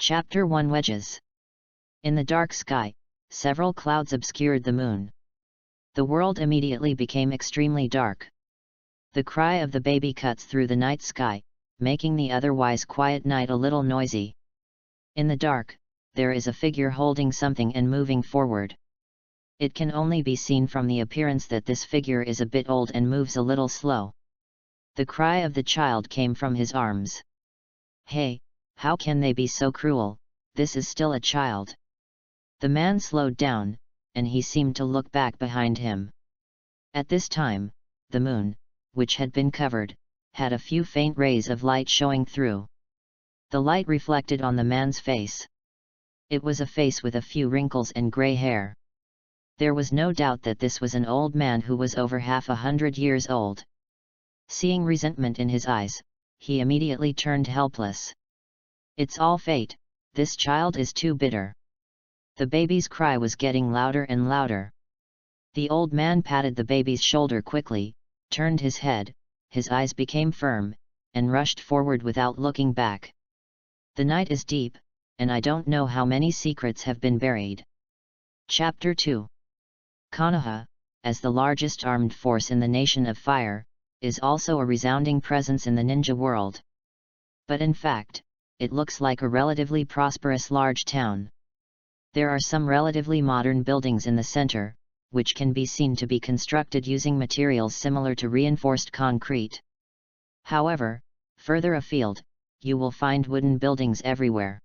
Chapter 1 Wedges. In the dark sky, several clouds obscured the moon. The world immediately became extremely dark. The cry of the baby cuts through the night sky, making the otherwise quiet night a little noisy. In the dark, there is a figure holding something and moving forward. It can only be seen from the appearance that this figure is a bit old and moves a little slow. The cry of the child came from his arms. "Hey, how can they be so cruel? This is still a child." The man slowed down, and he seemed to look back behind him. At this time, the moon, which had been covered, had a few faint rays of light showing through. The light reflected on the man's face. It was a face with a few wrinkles and grey hair. There was no doubt that this was an old man who was over 100 years old. Seeing resentment in his eyes, he immediately turned helpless. "It's all fate, this child is too bitter." The baby's cry was getting louder and louder. The old man patted the baby's shoulder quickly, turned his head, his eyes became firm, and rushed forward without looking back. "The night is deep, and I don't know how many secrets have been buried." Chapter 2. Konoha, as the largest armed force in the Nation of Fire, is also a resounding presence in the ninja world. But in fact, it looks like a relatively prosperous large town. There are some relatively modern buildings in the center, which can be seen to be constructed using materials similar to reinforced concrete. However, further afield, you will find wooden buildings everywhere.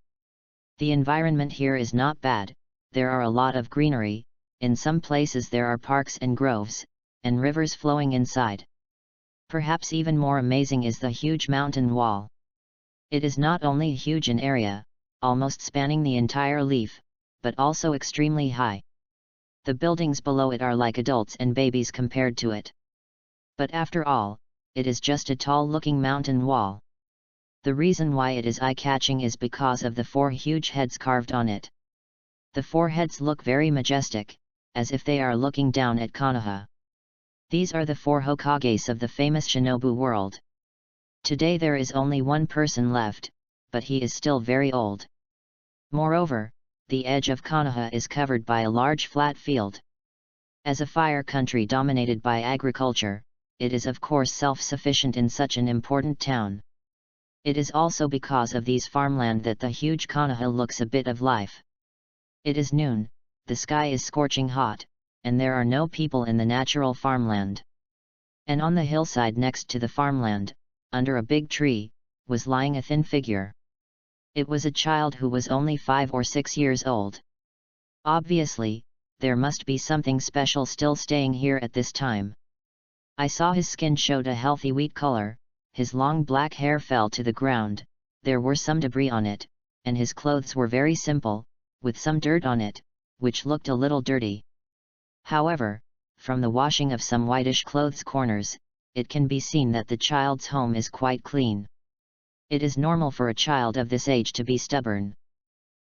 The environment here is not bad, there are a lot of greenery, in some places there are parks and groves, and rivers flowing inside. Perhaps even more amazing is the huge mountain wall. It is not only huge in area, almost spanning the entire leaf, but also extremely high. The buildings below it are like adults and babies compared to it. But after all, it is just a tall-looking mountain wall. The reason why it is eye-catching is because of the 4 huge heads carved on it. The 4 heads look very majestic, as if they are looking down at Konoha. These are the 4 Hokages of the famous Shinobu world. Today there is only one person left, but he is still very old. Moreover, the edge of Konoha is covered by a large flat field. As a fire country dominated by agriculture, it is of course self-sufficient in such an important town. It is also because of these farmland that the huge Konoha looks a bit of life. It is noon, the sky is scorching hot, and there are no people in the natural farmland. And on the hillside next to the farmland, under a big tree, was lying a thin figure. It was a child who was only 5 or 6 years old. Obviously, there must be something special still staying here at this time. I saw his skin showed a healthy wheat color, his long black hair fell to the ground, there were some debris on it, and his clothes were very simple, with some dirt on it, which looked a little dirty. However, from the washing of some whitish clothes corners, it can be seen that the child's home is quite clean. It is normal for a child of this age to be stubborn.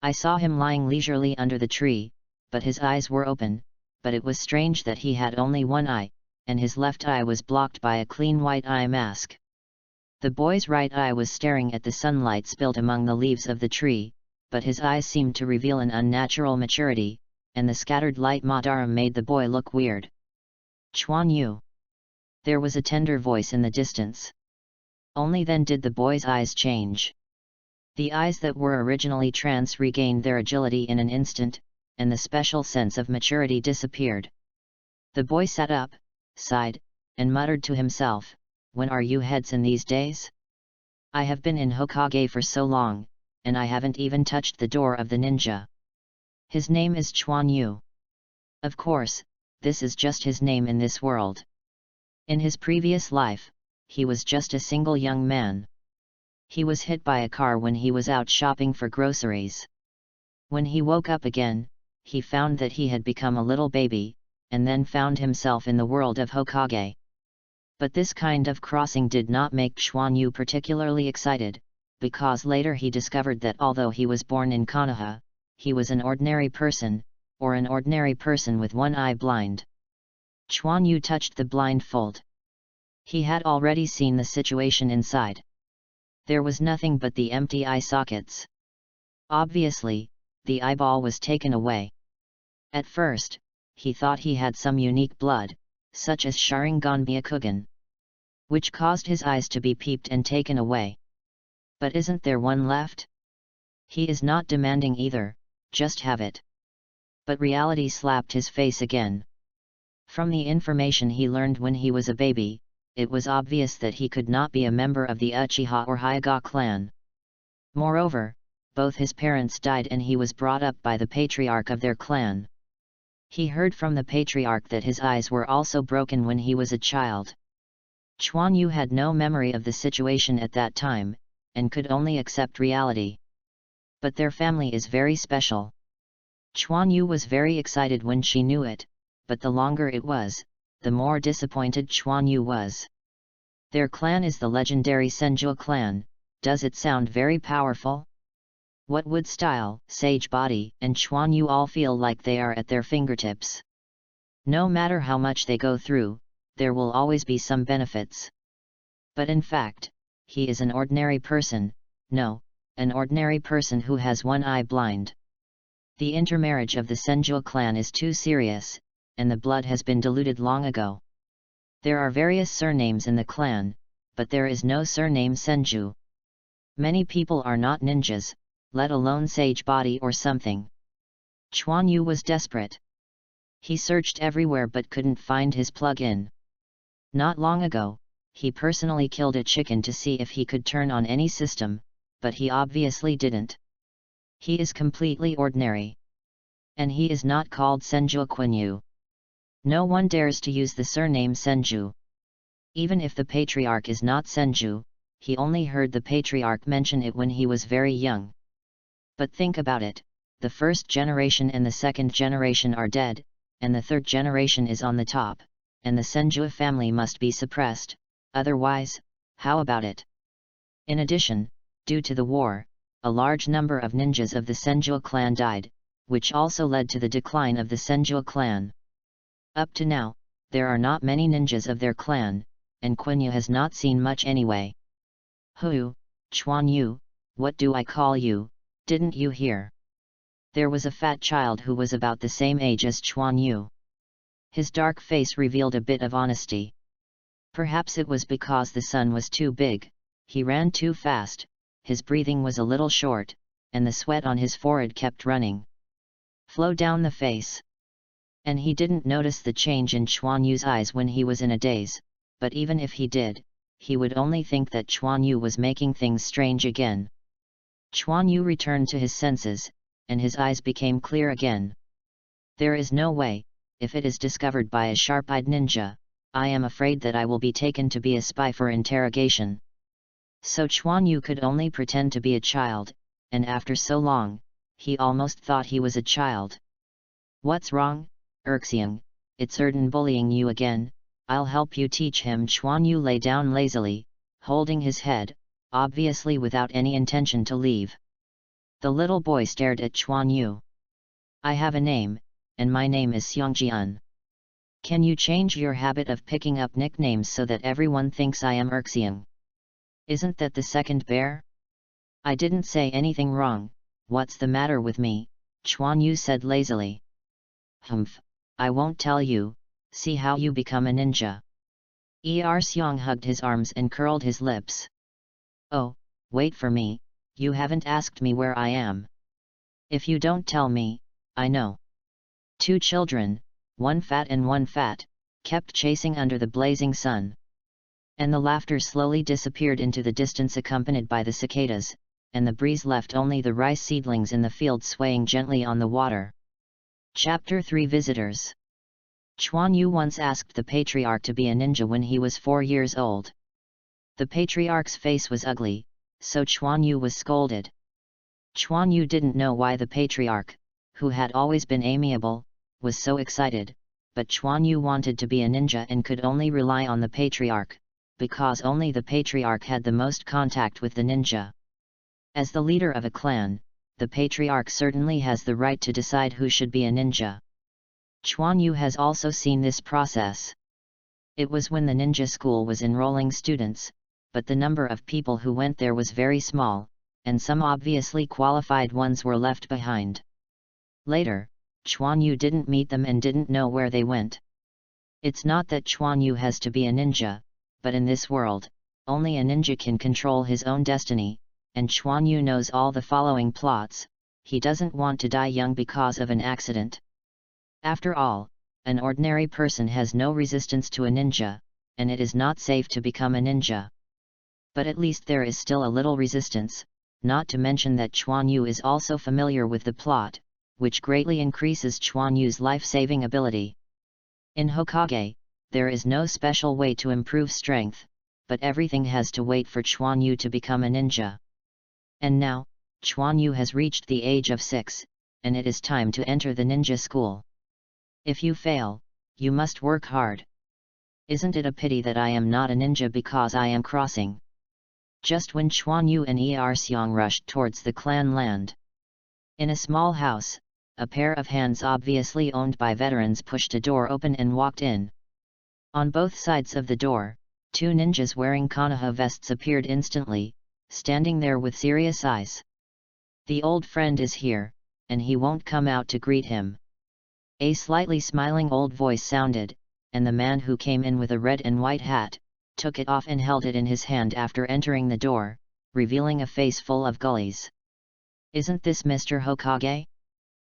I saw him lying leisurely under the tree, but his eyes were open, but it was strange that he had only one eye, and his left eye was blocked by a clean white eye mask. The boy's right eye was staring at the sunlight spilled among the leaves of the tree, but his eyes seemed to reveal an unnatural maturity, and the scattered light Madara made the boy look weird. "Chuan Yu." There was a tender voice in the distance. Only then did the boy's eyes change. The eyes that were originally trance regained their agility in an instant, and the special sense of maturity disappeared. The boy sat up, sighed, and muttered to himself, "When are you heads in these days? I have been in Hokage for so long, and I haven't even touched the door of the ninja. His name is Chuan Yu. Of course, this is just his name in this world. In his previous life, he was just a single young man. He was hit by a car when he was out shopping for groceries. When he woke up again, he found that he had become a little baby, and then found himself in the world of Hokage. But this kind of crossing did not make Chuan Yu particularly excited, because later he discovered that although he was born in Konoha, he was an ordinary person, or an ordinary person with one eye blind. Chuan Yu touched the blindfold. He had already seen the situation inside. There was nothing but the empty eye sockets. Obviously, the eyeball was taken away. At first, he thought he had some unique blood, such as Sharingan, which caused his eyes to be peeped and taken away. But isn't there one left? He is not demanding either, just have it. But reality slapped his face again. From the information he learned when he was a baby, it was obvious that he could not be a member of the Uchiha or Hyuga clan. Moreover, both his parents died and he was brought up by the patriarch of their clan. He heard from the patriarch that his eyes were also broken when he was a child. Chuan Yu had no memory of the situation at that time, and could only accept reality. But their family is very special. Chuan Yu was very excited when she knew it, but the longer it was, the more disappointed Chuan Yu was. Their clan is the legendary Senju clan. Does it sound very powerful? What would style, sage body, and Chuan Yu all feel like they are at their fingertips? No matter how much they go through, there will always be some benefits. But in fact, he is an ordinary person, no, an ordinary person who has one eye blind. The intermarriage of the Senju clan is too serious, and the blood has been diluted long ago. There are various surnames in the clan, but there is no surname Senju. Many people are not ninjas, let alone sage body or something. Chuan Yu was desperate. He searched everywhere but couldn't find his plug-in. Not long ago, he personally killed a chicken to see if he could turn on any system, but he obviously didn't. He is completely ordinary. And he is not called Senju Quinyu. No one dares to use the surname Senju. Even if the patriarch is not Senju, he only heard the patriarch mention it when he was very young. But think about it, the first generation and the second generation are dead, and the third generation is on the top, and the Senju family must be suppressed, otherwise, how about it? In addition, due to the war, a large number of ninjas of the Senju clan died, which also led to the decline of the Senju clan. Up to now, there are not many ninjas of their clan, and Quinyu has not seen much anyway. Hu, Chuan Yu, what do I call you, didn't you hear? There was a fat child who was about the same age as Chuan Yu. His dark face revealed a bit of honesty. Perhaps it was because the sun was too big, he ran too fast, his breathing was a little short, and the sweat on his forehead kept running. Flow down the face. And he didn't notice the change in Chuan Yu's eyes when he was in a daze, but even if he did, he would only think that Chuan Yu was making things strange again. Chuan Yu returned to his senses, and his eyes became clear again. There is no way, if it is discovered by a sharp-eyed ninja, I am afraid that I will be taken to be a spy for interrogation. So Chuan Yu could only pretend to be a child, and after so long, he almost thought he was a child. What's wrong, Erxiang? It's Erden bullying you again, I'll help you teach him. Chuan Yu lay down lazily, holding his head, obviously without any intention to leave. The little boy stared at Chuan Yu. I have a name, and my name is Xiangjian. Can you change your habit of picking up nicknames so that everyone thinks I am Erxiang? Isn't that the second bear? I didn't say anything wrong, what's the matter with me? Chuan Yu said lazily. Humph, I won't tell you, see how you become a ninja. Xiang hugged his arms and curled his lips. Oh, wait for me, you haven't asked me where I am. If you don't tell me, I know. Two children, one fat and one fat, kept chasing under the blazing sun. And the laughter slowly disappeared into the distance accompanied by the cicadas, and the breeze left only the rice seedlings in the field swaying gently on the water. Chapter 3 Visitors. Chuan Yu once asked the patriarch to be a ninja when he was 4 years old. The patriarch's face was ugly, so Chuan Yu was scolded. Chuan Yu didn't know why the patriarch, who had always been amiable, was so excited, but Chuan Yu wanted to be a ninja and could only rely on the patriarch, because only the patriarch had the most contact with the ninja. As the leader of a clan, the patriarch certainly has the right to decide who should be a ninja. Chuan Yu has also seen this process. It was when the ninja school was enrolling students, but the number of people who went there was very small, and some obviously qualified ones were left behind. Later, Chuan Yu didn't meet them and didn't know where they went. It's not that Chuan Yu has to be a ninja, but in this world, only a ninja can control his own destiny, and Chuan Yu knows all the following plots. He doesn't want to die young because of an accident. After all, an ordinary person has no resistance to a ninja, and it is not safe to become a ninja. But at least there is still a little resistance, not to mention that Chuan Yu is also familiar with the plot, which greatly increases Chuan Yu's life-saving ability. In Hokage, there is no special way to improve strength, but everything has to wait for Chuan Yu to become a ninja. And now, Chuan Yu has reached the age of 6, and it is time to enter the ninja school. If you fail, you must work hard. Isn't it a pity that I am not a ninja because I am crossing? Just when Chuan Yu and Xiang rushed towards the clan land. In a small house, a pair of hands obviously owned by veterans pushed a door open and walked in. On both sides of the door, 2 ninjas wearing Konoha vests appeared instantly, standing there with serious eyes. The old friend is here, and he won't come out to greet him. A slightly smiling old voice sounded, and the man who came in with a red and white hat, took it off and held it in his hand after entering the door, revealing a face full of gullies. Isn't this Mr. Hokage?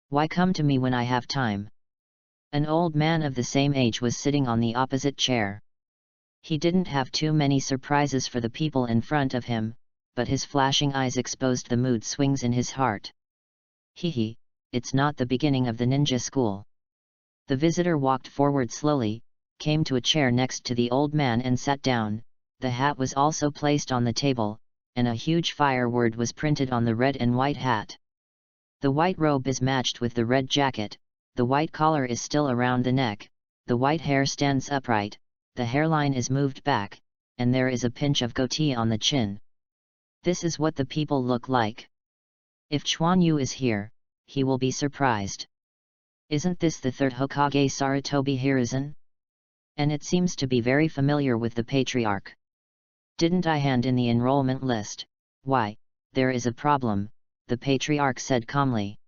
Why come to me when I have time? An old man of the same age was sitting on the opposite chair. He didn't have too many surprises for the people in front of him, but his flashing eyes exposed the mood swings in his heart. Hehe, it's not the beginning of the ninja school. The visitor walked forward slowly, came to a chair next to the old man and sat down. The hat was also placed on the table, and a huge fire word was printed on the red and white hat. The white robe is matched with the red jacket, the white collar is still around the neck, the white hair stands upright, the hairline is moved back, and there is a pinch of goatee on the chin. This is what the people look like. If Chuan Yu is here, he will be surprised. Isn't this the 3rd Hokage Sarutobi Hiruzen? And it seems to be very familiar with the Patriarch. Didn't I hand in the enrollment list? Why, there is a problem, the Patriarch said calmly.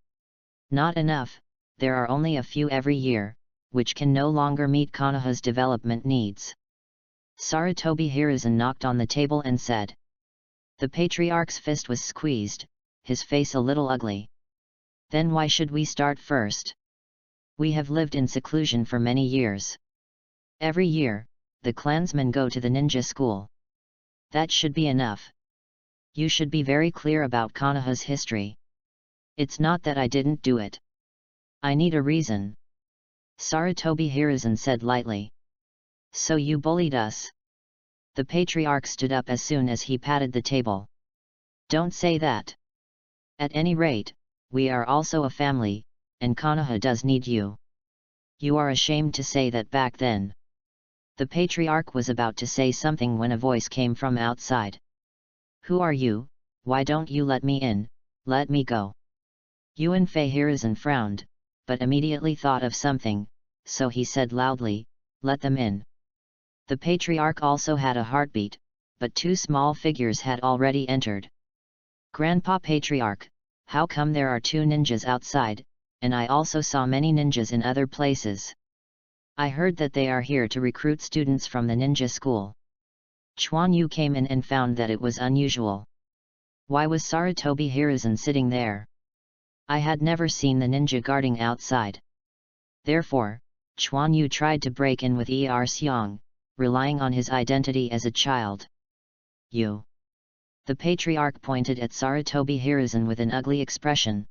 Not enough, there are only a few every year, which can no longer meet Konoha's development needs. Sarutobi Hiruzen knocked on the table and said. The Patriarch's fist was squeezed, his face a little ugly. Then why should we start first? We have lived in seclusion for many years. Every year, the clansmen go to the ninja school. That should be enough. You should be very clear about Konoha's history. It's not that I didn't do it. I need a reason. Sarutobi Hiruzen said lightly. So you bullied us? The Patriarch stood up as soon as he patted the table. Don't say that. At any rate, we are also a family, and Konoha does need you. You are ashamed to say that back then. The Patriarch was about to say something when a voice came from outside. Who are you? Why don't you let me in? Let me go. Yuanfei Hiruzen frowned, but immediately thought of something, so he said loudly, let them in. The Patriarch also had a heartbeat, but 2 small figures had already entered. Grandpa Patriarch, how come there are 2 ninjas outside, and I also saw many ninjas in other places. I heard that they are here to recruit students from the ninja school. Chuan Yu came in and found that it was unusual. Why was Sarutobi Hiruzen sitting there? I had never seen the ninja guarding outside. Therefore, Chuan Yu tried to break in with Xiang, relying on his identity as a child. You. The Patriarch pointed at Sarutobi Hiruzen with an ugly expression.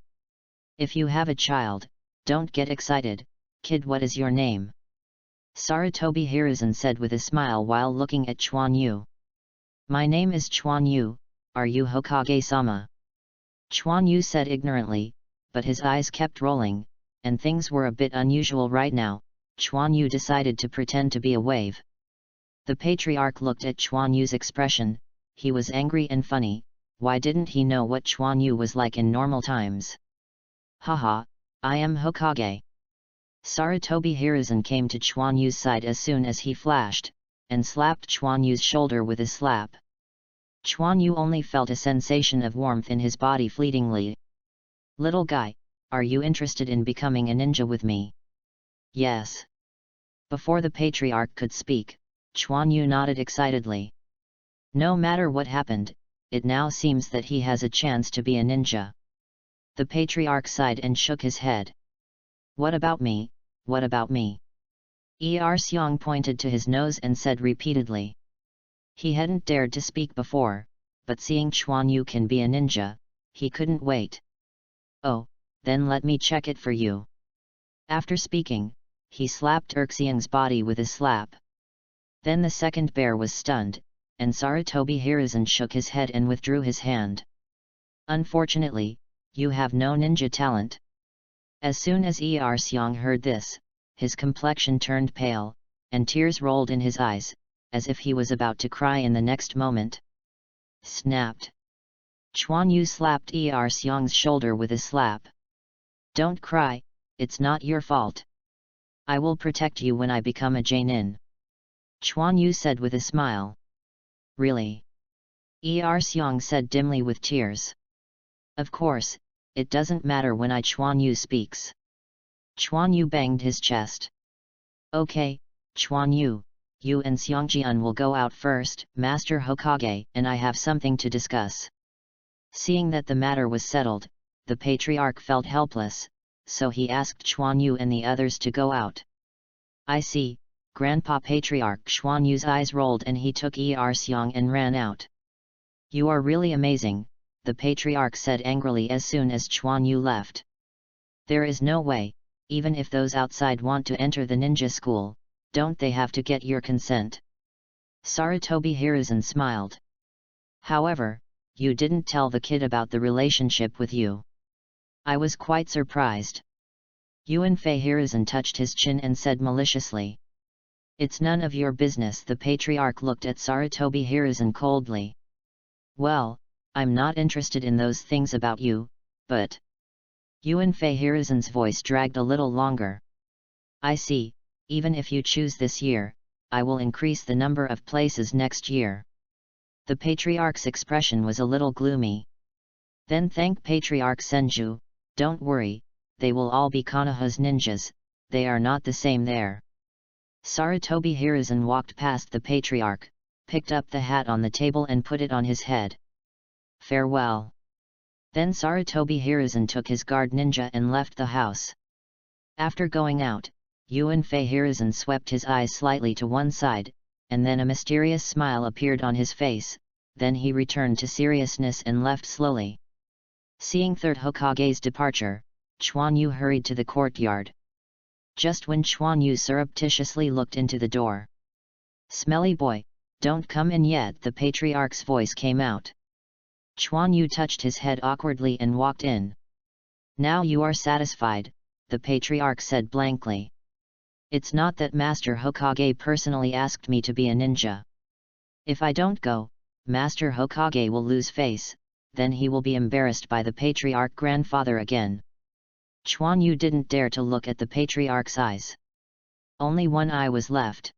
If you have a child, don't get excited, kid. What is your name? Sarutobi Hiruzen said with a smile while looking at Chuan Yu. My name is Chuan Yu, are you Hokage-sama? Chuan Yu said ignorantly, but his eyes kept rolling, and things were a bit unusual right now. Chuan Yu decided to pretend to be a wave. The Patriarch looked at Chuan Yu's expression, he was angry and funny. Why didn't he know what Chuan Yu was like in normal times? Haha, I am Hokage. Sarutobi Hiruzen came to Chuan Yu's side as soon as he flashed, and slapped Chuan Yu's shoulder with a slap. Chuan Yu only felt a sensation of warmth in his body fleetingly. "Little guy, are you interested in becoming a ninja with me?" "Yes." Before the patriarch could speak, Chuan Yu nodded excitedly. No matter what happened, it now seems that he has a chance to be a ninja. The patriarch sighed and shook his head. "What about me, what about me?" Seong pointed to his nose and said repeatedly. He hadn't dared to speak before, but seeing Chuan Yu can be a ninja, he couldn't wait. "Oh, then let me check it for you." After speaking, he slapped Seong's body with a slap. Then the second bear was stunned, and Sarutobi Hiruzen shook his head and withdrew his hand. "Unfortunately, you have no ninja talent." As soon as Seong heard this, his complexion turned pale, and tears rolled in his eyes, as if he was about to cry in the next moment. Snapped. Chuan Yu slapped Seong's shoulder with a slap. "Don't cry, it's not your fault. I will protect you when I become a Jainin," Chuan Yu said with a smile. "Really?" Seong said dimly with tears. "Of course, it doesn't matter when Chuan Yu speaks." Chuan Yu banged his chest. "Okay, Chuan Yu, you and Seongjian will go out first, Master Hokage, and I have something to discuss." Seeing that the matter was settled, the patriarch felt helpless, so he asked Chuan Yu and the others to go out. "I see." Grandpa Patriarch Chuan Yu's eyes rolled and he took Seong and ran out. "You are really amazing," the patriarch said angrily as soon as Chuan Yu left. "There is no way, even if those outside want to enter the ninja school, don't they have to get your consent?" Sarutobi Hiruzen smiled. "However, you didn't tell the kid about the relationship with you. I was quite surprised." Yuanfei Hiruzen touched his chin and said maliciously. "It's none of your business." The patriarch looked at Sarutobi Hiruzen coldly. "Well, I'm not interested in those things about you, but..." Yuanfei Hiruzen's voice dragged a little longer. "I see, even if you choose this year, I will increase the number of places next year." The patriarch's expression was a little gloomy. "Then thank Patriarch Senju, don't worry, they will all be Konoha's ninjas, they are not the same there." Sarutobi Hiruzen walked past the patriarch, picked up the hat on the table and put it on his head. "Farewell." Then Sarutobi Hiruzen took his guard ninja and left the house. After going out, Yuanfei Hiruzen swept his eyes slightly to one side, and then a mysterious smile appeared on his face, then he returned to seriousness and left slowly. Seeing Third Hokage's departure, Chuan Yu hurried to the courtyard. Just when Chuan Yu surreptitiously looked into the door. "Smelly boy, don't come in yet," the patriarch's voice came out. Chuan Yu touched his head awkwardly and walked in. "Now you are satisfied," the patriarch said blankly. "It's not that Master Hokage personally asked me to be a ninja. If I don't go, Master Hokage will lose face, then he will be embarrassed by the patriarch grandfather again." Chuan Yu didn't dare to look at the patriarch's eyes. Only one eye was left.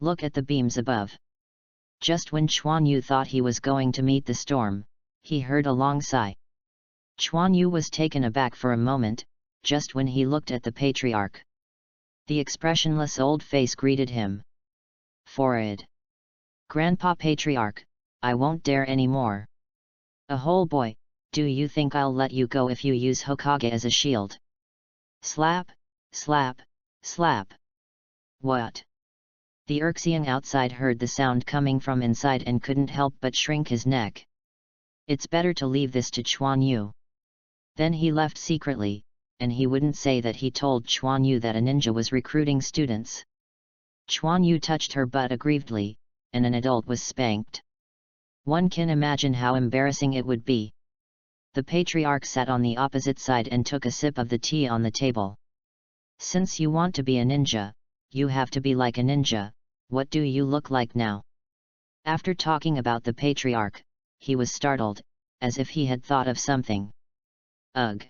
"Look at the beams above." Just when Chuan Yu thought he was going to meet the storm, he heard a long sigh. Chuan Yu was taken aback for a moment, just when he looked at the patriarch. The expressionless old face greeted him. "Forward. Grandpa Patriarch, I won't dare any more." "A whole boy, do you think I'll let you go if you use Hokage as a shield?" Slap, slap, slap. "What?" The Erxian outside heard the sound coming from inside and couldn't help but shrink his neck. "It's better to leave this to Chuan Yu." Then he left secretly, and he wouldn't say that he told Chuan Yu that a ninja was recruiting students. Chuan Yu touched her butt aggrievedly, and an adult was spanked. One can imagine how embarrassing it would be. The patriarch sat on the opposite side and took a sip of the tea on the table. "Since you want to be a ninja, you have to be like a ninja. What do you look like now?" After talking about the patriarch, he was startled, as if he had thought of something. Ugh!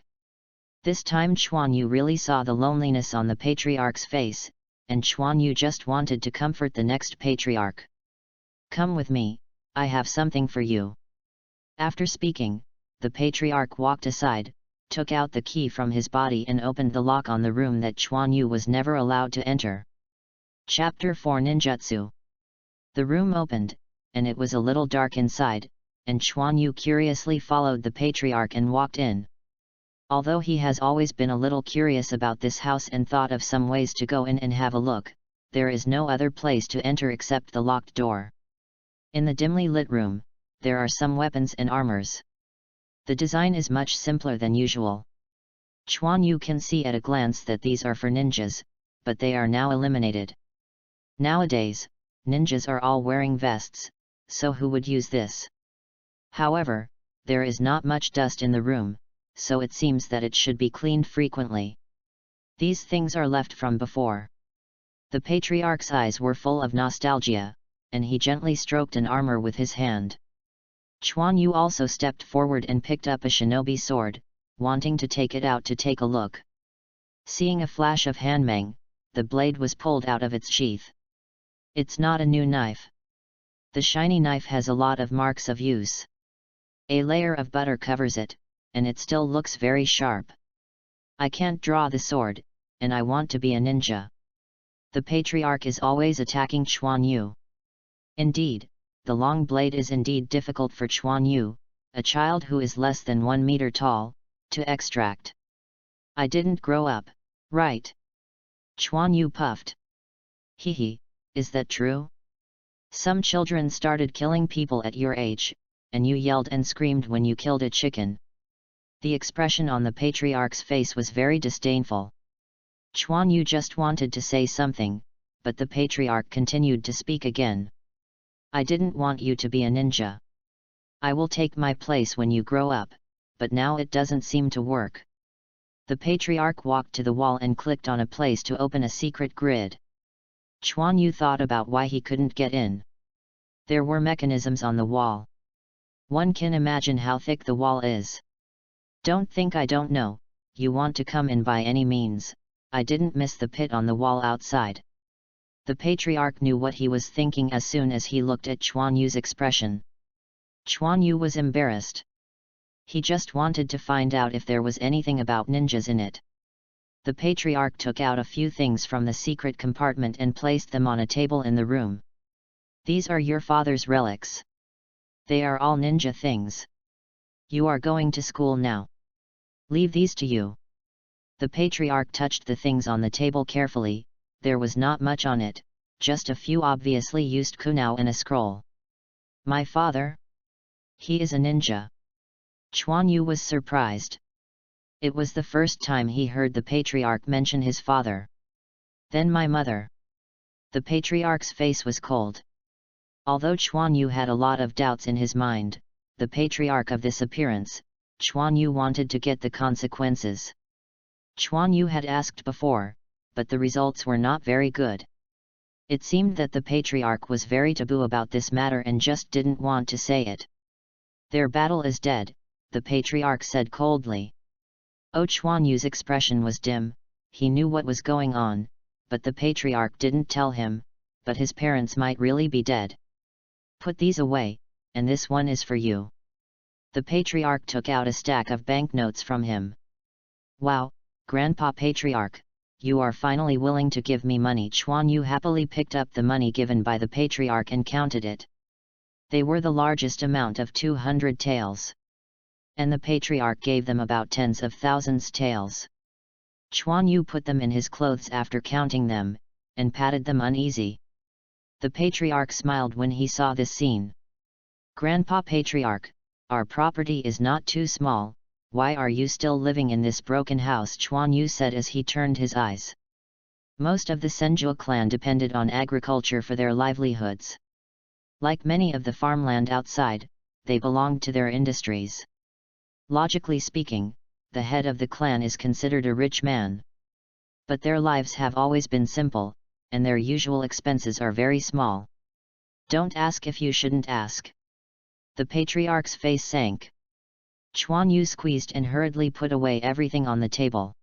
This time Chuan Yu really saw the loneliness on the patriarch's face, and Chuan Yu just wanted to comfort the next patriarch. "Come with me, I have something for you." After speaking, the patriarch walked aside, took out the key from his body and opened the lock on the room that Chuan Yu was never allowed to enter. Chapter 4 Ninjutsu. The room opened, and it was a little dark inside, and Chuan Yu curiously followed the patriarch and walked in. Although he has always been a little curious about this house and thought of some ways to go in and have a look, there is no other place to enter except the locked door. In the dimly lit room, there are some weapons and armors. The design is much simpler than usual. Chuan Yu can see at a glance that these are for ninjas, but they are now eliminated. Nowadays, ninjas are all wearing vests, so who would use this? However, there is not much dust in the room, so it seems that it should be cleaned frequently. These things are left from before. The patriarch's eyes were full of nostalgia, and he gently stroked an armor with his hand. Chuan Yu also stepped forward and picked up a shinobi sword, wanting to take it out to take a look. Seeing a flash of hanmeng, the blade was pulled out of its sheath. It's not a new knife. The shiny knife has a lot of marks of use. A layer of butter covers it, and it still looks very sharp. I can't draw the sword, and I want to be a ninja. The patriarch is always attacking Chuan Yu. Indeed, the long blade is indeed difficult for Chuan Yu, a child who is less than 1 meter tall, to extract. I didn't grow up, right? Chuan Yu puffed. Hehe, is that true? Some children started killing people at your age, and you yelled and screamed when you killed a chicken. The expression on the patriarch's face was very disdainful. Chuan Yu just wanted to say something, but the patriarch continued to speak again. I didn't want you to be a ninja. I will take my place when you grow up, but now it doesn't seem to work. The patriarch walked to the wall and clicked on a place to open a secret grid. Chuan Yu thought about why he couldn't get in. There were mechanisms on the wall. One can imagine how thick the wall is. Don't think I don't know, you want to come in by any means. I didn't miss the pit on the wall outside. The patriarch knew what he was thinking as soon as he looked at Chuan Yu's expression. Chuan Yu was embarrassed. He just wanted to find out if there was anything about ninjas in it. The patriarch took out a few things from the secret compartment and placed them on a table in the room. These are your father's relics. They are all ninja things. You are going to school now. Leave these to you. The patriarch touched the things on the table carefully. There was not much on it, just a few obviously used kunao and a scroll. My father? He is a ninja. Chuan Yu was surprised. It was the first time he heard the patriarch mention his father. Then my mother. The patriarch's face was cold. Although Chuan Yu had a lot of doubts in his mind, the patriarch of this appearance, Chuan Yu wanted to get the consequences. Chuan Yu had asked before, but the results were not very good. It seemed that the patriarch was very taboo about this matter and just didn't want to say it. Their battle is dead, the patriarch said coldly. Oh, Chuan Yu's expression was dim. He knew what was going on, but the patriarch didn't tell him, but his parents might really be dead. Put these away, and this one is for you. The patriarch took out a stack of banknotes from him. Wow, Grandpa Patriarch, you are finally willing to give me money. Chuan Yu happily picked up the money given by the patriarch and counted it. They were the largest amount of 200 taels. And the patriarch gave them about tens of thousands taels. Chuan Yu put them in his clothes after counting them, and patted them uneasy. The patriarch smiled when he saw this scene. Grandpa Patriarch, our property is not too small, why are you still living in this broken house? Chuan Yu said as he turned his eyes. Most of the Senju clan depended on agriculture for their livelihoods. Like many of the farmland outside, they belonged to their industries. Logically speaking, the head of the clan is considered a rich man. But their lives have always been simple, and their usual expenses are very small. Don't ask if you shouldn't ask. The patriarch's face sank. Chuan Yu squeezed and hurriedly put away everything on the table.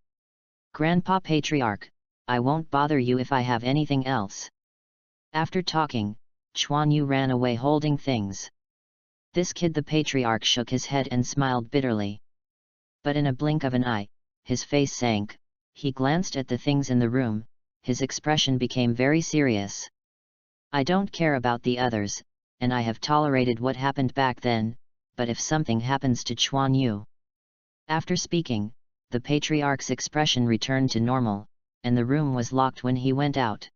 Grandpa Patriarch, I won't bother you if I have anything else. After talking, Chuan Yu ran away holding things. This kid, the patriarch, shook his head and smiled bitterly. But in a blink of an eye, his face sank. He glanced at the things in the room, his expression became very serious. I don't care about the others, and I have tolerated what happened back then, but if something happens to Chuan Yu... After speaking, the patriarch's expression returned to normal, and the room was locked when he went out.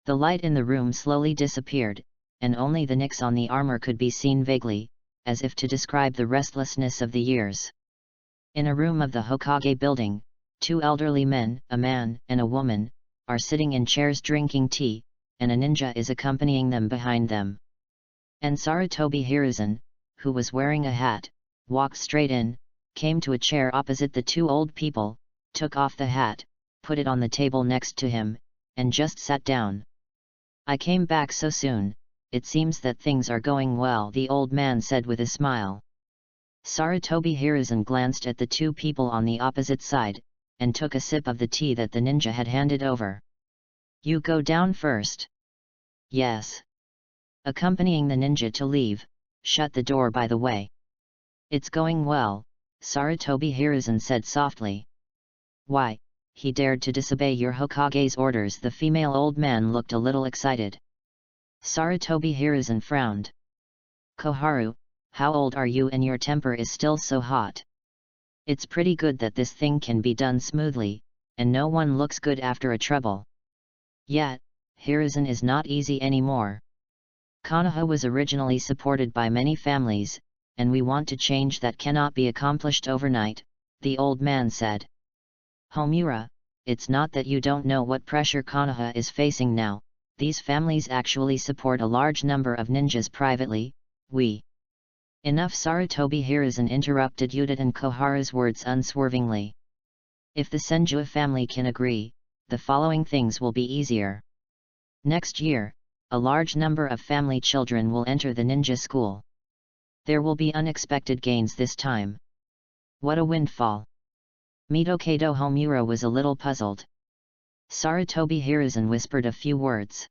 The light in the room slowly disappeared, and only the nicks on the armor could be seen vaguely, as if to describe the restlessness of the years. In a room of the Hokage building, two elderly men, a man and a woman, are sitting in chairs drinking tea, and a ninja is accompanying them behind them. And Sarutobi Hiruzen, who was wearing a hat, walked straight in, came to a chair opposite the two old people, took off the hat, put it on the table next to him, and just sat down. I came back so soon, it seems that things are going well, the old man said with a smile. Sarutobi Hiruzen glanced at the two people on the opposite side, and took a sip of the tea that the ninja had handed over. You go down first. Yes. Accompanying the ninja to leave, shut the door by the way. It's going well, Sarutobi Hiruzen said softly. Why, he dared to disobey your Hokage's orders? The female old man looked a little excited. Sarutobi Hiruzen frowned. Koharu, how old are you and your temper is still so hot? It's pretty good that this thing can be done smoothly, and no one looks good after a trouble. Yet, Hiruzen is not easy anymore. Konoha was originally supported by many families, and we want to change that. Cannot be accomplished overnight, the old man said. Homura, it's not that you don't know what pressure Konoha is facing now, these families actually support a large number of ninjas privately. Enough, Sarutobi Hiruzen interrupted Yuta and Koharu's words unswervingly. If the Senju family can agree, the following things will be easier. Next year, a large number of family children will enter the ninja school. There will be unexpected gains this time. What a windfall! Mitokado Homura was a little puzzled. Sarutobi Hiruzen whispered a few words.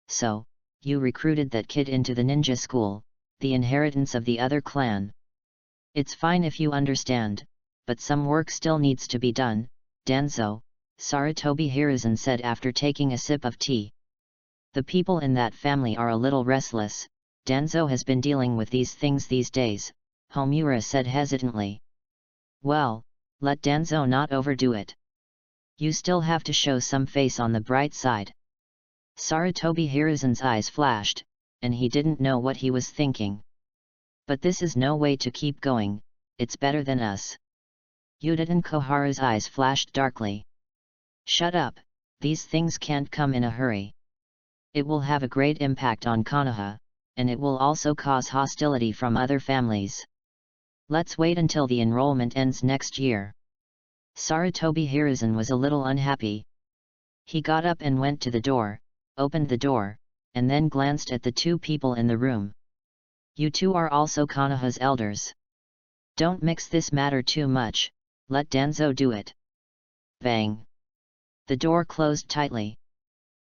So, you recruited that kid into the ninja school, the inheritance of the other clan. It's fine if you understand, but some work still needs to be done, Danzo, Sarutobi Hiruzen said after taking a sip of tea. The people in that family are a little restless. Danzo has been dealing with these things these days, Homura said hesitantly. Well, let Danzo not overdo it. You still have to show some face on the bright side. Sarutobi Hiruzen's eyes flashed, and he didn't know what he was thinking. But this is no way to keep going, it's better than us. Yuta and Koharu's eyes flashed darkly. Shut up, these things can't come in a hurry. It will have a great impact on Konoha, and it will also cause hostility from other families. Let's wait until the enrollment ends next year. Sarutobi Hiruzen was a little unhappy. He got up and went to the door, opened the door, and then glanced at the two people in the room. You two are also Konoha's elders. Don't mix this matter too much, let Danzo do it. Bang! The door closed tightly.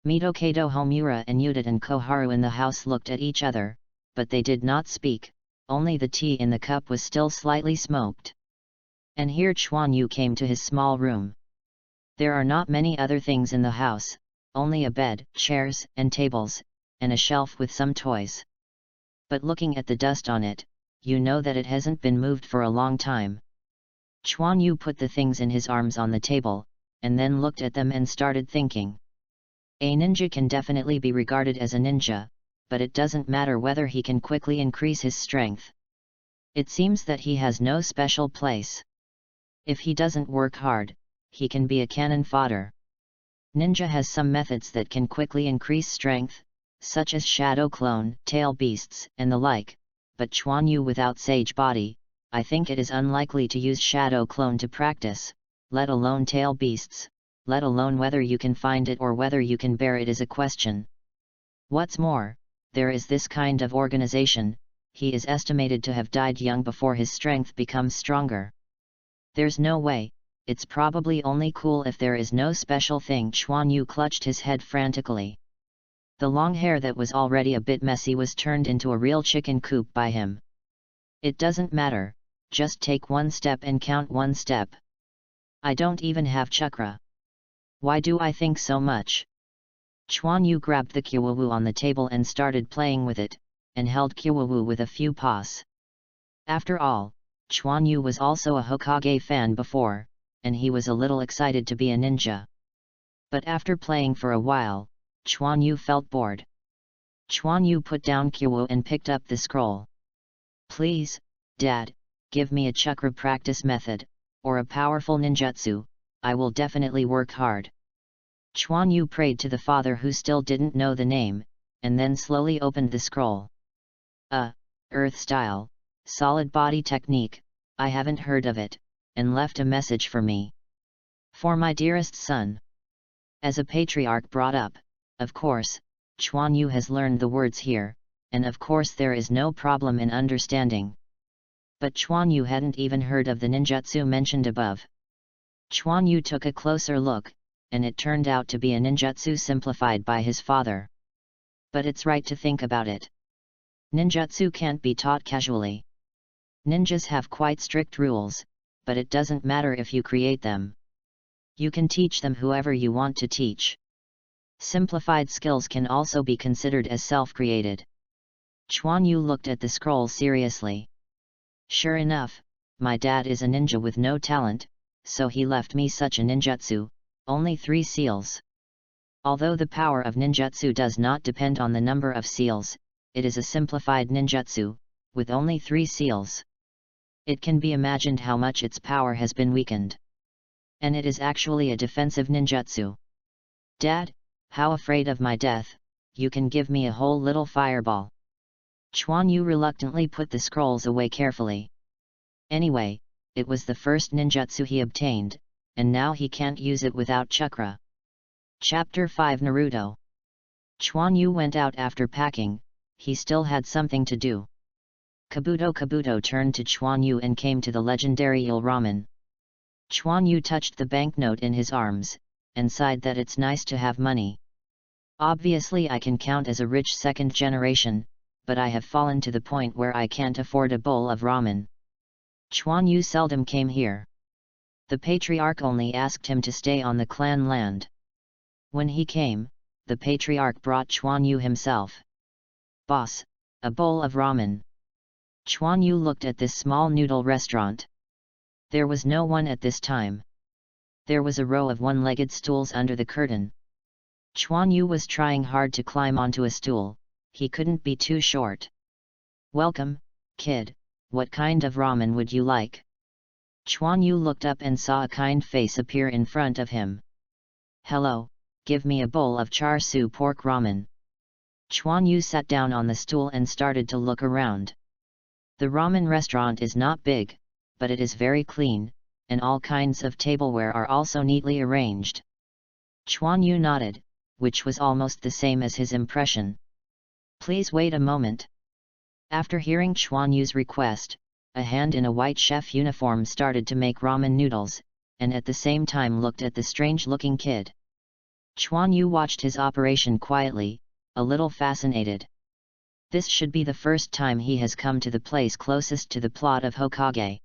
Mitokado Homura and Yuta and Koharu in the house looked at each other, but they did not speak, only the tea in the cup was still slightly smoked. And here Chuan Yu came to his small room. There are not many other things in the house, only a bed, chairs and tables, and a shelf with some toys. But looking at the dust on it, you know that it hasn't been moved for a long time. Chuan Yu put the things in his arms on the table, and then looked at them and started thinking. A ninja can definitely be regarded as a ninja, but it doesn't matter whether he can quickly increase his strength. It seems that he has no special place. If he doesn't work hard, he can be a cannon fodder. Ninja has some methods that can quickly increase strength, such as shadow clone, tail beasts, and the like, but Chuan Yu without sage body, I think it is unlikely to use shadow clone to practice, let alone tail beasts. Let alone whether you can find it or whether you can bear it is a question. What's more, there is this kind of organization, he is estimated to have died young before his strength becomes stronger. There's no way, it's probably only cool if there is no special thing. Chuan Yu clutched his head frantically. The long hair that was already a bit messy was turned into a real chicken coop by him. It doesn't matter, just take one step and count one step. I don't even have chakra. Why do I think so much? Chuan Yu grabbed the Kyowu on the table and started playing with it, and held Kyowu with a few paws. After all, Chuan Yu was also a Hokage fan before, and he was a little excited to be a ninja. But after playing for a while, Chuan Yu felt bored. Chuan Yu put down Kyowu and picked up the scroll. Please, Dad, give me a chakra practice method, or a powerful ninjutsu, I will definitely work hard. Chuan Yu prayed to the father who still didn't know the name, and then slowly opened the scroll. Earth style, solid body technique, I haven't heard of it, and left a message for me. For my dearest son. As a patriarch brought up, of course, Chuan Yu has learned the words here, and of course there is no problem in understanding. But Chuan Yu hadn't even heard of the ninjutsu mentioned above. Chuan Yu took a closer look, and it turned out to be a ninjutsu simplified by his father. But it's right to think about it. Ninjutsu can't be taught casually. Ninjas have quite strict rules, but it doesn't matter if you create them. You can teach them whoever you want to teach. Simplified skills can also be considered as self-created. Chuan Yu looked at the scroll seriously. Sure enough, my dad is a ninja with no talent, so he left me such a ninjutsu, only 3 seals. Although the power of ninjutsu does not depend on the number of seals, it is a simplified ninjutsu, with only 3 seals. It can be imagined how much its power has been weakened. And it is actually a defensive ninjutsu. Dad, how afraid of my death, you can give me a whole little fireball. Chuan Yu reluctantly put the scrolls away carefully. Anyway, it was the first ninjutsu he obtained, and now he can't use it without chakra. Chapter 5 Naruto. Chuan Yu went out after packing, he still had something to do. Kabuto turned to Chuan Yu and came to the legendary Il Ramen. Chuan Yu touched the banknote in his arms, and sighed that it's nice to have money. Obviously I can count as a rich second generation, but I have fallen to the point where I can't afford a bowl of ramen. Chuan Yu seldom came here. The patriarch only asked him to stay on the clan land. When he came, the patriarch brought Chuan Yu himself. Boss, a bowl of ramen. Chuan Yu looked at this small noodle restaurant. There was no one at this time. There was a row of one-legged stools under the curtain. Chuan Yu was trying hard to climb onto a stool, he couldn't be too short. Welcome, kid, what kind of ramen would you like? Chuan Yu looked up and saw a kind face appear in front of him. Hello, give me a bowl of char siu pork ramen. Chuan Yu sat down on the stool and started to look around. The ramen restaurant is not big, but it is very clean, and all kinds of tableware are also neatly arranged. Chuan Yu nodded, which was almost the same as his impression. Please wait a moment. After hearing Chuan Yu's request, a hand in a white chef uniform started to make ramen noodles, and at the same time looked at the strange-looking kid. Chuan Yu watched his operation quietly, a little fascinated. This should be the first time he has come to the place closest to the plot of Hokage.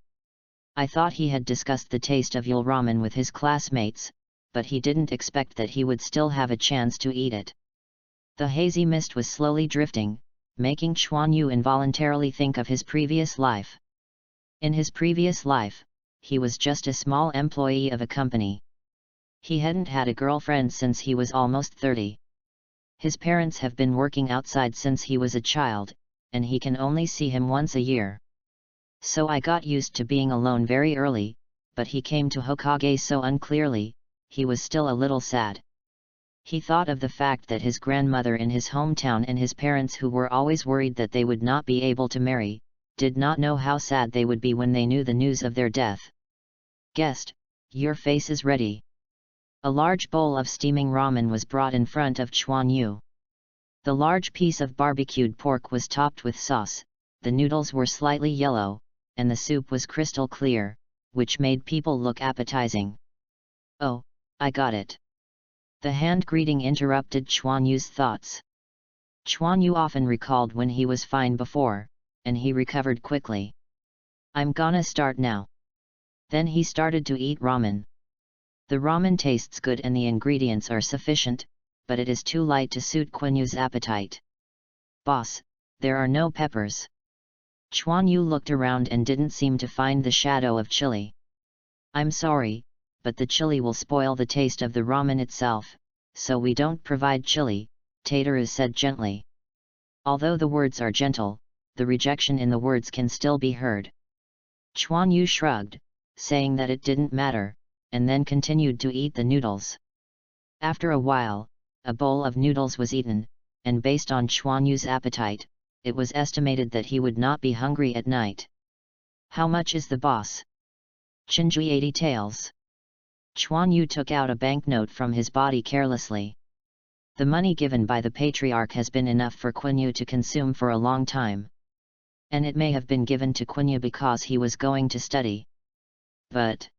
I thought he had discussed the taste of yul ramen with his classmates, but he didn't expect that he would still have a chance to eat it. The hazy mist was slowly drifting, making Chuan Yu involuntarily think of his previous life. In his previous life, he was just a small employee of a company. He hadn't had a girlfriend since he was almost 30. His parents have been working outside since he was a child, and he can only see him once a year. So I got used to being alone very early, but he came to Hokage so unclearly, he was still a little sad. He thought of the fact that his grandmother in his hometown and his parents who were always worried that they would not be able to marry, did not know how sad they would be when they knew the news of their death. Guest, your face is ready. A large bowl of steaming ramen was brought in front of Chuan Yu. The large piece of barbecued pork was topped with sauce, the noodles were slightly yellow, and the soup was crystal clear, which made people look appetizing. Oh, I got it. The hand greeting interrupted Chuan Yu's thoughts. Chuan Yu often recalled when he was fine before, and he recovered quickly. I'm gonna start now. Then he started to eat ramen. The ramen tastes good and the ingredients are sufficient, but it is too light to suit Chuan Yu's appetite. Boss, there are no peppers. Chuan Yu looked around and didn't seem to find the shadow of chili. I'm sorry, but the chili will spoil the taste of the ramen itself, so we don't provide chili, Tataru said gently. Although the words are gentle, the rejection in the words can still be heard. Chuan Yu shrugged, saying that it didn't matter, and then continued to eat the noodles. After a while, a bowl of noodles was eaten, and based on Chuan Yu's appetite, it was estimated that he would not be hungry at night. How much is the boss? Chinjui 80 taels. Chuan Yu took out a banknote from his body carelessly. The money given by the patriarch has been enough for Chuan Yu to consume for a long time. And it may have been given to Chuan Yu because he was going to study. But,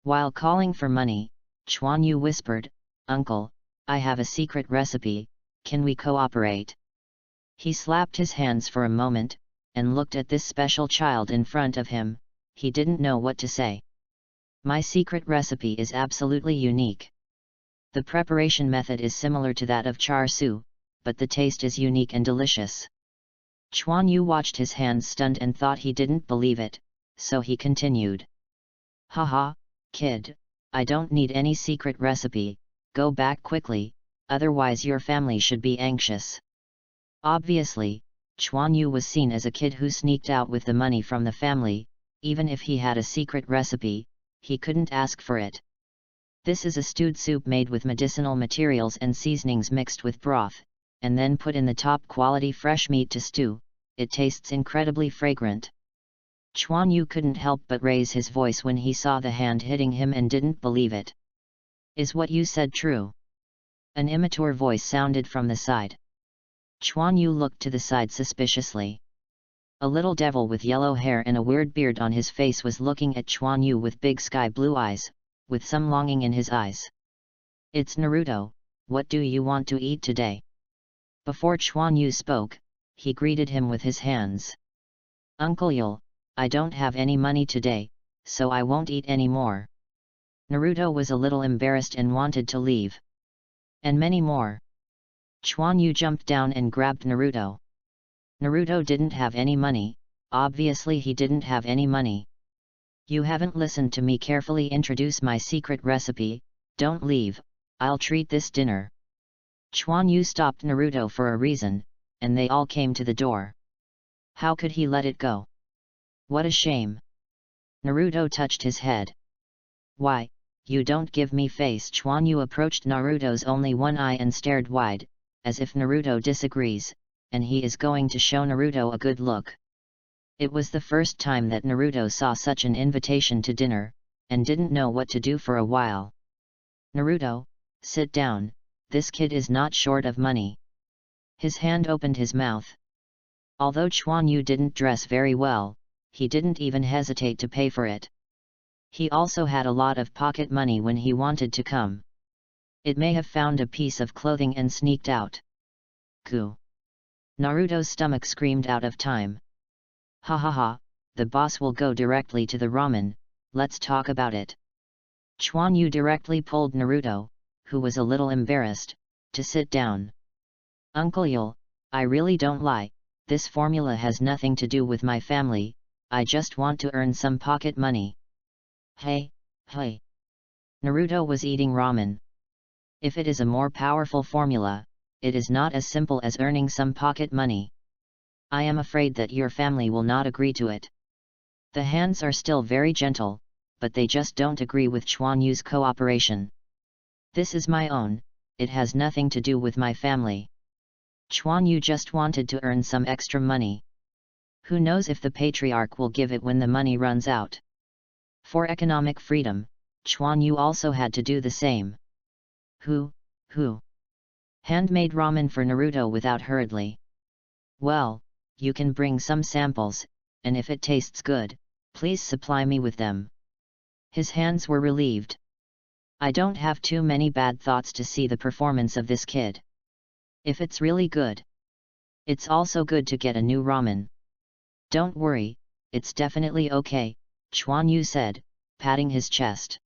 while calling for money, Chuan Yu whispered, "Uncle, I have a secret recipe, can we cooperate?" He slapped his hands for a moment, and looked at this special child in front of him. He didn't know what to say. My secret recipe is absolutely unique. The preparation method is similar to that of char siu, but the taste is unique and delicious. Chuan Yu watched his hands stunned and thought he didn't believe it, so he continued. Haha, kid, I don't need any secret recipe, go back quickly, otherwise your family should be anxious. Obviously, Chuan Yu was seen as a kid who sneaked out with the money from the family. Even if he had a secret recipe, he couldn't ask for it. This is a stewed soup made with medicinal materials and seasonings mixed with broth, and then put in the top quality fresh meat to stew. It tastes incredibly fragrant. Chuan Yu couldn't help but raise his voice when he saw the hand hitting him and didn't believe it. Is what you said true? An immature voice sounded from the side. Chuan Yu looked to the side suspiciously. A little devil with yellow hair and a weird beard on his face was looking at Chuan Yu with big sky blue eyes, with some longing in his eyes. It's Naruto, what do you want to eat today? Before Chuan Yu spoke, he greeted him with his hands. Uncle Yul, I don't have any money today, so I won't eat any more. Naruto was a little embarrassed and wanted to leave. And many more. Chuan Yu jumped down and grabbed Naruto. Naruto didn't have any money, obviously he didn't have any money. You haven't listened to me carefully introduce my secret recipe, don't leave, I'll treat this dinner. Chuan Yu stopped Naruto for a reason, and they all came to the door. How could he let it go? What a shame. Naruto touched his head. Why, you don't give me face. Chuan Yu approached Naruto's only one eye and stared wide, as if Naruto disagrees, and he is going to show Naruto a good look. It was the first time that Naruto saw such an invitation to dinner, and didn't know what to do for a while. Naruto, sit down, this kid is not short of money. His hand opened his mouth. Although Chuan Yu didn't dress very well, he didn't even hesitate to pay for it. He also had a lot of pocket money when he wanted to come. It may have found a piece of clothing and sneaked out. Goo! Naruto's stomach screamed out of time. Ha ha ha, the boss will go directly to the ramen, let's talk about it. Chuan Yu directly pulled Naruto, who was a little embarrassed, to sit down. Uncle Yul, I really don't lie, this formula has nothing to do with my family, I just want to earn some pocket money. Hey. Naruto was eating ramen. If it is a more powerful formula, it is not as simple as earning some pocket money. I am afraid that your family will not agree to it. The hands are still very gentle, but they just don't agree with Chuan Yu's cooperation. This is my own, it has nothing to do with my family. Chuan Yu just wanted to earn some extra money. Who knows if the patriarch will give it when the money runs out. For economic freedom, Chuan Yu also had to do the same. Who? Handmade ramen for Naruto without hurriedly. Well, you can bring some samples, and if it tastes good, please supply me with them. His hands were relieved. I don't have too many bad thoughts to see the performance of this kid. If it's really good, It's also good to get a new ramen. Don't worry, it's definitely okay, Chuan Yu said, patting his chest.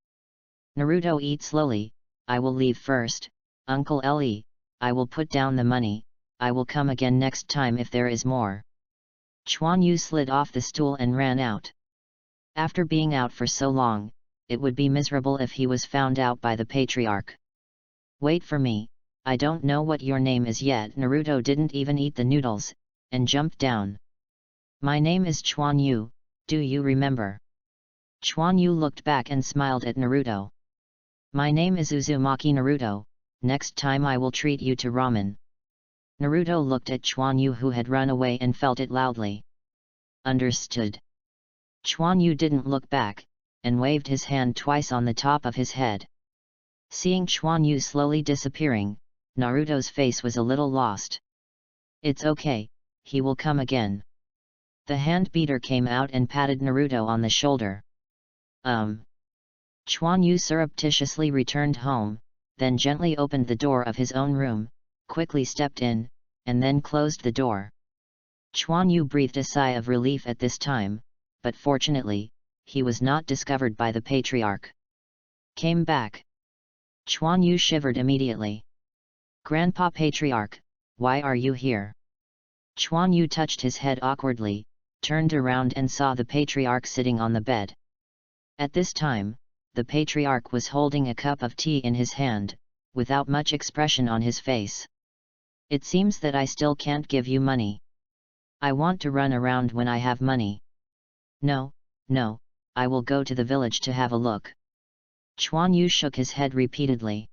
Naruto, eat slowly, I will leave first, Uncle Le, I will put down the money, I will come again next time if there is more. Chuan Yu slid off the stool and ran out. After being out for so long, it would be miserable if he was found out by the patriarch. Wait for me, I don't know what your name is yet. Naruto didn't even eat the noodles, and jumped down. My name is Chuan Yu, do you remember? Chuan Yu looked back and smiled at Naruto. My name is Uzumaki Naruto, next time I will treat you to ramen. Naruto looked at Chuan Yu, who had run away, and felt it loudly. Understood. Chuan Yu didn't look back, and waved his hand twice on the top of his head. Seeing Chuan Yu slowly disappearing, Naruto's face was a little lost. It's okay, he will come again. The hand beater came out and patted Naruto on the shoulder. Chuan Yu surreptitiously returned home, then gently opened the door of his own room, quickly stepped in, and then closed the door. Chuan Yu breathed a sigh of relief at this time, but fortunately, he was not discovered by the patriarch. Came back. Chuan Yu shivered immediately. Grandpa Patriarch, why are you here? Chuan Yu touched his head awkwardly, turned around and saw the patriarch sitting on the bed. At this time, the patriarch was holding a cup of tea in his hand, without much expression on his face. It seems that I still can't give you money. I want to run around when I have money. No, I will go to the village to have a look. Chuan Yu shook his head repeatedly.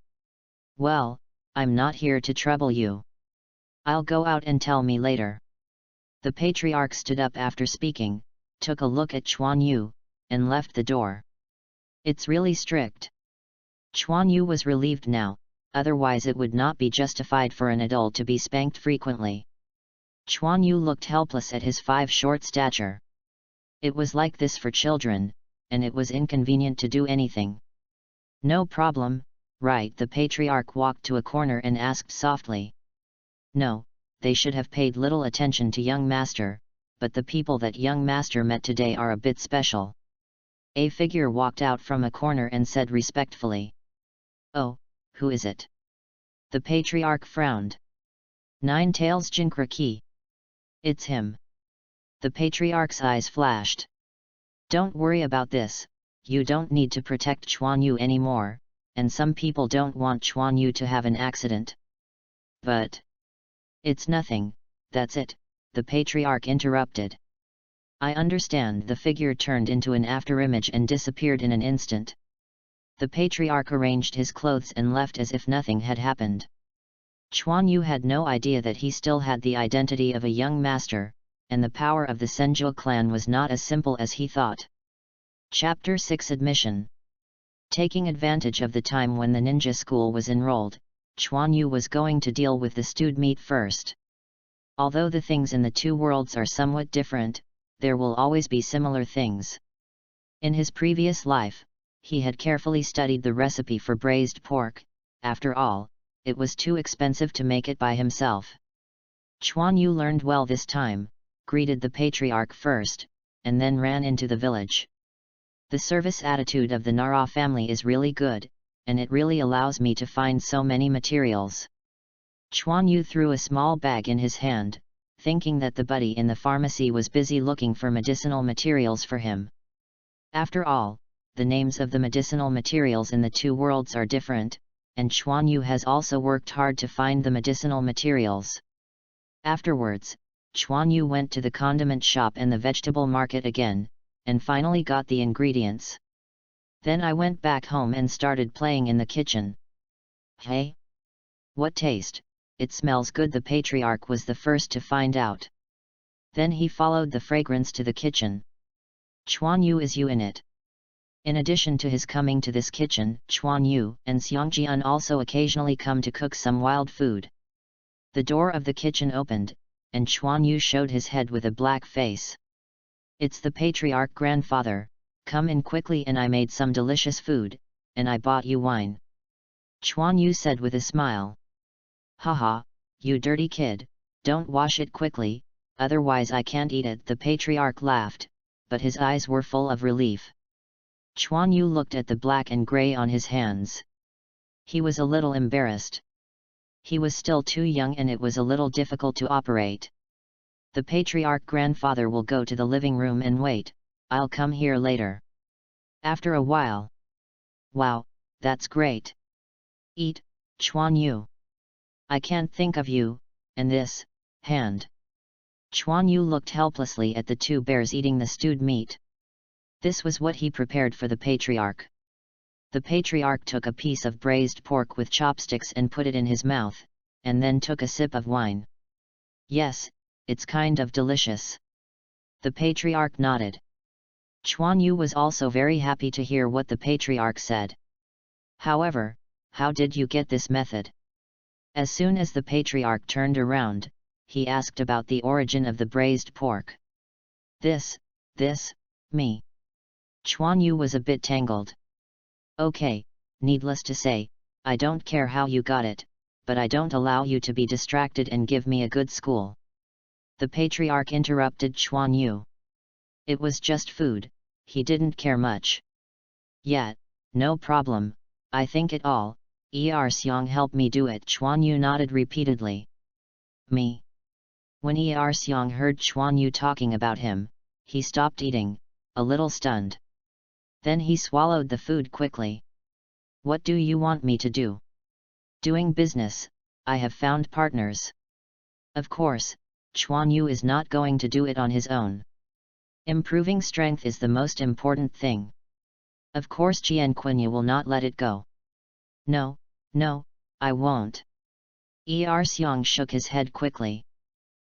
Well, I'm not here to trouble you. I'll go out and tell me later. The patriarch stood up after speaking, took a look at Chuan Yu, and left the door. It's really strict. Chuan Yu was relieved now, otherwise it would not be justified for an adult to be spanked frequently. Chuan Yu looked helpless at his 5 short stature. It was like this for children, and it was inconvenient to do anything. No problem, right? The patriarch walked to a corner and asked softly. No, they should have paid little attention to young master, but the people that young master met today are a bit special. A figure walked out from a corner and said respectfully. Oh, who is it? The patriarch frowned. Nine Tails Jinkraki. It's him. The patriarch's eyes flashed. Don't worry about this, you don't need to protect Chuan Yu anymore, and some people don't want Chuan Yu to have an accident. But it's nothing, that's it, the patriarch interrupted. I understand. The figure turned into an afterimage and disappeared in an instant. The patriarch arranged his clothes and left as if nothing had happened. Chuan Yu had no idea that he still had the identity of a young master, and the power of the Senju clan was not as simple as he thought. Chapter 6 Admission. Taking advantage of the time when the ninja school was enrolled, Chuan Yu was going to deal with the stewed meat first. Although the things in the two worlds are somewhat different, there will always be similar things. In his previous life, he had carefully studied the recipe for braised pork. After all, it was too expensive to make it by himself. Chuan Yu learned well this time, greeted the patriarch first, and then ran into the village. The service attitude of the Nara family is really good, and it really allows me to find so many materials. Chuan Yu threw a small bag in his hand, thinking that the buddy in the pharmacy was busy looking for medicinal materials for him. After all, the names of the medicinal materials in the two worlds are different, and Chuan Yu has also worked hard to find the medicinal materials. Afterwards, Chuan Yu went to the condiment shop and the vegetable market again, and finally got the ingredients. Then I went back home and started playing in the kitchen. Hey! What taste? It smells good. The patriarch was the first to find out. Then he followed the fragrance to the kitchen. Chuan Yu, is you in it? In addition to his coming to this kitchen, Chuan Yu and Xiangjian also occasionally come to cook some wild food. The door of the kitchen opened, and Chuan Yu showed his head with a black face. It's the patriarch grandfather, come in quickly, and I made some delicious food, and I bought you wine. Chuan Yu said with a smile. Haha, you dirty kid, Don't wash it quickly, otherwise I can't eat it. The patriarch laughed, but his eyes were full of relief. Chuan Yu looked at the black and grey on his hands. He was a little embarrassed. He was still too young and it was a little difficult to operate. The patriarch grandfather will go to the living room and wait, I'll come here later. After a while. Wow, that's great. Eat, Chuan Yu. I can't think of you, and this, hand. Chuan Yu looked helplessly at the two bears eating the stewed meat. This was what he prepared for the patriarch. The patriarch took a piece of braised pork with chopsticks and put it in his mouth, and then took a sip of wine. Yes, it's kind of delicious. The patriarch nodded. Chuan Yu was also very happy to hear what the patriarch said. However, how did you get this method? As soon as the patriarch turned around, he asked about the origin of the braised pork. This, me. Chuan Yu was a bit tangled. Okay, needless to say, I don't care how you got it, but I don't allow you to be distracted and give me a good school. The patriarch interrupted Chuan Yu. It was just food, he didn't care much. Yeah, no problem, I think it all, Xiong help me do it. Chuan Yu nodded repeatedly. Me. When Xiong heard Chuan Yu talking about him, he stopped eating, a little stunned. Then he swallowed the food quickly. What do you want me to do? Doing business, I have found partners. Of course, Chuan Yu is not going to do it on his own. Improving strength is the most important thing. Of course Jian Quenya will not let it go. No, I won't. Xiong shook his head quickly.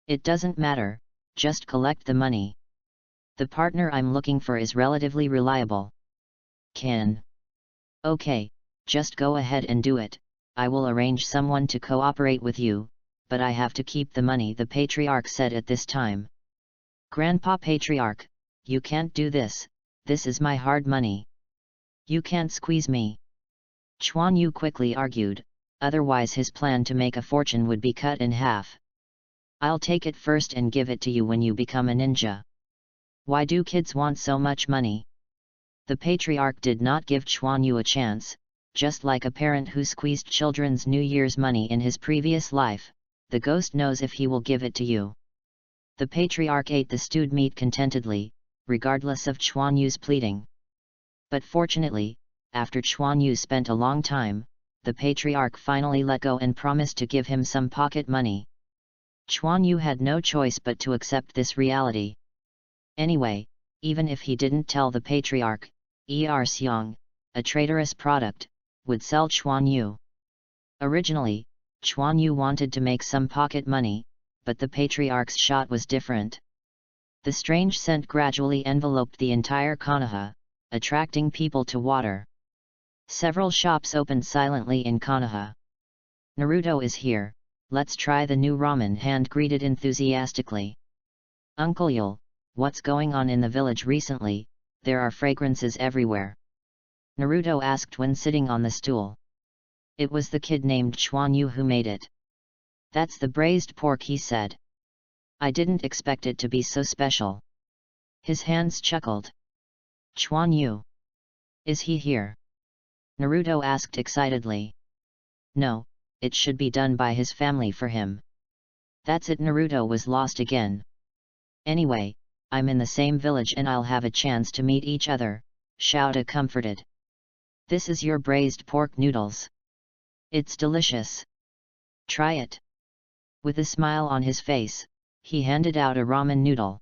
It doesn't matter, just collect the money. The partner I'm looking for is relatively reliable. Can. Okay, just go ahead and do it, I will arrange someone to cooperate with you, but I have to keep the money, the patriarch said at this time. Grandpa Patriarch, you can't do this, this is my hard money. You can't squeeze me. Chuan Yu quickly argued, otherwise his plan to make a fortune would be cut in half. I'll take it first and give it to you when you become a ninja. Why do kids want so much money? The patriarch did not give Chuan Yu a chance, just like a parent who squeezed children's New Year's money in his previous life, the ghost knows if he will give it to you. The patriarch ate the stewed meat contentedly, regardless of Chuan Yu's pleading. But fortunately, after Chuan Yu spent a long time, the patriarch finally let go and promised to give him some pocket money. Chuan Yu had no choice but to accept this reality. Anyway, even if he didn't tell the patriarch, Xiong, a traitorous product, would sell Chuan Yu. Originally, Chuan Yu wanted to make some pocket money, but the patriarch's shot was different. The strange scent gradually enveloped the entire Konoha, attracting people to water. Several shops opened silently in Konoha. Naruto is here, let's try the new ramen, Hand greeted enthusiastically. Uncle Yul, what's going on in the village recently? There are fragrances everywhere. Naruto asked when sitting on the stool. It was the kid named Chuan Yu who made it. That's the braised pork, he said. I didn't expect it to be so special. His hands chuckled. Chuan Yu. Is he here? Naruto asked excitedly. No, it should be done by his family for him. That's it, Naruto was lost again. Anyway, I'm in the same village and I'll have a chance to meet each other, Shouta comforted. This is your braised pork noodles. It's delicious. Try it. With a smile on his face, he handed out a ramen noodle.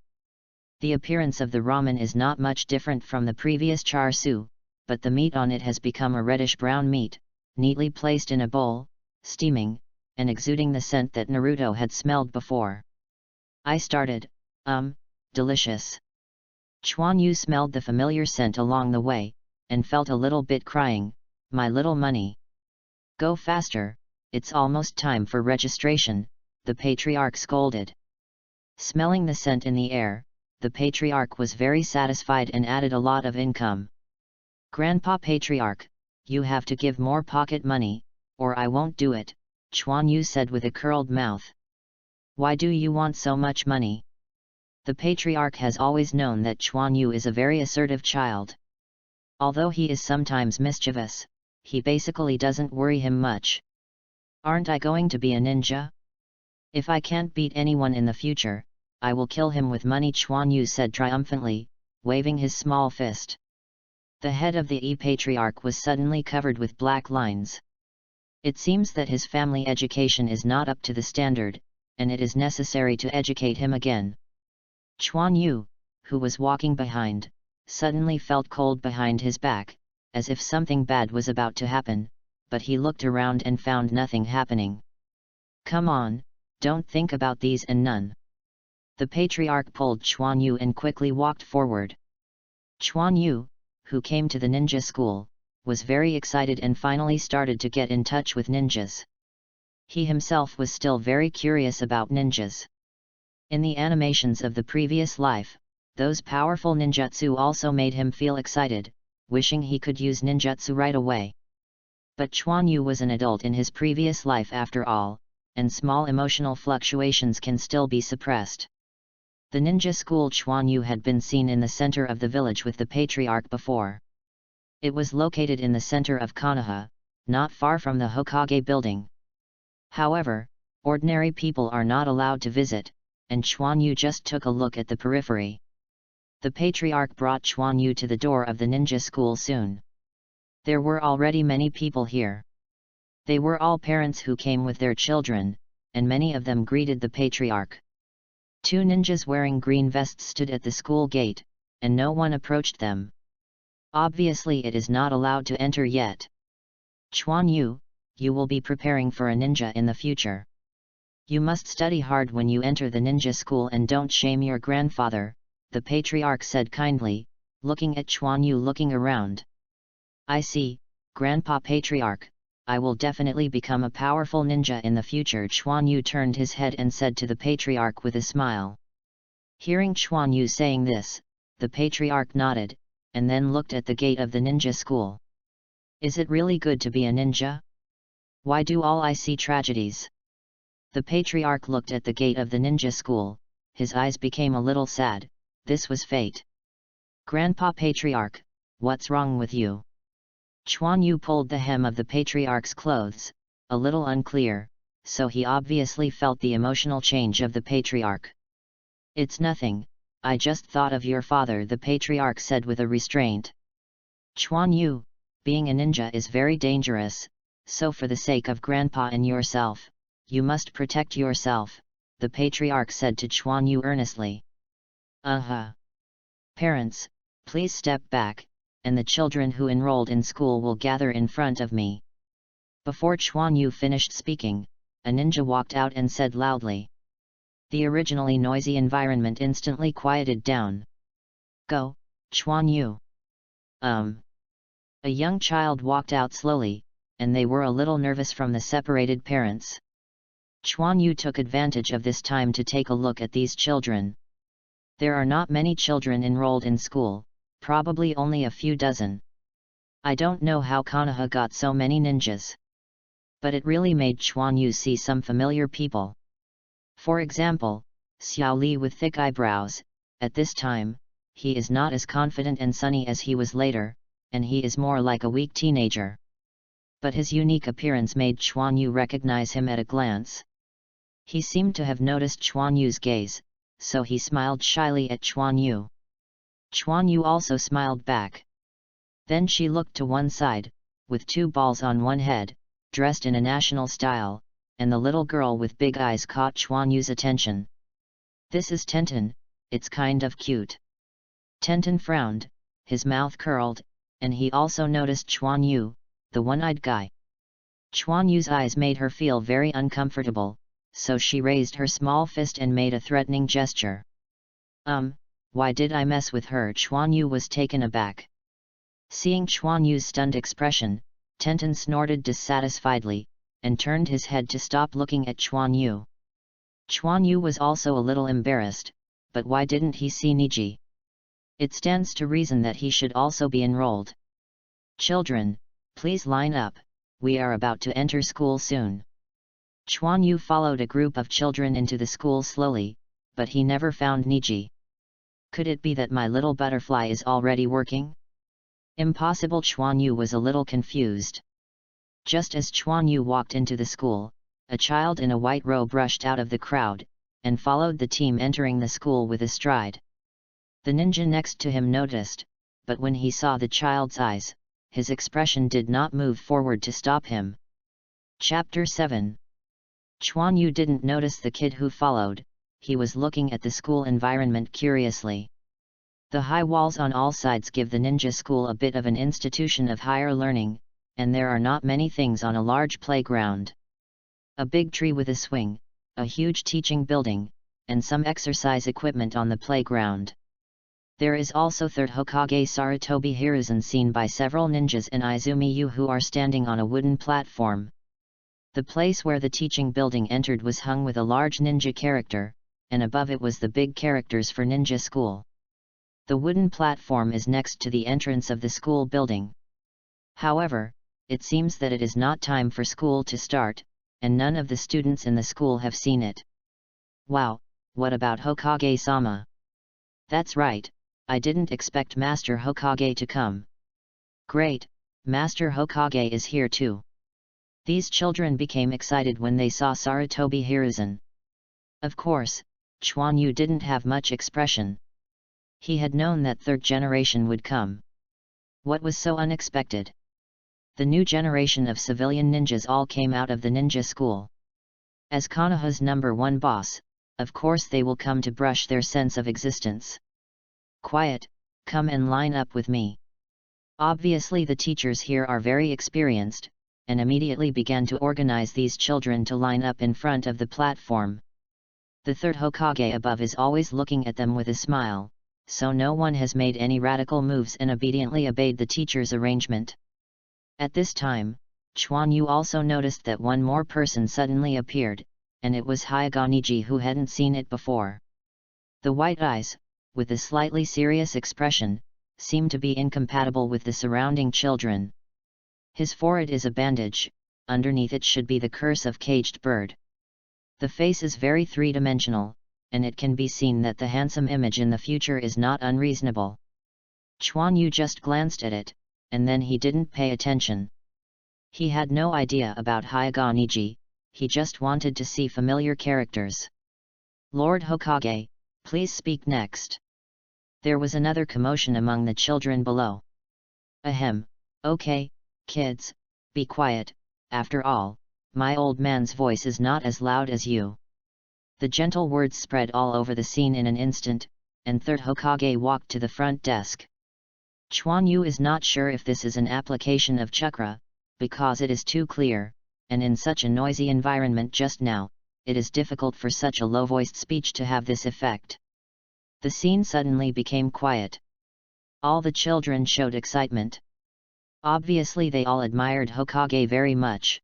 The appearance of the ramen is not much different from the previous char siu, but the meat on it has become a reddish-brown meat, neatly placed in a bowl, steaming, and exuding the scent that Naruto had smelled before. I started, delicious. Chuan Yu smelled the familiar scent along the way, and felt a little bit crying, my little money. Go faster, it's almost time for registration, the patriarch scolded. Smelling the scent in the air, the patriarch was very satisfied and added a lot of income. Grandpa Patriarch, you have to give more pocket money, or I won't do it, Chuan Yu said with a curled mouth. Why do you want so much money? The patriarch has always known that Chuan Yu is a very assertive child. Although he is sometimes mischievous, he basically doesn't worry him much. Aren't I going to be a ninja? If I can't beat anyone in the future, I will kill him with money, Chuan Yu said triumphantly, waving his small fist. The head of the patriarch was suddenly covered with black lines. It seems that his family education is not up to the standard, and it is necessary to educate him again. Chuan Yu, who was walking behind, suddenly felt cold behind his back, as if something bad was about to happen, but he looked around and found nothing happening. Come on, don't think about these and none. The patriarch pulled Chuan Yu and quickly walked forward. Chuan Yu, who came to the ninja school, was very excited and finally started to get in touch with ninjas. He himself was still very curious about ninjas. In the animations of the previous life, those powerful ninjutsu also made him feel excited, wishing he could use ninjutsu right away. But Chuan Yu was an adult in his previous life after all, and small emotional fluctuations can still be suppressed. The ninja school Chuan Yu had been seen in the center of the village with the patriarch before. It was located in the center of Konoha, not far from the Hokage building. However, ordinary people are not allowed to visit, and Chuan Yu just took a look at the periphery. The patriarch brought Chuan Yu to the door of the ninja school soon. There were already many people here. They were all parents who came with their children, and many of them greeted the patriarch. Two ninjas wearing green vests stood at the school gate, and no one approached them. Obviously it is not allowed to enter yet. Chuan Yu, you will be preparing for a ninja in the future. You must study hard when you enter the ninja school and don't shame your grandfather, the patriarch said kindly, looking at Chuan Yu looking around. I see, Grandpa Patriarch, I will definitely become a powerful ninja in the future. Chuan Yu turned his head and said to the patriarch with a smile. Hearing Chuan Yu saying this, the patriarch nodded, and then looked at the gate of the ninja school. Is it really good to be a ninja? Why do all I see tragedies? The patriarch looked at the gate of the ninja school, his eyes became a little sad. This was fate. Grandpa Patriarch, what's wrong with you? Chuan Yu pulled the hem of the patriarch's clothes, a little unclear, so he obviously felt the emotional change of the patriarch. It's nothing, I just thought of your father, the patriarch said with a restraint. Chuan Yu, being a ninja is very dangerous, so for the sake of Grandpa and yourself, you must protect yourself, the patriarch said to Chuan Yu earnestly. Parents, please step back, and the children who enrolled in school will gather in front of me. Before Chuan Yu finished speaking, a ninja walked out and said loudly. The originally noisy environment instantly quieted down. Go, Chuan Yu. A young child walked out slowly, and they were a little nervous from the separated parents. Chuan Yu took advantage of this time to take a look at these children. There are not many children enrolled in school, probably only a few dozen. I don't know how Konoha got so many ninjas. But it really made Chuan Yu see some familiar people. For example, Xiao Li with thick eyebrows. At this time, he is not as confident and sunny as he was later, and he is more like a weak teenager. But his unique appearance made Chuan Yu recognize him at a glance. He seemed to have noticed Chuan Yu's gaze, so he smiled shyly at Chuan Yu. Chuan Yu also smiled back. Then she looked to one side, with two balls on one head, dressed in a national style, and the little girl with big eyes caught Chuan Yu's attention. This is Tenten, it's kind of cute. Tenten frowned, his mouth curled, and he also noticed Chuan Yu, the one-eyed guy. Chuan Yu's eyes made her feel very uncomfortable, so she raised her small fist and made a threatening gesture. Why did I mess with her? Chuan Yu was taken aback. Seeing Chuan Yu's stunned expression, Tenten snorted dissatisfiedly, and turned his head to stop looking at Chuan Yu. Chuan Yu was also a little embarrassed, but why didn't he see Niji? It stands to reason that he should also be enrolled. Children, please line up, we are about to enter school soon. Chuan Yu followed a group of children into the school slowly, but he never found Niji. Could it be that my little butterfly is already working? Impossible. Chuan Yu was a little confused. Just as Chuan Yu walked into the school, a child in a white robe rushed out of the crowd, and followed the team entering the school with a stride. The ninja next to him noticed, but when he saw the child's eyes, his expression did not move forward to stop him. Chapter 7. Chuan Yu didn't notice the kid who followed, he was looking at the school environment curiously. The high walls on all sides give the ninja school a bit of an institution of higher learning, and there are not many things on a large playground. A big tree with a swing, a huge teaching building, and some exercise equipment on the playground. There is also third Hokage Sarutobi Hiruzen seen by several ninjas and Izumi Yu who are standing on a wooden platform. The place where the teaching building entered was hung with a large ninja character, and above it was the big characters for ninja school. The wooden platform is next to the entrance of the school building. However, it seems that it is not time for school to start, and none of the students in the school have seen it. Wow, what about Hokage-sama? That's right, I didn't expect Master Hokage to come. Great, Master Hokage is here too. These children became excited when they saw Sarutobi Hiruzen. Of course, Chuan Yu didn't have much expression. He had known that third generation would come. What was so unexpected? The new generation of civilian ninjas all came out of the ninja school. As Konoha's #1 boss, of course they will come to brush their sense of existence. Quiet, come and line up with me. Obviously the teachers here are very experienced, and immediately began to organize these children to line up in front of the platform. The third Hokage above is always looking at them with a smile, so no one has made any radical moves and obediently obeyed the teacher's arrangement. At this time, Chuan Yu also noticed that one more person suddenly appeared, and it was Hyuga Niji who hadn't seen it before. The white eyes, with a slightly serious expression, seemed to be incompatible with the surrounding children. His forehead is a bandage, underneath it should be the curse of caged bird. The face is very three-dimensional, and it can be seen that the handsome image in the future is not unreasonable. Chuan Yu just glanced at it, and then he didn't pay attention. He had no idea about Hyuga Niji, he just wanted to see familiar characters. Lord Hokage, please speak next. There was another commotion among the children below. Ahem, okay, kids, be quiet, after all, my old man's voice is not as loud as you. The gentle words spread all over the scene in an instant, and third Hokage walked to the front desk. Chuan Yu is not sure if this is an application of chakra, because it is too clear, and in such a noisy environment just now, it is difficult for such a low-voiced speech to have this effect. The scene suddenly became quiet. All the children showed excitement. Obviously they all admired Hokage very much.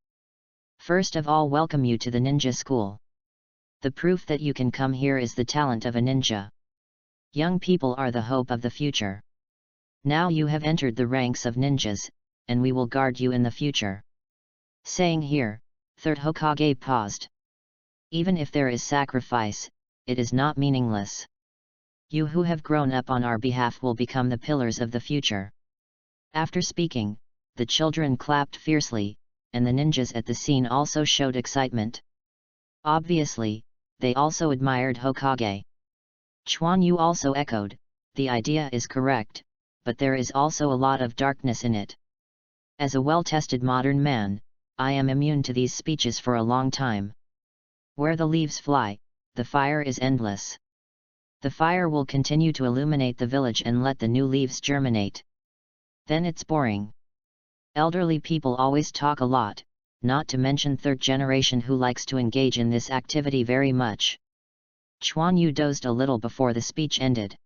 First of all, welcome you to the ninja school. The proof that you can come here is the talent of a ninja. Young people are the hope of the future. Now you have entered the ranks of ninjas, and we will guard you in the future. Saying here, third Hokage paused. Even if there is sacrifice, it is not meaningless. You who have grown up on our behalf will become the pillars of the future. After speaking, the children clapped fiercely, and the ninjas at the scene also showed excitement. Obviously, they also admired Hokage. Chuan Yu also echoed, the idea is correct, but there is also a lot of darkness in it. As a well-tested modern man, I am immune to these speeches for a long time. Where the leaves fly, the fire is endless. The fire will continue to illuminate the village and let the new leaves germinate. Then it's boring. Elderly people always talk a lot, not to mention third generation who likes to engage in this activity very much. Chuan Yu dozed a little before the speech ended.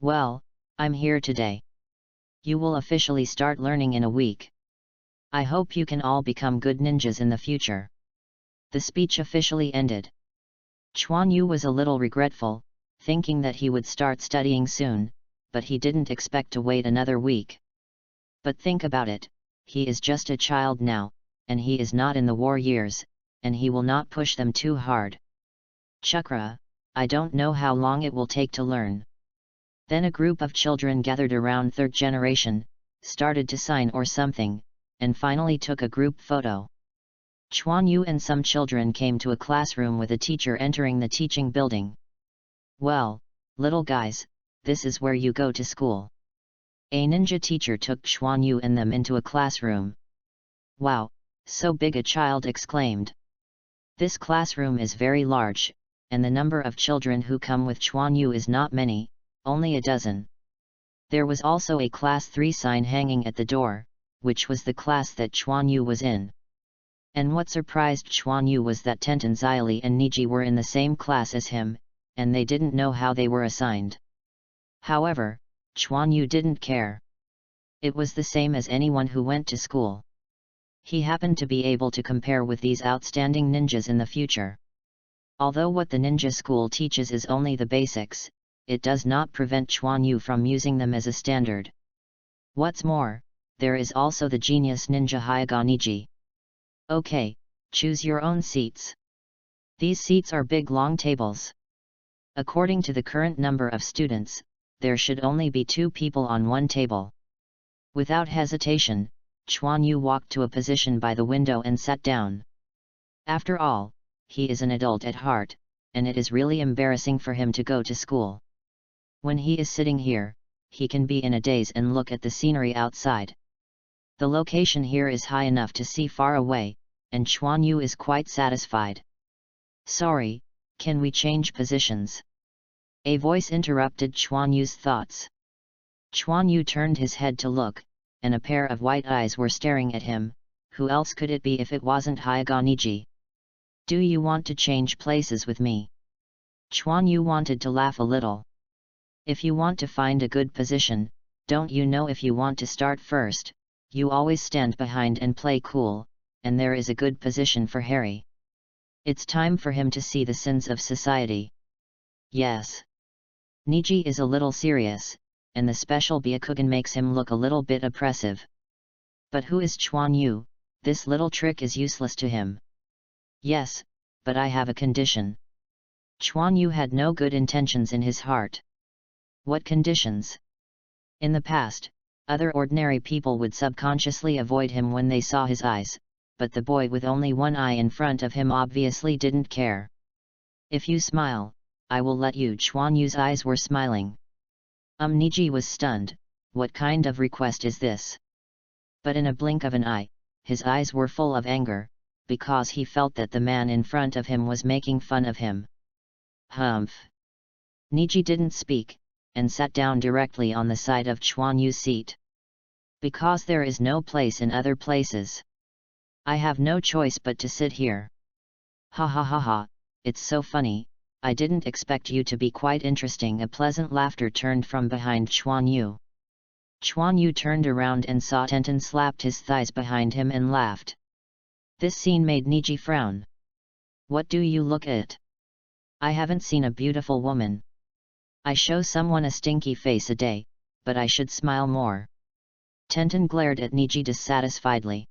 Well, I'm here today. You will officially start learning in a week. I hope you can all become good ninjas in the future. The speech officially ended. Chuan Yu was a little regretful, thinking that he would start studying soon, but he didn't expect to wait another week. But think about it, he is just a child now, and he is not in the war years, and he will not push them too hard. Chakra, I don't know how long it will take to learn. Then a group of children gathered around third generation, started to sign or something, and finally took a group photo. Chuan Yu and some children came to a classroom with a teacher entering the teaching building. Well, little guys, this is where you go to school. A ninja teacher took Chuan Yu and them into a classroom. Wow, so big, a child exclaimed. This classroom is very large, and the number of children who come with Chuan Yu is not many, only a dozen. There was also a class 3 sign hanging at the door, which was the class that Chuan Yu was in. And what surprised Chuan Yu was that Tenten, Xyli and Niji were in the same class as him, and they didn't know how they were assigned. However, Chuan Yu didn't care. It was the same as anyone who went to school. He happened to be able to compare with these outstanding ninjas in the future. Although what the ninja school teaches is only the basics, it does not prevent Chuan Yu from using them as a standard. What's more, there is also the genius ninja Hyoga Niji. Okay, choose your own seats. These seats are big long tables. According to the current number of students, there should only be 2 people on one table. Without hesitation, Chuan Yu walked to a position by the window and sat down. After all, he is an adult at heart, and it is really embarrassing for him to go to school. When he is sitting here, he can be in a daze and look at the scenery outside. The location here is high enough to see far away, and Chuan Yu is quite satisfied. Sorry, can we change positions? A voice interrupted Chuan Yu's thoughts. Chuan Yu turned his head to look, and a pair of white eyes were staring at him. Who else could it be if it wasn't Hyoga Niji? Do you want to change places with me? Chuan Yu wanted to laugh a little. If you want to find a good position, don't you know if you want to start first, you always stand behind and play cool, and there is a good position for Harry. It's time for him to see the sins of society. Yes. Niji is a little serious, and the special Byakugan makes him look a little bit oppressive. But who is Chuan Yu? This little trick is useless to him. Yes, but I have a condition. Chuan Yu had no good intentions in his heart. What conditions? In the past, other ordinary people would subconsciously avoid him when they saw his eyes, but the boy with only one eye in front of him obviously didn't care. If you smile, I will let you. Chuan Yu's eyes were smiling. Niji was stunned. What kind of request is this? But in a blink of an eye, his eyes were full of anger, because he felt that the man in front of him was making fun of him. Humph! Niji didn't speak, and sat down directly on the side of Chuan Yu's seat. Because there is no place in other places. I have no choice but to sit here. Ha ha ha ha, it's so funny, I didn't expect you to be quite interesting. A pleasant laughter turned from behind Chuan Yu. Chuan Yu turned around and saw Tenten slapped his thighs behind him and laughed. This scene made Niji frown. What do you look at? I haven't seen a beautiful woman. I show someone a stinky face a day, but I should smile more. Tenten glared at Niji dissatisfiedly.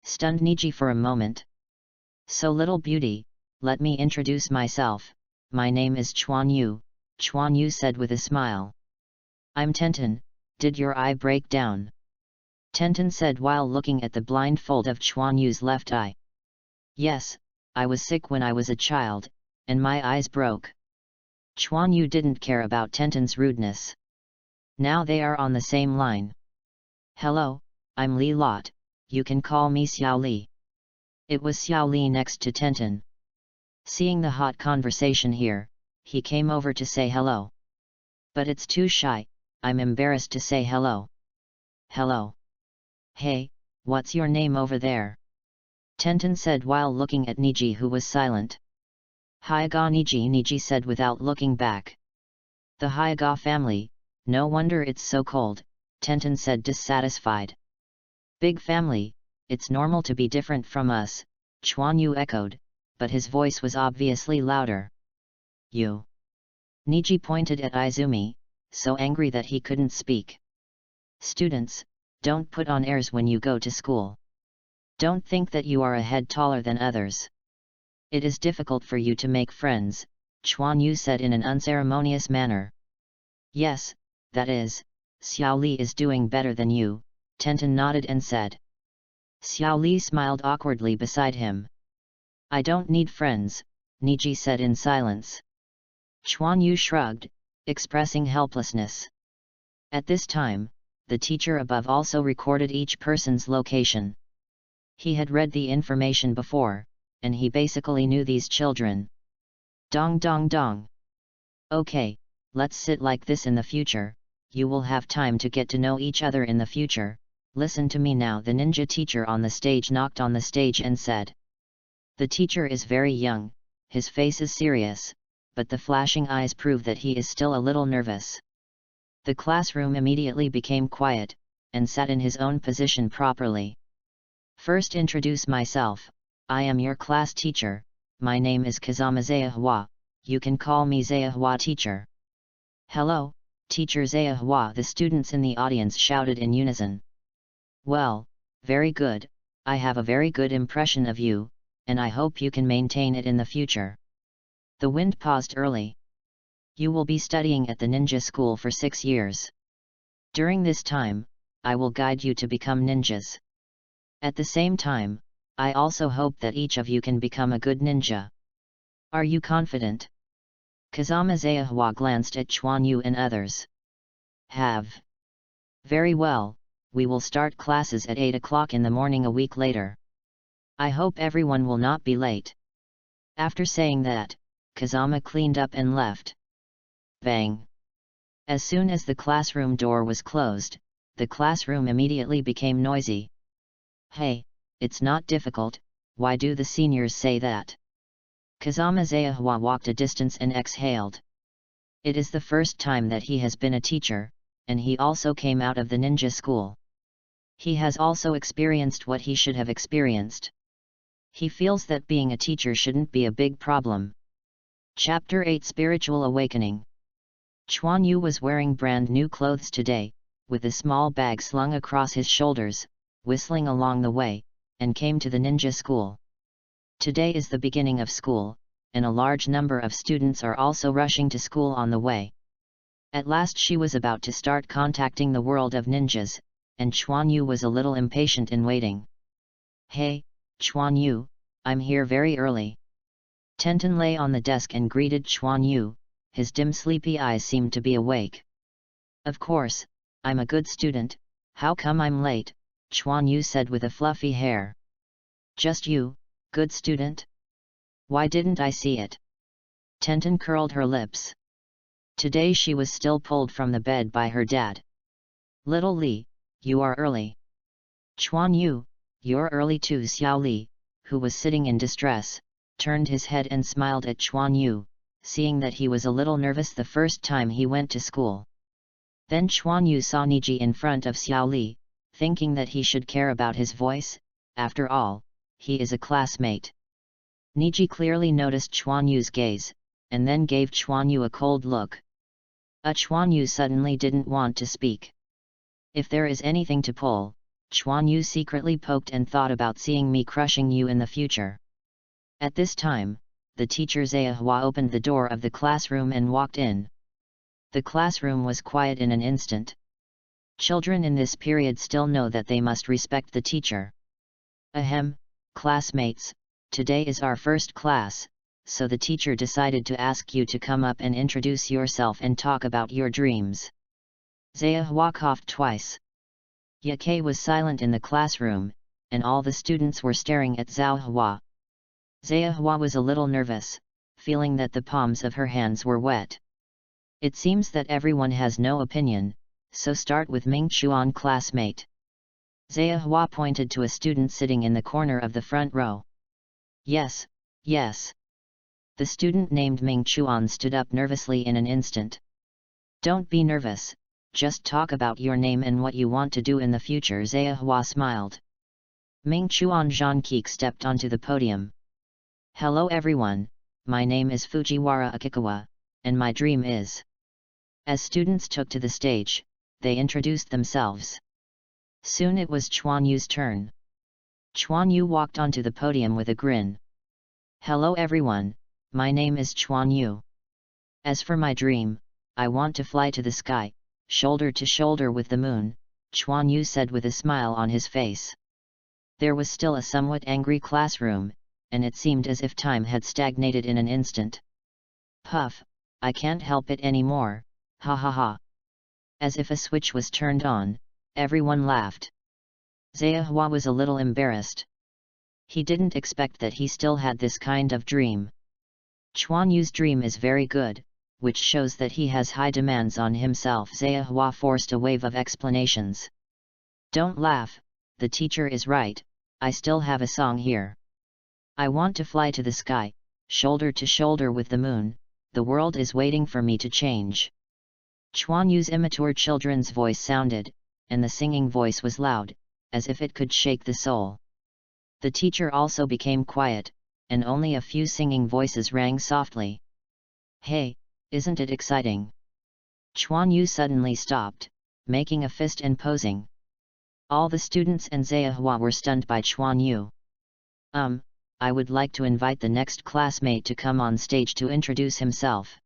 Stunned Niji for a moment. So little beauty, let me introduce myself. My name is Chuan Yu, Chuan Yu said with a smile. I'm Tenten, did your eye break down? Tenten said while looking at the blindfold of Chuan Yu's left eye. Yes, I was sick when I was a child, and my eyes broke. Chuan Yu didn't care about Tenten's rudeness. Now they are on the same line. Hello, I'm Li Lot, you can call me Xiao Li. It was Xiao Li next to Tenten. Seeing the hot conversation here, he came over to say hello. But it's too shy, I'm embarrassed to say hello. Hello. Hey, what's your name over there? Tenten said while looking at Niji, who was silent. Hyoga Niji, Niji said without looking back. The Hyoga family, no wonder it's so cold, Tenten said dissatisfied. Big family, it's normal to be different from us, Chuan Yu echoed, but his voice was obviously louder. You. Niji pointed at Izumi, so angry that he couldn't speak. Students, don't put on airs when you go to school. Don't think that you are a head taller than others. It is difficult for you to make friends, Chuan Yu said in an unceremonious manner. Yes, that is, Xiao Li is doing better than you, Tenten nodded and said. Xiao Li smiled awkwardly beside him. I don't need friends, Niji said in silence. Chuan Yu shrugged, expressing helplessness. At this time, the teacher above also recorded each person's location. He had read the information before, and he basically knew these children. Dong dong dong. Okay, let's sit like this in the future, you will have time to get to know each other in the future. Listen to me now. The ninja teacher on the stage knocked on the stage and said. The teacher is very young, his face is serious, but the flashing eyes prove that he is still a little nervous. The classroom immediately became quiet, and sat in his own position properly. First introduce myself, I am your class teacher, my name is Kazama Zayahua, you can call me Zayahua teacher. Hello, teacher Zayahua, the students in the audience shouted in unison. Well, very good, I have a very good impression of you, and I hope you can maintain it in the future. The wind paused early. You will be studying at the ninja school for 6 years. During this time, I will guide you to become ninjas. At the same time, I also hope that each of you can become a good ninja. Are you confident? Kazama Zayahua glanced at Chuan Yu and others. Have. Very well, we will start classes at 8 o'clock in the morning a week later. I hope everyone will not be late. After saying that, Kazama cleaned up and left. Bang! As soon as the classroom door was closed, the classroom immediately became noisy. Hey, it's not difficult, why do the seniors say that? Kazama Zayahua walked a distance and exhaled. It is the first time that he has been a teacher, and he also came out of the ninja school. He has also experienced what he should have experienced. He feels that being a teacher shouldn't be a big problem. Chapter 8 Spiritual Awakening. Chuan Yu was wearing brand new clothes today, with a small bag slung across his shoulders, whistling along the way, and came to the ninja school. Today is the beginning of school, and a large number of students are also rushing to school on the way. At last she was about to start contacting the world of ninjas, and Chuan Yu was a little impatient in waiting. Hey, Chuan Yu, I'm here very early. Tenten lay on the desk and greeted Chuan Yu, his dim sleepy eyes seemed to be awake. Of course, I'm a good student, how come I'm late? Chuan Yu said with a fluffy hair. Just you, good student? Why didn't I see it? Tenten curled her lips. Today she was still pulled from the bed by her dad. Little Li, you are early. Chuan Yu, you're early too. Xiao Li, who was sitting in distress, turned his head and smiled at Chuan Yu, seeing that he was a little nervous the first time he went to school. Then Chuan Yu saw Niji in front of Xiao Li, thinking that he should care about his voice, after all, he is a classmate. Niji clearly noticed Chuan Yu's gaze, and then gave Chuan Yu a cold look. Chuan Yu suddenly didn't want to speak. If there is anything to pull, Chuan Yu secretly poked and thought about seeing me crushing you in the future. At this time, the teacher Zayahua opened the door of the classroom and walked in. The classroom was quiet in an instant. Children in this period still know that they must respect the teacher. Ahem, classmates, today is our first class, so the teacher decided to ask you to come up and introduce yourself and talk about your dreams. Zayahua coughed twice. Yake was silent in the classroom, and all the students were staring at Zayahua. Zayahua was a little nervous, feeling that the palms of her hands were wet. It seems that everyone has no opinion, so start with Ming Chuan, classmate. Zayahua pointed to a student sitting in the corner of the front row. Yes, yes. The student named Ming Chuan stood up nervously in an instant. Don't be nervous, just talk about your name and what you want to do in the future. Zayahua smiled. Ming Chuan Zhankik stepped onto the podium. Hello everyone, my name is Fujiwara Akikawa, and my dream is... As students took to the stage, they introduced themselves. Soon it was Chuan Yu's turn. Chuan Yu walked onto the podium with a grin. Hello everyone, my name is Chuan Yu. As for my dream, I want to fly to the sky, shoulder to shoulder with the moon, Chuan Yu said with a smile on his face. There was still a somewhat angry classroom, and it seemed as if time had stagnated in an instant. Puff, I can't help it anymore, ha ha ha. As if a switch was turned on, everyone laughed. Zehua was a little embarrassed. He didn't expect that he still had this kind of dream. Chuan Yu's dream is very good, which shows that he has high demands on himself. Zehua forced a wave of explanations. Don't laugh, the teacher is right, I still have a song here. I want to fly to the sky, shoulder to shoulder with the moon, the world is waiting for me to change. Chuan Yu's immature children's voice sounded, and the singing voice was loud, as if it could shake the soul. The teacher also became quiet, and only a few singing voices rang softly. Hey, isn't it exciting? Chuan Yu suddenly stopped, making a fist and posing. All the students and Zehua were stunned by Chuan Yu. I would like to invite the next classmate to come on stage to introduce himself.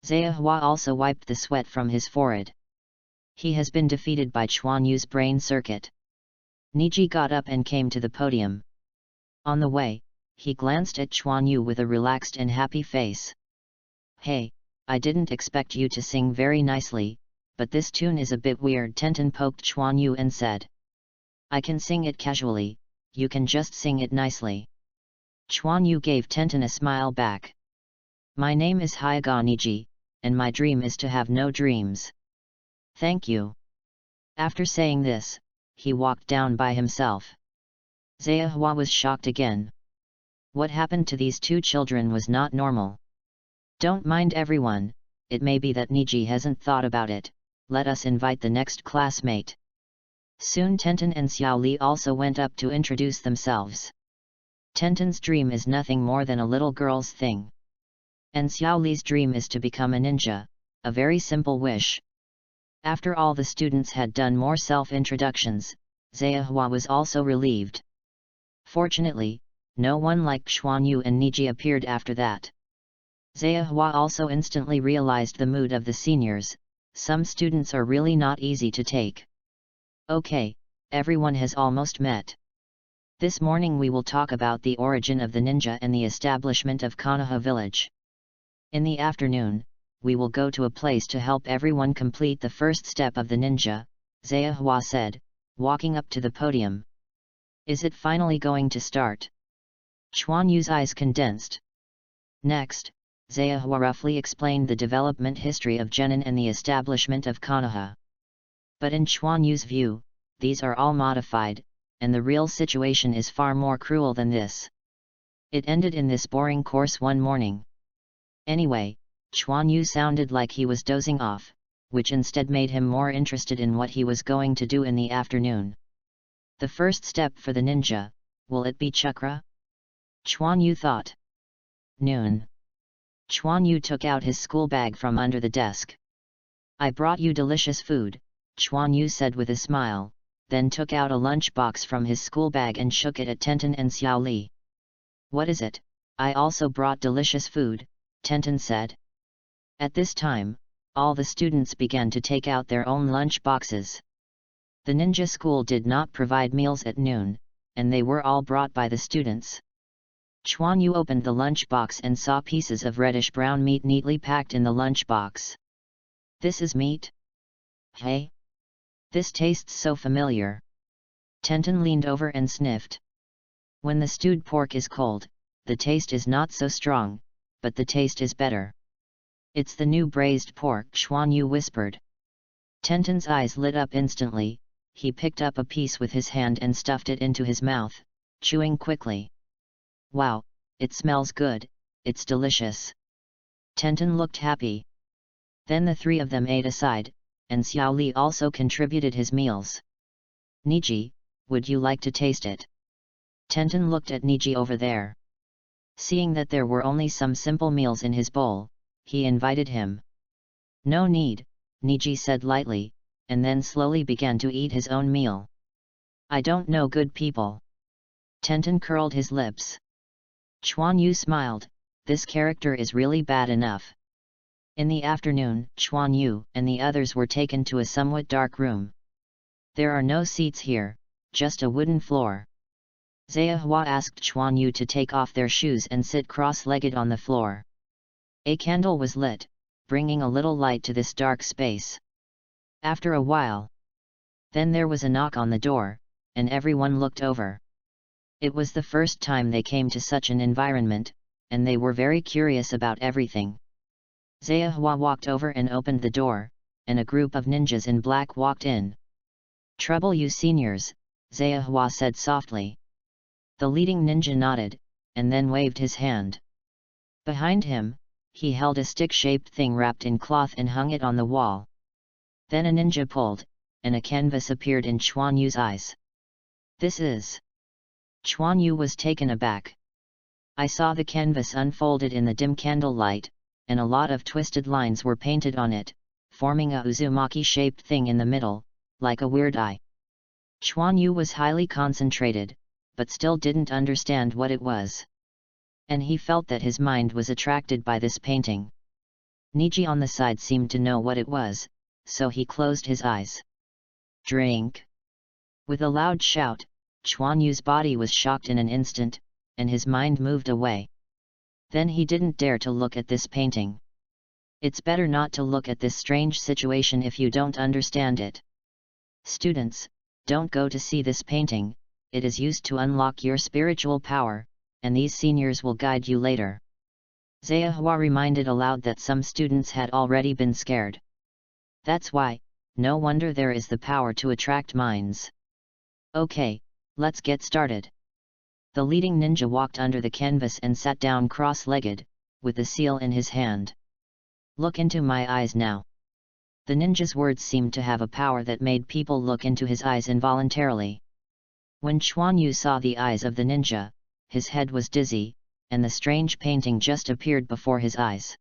Zehua also wiped the sweat from his forehead. He has been defeated by Chuan Yu's brain circuit. Niji got up and came to the podium. On the way, he glanced at Chuan Yu with a relaxed and happy face. Hey, I didn't expect you to sing very nicely, but this tune is a bit weird. Tenten poked Chuan Yu and said. I can sing it casually, you can just sing it nicely. Chuan Yu gave Tenten a smile back. My name is Hyoga Niji, and my dream is to have no dreams. Thank you. After saying this, he walked down by himself. Zehua was shocked again. What happened to these two children was not normal. Don't mind everyone, it may be that Niji hasn't thought about it, let us invite the next classmate. Soon Tenten and Xiao Li also went up to introduce themselves. Tenten's dream is nothing more than a little girl's thing. And Xiao Li's dream is to become a ninja, a very simple wish. After all the students had done more self-introductions, Zehua was also relieved. Fortunately, no one like Chuan Yu and Niji appeared after that. Zehua also instantly realized the mood of the seniors, some students are really not easy to take. Okay, everyone has almost met. This morning we will talk about the origin of the ninja and the establishment of Konoha village. In the afternoon, we will go to a place to help everyone complete the first step of the ninja, Zehua said, walking up to the podium. Is it finally going to start? Chuan Yu's eyes condensed. Next, Zehua roughly explained the development history of genin and the establishment of Konoha. But in Chuan Yu's view, these are all modified, and the real situation is far more cruel than this. It ended in this boring course one morning. Anyway, Chuan Yu sounded like he was dozing off, which instead made him more interested in what he was going to do in the afternoon. The first step for the ninja, will it be chakra? Chuan Yu thought. Noon. Chuan Yu took out his school bag from under the desk. I brought you delicious food, Chuan Yu said with a smile, then took out a lunch box from his school bag and shook it at Tenten and Xiao Li. What is it? I also brought delicious food, Tenten said. At this time, all the students began to take out their own lunch boxes. The ninja school did not provide meals at noon, and they were all brought by the students. Chuan Yu opened the lunch box and saw pieces of reddish-brown meat neatly packed in the lunch box. This is meat? Hey? This tastes so familiar. Tenten leaned over and sniffed. When the stewed pork is cold, the taste is not so strong, but the taste is better. It's the new braised pork, Chuan Yu whispered. Tenten's eyes lit up instantly, he picked up a piece with his hand and stuffed it into his mouth, chewing quickly. Wow, it smells good, it's delicious. Tenten looked happy. Then the three of them ate aside, and Xiao Li also contributed his meals. Niji, would you like to taste it? Tenten looked at Niji over there. Seeing that there were only some simple meals in his bowl, he invited him. No need, Niji said lightly, and then slowly began to eat his own meal. I don't know good people. Tenten curled his lips. Chuan Yu smiled, this character is really bad enough. In the afternoon, Chuan Yu and the others were taken to a somewhat dark room. There are no seats here, just a wooden floor. Zhehua asked Chuan Yu to take off their shoes and sit cross-legged on the floor. A candle was lit, bringing a little light to this dark space. After a while, then there was a knock on the door, and everyone looked over. It was the first time they came to such an environment, and they were very curious about everything. Zhehua walked over and opened the door, and a group of ninjas in black walked in. "Trouble you seniors," Zhehua said softly. The leading ninja nodded, and then waved his hand. Behind him, he held a stick-shaped thing wrapped in cloth and hung it on the wall. Then a ninja pulled, and a canvas appeared in Chuan Yu's eyes. "This is..." Chuan Yu was taken aback. "I saw the canvas unfolded in the dim candlelight, and a lot of twisted lines were painted on it, forming a Uzumaki-shaped thing in the middle, like a weird eye." Chuan Yu was highly concentrated, but still didn't understand what it was. And he felt that his mind was attracted by this painting. Niji on the side seemed to know what it was, so he closed his eyes. "Drink!" With a loud shout, Chuan Yu's body was shocked in an instant, and his mind moved away. Then he didn't dare to look at this painting. It's better not to look at this strange situation if you don't understand it. Students, don't go to see this painting, it is used to unlock your spiritual power, and these seniors will guide you later. Zhehua reminded aloud that some students had already been scared. That's why, no wonder there is the power to attract minds. Okay, let's get started. The leading ninja walked under the canvas and sat down cross-legged, with the seal in his hand. "Look into my eyes now." The ninja's words seemed to have a power that made people look into his eyes involuntarily. When Chuan Yu saw the eyes of the ninja, his head was dizzy, and the strange painting just appeared before his eyes.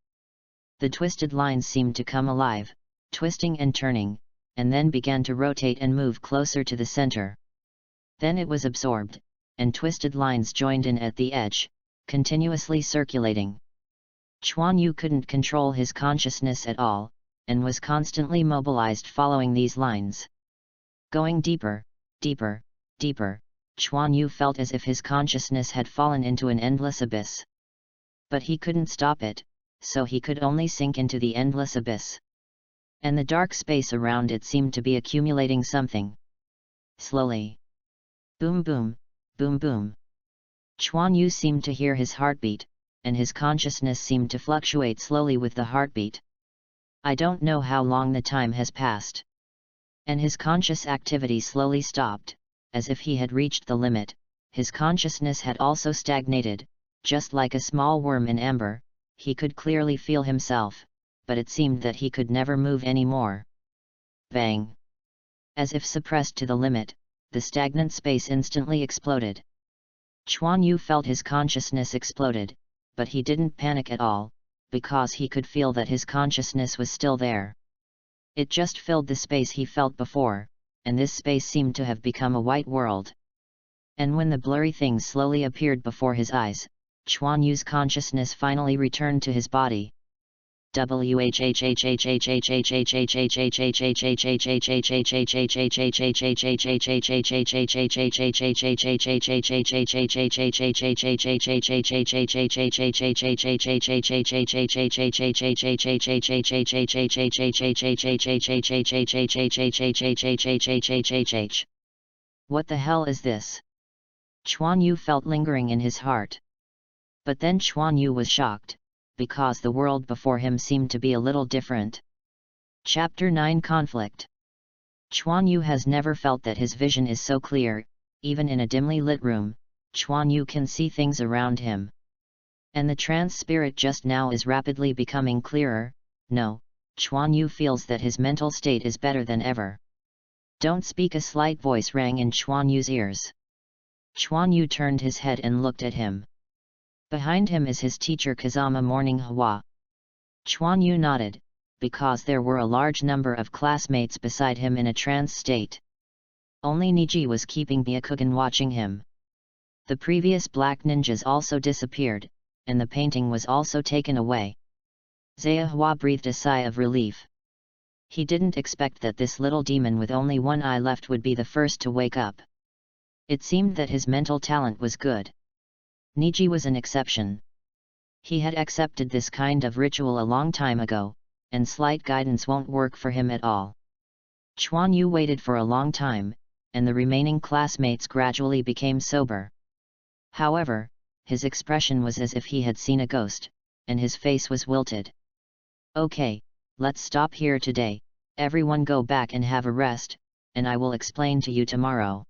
The twisted lines seemed to come alive, twisting and turning, and then began to rotate and move closer to the center. Then it was absorbed, and twisted lines joined in at the edge, continuously circulating. Chuan Yu couldn't control his consciousness at all, and was constantly mobilized following these lines. Going deeper, deeper, deeper, Chuan Yu felt as if his consciousness had fallen into an endless abyss. But he couldn't stop it, so he could only sink into the endless abyss. And the dark space around it seemed to be accumulating something. Slowly. Boom boom, boom boom. Chuan Yu seemed to hear his heartbeat, and his consciousness seemed to fluctuate slowly with the heartbeat. I don't know how long the time has passed. And his conscious activity slowly stopped, as if he had reached the limit. His consciousness had also stagnated, just like a small worm in amber. He could clearly feel himself, but it seemed that he could never move anymore. Bang! As if suppressed to the limit, the stagnant space instantly exploded. Chuan Yu felt his consciousness exploded, but he didn't panic at all, because he could feel that his consciousness was still there. It just filled the space he felt before, and this space seemed to have become a white world. And when the blurry things slowly appeared before his eyes, Chuan Yu's consciousness finally returned to his body. What the hell is this? Chuan Yu felt lingering in his heart. But then Chuan Yu was shocked, because the world before him seemed to be a little different. Chapter 9 Conflict. Chuan Yu has never felt that his vision is so clear. Even in a dimly lit room, Chuan Yu can see things around him. And the trance spirit just now is rapidly becoming clearer. No, Chuan Yu feels that his mental state is better than ever. Don't speak, a slight voice rang in Chuan Yu's ears. Chuan Yu turned his head and looked at him. Behind him is his teacher Kazama Morning Hwa. Chuan Yu nodded, because there were a large number of classmates beside him in a trance state. Only Niji was keeping Byakugan watching him. The previous black ninjas also disappeared, and the painting was also taken away. Zayahua breathed a sigh of relief. He didn't expect that this little demon with only one eye left would be the first to wake up. It seemed that his mental talent was good. Niji was an exception. He had accepted this kind of ritual a long time ago, and slight guidance won't work for him at all. Chuan Yu waited for a long time, and the remaining classmates gradually became sober. However, his expression was as if he had seen a ghost, and his face was wilted. Okay, let's stop here today, everyone go back and have a rest, and I will explain to you tomorrow.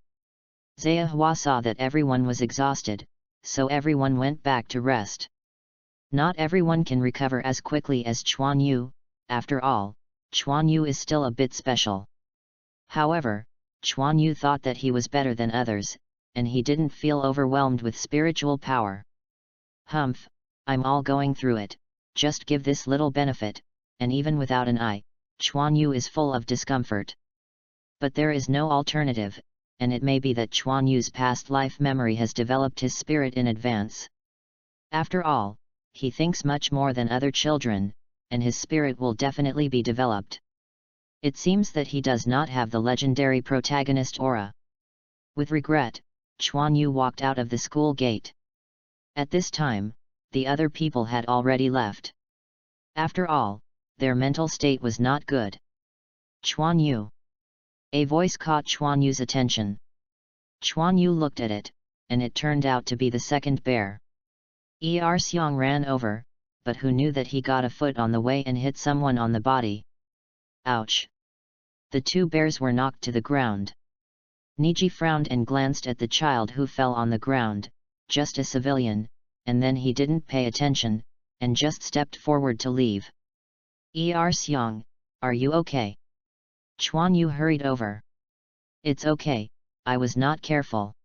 Zayahua saw that everyone was exhausted, so everyone went back to rest. Not everyone can recover as quickly as Chuan Yu, after all, Chuan Yu is still a bit special. However, Chuan Yu thought that he was better than others, and he didn't feel overwhelmed with spiritual power. Humph, I'm all going through it, just give this little benefit, and even without an eye, Chuan Yu is full of discomfort. But there is no alternative, and it may be that Chuan Yu's past life memory has developed his spirit in advance. After all, he thinks much more than other children, and his spirit will definitely be developed. It seems that he does not have the legendary protagonist aura. With regret, Chuan Yu walked out of the school gate. At this time, the other people had already left. After all, their mental state was not good. Chuan Yu. A voice caught Chuan Yu's attention. Chuan Yu looked at it, and it turned out to be the second bear. Xiong ran over, but who knew that he got a foot on the way and hit someone on the body. Ouch! The two bears were knocked to the ground. Niji frowned and glanced at the child who fell on the ground, just a civilian, and then he didn't pay attention, and just stepped forward to leave. Xiong, are you okay? Chuan Yu hurried over. It's okay, I was not careful.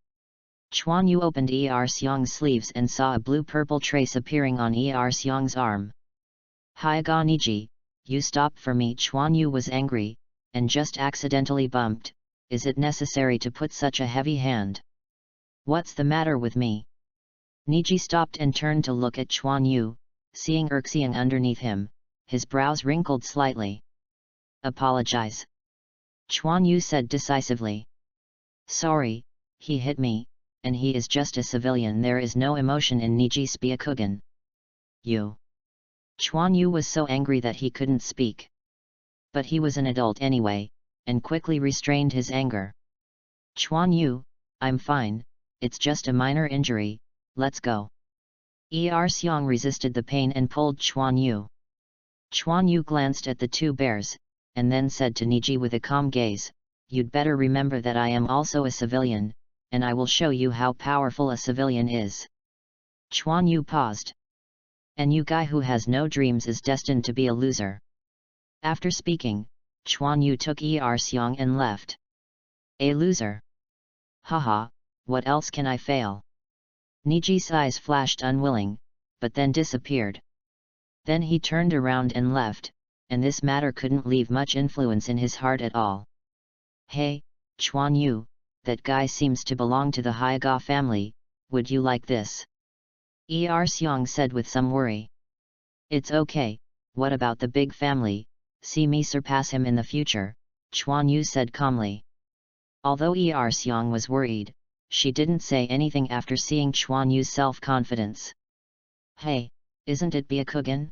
Chuan Yu opened Xiong's sleeves and saw a blue-purple trace appearing on Xiong's arm. Hyaga Niji, you stop for me. Chuan Yu was angry, and just accidentally bumped. Is it necessary to put such a heavy hand? What's the matter with me? Niji stopped and turned to look at Chuan Yu, seeing Xiong underneath him, his brows wrinkled slightly. Apologize. Chuan Yu said decisively. Sorry, he hit me, and he is just a civilian. There is no emotion in Niji's Byakugan. You. Chuan Yu was so angry that he couldn't speak. But he was an adult anyway, and quickly restrained his anger. Chuan Yu, I'm fine, it's just a minor injury, let's go. Xiong resisted the pain and pulled Chuan Yu. Chuan Yu glanced at the two bears, and then said to Niji with a calm gaze, you'd better remember that I am also a civilian, and I will show you how powerful a civilian is. Chuan Yu paused. And you guy who has no dreams is destined to be a loser. After speaking, Chuan Yu took Xiong and left. A loser? Haha, what else can I fail? Niji's eyes flashed unwilling, but then disappeared. Then he turned around and left, and this matter couldn't leave much influence in his heart at all. Hey, Chuan Yu, that guy seems to belong to the Hyaga family, would you like this? Xiong said with some worry. It's okay, what about the big family, see me surpass him in the future, Chuan Yu said calmly. Although Xiong was worried, she didn't say anything after seeing Chuan Yu's self-confidence. Hey, isn't it Byakugan?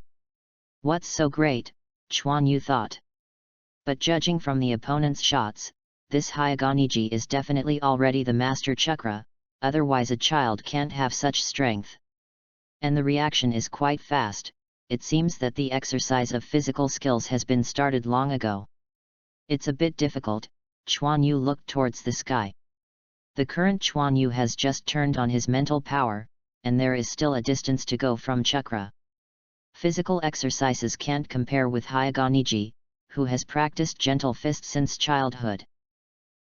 What's so great, Chuan Yu thought. But judging from the opponent's shots, this Hyaga Niji is definitely already the master chakra, otherwise a child can't have such strength. And the reaction is quite fast, it seems that the exercise of physical skills has been started long ago. It's a bit difficult, Chuan Yu looked towards the sky. The current Chuan Yu has just turned on his mental power, and there is still a distance to go from chakra. Physical exercises can't compare with Hyaga Niji, who has practiced gentle fist since childhood.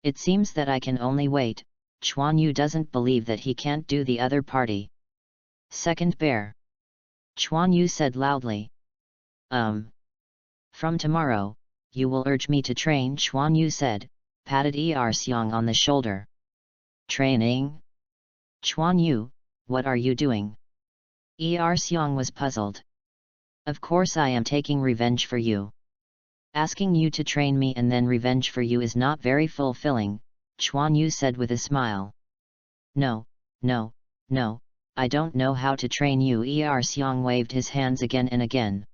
It seems that I can only wait, Chuan Yu doesn't believe that he can't do the other party. Second bear. Chuan Yu said loudly. From tomorrow, you will urge me to train, Chuan Yu said, patted Xiong on the shoulder. Training? Chuan Yu, what are you doing? Xiang was puzzled. Of course I am taking revenge for you. Asking you to train me and then revenge for you is not very fulfilling, Chuan Yu said with a smile. No, I don't know how to train you. Xiang waved his hands again and again.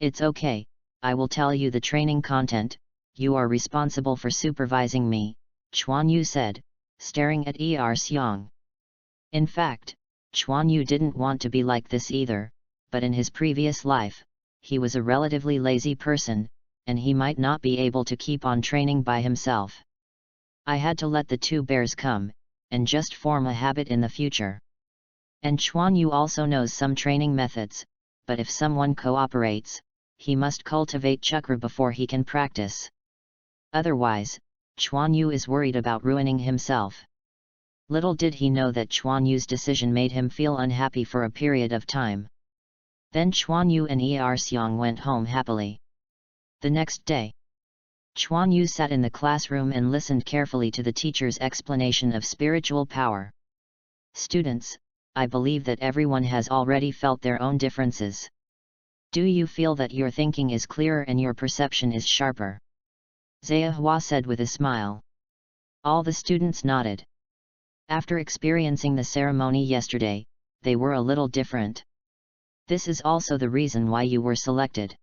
It's okay, I will tell you the training content, you are responsible for supervising me, Chuan Yu said, staring at Xiang. In fact, Chuan Yu didn't want to be like this either, but in his previous life, he was a relatively lazy person, and he might not be able to keep on training by himself. I had to let the two bears come, and just form a habit in the future. And Chuan Yu also knows some training methods, but if someone cooperates, he must cultivate chakra before he can practice. Otherwise, Chuan Yu is worried about ruining himself. Little did he know that Chuan Yu's decision made him feel unhappy for a period of time. Then Chuan Yu and Xiang went home happily. The next day, Chuan Yu sat in the classroom and listened carefully to the teacher's explanation of spiritual power. Students, I believe that everyone has already felt their own differences. Do you feel that your thinking is clearer and your perception is sharper? Hua said with a smile. All the students nodded. After experiencing the ceremony yesterday, they were a little different. This is also the reason why you were selected.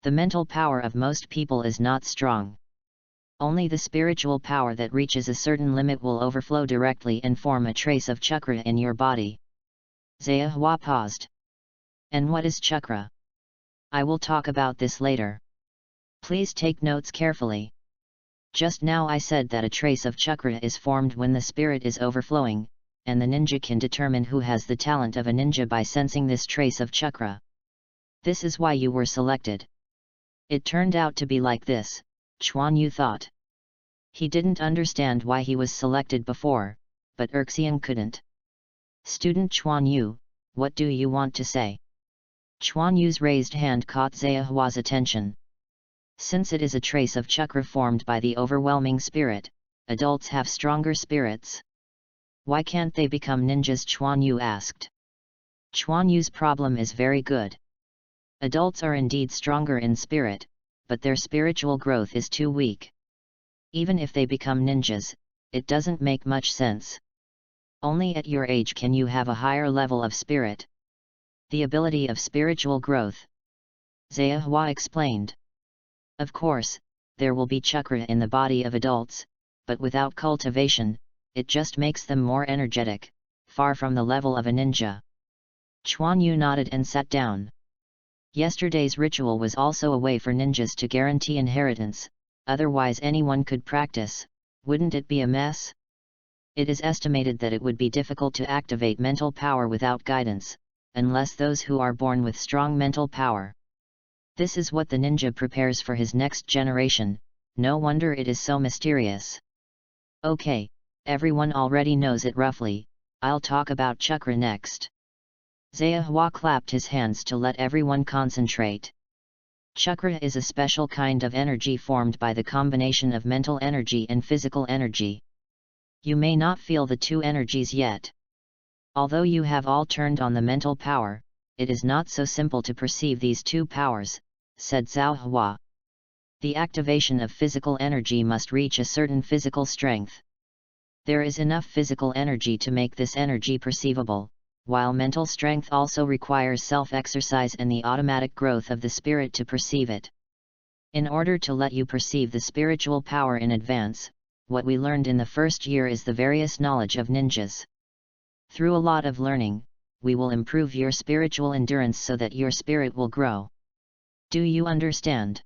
The mental power of most people is not strong. Only the spiritual power that reaches a certain limit will overflow directly and form a trace of chakra in your body. Hua paused. And what is chakra? I will talk about this later. Please take notes carefully. Just now I said that a trace of chakra is formed when the spirit is overflowing, and the ninja can determine who has the talent of a ninja by sensing this trace of chakra. This is why you were selected. It turned out to be like this, Chuan Yu thought. He didn't understand why he was selected before, but Xiang couldn't. Student Chuan Yu, what do you want to say? Chuan Yu's raised hand caught Hua's attention. Since it is a trace of chakra formed by the overwhelming spirit, adults have stronger spirits. Why can't they become ninjas? Chuan Yu asked. Chuan Yu's problem is very good. Adults are indeed stronger in spirit, but their spiritual growth is too weak. Even if they become ninjas, it doesn't make much sense. Only at your age can you have a higher level of spirit. The ability of spiritual growth. Hua explained. Of course, there will be chakra in the body of adults, but without cultivation, it just makes them more energetic, far from the level of a ninja. Chuan Yu nodded and sat down. Yesterday's ritual was also a way for ninjas to guarantee inheritance, otherwise anyone could practice, wouldn't it be a mess? It is estimated that it would be difficult to activate mental power without guidance, unless those who are born with strong mental power. This is what the ninja prepares for his next generation, no wonder it is so mysterious. Okay, everyone already knows it roughly, I'll talk about chakra next. Hua clapped his hands to let everyone concentrate. Chakra is a special kind of energy formed by the combination of mental energy and physical energy. You may not feel the two energies yet. Although you have all turned on the mental power, it is not so simple to perceive these two powers, said Hua. The activation of physical energy must reach a certain physical strength. There is enough physical energy to make this energy perceivable, while mental strength also requires self-exercise and the automatic growth of the spirit to perceive it. In order to let you perceive the spiritual power in advance, what we learned in the first year is the various knowledge of ninjas. Through a lot of learning, we will improve your spiritual endurance so that your spirit will grow. Do you understand?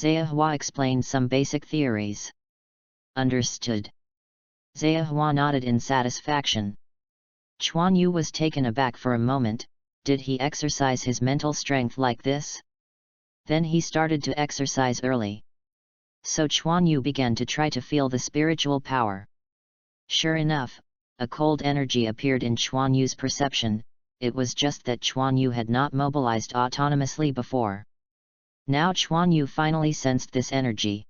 Hua explained some basic theories. Understood. Hua nodded in satisfaction. Chuan Yu was taken aback for a moment. Did he exercise his mental strength like this? Then he started to exercise early. So Chuan Yu began to try to feel the spiritual power. Sure enough, a cold energy appeared in Chuan Yu's perception. It was just that Chuan Yu had not mobilized autonomously before. Now Chuan Yu finally sensed this energy.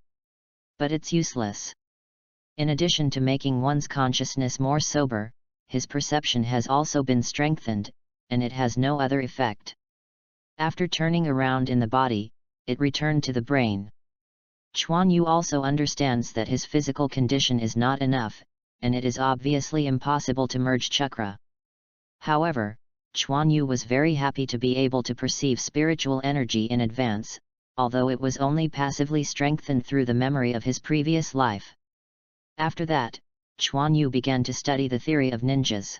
But it's useless. In addition to making one's consciousness more sober, his perception has also been strengthened, and it has no other effect. After turning around in the body, it returned to the brain. Chuan Yu also understands that his physical condition is not enough, and it is obviously impossible to merge chakra. However, Chuan Yu was very happy to be able to perceive spiritual energy in advance, although it was only passively strengthened through the memory of his previous life. After that, Chuan Yu began to study the theory of ninjas.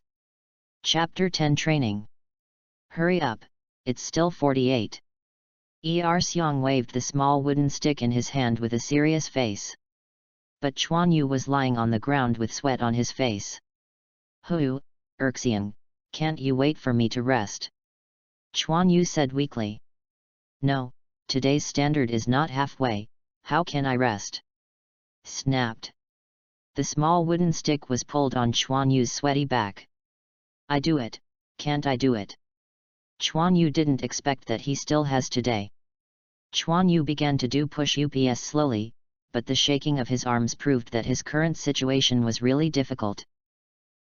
Chapter 10 Training. Hurry up, it's still 48. Xiang waved the small wooden stick in his hand with a serious face. But Chuan Yu was lying on the ground with sweat on his face. Hu, Xiang, can't you wait for me to rest? Chuan Yu said weakly. No, today's standard is not halfway, how can I rest? Snapped. The small wooden stick was pulled on Chuan Yu's sweaty back. I do it, can't I do it? Chuan Yu didn't expect that he still has today. Chuan Yu began to do push-ups slowly, but the shaking of his arms proved that his current situation was really difficult.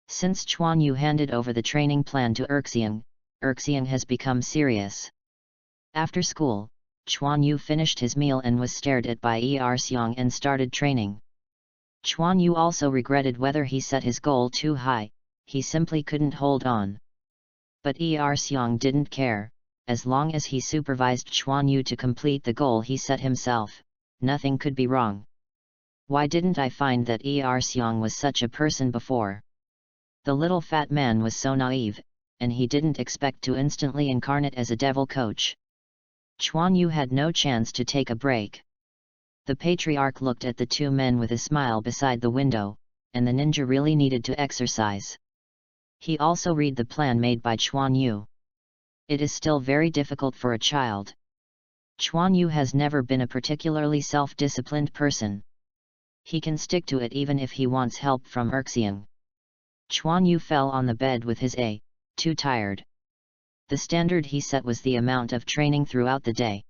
Since Chuan Yu handed over the training plan to Xiang has become serious. After school, Chuan Yu finished his meal and was stared at by Xiang and started training. Chuan Yu also regretted whether he set his goal too high, he simply couldn't hold on. But Xiang didn't care, as long as he supervised Chuan Yu to complete the goal he set himself, nothing could be wrong. Why didn't I find that Xiang was such a person before? The little fat man was so naive, and he didn't expect to instantly incarnate as a devil coach. Chuan Yu had no chance to take a break. The patriarch looked at the two men with a smile beside the window, and the ninja really needed to exercise. He also read the plan made by Chuan Yu. It is still very difficult for a child. Chuan Yu has never been a particularly self-disciplined person. He can stick to it even if he wants help from Xiang. Chuan Yu fell on the bed with his too tired. The standard he set was the amount of training throughout the day.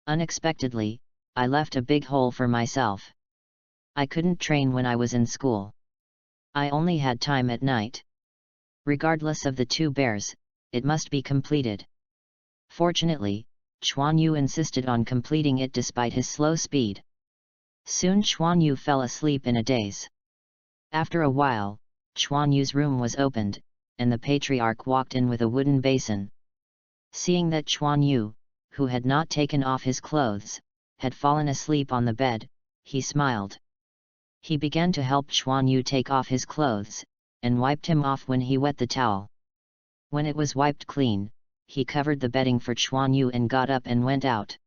Unexpectedly, I left a big hole for myself. I couldn't train when I was in school. I only had time at night. Regardless of the two bears, it must be completed. Fortunately, Chuan Yu insisted on completing it despite his slow speed. Soon Chuan Yu fell asleep in a daze. After a while, Chuan Yu's room was opened, and the patriarch walked in with a wooden basin. Seeing that Chuan Yu, who had not taken off his clothes, had fallen asleep on the bed, he smiled. He began to help Chuan Yu take off his clothes, and wiped him off when he wet the towel. When it was wiped clean, he covered the bedding for Chuan Yu and got up and went out.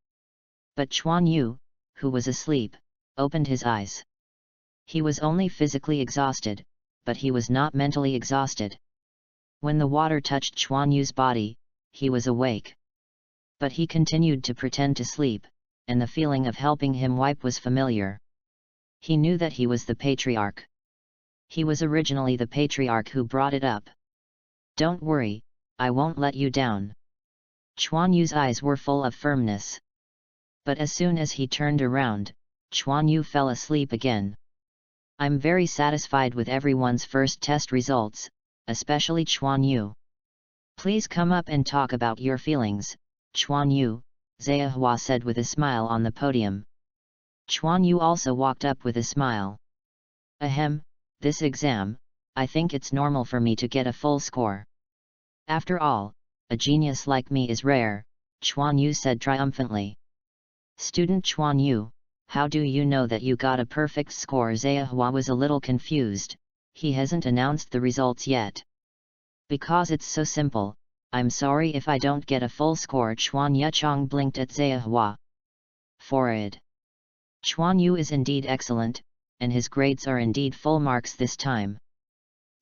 But Chuan Yu, who was asleep, opened his eyes. He was only physically exhausted, but he was not mentally exhausted. When the water touched Chuan Yu's body, he was awake. But he continued to pretend to sleep, and the feeling of helping him wipe was familiar. He knew that he was the patriarch. He was originally the patriarch who brought it up. Don't worry, I won't let you down. Chuan Yu's eyes were full of firmness. But as soon as he turned around, Chuan Yu fell asleep again. I'm very satisfied with everyone's first test results, especially Chuan Yu. Please come up and talk about your feelings, Chuan Yu, Zhehua said with a smile on the podium. Chuan Yu also walked up with a smile. Ahem, this exam, I think it's normal for me to get a full score. After all, a genius like me is rare, Chuan Yu said triumphantly. Student Chuan Yu, how do you know that you got a perfect score? Zhehua was a little confused, he hasn't announced the results yet. Because it's so simple, I'm sorry if I don't get a full score. Chuan Yuchong blinked at Zhehua. Forward. Chuan Yu is indeed excellent, and his grades are indeed full marks this time.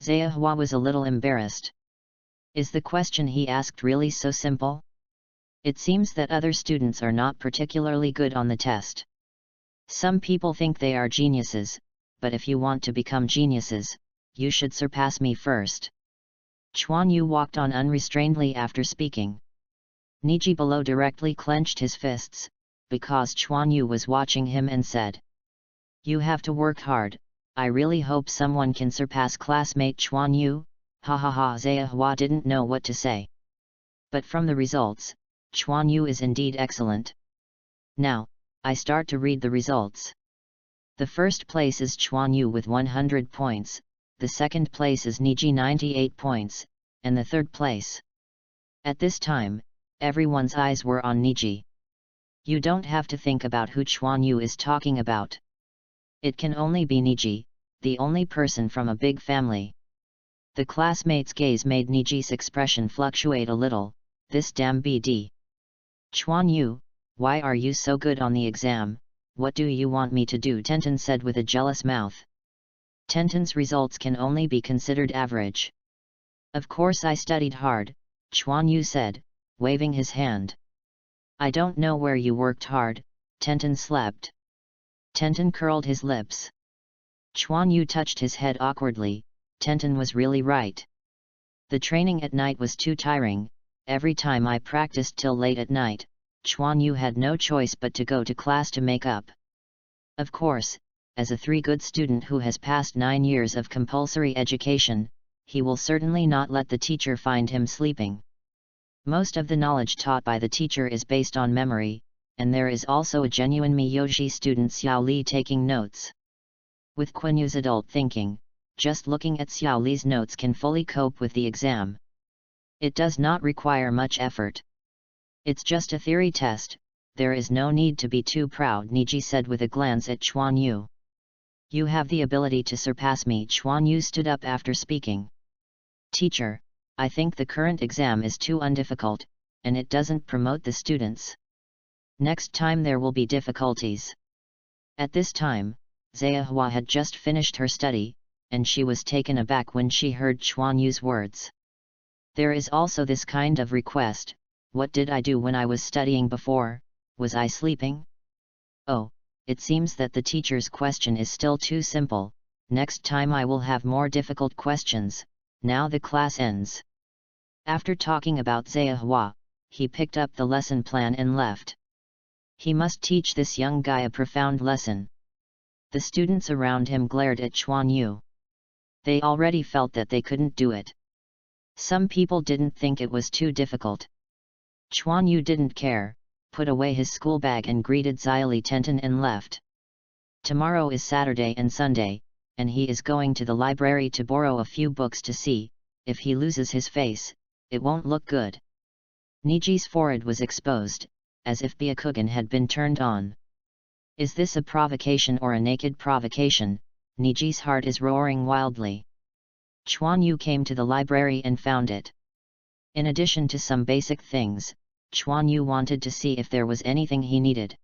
Zhehua was a little embarrassed. Is the question he asked really so simple? It seems that other students are not particularly good on the test. Some people think they are geniuses, but if you want to become geniuses, you should surpass me first. Chuan Yu walked on unrestrainedly after speaking. Niji below directly clenched his fists, because Chuan Yu was watching him and said, You have to work hard, I really hope someone can surpass classmate Chuan Yu, Ha ha ha, Zhehua didn't know what to say. But from the results, Chuan Yu is indeed excellent. Now, I start to read the results. The first place is Chuan Yu with 100 points, the second place is Niji 98 points, and the third place. At this time, everyone's eyes were on Niji. You don't have to think about who Chuan Yu is talking about. It can only be Niji, the only person from a big family. The classmates' gaze made Niji's expression fluctuate a little. This damn BD. Chuan Yu, why are you so good on the exam? What do you want me to do? Tenten said with a jealous mouth. Tenten's results can only be considered average. Of course I studied hard, Chuan Yu said, waving his hand. I don't know where you worked hard, Tenten slept. Tenten curled his lips. Chuan Yu touched his head awkwardly. Tenten was really right. The training at night was too tiring. Every time I practiced till late at night, Chuan Yu had no choice but to go to class to make up. Of course, as a good student who has passed 9 years of compulsory education, he will certainly not let the teacher find him sleeping. Most of the knowledge taught by the teacher is based on memory, and there is also a genuine Miyoji student Xiao Li taking notes. With Quan Yu's adult thinking, just looking at Xiao Li's notes can fully cope with the exam. It does not require much effort. It's just a theory test, there is no need to be too proud, Niji said with a glance at Chuan Yu. You have the ability to surpass me. Chuan Yu stood up after speaking. Teacher, I think the current exam is too undifficult, and it doesn't promote the students. Next time there will be difficulties. At this time, Zhehua had just finished her study, and she was taken aback when she heard Chuan Yu's words. There is also this kind of request. What did I do when I was studying before? Was I sleeping? Oh, it seems that the teacher's question is still too simple. Next time I will have more difficult questions. Now the class ends. After talking about Zhehua, he picked up the lesson plan and left. He must teach this young guy a profound lesson. The students around him glared at Chuan Yu. They already felt that they couldn't do it. Some people didn't think it was too difficult. Chuan Yu didn't care, put away his school bag and greeted Xyli Tenten and left. Tomorrow is Saturday and Sunday, and he is going to the library to borrow a few books to see. If he loses his face, it won't look good. Niji's forehead was exposed, as if Byakugan had been turned on. Is this a provocation or a naked provocation? Niji's heart is roaring wildly. Chuan Yu came to the library and found it. In addition to some basic things, Chuan Yu wanted to see if there was anything he needed.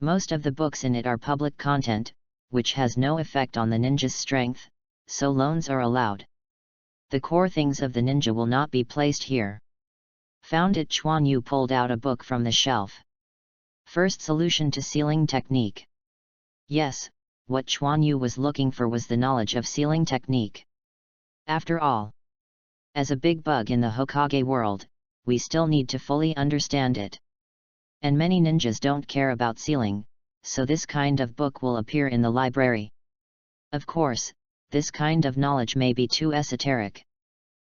Most of the books in it are public content, which has no effect on the ninja's strength, so loans are allowed. The core things of the ninja will not be placed here. Found it. Chuan Yu pulled out a book from the shelf. First Solution to Sealing Technique. Yes, what Chuan Yu was looking for was the knowledge of sealing technique. After all, as a big bug in the Hokage world, we still need to fully understand it. And many ninjas don't care about sealing, so this kind of book will appear in the library. Of course, this kind of knowledge may be too esoteric.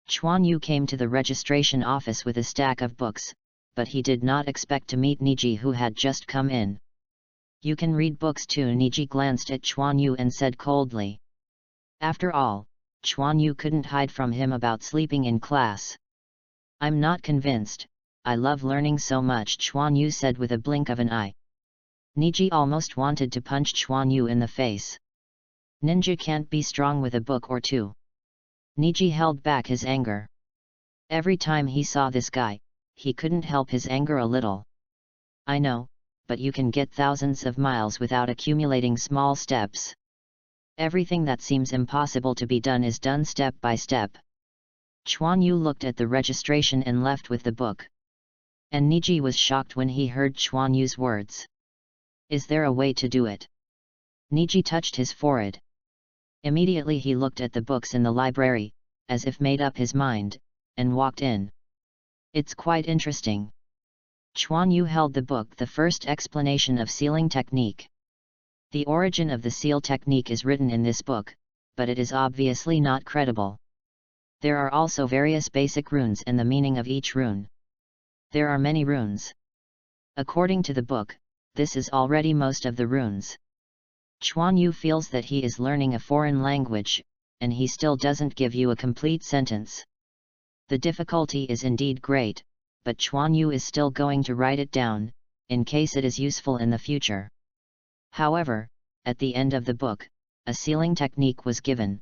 Chuan Yu came to the registration office with a stack of books, but he did not expect to meet Niji, who had just come in. You can read books too. Niji glanced at Chuan Yu and said coldly. After all, Chuan Yu couldn't hide from him about sleeping in class. I'm not convinced, I love learning so much, Chuan Yu said with a blink of an eye. Niji almost wanted to punch Chuan Yu in the face. Ninja can't be strong with a book or two. Niji held back his anger. Every time he saw this guy, he couldn't help his anger a little. I know, but you can get thousands of miles without accumulating small steps. Everything that seems impossible to be done is done step by step. Chuan Yu looked at the registration and left with the book. And Niji was shocked when he heard Chuan Yu's words. Is there a way to do it? Niji touched his forehead. Immediately he looked at the books in the library, as if made up his mind, and walked in. It's quite interesting. Chuan Yu held the book. The first explanation of sealing technique. The origin of the seal technique is written in this book, but it is obviously not credible. There are also various basic runes and the meaning of each rune. There are many runes. According to the book, this is already most of the runes. Chuan Yu feels that he is learning a foreign language, and he still doesn't give you a complete sentence. The difficulty is indeed great, but Chuan Yu is still going to write it down, in case it is useful in the future. However, at the end of the book, a sealing technique was given.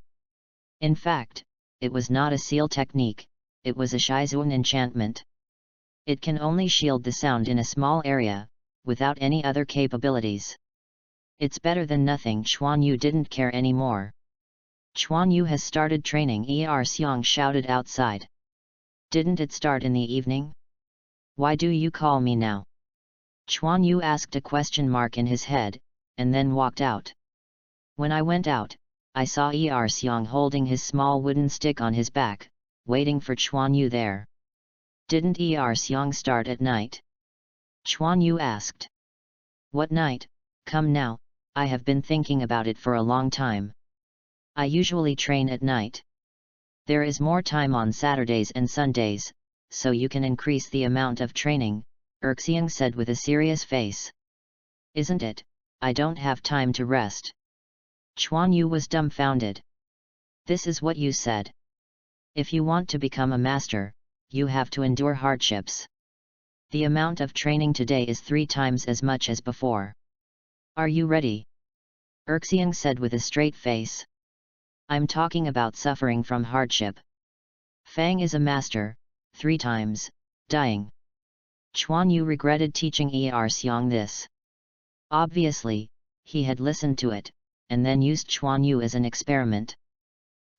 In fact, it was not a seal technique, it was a Shizuan enchantment. It can only shield the sound in a small area, without any other capabilities. It's better than nothing. Chuan Yu didn't care anymore. Chuan Yu has started training, Xiang shouted outside. Didn't it start in the evening? Why do you call me now? Chuan Yu asked a question mark in his head, and then walked out. When I went out, I saw Xiang holding his small wooden stick on his back, waiting for Chuan Yu there. Didn't Xiang start at night? Chuan Yu asked. What night? Come now, I have been thinking about it for a long time. I usually train at night. There is more time on Saturdays and Sundays, so you can increase the amount of training, Xiang said with a serious face. Isn't it? I don't have time to rest. Chuan Yu was dumbfounded. This is what you said. If you want to become a master, you have to endure hardships. The amount of training today is 3 times as much as before. Are you ready? Xiang said with a straight face. I'm talking about suffering from hardship. Fang is a master, 3 times, dying. Chuan Yu regretted teaching Xiang this. Obviously, he had listened to it, and then used Chuan Yu as an experiment.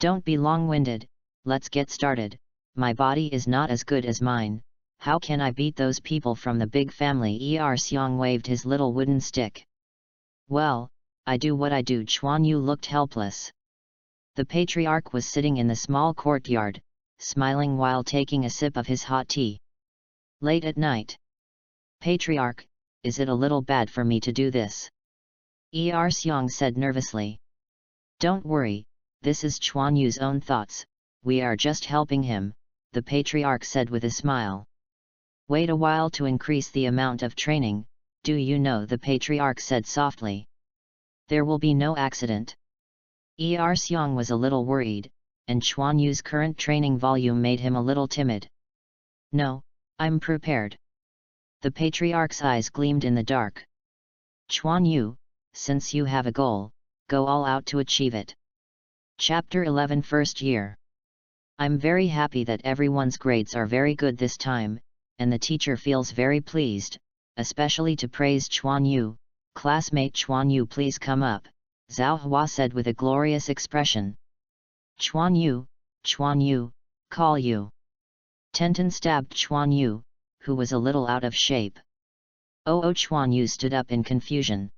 Don't be long-winded, let's get started. My body is not as good as mine, how can I beat those people from the big family? Xiang waved his little wooden stick. Well, I do what I do. Chuan Yu looked helpless. The patriarch was sitting in the small courtyard, smiling while taking a sip of his hot tea. Late at night. Patriarch, is it a little bad for me to do this? Xiang said nervously. Don't worry, this is Chuan Yu's own thoughts, we are just helping him, the patriarch said with a smile. Wait a while to increase the amount of training, do you know, the patriarch said softly. There will be no accident. Xiang was a little worried, and Chuan Yu's current training volume made him a little timid. No, I'm prepared. The patriarch's eyes gleamed in the dark. Chuan Yu, since you have a goal, go all out to achieve it. Chapter 11 First Year. I'm very happy that everyone's grades are very good this time, and the teacher feels very pleased, especially to praise Chuan Yu. Classmate Chuan Yu, please come up, Zhao Hua said with a glorious expression. Chuan Yu, call you. Tenten stabbed Chuan Yu, who was a little out of shape. Oh, Chuan Yu stood up in confusion.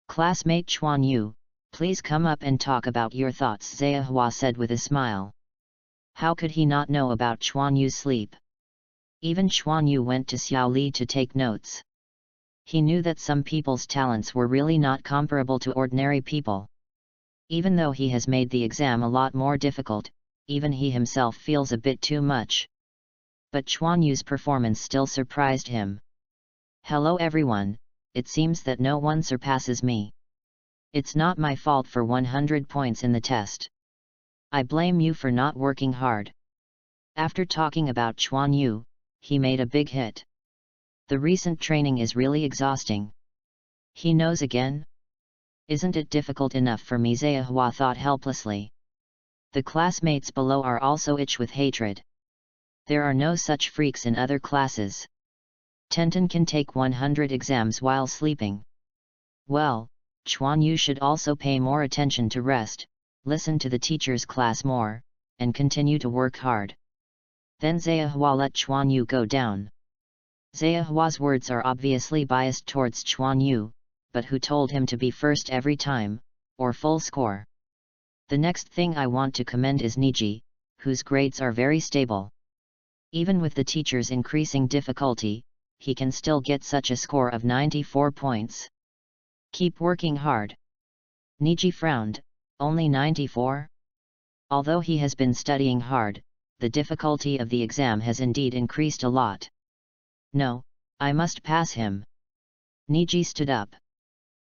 Classmate Chuan Yu, please come up and talk about your thoughts, Zhao Hua said with a smile. How could he not know about Chuan Yu's sleep? Even Chuan Yu went to Xiao Li to take notes. He knew that some people's talents were really not comparable to ordinary people. Even though he has made the exam a lot more difficult, even he himself feels a bit too much. But Chuan Yu's performance still surprised him. Hello everyone, it seems that no one surpasses me. It's not my fault for 100 points in the test. I blame you for not working hard. After talking about Chuan Yu, he made a big hit. The recent training is really exhausting. He knows again? Isn't it difficult enough for me? Zhao Hua thought helplessly. The classmates below are also itch with hatred. There are no such freaks in other classes. Tenten can take 100 exams while sleeping. Well, Chuan Yu should also pay more attention to rest, listen to the teacher's class more, and continue to work hard. Then Zhao Hua let Chuan Yu go down. Zhao Hua's words are obviously biased towards Chuan Yu, but who told him to be first every time, or full score? The next thing I want to commend is Niji, whose grades are very stable. Even with the teacher's increasing difficulty, he can still get such a score of 94 points. Keep working hard. Niji frowned, only 94? Although he has been studying hard, the difficulty of the exam has indeed increased a lot. No, I must pass him. Niji stood up.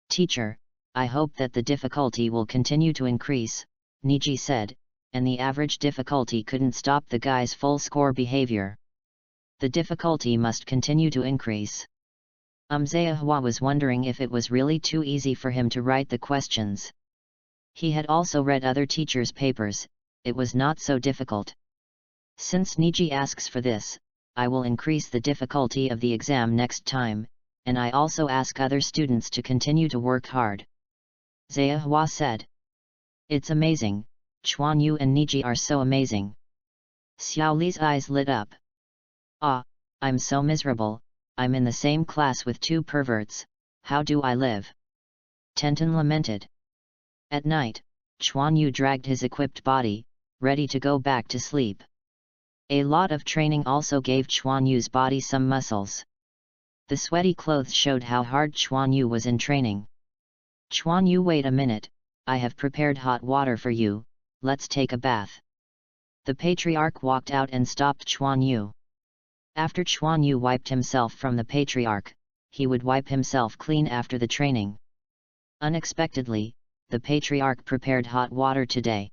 Teacher, I hope that the difficulty will continue to increase, Niji said, and the average difficulty couldn't stop the guy's full score behavior. The difficulty must continue to increase. Zaihua was wondering if it was really too easy for him to write the questions. He had also read other teachers' papers, it was not so difficult. Since Niji asks for this, I will increase the difficulty of the exam next time, and I also ask other students to continue to work hard. Zaihua said. It's amazing, Chuan Yu and Niji are so amazing. Xiao Li's eyes lit up. Ah, I'm so miserable, I'm in the same class with two perverts, how do I live? Tenten lamented. At night, Chuan Yu dragged his equipped body, ready to go back to sleep. A lot of training also gave Chuan Yu's body some muscles. The sweaty clothes showed how hard Chuan Yu was in training. Chuan Yu, wait a minute, I have prepared hot water for you, let's take a bath. The patriarch walked out and stopped Chuan Yu. After Chuan Yu wiped himself from the patriarch, he would wipe himself clean after the training. Unexpectedly, the patriarch prepared hot water today.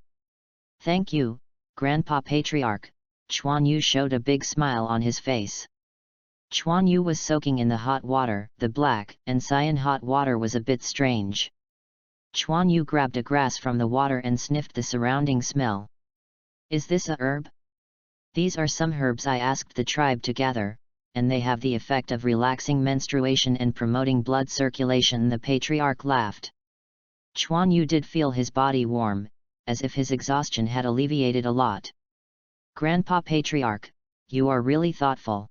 Thank you, Grandpa Patriarch, Chuan Yu showed a big smile on his face. Chuan Yu was soaking in the hot water, the black and cyan hot water was a bit strange. Chuan Yu grabbed a grass from the water and sniffed the surrounding smell. Is this a herb? These are some herbs I asked the tribe to gather, and they have the effect of relaxing menstruation and promoting blood circulation, the patriarch laughed. Chuan Yu did feel his body warm, as if his exhaustion had alleviated a lot. Grandpa Patriarch, you are really thoughtful.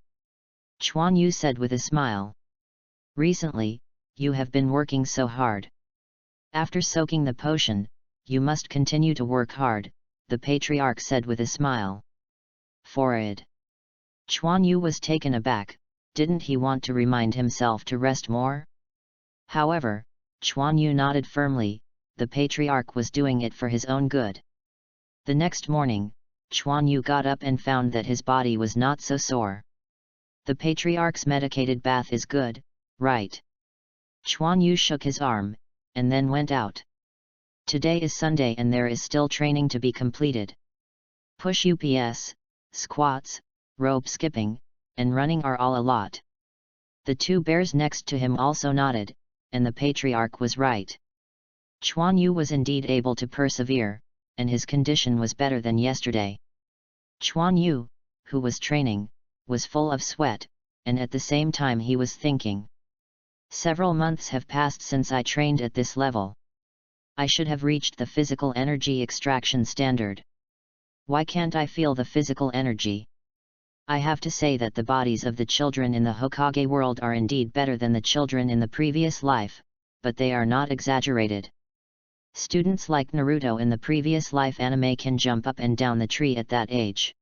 Chuan Yu said with a smile. Recently, you have been working so hard. After soaking the potion, you must continue to work hard, the patriarch said with a smile. Forward. Chuan Yu was taken aback, didn't he want to remind himself to rest more? However, Chuan Yu nodded firmly, the patriarch was doing it for his own good. The next morning, Chuan Yu got up and found that his body was not so sore. The patriarch's medicated bath is good, right? Chuan Yu shook his arm, and then went out. Today is Sunday and there is still training to be completed. Push-ups, squats, rope skipping, and running are all a lot. The two bears next to him also nodded, and the patriarch was right. Chuan Yu was indeed able to persevere, and his condition was better than yesterday. Chuan Yu, who was training, was full of sweat, and at the same time he was thinking. Several months have passed since I trained at this level. I should have reached the physical energy extraction standard. Why can't I feel the physical energy? I have to say that the bodies of the children in the Hokage world are indeed better than the children in the previous life, but they are not exaggerated. Students like Naruto in the previous life anime can jump up and down the tree at that age.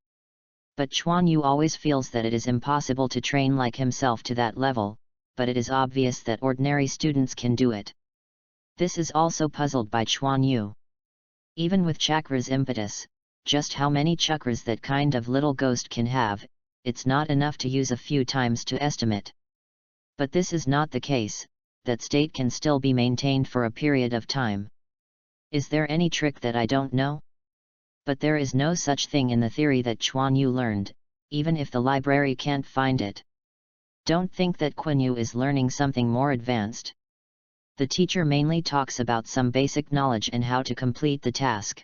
But Chuan Yu always feels that it is impossible to train like himself to that level, but it is obvious that ordinary students can do it. This is also puzzled by Chuan Yu. Even with chakra's impetus, just how many chakras that kind of little ghost can have, it's not enough to use a few times to estimate. But this is not the case, that state can still be maintained for a period of time. Is there any trick that I don't know? But there is no such thing in the theory that Chuan Yu learned, even if the library can't find it. Don't think that Quan Yu is learning something more advanced. The teacher mainly talks about some basic knowledge and how to complete the task.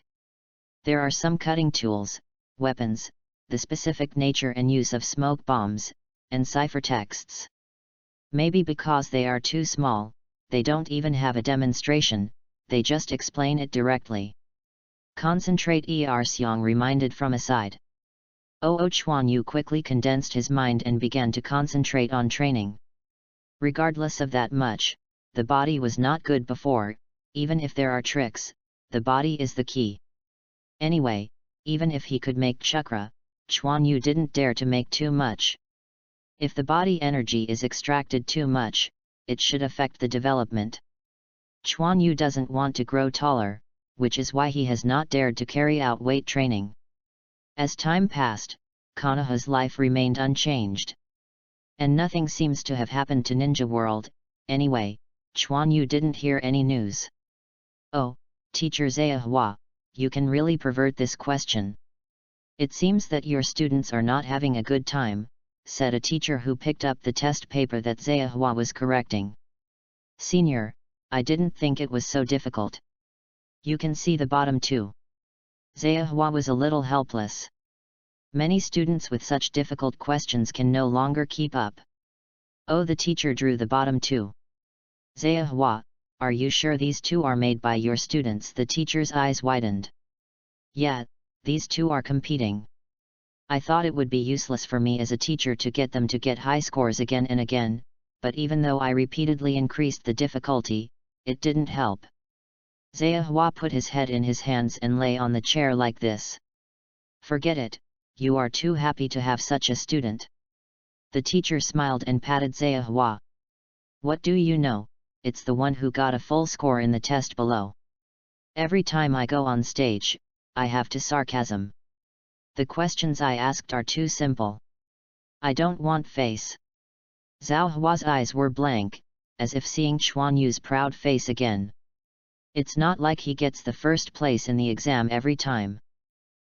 There are some cutting tools, weapons, the specific nature and use of smoke bombs, and ciphertexts. Maybe because they are too small, they don't even have a demonstration, they just explain it directly. Concentrate, Xiang reminded from aside. Chuan Yu quickly condensed his mind and began to concentrate on training. Regardless of that much, the body was not good before, even if there are tricks, the body is the key. Anyway, even if he could make chakra, Chuan Yu didn't dare to make too much. If the body energy is extracted too much, it should affect the development. Chuan Yu doesn't want to grow taller, which is why he has not dared to carry out weight training. As time passed, Konoha's life remained unchanged. And nothing seems to have happened to Ninja World. Anyway, Chuan Yu didn't hear any news. "Oh, Teacher Zaihua, you can really pervert this question. It seems that your students are not having a good time," said a teacher who picked up the test paper that Zaihua was correcting. "Senior, I didn't think it was so difficult. You can see the bottom too." Zaihua was a little helpless. Many students with such difficult questions can no longer keep up. "Oh," the teacher drew the bottom too. "Zaihua, are you sure these two are made by your students?" The teacher's eyes widened. "Yeah, these two are competing. I thought it would be useless for me as a teacher to get them to get high scores again and again, but even though I repeatedly increased the difficulty, it didn't help." Zaihua put his head in his hands and lay on the chair like this. "Forget it, you are too happy to have such a student." The teacher smiled and patted Zaihua. "What do you know, it's the one who got a full score in the test below. Every time I go on stage, I have to sarcasm. The questions I asked are too simple. I don't want face." Zaohua's eyes were blank, as if seeing Chuan Yu's proud face again. "It's not like he gets the first place in the exam every time.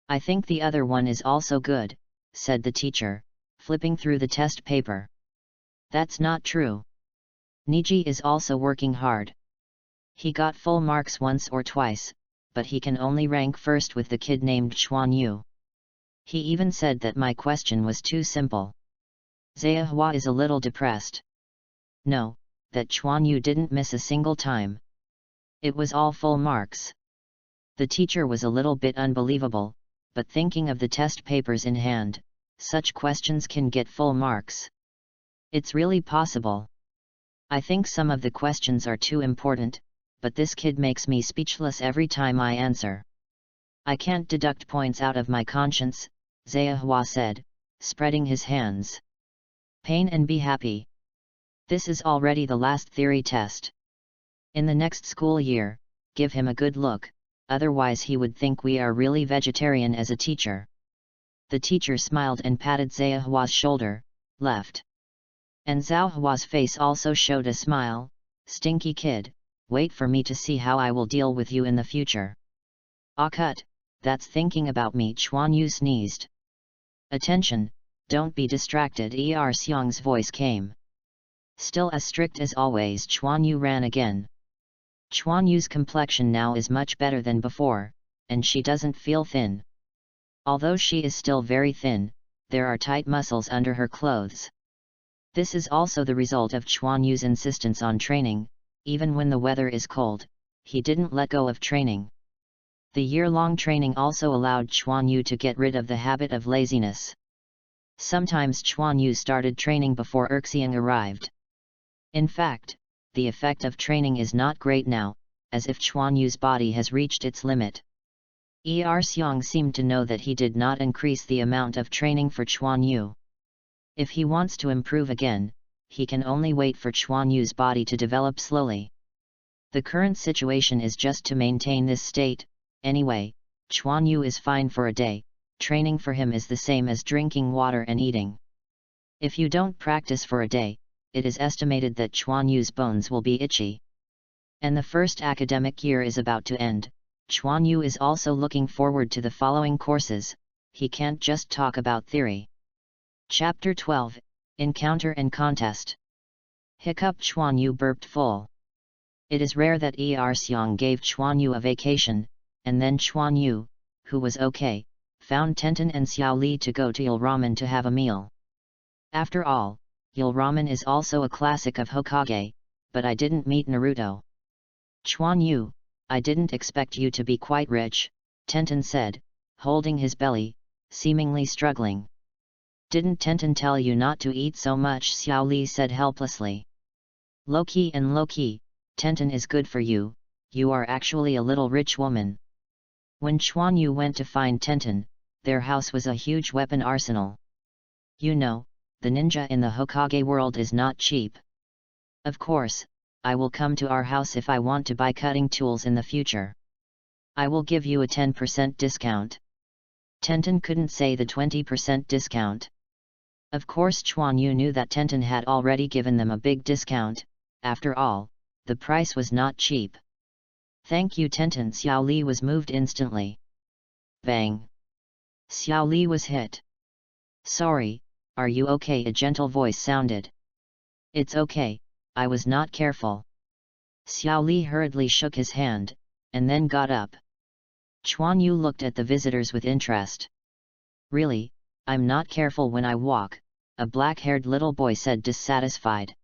I think the other one is also good," said the teacher, flipping through the test paper. "That's not true. Niji is also working hard. He got full marks once or twice, but he can only rank first with the kid named Chuan Yu. He even said that my question was too simple." Zaihua is a little depressed. "No, that Chuan Yu didn't miss a single time. It was all full marks." The teacher was a little bit unbelievable, but thinking of the test papers in hand, such questions can get full marks. It's really possible. I think some of the questions are too important, but this kid makes me speechless every time I answer. I can't deduct points out of my conscience," Zaihua said, spreading his hands. "Pain and be happy. This is already the last theory test. In the next school year, give him a good look, otherwise he would think we are really vegetarian as a teacher." The teacher smiled and patted Zaohua's shoulder, left. And Zaohua's face also showed a smile. "Stinky kid, wait for me to see how I will deal with you in the future." "Ah cut, that's thinking about me," Chuan Yu sneezed. "Attention, don't be distracted," Er Xiang's voice came. Still as strict as always, Chuan Yu ran again. Chuan Yu's complexion now is much better than before, and she doesn't feel thin. Although she is still very thin, there are tight muscles under her clothes. This is also the result of Chuan Yu's insistence on training. Even when the weather is cold, he didn't let go of training. The year-long training also allowed Chuan Yu to get rid of the habit of laziness. Sometimes Chuan Yu started training before Erxiang arrived. In fact, the effect of training is not great now, as if Chuan Yu's body has reached its limit. Er Xiang seemed to know that he did not increase the amount of training for Chuan Yu. If he wants to improve again, he can only wait for Chuan Yu's body to develop slowly. The current situation is just to maintain this state. Anyway, Chuan Yu is fine for a day. Training for him is the same as drinking water and eating. If you don't practice for a day, it is estimated that Chuan Yu's bones will be itchy. And the first academic year is about to end. Chuan Yu is also looking forward to the following courses. He can't just talk about theory. Chapter 12, Encounter and Contest. Hiccup. Chuan Yu burped full. It is rare that Er Xiang gave Chuan Yu a vacation, and then Chuan Yu, who was okay, found Tenten and Xiao Li to go to Il Ramen to have a meal. After all, Il Ramen is also a classic of Hokage, but I didn't meet Naruto. Chuan Yu, I didn't expect you to be quite rich, Tenten said, holding his belly, seemingly struggling. Didn't Tenten tell you not to eat so much? Xiao Li said helplessly. Low-key and low-key, Tenten is good for you, you are actually a little rich woman. When Chuan Yu went to find Tenten, their house was a huge weapon arsenal. You know, the ninja in the Hokage world is not cheap. Of course, I will come to our house if I want to buy cutting tools in the future. I will give you a 10% discount. Tenten couldn't say the 20% discount. Of course Chuan Yu knew that Tenten had already given them a big discount. After all, the price was not cheap. Thank you Tenten. Xiao Li was moved instantly. Bang! Xiao Li was hit. Sorry, are you okay? A gentle voice sounded. It's okay, I was not careful. Xiao Li hurriedly shook his hand, and then got up. Chuan Yu looked at the visitors with interest. Really, I'm not careful when I walk, a black-haired little boy said dissatisfied.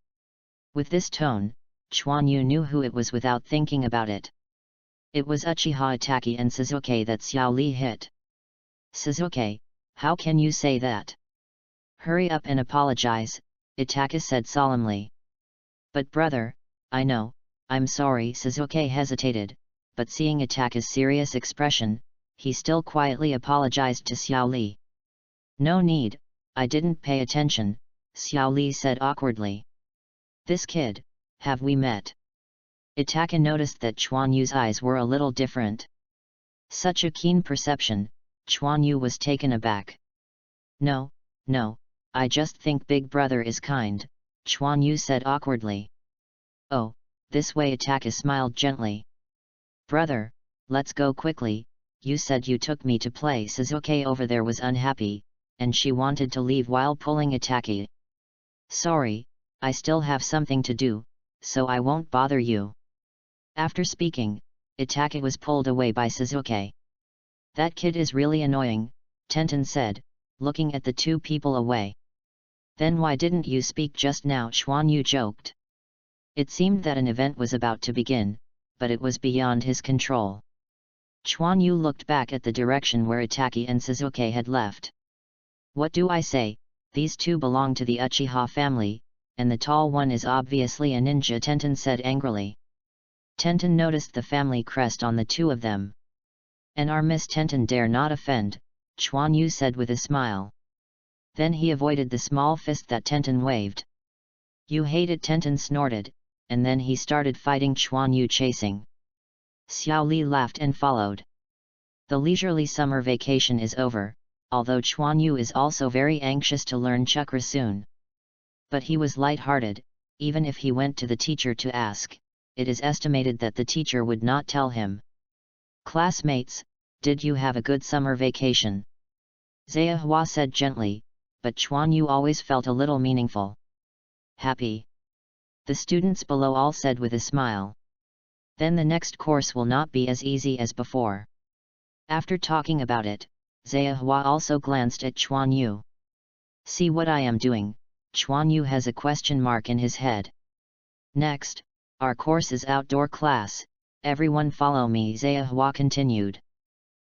With this tone, Chuan Yu knew who it was without thinking about it. It was Uchiha Itachi and Suzuki that Xiao Li hit. Suzuki, how can you say that? Hurry up and apologize, Itachi said solemnly. But brother, I know, I'm sorry. Suzuki hesitated, but seeing Itachi's serious expression, he still quietly apologized to Xiao Li. No need, I didn't pay attention, Xiao Li said awkwardly. This kid, have we met? Itachi noticed that Chuan Yu's eyes were a little different. Such a keen perception, Chuan Yu was taken aback. No, I just think Big Brother is kind, Chuan Yu said awkwardly. Oh, this way. Itachi smiled gently. Brother, let's go quickly, you said you took me to play. Suzuki over there was unhappy, and she wanted to leave while pulling Itachi. Sorry, I still have something to do, so I won't bother you. After speaking, Itachi was pulled away by Suzuki. That kid is really annoying, Tenten said, looking at the two people away. Then why didn't you speak just now? Chuan Yu joked. It seemed that an event was about to begin, but it was beyond his control. Chuan Yu looked back at the direction where Itachi and Suzuki had left. What do I say, these two belong to the Uchiha family, and the tall one is obviously a ninja, Tenten said angrily. Tenten noticed the family crest on the two of them. And our Miss Tenten dare not offend, Chuan Yu said with a smile. Then he avoided the small fist that Tenten waved. You hate it, Tenten snorted, and then he started fighting Chuan Yu, chasing. Xiao Li laughed and followed. The leisurely summer vacation is over, although Chuan Yu is also very anxious to learn chakra soon. But he was light-hearted, even if he went to the teacher to ask. It is estimated that the teacher would not tell him. Classmates, did you have a good summer vacation? Zaya Hua said gently, but Chuan Yu always felt a little meaningful. Happy. The students below all said with a smile. Then the next course will not be as easy as before. After talking about it, Zaya Hua also glanced at Chuan Yu. See what I am doing? Chuan Yu has a question mark in his head. Next, our course is outdoor class, everyone follow me, Zaya Hua continued.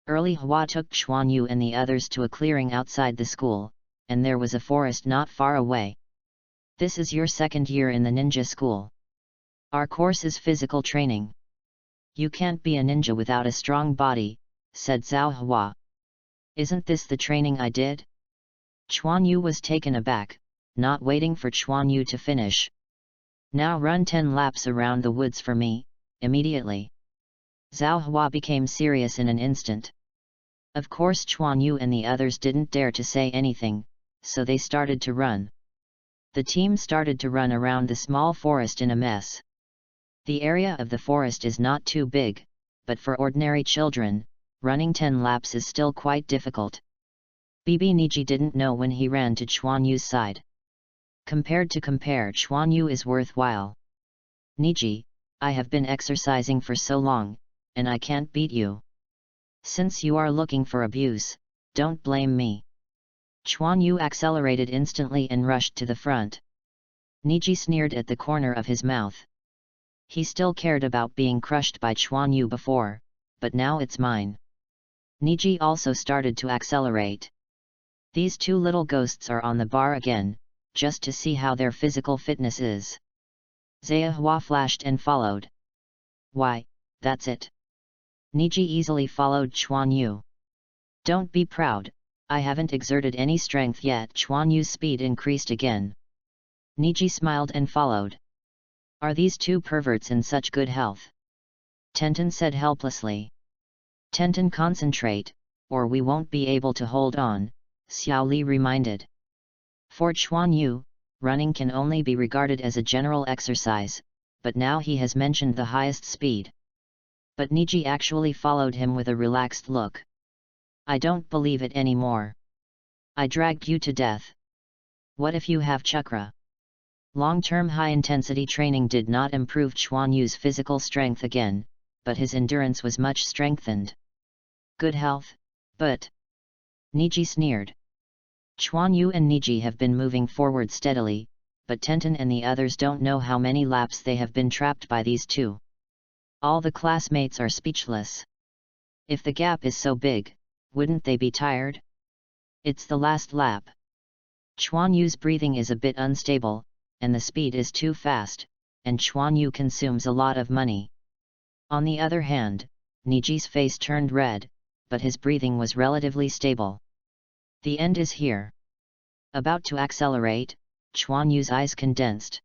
Early Hua took Chuan Yu and the others to a clearing outside the school, and there was a forest not far away. This is your second year in the ninja school. Our course is physical training. You can't be a ninja without a strong body, said Zhao Hua. Isn't this the training I did? Chuan Yu was taken aback, not waiting for Chuan Yu to finish. Now run 10 laps around the woods for me, immediately. Zhao Hua became serious in an instant. Of course Chuan Yu and the others didn't dare to say anything, so they started to run. The team started to run around the small forest in a mess. The area of the forest is not too big, but for ordinary children, running 10 laps is still quite difficult. Bibi Niji didn't know when he ran to Chuan Yu's side. Compared to Chuan Yu is worthwhile. Niji, I have been exercising for so long, and I can't beat you. Since you are looking for abuse, don't blame me. Chuan Yu accelerated instantly and rushed to the front. Niji sneered at the corner of his mouth. He still cared about being crushed by Chuan Yu before, but now it's mine. Niji also started to accelerate. These two little ghosts are on the bar again, just to see how their physical fitness is. Zaya Hua flashed and followed. Why, that's it. Niji easily followed Chuan Yu. Don't be proud, I haven't exerted any strength yet. Chuan Yu's speed increased again. Niji smiled and followed. Are these two perverts in such good health? Tenten said helplessly. Tenten, concentrate, or we won't be able to hold on, Xiao Li reminded. For Chuan Yu, running can only be regarded as a general exercise, but now he has mentioned the highest speed. But Niji actually followed him with a relaxed look. I don't believe it anymore. I dragged you to death. What if you have chakra? Long-term high-intensity training did not improve Chuan Yu's physical strength again, but his endurance was much strengthened. Good health, but... Niji sneered. Chuan Yu and Niji have been moving forward steadily, but Tenten and the others don't know how many laps they have been trapped by these two. All the classmates are speechless. If the gap is so big, wouldn't they be tired? It's the last lap. Chuan Yu's breathing is a bit unstable, and the speed is too fast, and Chuan Yu consumes a lot of money. On the other hand, Niji's face turned red, but his breathing was relatively stable. The end is here. About to accelerate, Chuan Yu's eyes condensed.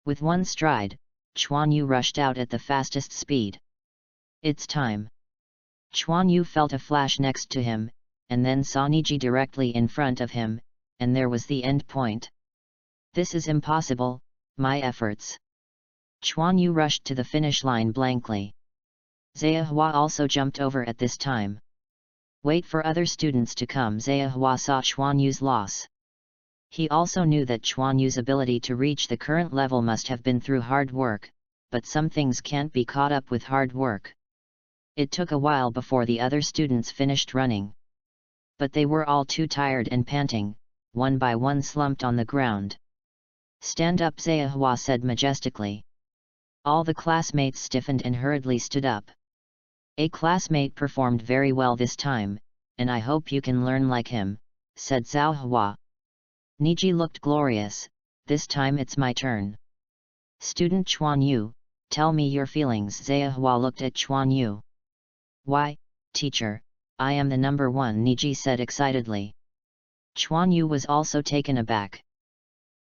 With one stride, Chuan Yu rushed out at the fastest speed. It's time. Chuan Yu felt a flash next to him, and then saw Niji directly in front of him, and there was the end point. This is impossible, my efforts. Chuan Yu rushed to the finish line blankly. Zhehua also jumped over at this time. Wait for other students to come. Zhehua saw Chuan Yu's loss. He also knew that Chuan Yu's ability to reach the current level must have been through hard work, but some things can't be caught up with hard work. It took a while before the other students finished running. But they were all too tired and panting, one by one slumped on the ground. Stand up, Zhehua said majestically. All the classmates stiffened and hurriedly stood up. A classmate performed very well this time, and I hope you can learn like him, said Zhehua. Niji looked glorious. This time it's my turn. Student Chuan Yu, tell me your feelings. Zhehua looked at Chuan Yu. Why, teacher, I am the number one, Niji said excitedly. Chuan Yu was also taken aback.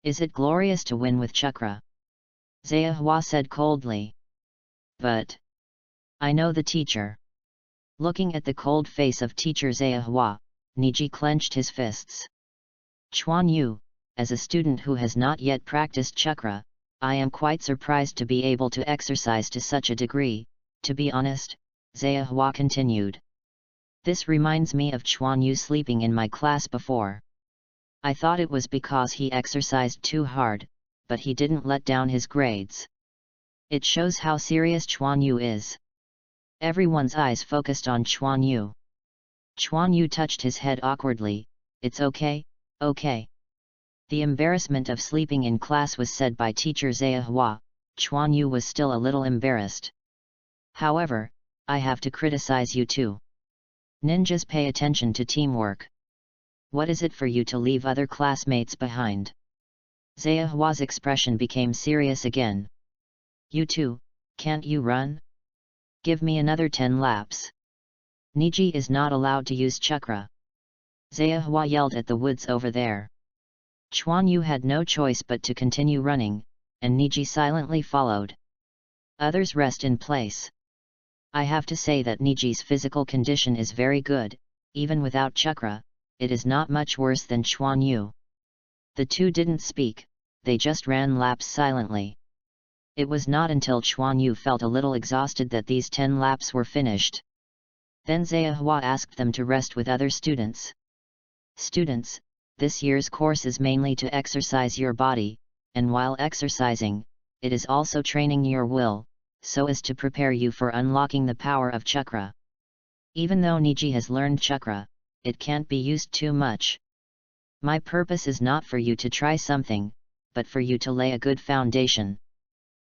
Is it glorious to win with chakra? Zhehua said coldly. But... I know the teacher. Looking at the cold face of teacher Zhehua, Niji clenched his fists. Chuan Yu, as a student who has not yet practiced chakra, I am quite surprised to be able to exercise to such a degree, to be honest, Zhehua continued. This reminds me of Chuan Yu sleeping in my class before. I thought it was because he exercised too hard, but he didn't let down his grades. It shows how serious Chuan Yu is. Everyone's eyes focused on Chuan Yu. Chuan Yu touched his head awkwardly. It's okay, okay. The embarrassment of sleeping in class was said by teacher Zhehua. Chuan Yu was still a little embarrassed. However, I have to criticize you too. Ninjas pay attention to teamwork. What is it for you to leave other classmates behind? Zhehua's expression became serious again. You too, can't you run? Give me another 10 laps. Niji is not allowed to use chakra. Zhehua yelled at the woods over there. Chuan Yu had no choice but to continue running, and Niji silently followed. Others rest in place. I have to say that Niji's physical condition is very good, even without chakra, it is not much worse than Chuan Yu. The two didn't speak, they just ran laps silently. It was not until Chuan Yu felt a little exhausted that these 10 laps were finished. Then Zhehua asked them to rest with other students. Students, this year's course is mainly to exercise your body, and while exercising, it is also training your will, so as to prepare you for unlocking the power of chakra. Even though Niji has learned chakra, it can't be used too much. My purpose is not for you to try something, but for you to lay a good foundation.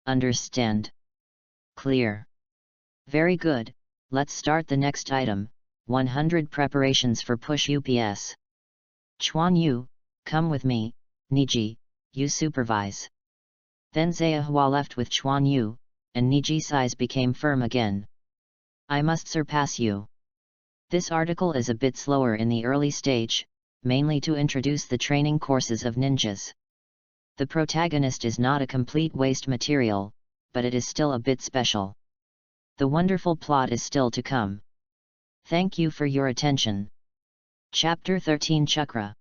Understand? Clear. Very good, let's start the next item, 100 preparations for push UPS. Chuan Yu, come with me, Niji, you supervise. Then Zhehua left with Chuan Yu, and Niji's eyes became firm again. I must surpass you. This article is a bit slower in the early stage, mainly to introduce the training courses of ninjas. The protagonist is not a complete waste material, but it is still a bit special. The wonderful plot is still to come. Thank you for your attention. Chapter 13 Chakra.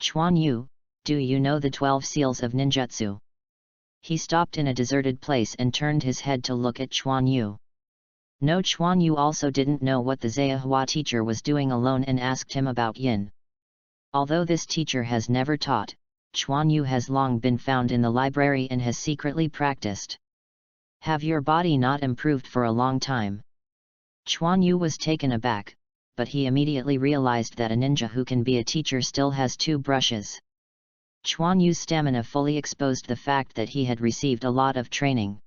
Chuan Yu, do you know the 12 seals of ninjutsu? He stopped in a deserted place and turned his head to look at Chuan Yu. No, Chuan Yu also didn't know what the Zehua teacher was doing alone and asked him about yin. Although this teacher has never taught, Chuan Yu has long been found in the library and has secretly practiced. Have your body not improved for a long time? Chuan Yu was taken aback, but he immediately realized that a ninja who can be a teacher still has 2 brushes. Chuan Yu's stamina fully exposed the fact that he had received a lot of training.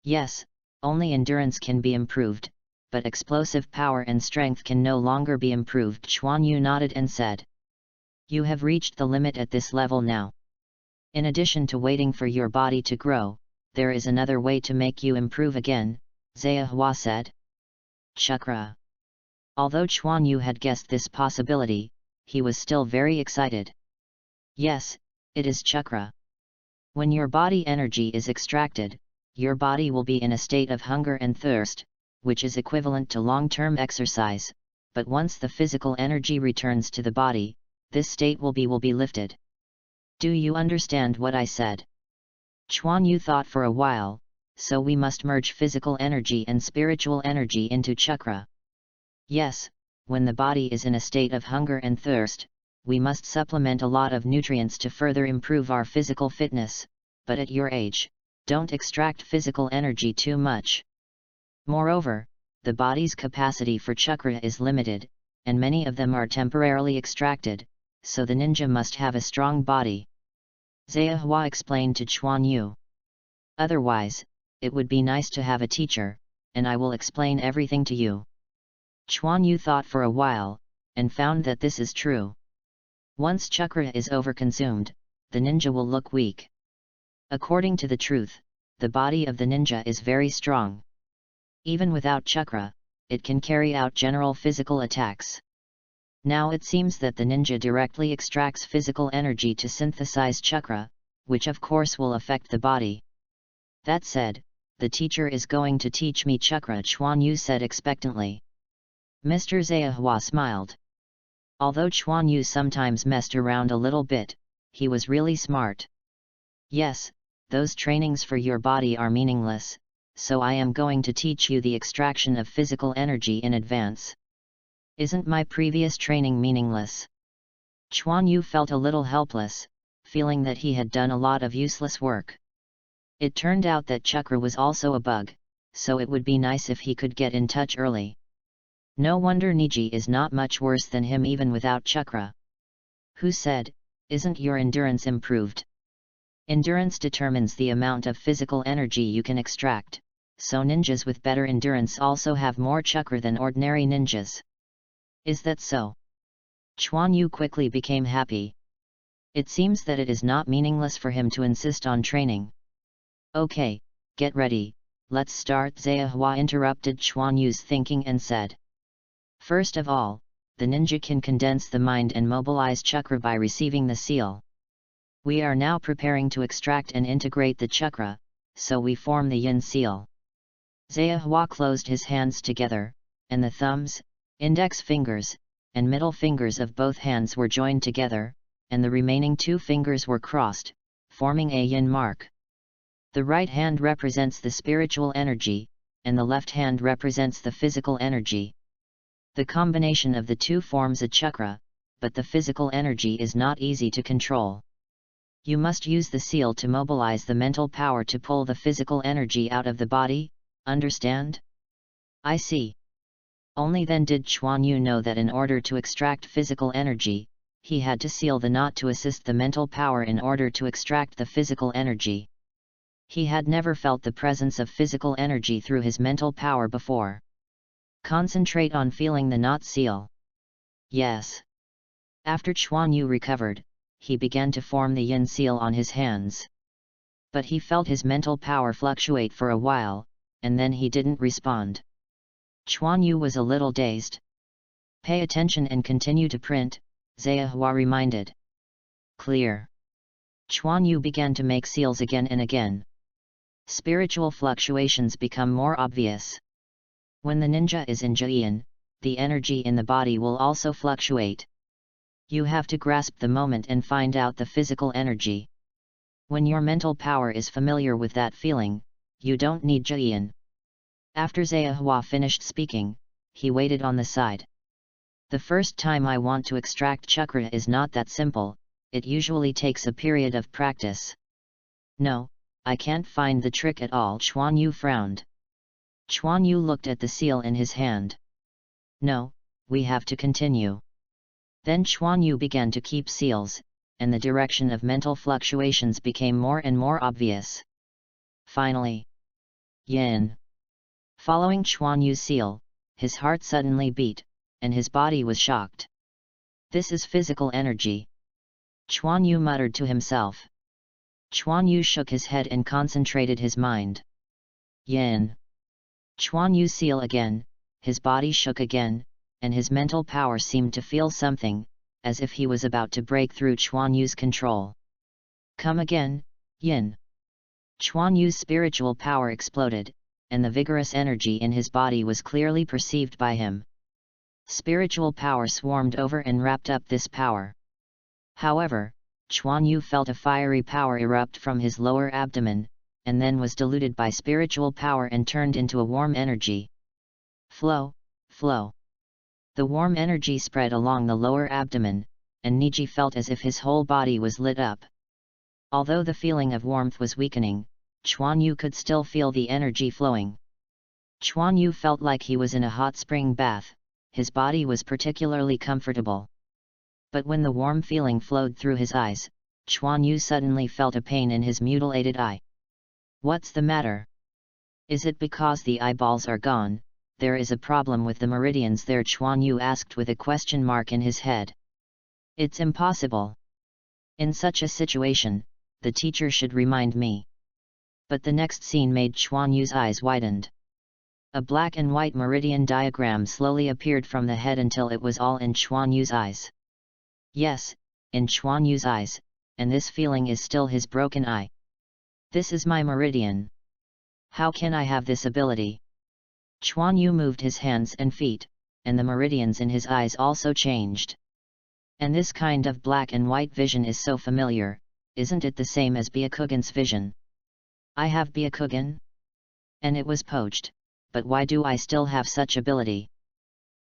Yes, only endurance can be improved, but explosive power and strength can no longer be improved. Chuan Yu nodded and said, you have reached the limit at this level now. In addition to waiting for your body to grow, there is another way to make you improve again, Zehua said. Chakra. Although Chuan Yu had guessed this possibility, he was still very excited. Yes, it is chakra. When your body energy is extracted, your body will be in a state of hunger and thirst, which is equivalent to long-term exercise, but once the physical energy returns to the body, this state will be lifted. Do you understand what I said? Chuan Yu thought for a while, so we must merge physical energy and spiritual energy into chakra. Yes, when the body is in a state of hunger and thirst, we must supplement a lot of nutrients to further improve our physical fitness, but at your age, don't extract physical energy too much. Moreover, the body's capacity for chakra is limited, and many of them are temporarily extracted, so the ninja must have a strong body. Zehua explained to Chuan Yu. Otherwise, it would be nice to have a teacher, and I will explain everything to you. Chuan Yu thought for a while, and found that this is true. Once chakra is overconsumed, the ninja will look weak. According to the truth, the body of the ninja is very strong. Even without chakra, it can carry out general physical attacks. Now it seems that the ninja directly extracts physical energy to synthesize chakra, which of course will affect the body. That said, the teacher is going to teach me chakra, Chuan Yu said expectantly. Mr. Zehua smiled. Although Chuan Yu sometimes messed around a little bit, he was really smart. Yes, those trainings for your body are meaningless, so I am going to teach you the extraction of physical energy in advance. Isn't my previous training meaningless? Chuan Yu felt a little helpless, feeling that he had done a lot of useless work. It turned out that chakra was also a bug, so it would be nice if he could get in touch early. No wonder Niji is not much worse than him even without chakra. Who said, isn't your endurance improved? Endurance determines the amount of physical energy you can extract, so ninjas with better endurance also have more chakra than ordinary ninjas. Is that so? Chuan Yu quickly became happy. It seems that it is not meaningless for him to insist on training. Okay, get ready, let's start. Zehua interrupted Chuan Yu's thinking and said. First of all, the ninja can condense the mind and mobilize chakra by receiving the seal. We are now preparing to extract and integrate the chakra, so we form the yin seal. Zehua closed his hands together, and the thumbs, index fingers, and middle fingers of both hands were joined together, and the remaining 2 fingers were crossed, forming a yin mark. The right hand represents the spiritual energy, and the left hand represents the physical energy. The combination of the 2 forms a chakra, but the physical energy is not easy to control. You must use the seal to mobilize the mental power to pull the physical energy out of the body, understand? I see. Only then did Chuan Yu know that in order to extract physical energy, he had to seal the knot to assist the mental power in order to extract the physical energy. He had never felt the presence of physical energy through his mental power before. Concentrate on feeling the knot seal. Yes. After Chuan Yu recovered, he began to form the yin seal on his hands. But he felt his mental power fluctuate for a while, and then he didn't respond. Chuan Yu was a little dazed. Pay attention and continue to print, Zehua reminded. Clear. Chuan Yu began to make seals again and again. Spiritual fluctuations become more obvious. When the ninja is in Jian, the energy in the body will also fluctuate. You have to grasp the moment and find out the physical energy. When your mental power is familiar with that feeling, you don't need Jian. After Zehua finished speaking, he waited on the side. The first time I want to extract chakra is not that simple, it usually takes a period of practice. No, I can't find the trick at all. Chuan Yu frowned. Chuan Yu looked at the seal in his hand. No, we have to continue. Then Chuan Yu began to keep seals, and the direction of mental fluctuations became more and more obvious. Finally, Yin. Following Chuan Yu's seal, his heart suddenly beat, and his body was shocked. This is physical energy. Chuan Yu muttered to himself. Chuan Yu shook his head and concentrated his mind. Yin. Chuan Yu's seal again, his body shook again, and his mental power seemed to feel something, as if he was about to break through Chuan Yu's control. Come again, Yin. Chuan Yu's spiritual power exploded, and the vigorous energy in his body was clearly perceived by him. Spiritual power swarmed over and wrapped up this power. However, Chuan Yu felt a fiery power erupt from his lower abdomen, and then was diluted by spiritual power and turned into a warm energy. Flow, flow. The warm energy spread along the lower abdomen, and Niji felt as if his whole body was lit up. Although the feeling of warmth was weakening, Chuan Yu could still feel the energy flowing. Chuan Yu felt like he was in a hot spring bath, his body was particularly comfortable. But when the warm feeling flowed through his eyes, Chuan Yu suddenly felt a pain in his mutilated eye. What's the matter? Is it because the eyeballs are gone? There is a problem with the meridians there, Chuan Yu asked with a question mark in his head. It's impossible. In such a situation, the teacher should remind me. But the next scene made Chuan Yu's eyes widened. A black and white meridian diagram slowly appeared from the head until it was all in Chuan Yu's eyes. Yes, in Chuan Yu's eyes, and this feeling is still his broken eye. This is my meridian. How can I have this ability? Chuan Yu moved his hands and feet, and the meridians in his eyes also changed. And this kind of black and white vision is so familiar, isn't it the same as Byakugan's vision? I have Byakugan? And it was poached, but why do I still have such ability?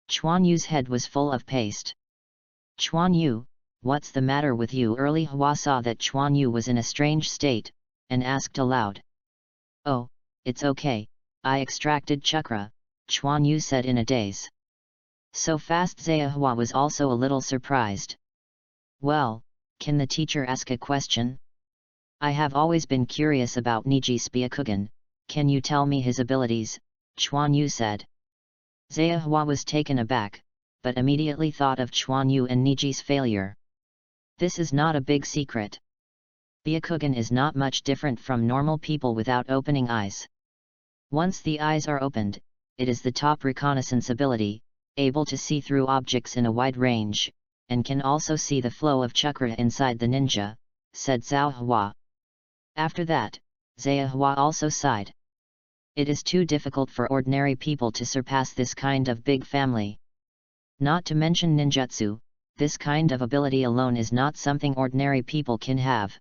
Chuan Yu's head was full of paste. Chuan Yu, what's the matter with you? Early Hua saw that Chuan Yu was in a strange state, and asked aloud. Oh, it's okay, I extracted chakra, Chuan Yu said in a daze. So fast. Zehua was also a little surprised. Well, can the teacher ask a question? I have always been curious about Niji's Byakugan, can you tell me his abilities? Chuan Yu said. Zehua was taken aback, but immediately thought of Chuan Yu and Niji's failure. This is not a big secret. Byakugan is not much different from normal people without opening eyes. Once the eyes are opened, it is the top reconnaissance ability, able to see through objects in a wide range, and can also see the flow of chakra inside the ninja, said Zhao Hua. After that, Zehua also sighed. It is too difficult for ordinary people to surpass this kind of big family. Not to mention ninjutsu, this kind of ability alone is not something ordinary people can have.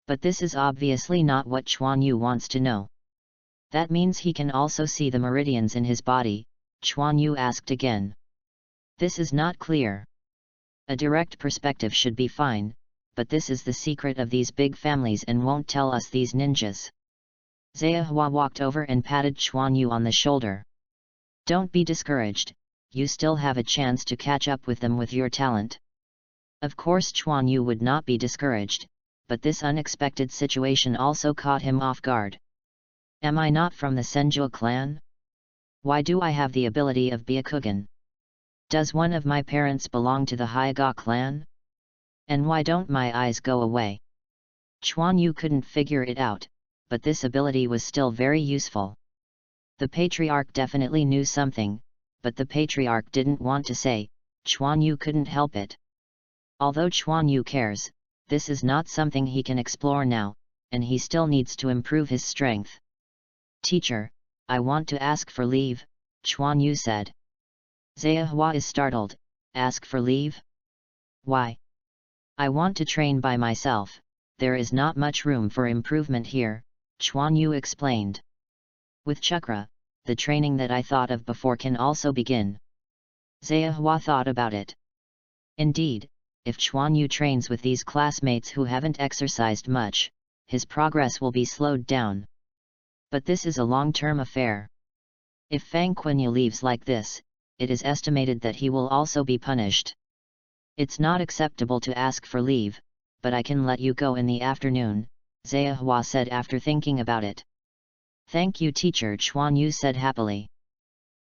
But this is obviously not what Chuan Yu wants to know. That means he can also see the meridians in his body, Chuan Yu asked again. This is not clear. A direct perspective should be fine, but this is the secret of these big families and won't tell us these ninjas. Zehua walked over and patted Chuan Yu on the shoulder. Don't be discouraged, you still have a chance to catch up with them with your talent. Of course Chuan Yu would not be discouraged, but this unexpected situation also caught him off guard. Am I not from the Senju clan? Why do I have the ability of Byakugan? Does one of my parents belong to the Hokage clan? And why don't my eyes go away? Chuan Yu couldn't figure it out, but this ability was still very useful. The patriarch definitely knew something, but the patriarch didn't want to say. Chuan Yu couldn't help it. Although Chuan Yu cares, this is not something he can explore now, and he still needs to improve his strength. Teacher, I want to ask for leave, Chuan Yu said. Zehua is startled. Ask for leave? Why? I want to train by myself, there is not much room for improvement here, Chuan Yu explained. With chakra, the training that I thought of before can also begin. Zehua thought about it. Indeed, if Chuan Yu trains with these classmates who haven't exercised much, his progress will be slowed down. But this is a long-term affair. If Fang Qinyu leaves like this, it is estimated that he will also be punished. It's not acceptable to ask for leave, but I can let you go in the afternoon, Zehua said after thinking about it. Thank you, teacher, Chuan Yu said happily.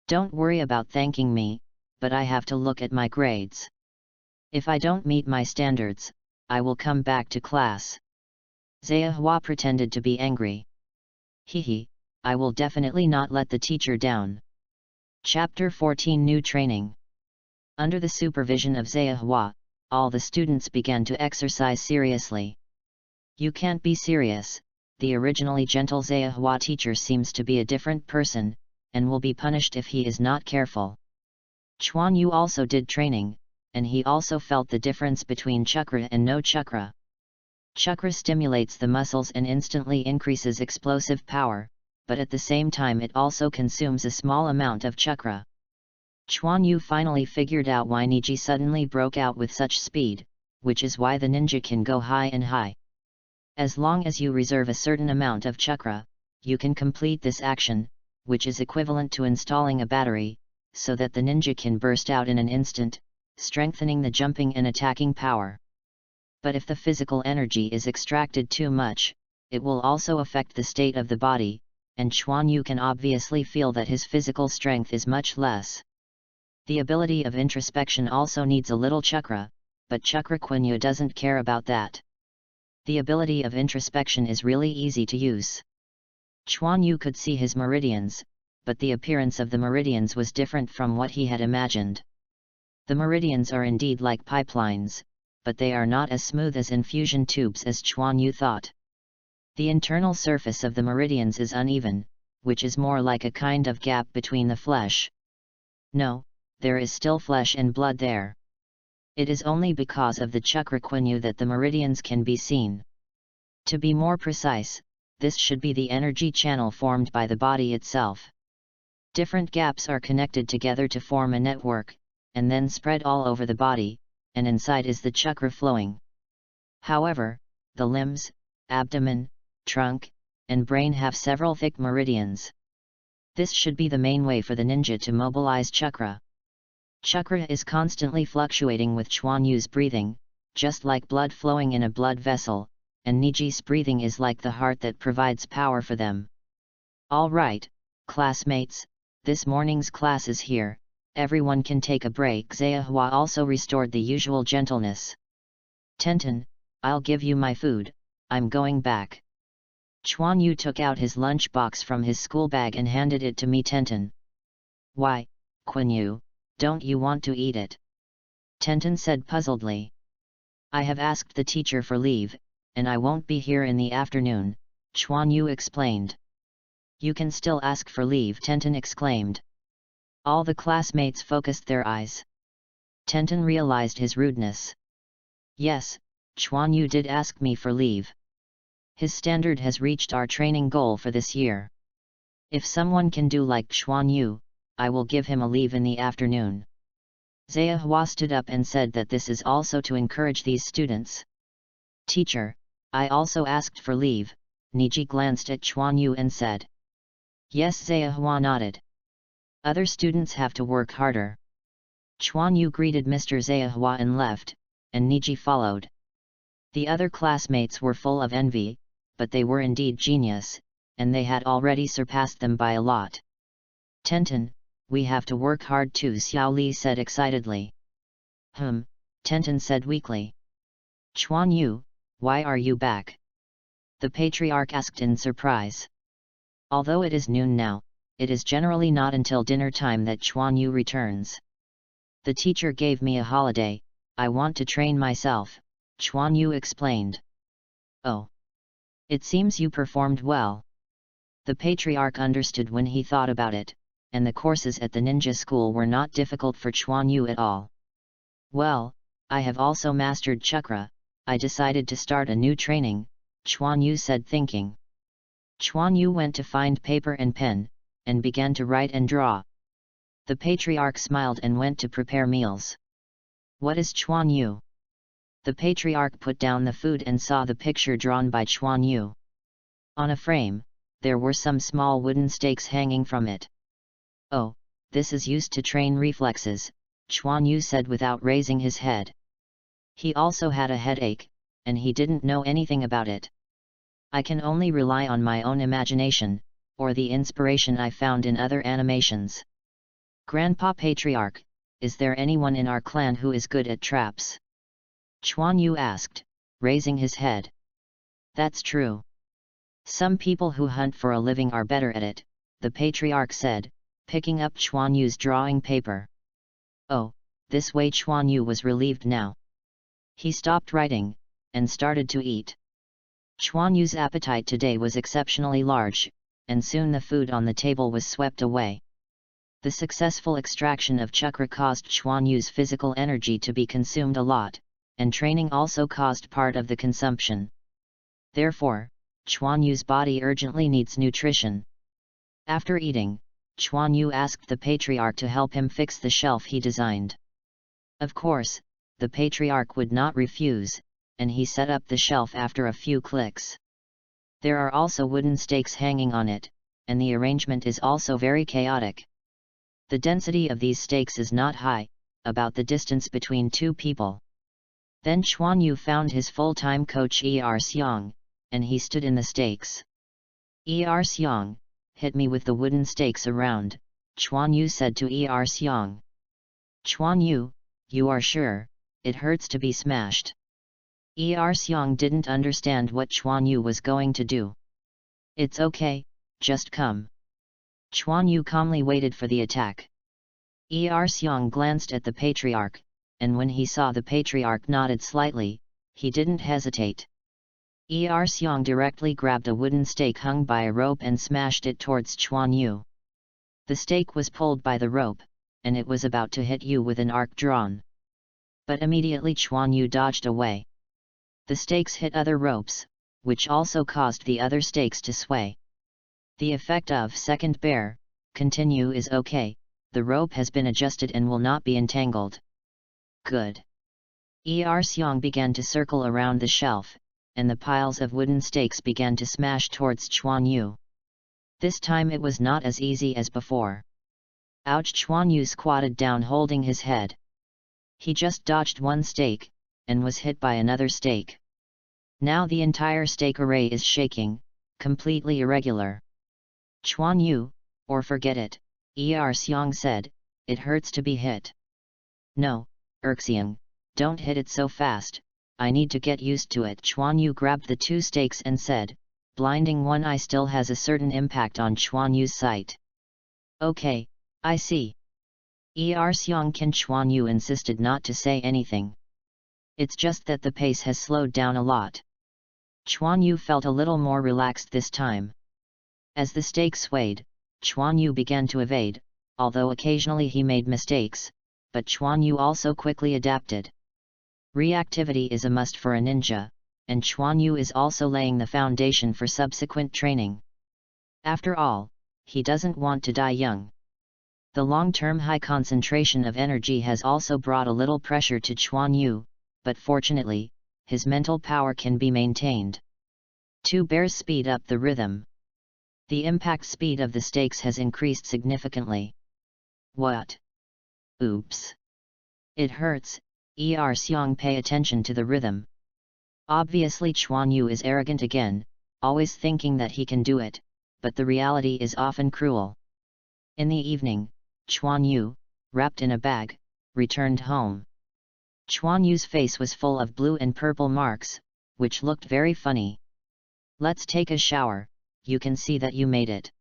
Don't worry about thanking me, but I have to look at my grades. If I don't meet my standards, I will come back to class. Zehua pretended to be angry. Hehe, I will definitely not let the teacher down. Chapter 14 New Training. Under the supervision of Zehua, all the students began to exercise seriously. You can't be serious, the originally gentle Zehua teacher seems to be a different person, and will be punished if he is not careful. Chuan Yu also did training, and he also felt the difference between chakra and no chakra. Chakra stimulates the muscles and instantly increases explosive power, but at the same time it also consumes a small amount of chakra. Chuan Yu finally figured out why Niji suddenly broke out with such speed, which is why the ninja can go high and high. As long as you reserve a certain amount of chakra, you can complete this action, which is equivalent to installing a battery, so that the ninja can burst out in an instant, strengthening the jumping and attacking power. But if the physical energy is extracted too much, it will also affect the state of the body, and Chuan Yu can obviously feel that his physical strength is much less. The ability of introspection also needs a little chakra, but Chakra Qinyu doesn't care about that. The ability of introspection is really easy to use. Chuan Yu could see his meridians, but the appearance of the meridians was different from what he had imagined. The meridians are indeed like pipelines, but they are not as smooth as infusion tubes as Chuan Yu thought. The internal surface of the meridians is uneven, which is more like a kind of gap between the flesh. No, there is still flesh and blood there. It is only because of the Chakra Qinyu that the meridians can be seen. To be more precise, this should be the energy channel formed by the body itself. Different gaps are connected together to form a network, and then spread all over the body, and inside is the chakra flowing. However, the limbs, abdomen, trunk, and brain have several thick meridians. This should be the main way for the ninja to mobilize chakra. Chakra is constantly fluctuating with Chuan Yu's breathing, just like blood flowing in a blood vessel, and Niji's breathing is like the heart that provides power for them. All right, classmates, this morning's class is here. Everyone can take a break. Zehua also restored the usual gentleness. Tenten, I'll give you my food, I'm going back. Chuan Yu took out his lunch box from his school bag and handed it to me. Tenten. Why, Qinyu, don't you want to eat it? Tenten said puzzledly. I have asked the teacher for leave, and I won't be here in the afternoon, Chuan Yu explained. You can still ask for leave, Tenten exclaimed. All the classmates focused their eyes. Tenten realized his rudeness. Yes, Chuan Yu did ask me for leave. His standard has reached our training goal for this year. If someone can do like Chuan Yu, I will give him a leave in the afternoon. Zehua stood up and said that this is also to encourage these students. Teacher, I also asked for leave, Niji glanced at Chuan Yu and said. Yes, Zehua nodded. Other students have to work harder. Chuan Yu greeted Mr. Zehua and left, and Niji followed. The other classmates were full of envy, but they were indeed genius, and they had already surpassed them by a lot. Tenten, we have to work hard too, Xiao Li said excitedly. Tenten said weakly. Chuan Yu, why are you back? The patriarch asked in surprise. Although it is noon now, it is generally not until dinner time that Chuan Yu returns. The teacher gave me a holiday, I want to train myself, Chuan Yu explained. Oh. It seems you performed well. The patriarch understood when he thought about it, and the courses at the ninja school were not difficult for Chuan Yu at all. Well, I have also mastered chakra, I decided to start a new training, Chuan Yu said, thinking. Chuan Yu went to find paper and pen, and began to write and draw. The patriarch smiled and went to prepare meals. What is Chuan Yu? The patriarch put down the food and saw the picture drawn by Chuan Yu. On a frame, there were some small wooden stakes hanging from it. Oh, this is used to train reflexes, Chuan Yu said without raising his head. He also had a headache, and he didn't know anything about it. I can only rely on my own imagination, or the inspiration I found in other animations. Grandpa Patriarch, is there anyone in our clan who is good at traps? Chuan Yu asked, raising his head. That's true. Some people who hunt for a living are better at it, the patriarch said, picking up Chuan Yu's drawing paper. Oh, this way. Chuan Yu was relieved now. He stopped writing, and started to eat. Chuan Yu's appetite today was exceptionally large, and soon the food on the table was swept away. The successful extraction of chakra caused Chuan Yu's physical energy to be consumed a lot, and training also caused part of the consumption. Therefore, Chuan Yu's body urgently needs nutrition. After eating, Chuan Yu asked the patriarch to help him fix the shelf he designed. Of course, the patriarch would not refuse, and he set up the shelf after a few clicks. There are also wooden stakes hanging on it, and the arrangement is also very chaotic. The density of these stakes is not high, about the distance between two people. Then Chuan Yu found his full-time coach Xiang, and he stood in the stakes. Xiang, hit me with the wooden stakes around, Chuan Yu said to Xiang. Chuan Yu, you are sure, it hurts to be smashed? Xiang didn't understand what Chuan Yu was going to do. It's okay, just come. Chuan Yu calmly waited for the attack. Xiang glanced at the patriarch, and when he saw the patriarch nodded slightly, he didn't hesitate. Xiang directly grabbed a wooden stake hung by a rope and smashed it towards Chuan Yu. The stake was pulled by the rope, and it was about to hit Yu with an arc drawn. But immediately Chuan Yu dodged away. The stakes hit other ropes, which also caused the other stakes to sway. The effect of second bear, continue is okay, the rope has been adjusted and will not be entangled. Good. Xiang began to circle around the shelf, and the piles of wooden stakes began to smash towards Chuan Yu. This time it was not as easy as before. Ouch! Chuan Yu squatted down holding his head. He just dodged one stake, and was hit by another stake. Now the entire stake array is shaking, completely irregular. Chuan Yu, or forget it, Xiang said, it hurts to be hit. No, Xiang, don't hit it so fast, I need to get used to it. Chuan Yu grabbed the two stakes and said, blinding one eye still has a certain impact on Chuan Yu's sight. Okay, I see. Xiang Chuan Yu insisted not to say anything. It's just that the pace has slowed down a lot. Chuan Yu felt a little more relaxed this time. As the stake swayed, Chuan Yu began to evade, although occasionally he made mistakes, but Chuan Yu also quickly adapted. Reactivity is a must for a ninja, and Chuan Yu is also laying the foundation for subsequent training. After all, he doesn't want to die young. The long-term high concentration of energy has also brought a little pressure to Chuan Yu, but fortunately, his mental power can be maintained. Two bears speed up the rhythm. The impact speed of the stakes has increased significantly. What? Oops. It hurts, Xiang, pay attention to the rhythm. Obviously Chuan Yu is arrogant again, always thinking that he can do it, but the reality is often cruel. In the evening, Chuan Yu, wrapped in a bag, returned home. Chuan Yu's face was full of blue and purple marks, which looked very funny. Let's take a shower, you can see that you made it.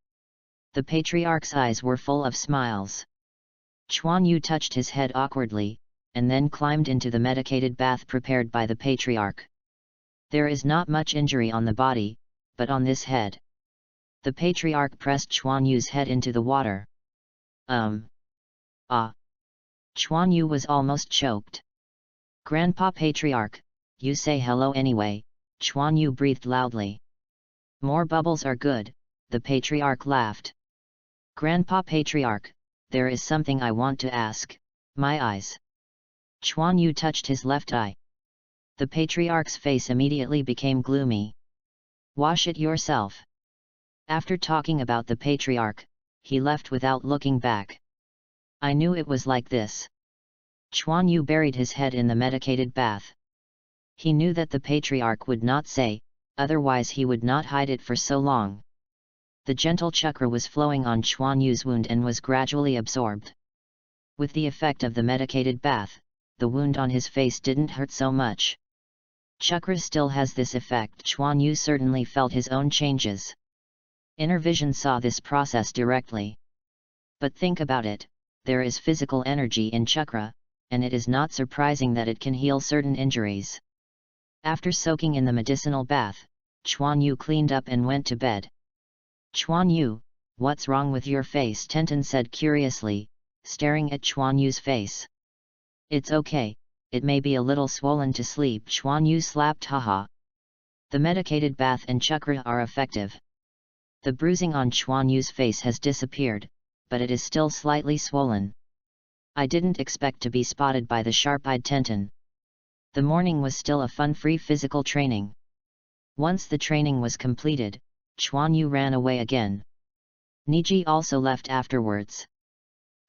The patriarch's eyes were full of smiles. Chuan Yu touched his head awkwardly, and then climbed into the medicated bath prepared by the patriarch. There is not much injury on the body, but on this head. The patriarch pressed Chuan Yu's head into the water. Ah. Chuan Yu was almost choked. Grandpa Patriarch, you say hello anyway, Chuan Yu breathed loudly. More bubbles are good, the Patriarch laughed. Grandpa Patriarch, there is something I want to ask, my eyes. Chuan Yu touched his left eye. The Patriarch's face immediately became gloomy. Wash it yourself. After talking about the Patriarch, he left without looking back. I knew it was like this. Chuan Yu buried his head in the medicated bath. He knew that the Patriarch would not say, otherwise he would not hide it for so long. The gentle chakra was flowing on Chuan Yu's wound and was gradually absorbed. With the effect of the medicated bath, the wound on his face didn't hurt so much. Chakra still has this effect. Chuan Yu certainly felt his own changes. Inner vision saw this process directly. But think about it, there is physical energy in chakra, and it is not surprising that it can heal certain injuries. After soaking in the medicinal bath, Chuan Yu cleaned up and went to bed. Chuan Yu, what's wrong with your face? Tenten said curiously, staring at Chuan Yu's face. It's okay, it may be a little swollen to sleep. Chuan Yu slapped. Haha. The medicated bath and chakra are effective. The bruising on Chuan Yu's face has disappeared, but it is still slightly swollen. I didn't expect to be spotted by the sharp-eyed Tenten. The morning was still a fun-free physical training. Once the training was completed, Chuan Yu ran away again. Niji also left afterwards.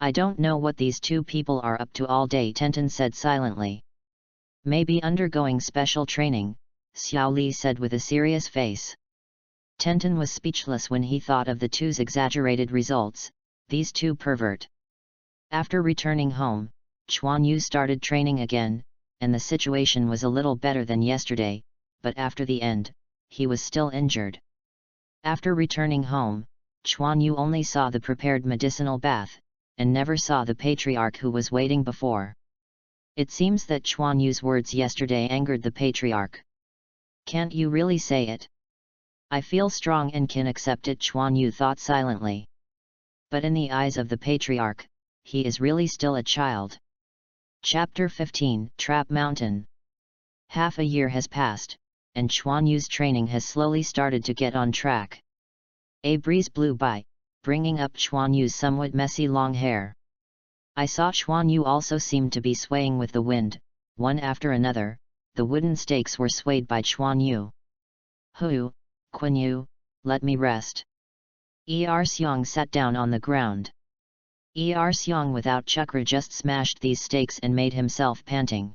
I don't know what these two people are up to all day, Tenten said silently. Maybe undergoing special training, Xiao Li said with a serious face. Tenten was speechless when he thought of the two's exaggerated results, these two pervert. After returning home, Chuan Yu started training again, and the situation was a little better than yesterday, but after the end, he was still injured. After returning home, Chuan Yu only saw the prepared medicinal bath, and never saw the Patriarch who was waiting before. It seems that Chuan Yu's words yesterday angered the Patriarch. Can't you really say it? I feel strong and can accept it, Chuan Yu thought silently. But in the eyes of the Patriarch, he is really still a child. Chapter 15, Trap Mountain. Half a year has passed, and Chuan Yu's training has slowly started to get on track. A breeze blew by, bringing up Chuan Yu's somewhat messy long hair. I saw Chuan Yu also seemed to be swaying with the wind, one after another, the wooden stakes were swayed by Chuan Yu. Hu, Quan Yu, let me rest. Xiang sat down on the ground. Xiang without chakra just smashed these stakes and made himself panting.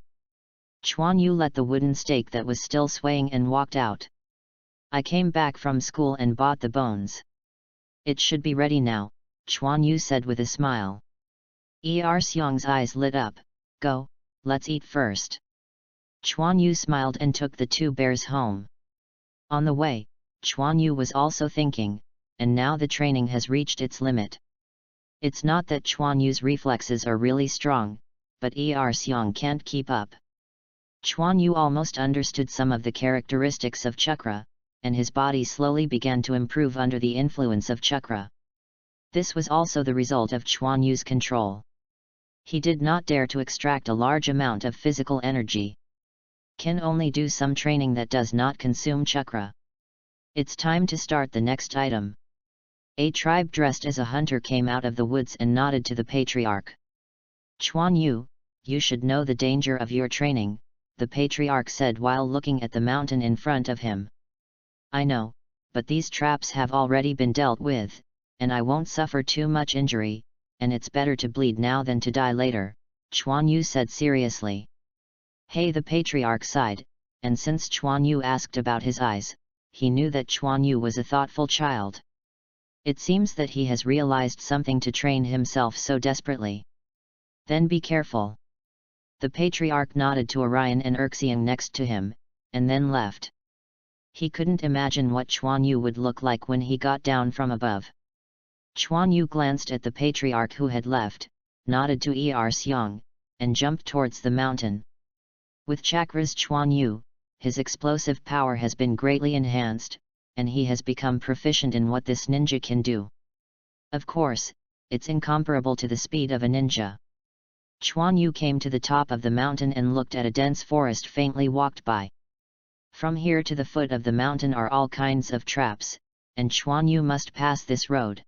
Chuan Yu let the wooden stake that was still swaying and walked out. I came back from school and bought the bones. It should be ready now, Chuan Yu said with a smile. Xiang's eyes lit up. Go, let's eat first. Chuan Yu smiled and took the two bears home. On the way, Chuan Yu was also thinking, and now the training has reached its limit. It's not that Chuan Yu's reflexes are really strong, but Xiang can't keep up. Chuan Yu almost understood some of the characteristics of chakra, and his body slowly began to improve under the influence of chakra. This was also the result of Chuan Yu's control. He did not dare to extract a large amount of physical energy. Can only do some training that does not consume chakra. It's time to start the next item. A tribe dressed as a hunter came out of the woods and nodded to the Patriarch. Chuan Yu, you should know the danger of your training, the Patriarch said while looking at the mountain in front of him. I know, but these traps have already been dealt with, and I won't suffer too much injury, and it's better to bleed now than to die later, Chuan Yu said seriously. Hey, the Patriarch sighed, and since Chuan Yu asked about his eyes, he knew that Chuan Yu was a thoughtful child. It seems that he has realized something to train himself so desperately. Then be careful. The Patriarch nodded to Orion and Erxiang next to him, and then left. He couldn't imagine what Chuan Yu would look like when he got down from above. Chuan Yu glanced at the Patriarch who had left, nodded to Xiang, and jumped towards the mountain. With chakras Chuan Yu, his explosive power has been greatly enhanced, and he has become proficient in what this ninja can do. Of course, it's incomparable to the speed of a ninja. Chuan Yu came to the top of the mountain and looked at a dense forest faintly walked by. From here to the foot of the mountain are all kinds of traps, and Chuan Yu must pass this road.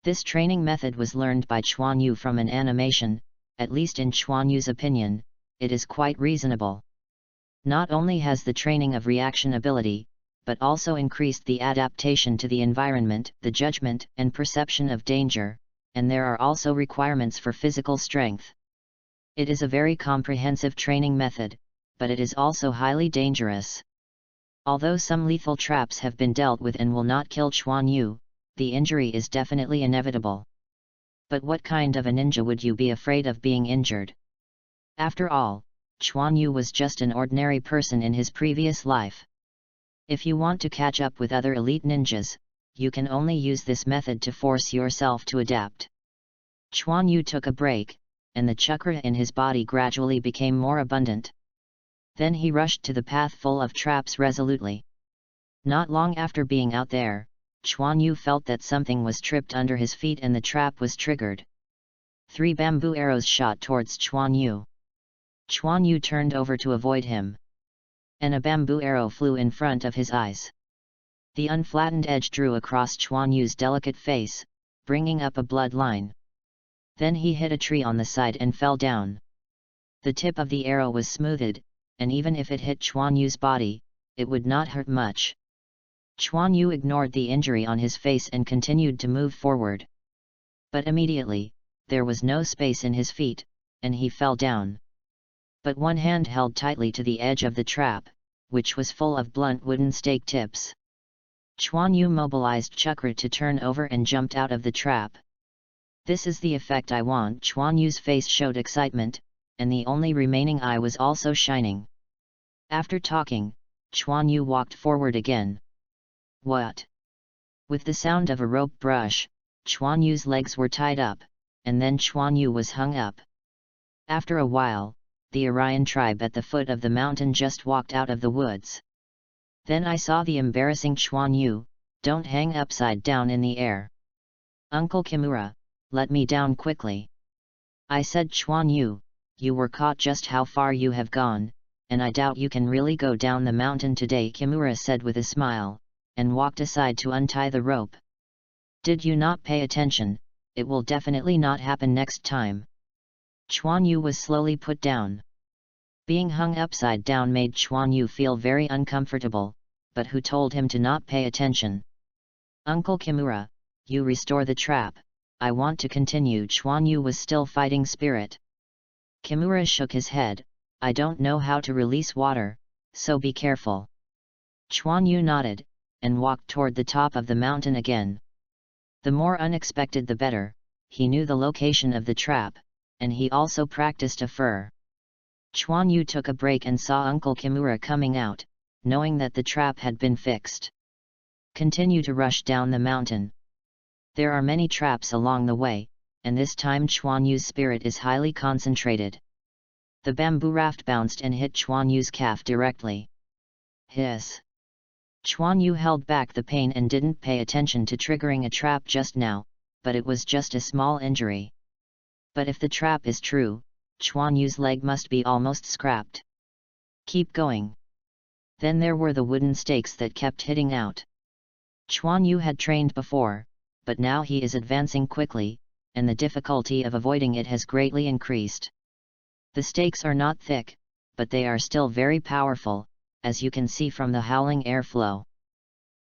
This training method was learned by Chuan Yu from an animation, at least in Chuan Yu's opinion, it is quite reasonable. Not only has the training of reaction ability, but also increased the adaptation to the environment, the judgment and perception of danger, and there are also requirements for physical strength. It is a very comprehensive training method, but it is also highly dangerous. Although some lethal traps have been dealt with and will not kill Chuan Yu, the injury is definitely inevitable. But what kind of a ninja would you be afraid of being injured? After all, Chuan Yu was just an ordinary person in his previous life. If you want to catch up with other elite ninjas, you can only use this method to force yourself to adapt. Chuan Yu took a break, and the chakra in his body gradually became more abundant. Then he rushed to the path full of traps resolutely. Not long after being out there, Chuan Yu felt that something was tripped under his feet and the trap was triggered. 3 bamboo arrows shot towards Chuan Yu. Chuan Yu turned over to avoid him. And a bamboo arrow flew in front of his eyes. The unflattened edge drew across Chuan Yu's delicate face, bringing up a blood line. Then he hit a tree on the side and fell down. The tip of the arrow was smoothed, and even if it hit Chuan Yu's body, it would not hurt much. Chuan Yu ignored the injury on his face and continued to move forward. But immediately, there was no space in his feet, and he fell down. But one hand held tightly to the edge of the trap, which was full of blunt wooden stake tips. Chuan Yu mobilized chakra to turn over and jumped out of the trap. This is the effect I want. Chuan Yu's face showed excitement, and the only remaining eye was also shining. After talking, Chuan Yu walked forward again. What? With the sound of a rope brush, Chuan Yu's legs were tied up, and then Chuan Yu was hung up. After a while, the Aryan tribe at the foot of the mountain just walked out of the woods. Then I saw the embarrassing Chuan Yu. Don't hang upside down in the air. Uncle Kimura, let me down quickly. I said. Chuan Yu, you were caught. Just how far you have gone, and I doubt you can really go down the mountain today, Kimura said with a smile, and walked aside to untie the rope. Did you not pay attention? It will definitely not happen next time. Chuan Yu was slowly put down. Being hung upside down made Chuan Yu feel very uncomfortable, but who told him to not pay attention? Uncle Kimura, you restore the trap. I want to continue. Chuan Yu was still fighting spirit. Kimura shook his head. I don't know how to release water, so be careful. Chuan Yu nodded, and walked toward the top of the mountain again. The more unexpected the better. He knew the location of the trap, and he also practiced a fur. Chuan Yu took a break and saw Uncle Kimura coming out, knowing that the trap had been fixed. Continue to rush down the mountain. There are many traps along the way, and this time Chuan Yu's spirit is highly concentrated. The bamboo raft bounced and hit Chuan Yu's calf directly. Hiss! Chuan Yu held back the pain and didn't pay attention to triggering a trap just now, but it was just a small injury. But if the trap is true, Chuan Yu's leg must be almost scrapped. Keep going. Then there were the wooden stakes that kept hitting out. Chuan Yu had trained before, but now he is advancing quickly, and the difficulty of avoiding it has greatly increased. The stakes are not thick, but they are still very powerful, as you can see from the howling airflow.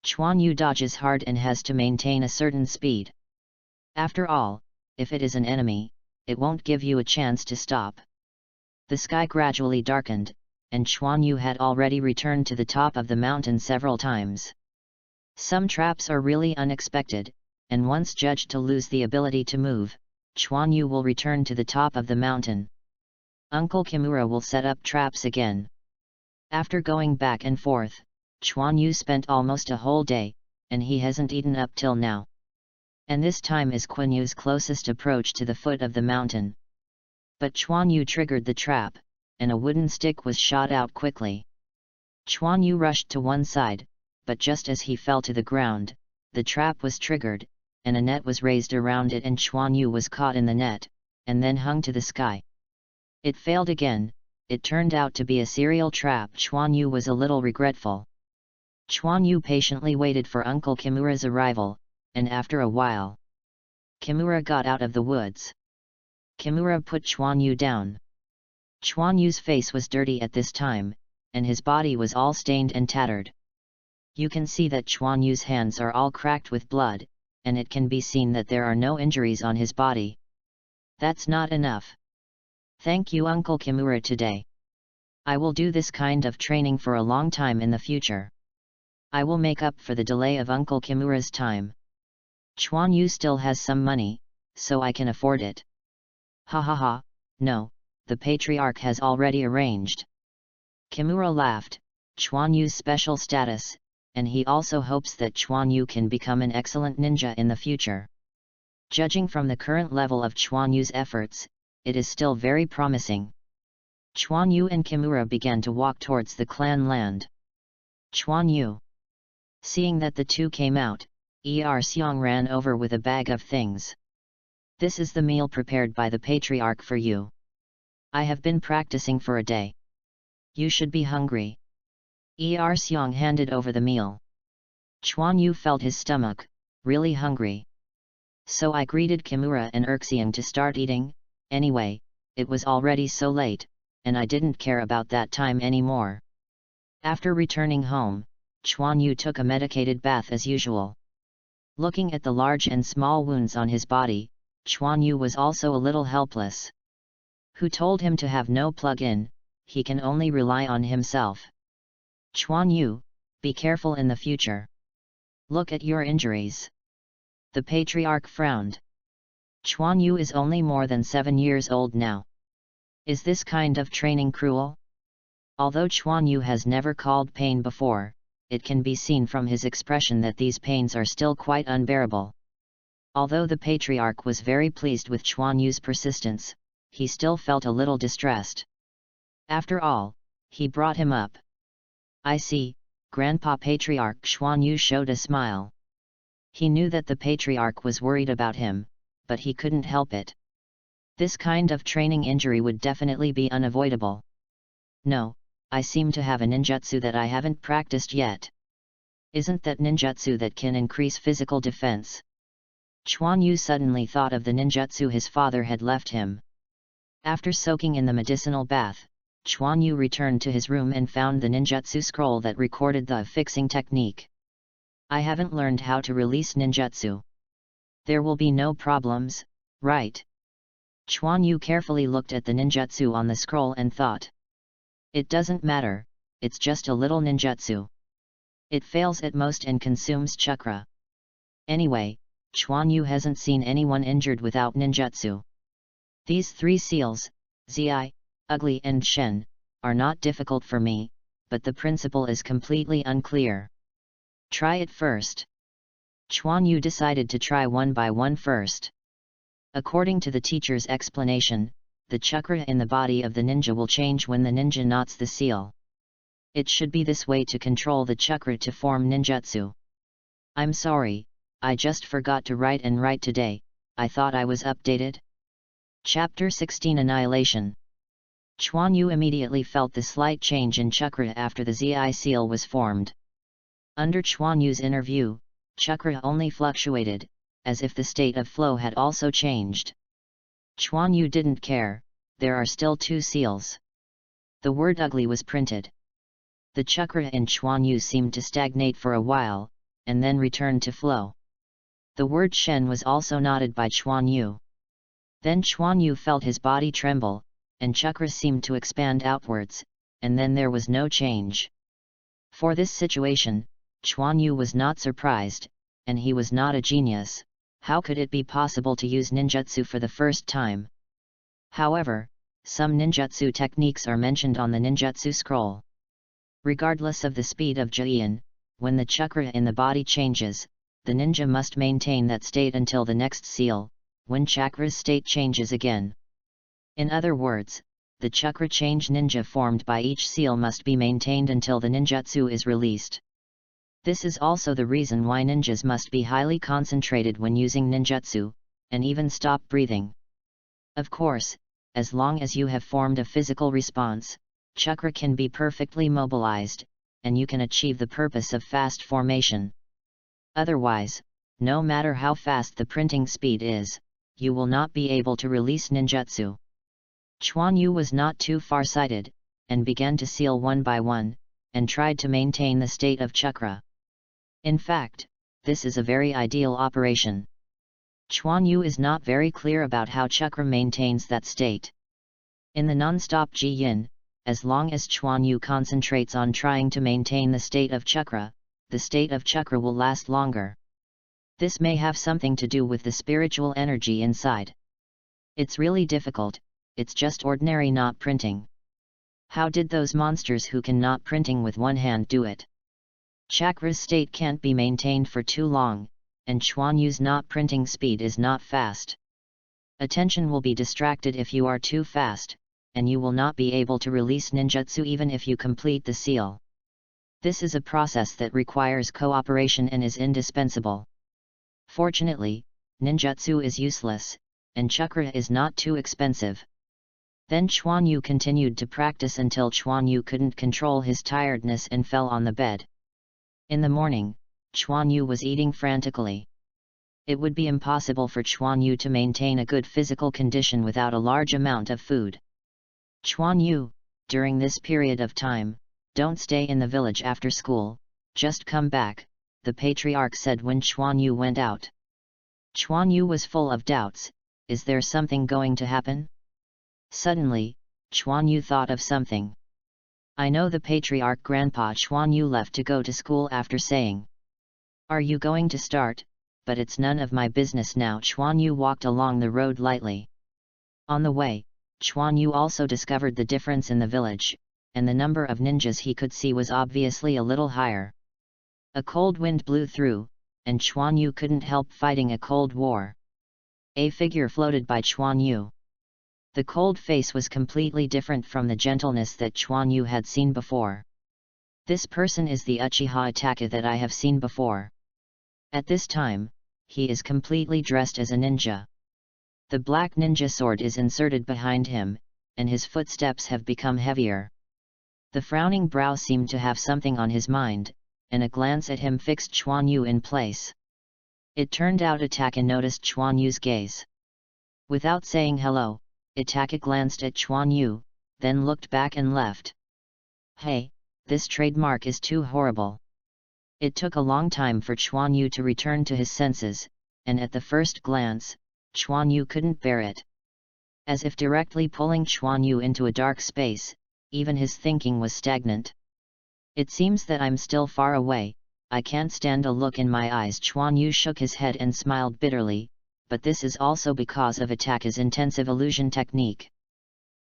Chuan Yu dodges hard and has to maintain a certain speed. After all, if it is an enemy, it won't give you a chance to stop. The sky gradually darkened, and Chuan Yu had already returned to the top of the mountain several times. Some traps are really unexpected, and once judged to lose the ability to move, Chuan Yu will return to the top of the mountain. Uncle Kimura will set up traps again. After going back and forth, Chuan Yu spent almost a whole day, and he hasn't eaten up till now. And this time is Quan Yu's closest approach to the foot of the mountain. But Chuan Yu triggered the trap, and a wooden stick was shot out quickly. Chuan Yu rushed to one side, but just as he fell to the ground, the trap was triggered, and a net was raised around it and Chuan Yu was caught in the net, and then hung to the sky. It failed again. It turned out to be a serial trap. Chuan Yu was a little regretful. Chuan Yu patiently waited for Uncle Kimura's arrival, and after a while, Kimura got out of the woods. Kimura put Chuan Yu down. Chuan Yu's face was dirty at this time, and his body was all stained and tattered. You can see that Chuan Yu's hands are all cracked with blood, and it can be seen that there are no injuries on his body. That's not enough. Thank you, Uncle Kimura, today. I will do this kind of training for a long time in the future. I will make up for the delay of Uncle Kimura's time. Chuan Yu still has some money, so I can afford it. Ha ha ha, no, the patriarch has already arranged. Kimura laughed. Chuan Yu's special status, and he also hopes that Chuan Yu can become an excellent ninja in the future. Judging from the current level of Chuan Yu's efforts, it is still very promising. Chuan Yu and Kimura began to walk towards the clan land. Chuan Yu. Seeing that the two came out, Seong ran over with a bag of things. This is the meal prepared by the patriarch for you. I have been practicing for a day. You should be hungry. Seong handed over the meal. Chuan Yu felt his stomach, really hungry. So I greeted Kimura and Seong to start eating. Anyway, it was already so late, and I didn't care about that time anymore. After returning home, Chuan Yu took a medicated bath as usual. Looking at the large and small wounds on his body, Chuan Yu was also a little helpless. Who told him to have no plug-in? He can only rely on himself. Chuan Yu, be careful in the future. Look at your injuries. The patriarch frowned. Chuan Yu is only more than 7 years old now. Is this kind of training cruel? Although Chuan Yu has never called pain before, it can be seen from his expression that these pains are still quite unbearable. Although the patriarch was very pleased with Chuan Yu's persistence, he still felt a little distressed. After all, he brought him up. I see, Grandpa Patriarch. Chuan Yu showed a smile. He knew that the patriarch was worried about him, but he couldn't help it. This kind of training injury would definitely be unavoidable. No, I seem to have a ninjutsu that I haven't practiced yet. Isn't that ninjutsu that can increase physical defense? Chuan Yu suddenly thought of the ninjutsu his father had left him. After soaking in the medicinal bath, Chuan Yu returned to his room and found the ninjutsu scroll that recorded the fixing technique. I haven't learned how to release ninjutsu. There will be no problems, right? Chuan Yu carefully looked at the ninjutsu on the scroll and thought. It doesn't matter, it's just a little ninjutsu. It fails at most and consumes chakra. Anyway, Chuan Yu hasn't seen anyone injured without ninjutsu. These 3 seals, Zi, Ugly and Shen, are not difficult for me, but the principle is completely unclear. Try it first. Chuan Yu decided to try one by one first. According to the teacher's explanation, the chakra in the body of the ninja will change when the ninja knots the seal. It should be this way to control the chakra to form ninjutsu. I'm sorry, I just forgot to write today, I thought I was updated. Chapter 16 Annihilation. Chuan Yu immediately felt the slight change in chakra after the Zi seal was formed. Under Chuan Yu's inner view, chakra only fluctuated, as if the state of flow had also changed. Chuan Yu didn't care, there are still 2 seals. The word ugly was printed. The chakra in Chuan Yu seemed to stagnate for a while, and then returned to flow. The word Shen was also noted by Chuan Yu. Then Chuan Yu felt his body tremble, and chakra seemed to expand outwards, and then there was no change. For this situation, Chuan Yu was not surprised, and he was not a genius. How could it be possible to use ninjutsu for the first time? However, some ninjutsu techniques are mentioned on the ninjutsu scroll. Regardless of the speed of Jian, when the chakra in the body changes, the ninja must maintain that state until the next seal, when chakra's state changes again. In other words, the chakra change ninja formed by each seal must be maintained until the ninjutsu is released. This is also the reason why ninjas must be highly concentrated when using ninjutsu, and even stop breathing. Of course, as long as you have formed a physical response, chakra can be perfectly mobilized, and you can achieve the purpose of fast formation. Otherwise, no matter how fast the printing speed is, you will not be able to release ninjutsu. Chuan Yu was not too far-sighted, and began to seal one by one, and tried to maintain the state of chakra. In fact, this is a very ideal operation. Chuan Yu is not very clear about how chakra maintains that state. In the non-stop Ji Yin, as long as Chuan Yu concentrates on trying to maintain the state of chakra, the state of chakra will last longer. This may have something to do with the spiritual energy inside. It's really difficult, it's just ordinary not printing. How did those monsters who can not printing with one hand do it? Chakra's state can't be maintained for too long, and Chuan Yu's not printing speed is not fast. Attention will be distracted if you are too fast, and you will not be able to release ninjutsu even if you complete the seal. This is a process that requires cooperation and is indispensable. Fortunately, ninjutsu is useless, and chakra is not too expensive. Then Chuan Yu continued to practice until Chuan Yu couldn't control his tiredness and fell on the bed. In the morning, Chuan Yu was eating frantically. It would be impossible for Chuan Yu to maintain a good physical condition without a large amount of food. Chuan Yu, during this period of time, don't stay in the village after school, just come back, the patriarch said when Chuan Yu went out. Chuan Yu was full of doubts. Is there something going to happen? Suddenly, Chuan Yu thought of something. I know the patriarch Grandpa Chuan Yu left to go to school after saying, "Are you going to start? But it's none of my business now." Chuan Yu walked along the road lightly. On the way, Chuan Yu also discovered the difference in the village, and the number of ninjas he could see was obviously a little higher. A cold wind blew through, and Chuan Yu couldn't help fighting a cold war. A figure floated by Chuan Yu. The cold face was completely different from the gentleness that Chuan Yu had seen before. This person is the Uchiha Itachi that I have seen before. At this time, he is completely dressed as a ninja. The black ninja sword is inserted behind him, and his footsteps have become heavier. The frowning brow seemed to have something on his mind, and a glance at him fixed Chuan Yu in place. It turned out Itachi noticed Chuan Yu's gaze. Without saying hello, Itachi glanced at Chuan Yu, then looked back and left. Hey, this trademark is too horrible. It took a long time for Chuan Yu to return to his senses, and at the first glance, Chuan Yu couldn't bear it. As if directly pulling Chuan Yu into a dark space, even his thinking was stagnant. It seems that I'm still far away, I can't stand a look in my eyes. Chuan Yu shook his head and smiled bitterly, but this is also because of Itachi's intensive illusion technique.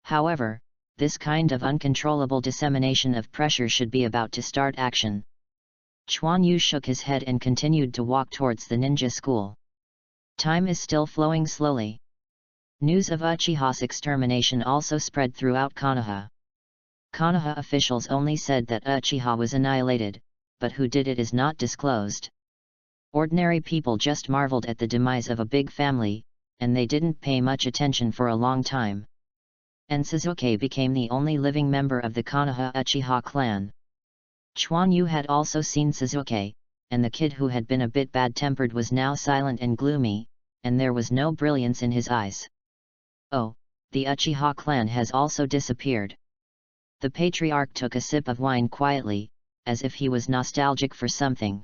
However, this kind of uncontrollable dissemination of pressure should be about to start action. Chuan Yu shook his head and continued to walk towards the ninja school. Time is still flowing slowly. News of Uchiha's extermination also spread throughout Konoha. Konoha officials only said that Uchiha was annihilated, but who did it is not disclosed. Ordinary people just marveled at the demise of a big family, and they didn't pay much attention for a long time. And Sasuke became the only living member of the Konoha Uchiha clan. Chuan Yu had also seen Sasuke, and the kid who had been a bit bad-tempered was now silent and gloomy, and there was no brilliance in his eyes. Oh, the Uchiha clan has also disappeared. The patriarch took a sip of wine quietly, as if he was nostalgic for something.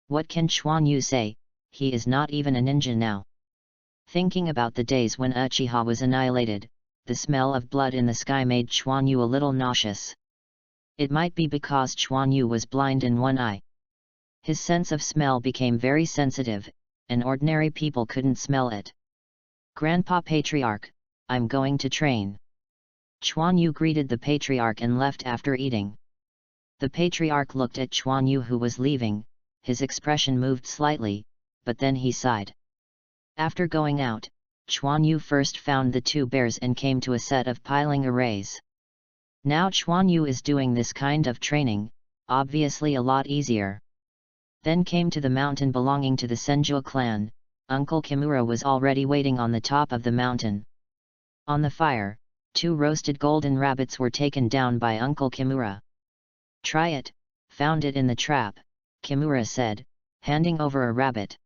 What can Chuan Yu say? He is not even a ninja now. Thinking about the days when Uchiha was annihilated, the smell of blood in the sky made Chuan Yu a little nauseous. It might be because Chuan Yu was blind in one eye. His sense of smell became very sensitive, and ordinary people couldn't smell it. Grandpa Patriarch, I'm going to train. Chuan Yu greeted the patriarch and left after eating. The patriarch looked at Chuan Yu who was leaving. His expression moved slightly, but then he sighed. After going out, Chuan Yu first found the two bears and came to a set of piling arrays. Now Chuan Yu is doing this kind of training, obviously a lot easier. Then came to the mountain belonging to the Senju clan. Uncle Kimura was already waiting on the top of the mountain. On the fire, 2 roasted golden rabbits were taken down by Uncle Kimura. "Try it, found it in the trap," Kimura said, handing over a rabbit.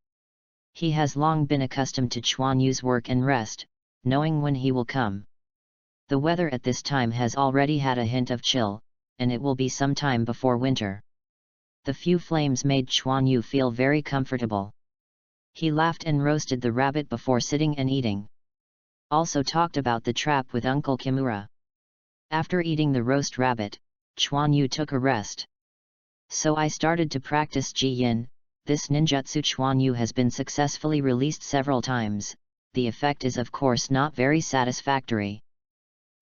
He has long been accustomed to Chuan Yu's work and rest, knowing when he will come. The weather at this time has already had a hint of chill, and it will be some time before winter. The few flames made Chuan Yu feel very comfortable. He laughed and roasted the rabbit before sitting and eating. Also talked about the trap with Uncle Kimura. After eating the roast rabbit, Chuan Yu took a rest. "So I started to practice Ji Yin. This ninjutsu Chuan Yu has been successfully released several times. The effect is of course not very satisfactory.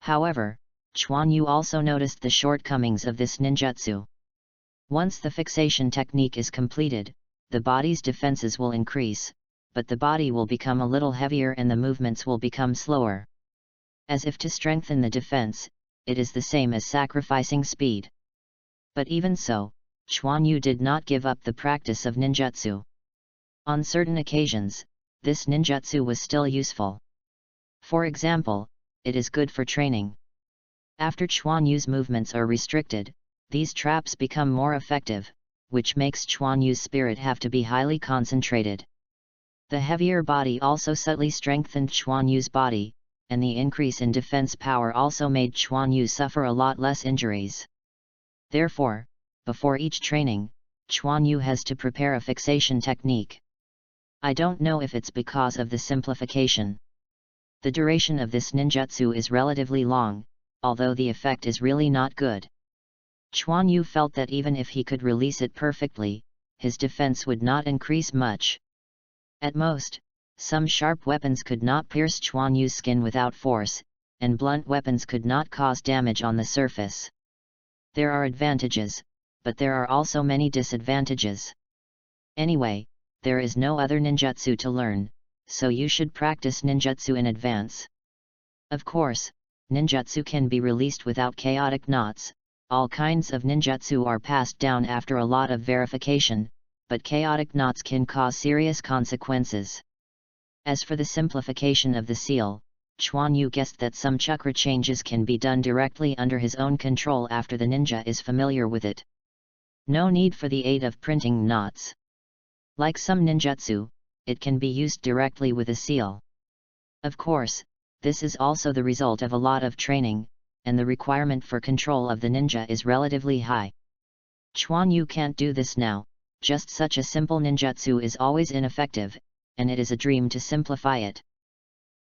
However, Chuan Yu also noticed the shortcomings of this ninjutsu. Once the fixation technique is completed, the body's defenses will increase, but the body will become a little heavier and the movements will become slower. As if to strengthen the defense, it is the same as sacrificing speed." But even so, Chuan Yu did not give up the practice of ninjutsu. On certain occasions, this ninjutsu was still useful. For example, it is good for training. After Chuan Yu's movements are restricted, these traps become more effective, which makes Chuan Yu's spirit have to be highly concentrated. The heavier body also subtly strengthened Chuan Yu's body, and the increase in defense power also made Chuan Yu suffer a lot less injuries. Therefore, before each training, Chuan Yu has to prepare a fixation technique. I don't know if it's because of the simplification. The duration of this ninjutsu is relatively long, although the effect is really not good. Chuan Yu felt that even if he could release it perfectly, his defense would not increase much. At most, some sharp weapons could not pierce Chuan Yu's skin without force, and blunt weapons could not cause damage on the surface. There are advantages, but there are also many disadvantages. Anyway, there is no other ninjutsu to learn, so you should practice ninjutsu in advance. Of course, ninjutsu can be released without chaotic knots. All kinds of ninjutsu are passed down after a lot of verification, but chaotic knots can cause serious consequences. As for the simplification of the seal, Chuan Yu guessed that some chakra changes can be done directly under his own control after the ninja is familiar with it. No need for the aid of printing knots. Like some ninjutsu, it can be used directly with a seal. Of course, this is also the result of a lot of training, and the requirement for control of the ninja is relatively high. Chuan Yu can't do this now. Just such a simple ninjutsu is always ineffective, and it is a dream to simplify it.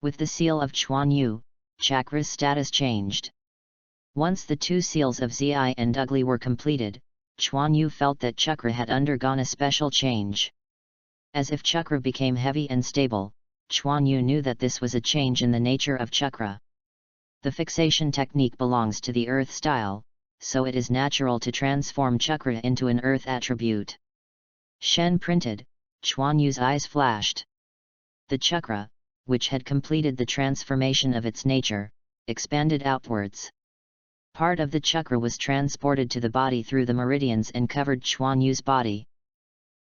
With the seal of Chuan Yu, chakra's status changed. Once the 2 seals of Zi and Ugly were completed, Chuan Yu felt that chakra had undergone a special change. As if chakra became heavy and stable, Chuan Yu knew that this was a change in the nature of chakra. The fixation technique belongs to the earth style, so it is natural to transform chakra into an earth attribute. Shen printed, Chuan Yu's eyes flashed. The chakra, which had completed the transformation of its nature, expanded outwards. Part of the chakra was transported to the body through the meridians and covered Chuan Yu's body.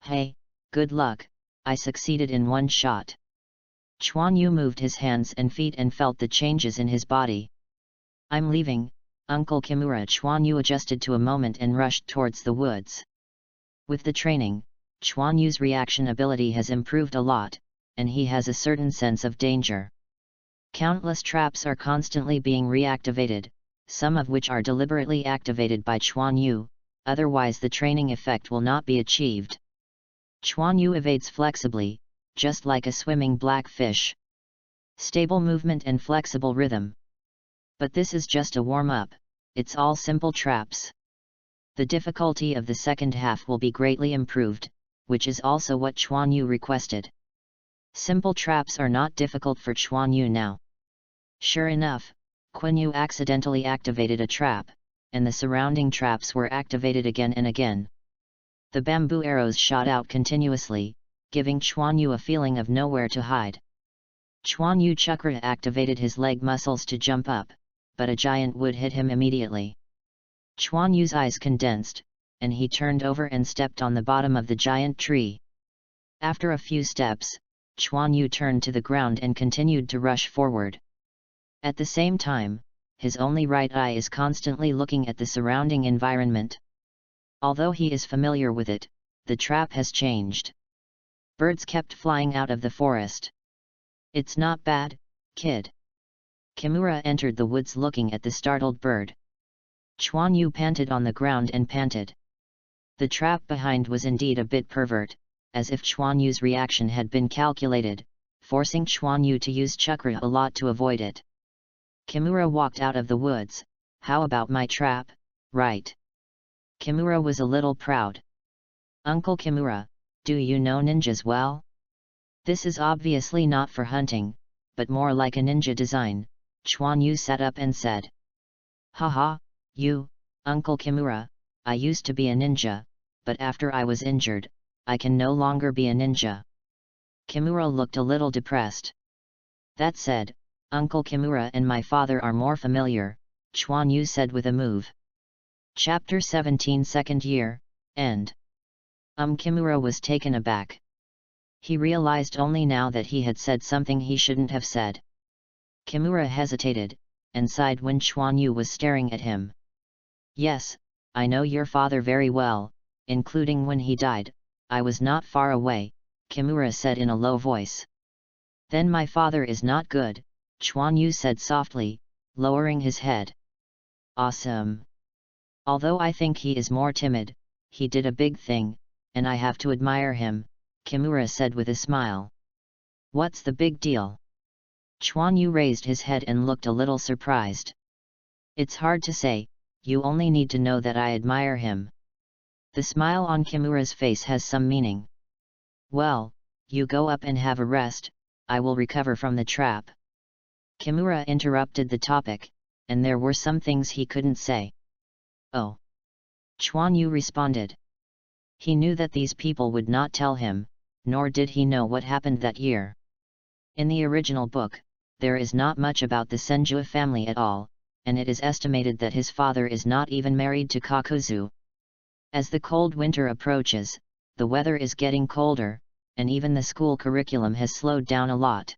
"Hey, good luck, I succeeded in one shot." Chuan Yu moved his hands and feet and felt the changes in his body. "I'm leaving, Uncle Kimura." Chuan Yu adjusted to a moment and rushed towards the woods. With the training, Chuan Yu's reaction ability has improved a lot, and he has a certain sense of danger. Countless traps are constantly being reactivated, some of which are deliberately activated by Chuan Yu, otherwise the training effect will not be achieved. Chuan Yu evades flexibly, just like a swimming black fish. Stable movement and flexible rhythm. But this is just a warm-up, it's all simple traps. The difficulty of the second half will be greatly improved, which is also what Chuan Yu requested. Simple traps are not difficult for Chuan Yu now. Sure enough, Quan Yu accidentally activated a trap, and the surrounding traps were activated again and again. The bamboo arrows shot out continuously, giving Chuan Yu a feeling of nowhere to hide. Chuan Yu chakra activated his leg muscles to jump up, but a giant wood hit him immediately. Chuan Yu's eyes condensed, and he turned over and stepped on the bottom of the giant tree. After a few steps, Chuan Yu turned to the ground and continued to rush forward. At the same time, his only right eye is constantly looking at the surrounding environment. Although he is familiar with it, the trap has changed. Birds kept flying out of the forest. "It's not bad, kid." Kimura entered the woods looking at the startled bird. Chuan Yu panted on the ground and panted. The trap behind was indeed a bit pervert, as if Chuan Yu's reaction had been calculated, forcing Chuan Yu to use chakra a lot to avoid it. Kimura walked out of the woods. "How about my trap, right?" Kimura was a little proud. "Uncle Kimura, do you know ninjas well? This is obviously not for hunting, but more like a ninja design." Chuan Yu sat up and said. "Haha, you, Uncle Kimura, I used to be a ninja, but after I was injured, I can no longer be a ninja." Kimura looked a little depressed. "That said, Uncle Kimura and my father are more familiar," Chuan Yu said with a move. Chapter 17 Second Year, End. Kimura was taken aback. He realized only now that he had said something he shouldn't have said. Kimura hesitated, and sighed when Chuan Yu was staring at him. "Yes, I know your father very well, including when he died. I was not far away," Kimura said in a low voice. "Then my father is not good," Chuan Yu said softly, lowering his head. "Awesome. Although I think he is more timid, he did a big thing, and I have to admire him," Kimura said with a smile. "What's the big deal?" Chuan Yu raised his head and looked a little surprised. "It's hard to say, you only need to know that I admire him." The smile on Kimura's face has some meaning. "Well, you go up and have a rest, I will recover from the trap." Kimura interrupted the topic, and there were some things he couldn't say. "Oh." Chuan Yu responded. He knew that these people would not tell him, nor did he know what happened that year. In the original book, there is not much about the Senju family at all, and it is estimated that his father is not even married to Kakuzu. As the cold winter approaches, the weather is getting colder, and even the school curriculum has slowed down a lot.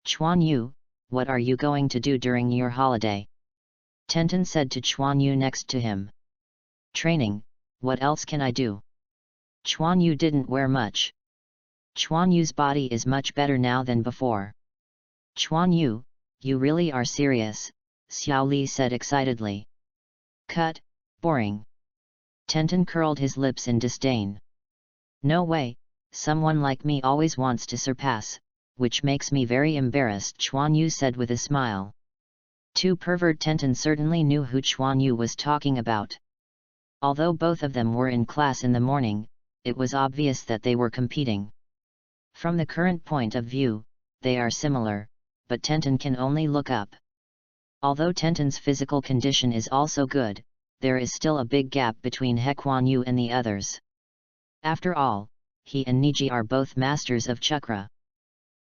"Chuan Yu, what are you going to do during your holiday?" Tenten said to Chuan Yu next to him. "Training, what else can I do?" Chuan Yu didn't wear much. Chuan Yu's body is much better now than before. "Chuan Yu, you really are serious," Xiao Li said excitedly. "Cut, boring." Tenten curled his lips in disdain. "No way, someone like me always wants to surpass, which makes me very embarrassed," Chuan Yu said with a smile. Two pervert Tenten certainly knew who Chuan Yu was talking about. Although both of them were in class in the morning, it was obvious that they were competing. From the current point of view, they are similar, but Tenten can only look up. Although Tenten's physical condition is also good, there is still a big gap between Chuan Yu and the others. After all, he and Niji are both masters of chakra.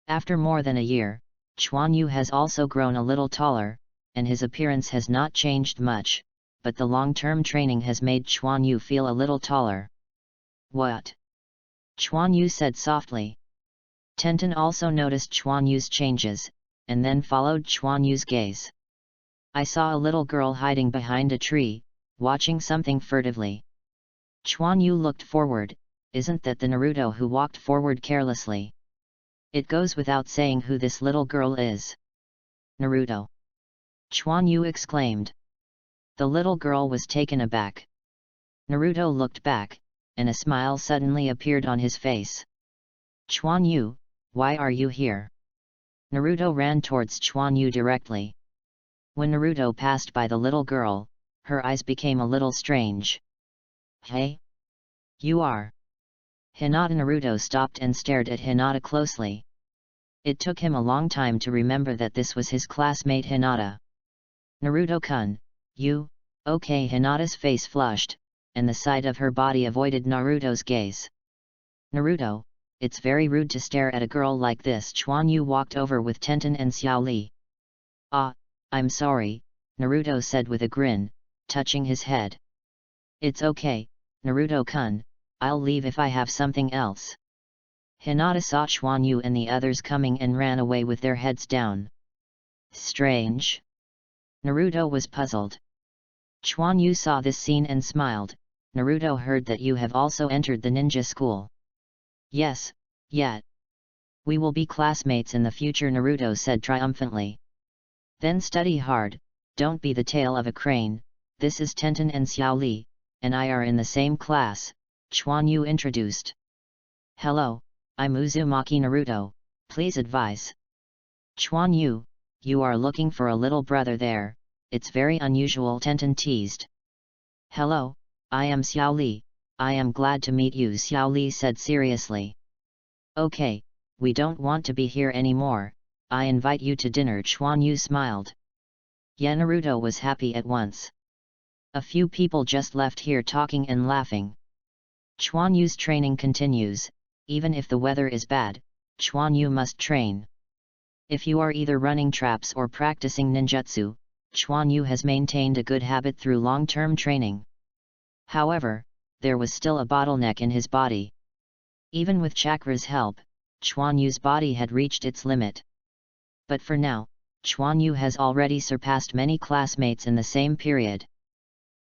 After more than a year, Chuan Yu has also grown a little taller, and his appearance has not changed much, but the long-term training has made Chuan Yu feel a little taller. "What?" Chuan Yu said softly. Tenten also noticed Chuan Yu's changes, and then followed Chuan Yu's gaze. "I saw a little girl hiding behind a tree, watching something furtively." Chuan Yu looked forward. "Isn't that the Naruto who walked forward carelessly? It goes without saying who this little girl is." "Naruto!" Chuan Yu exclaimed. The little girl was taken aback. Naruto looked back, and a smile suddenly appeared on his face. "Chuan Yu, why are you here?" Naruto ran towards Chuan Yu directly. When Naruto passed by the little girl, her eyes became a little strange. "Hey? You are..." Hinata. Naruto stopped and stared at Hinata closely. It took him a long time to remember that this was his classmate Hinata. "Naruto-kun, you, okay?" Hinata's face flushed, and the side of her body avoided Naruto's gaze. "Naruto, it's very rude to stare at a girl like this." Chuan Yu walked over with Tenten and Xiao Li. "Ah, I'm sorry," Naruto said with a grin, touching his head. "It's okay, Naruto-kun, I'll leave if I have something else. Hinata saw Chuan Yu and the others coming and ran away with their heads down. Strange. Naruto was puzzled. Chuan Yu saw this scene and smiled. Naruto heard that you have also entered the ninja school. Yes, yet. We will be classmates in the future, Naruto said triumphantly. Then study hard, don't be the tail of a crane. This is Tenten and Xiao Li, and I are in the same class, Chuan Yu introduced. Hello, I'm Uzumaki Naruto, please advise. Chuan Yu, you are looking for a little brother there, it's very unusual, Tenten teased. Hello, I am Xiao Li, I am glad to meet you, Xiao Li said seriously. Okay, we don't want to be here anymore, I invite you to dinner, Chuan Yu smiled. Yeah, Naruto was happy at once. A few people just left here talking and laughing. Chuan Yu's training continues, even if the weather is bad, Chuan Yu must train. If you are either running traps or practicing ninjutsu, Chuan Yu has maintained a good habit through long-term training. However, there was still a bottleneck in his body. Even with chakra's help, Chuan Yu's body had reached its limit. But for now, Chuan Yu has already surpassed many classmates in the same period.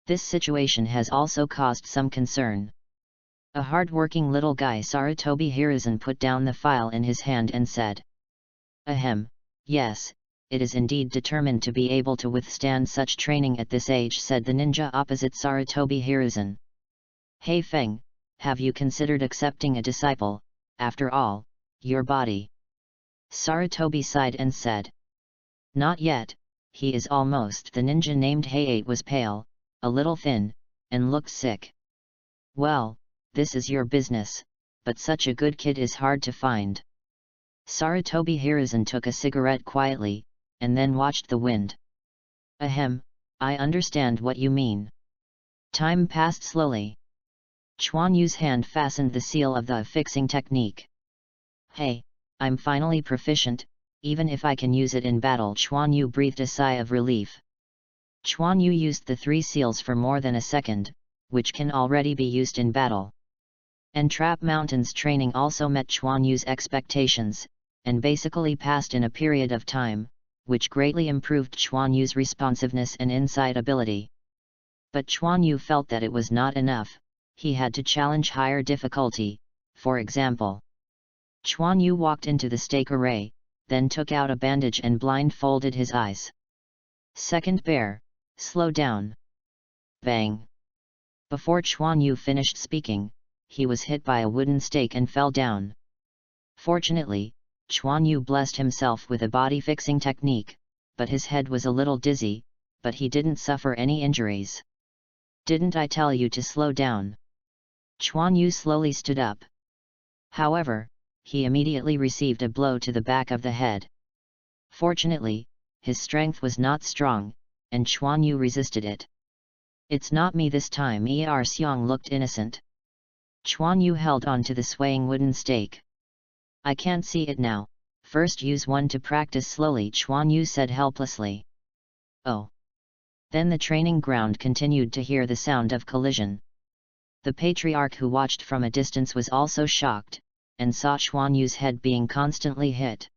This situation has also caused some concern. A hard-working little guy Sarutobi Hiruzen put down the file in his hand and said, Ahem, yes, it is indeed determined to be able to withstand such training at this age, said the ninja opposite Sarutobi Hiruzen. Hey Feng, have you considered accepting a disciple? After all, your body. Sarutobi sighed and said. Not yet, he is almost. The ninja named Hayate was pale, a little thin, and looked sick. Well, this is your business, but such a good kid is hard to find. Sarutobi Hiruzen took a cigarette quietly, and then watched the wind. Ahem, I understand what you mean. Time passed slowly. Chuan Yu's hand fastened the seal of the fixing technique. Hey, I'm finally proficient, even if I can use it in battle. Chuan Yu breathed a sigh of relief. Chuan Yu used the 3 seals for more than a second, which can already be used in battle. And Trap Mountain's training also met Chuan Yu's expectations, and basically passed in a period of time, which greatly improved Chuan Yu's responsiveness and insight ability. But Chuan Yu felt that it was not enough, he had to challenge higher difficulty. For example, Chuan Yu walked into the stake array, then took out a bandage and blindfolded his eyes. Second bear, slow down. Bang! Before Chuan Yu finished speaking, he was hit by a wooden stake and fell down. Fortunately, Chuan Yu blessed himself with a body-fixing technique, but his head was a little dizzy, but he didn't suffer any injuries. Didn't I tell you to slow down? Chuan Yu slowly stood up. However, he immediately received a blow to the back of the head. Fortunately, his strength was not strong, and Chuan Yu resisted it. It's not me this time. Er Xiong looked innocent. Chuan Yu held on to the swaying wooden stake. I can't see it now, first use one to practice slowly, Chuan Yu said helplessly. Oh. Then the training ground continued to hear the sound of collision. The patriarch who watched from a distance was also shocked, and saw Chuan Yu's head being constantly hit.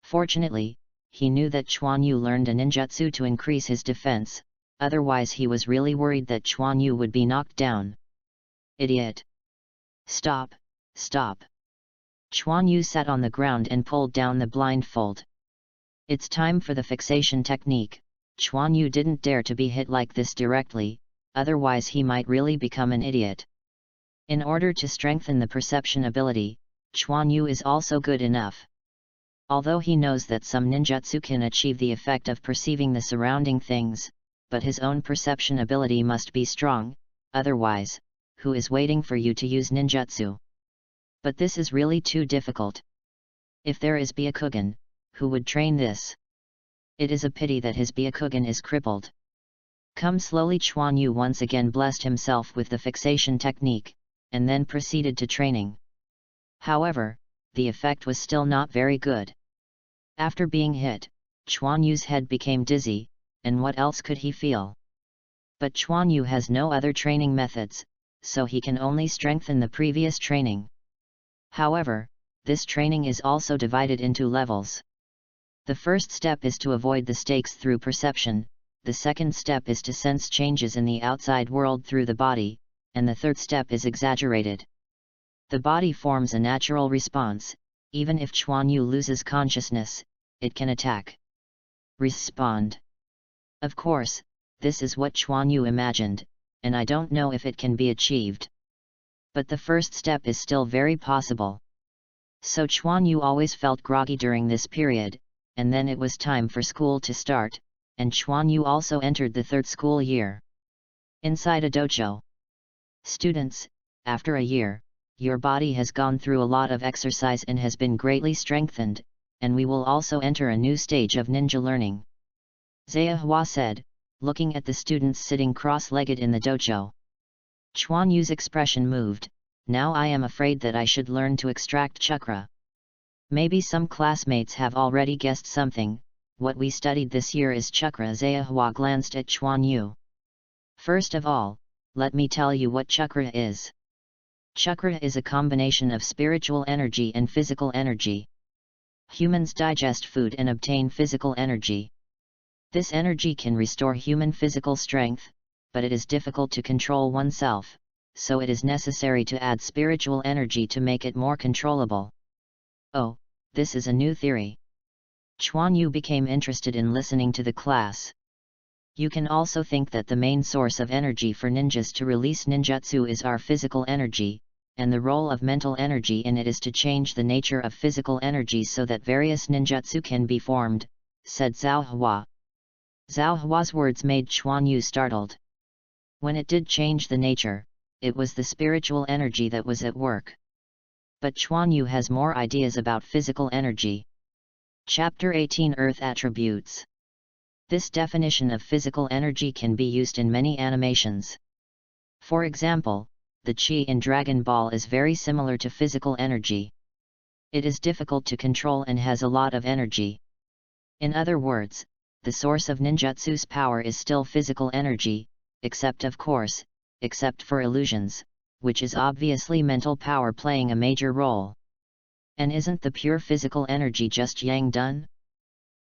Fortunately, he knew that Chuan Yu learned a ninjutsu to increase his defense, otherwise he was really worried that Chuan Yu would be knocked down. Idiot! Stop, stop! Chuan Yu sat on the ground and pulled down the blindfold. It's time for the fixation technique. Chuan Yu didn't dare to be hit like this directly, otherwise he might really become an idiot. In order to strengthen the perception ability, Chuan Yu is also good enough. Although he knows that some ninjutsu can achieve the effect of perceiving the surrounding things, but his own perception ability must be strong, otherwise, who is waiting for you to use ninjutsu? But this is really too difficult. If there is Byakugan, who would train this? It is a pity that his Byakugan is crippled. Come slowly. Chuan Yu once again blessed himself with the fixation technique, and then proceeded to training. However, the effect was still not very good. After being hit, Chuan Yu's head became dizzy, and what else could he feel? But Chuan Yu has no other training methods, so he can only strengthen the previous training. However, this training is also divided into levels. The first step is to avoid the stakes through perception, the second step is to sense changes in the outside world through the body, and the third step is exaggerated. The body forms a natural response. Even if Chuan Yu loses consciousness, it can attack. Respond. Of course, this is what Chuan Yu imagined, and I don't know if it can be achieved. But the first step is still very possible. So Chuan Yu always felt groggy during this period, and then it was time for school to start, and Chuan Yu also entered the third school year. Inside a dojo. Students, after a year, your body has gone through a lot of exercise and has been greatly strengthened, and we will also enter a new stage of ninja learning. Zayahua said, looking at the students sitting cross-legged in the dojo. Chuan Yu's expression moved. Now I am afraid that I should learn to extract chakra. Maybe some classmates have already guessed something. What we studied this year is chakra. Zayahua glanced at Chuan Yu. First of all, let me tell you what chakra is. Chakra is a combination of spiritual energy and physical energy. Humans digest food and obtain physical energy. This energy can restore human physical strength, but it is difficult to control oneself, so it is necessary to add spiritual energy to make it more controllable. Oh, this is a new theory. Chuan Yu became interested in listening to the class. You can also think that the main source of energy for ninjas to release ninjutsu is our physical energy, and the role of mental energy in it is to change the nature of physical energy so that various ninjutsu can be formed, said Zhao Hua. Zhao Hua's words made Chuan Yu startled. When it did change the nature, it was the spiritual energy that was at work. But Chuan Yu has more ideas about physical energy. Chapter 18 Earth Attributes. This definition of physical energy can be used in many animations. For example, the chi in Dragon Ball is very similar to physical energy. It is difficult to control and has a lot of energy. In other words, the source of ninjutsu's power is still physical energy, except for illusions, which is obviously mental power playing a major role. And isn't the pure physical energy just Yang Dun?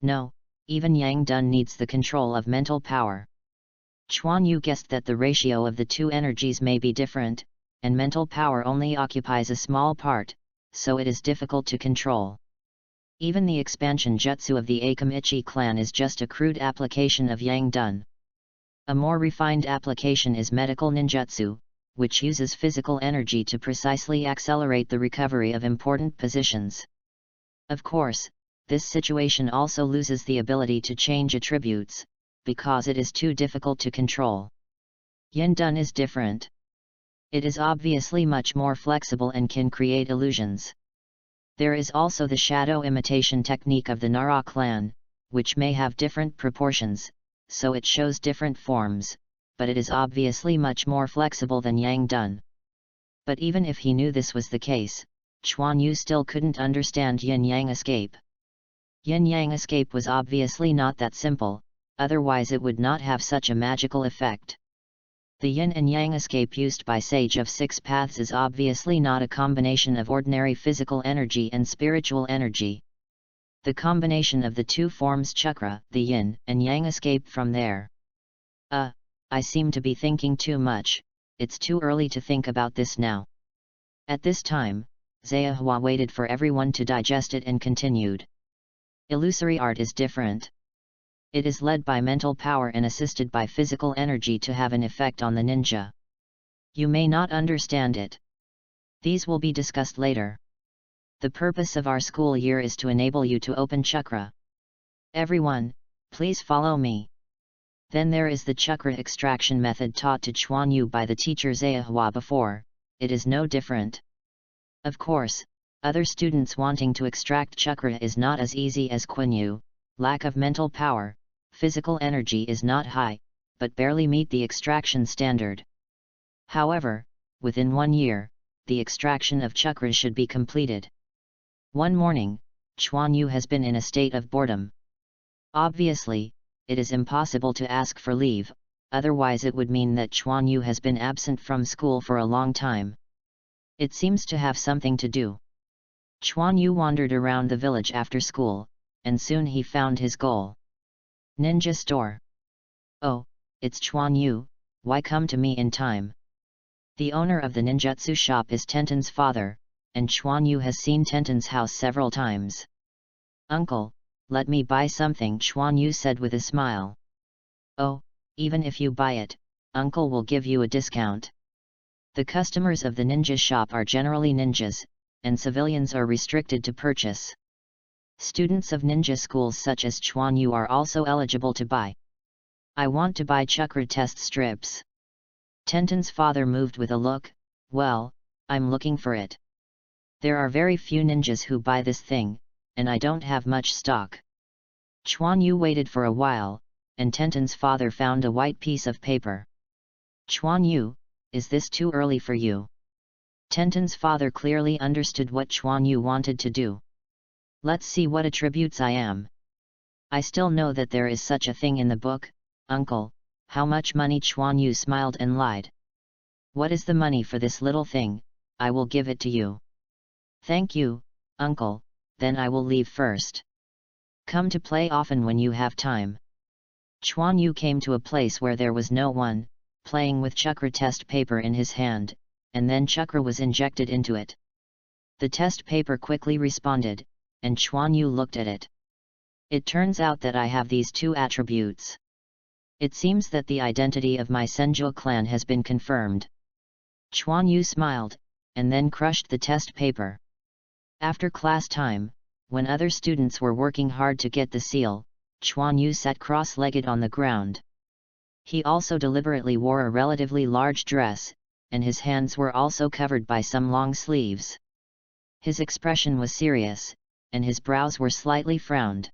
No, even Yang Dun needs the control of mental power. Chuan Yu guessed that the ratio of the two energies may be different, and mental power only occupies a small part, so it is difficult to control. Even the expansion jutsu of the Akamichi clan is just a crude application of Yang Dun. A more refined application is medical ninjutsu, which uses physical energy to precisely accelerate the recovery of important positions. Of course, this situation also loses the ability to change attributes, because it is too difficult to control. Yin Dun is different. It is obviously much more flexible and can create illusions. There is also the shadow imitation technique of the Nara clan, which may have different proportions, so it shows different forms, but it is obviously much more flexible than Yang Dun. But even if he knew this was the case, Chuan Yu still couldn't understand yin-yang escape. Yin-yang escape was obviously not that simple, otherwise it would not have such a magical effect. The yin and yang escape used by Sage of Six Paths is obviously not a combination of ordinary physical energy and spiritual energy. The combination of the two forms chakra, the yin and yang escape from there. I seem to be thinking too much, it's too early to think about this now. At this time, Zayahua waited for everyone to digest it and continued. Illusory art is different. It is led by mental power and assisted by physical energy to have an effect on the ninja. You may not understand it. These will be discussed later. The purpose of our school year is to enable you to open chakra. Everyone, please follow me. Then there is the chakra extraction method taught to Chuan Yu by the teacher Zayahua before. It is no different. Of course, other students wanting to extract chakra is not as easy as Kun Yu. Lack of mental power, physical energy is not high, but barely meet the extraction standard. However, within 1 year, the extraction of chakra should be completed. One morning, Chuan Yu has been in a state of boredom. Obviously, it is impossible to ask for leave, otherwise it would mean that Chuan Yu has been absent from school for a long time. It seems to have something to do. Chuan Yu wandered around the village after school, and soon he found his goal. Ninja store. Oh, it's Chuan Yu, why come to me in time? The owner of the ninjutsu shop is Tenten's father, and Chuan Yu has seen Tenten's house several times. Uncle, let me buy something, Chuan Yu said with a smile. Oh, even if you buy it, Uncle will give you a discount. The customers of the ninja shop are generally ninjas, and civilians are restricted to purchase. Students of ninja schools such as Chuan Yu are also eligible to buy. I want to buy chakra test strips. Tenten's father moved with a look, well, I'm looking for it. There are very few ninjas who buy this thing, and I don't have much stock. Chuan Yu waited for a while, and Tenten's father found a white piece of paper. Chuan Yu, is this too early for you? Tenten's father clearly understood what Chuan Yu wanted to do. Let's see what attributes I am. I still know that there is such a thing in the book, Uncle. How much money? Chuan Yu smiled and lied. What is the money for this little thing? I will give it to you. Thank you, Uncle, then I will leave first. Come to play often when you have time. Chuan Yu came to a place where there was no one, playing with chakra test paper in his hand, and then chakra was injected into it. The test paper quickly responded, and Chuan Yu looked at it. It turns out that I have these two attributes. It seems that the identity of my Senju clan has been confirmed. Chuan Yu smiled, and then crushed the test paper. After class time, when other students were working hard to get the seal, Chuan Yu sat cross-legged on the ground. He also deliberately wore a relatively large dress, and his hands were also covered by some long sleeves. His expression was serious, and his brows were slightly frowned.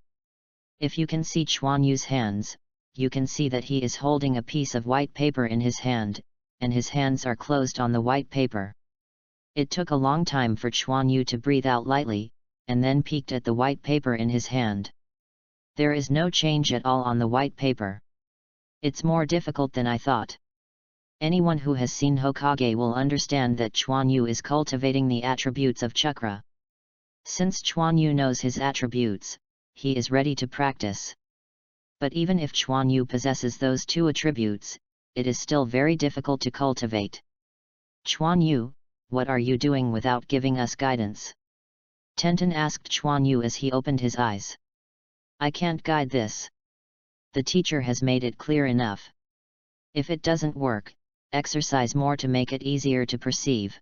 If you can see Chuan Yu's hands, you can see that he is holding a piece of white paper in his hand, and his hands are closed on the white paper. It took a long time for Chuan Yu to breathe out lightly, and then peeked at the white paper in his hand. There is no change at all on the white paper. It's more difficult than I thought. Anyone who has seen Hokage will understand that Chuan Yu is cultivating the attributes of chakra. Since Chuan Yu knows his attributes, he is ready to practice. But even if Chuan Yu possesses those two attributes, it is still very difficult to cultivate. Chuan Yu, what are you doing without giving us guidance? Tenten asked Chuan Yu as he opened his eyes. I can't guide this. The teacher has made it clear enough. If it doesn't work, exercise more to make it easier to perceive.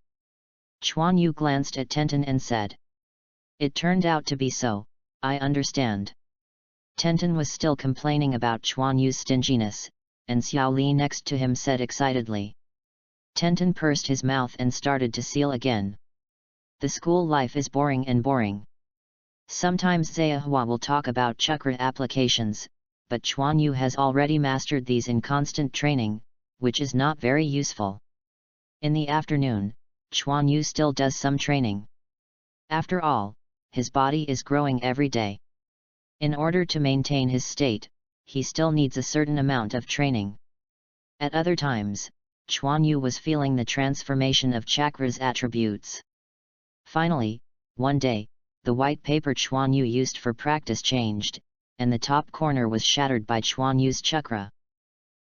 Chuan Yu glanced at Tenten and said. It turned out to be so, I understand. Tenten was still complaining about Chuan Yu's stinginess, and Xiao Li next to him said excitedly. Tenten pursed his mouth and started to seal again. The school life is boring and boring. Sometimes Zayahua will talk about chakra applications, but Chuan Yu has already mastered these in constant training, which is not very useful. In the afternoon, Chuan Yu still does some training. After all, his body is growing every day. In order to maintain his state, he still needs a certain amount of training. At other times, Chuan Yu was feeling the transformation of chakra's attributes. Finally, one day, the white paper Chuan Yu used for practice changed, and the top corner was shattered by Chuan Yu's chakra.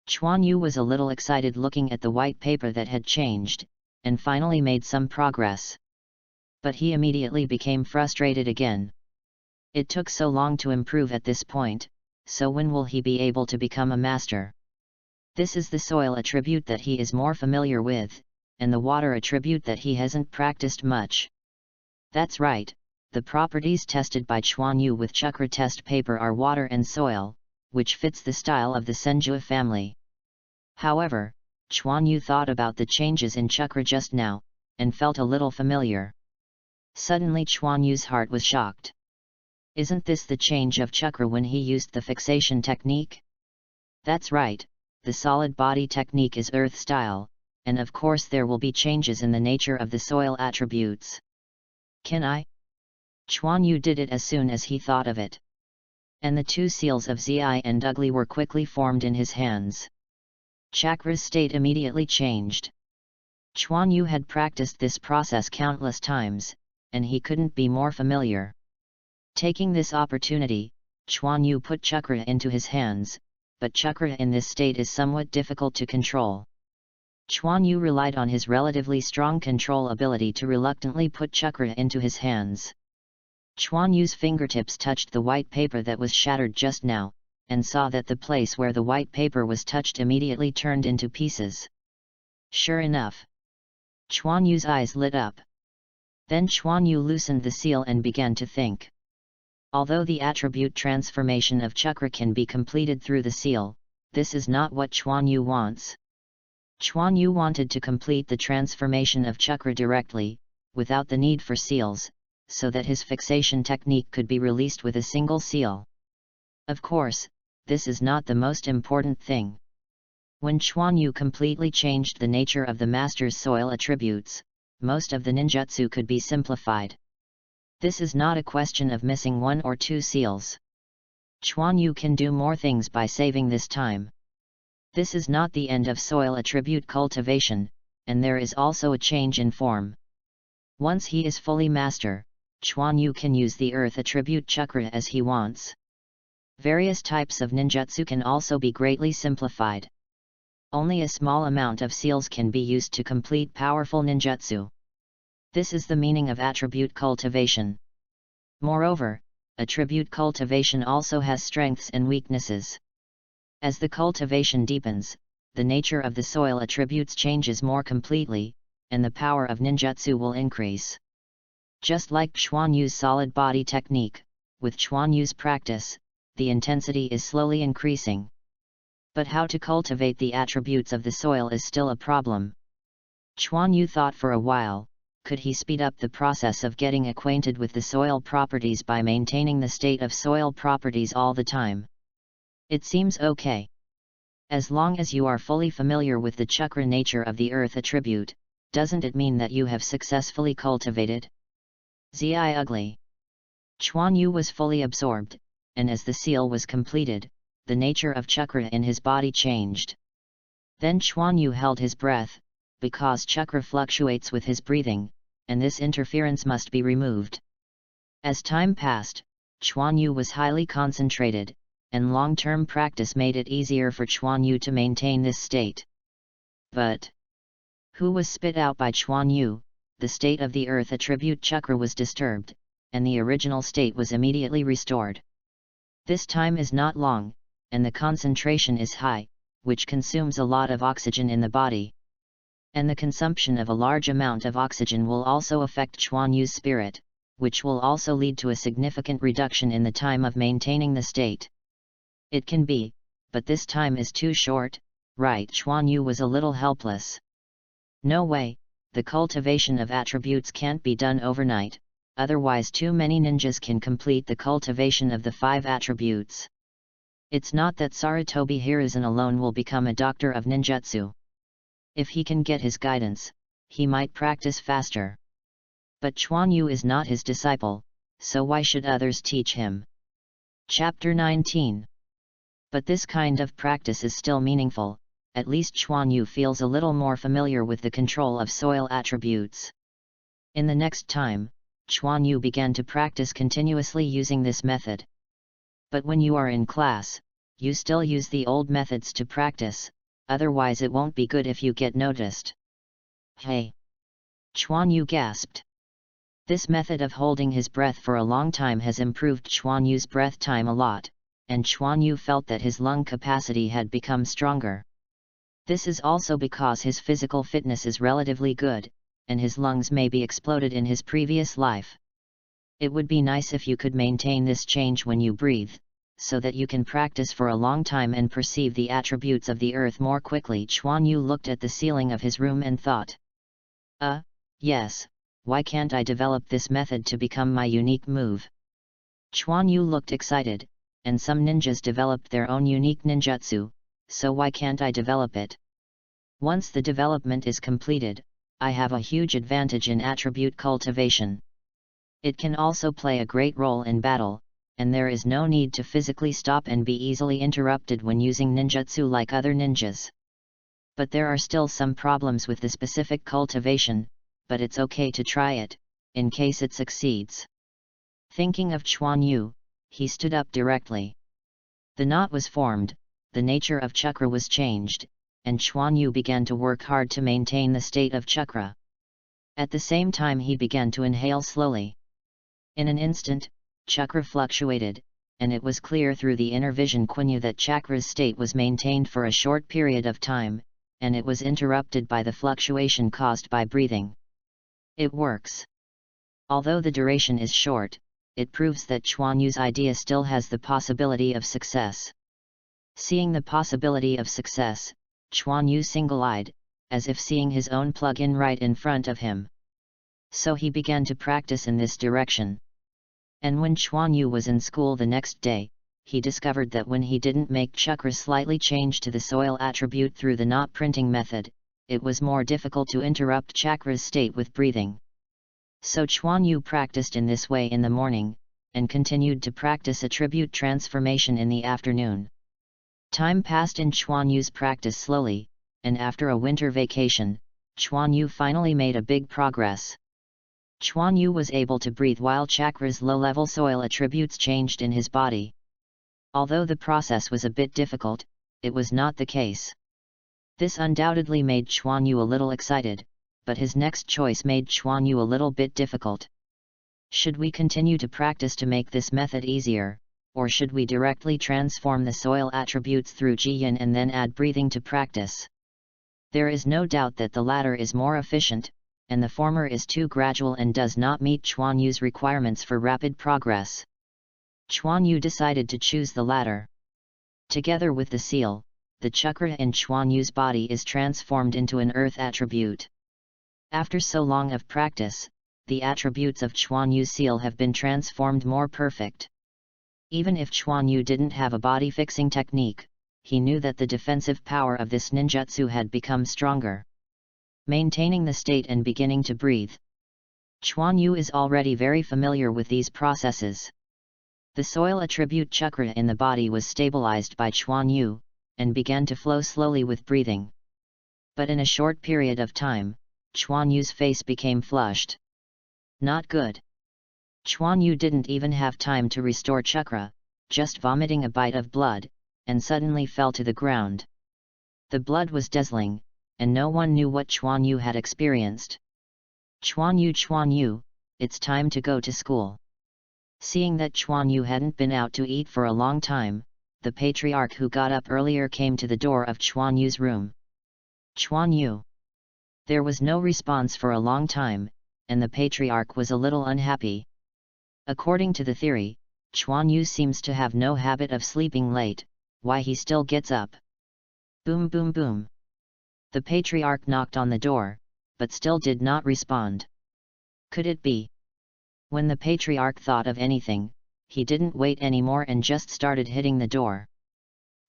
Chuan Yu was a little excited looking at the white paper that had changed, and finally made some progress. But he immediately became frustrated again. It took so long to improve at this point, so when will he be able to become a master? This is the soil attribute that he is more familiar with, and the water attribute that he hasn't practiced much. That's right, the properties tested by Chuan Yu with chakra test paper are water and soil, which fits the style of the Senju family. However, Chuan Yu thought about the changes in chakra just now, and felt a little familiar. Suddenly Chuan Yu's heart was shocked. Isn't this the change of chakra when he used the fixation technique? That's right, the solid body technique is earth style, and of course there will be changes in the nature of the soil attributes. Can I? Chuan Yu did it as soon as he thought of it. And the two seals of Zi and Ugly were quickly formed in his hands. Chakra's state immediately changed. Chuan Yu had practiced this process countless times, and he couldn't be more familiar. Taking this opportunity, Chuan Yu put chakra into his hands, but chakra in this state is somewhat difficult to control. Chuan Yu relied on his relatively strong control ability to reluctantly put chakra into his hands. Chuan Yu's fingertips touched the white paper that was shattered just now, and saw that the place where the white paper was touched immediately turned into pieces. Sure enough, Chuan Yu's eyes lit up. Then Chuan Yu loosened the seal and began to think. Although the attribute transformation of chakra can be completed through the seal, this is not what Chuan Yu wants. Chuan Yu wanted to complete the transformation of chakra directly, without the need for seals, so that his fixation technique could be released with a single seal. Of course, this is not the most important thing. When Chuan Yu completely changed the nature of the master's soil attributes, most of the ninjutsu could be simplified. This is not a question of missing 1 or 2 seals. Chuan Yu can do more things by saving this time. This is not the end of soil attribute cultivation, and there is also a change in form. Once he is fully master, Chuan Yu can use the earth attribute chakra as he wants. Various types of ninjutsu can also be greatly simplified. Only a small amount of seals can be used to complete powerful ninjutsu. This is the meaning of attribute cultivation. Moreover, attribute cultivation also has strengths and weaknesses. As the cultivation deepens, the nature of the soil attributes changes more completely, and the power of ninjutsu will increase. Just like Chuan Yu's solid body technique, with Chuan Yu's practice, the intensity is slowly increasing. But how to cultivate the attributes of the soil is still a problem. Chuan Yu thought for a while, could he speed up the process of getting acquainted with the soil properties by maintaining the state of soil properties all the time? It seems okay. As long as you are fully familiar with the chakra nature of the earth attribute, doesn't it mean that you have successfully cultivated? Zi ugly. Chuan Yu was fully absorbed, and as the seal was completed, the nature of chakra in his body changed. Then Chuan Yu held his breath, because chakra fluctuates with his breathing, and this interference must be removed. As time passed, Chuan Yu was highly concentrated, and long-term practice made it easier for Chuan Yu to maintain this state. But who was spit out by Chuan Yu? The state of the earth attribute chakra was disturbed, and the original state was immediately restored. This time is not long, and the concentration is high, which consumes a lot of oxygen in the body. And the consumption of a large amount of oxygen will also affect Chuan Yu's spirit, which will also lead to a significant reduction in the time of maintaining the state. It can be, but this time is too short, right? Chuan Yu was a little helpless. No way, the cultivation of attributes can't be done overnight, otherwise too many ninjas can complete the cultivation of the 5 attributes. It's not that Sarutobi Hiruzen alone will become a doctor of ninjutsu. If he can get his guidance, he might practice faster. But Chuan Yu is not his disciple, so why should others teach him? Chapter 19. But this kind of practice is still meaningful, at least Chuan Yu feels a little more familiar with the control of soil attributes. In the next time, Chuan Yu began to practice continuously using this method. But when you are in class, you still use the old methods to practice, otherwise it won't be good if you get noticed. Hey! Chuan Yu gasped. This method of holding his breath for a long time has improved Chuan Yu's breath time a lot, and Chuan Yu felt that his lung capacity had become stronger. This is also because his physical fitness is relatively good, and his lungs may be exploded in his previous life. It would be nice if you could maintain this change when you breathe, so that you can practice for a long time and perceive the attributes of the earth more quickly. Chuan Yu looked at the ceiling of his room and thought, yes, why can't I develop this method to become my unique move? Chuan Yu looked excited, and some ninjas developed their own unique ninjutsu, so why can't I develop it? Once the development is completed, I have a huge advantage in attribute cultivation. It can also play a great role in battle, and there is no need to physically stop and be easily interrupted when using ninjutsu like other ninjas. But there are still some problems with the specific cultivation, but it's okay to try it, in case it succeeds. Thinking of Chuan Yu, he stood up directly. The knot was formed, the nature of chakra was changed, and Chuan Yu began to work hard to maintain the state of chakra. At the same time he began to inhale slowly. In an instant, chakra fluctuated, and it was clear through the inner vision Quinyu that chakra's state was maintained for a short period of time, and it was interrupted by the fluctuation caused by breathing. It works. Although the duration is short, it proves that Chuan Yu's idea still has the possibility of success. Seeing the possibility of success, Chuan Yu single-eyed, as if seeing his own plug-in right in front of him. So he began to practice in this direction. And when Chuan Yu was in school the next day, he discovered that when he didn't make chakra slightly change to the soil attribute through the knot printing method, it was more difficult to interrupt chakra's state with breathing. So Chuan Yu practiced in this way in the morning, and continued to practice attribute transformation in the afternoon. Time passed in Chuan Yu's practice slowly, and after a winter vacation, Chuan Yu finally made a big progress. Chuan Yu was able to breathe while chakra's low-level soil attributes changed in his body. Although the process was a bit difficult, it was not the case. This undoubtedly made Chuan Yu a little excited, but his next choice made Chuan Yu a little bit difficult. Should we continue to practice to make this method easier, or should we directly transform the soil attributes through Jiyin and then add breathing to practice? There is no doubt that the latter is more efficient, and the former is too gradual and does not meet Chuan Yu's requirements for rapid progress. Chuan Yu decided to choose the latter. Together with the seal, the chakra in Chuan Yu's body is transformed into an earth attribute. After so long of practice, the attributes of Chuan Yu's seal have been transformed more perfect. Even if Chuan Yu didn't have a body-fixing technique, he knew that the defensive power of this ninjutsu had become stronger. Maintaining the state and beginning to breathe. Chuan Yu is already very familiar with these processes. The soil attribute chakra in the body was stabilized by Chuan Yu, and began to flow slowly with breathing. But in a short period of time, Chuan Yu's face became flushed. Not good. Chuan Yu didn't even have time to restore chakra, just vomiting a bite of blood, and suddenly fell to the ground. The blood was dazzling, and no one knew what Chuan Yu had experienced. Chuan Yu, it's time to go to school. Seeing that Chuan Yu hadn't been out to eat for a long time, the patriarch who got up earlier came to the door of Chuan Yu's room. Chuan Yu. There was no response for a long time, and the patriarch was a little unhappy. According to the theory, Chuan Yu seems to have no habit of sleeping late, why he still gets up? Boom boom boom. The patriarch knocked on the door, but still did not respond. Could it be? When the patriarch thought of anything, he didn't wait anymore and just started hitting the door.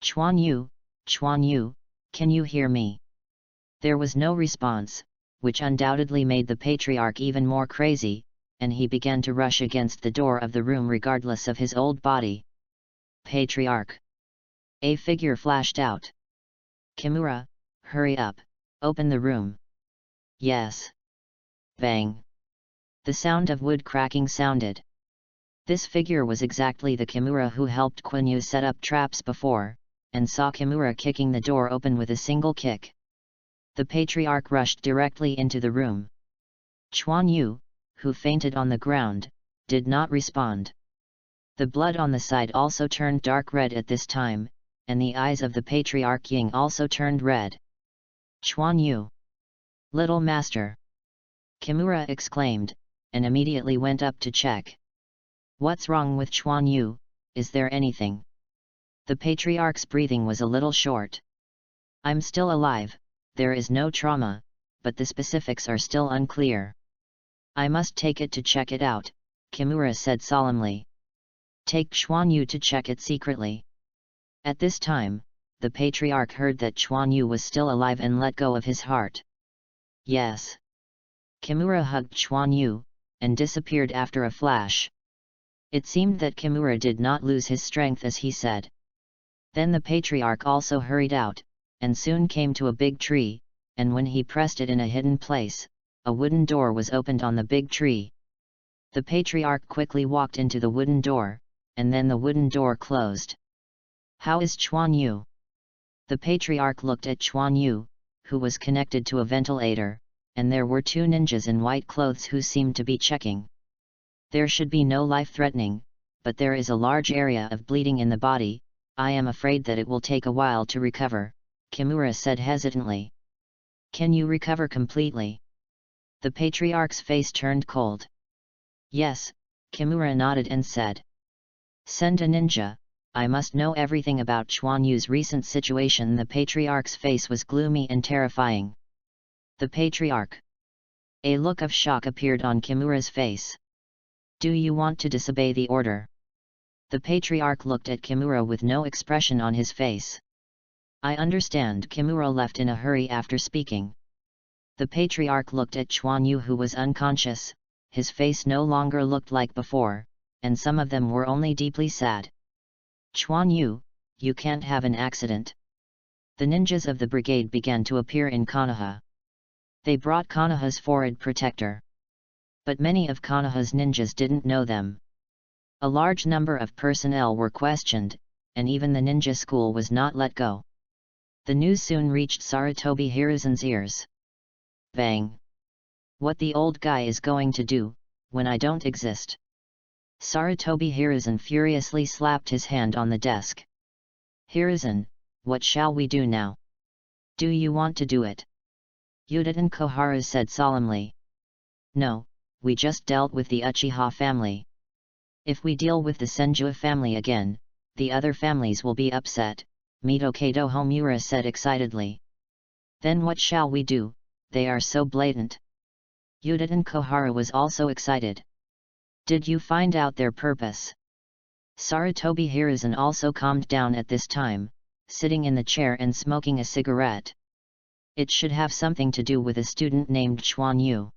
Chuan Yu, can you hear me? There was no response, which undoubtedly made the patriarch even more crazy, and he began to rush against the door of the room regardless of his old body. Patriarch. A figure flashed out. Kimura, hurry up, open the room. Yes. Bang. The sound of wood cracking sounded. This figure was exactly the Kimura who helped Quinyu set up traps before, and saw Kimura kicking the door open with a single kick. The patriarch rushed directly into the room. Chuan Yu, who fainted on the ground, did not respond. The blood on the side also turned dark red at this time, and the eyes of the patriarch Ying also turned red. Chuan Yu. Little master. Kimura exclaimed, and immediately went up to check. What's wrong with Chuan Yu, is there anything? The patriarch's breathing was a little short. I'm still alive, there is no trauma, but the specifics are still unclear. I must take it to check it out, Kimura said solemnly. Take Chuan Yu to check it secretly. At this time, the patriarch heard that Chuan Yu was still alive and let go of his heart. Yes. Kimura hugged Chuan Yu, and disappeared after a flash. It seemed that Kimura did not lose his strength as he said. Then the patriarch also hurried out, and soon came to a big tree, and when he pressed it in a hidden place, a wooden door was opened on the big tree. The patriarch quickly walked into the wooden door, and then the wooden door closed. "How is Chuan Yu?" The patriarch looked at Chuan Yu, who was connected to a ventilator, and there were two ninjas in white clothes who seemed to be checking. "There should be no life-threatening, but there is a large area of bleeding in the body. I am afraid that it will take a while to recover," Kimura said hesitantly. "Can you recover completely?" The patriarch's face turned cold. "Yes," Kimura nodded and said. "Send a ninja, I must know everything about Chuan Yu's recent situation." The patriarch's face was gloomy and terrifying. "The patriarch." A look of shock appeared on Kimura's face. "Do you want to disobey the order?" The patriarch looked at Kimura with no expression on his face. "I understand." Kimura left in a hurry after speaking. The patriarch looked at Chuan Yu, who was unconscious. His face no longer looked like before, and some of them were only deeply sad. "Chuan Yu, you can't have an accident." The ninjas of the brigade began to appear in Konoha. They brought Konoha's forehead protector. But many of Konoha's ninjas didn't know them. A large number of personnel were questioned, and even the ninja school was not let go. The news soon reached Sarutobi Hiruzen's ears. Bang! "What the old guy is going to do, when I don't exist?" Sarutobi Hiruzen furiously slapped his hand on the desk. "Hiruzen, what shall we do now? Do you want to do it?" Yuditen Koharu said solemnly. "No, we just dealt with the Uchiha family. If we deal with the Senju family again, the other families will be upset," Mitokado Homura said excitedly. "Then what shall we do? They are so blatant." Yuditen Koharu was also excited. "Did you find out their purpose?" Sarutobi Hiruzen also calmed down at this time, sitting in the chair and smoking a cigarette. "It should have something to do with a student named Chuan Yu.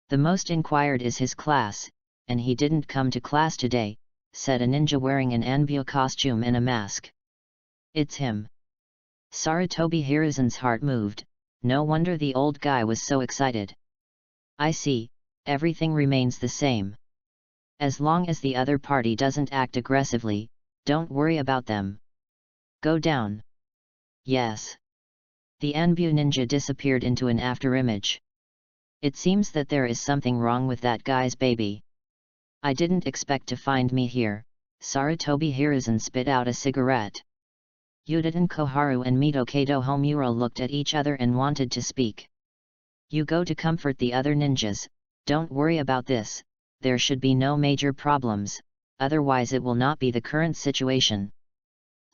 The most inquired is his class, and he didn't come to class today," said a ninja wearing an Anbyo costume and a mask. "It's him." Sarutobi Hiruzen's heart moved. No wonder the old guy was so excited. "I see, everything remains the same. As long as the other party doesn't act aggressively, don't worry about them. Go down." "Yes." The Anbu ninja disappeared into an afterimage. "It seems that there is something wrong with that guy's baby. I didn't expect to find me here." Sarutobi Hiruzen spit out a cigarette. Yuditen Koharu and Mitokado Homura looked at each other and wanted to speak. "You go to comfort the other ninjas, don't worry about this, there should be no major problems, otherwise it will not be the current situation."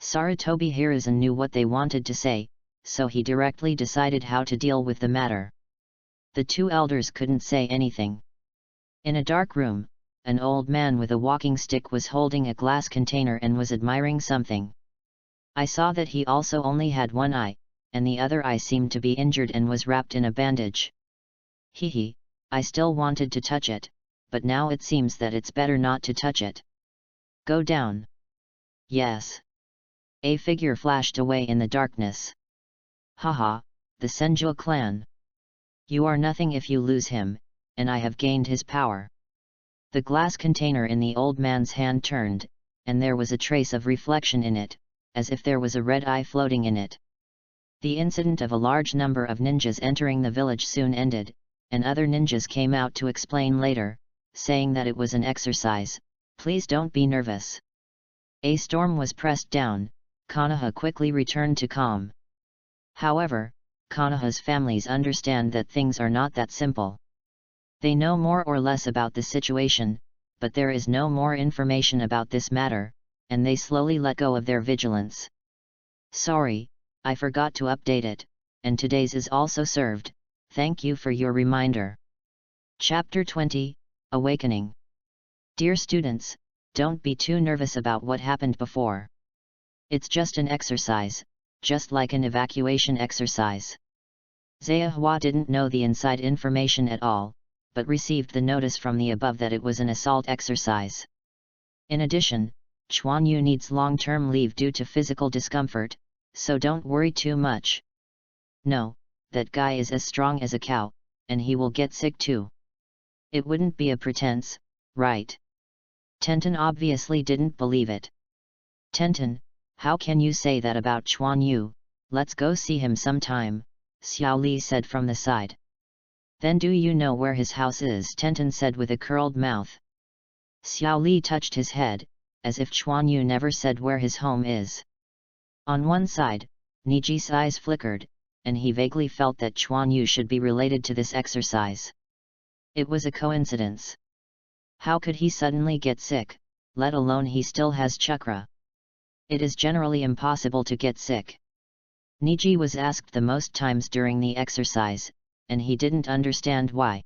Sarutobi Hiruzen knew what they wanted to say, so he directly decided how to deal with the matter. The two elders couldn't say anything. In a dark room, an old man with a walking stick was holding a glass container and was admiring something. I saw that he also only had one eye, and the other eye seemed to be injured and was wrapped in a bandage. Hehe, I still wanted to touch it, but now it seems that it's better not to touch it. Go down. Yes. A figure flashed away in the darkness. Haha, the Senju clan. You are nothing if you lose him, and I have gained his power. The glass container in the old man's hand turned, and there was a trace of reflection in it, as if there was a red eye floating in it. The incident of a large number of ninjas entering the village soon ended, and other ninjas came out to explain later, saying that it was an exercise. Please don't be nervous. A storm was pressed down. Konoha quickly returned to calm. However, Konoha's families understand that things are not that simple. They know more or less about the situation, but there is no more information about this matter, and they slowly let go of their vigilance. Sorry, I forgot to update it, and today's is also served. Thank you for your reminder. Chapter 20, Awakening. Dear students, don't be too nervous about what happened before. It's just an exercise, just like an evacuation exercise. Zaihua didn't know the inside information at all, but received the notice from the above that it was an assault exercise. In addition, Chuan Yu needs long-term leave due to physical discomfort, so don't worry too much. No, that guy is as strong as a cow, and he will get sick too. It wouldn't be a pretense, right? Tenten obviously didn't believe it. Tenten, how can you say that about Chuan Yu? Let's go see him sometime, Xiao Li said from the side. Then do you know where his house is? Tenten said with a curled mouth. Xiao Li touched his head, as if Chuan Yu never said where his home is. On one side, Niji's eyes flickered, and he vaguely felt that Chuan Yu should be related to this exercise. It was a coincidence. How could he suddenly get sick, let alone he still has chakra? It is generally impossible to get sick. Niji was asked the most times during the exercise, and he didn't understand why.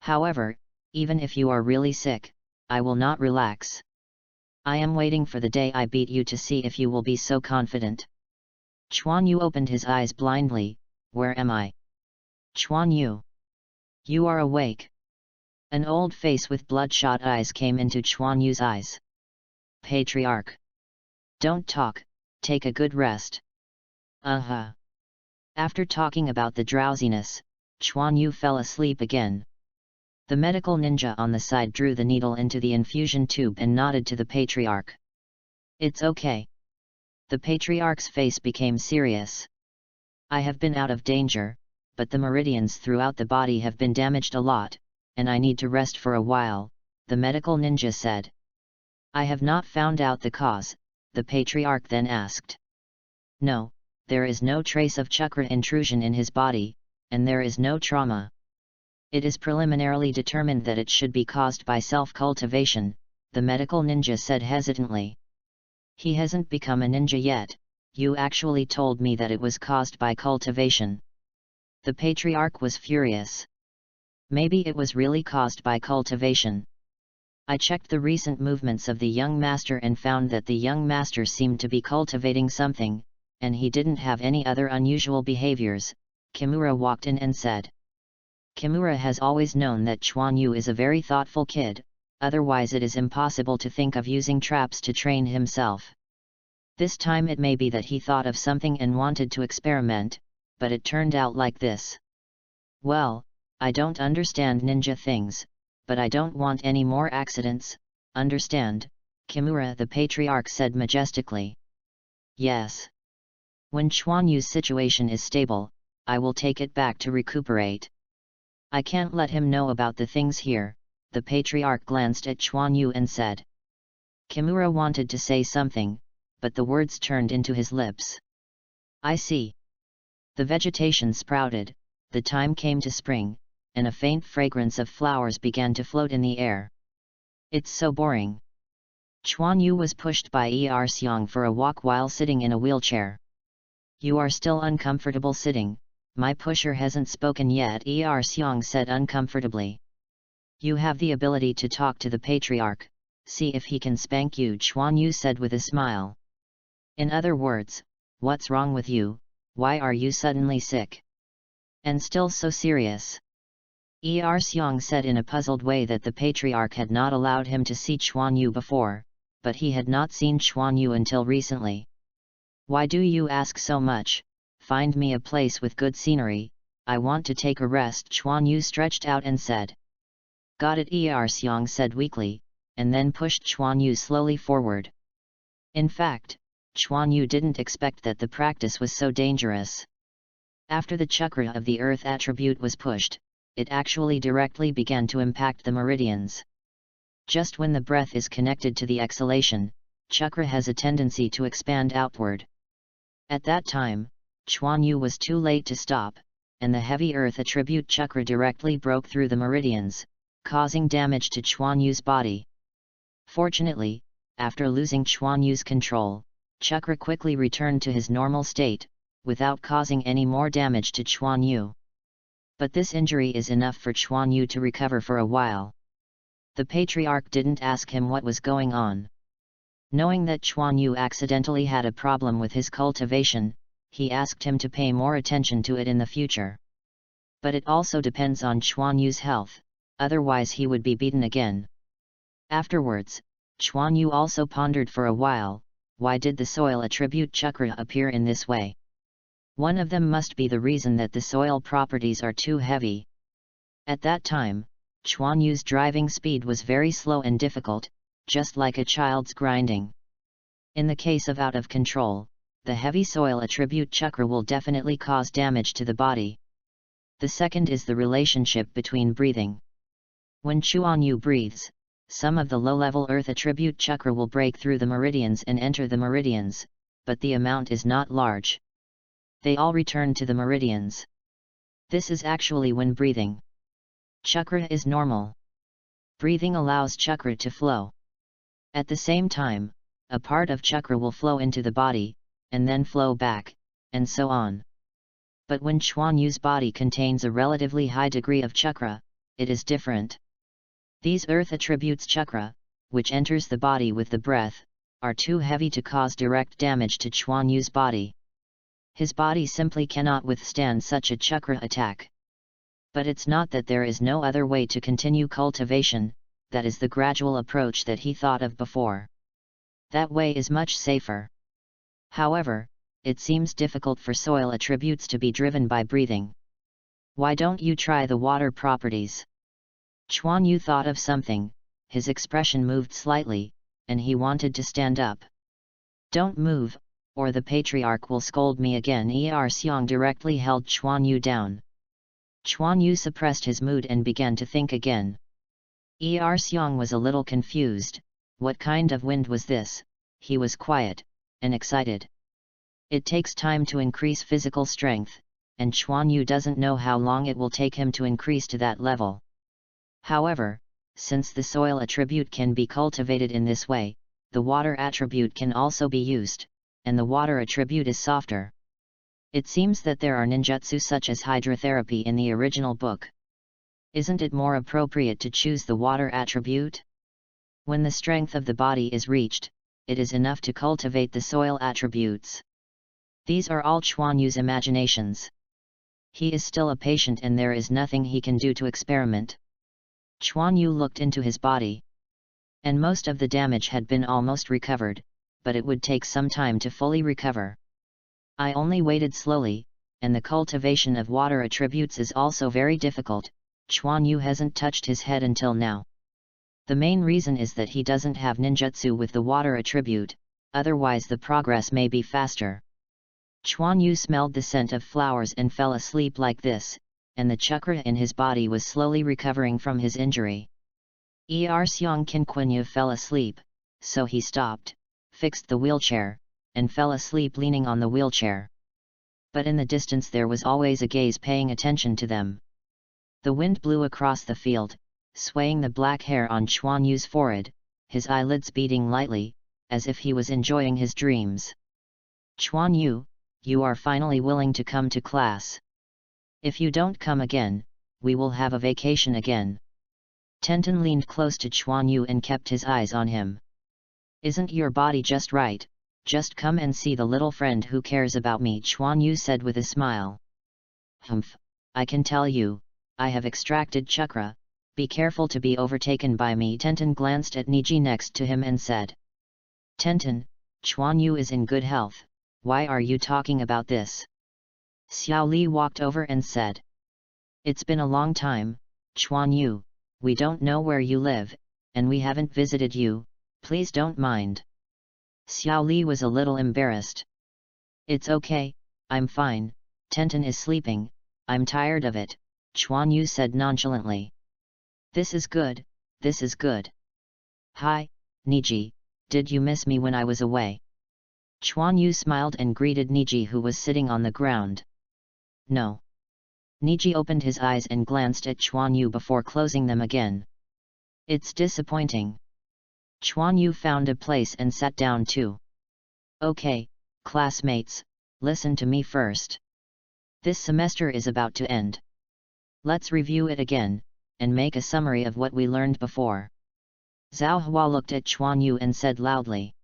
However, even if you are really sick, I will not relax. I am waiting for the day I beat you to see if you will be so confident. Chuan Yu opened his eyes blindly. Where am I? Chuan Yu. You are awake. An old face with bloodshot eyes came into Chuan Yu's eyes. Patriarch. Don't talk, take a good rest. After talking about the drowsiness, Chuan Yu fell asleep again. The medical ninja on the side drew the needle into the infusion tube and nodded to the patriarch. It's okay. The patriarch's face became serious. I have been out of danger, but the meridians throughout the body have been damaged a lot, and I need to rest for a while, the medical ninja said. I have not found out the cause, the patriarch then asked. No, there is no trace of chakra intrusion in his body, and there is no trauma. It is preliminarily determined that it should be caused by self-cultivation, the medical ninja said hesitantly. He hasn't become a ninja yet, you actually told me that it was caused by cultivation. The patriarch was furious. Maybe it was really caused by cultivation. I checked the recent movements of the young master and found that the young master seemed to be cultivating something, and he didn't have any other unusual behaviors, Kimura walked in and said. Kimura has always known that Chuan Yu is a very thoughtful kid, otherwise it is impossible to think of using traps to train himself. This time it may be that he thought of something and wanted to experiment, but it turned out like this. Well, I don't understand ninja things, but I don't want any more accidents, understand? Kimura the patriarch said majestically. Yes. When Chuan Yu's situation is stable, I will take it back to recuperate. I can't let him know about the things here, the patriarch glanced at Chuan Yu and said. Kimura wanted to say something, but the words turned into his lips. I see. The vegetation sprouted, the time came to spring, and a faint fragrance of flowers began to float in the air. It's so boring. Chuan Yu was pushed by Xiang for a walk while sitting in a wheelchair. You are still uncomfortable sitting, my pusher hasn't spoken yet, Xiang said uncomfortably. You have the ability to talk to the patriarch, see if he can spank you, Chuan Yu said with a smile. In other words, what's wrong with you, why are you suddenly sick? And still so serious? Xiang said in a puzzled way that the patriarch had not allowed him to see Chuan Yu before, but he had not seen Chuan Yu until recently. Why do you ask so much? Find me a place with good scenery, I want to take a rest, Chuan Yu stretched out and said. Got it, Xiang said weakly, and then pushed Chuan Yu slowly forward. In fact, Chuan Yu didn't expect that the practice was so dangerous. After the chakra of the earth attribute was pushed, it actually directly began to impact the meridians. Just when the breath is connected to the exhalation, chakra has a tendency to expand outward. At that time, Chuan Yu was too late to stop, and the heavy earth attribute chakra directly broke through the meridians, causing damage to Chuan Yu's body. Fortunately, after losing Chuan Yu's control, chakra quickly returned to his normal state, without causing any more damage to Chuan Yu. But this injury is enough for Chuan Yu to recover for a while. The patriarch didn't ask him what was going on. Knowing that Chuan Yu accidentally had a problem with his cultivation, he asked him to pay more attention to it in the future. But it also depends on Chuan Yu's health, otherwise he would be beaten again. Afterwards, Chuan Yu also pondered for a while, why did the soil attribute chakra appear in this way? One of them must be the reason that the soil properties are too heavy. At that time, Chuan Yu's driving speed was very slow and difficult, just like a child's grinding. In the case of out of control, the heavy soil attribute chakra will definitely cause damage to the body. The second is the relationship between breathing. When Chuan Yu breathes, some of the low-level earth attribute chakra will break through the meridians and enter the meridians, but the amount is not large. They all return to the meridians. This is actually when breathing. Chakra is normal. Breathing allows chakra to flow. At the same time, a part of chakra will flow into the body, and then flow back, and so on. But when Chuan Yu's body contains a relatively high degree of chakra, it is different. These earth attributes chakra, which enters the body with the breath, are too heavy to cause direct damage to Chuan Yu's body. His body simply cannot withstand such a chakra attack. But it's not that there is no other way to continue cultivation, that is the gradual approach that he thought of before. That way is much safer. However, it seems difficult for soil attributes to be driven by breathing. Why don't you try the water properties? Chuan Yu thought of something, his expression moved slightly, and he wanted to stand up. Don't move, or the patriarch will scold me again. Xiang directly held Chuan Yu down. Chuan Yu suppressed his mood and began to think again. Xiang was a little confused. What kind of wind was this? He was quiet and excited. It takes time to increase physical strength, and Chuan Yu doesn't know how long it will take him to increase to that level. However, since the soil attribute can be cultivated in this way, the water attribute can also be used, and the water attribute is softer. It seems that there are ninjutsu such as hydrotherapy in the original book. Isn't it more appropriate to choose the water attribute? When the strength of the body is reached, it is enough to cultivate the soil attributes. These are all Chuan Yu's imaginations. He is still a patient and there is nothing he can do to experiment. Chuan Yu looked into his body. And most of the damage had been almost recovered, but it would take some time to fully recover. I only waited slowly, and the cultivation of water attributes is also very difficult. Chuan Yu hasn't touched his head until now. The main reason is that he doesn't have ninjutsu with the water attribute, otherwise the progress may be faster. Chuan Yu smelled the scent of flowers and fell asleep like this, and the chakra in his body was slowly recovering from his injury. Xiang Qinquanyu fell asleep, so he stopped, fixed the wheelchair, and fell asleep leaning on the wheelchair. But in the distance there was always a gaze paying attention to them. The wind blew across the field, swaying the black hair on Chuan Yu's forehead, his eyelids beating lightly, as if he was enjoying his dreams. Chuan Yu, you are finally willing to come to class. If you don't come again, we will have a vacation again. Tenten leaned close to Chuan Yu and kept his eyes on him. Isn't your body just right? Just come and see the little friend who cares about me, Chuan Yu said with a smile. Humph, I can tell you, I have extracted chakra, be careful to be overtaken by me. Tenten glanced at Niji next to him and said. Tenten, Chuan Yu is in good health, why are you talking about this? Xiao Li walked over and said. It's been a long time, Chuan Yu, we don't know where you live, and we haven't visited you, please don't mind. Xiao Li was a little embarrassed. It's okay, I'm fine, Tenten is sleeping, I'm tired of it, Chuan Yu said nonchalantly. This is good, this is good. Hi, Niji, did you miss me when I was away? Chuan Yu smiled and greeted Niji who was sitting on the ground. No. Niji opened his eyes and glanced at Chuan Yu before closing them again. It's disappointing. Chuan Yu found a place and sat down too. Okay, classmates, listen to me first. This semester is about to end. Let's review it again, and make a summary of what we learned before. Zhao Hua looked at Chuan Yu and said loudly.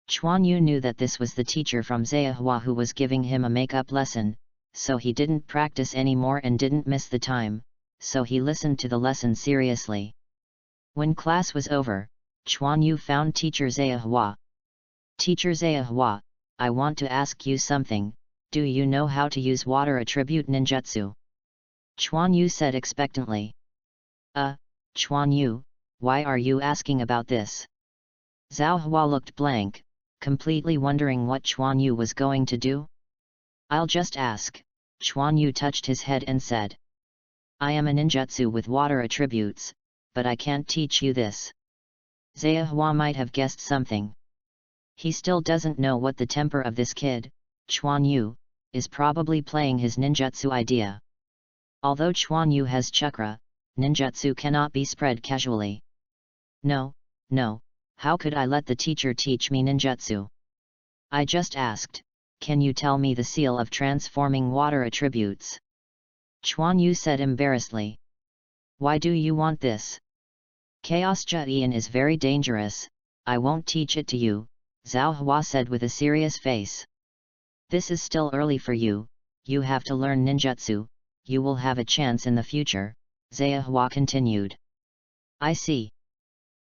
Chuan Yu knew that this was the teacher from Zhao who was giving him a makeup lesson, so he didn't practice anymore and didn't miss the time, so he listened to the lesson seriously. When class was over, Chuan Yu found teacher Zhao. Teacher Zaihua, I want to ask you something, do you know how to use water attribute ninjutsu? Chuan Yu said expectantly. Chuan Yu, why are you asking about this? Zhao Hua looked blank, completely wondering what Chuan Yu was going to do. I'll just ask, Chuan Yu touched his head and said. I am a ninjutsu with water attributes, but I can't teach you this. Zaihua might have guessed something. He still doesn't know what the temper of this kid, Chuan Yu, is probably playing his ninjutsu idea. Although Chuan Yu has chakra, ninjutsu cannot be spread casually. No, how could I let the teacher teach me ninjutsu? I just asked, can you tell me the seal of transforming water attributes? Chuan Yu said embarrassedly. Why do you want this? Chaos Jian is very dangerous, I won't teach it to you, Zhao Hua said with a serious face. This is still early for you, you have to learn ninjutsu, you will have a chance in the future, Zaihua continued. I see.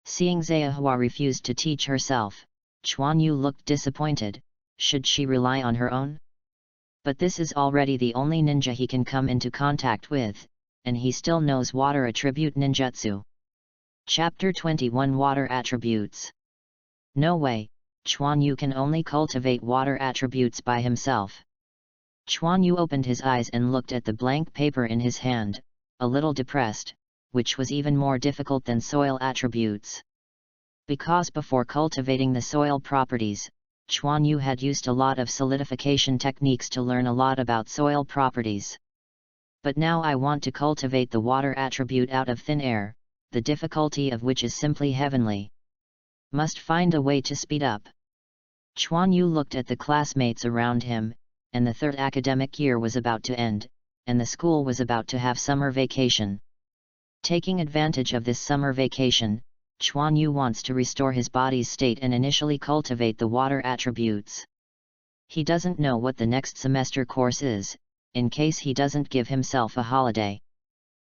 Seeing Zaihua refused to teach herself, Chuan Yu looked disappointed, should she rely on her own? But this is already the only ninja he can come into contact with, and he still knows water attribute ninjutsu. Chapter 21 Water Attributes. No way, Chuan Yu can only cultivate water attributes by himself. Chuan Yu opened his eyes and looked at the blank paper in his hand, a little depressed, which was even more difficult than soil attributes. Because before cultivating the soil properties, Chuan Yu had used a lot of solidification techniques to learn a lot about soil properties. But now I want to cultivate the water attribute out of thin air, the difficulty of which is simply heavenly. Must find a way to speed up. Chuan Yu looked at the classmates around him, and the third academic year was about to end, and the school was about to have summer vacation. Taking advantage of this summer vacation, Chuan Yu wants to restore his body's state and initially cultivate the water attributes. He doesn't know what the next semester course is, in case he doesn't give himself a holiday.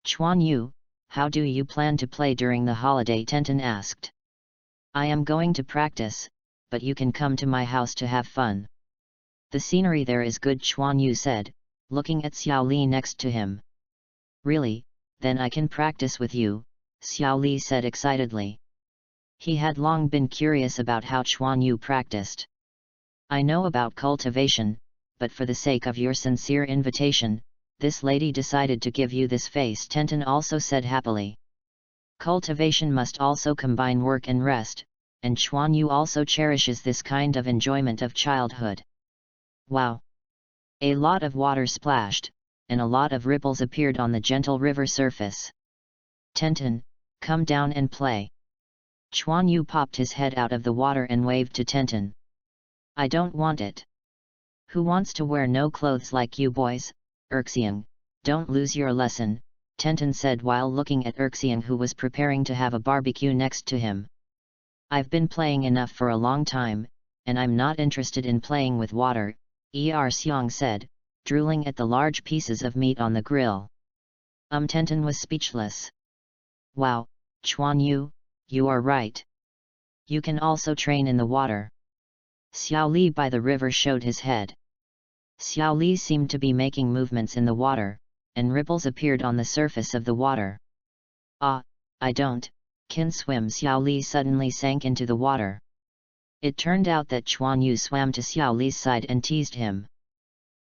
Chuan Yu, how do you plan to play during the holiday? Tenten asked. I am going to practice, but you can come to my house to have fun. The scenery there is good, Chuan Yu said, looking at Xiao Li next to him. Really, then I can practice with you, Xiao Li said excitedly. He had long been curious about how Chuan Yu practiced. I know about cultivation, but for the sake of your sincere invitation, this lady decided to give you this face, Tenten also said happily. Cultivation must also combine work and rest, and Chuan Yu also cherishes this kind of enjoyment of childhood. Wow! A lot of water splashed, and a lot of ripples appeared on the gentle river surface. Tenten, come down and play. Chuan Yu popped his head out of the water and waved to Tenten. I don't want it. Who wants to wear no clothes like you boys? Erxiang, don't lose your lesson, Tenten said while looking at Erxiang, who was preparing to have a barbecue next to him. I've been playing enough for a long time, and I'm not interested in playing with water, Erxiang said, drooling at the large pieces of meat on the grill. Tenten was speechless. Wow, Chuan Yu, you are right. You can also train in the water. Xiao Li by the river showed his head. Xiao Li seemed to be making movements in the water, and ripples appeared on the surface of the water. Ah, I can swim. Xiao Li suddenly sank into the water. It turned out that Chuan Yu swam to Xiao Li's side and teased him.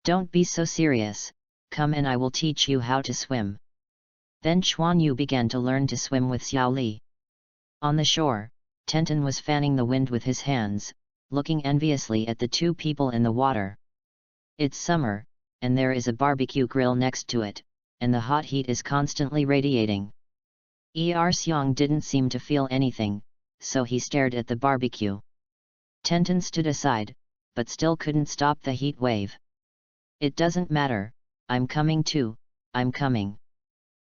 Don't be so serious, come and I will teach you how to swim. Then Chuan Yu began to learn to swim with Xiao Li. On the shore, Tenten was fanning the wind with his hands, looking enviously at the two people in the water. It's summer, and there is a barbecue grill next to it, and the hot heat is constantly radiating. Erxiang didn't seem to feel anything, so he stared at the barbecue. Tenten stood aside, but still couldn't stop the heat wave. It doesn't matter, I'm coming too, I'm coming.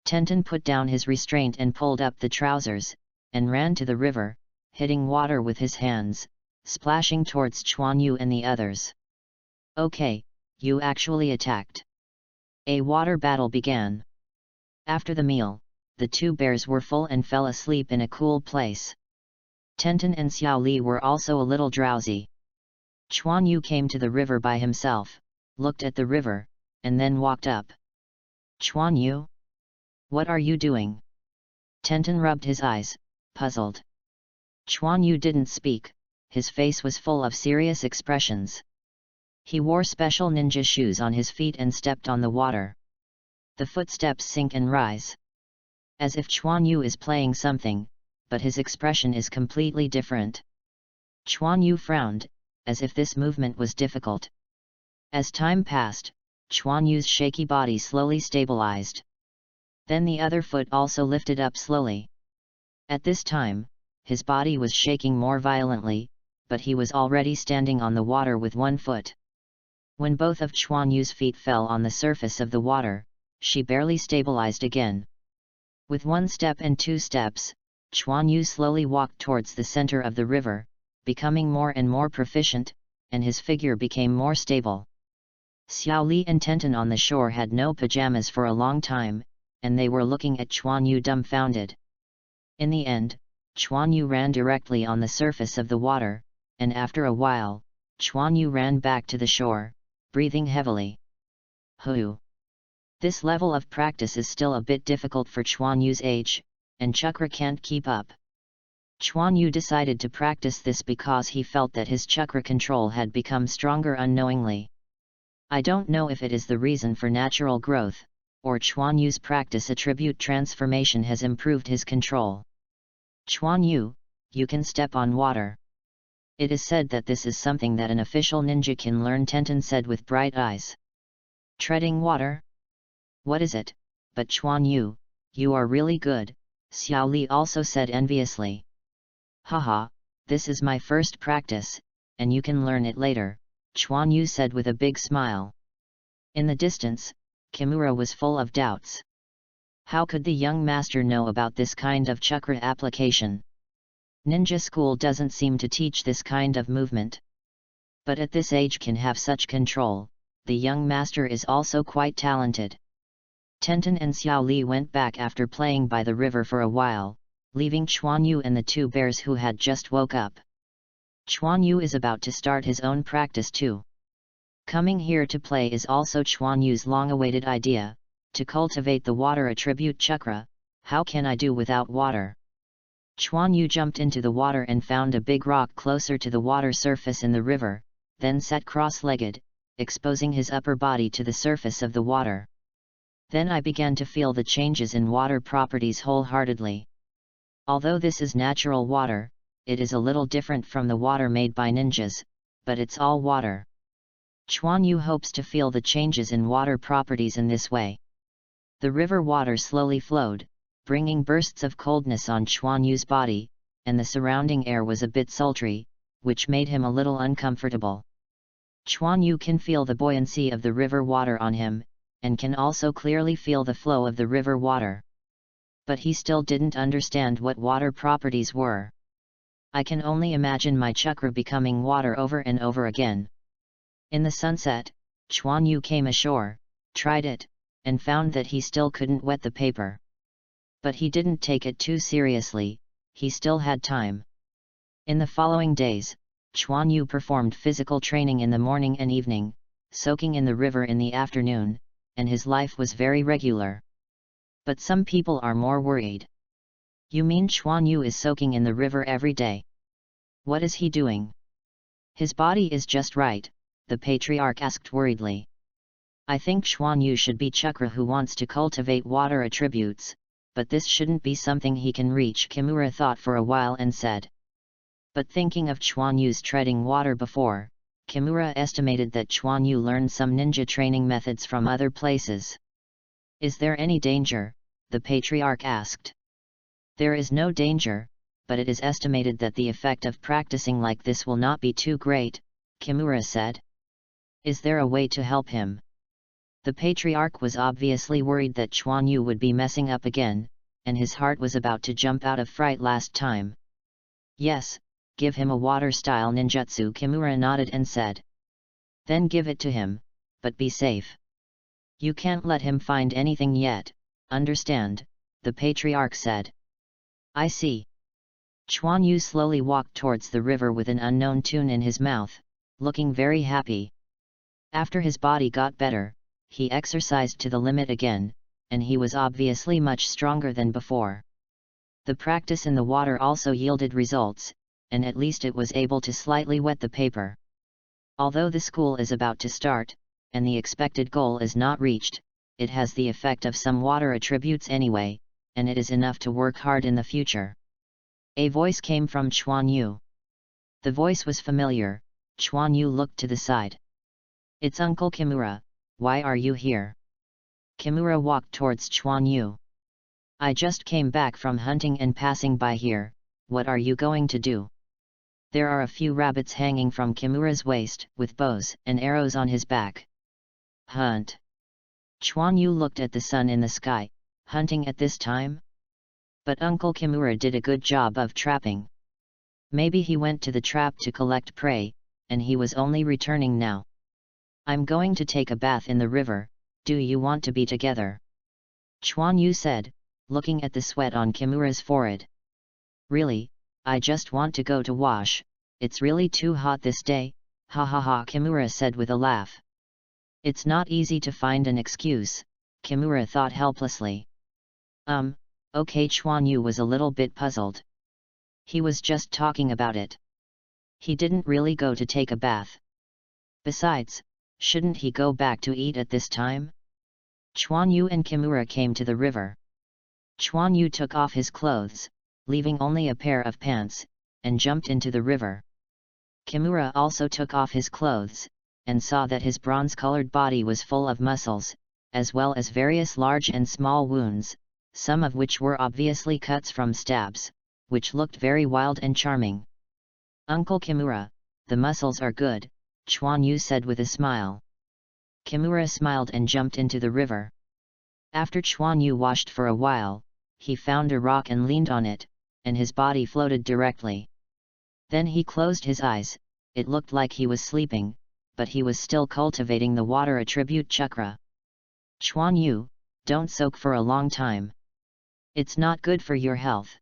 Tenten put down his restraint and pulled up the trousers, and ran to the river, hitting water with his hands, splashing towards Chuan Yu and the others. Okay, you actually attacked. A water battle began. After the meal, the two bears were full and fell asleep in a cool place. Tenten and Xiao Li were also a little drowsy. Chuan Yu came to the river by himself, looked at the river, and then walked up. Chuan Yu? What are you doing? Tenten rubbed his eyes, puzzled. Chuan Yu didn't speak, his face was full of serious expressions. He wore special ninja shoes on his feet and stepped on the water. The footsteps sink and rise. As if Chuan Yu is playing something, but his expression is completely different. Chuan Yu frowned, as if this movement was difficult. As time passed, Chuan Yu's shaky body slowly stabilized. Then the other foot also lifted up slowly. At this time, his body was shaking more violently, but he was already standing on the water with one foot. When both of Chuan Yu's feet fell on the surface of the water, she barely stabilized again. With one step and two steps, Chuan Yu slowly walked towards the center of the river, becoming more and more proficient, and his figure became more stable. Xiao Li and Tenten on the shore had no pajamas for a long time, and they were looking at Chuan Yu dumbfounded. In the end, Chuan Yu ran directly on the surface of the water, and after a while, Chuan Yu ran back to the shore, breathing heavily. Hoo! This level of practice is still a bit difficult for Chuan Yu's age, and chakra can't keep up. Chuan Yu decided to practice this because he felt that his chakra control had become stronger unknowingly. I don't know if it is the reason for natural growth, or Chuan Yu's practice attribute transformation has improved his control. Chuan Yu, you can step on water. It is said that this is something that an official ninja can learn, Tenten said with bright eyes. Treading water? What is it? But Chuan Yu, you are really good, Xiao Li also said enviously. Haha, this is my first practice, and you can learn it later, Chuan Yu said with a big smile. In the distance, Kimura was full of doubts. How could the young master know about this kind of chakra application? Ninja school doesn't seem to teach this kind of movement. But at this age can have such control, the young master is also quite talented. Tenten and Xiao Li went back after playing by the river for a while, leaving Chuan Yu and the two bears who had just woke up. Chuan Yu is about to start his own practice too. Coming here to play is also Chuan Yu's long-awaited idea, to cultivate the water attribute chakra. How can I do without water? Chuan Yu jumped into the water and found a big rock closer to the water surface in the river, then sat cross-legged, exposing his upper body to the surface of the water. Then I began to feel the changes in water properties wholeheartedly. Although this is natural water, it is a little different from the water made by ninjas, but it's all water. Chuan Yu hopes to feel the changes in water properties in this way. The river water slowly flowed, bringing bursts of coldness on Chuan Yu's body, and the surrounding air was a bit sultry, which made him a little uncomfortable. Chuan Yu can feel the buoyancy of the river water on him, and can also clearly feel the flow of the river water. But he still didn't understand what water properties were. I can only imagine my chakra becoming water over and over again. In the sunset, Chuan Yu came ashore, tried it, and found that he still couldn't wet the paper. But he didn't take it too seriously, he still had time. In the following days, Chuan Yu performed physical training in the morning and evening, soaking in the river in the afternoon, and his life was very regular. But some people are more worried. You mean Chuan Yu is soaking in the river every day? What is he doing? His body is just right, the patriarch asked worriedly. I think Chuan Yu should be chakra who wants to cultivate water attributes, but this shouldn't be something he can reach, Kimura thought for a while and said. But thinking of Chuan Yu's treading water before, Kimura estimated that Chuan Yu learned some ninja training methods from other places. Is there any danger? The patriarch asked. There is no danger, but it is estimated that the effect of practicing like this will not be too great, Kimura said. Is there a way to help him? The patriarch was obviously worried that Chuan Yu would be messing up again, and his heart was about to jump out of fright last time. Yes, give him a water-style ninjutsu, Kimura nodded and said. Then give it to him, but be safe. You can't let him find anything yet, understand, the patriarch said. I see. Chuan Yu slowly walked towards the river with an unknown tune in his mouth, looking very happy. After his body got better, he exercised to the limit again, and he was obviously much stronger than before. The practice in the water also yielded results, and at least it was able to slightly wet the paper. Although the school is about to start, and the expected goal is not reached, it has the effect of some water attributes anyway, and it is enough to work hard in the future. A voice came from Chuan Yu. The voice was familiar. Chuan Yu looked to the side. "It's Uncle Kimura, why are you here?" Kimura walked towards Chuan Yu. "I just came back from hunting and passing by here, what are you going to do?" There are a few rabbits hanging from Kimura's waist, with bows and arrows on his back. "Hunt." Chuan Yu looked at the sun in the sky. "Hunting at this time?" But Uncle Kimura did a good job of trapping. Maybe he went to the trap to collect prey, and he was only returning now. "I'm going to take a bath in the river, do you want to be together?" Chuan Yu said, looking at the sweat on Kimura's forehead. "Really, I just want to go to wash, it's really too hot this day, ha ha ha," Kimura said with a laugh. It's not easy to find an excuse, Kimura thought helplessly. Okay, Chuan Yu was a little bit puzzled. He was just talking about it. He didn't really go to take a bath. Besides, shouldn't he go back to eat at this time? Chuan Yu and Kimura came to the river. Chuan Yu took off his clothes, leaving only a pair of pants, and jumped into the river. Kimura also took off his clothes, and saw that his bronze-colored body was full of muscles, as well as various large and small wounds, some of which were obviously cuts from stabs, which looked very wild and charming. "Uncle Kimura, the muscles are good," Chuan Yu said with a smile. Kimura smiled and jumped into the river. After Chuan Yu washed for a while, he found a rock and leaned on it, and his body floated directly. Then he closed his eyes. It looked like he was sleeping, but he was still cultivating the water attribute chakra. "Chuan Yu, don't soak for a long time. It's not good for your health.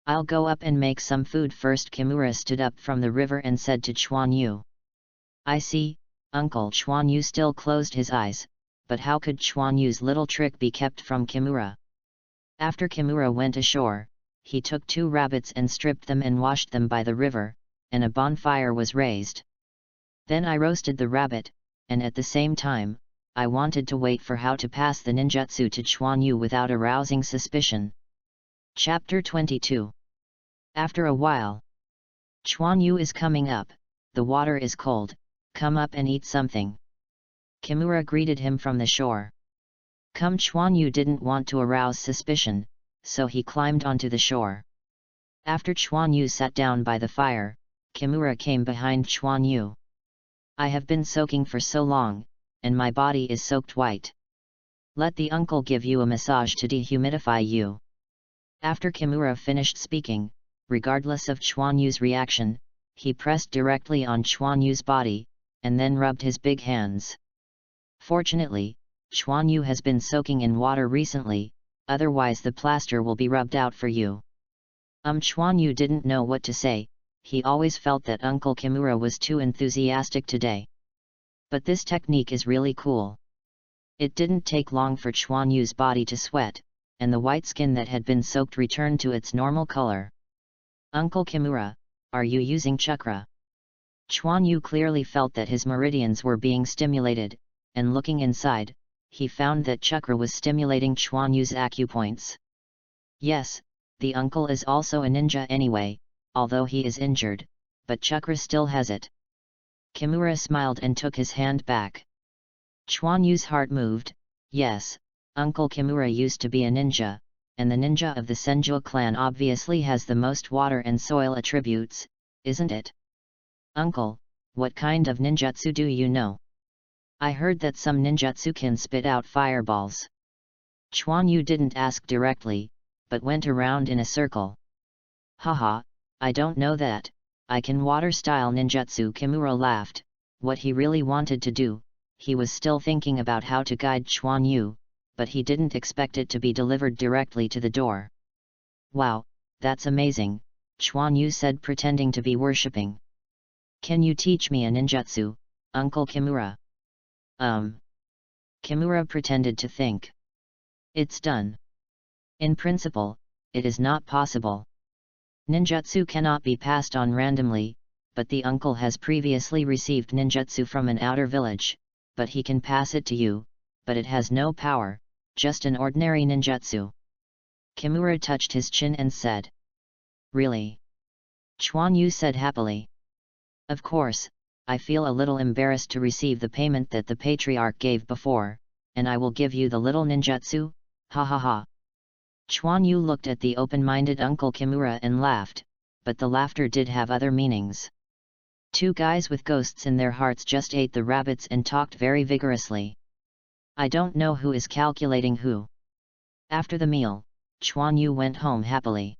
I'll go up and make some food first." Kimura stood up from the river and said to Chuan Yu. "I see, Uncle." Chuan Yu still closed his eyes, but how could Chuan Yu's little trick be kept from Kimura? After Kimura went ashore, he took 2 rabbits and stripped them and washed them by the river, and a bonfire was raised. Then I roasted the rabbit, and at the same time, I wanted to wait for how to pass the ninjutsu to Chuan Yu without arousing suspicion. Chapter 22. After a while. "Chuan Yu is coming up, the water is cold, come up and eat something." Kimura greeted him from the shore. Come, Chuan Yu didn't want to arouse suspicion, so he climbed onto the shore. After Chuan Yu sat down by the fire, Kimura came behind Chuan Yu. "I have been soaking for so long, and my body is soaked white. Let the uncle give you a massage to dehumidify you." After Kimura finished speaking, regardless of Chuan Yu's reaction, he pressed directly on Chuan Yu's body, and then rubbed his big hands. Fortunately, Chuan Yu has been soaking in water recently, otherwise the plaster will be rubbed out for you. Chuan Yu didn't know what to say. He always felt that Uncle Kimura was too enthusiastic today. But this technique is really cool. It didn't take long for Chuan Yu's body to sweat, and the white skin that had been soaked returned to its normal color. "Uncle Kimura, are you using chakra?" Chuan Yu clearly felt that his meridians were being stimulated, and looking inside, he found that chakra was stimulating Chuan Yu's acupoints. "Yes, the uncle is also a ninja anyway, although he is injured, but chakra still has it." Kimura smiled and took his hand back. Chuan Yu's heart moved. Yes, Uncle Kimura used to be a ninja, and the ninja of the Senju clan obviously has the most water and soil attributes, isn't it? "Uncle, what kind of ninjutsu do you know? I heard that some ninjutsu can spit out fireballs." Chuan Yu didn't ask directly, but went around in a circle. "Haha, I don't know that, I can water-style ninjutsu." Kimura laughed. What he really wanted to do, he was still thinking about how to guide Chuan Yu, but he didn't expect it to be delivered directly to the door. "Wow, that's amazing," Chuan Yu said, pretending to be worshipping. Can you teach me a ninjutsu, Uncle Kimura? Kimura pretended to think. It's done. In principle, it is not possible. Ninjutsu cannot be passed on randomly, but the uncle has previously received ninjutsu from an outer village, but he can pass it to you, but it has no power, just an ordinary ninjutsu. Kimura touched his chin and said. Really? Chuan Yu said happily. Of course, I feel a little embarrassed to receive the payment that the patriarch gave before, and I will give you the little ninjutsu, ha ha ha. Chuan Yu looked at the open-minded Uncle Kimura and laughed, but the laughter did have other meanings. Two guys with ghosts in their hearts just ate the rabbits and talked very vigorously. I don't know who is calculating who. After the meal, Chuan Yu went home happily.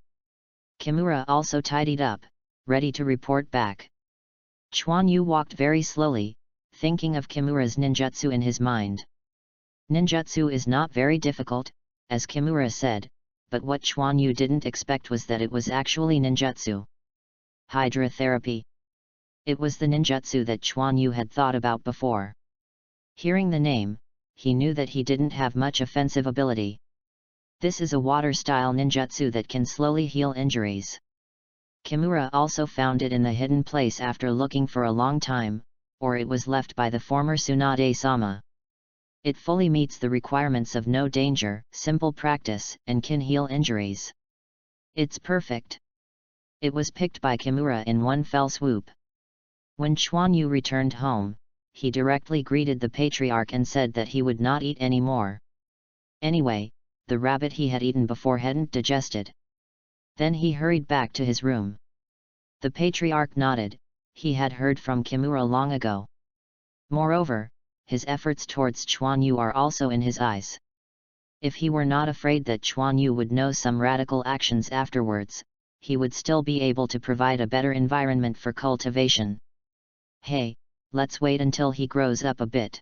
Kimura also tidied up, ready to report back. Chuan Yu walked very slowly, thinking of Kimura's ninjutsu in his mind. Ninjutsu is not very difficult, as Kimura said, but what Chuan Yu didn't expect was that it was actually ninjutsu. Hydrotherapy. It was the ninjutsu that Chuan Yu had thought about before. Hearing the name, he knew that he didn't have much offensive ability. This is a water-style ninjutsu that can slowly heal injuries. Kimura also found it in the hidden place after looking for a long time, or it was left by the former Tsunade-sama. It fully meets the requirements of no danger, simple practice, and can heal injuries. It's perfect. It was picked by Kimura in one fell swoop. When Chuan Yu returned home, he directly greeted the patriarch and said that he would not eat any more. Anyway, the rabbit he had eaten before hadn't digested. Then he hurried back to his room. The patriarch nodded, he had heard from Kimura long ago. Moreover, his efforts towards Chuan Yu are also in his eyes. If he were not afraid that Chuan Yu would know some radical actions afterwards, he would still be able to provide a better environment for cultivation. Hey, let's wait until he grows up a bit.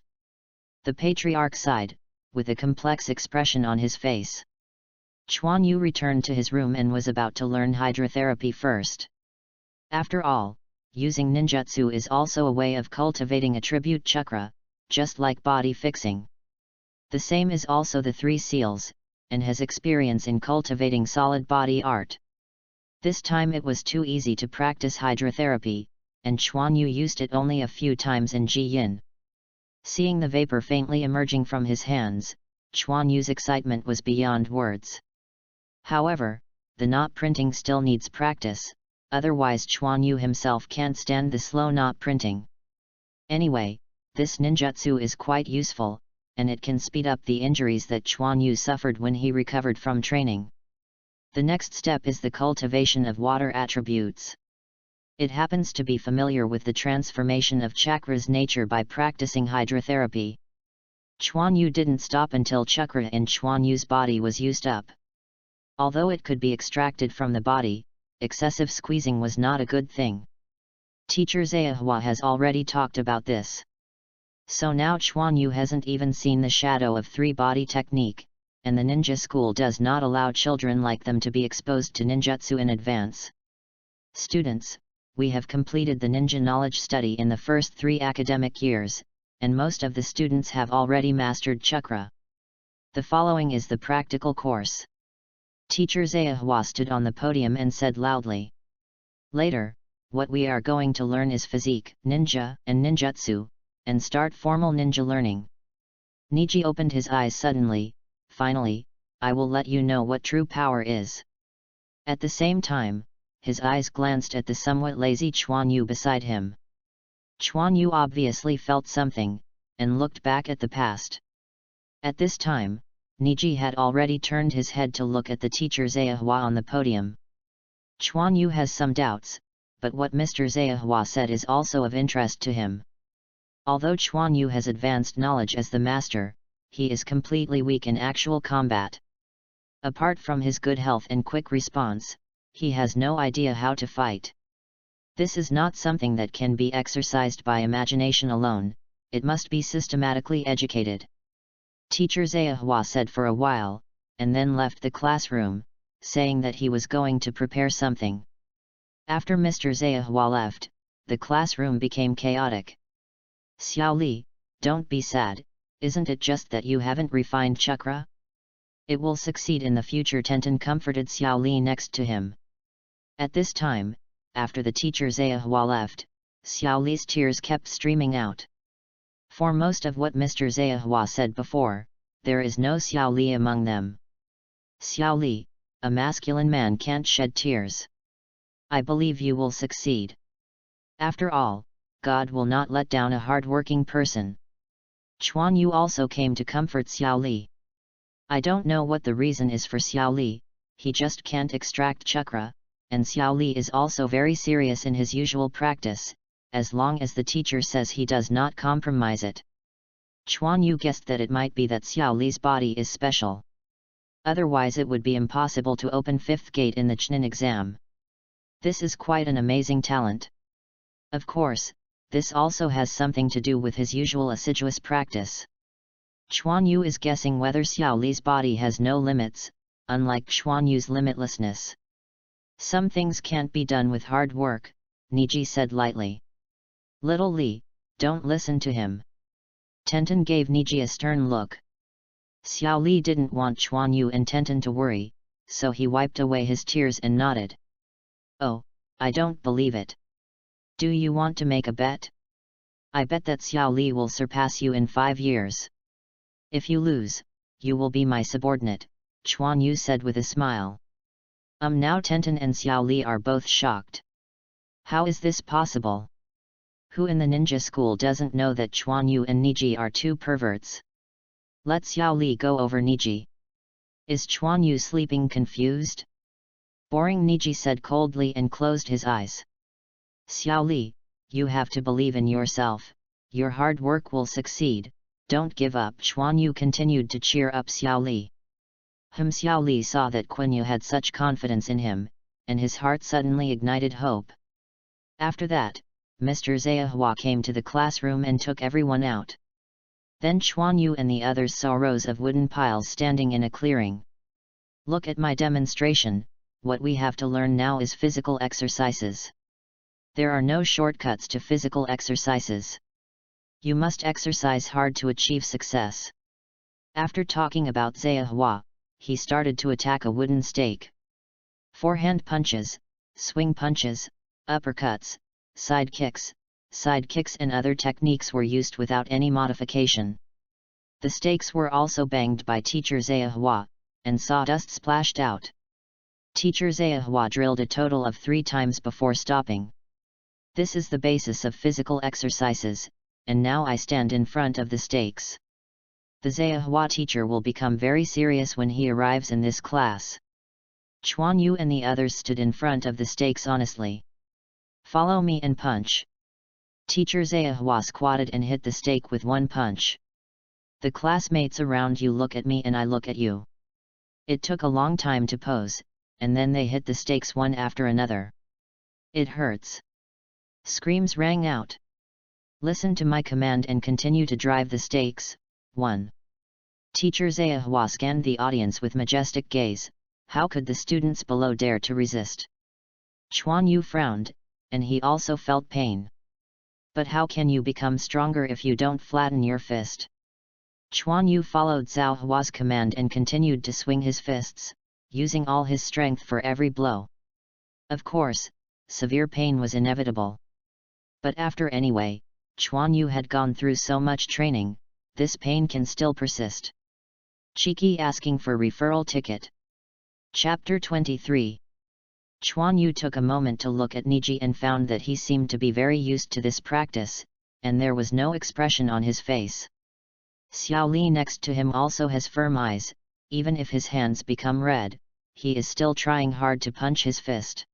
The patriarch sighed, with a complex expression on his face. Chuan Yu returned to his room and was about to learn hydrotherapy first. After all, using ninjutsu is also a way of cultivating attribute chakra, just like body fixing. The same is also the three seals, and has experience in cultivating solid body art. This time it was too easy to practice hydrotherapy, and Chuan Yu used it only a few times in Ji Yin. Seeing the vapor faintly emerging from his hands, Chuan Yu's excitement was beyond words. However, the knot printing still needs practice, otherwise Chuan Yu himself can't stand the slow knot printing. Anyway, this ninjutsu is quite useful, and it can speed up the injuries that Chuan Yu suffered when he recovered from training. The next step is the cultivation of water attributes. It happens to be familiar with the transformation of chakra's nature by practicing hydrotherapy. Chuan Yu didn't stop until chakra in Chuan Yu's body was used up. Although it could be extracted from the body, excessive squeezing was not a good thing. Teacher Zayahua has already talked about this. So now Chuan Yu hasn't even seen the shadow of three-body technique, and the ninja school does not allow children like them to be exposed to ninjutsu in advance. Students, we have completed the ninja knowledge study in the first 3 academic years, and most of the students have already mastered chakra. The following is the practical course. Teacher Zayahua stood on the podium and said loudly. Later, what we are going to learn is physique, ninja, and ninjutsu, and start formal ninja learning. Niji opened his eyes suddenly. Finally, I will let you know what true power is. At the same time, his eyes glanced at the somewhat lazy Chuan Yu beside him. Chuan Yu obviously felt something, and looked back at the past. At this time, Niji had already turned his head to look at the teacher Zayahua on the podium. Chuan Yu has some doubts, but what Mr. Zayahua said is also of interest to him. Although Chuan Yu has advanced knowledge as the master, he is completely weak in actual combat. Apart from his good health and quick response, he has no idea how to fight. This is not something that can be exercised by imagination alone, it must be systematically educated. Teacher Zayahua said for a while, and then left the classroom, saying that he was going to prepare something. After Mr. Zayahua left, the classroom became chaotic. Xiao Li, don't be sad, isn't it just that you haven't refined chakra? It will succeed in the future. Tenten comforted Xiao Li next to him. At this time, after the teacher Zayahua left, Xiao Li's tears kept streaming out. For most of what Mr. Zayahua said before, there is no Xiao Li among them. Xiao Li, a masculine man can't shed tears. I believe you will succeed. After all, God will not let down a hard-working person. Chuan Yu also came to comfort Xiao Li. I don't know what the reason is for Xiao Li, he just can't extract chakra, and Xiao Li is also very serious in his usual practice, as long as the teacher says he does not compromise it. Chuan Yu guessed that it might be that Xiao Li's body is special. Otherwise it would be impossible to open 5th gate in the Chnin exam. This is quite an amazing talent. Of course, this also has something to do with his usual assiduous practice. Chuan Yu is guessing whether Xiao Li's body has no limits, unlike Chuan Yu's limitlessness. Some things can't be done with hard work, Niji said lightly. Little Li, don't listen to him. Tenten gave Niji a stern look. Xiao Li didn't want Chuan Yu and Tenten to worry, so he wiped away his tears and nodded. Oh, I don't believe it. Do you want to make a bet? I bet that Xiao Li will surpass you in 5 years. If you lose, you will be my subordinate, Chuan Yu said with a smile. Now Tenten and Xiao Li are both shocked. How is this possible? Who in the ninja school doesn't know that Chuan Yu and Niji are two perverts? Let Xiao Li go over Niji. Is Chuan Yu sleeping confused? Boring, Niji said coldly and closed his eyes. Xiao Li, you have to believe in yourself, your hard work will succeed, don't give up. Chuan Yu continued to cheer up Xiao Li. Xiao Li saw that Quan Yu had such confidence in him, and his heart suddenly ignited hope. After that, Mr. Zayahua came to the classroom and took everyone out. Then Chuan Yu and the others saw rows of wooden piles standing in a clearing. Look at my demonstration, what we have to learn now is physical exercises. There are no shortcuts to physical exercises. You must exercise hard to achieve success. After talking about Zayahua, he started to attack a wooden stake. Forehand punches, swing punches, uppercuts, side kicks and other techniques were used without any modification. The stakes were also banged by Teacher Zayahua, and sawdust splashed out. Teacher Zayahua drilled a total of 3 times before stopping. This is the basis of physical exercises, and now I stand in front of the stakes. The Zayahua teacher will become very serious when he arrives in this class. Chuan Yu and the others stood in front of the stakes honestly. Follow me and punch. Teacher Zayahua squatted and hit the stake with 1 punch. The classmates around you look at me and I look at you. It took a long time to pose, and then they hit the stakes one after another. It hurts. Screams rang out. Listen to my command and continue to drive the stakes. 1. Teacher Zayahua scanned the audience with majestic gaze. How could the students below dare to resist? Chuan Yu frowned, and he also felt pain. But how can you become stronger if you don't flatten your fist? Chuan Yu followed Zhao Hua's command and continued to swing his fists, using all his strength for every blow. Of course, severe pain was inevitable. But after anyway, Chuan Yu had gone through so much training, this pain can still persist. Cheeky asking for referral ticket. Chapter 23. Chuan Yu took a moment to look at Niji and found that he seemed to be very used to this practice, and there was no expression on his face. Xiao Li next to him also has firm eyes, even if his hands become red, he is still trying hard to punch his fist.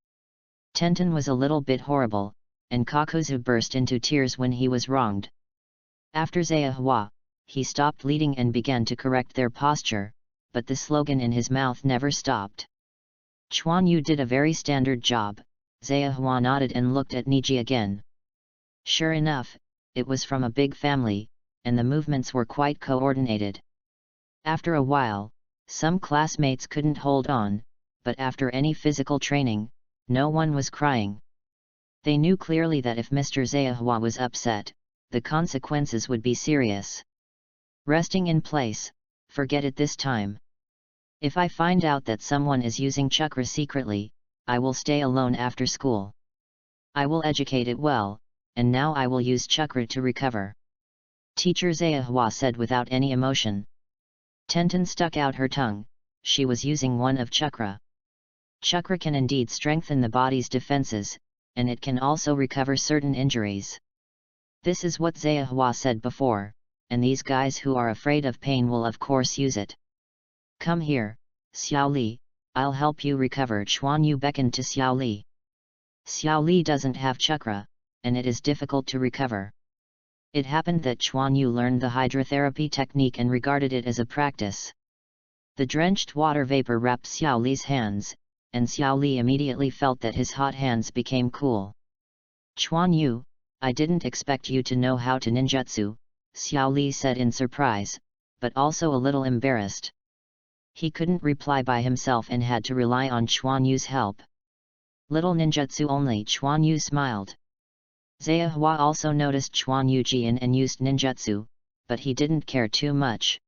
Tenten was a little bit horrible, and Kakuzu burst into tears when he was wronged. After Zayahua, he stopped leading and began to correct their posture, but the slogan in his mouth never stopped. Chuan Yu did a very standard job. Zayahua nodded and looked at Niji again. Sure enough, it was from a big family, and the movements were quite coordinated. After a while, some classmates couldn't hold on, but after any physical training, no one was crying. They knew clearly that if Mr. Zayahua was upset, the consequences would be serious. Resting in place, forget it this time. If I find out that someone is using chakra secretly, I will stay alone after school. I will educate it well, and now I will use chakra to recover. Teacher Zayahua said without any emotion. Tenten stuck out her tongue, she was using one of chakra. Chakra can indeed strengthen the body's defenses, and it can also recover certain injuries. This is what Zayahua said before, and these guys who are afraid of pain will of course use it. Come here, Xiao Li, I'll help you recover. Chuan Yu beckoned to Xiao Li. Xiao Li doesn't have chakra, and it is difficult to recover. It happened that Chuan Yu learned the hydrotherapy technique and regarded it as a practice. The drenched water vapor wrapped Xiao Li's hands, and Xiao Li immediately felt that his hot hands became cool. Chuan Yu, I didn't expect you to know how to ninjutsu, Xiao Li said in surprise, but also a little embarrassed. He couldn't reply by himself and had to rely on Chuan Yu's help. Little ninjutsu only. Chuan Yu smiled. Zayahua also noticed Chuan Yu Jian and used ninjutsu, but he didn't care too much.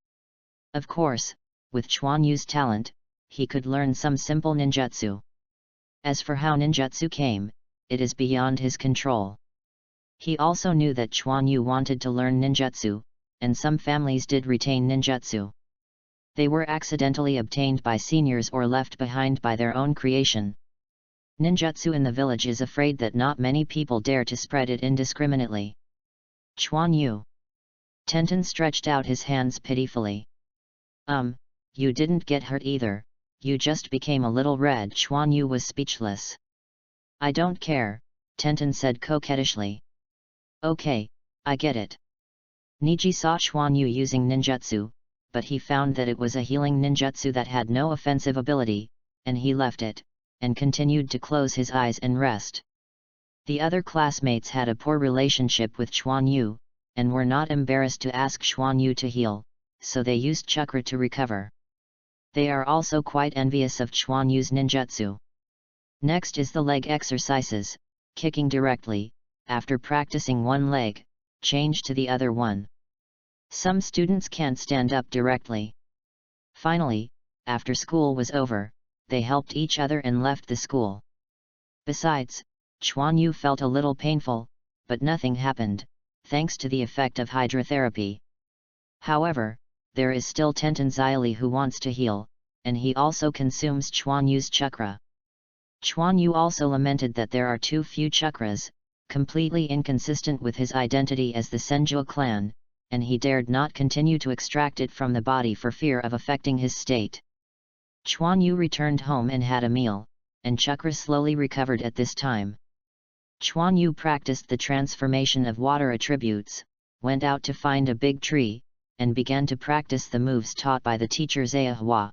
Of course, with Chuan Yu's talent, he could learn some simple ninjutsu. As for how ninjutsu came, it is beyond his control. He also knew that Chuan Yu wanted to learn ninjutsu, and some families did retain ninjutsu. They were accidentally obtained by seniors or left behind by their own creation. Ninjutsu in the village is afraid that not many people dare to spread it indiscriminately. Chuan Yu. Tenten stretched out his hands pitifully. You didn't get hurt either, you just became a little red. Chuan Yu was speechless. I don't care, Tenten said coquettishly. Okay, I get it. Niji saw Chuan Yu using ninjutsu, but he found that it was a healing ninjutsu that had no offensive ability, and he left it, and continued to close his eyes and rest. The other classmates had a poor relationship with Chuan Yu, and were not embarrassed to ask Chuan Yu to heal, so they used chakra to recover. They are also quite envious of Chuan Yu's ninjutsu. Next is the leg exercises, kicking directly, after practicing one leg, change to the other one. Some students can't stand up directly. Finally, after school was over, they helped each other and left the school. Besides, Chuan Yu felt a little painful, but nothing happened, thanks to the effect of hydrotherapy. However, there is still Tenten Xiaoli who wants to heal, and he also consumes Chuan Yu's chakra. Chuan Yu also lamented that there are too few chakras, completely inconsistent with his identity as the Senjua clan, and he dared not continue to extract it from the body for fear of affecting his state. Chuan Yu returned home and had a meal, and chakra slowly recovered at this time. Chuan Yu practiced the transformation of water attributes, went out to find a big tree, and began to practice the moves taught by the teacher Zayahua.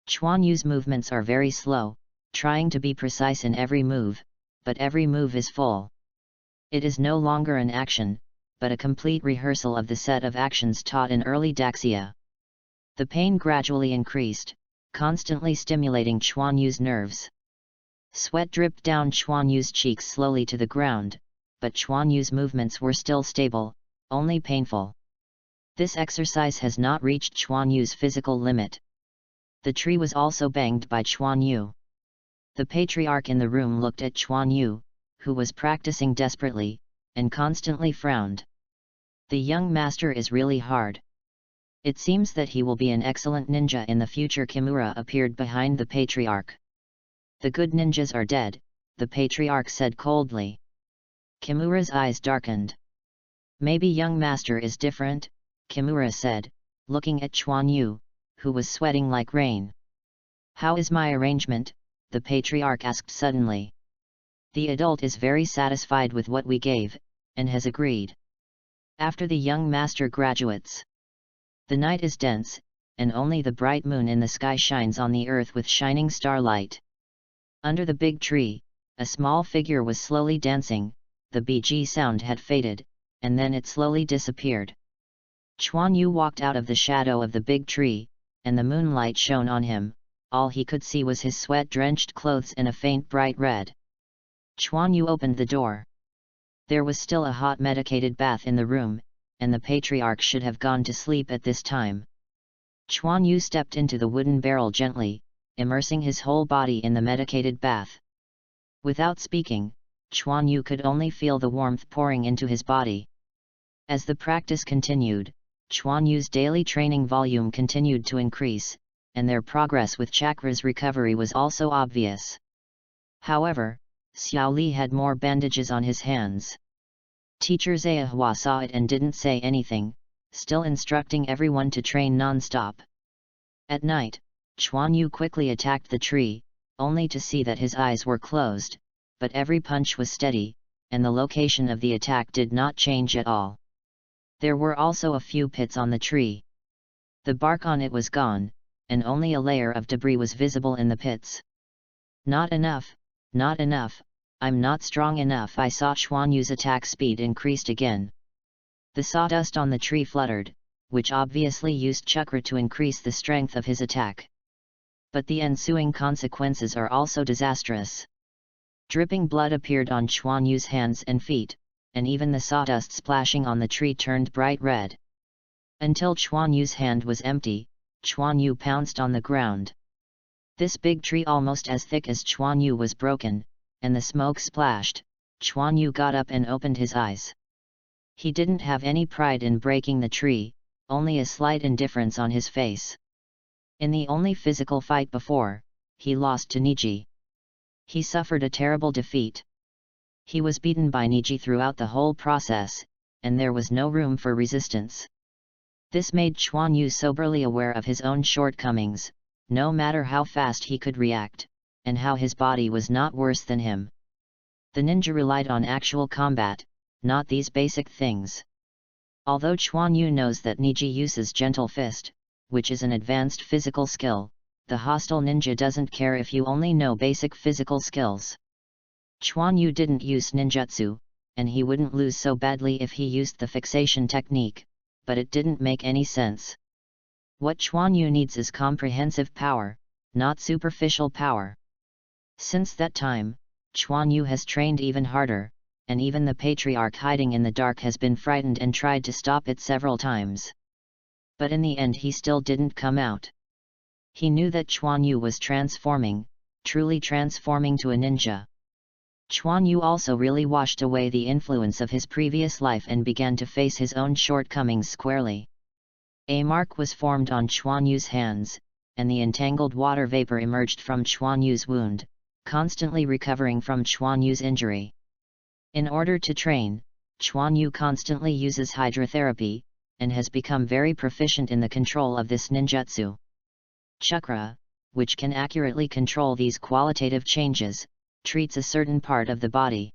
Chuan Yu's movements are very slow, trying to be precise in every move, but every move is full. It is no longer an action, but a complete rehearsal of the set of actions taught in early Daxia. The pain gradually increased, constantly stimulating Chuan Yu's nerves. Sweat dripped down Chuan Yu's cheeks slowly to the ground, but Chuan Yu's movements were still stable, only painful. This exercise has not reached Chuan Yu's physical limit. The tree was also banged by Chuan Yu. The patriarch in the room looked at Chuan Yu, who was practicing desperately, and constantly frowned. The young master is really hard. It seems that he will be an excellent ninja in the future. Kimura appeared behind the patriarch. The good ninjas are dead, the patriarch said coldly. Kimura's eyes darkened. Maybe young master is different, Kimura said, looking at Chuan Yu, who was sweating like rain. How is my arrangement? The patriarch asked suddenly. The adult is very satisfied with what we gave, and has agreed. After the young master graduates. The night is dense, and only the bright moon in the sky shines on the earth with shining starlight. Under the big tree, a small figure was slowly dancing, the BG sound had faded, and then it slowly disappeared. Chuan Yu walked out of the shadow of the big tree, and the moonlight shone on him, all he could see was his sweat-drenched clothes and a faint bright red. Chuan Yu opened the door. There was still a hot medicated bath in the room, and the patriarch should have gone to sleep at this time. Chuan Yu stepped into the wooden barrel gently, immersing his whole body in the medicated bath. Without speaking, Chuan Yu could only feel the warmth pouring into his body. As the practice continued, Chuan Yu's daily training volume continued to increase, and their progress with chakra's recovery was also obvious. However, Xiao Li had more bandages on his hands. Teacher Zhehua saw it and didn't say anything, still instructing everyone to train non-stop. At night, Chuan Yu quickly attacked the tree, only to see that his eyes were closed, but every punch was steady, and the location of the attack did not change at all. There were also a few pits on the tree. The bark on it was gone, and only a layer of debris was visible in the pits. Not enough, not enough, I'm not strong enough. I saw Chuan Yu's attack speed increased again. The sawdust on the tree fluttered, which obviously used chakra to increase the strength of his attack. But the ensuing consequences are also disastrous. Dripping blood appeared on Chuan Yu's hands and feet, and even the sawdust splashing on the tree turned bright red. Until Chuan Yu's hand was empty, Chuan Yu pounced on the ground. This big tree almost as thick as Chuan Yu was broken, and the smoke splashed. Chuan Yu got up and opened his eyes. He didn't have any pride in breaking the tree, only a slight indifference on his face. In the only physical fight before, he lost to Niji. He suffered a terrible defeat. He was beaten by Niji throughout the whole process, and there was no room for resistance. This made Chuan Yu soberly aware of his own shortcomings, no matter how fast he could react, and how his body was not worse than him. The ninja relied on actual combat, not these basic things. Although Chuan Yu knows that Niji uses Gentle Fist, which is an advanced physical skill, the hostile ninja doesn't care if you only know basic physical skills. Chuan Yu didn't use ninjutsu, and he wouldn't lose so badly if he used the fixation technique, but it didn't make any sense. What Chuan Yu needs is comprehensive power, not superficial power. Since that time, Chuan Yu has trained even harder, and even the patriarch hiding in the dark has been frightened and tried to stop it several times. But in the end he still didn't come out. He knew that Chuan Yu was transforming, truly transforming to a ninja. Chuan Yu also really washed away the influence of his previous life and began to face his own shortcomings squarely. A mark was formed on Chuan Yu's hands, and the entangled water vapor emerged from Chuan Yu's wound, constantly recovering from Chuan Yu's injury. In order to train, Chuan Yu constantly uses hydrotherapy, and has become very proficient in the control of this ninjutsu. Chakra, which can accurately control these qualitative changes, treats a certain part of the body.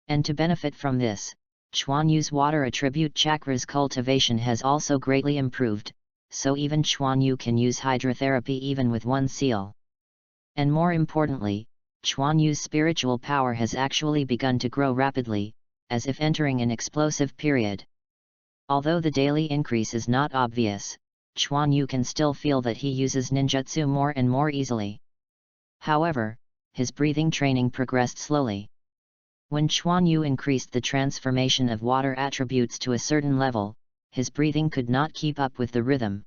And to benefit from this, Chuan Yu's water attribute chakra's cultivation has also greatly improved, so even Chuan Yu can use hydrotherapy even with one seal. And more importantly, Chuan Yu's spiritual power has actually begun to grow rapidly, as if entering an explosive period. Although the daily increase is not obvious, Chuan Yu can still feel that he uses ninjutsu more and more easily. However, his breathing training progressed slowly. When Chuan Yu increased the transformation of water attributes to a certain level, his breathing could not keep up with the rhythm.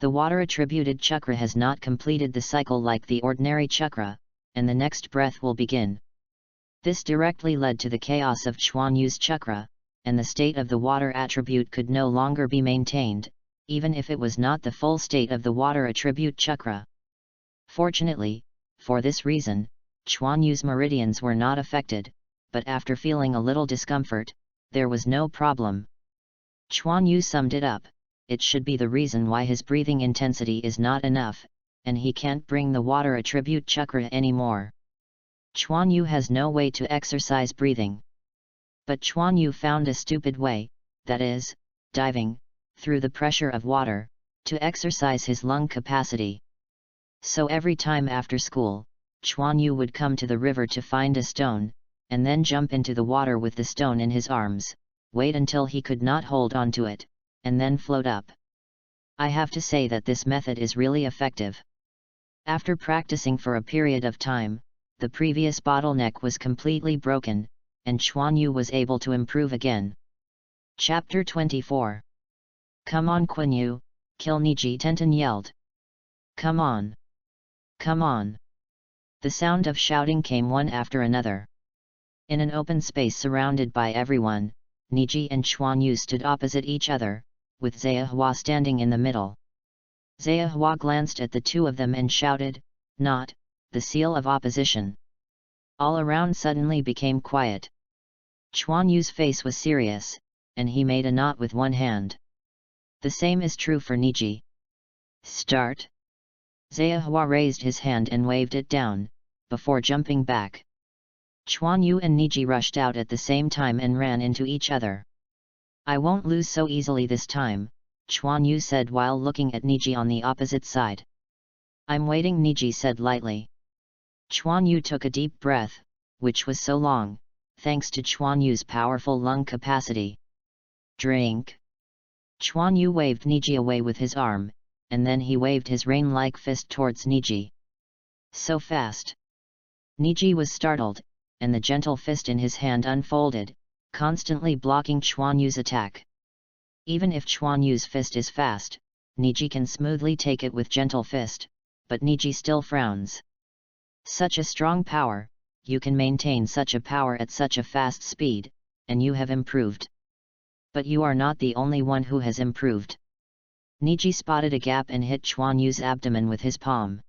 The water-attributed chakra has not completed the cycle like the ordinary chakra, and the next breath will begin. This directly led to the chaos of Chuan Yu's chakra, and the state of the water attribute could no longer be maintained, even if it was not the full state of the water attribute chakra. Fortunately, for this reason, Chuan Yu's meridians were not affected, but after feeling a little discomfort, there was no problem. Chuan Yu summed it up: it should be the reason why his breathing intensity is not enough, and he can't bring the water attribute chakra anymore. Chuan Yu has no way to exercise breathing. But Chuan Yu found a stupid way, that is, diving, through the pressure of water, to exercise his lung capacity. So every time after school, Chuan Yu would come to the river to find a stone, and then jump into the water with the stone in his arms, wait until he could not hold on to it, and then float up. I have to say that this method is really effective. After practicing for a period of time, the previous bottleneck was completely broken, and Chuan Yu was able to improve again. Chapter 24. Come on Quan Yu, kill Niji, Tenten yelled. Come on! Come on! The sound of shouting came one after another. In an open space surrounded by everyone, Niji and Chuan Yu stood opposite each other, with Zhehua standing in the middle. Zhehua glanced at the two of them and shouted, "Not," the seal of opposition. All around suddenly became quiet. Chuan Yu's face was serious, and he made a knot with one hand. The same is true for Niji. Start! Zhehua raised his hand and waved it down, before jumping back. Chuan Yu and Niji rushed out at the same time and ran into each other. I won't lose so easily this time, Chuan Yu said while looking at Niji on the opposite side. I'm waiting, Niji said lightly. Chuan Yu took a deep breath, which was so long, thanks to Chuan Yu's powerful lung capacity. Drink! Chuan Yu waved Niji away with his arm, and then he waved his rain-like fist towards Niji. So fast! Niji was startled, and the gentle fist in his hand unfolded, constantly blocking Chuan Yu's attack. Even if Chuan Yu's fist is fast, Niji can smoothly take it with gentle fist, but Niji still frowns. Such a strong power, you can maintain such a power at such a fast speed, and you have improved. But you are not the only one who has improved. Niji spotted a gap and hit Chuan Yu's abdomen with his palm.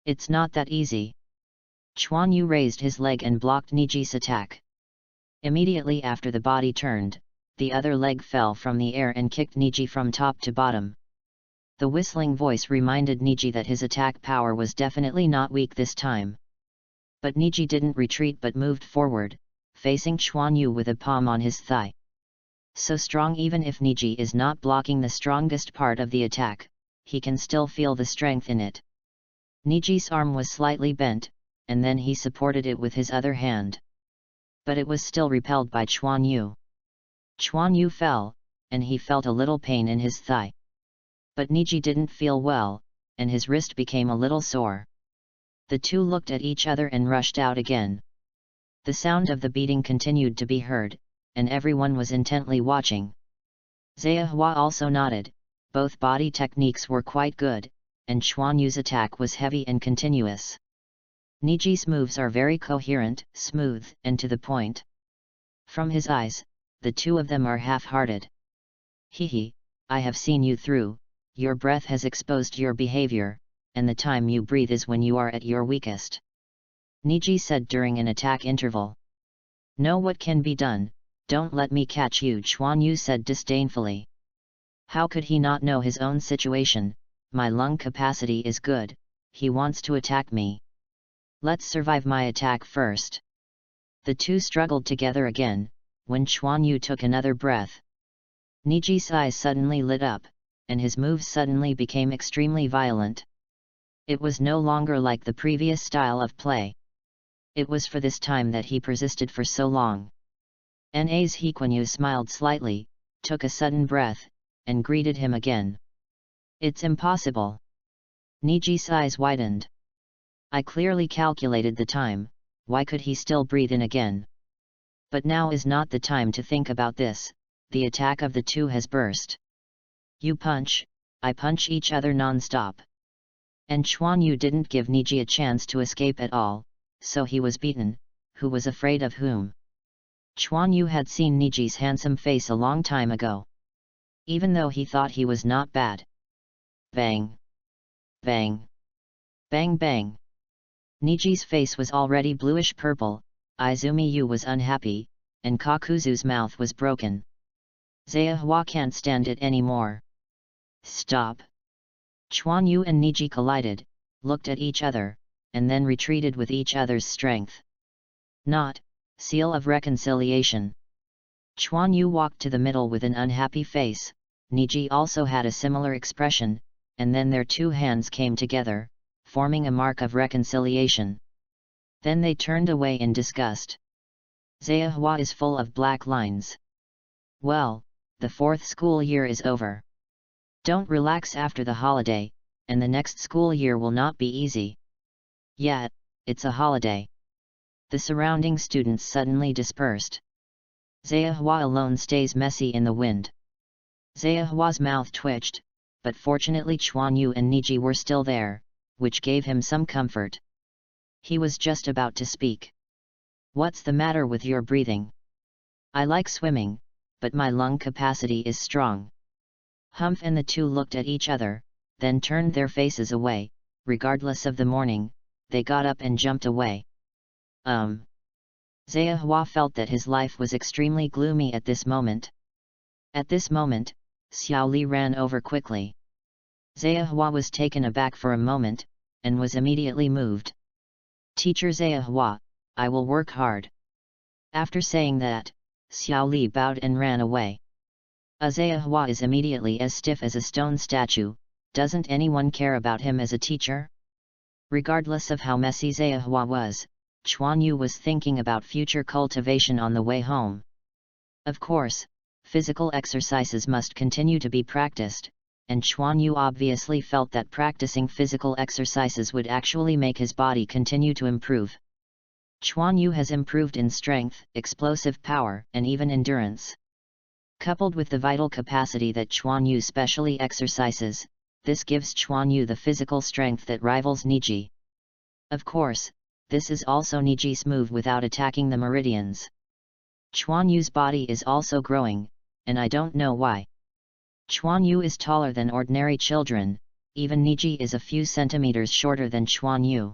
It's not that easy. Chuan Yu raised his leg and blocked Niji's attack. Immediately after the body turned, the other leg fell from the air and kicked Niji from top to bottom. The whistling voice reminded Niji that his attack power was definitely not weak this time. But Niji didn't retreat but moved forward, facing Chuan Yu with a palm on his thigh. So strong, even if Niji is not blocking the strongest part of the attack, he can still feel the strength in it. Niji's arm was slightly bent, and then he supported it with his other hand. But it was still repelled by Chuan Yu. Chuan Yu fell, and he felt a little pain in his thigh. But Niji didn't feel well, and his wrist became a little sore. The two looked at each other and rushed out again. The sound of the beating continued to be heard, and everyone was intently watching. Zhehua also nodded. Both body techniques were quite good, and Chuan Yu's attack was heavy and continuous. Niji's moves are very coherent, smooth, and to the point. From his eyes, the two of them are half-hearted. Hehe, I have seen you through, your breath has exposed your behavior, and the time you breathe is when you are at your weakest. Niji said during an attack interval. Know what can be done, don't let me catch you, Chuan Yu said disdainfully. How could he not know his own situation? My lung capacity is good, he wants to attack me. Let's survive my attack first. The two struggled together again, when Chuan Yu took another breath. Niji's eyes suddenly lit up, and his moves suddenly became extremely violent. It was no longer like the previous style of play. It was for this time that he persisted for so long. Nas Quan Yu smiled slightly, took a sudden breath, and greeted him again. It's impossible. Niji's eyes widened. I clearly calculated the time, why could he still breathe in again? But now is not the time to think about this, the attack of the two has burst. You punch, I punch each other non-stop. And Chuan Yu didn't give Niji a chance to escape at all, so he was beaten. Who was afraid of whom? Chuan Yu had seen Niji's handsome face a long time ago. Even though he thought he was not bad. Bang! Bang! Bang bang! Niji's face was already bluish-purple, Izumi Yu was unhappy, and Kakuzu's mouth was broken. Zhehua can't stand it anymore. Stop! Chuan Yu and Niji collided, looked at each other, and then retreated with each other's strength. Not, seal of reconciliation. Chuan Yu walked to the middle with an unhappy face, Niji also had a similar expression, and then their two hands came together, forming a mark of reconciliation. Then they turned away in disgust. Zhehua is full of black lines. Well, the fourth school year is over. Don't relax after the holiday, and the next school year will not be easy. Yet, it's a holiday. The surrounding students suddenly dispersed. Zehua alone stays messy in the wind. Zehua's mouth twitched, but fortunately Chuan Yu and Niji were still there, which gave him some comfort. He was just about to speak. "What's the matter with your breathing?" "I like swimming, but my lung capacity is strong." Humph, and the two looked at each other, then turned their faces away. Regardless of the morning, they got up and jumped away. Zehua felt that his life was extremely gloomy at this moment. At this moment, Xiao Li ran over quickly. Zehua was taken aback for a moment, and was immediately moved. "Teacher Zehua, I will work hard." After saying that, Xiao Li bowed and ran away. Zehua is immediately as stiff as a stone statue. Doesn't anyone care about him as a teacher? Regardless of how messy Zehua was, Chuan Yu was thinking about future cultivation on the way home. Of course, physical exercises must continue to be practiced, and Chuan Yu obviously felt that practicing physical exercises would actually make his body continue to improve. Chuan Yu has improved in strength, explosive power, and even endurance. Coupled with the vital capacity that Chuan Yu specially exercises, this gives Chuan Yu the physical strength that rivals Niji. Of course, this is also Niji's move without attacking the meridians. Chuan Yu's body is also growing, and I don't know why. Chuan Yu is taller than ordinary children, even Niji is a few centimeters shorter than Chuan Yu.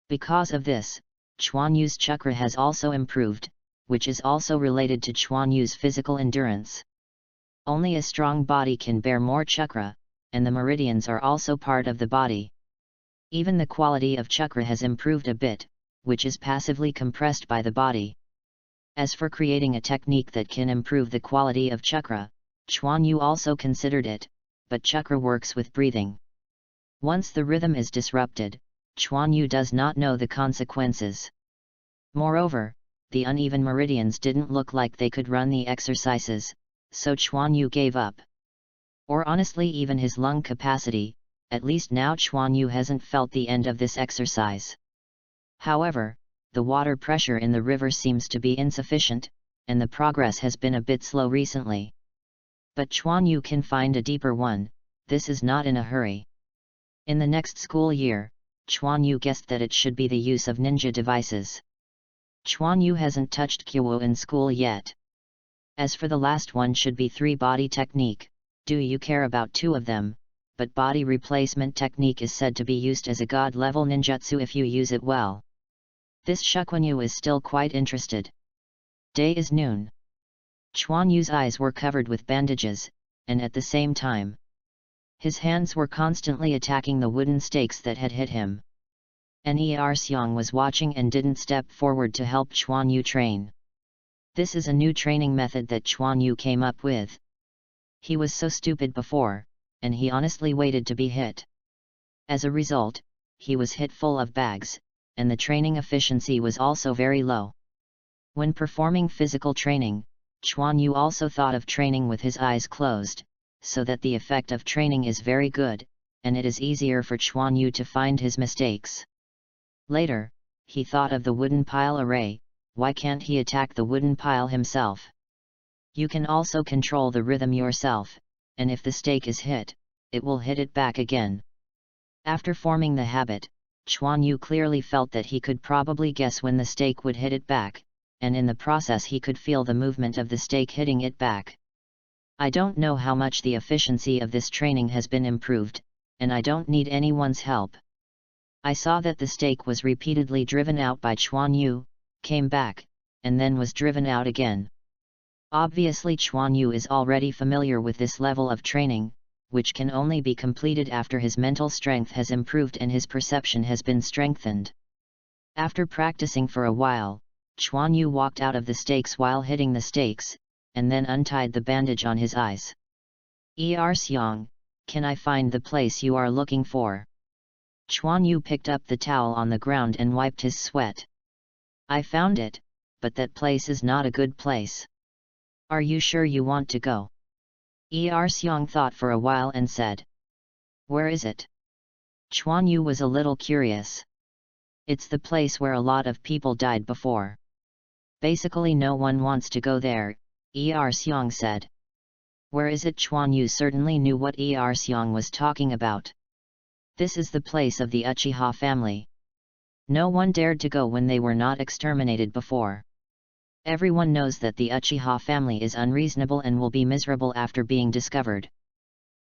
Because of this, Chuan Yu's chakra has also improved, which is also related to Chuan Yu's physical endurance. Only a strong body can bear more chakra, and the meridians are also part of the body. Even the quality of chakra has improved a bit, which is passively compressed by the body. As for creating a technique that can improve the quality of chakra, Chuan Yu also considered it, but chakra works with breathing. Once the rhythm is disrupted, Chuan Yu does not know the consequences. Moreover, the uneven meridians didn't look like they could run the exercises, so Chuan Yu gave up. Or honestly, even his lung capacity. At least now Chuan Yu hasn't felt the end of this exercise. However, the water pressure in the river seems to be insufficient, and the progress has been a bit slow recently. But Chuan Yu can find a deeper one. This is not in a hurry. In the next school year, Chuan Yu guessed that it should be the use of ninja devices. Chuan Yu hasn't touched Kyowo in school yet. As for the last one, should be 3-body technique. Do you care about 2 of them? But body replacement technique is said to be used as a god-level ninjutsu if you use it well. This Chuan Yu is still quite interested. Day is noon. Chuan Yu's eyes were covered with bandages, and at the same time, his hands were constantly attacking the wooden stakes that had hit him. Ner Xiang was watching and didn't step forward to help Chuan Yu train. This is a new training method that Chuan Yu came up with. He was so stupid before, and he honestly waited to be hit. As a result, he was hit full of bags, and the training efficiency was also very low. When performing physical training, Chuan Yu also thought of training with his eyes closed, so that the effect of training is very good, and it is easier for Chuan Yu to find his mistakes. Later, he thought of the wooden pile array. Why can't he attack the wooden pile himself? You can also control the rhythm yourself, and if the stake is hit, it will hit it back again. After forming the habit, Chuan Yu clearly felt that he could probably guess when the stake would hit it back, and in the process he could feel the movement of the stake hitting it back. I don't know how much the efficiency of this training has been improved, and I don't need anyone's help. I saw that the stake was repeatedly driven out by Chuan Yu, came back, and then was driven out again. Obviously Chuan Yu is already familiar with this level of training, which can only be completed after his mental strength has improved and his perception has been strengthened. After practicing for a while, Chuan Yu walked out of the stakes while hitting the stakes, and then untied the bandage on his eyes. Xiang, can I find the place you are looking for? Chuan Yu picked up the towel on the ground and wiped his sweat. I found it, but that place is not a good place. Are you sure you want to go? Xiang thought for a while and said. Where is it? Chuan Yu was a little curious. It's the place where a lot of people died before. Basically no one wants to go there, Seong said. Where is it? Chuan Yu certainly knew what Seong was talking about. This is the place of the Uchiha family. No one dared to go when they were not exterminated before. Everyone knows that the Uchiha family is unreasonable and will be miserable after being discovered.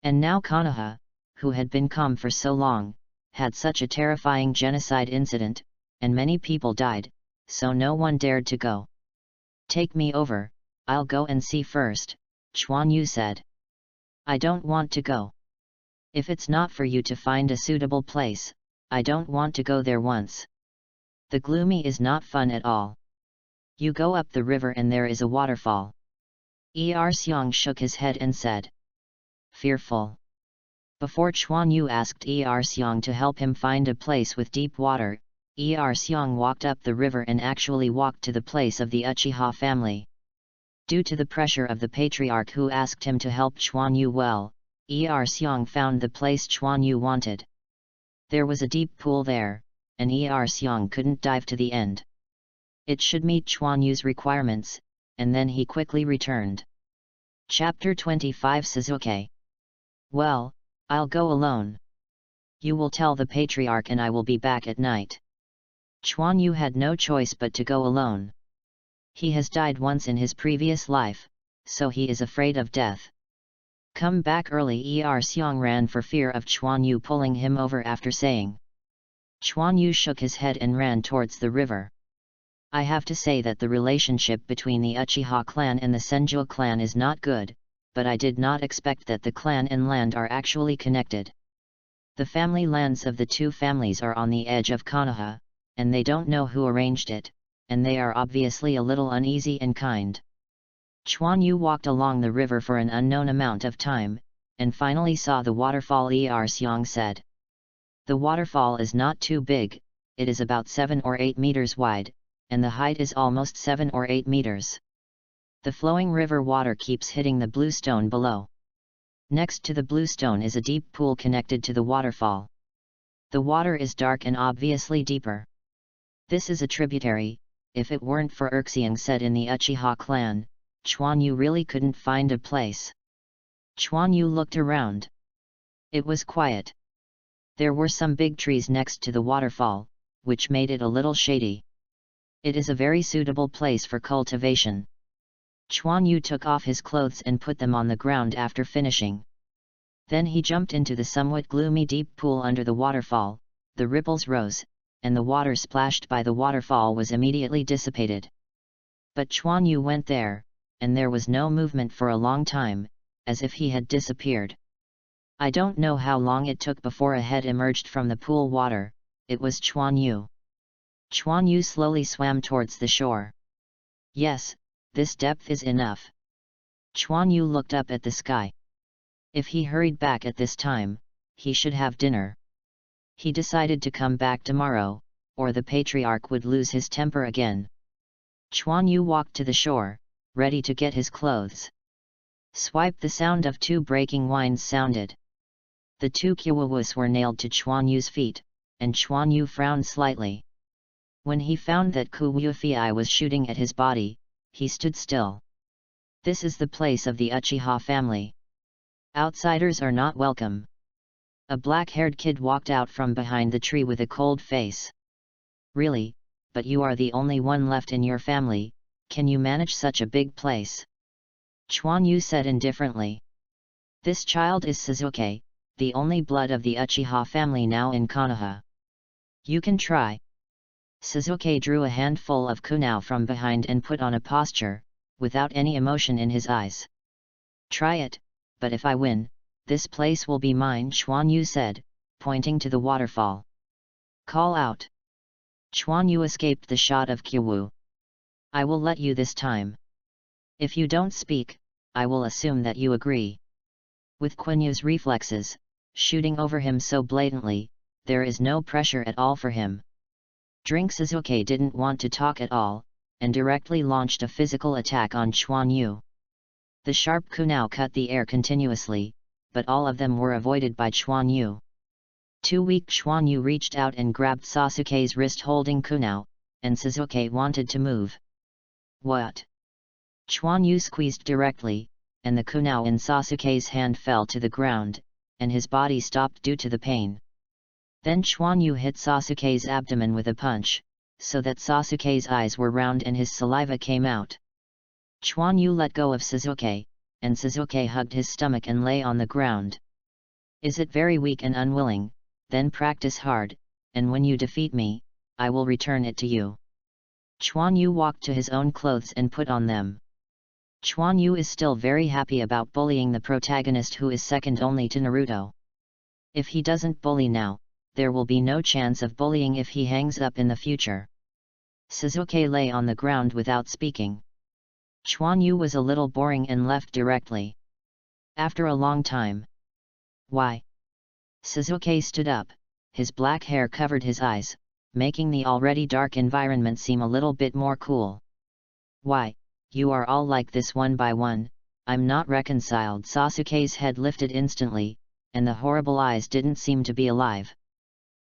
And now Konoha, who had been calm for so long, had such a terrifying genocide incident, and many people died, so no one dared to go. Take me over, I'll go and see first, Chuan Yu said. I don't want to go. If it's not for you to find a suitable place, I don't want to go there once. The gloomy is not fun at all. You go up the river and there is a waterfall. Seong shook his head and said. Fearful. Before Chuan Yu asked Seong to help him find a place with deep water, Seong walked up the river and actually walked to the place of the Uchiha family. Due to the pressure of the patriarch who asked him to help Chuan Yu well, Seong found the place Chuan Yu wanted. There was a deep pool there, and Seong couldn't dive to the end. It should meet Chuan Yu's requirements, and then he quickly returned. Chapter 25 Suzuki. Well, I'll go alone. You will tell the patriarch and I will be back at night. Chuan Yu had no choice but to go alone. He has died once in his previous life, so he is afraid of death. Come back early. Seong ran for fear of Chuan Yu pulling him over after saying. Chuan Yu shook his head and ran towards the river. I have to say that the relationship between the Uchiha clan and the Senju clan is not good, but I did not expect that the clan and land are actually connected. The family lands of the two families are on the edge of Konoha, and they don't know who arranged it, and they are obviously a little uneasy and kind. Chuan Yu walked along the river for an unknown amount of time, and finally saw the waterfall. Seong said. The waterfall is not too big, it is about 7 or 8 meters wide, and the height is almost 7 or 8 meters. The flowing river water keeps hitting the blue stone below. Next to the blue stone is a deep pool connected to the waterfall. The water is dark and obviously deeper. This is a tributary. If it weren't for Erxiang said in the Uchiha clan, Chuan Yu really couldn't find a place. Chuan Yu looked around. It was quiet. There were some big trees next to the waterfall, which made it a little shady. It is a very suitable place for cultivation. Chuan Yu took off his clothes and put them on the ground after finishing. Then he jumped into the somewhat gloomy deep pool under the waterfall. The ripples rose, and the water splashed by the waterfall was immediately dissipated. But Chuan Yu went there, and there was no movement for a long time, as if he had disappeared. I don't know how long it took before a head emerged from the pool water. It was Chuan Yu. Chuan Yu slowly swam towards the shore. Yes, this depth is enough. Chuan Yu looked up at the sky. If he hurried back at this time, he should have dinner. He decided to come back tomorrow, or the patriarch would lose his temper again. Chuan Yu walked to the shore, ready to get his clothes. Swipe. The sound of 2 breaking wines sounded. The 2 kiwawus were nailed to Chuan Yu's feet, and Chuan Yu frowned slightly. When he found that Ku Wufi was shooting at his body, he stood still. This is the place of the Uchiha family. Outsiders are not welcome. A black-haired kid walked out from behind the tree with a cold face. Really, but you are the only one left in your family, can you manage such a big place? Chuan Yu said indifferently. This child is Suzuki, the only blood of the Uchiha family now in Konoha. You can try. Suzuki drew a handful of kunao from behind and put on a posture, without any emotion in his eyes. Try it, but if I win, this place will be mine, Chuan Yu said, pointing to the waterfall. Call out. Chuan Yu escaped the shot of Kyu. I will let you this time. If you don't speak, I will assume that you agree. With Kunyu's reflexes, shooting over him so blatantly, there is no pressure at all for him. Drink. Suzuki didn't want to talk at all, and directly launched a physical attack on Chuan Yu. The sharp kunao cut the air continuously, but all of them were avoided by Chuan Yu. Too weak, Chuan-yu reached out and grabbed Sasuke's wrist holding kunao, and Sasuke wanted to move. What? Chuan-yu squeezed directly, and the kunao in Sasuke's hand fell to the ground, and his body stopped due to the pain. Then Chuan-yu hit Sasuke's abdomen with a punch, so that Sasuke's eyes were round and his saliva came out. Chuan-yu let go of Sasuke, and Sasuke hugged his stomach and lay on the ground. Is it very weak and unwilling? Then practice hard, and when you defeat me, I will return it to you. Chuan-yu walked to his own clothes and put on them. Chuan-yu is still very happy about bullying the protagonist who is second only to Naruto. If he doesn't bully now, there will be no chance of bullying if he hangs up in the future. Sasuke lay on the ground without speaking. Chuan-yu was a little boring and left directly. After a long time. Why? Sasuke stood up, his black hair covered his eyes, making the already dark environment seem a little bit more cool. Why, you are all like this one by one, I'm not reconciled. Sasuke's head lifted instantly, and the horrible eyes didn't seem to be alive.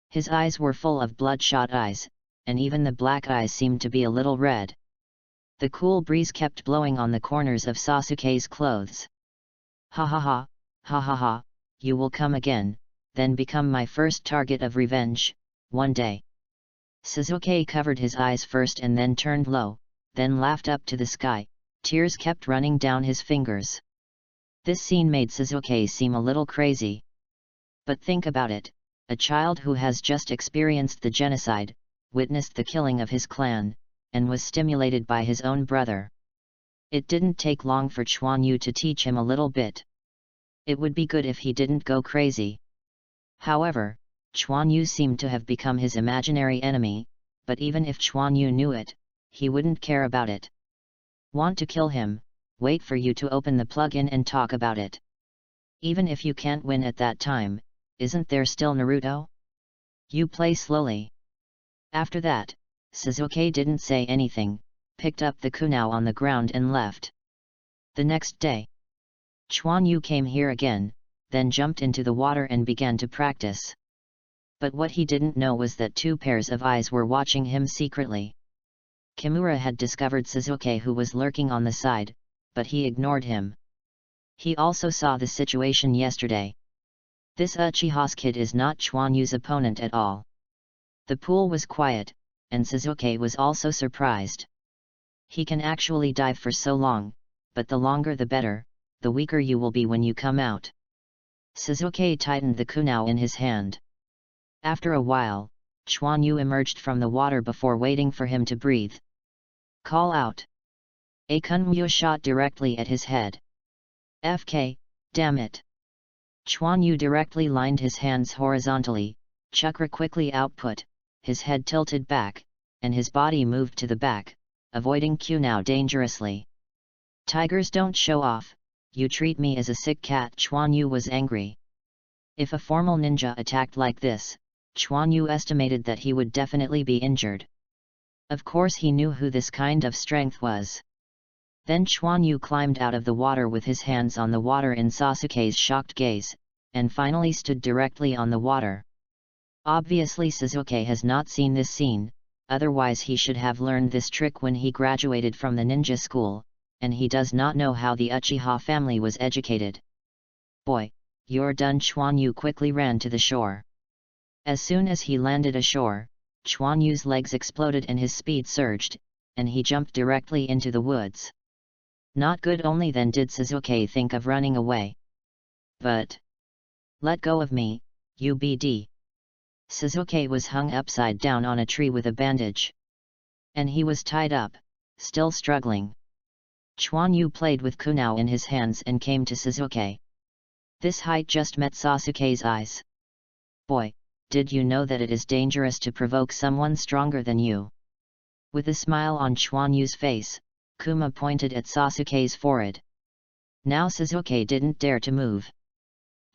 His eyes were full of bloodshot eyes, and even the black eyes seemed to be a little red. The cool breeze kept blowing on the corners of Sasuke's clothes. Ha ha ha, ha ha ha, you will come again, then become my first target of revenge, one day. Sasuke covered his eyes first and then turned low, then laughed up to the sky, tears kept running down his fingers. This scene made Sasuke seem a little crazy. But think about it, a child who has just experienced the genocide, witnessed the killing of his clan, and was stimulated by his own brother. It didn't take long for Chuan-yu to teach him a little bit. It would be good if he didn't go crazy. However, Chuan-yu seemed to have become his imaginary enemy, but even if Chuan-yu knew it, he wouldn't care about it. Want to kill him? Wait for you to open the plug-in and talk about it. Even if you can't win at that time, isn't there still Naruto? You play slowly. After that, Sasuke didn't say anything, picked up the kunao on the ground and left. The next day, Chuan-yu came here again, then jumped into the water and began to practice. But what he didn't know was that two pairs of eyes were watching him secretly. Kimura had discovered Sasuke, who was lurking on the side, but he ignored him. He also saw the situation yesterday. This Uchiha's kid is not Chuan-yu's opponent at all. The pool was quiet, and Sasuke was also surprised. He can actually dive for so long, but the longer the better, the weaker you will be when you come out. Sasuke tightened the kunao in his hand. After a while, Chuan-yu emerged from the water before waiting for him to breathe. Call out. A kunmyo shot directly at his head. FK, damn it. Chuan-yu directly lined his hands horizontally, chakra quickly output, his head tilted back, and his body moved to the back, avoiding kunao dangerously. Tigers don't show off, you treat me as a sick cat. Chuan-yu was angry. If a formal ninja attacked like this, Chuan-yu estimated that he would definitely be injured. Of course he knew who this kind of strength was. Then Chuan-yu climbed out of the water with his hands on the water in Sasuke's shocked gaze, and finally stood directly on the water. Obviously Sasuke has not seen this scene, otherwise he should have learned this trick when he graduated from the ninja school, and he does not know how the Uchiha family was educated. Boy, you're done. Chuan-yu quickly ran to the shore. As soon as he landed ashore, Chuan-yu's legs exploded and his speed surged, and he jumped directly into the woods. Not good. Only then did Sasuke think of running away. But let go of me, UBD. Sasuke was hung upside down on a tree with a bandage. And he was tied up, still struggling. Chuan-yu played with kunao in his hands and came to Sasuke. This height just met Sasuke's eyes. Boy, did you know that it is dangerous to provoke someone stronger than you? With a smile on Chuan-yu's face, Kuma pointed at Sasuke's forehead. Now Sasuke didn't dare to move.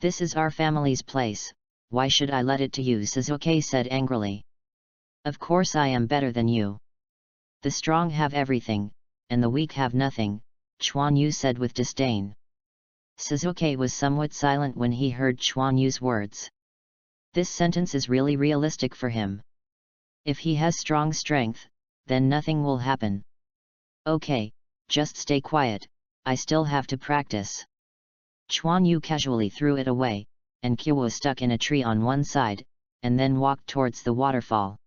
This is our family's place, why should I let it to you? Sasuke said angrily. Of course I am better than you. The strong have everything, and the weak have nothing, Chuan-yu said with disdain. Sasuke was somewhat silent when he heard Chuan-yu's words. This sentence is really realistic for him. If he has strong strength, then nothing will happen. Okay, just stay quiet, I still have to practice. Chuan Yu casually threw it away, and Kyo stuck in a tree on one side, and then walked towards the waterfall.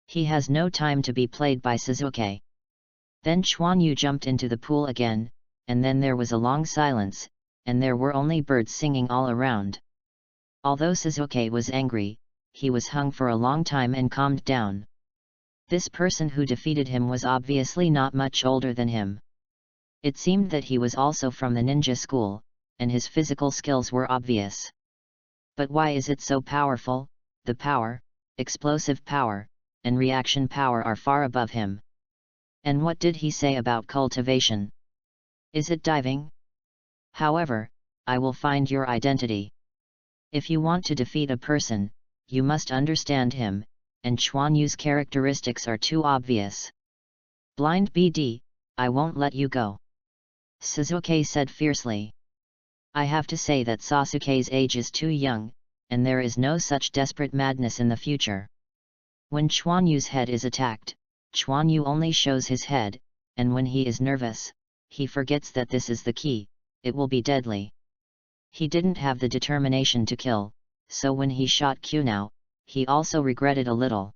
He has no time to be played by Suzuki. Then Chuan Yu jumped into the pool again, and then there was a long silence, and there were only birds singing all around. Although Suzuki was angry, he was hung for a long time and calmed down. This person who defeated him was obviously not much older than him. It seemed that he was also from the ninja school, and his physical skills were obvious. But why is it so powerful? The power, explosive power, and reaction power are far above him. And what did he say about cultivation? Is it diving? However, I will find your identity. If you want to defeat a person, you must understand him, and Chuan Yu's characteristics are too obvious. Blind BD, I won't let you go. Suzuki said fiercely. I have to say that Sasuke's age is too young, and there is no such desperate madness in the future. When Chuan Yu's head is attacked, Chuan Yu only shows his head, and when he is nervous, he forgets that this is the key, it will be deadly. He didn't have the determination to kill, so when he shot Kunao, he also regretted a little.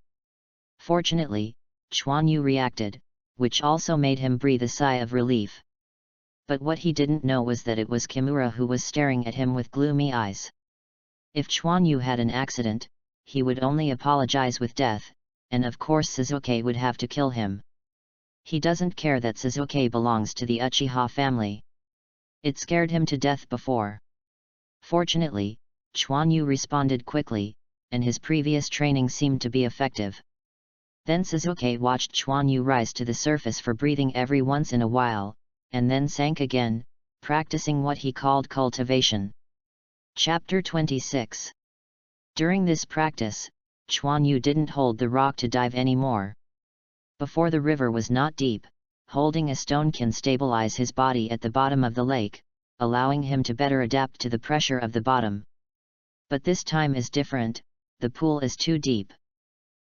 Fortunately, Chuan Yu reacted, which also made him breathe a sigh of relief. But what he didn't know was that it was Kimura who was staring at him with gloomy eyes. If Chuan Yu had an accident, he would only apologize with death, and of course Suzuki would have to kill him. He doesn't care that Suzuki belongs to the Uchiha family. It scared him to death before. Fortunately, Chuan Yu responded quickly, and his previous training seemed to be effective. Then Suzuki watched Chuan Yu rise to the surface for breathing every once in a while, and then sank again, practicing what he called cultivation. Chapter 26. During this practice, Chuan Yu didn't hold the rock to dive anymore. Before the river was not deep, holding a stone can stabilize his body at the bottom of the lake, allowing him to better adapt to the pressure of the bottom. But this time is different, the pool is too deep.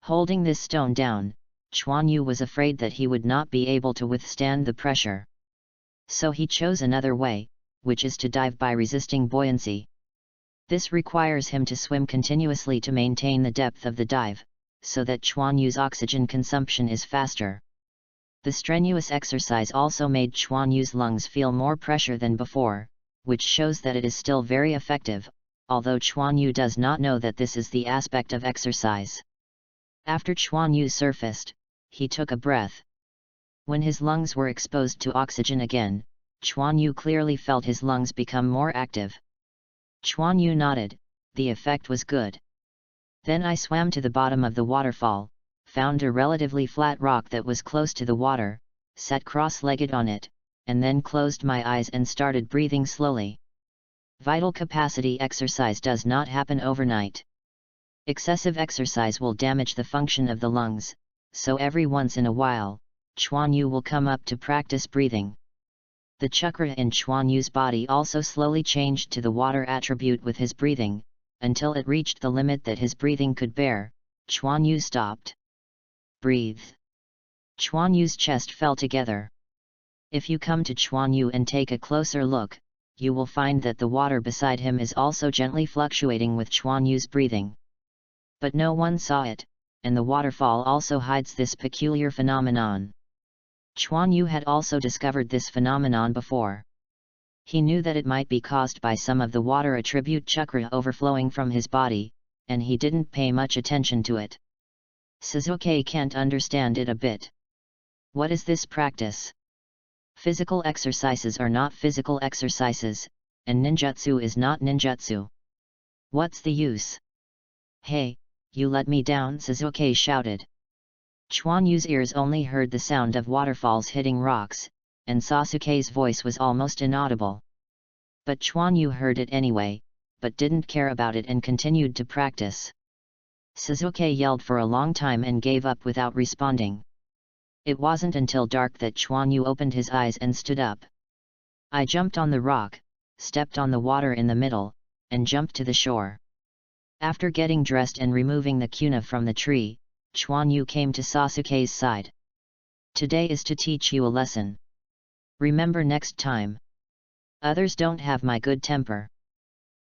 Holding this stone down, Chuan Yu was afraid that he would not be able to withstand the pressure. So he chose another way, which is to dive by resisting buoyancy. This requires him to swim continuously to maintain the depth of the dive, so that Chuan Yu's oxygen consumption is faster. The strenuous exercise also made Chuan Yu's lungs feel more pressure than before, which shows that it is still very effective, although Chuan Yu does not know that this is the aspect of exercise. After Chuan Yu surfaced, he took a breath. When his lungs were exposed to oxygen again, Chuan Yu clearly felt his lungs become more active. Chuan Yu nodded, the effect was good. Then I swam to the bottom of the waterfall, found a relatively flat rock that was close to the water, sat cross-legged on it, and then closed my eyes and started breathing slowly. Vital capacity exercise does not happen overnight. Excessive exercise will damage the function of the lungs, so every once in a while, Chuan Yu will come up to practice breathing. The chakra in Chuan Yu's body also slowly changed to the water attribute with his breathing, until it reached the limit that his breathing could bear. Chuan Yu stopped. Breathe. Chuan Yu's chest fell together. If you come to Chuan Yu and take a closer look, you will find that the water beside him is also gently fluctuating with Chuan Yu's breathing. But no one saw it, and the waterfall also hides this peculiar phenomenon. Chuan Yu had also discovered this phenomenon before. He knew that it might be caused by some of the water attribute chakra overflowing from his body, and he didn't pay much attention to it. Suzuki can't understand it a bit. What is this practice? Physical exercises are not physical exercises, and ninjutsu is not ninjutsu. What's the use? Hey, you let me down, Suzuki shouted. Chuan Yu's ears only heard the sound of waterfalls hitting rocks, and Sasuke's voice was almost inaudible. But Chuan Yu heard it anyway, but didn't care about it and continued to practice. Suzuki yelled for a long time and gave up without responding. It wasn't until dark that Chuan Yu opened his eyes and stood up. I jumped on the rock, stepped on the water in the middle, and jumped to the shore. After getting dressed and removing the kuna from the tree, Chuan-Yu came to Sasuke's side. Today is to teach you a lesson. Remember next time. Others don't have my good temper.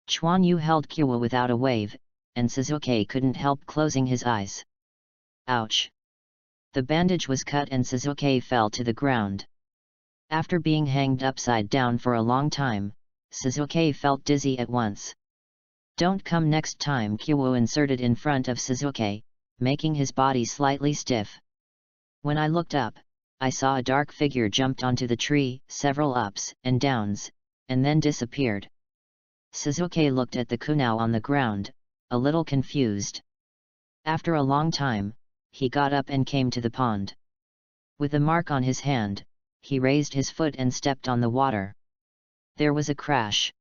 Chuan-Yu held Kyowa without a wave, and Sasuke couldn't help closing his eyes. Ouch! The bandage was cut and Sasuke fell to the ground. After being hanged upside down for a long time, Sasuke felt dizzy at once. Don't come next time, Kyowa inserted in front of Sasuke, making his body slightly stiff. When I looked up, I saw a dark figure jumped onto the tree, several ups and downs, and then disappeared. Sasuke looked at the kunao on the ground, a little confused. After a long time, he got up and came to the pond. With a mark on his hand, he raised his foot and stepped on the water. There was a crash.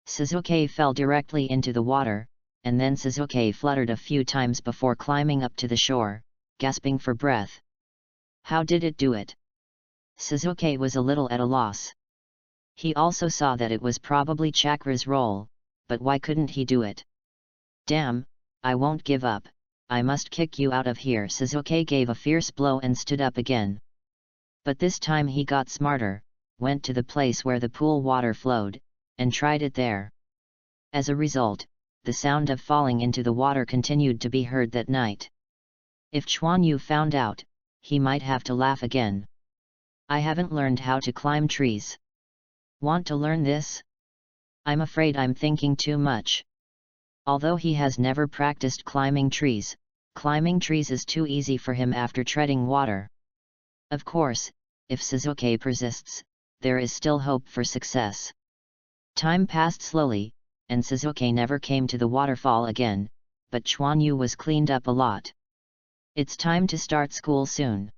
Sasuke fell directly into the water, and then Sasuke fluttered a few times before climbing up to the shore, gasping for breath. How did it do it? Sasuke was a little at a loss. He also saw that it was probably Chakra's role, but why couldn't he do it? Damn, I won't give up, I must kick you out of here. Sasuke gave a fierce blow and stood up again. But this time he got smarter, went to the place where the pool water flowed, and tried it there. As a result, the sound of falling into the water continued to be heard that night. If Chuan-Yu found out, he might have to laugh again. I haven't learned how to climb trees. Want to learn this? I'm afraid I'm thinking too much. Although he has never practiced climbing trees is too easy for him after treading water. Of course, if Sasuke persists, there is still hope for success. Time passed slowly, and Sasuke never came to the waterfall again, but Chuan-Yu was cleaned up a lot. It's time to start school soon.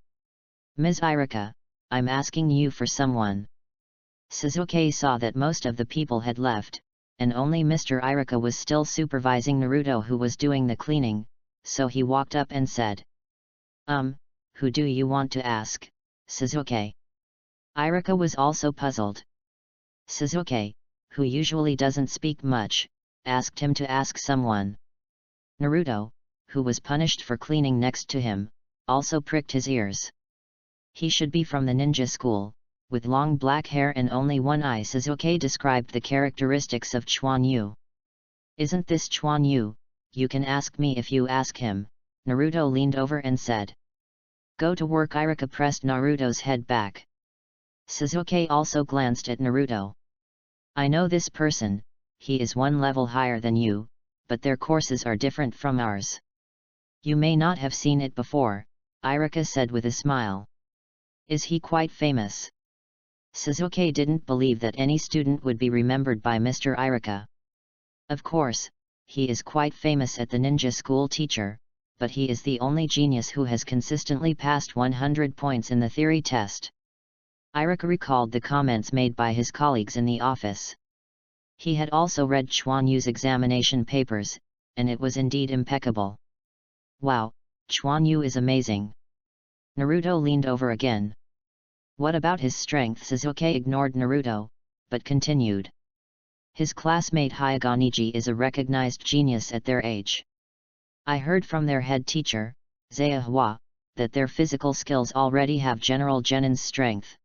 Ms. Irika, I'm asking you for someone. Sasuke saw that most of the people had left, and only Mr. Irika was still supervising Naruto, who was doing the cleaning, so he walked up and said, Who do you want to ask, Sasuke? Irika was also puzzled. Sasuke, who usually doesn't speak much, asked him to ask someone. Naruto, who was punished for cleaning next to him, also pricked his ears. He should be from the ninja school, with long black hair and only one eye. Sasuke described the characteristics of Chuan-Yu. Isn't this Chuan-Yu? You can ask me if you ask him, Naruto leaned over and said. Go to work. Irika pressed Naruto's head back. Sasuke also glanced at Naruto. I know this person, he is one level higher than you, but their courses are different from ours. You may not have seen it before, Irika said with a smile. Is he quite famous? Sasuke didn't believe that any student would be remembered by Mr. Irika. Of course, he is quite famous at the ninja school, teacher, but he is the only genius who has consistently passed 100 points in the theory test. Irika recalled the comments made by his colleagues in the office. He had also read Chuan-Yu's examination papers, and it was indeed impeccable. Wow, Chuan-Yu is amazing. Naruto leaned over again. What about his strength? Sasuke ignored Naruto, but continued. His classmate Hyaganiji is a recognized genius at their age. I heard from their head teacher, Zaihua, that their physical skills already have General Genin's strength.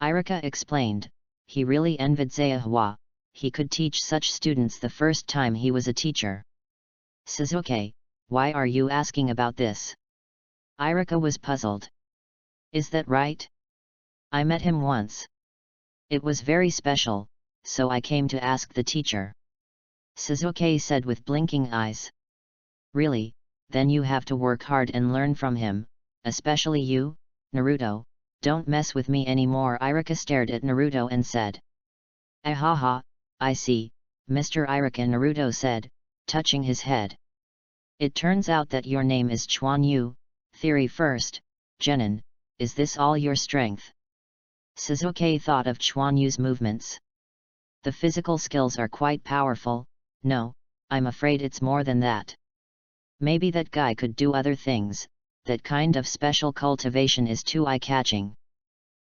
Irika explained, he really envied Zaihua, he could teach such students the first time he was a teacher. Sasuke, why are you asking about this? Irika was puzzled. Is that right? I met him once. It was very special, so I came to ask the teacher. Sasuke said with blinking eyes. Really, then you have to work hard and learn from him, especially you, Naruto, don't mess with me anymore. Irika stared at Naruto and said. Ahaha, I see, Mr. Irika, Naruto said, touching his head. It turns out that your name is Chuan-Yu, theory first, Genin, is this all your strength? Sasuke thought of Chuan-Yu's movements. The physical skills are quite powerful, no, I'm afraid it's more than that. Maybe that guy could do other things, that kind of special cultivation is too eye-catching.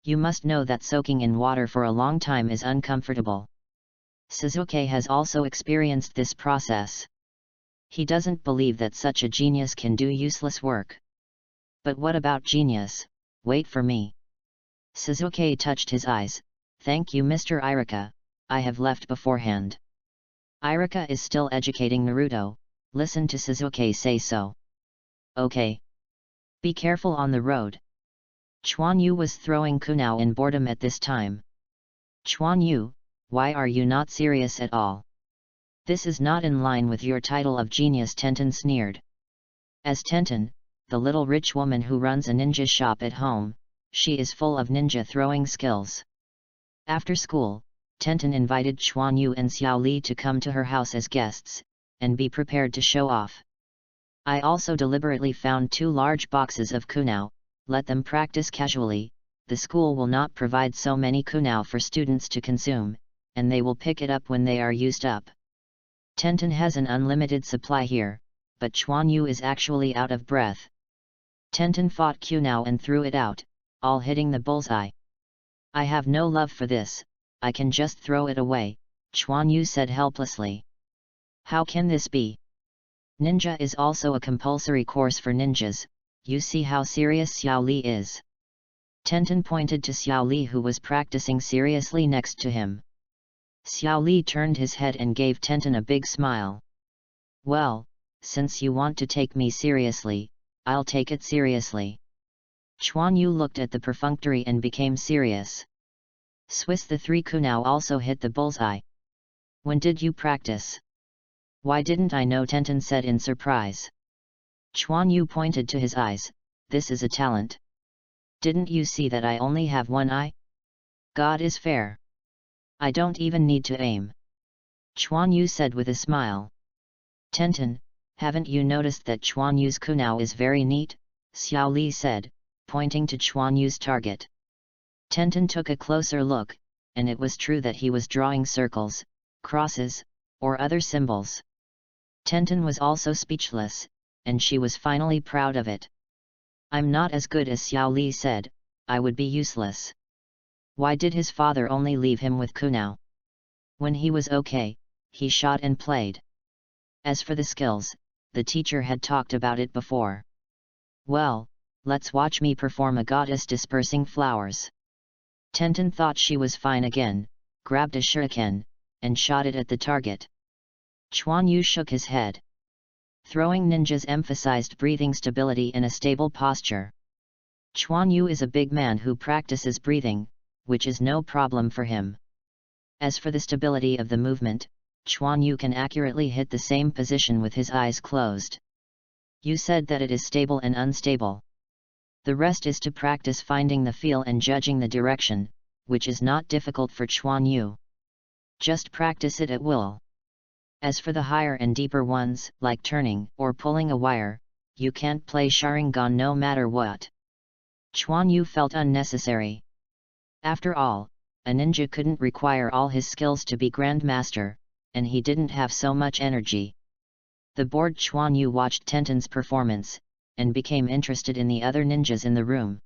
You must know that soaking in water for a long time is uncomfortable. Sasuke has also experienced this process. He doesn't believe that such a genius can do useless work. But what about genius? Wait for me. Sasuke touched his eyes. Thank you, Mr. Irika, I have left beforehand. Irika is still educating Naruto, listen to Sasuke say so. Okay. Be careful on the road. Chuan Yu was throwing kunao in boredom at this time. Chuan Yu, why are you not serious at all? This is not in line with your title of genius, Tenten sneered. As Tenten, the little rich woman who runs a ninja shop at home, she is full of ninja throwing skills. After school, Tenten invited Chuan Yu and Xiao Li to come to her house as guests, and be prepared to show off. I also deliberately found 2 large boxes of kunao, let them practice casually, the school will not provide so many kunao for students to consume, and they will pick it up when they are used up. Tenten has an unlimited supply here, but Chuan Yu is actually out of breath. Tenten fought kunao and threw it out, all hitting the bullseye. I have no love for this, I can just throw it away, Chuan Yu said helplessly. How can this be? Ninja is also a compulsory course for ninjas, you see how serious Xiao Li is. Tenten pointed to Xiao Li who was practicing seriously next to him. Xiao Li turned his head and gave Tenten a big smile. Well, since you want to take me seriously, I'll take it seriously. Chuan Yu looked at the perfunctory and became serious. Swiss, the 3 kunao also hit the bullseye. When did you practice? Why didn't I know? Tenten said in surprise. Chuan Yu pointed to his eyes, this is a talent. Didn't you see that I only have 1 eye? God is fair. I don't even need to aim. Chuan Yu said with a smile. Tenten, haven't you noticed that Chuan Yu's kunao is very neat? Xiao Li said, pointing to Chuan Yu's target. Tenten took a closer look, and it was true that he was drawing circles, crosses, or other symbols. Tenten was also speechless, and she was finally proud of it. I'm not as good as Xiao Li said, I would be useless. Why did his father only leave him with kunao? When he was okay, he shot and played. As for the skills, the teacher had talked about it before. Well, let's watch me perform a goddess dispersing flowers. Tenten thought she was fine again, grabbed a shuriken, and shot it at the target. Chuan Yu shook his head. Throwing ninjas emphasized breathing stability in a stable posture. Chuan Yu is a big man who practices breathing, which is no problem for him. As for the stability of the movement, Chuan Yu can accurately hit the same position with his eyes closed. You said that it is stable and unstable. The rest is to practice finding the feel and judging the direction, which is not difficult for Chuan Yu. Just practice it at will. As for the higher and deeper ones, like turning or pulling a wire, you can't play Sharingan no matter what. Chuan Yu felt unnecessary. After all, a ninja couldn't require all his skills to be Grandmaster, and he didn't have so much energy. The bored Chuan Yu watched Tenten's performance, and became interested in the other ninjas in the room.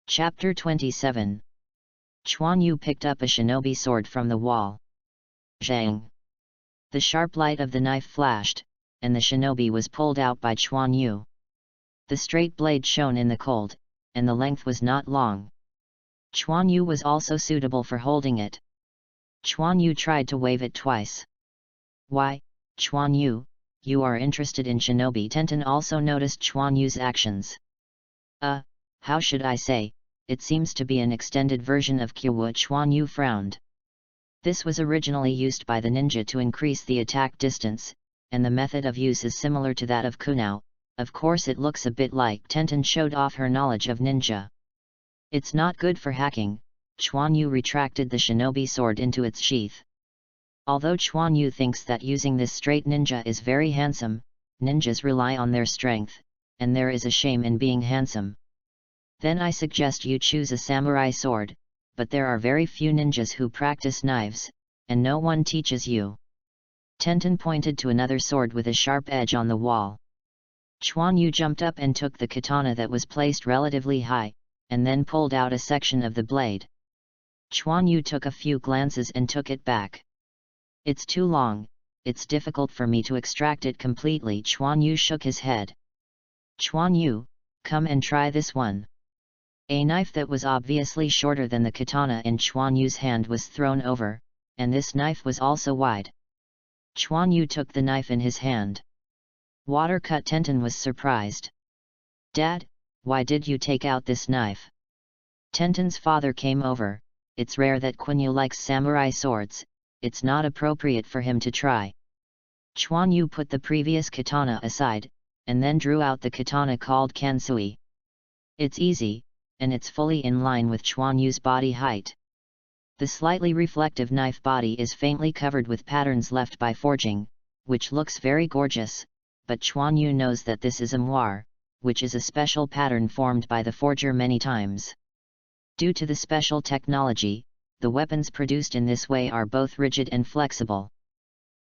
Chapter 27. Chuan Yu picked up a shinobi sword from the wall. Zhang! The sharp light of the knife flashed, and the shinobi was pulled out by Chuan Yu. The straight blade shone in the cold, and the length was not long. Chuan Yu was also suitable for holding it. Chuan Yu tried to wave it twice. Why, Chuan Yu, you are interested in shinobi? Tenten also noticed Chuan Yu's actions. How should I say, it seems to be an extended version of Kyowa. Chuan Yu frowned. This was originally used by the ninja to increase the attack distance, and the method of use is similar to that of kunao. Of course it looks a bit like. Tenten showed off her knowledge of ninja. It's not good for hacking. Chuan Yu retracted the shinobi sword into its sheath. Although Chuan Yu thinks that using this straight ninja is very handsome, ninjas rely on their strength, and there is a shame in being handsome. Then I suggest you choose a samurai sword, but there are very few ninjas who practice knives, and no one teaches you. Tenten pointed to another sword with a sharp edge on the wall. Chuan Yu jumped up and took the katana that was placed relatively high, and then pulled out a section of the blade. Chuan Yu took a few glances and took it back. It's too long, it's difficult for me to extract it completely. Chuan Yu shook his head. Chuan Yu, come and try this one. A knife that was obviously shorter than the katana in Chuan Yu's hand was thrown over, and this knife was also wide. Chuan Yu took the knife in his hand. Watercut. Tenten was surprised. Dad, why did you take out this knife? Tenten's father came over. It's rare that Quinyu likes samurai swords, it's not appropriate for him to try. Chuan Yu put the previous katana aside, and then drew out the katana called Kansui. It's easy, and it's fully in line with Chuan Yu's body height. The slightly reflective knife body is faintly covered with patterns left by forging, which looks very gorgeous, but Chuan Yu knows that this is a moire, which is a special pattern formed by the forger many times. Due to the special technology, the weapons produced in this way are both rigid and flexible.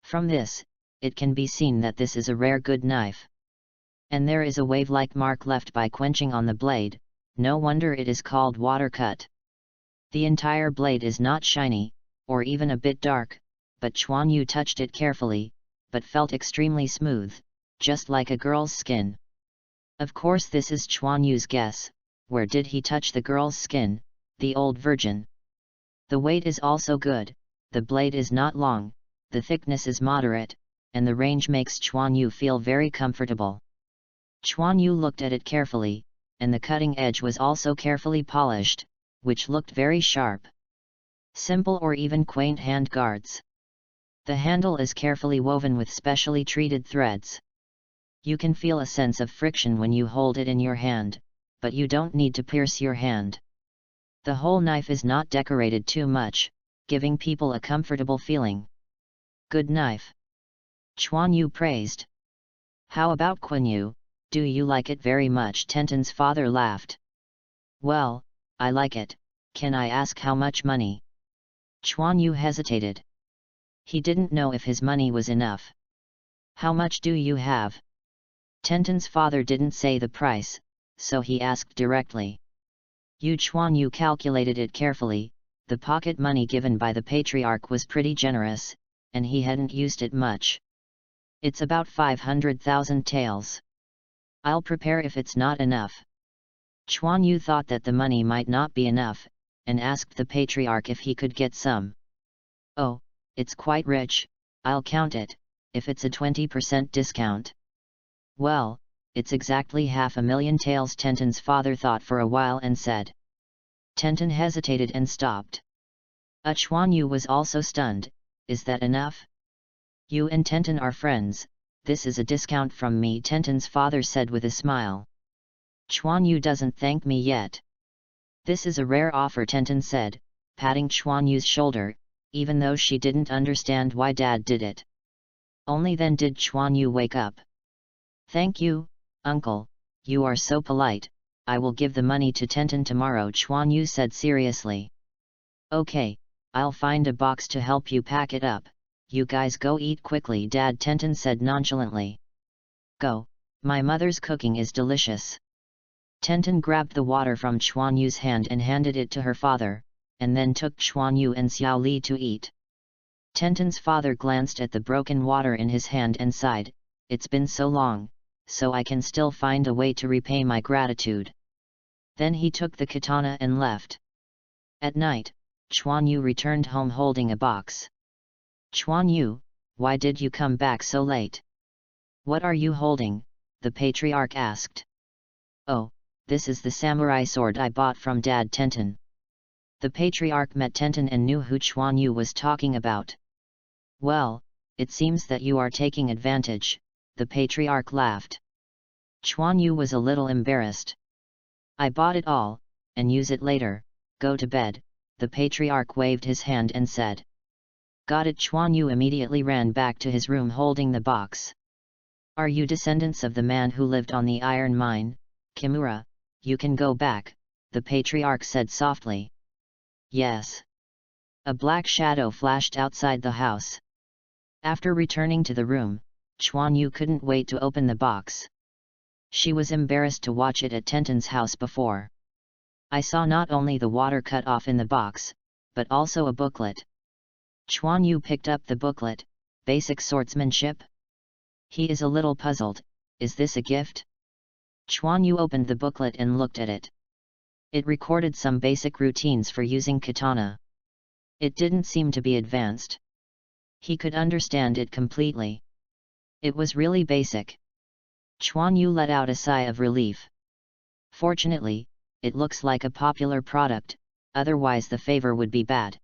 From this, it can be seen that this is a rare good knife. And there is a wave-like mark left by quenching on the blade, no wonder it is called water cut. The entire blade is not shiny, or even a bit dark, but Chuan Yu touched it carefully, but felt extremely smooth, just like a girl's skin. Of course this is Chuan Yu's guess, where did he touch the girl's skin, the old virgin? The weight is also good, the blade is not long, the thickness is moderate, and the range makes Chuan Yu feel very comfortable. Chuan Yu looked at it carefully, and the cutting edge was also carefully polished, which looked very sharp. Simple or even quaint hand guards. The handle is carefully woven with specially treated threads. You can feel a sense of friction when you hold it in your hand, but you don't need to pierce your hand. The whole knife is not decorated too much, giving people a comfortable feeling. Good knife. Chuan Yu praised. How about Quinyu, do you like it very much? Tenten's father laughed. Well, I like it, can I ask how much money? Chuan Yu hesitated. He didn't know if his money was enough. How much do you have? Tenten's father didn't say the price, so he asked directly. Chuan Yu calculated it carefully, the pocket money given by the patriarch was pretty generous, and he hadn't used it much. It's about 500,000 taels. I'll prepare if it's not enough. Chuan Yu thought that the money might not be enough, and asked the patriarch if he could get some. Oh, it's quite rich, I'll count it, if it's a 20% discount. Well, it's exactly 500,000 taels. Tenten's father thought for a while and said. Tenten hesitated and stopped. Chuan Yu was also stunned, is that enough? You and Tenten are friends, this is a discount from me, Tenten's father said with a smile. Chuan Yu doesn't thank me yet. This is a rare offer, Tenten said, patting Chuan Yu's shoulder, even though she didn't understand why Dad did it. Only then did Chuan Yu wake up. Thank you, uncle, you are so polite, I will give the money to Tenten tomorrow, Chuan Yu said seriously. Okay, I'll find a box to help you pack it up, you guys go eat quickly, Dad, Tenten said nonchalantly. Go, my mother's cooking is delicious. Tenten grabbed the water from Chuan Yu's hand and handed it to her father, and then took Chuan Yu and Xiao Li to eat. Tenten's father glanced at the broken water in his hand and sighed, it's been so long, so I can still find a way to repay my gratitude. Then he took the katana and left. At night, Chuan Yu returned home holding a box. Chuan Yu, why did you come back so late? What are you holding? The patriarch asked. Oh, this is the samurai sword I bought from Dad, Tenten. The patriarch met Tenten and knew who Chuan Yu was talking about. Well, it seems that you are taking advantage, the patriarch laughed. Chuan Yu was a little embarrassed. I bought it all, and use it later, go to bed, the patriarch waved his hand and said. Got it. Chuan Yu immediately ran back to his room holding the box. Are you descendants of the man who lived on the iron mine, Kimura? You can go back, the patriarch said softly. Yes. A black shadow flashed outside the house. After returning to the room, Chuan Yu couldn't wait to open the box. She was embarrassed to watch it at Tenten's house before. I saw not only the water cut off in the box, but also a booklet. Chuan Yu picked up the booklet, basic swordsmanship? He is a little puzzled. Is this a gift? Chuan Yu opened the booklet and looked at it. It recorded some basic routines for using katana. It didn't seem to be advanced. He could understand it completely. It was really basic. Chuan Yu let out a sigh of relief. Fortunately, it looks like a popular product, otherwise the favor would be bad.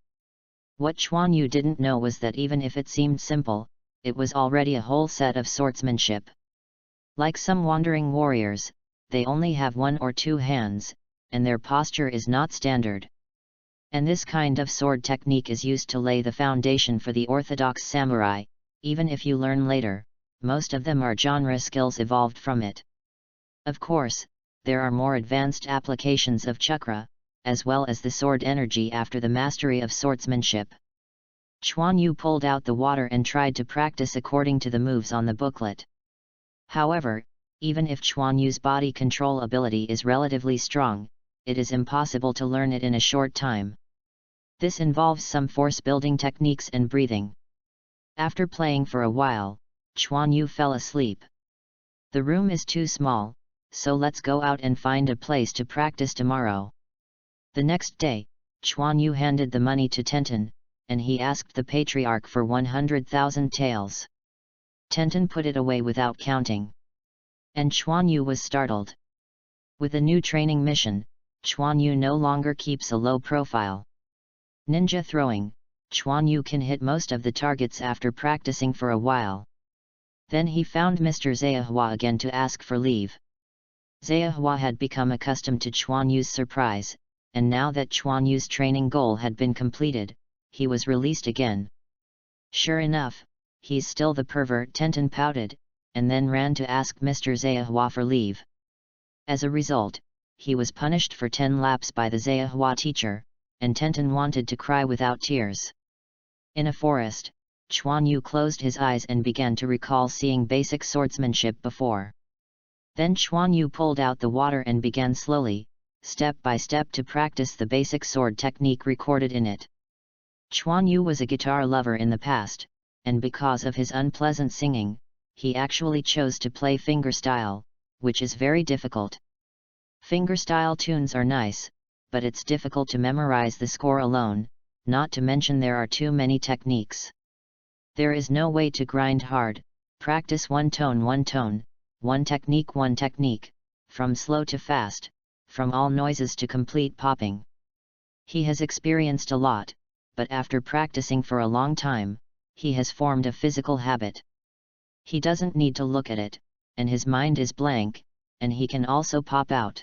What Chuan Yu didn't know was that even if it seemed simple, it was already a whole set of swordsmanship. Like some wandering warriors, they only have 1 or 2 hands, and their posture is not standard. And this kind of sword technique is used to lay the foundation for the orthodox samurai. Even if you learn later, most of them are genre skills evolved from it. Of course, there are more advanced applications of chakra, as well as the sword energy after the mastery of swordsmanship. Chuan Yu pulled out the water and tried to practice according to the moves on the booklet. However, even if Chuan Yu's body control ability is relatively strong, it is impossible to learn it in a short time. This involves some force-building techniques and breathing. After playing for a while, Chuan Yu fell asleep. The room is too small, so let's go out and find a place to practice tomorrow. The next day, Chuan Yu handed the money to Tenten, and he asked the patriarch for 100,000 taels. Tenten put it away without counting. And Chuan Yu was startled. With a new training mission, Chuan Yu no longer keeps a low profile. Ninja throwing, Chuan Yu can hit most of the targets after practicing for a while. Then he found Mr. Zayahua again to ask for leave. Zayahua had become accustomed to Chuan Yu's surprise, and now that Chuan Yu's training goal had been completed, he was released again. Sure enough, he's still the pervert, Tenten pouted, and then ran to ask Mr. Zayahua for leave. As a result, he was punished for 10 laps by the Zayahua teacher, and Tenten wanted to cry without tears. In a forest, Chuan Yu closed his eyes and began to recall seeing basic swordsmanship before. Then Chuan Yu pulled out the water and began slowly, step by step to practice the basic sword technique recorded in it. Chuan Yu was a guitar lover in the past, and because of his unpleasant singing, he actually chose to play fingerstyle, which is very difficult. Fingerstyle tunes are nice, but it's difficult to memorize the score alone, not to mention there are too many techniques. There is no way to grind hard, practice one tone, one technique, from slow to fast, from all noises to complete popping. He has experienced a lot, but after practicing for a long time, he has formed a physical habit. He doesn't need to look at it, and his mind is blank, and he can also pop out.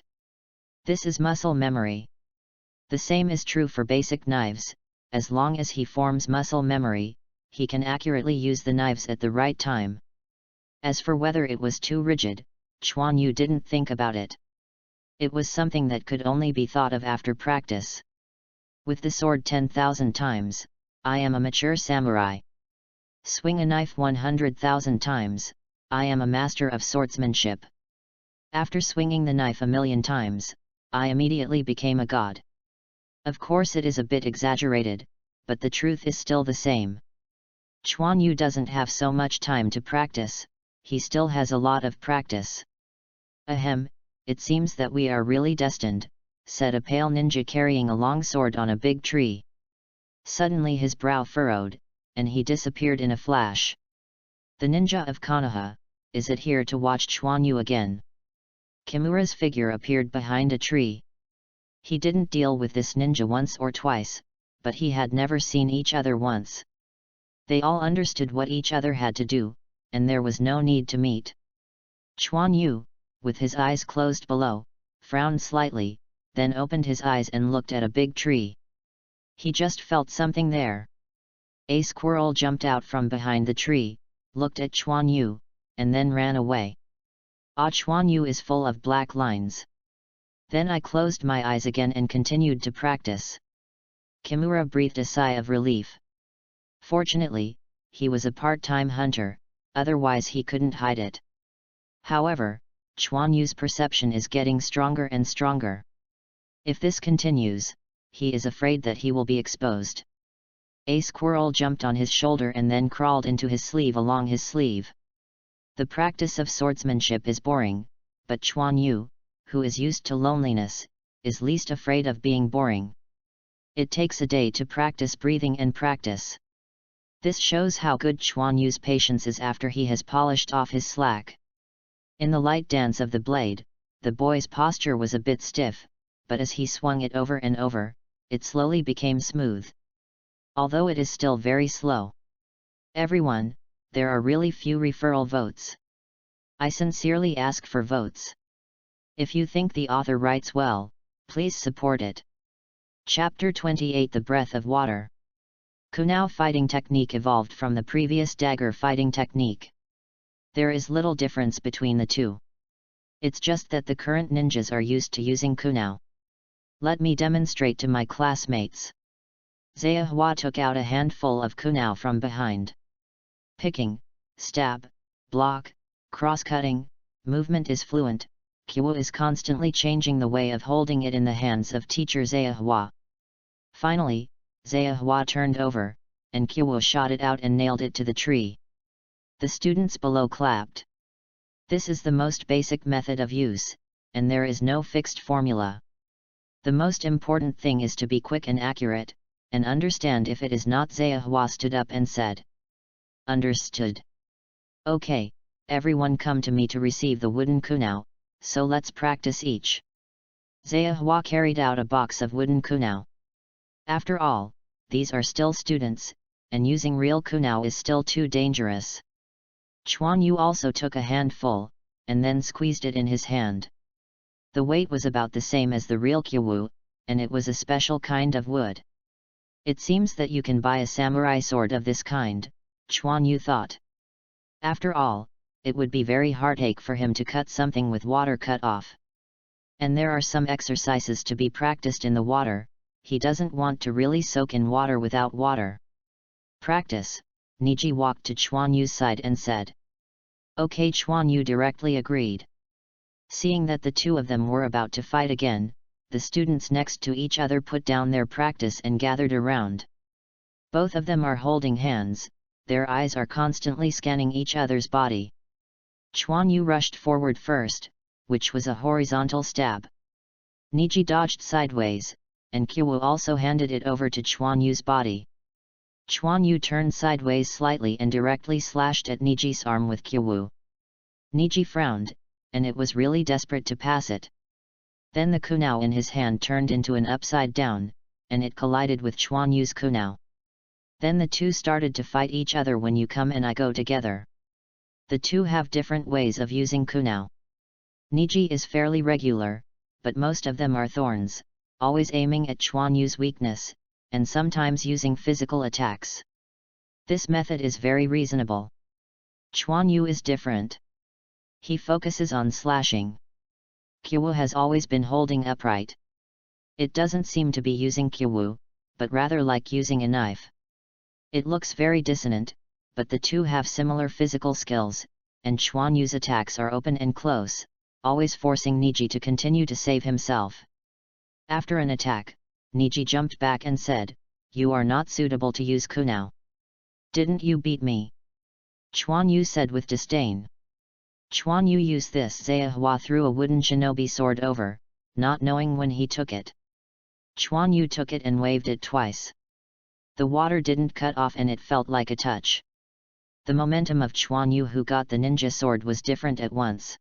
This is muscle memory. The same is true for basic knives. As long as he forms muscle memory, he can accurately use the knives at the right time. As for whether it was too rigid, Chuan Yu didn't think about it. It was something that could only be thought of after practice. With the sword 10,000 times, I am a mature samurai. Swing a knife 100,000 times, I am a master of swordsmanship. After swinging the knife 1,000,000 times, I immediately became a god. Of course it is a bit exaggerated, but the truth is still the same. Chuan Yu doesn't have so much time to practice, he still has a lot of practice. Ahem, it seems that we are really destined, said a pale ninja carrying a long sword on a big tree. Suddenly his brow furrowed, and he disappeared in a flash. The ninja of Konoha, is it here to watch Chuan Yu again? Kimura's figure appeared behind a tree. He didn't deal with this ninja once or twice, but he had never seen each other once. They all understood what each other had to do, and there was no need to meet. Chuan Yu, with his eyes closed below, frowned slightly, then opened his eyes and looked at a big tree. He just felt something there. A squirrel jumped out from behind the tree, looked at Chuan Yu, and then ran away. Ah, Chuan Yu is full of black lines. Then I closed my eyes again and continued to practice. Kimura breathed a sigh of relief. Fortunately, he was a part-time hunter, otherwise he couldn't hide it. However, Chuan Yu's perception is getting stronger and stronger. If this continues, he is afraid that he will be exposed. A squirrel jumped on his shoulder and then crawled into his sleeve along his sleeve. The practice of swordsmanship is boring, but Chuan Yu, who is used to loneliness, is least afraid of being boring. It takes a day to practice breathing and practice. This shows how good Chuan Yu's patience is after he has polished off his slack. In the light dance of the blade, the boy's posture was a bit stiff, but as he swung it over and over, it slowly became smooth. Although it is still very slow. Everyone, there are really few referral votes. I sincerely ask for votes. If you think the author writes well, please support it. Chapter 28 The Breath of Water. Kunao fighting technique evolved from the previous dagger fighting technique. There is little difference between the two. It's just that the current ninjas are used to using kunao. Let me demonstrate to my classmates. Zayahua took out a handful of kunao from behind. Picking, stab, block, cross-cutting, movement is fluent. Kyu is constantly changing the way of holding it in the hands of teacher Zayahua. Finally, Zayahua turned over, and Kyu shot it out and nailed it to the tree. The students below clapped. This is the most basic method of use, and there is no fixed formula. The most important thing is to be quick and accurate, and understand if it is not. Zayahua stood up and said. Understood. Okay, everyone come to me to receive the wooden kunao, so let's practice each. Zayahua carried out a box of wooden kunao. After all, these are still students, and using real kunao is still too dangerous. Chuan Yu also took a handful, and then squeezed it in his hand. The weight was about the same as the real kyu, and it was a special kind of wood. It seems that you can buy a samurai sword of this kind, Chuan Yu thought. After all, it would be very heartache for him to cut something with water cut off. And there are some exercises to be practiced in the water, he doesn't want to really soak in water without water. Practice, Niji walked to Chuan Yu's side and said. Okay, Chuan Yu directly agreed. Seeing that the two of them were about to fight again, the students next to each other put down their practice and gathered around. Both of them are holding hands, their eyes are constantly scanning each other's body. Chuan Yu rushed forward first, which was a horizontal stab. Niji dodged sideways, and Kyu also handed it over to Chuan Yu's body. Chuan Yu turned sideways slightly and directly slashed at Niji's arm with Kyu. Niji frowned, and it was really desperate to pass it. Then the kunao in his hand turned into an upside down, and it collided with Chuan Yu's kunao. Then the two started to fight each other when you come and I go together. The two have different ways of using kunao. Niji is fairly regular, but most of them are thorns, always aiming at Chuan Yu's weakness, and sometimes using physical attacks. This method is very reasonable. Chuan Yu is different. He focuses on slashing. Kyu has always been holding upright. It doesn't seem to be using Kyu, but rather like using a knife. It looks very dissonant, but the two have similar physical skills, and Chuan Yu's attacks are open and close, always forcing Niji to continue to save himself. After an attack, Niji jumped back and said, "You are not suitable to use kunao. Didn't you beat me?" Chuan Yu said with disdain. Chuan Yu used this. Zayahua threw a wooden shinobi sword over, not knowing when he took it. Chuan Yu took it and waved it twice. The water didn't cut off and it felt like a touch. The momentum of Chuan Yu who got the ninja sword was different at once.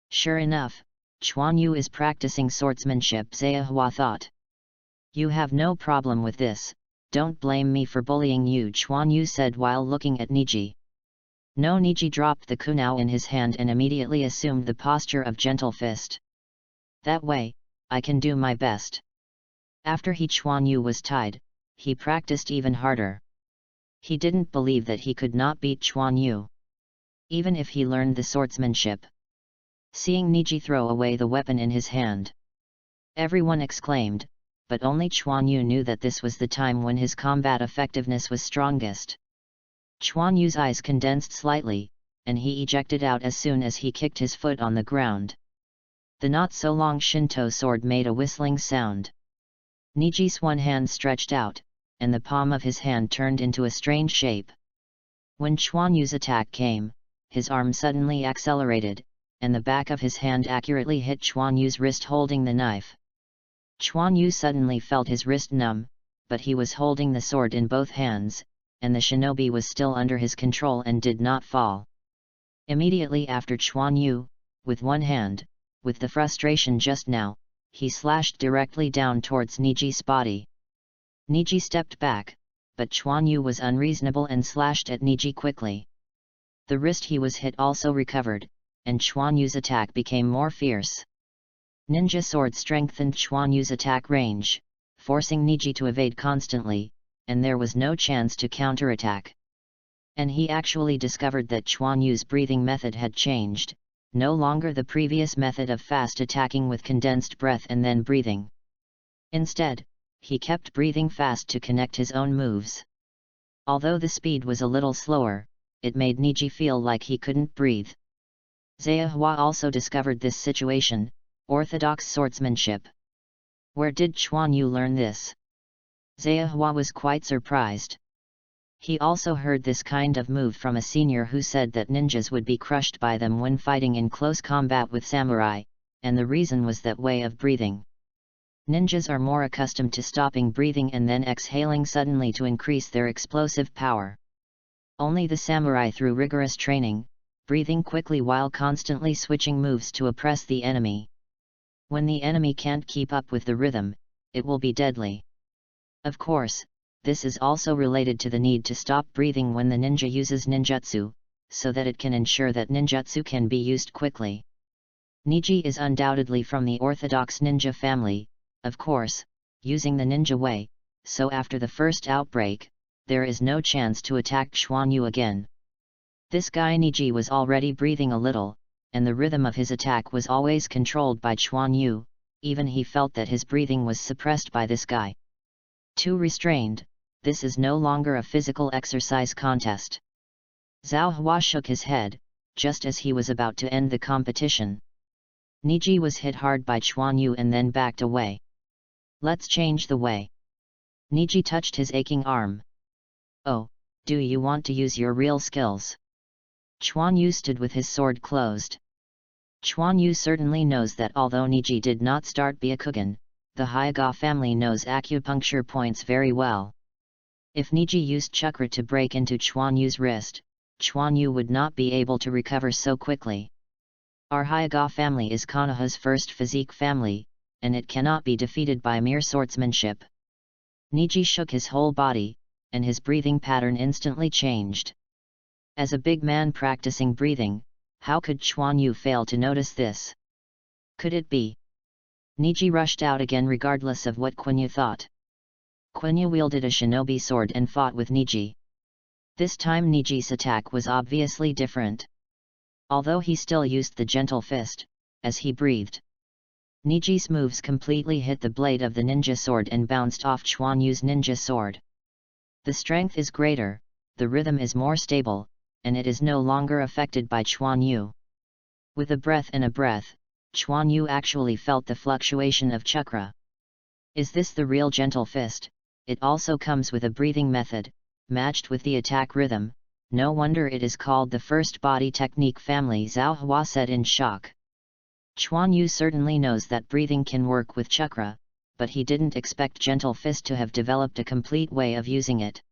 Sure enough, Chuan Yu is practicing swordsmanship, Zayahua thought. You have no problem with this, don't blame me for bullying you, Chuan Yu said while looking at Niji. No, Niji dropped the kunao in his hand and immediately assumed the posture of gentle fist. That way, I can do my best. After Chuan Yu was tied, he practiced even harder. He didn't believe that he could not beat Chuan Yu, even if he learned the swordsmanship. Seeing Niji throw away the weapon in his hand, everyone exclaimed, but only Chuan Yu knew that this was the time when his combat effectiveness was strongest. Chuan Yu's eyes condensed slightly, and he ejected out as soon as he kicked his foot on the ground. The not-so-long Shinto sword made a whistling sound. Niji's one hand stretched out, and the palm of his hand turned into a strange shape. When Chuan Yu's attack came, his arm suddenly accelerated, and the back of his hand accurately hit Chuan Yu's wrist holding the knife. Chuan Yu suddenly felt his wrist numb, but he was holding the sword in both hands, and the shinobi was still under his control and did not fall. Immediately after Chuan Yu, with one hand, with the frustration just now, he slashed directly down towards Niji's body. Niji stepped back, but Chuan Yu was unreasonable and slashed at Niji quickly. The wrist he was hit also recovered, and Chuan Yu's attack became more fierce. Ninja sword strengthened Chuan Yu's attack range, forcing Niji to evade constantly, and there was no chance to counterattack. And he actually discovered that Chuan Yu's breathing method had changed, no longer the previous method of fast attacking with condensed breath and then breathing. Instead, he kept breathing fast to connect his own moves. Although the speed was a little slower, it made Niji feel like he couldn't breathe. Zhehua also discovered this situation, orthodox swordsmanship. Where did Chuan Yu learn this? Zhehua was quite surprised. He also heard this kind of move from a senior who said that ninjas would be crushed by them when fighting in close combat with samurai, and the reason was that way of breathing. Ninjas are more accustomed to stopping breathing and then exhaling suddenly to increase their explosive power. Only the samurai through rigorous training, breathing quickly while constantly switching moves to oppress the enemy. When the enemy can't keep up with the rhythm, it will be deadly. Of course, this is also related to the need to stop breathing when the ninja uses ninjutsu, so that it can ensure that ninjutsu can be used quickly. Niji is undoubtedly from the orthodox ninja family, of course, using the ninja way, so after the first outbreak, there is no chance to attack Chuan Yu again. This guy Niji was already breathing a little, and the rhythm of his attack was always controlled by Chuan Yu, even he felt that his breathing was suppressed by this guy. Too restrained, this is no longer a physical exercise contest. Zhao Hua shook his head, just as he was about to end the competition. Niji was hit hard by Chuan Yu and then backed away. Let's change the way. Niji touched his aching arm. Oh, do you want to use your real skills? Chuan Yu stood with his sword closed. Chuan Yu certainly knows that although Niji did not start Byakugan, the Hokage family knows acupuncture points very well. If Niji used chakra to break into Chuan Yu's wrist, Chuan Yu would not be able to recover so quickly. Our Hokage family is Konoha's first physique family, and it cannot be defeated by mere swordsmanship. Niji shook his whole body, and his breathing pattern instantly changed. As a big man practicing breathing, how could Chuan Yu fail to notice this? Could it be? Niji rushed out again regardless of what Quenya thought. Quenya wielded a shinobi sword and fought with Niji. This time Niji's attack was obviously different. Although he still used the gentle fist, as he breathed. Niji's moves completely hit the blade of the ninja sword and bounced off Chuan Yu's ninja sword. The strength is greater, the rhythm is more stable, and it is no longer affected by Chuan Yu. With a breath and a breath, Chuan Yu actually felt the fluctuation of chakra. Is this the real gentle fist? It also comes with a breathing method, matched with the attack rhythm. No wonder it is called the first body technique family, Zhao Hua said in shock. Chuan Yu certainly knows that breathing can work with chakra, but he didn't expect gentle fist to have developed a complete way of using it.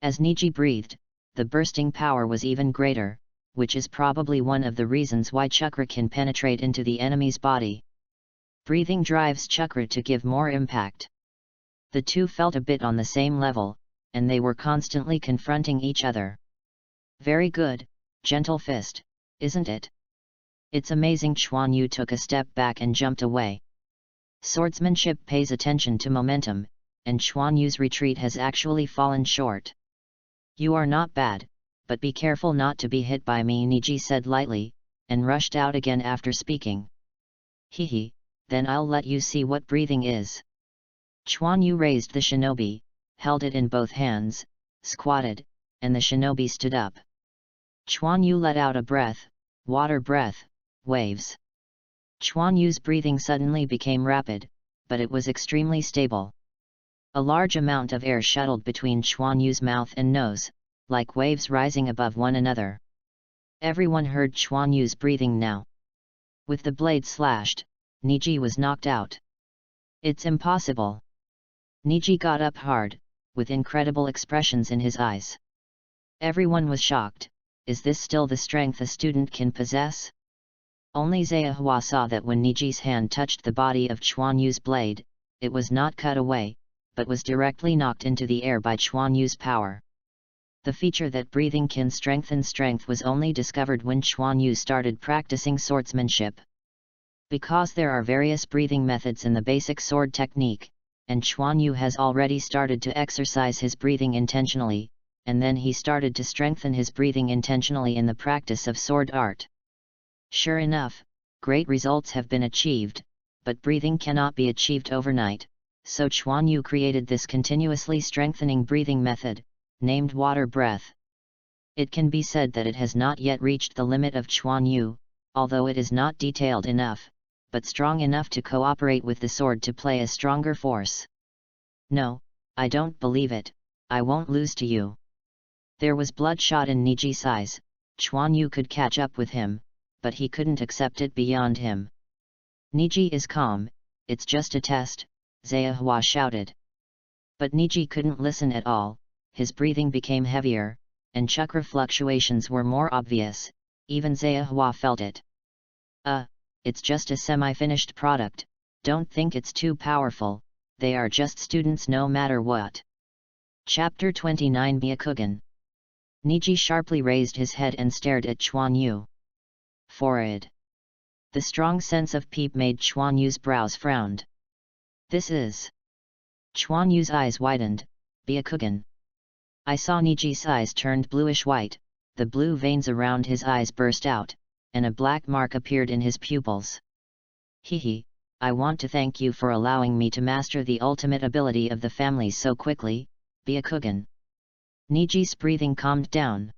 As Niji breathed, the bursting power was even greater, which is probably one of the reasons why chakra can penetrate into the enemy's body. Breathing drives chakra to give more impact. The two felt a bit on the same level, and they were constantly confronting each other. Very good, gentle fist, isn't it? It's amazing. Chuan Yu took a step back and jumped away. Swordsmanship pays attention to momentum, and Chuan Yu's retreat has actually fallen short. You are not bad, but be careful not to be hit by me, Niji said lightly, and rushed out again after speaking. Hehe, then I'll let you see what breathing is. Chuan Yu raised the shinobi, held it in both hands, squatted, and the shinobi stood up. Chuan Yu let out a breath, water breath, waves. Chuan Yu's breathing suddenly became rapid, but it was extremely stable. A large amount of air shuttled between Chuan Yu's mouth and nose, like waves rising above one another. Everyone heard Chuan Yu's breathing now. With the blade slashed, Niji was knocked out. It's impossible. Niji got up hard, with incredible expressions in his eyes. Everyone was shocked. Is this still the strength a student can possess? Only Zayahua saw that when Niji's hand touched the body of Chuan Yu's blade, it was not cut away, but was directly knocked into the air by Chuan Yu's power. The feature that breathing can strengthen strength was only discovered when Chuan Yu started practicing swordsmanship. Because there are various breathing methods in the basic sword technique, and Chuan Yu has already started to exercise his breathing intentionally, and then he started to strengthen his breathing intentionally in the practice of sword art. Sure enough, great results have been achieved, but breathing cannot be achieved overnight, so Chuan Yu created this continuously strengthening breathing method, named water breath. It can be said that it has not yet reached the limit of Chuan Yu, although it is not detailed enough, but strong enough to cooperate with the sword to play a stronger force. No, I don't believe it, I won't lose to you. There was bloodshot in Niji's eyes. Chuan Yu could catch up with him, but he couldn't accept it beyond him. Niji is calm, it's just a test, Zayahua shouted. But Niji couldn't listen at all, his breathing became heavier, and chakra fluctuations were more obvious, even Zayahua felt it. It's just a semi-finished product, don't think it's too powerful, they are just students no matter what. Chapter 29 Byakugan. Niji sharply raised his head and stared at Chuan Yu. Forehead. The strong sense of peep made Chuan Yu's brows frowned. This is... Chuan Yu's eyes widened. Byakugan. I saw Niji's eyes turned bluish-white, the blue veins around his eyes burst out, and a black mark appeared in his pupils. Hehe, I want to thank you for allowing me to master the ultimate ability of the family so quickly, Byakugan. Niji's breathing calmed down.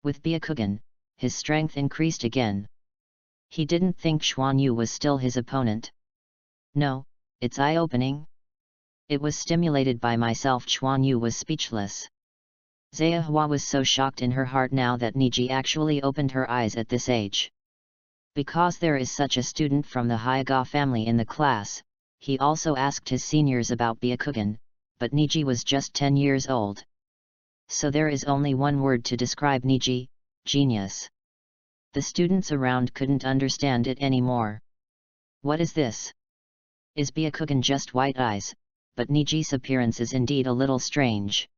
With Byakugan, his strength increased again. He didn't think Chuan Yu was still his opponent. No, it's eye-opening. It was stimulated by myself. Chuan Yu was speechless. Zayahua was so shocked in her heart now that Niji actually opened her eyes at this age. Because there is such a student from the Hokage family in the class, he also asked his seniors about Byakugan, but Niji was just 10 years old. So there is only one word to describe Niji: genius. The students around couldn't understand it anymore. What is this? Is Byakugan just white eyes? But Niji's appearance is indeed a little strange.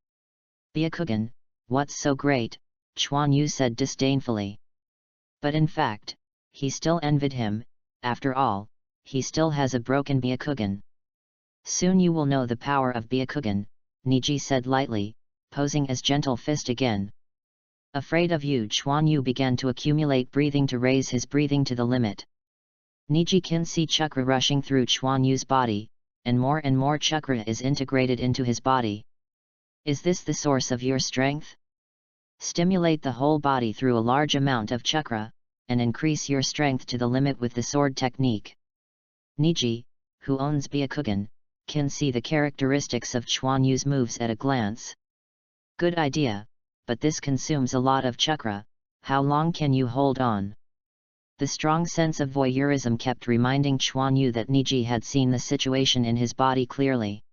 Byakugan, what's so great? Chuan Yu said disdainfully. But in fact, he still envied him. After all, he still has a broken Byakugan. Soon you will know the power of Byakugan, Niji said lightly, posing as gentle fist again. Afraid of you, Chuan Yu began to accumulate breathing to raise his breathing to the limit. Niji can see chakra rushing through Chuan Yu's body, and more chakra is integrated into his body. Is this the source of your strength? Stimulate the whole body through a large amount of chakra, and increase your strength to the limit with the sword technique. Niji, who owns Byakugan, can see the characteristics of Chuan Yu's moves at a glance. Good idea, but this consumes a lot of chakra. How long can you hold on? The strong sense of voyeurism kept reminding Chuan Yu that Niji had seen the situation in his body clearly.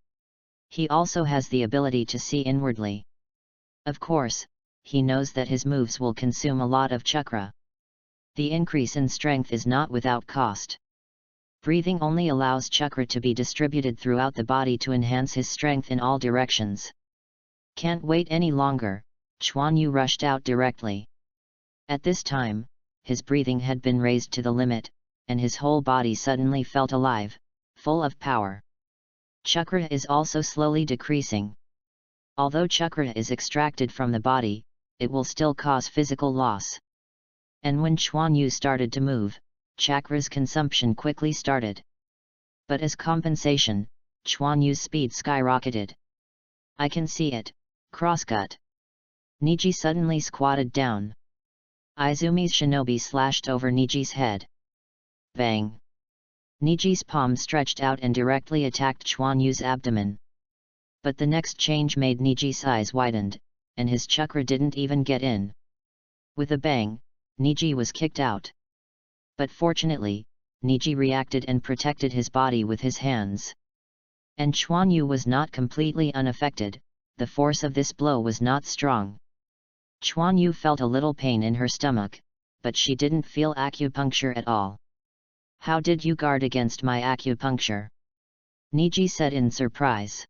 He also has the ability to see inwardly. Of course, he knows that his moves will consume a lot of chakra. The increase in strength is not without cost. Breathing only allows chakra to be distributed throughout the body to enhance his strength in all directions. Can't wait any longer, Chuan Yu rushed out directly. At this time, his breathing had been raised to the limit, and his whole body suddenly felt alive, full of power. Chakra is also slowly decreasing. Although chakra is extracted from the body, it will still cause physical loss. And when Chuan Yu started to move, chakra's consumption quickly started. But as compensation, Chuan Yu's speed skyrocketed. I can see it, crosscut. Niji suddenly squatted down. Izumi's shinobi slashed over Niji's head. Bang! Niji's palm stretched out and directly attacked Chuan Yu's abdomen. But the next change made Niji's eyes widened, and his chakra didn't even get in. With a bang, Niji was kicked out. But fortunately, Niji reacted and protected his body with his hands. And Chuan Yu was not completely unaffected. The force of this blow was not strong. Chuan Yu felt a little pain in her stomach, but she didn't feel acupuncture at all. "How did you guard against my acupuncture?" Niji said in surprise.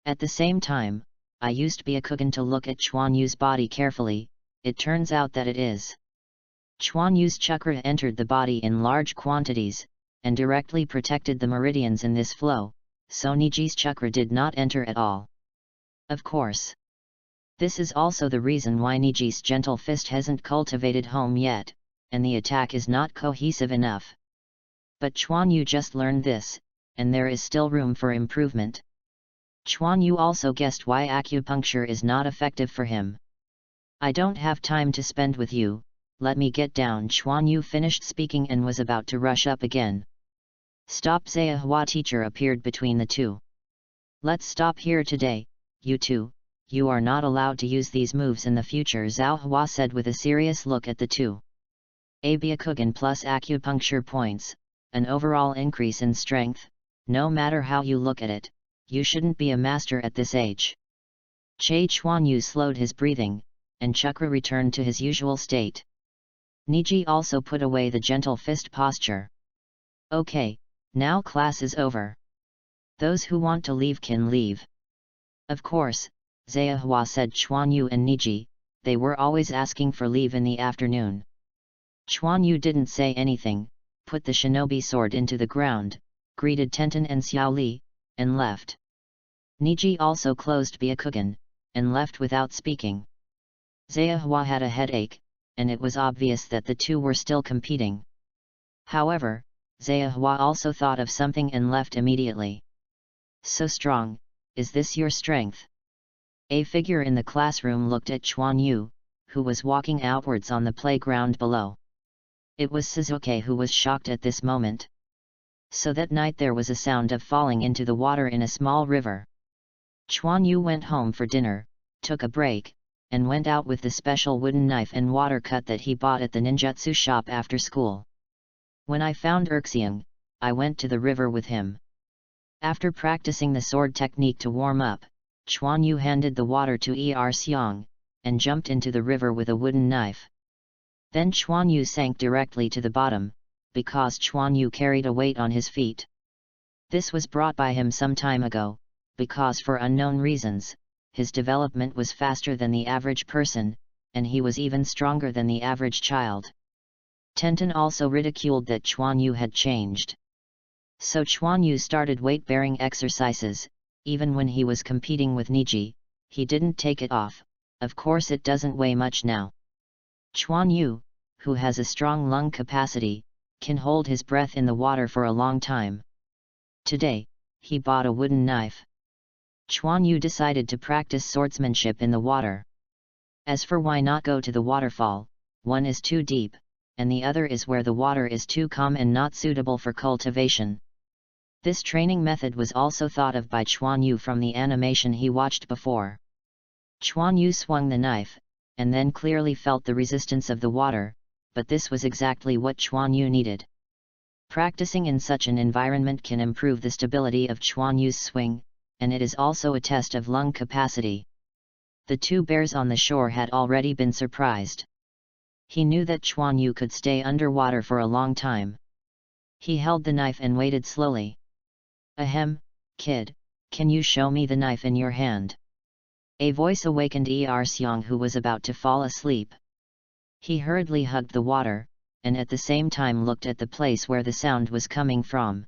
At the same time, I used Byakugan to look at Chuan Yu's body carefully. It turns out that it is. Chuan Yu's chakra entered the body in large quantities, and directly protected the meridians in this flow, so Niji's chakra did not enter at all. Of course. This is also the reason why Niji's gentle fist hasn't cultivated home yet, and the attack is not cohesive enough. But Chuan Yu just learned this, and there is still room for improvement. Chuan Yu also guessed why acupuncture is not effective for him. "I don't have time to spend with you, let me get down." Chuan Yu finished speaking and was about to rush up again. "Stop!" Zhehua teacher appeared between the two. "Let's stop here today, you two. You are not allowed to use these moves in the future," Zhao Hua said with a serious look at the two. A Byakugan plus acupuncture points, an overall increase in strength. No matter how you look at it, you shouldn't be a master at this age. Chuan Yu slowed his breathing, and chakra returned to his usual state. Niji also put away the gentle fist posture. "Okay, now class is over. Those who want to leave can leave." "Of course," Zhehua said. Chuan Yu and Niji, they were always asking for leave in the afternoon. Chuan Yu didn't say anything, put the shinobi sword into the ground, greeted Tenten and Xiao Li, and left. Niji also closed Byakugan, and left without speaking. Zhehua had a headache, and it was obvious that the two were still competing. However, Zhehua also thought of something and left immediately. "So strong, is this your strength?" A figure in the classroom looked at Chuan Yu, who was walking outwards on the playground below. It was Suzuki, who was shocked at this moment. So that night there was a sound of falling into the water in a small river. Chuan Yu went home for dinner, took a break, and went out with the special wooden knife and water cut that he bought at the ninjutsu shop after school. When I found Erxiang, I went to the river with him. After practicing the sword technique to warm up, Chuan Yu handed the water to Erxiang, and jumped into the river with a wooden knife. Then Chuan Yu sank directly to the bottom, because Chuan Yu carried a weight on his feet. This was brought by him some time ago, because for unknown reasons, his development was faster than the average person, and he was even stronger than the average child. Tenten also ridiculed that Chuan Yu had changed. So Chuan Yu started weight-bearing exercises. Even when he was competing with Niji, he didn't take it off. Of course it doesn't weigh much now. Chuan Yu, who has a strong lung capacity, can hold his breath in the water for a long time. Today, he bought a wooden knife. Chuan Yu decided to practice swordsmanship in the water. As for why not go to the waterfall, one is too deep, and the other is where the water is too calm and not suitable for cultivation. This training method was also thought of by Chuan Yu from the animation he watched before. Chuan Yu swung the knife, and then clearly felt the resistance of the water, but this was exactly what Chuan Yu needed. Practicing in such an environment can improve the stability of Chuan Yu's swing, and it is also a test of lung capacity. The two bears on the shore had already been surprised. He knew that Chuan Yu could stay underwater for a long time. He held the knife and waited slowly. "Ahem, kid, can you show me the knife in your hand?" A voice awakened Erxiang, who was about to fall asleep. He hurriedly hugged the water, and at the same time looked at the place where the sound was coming from.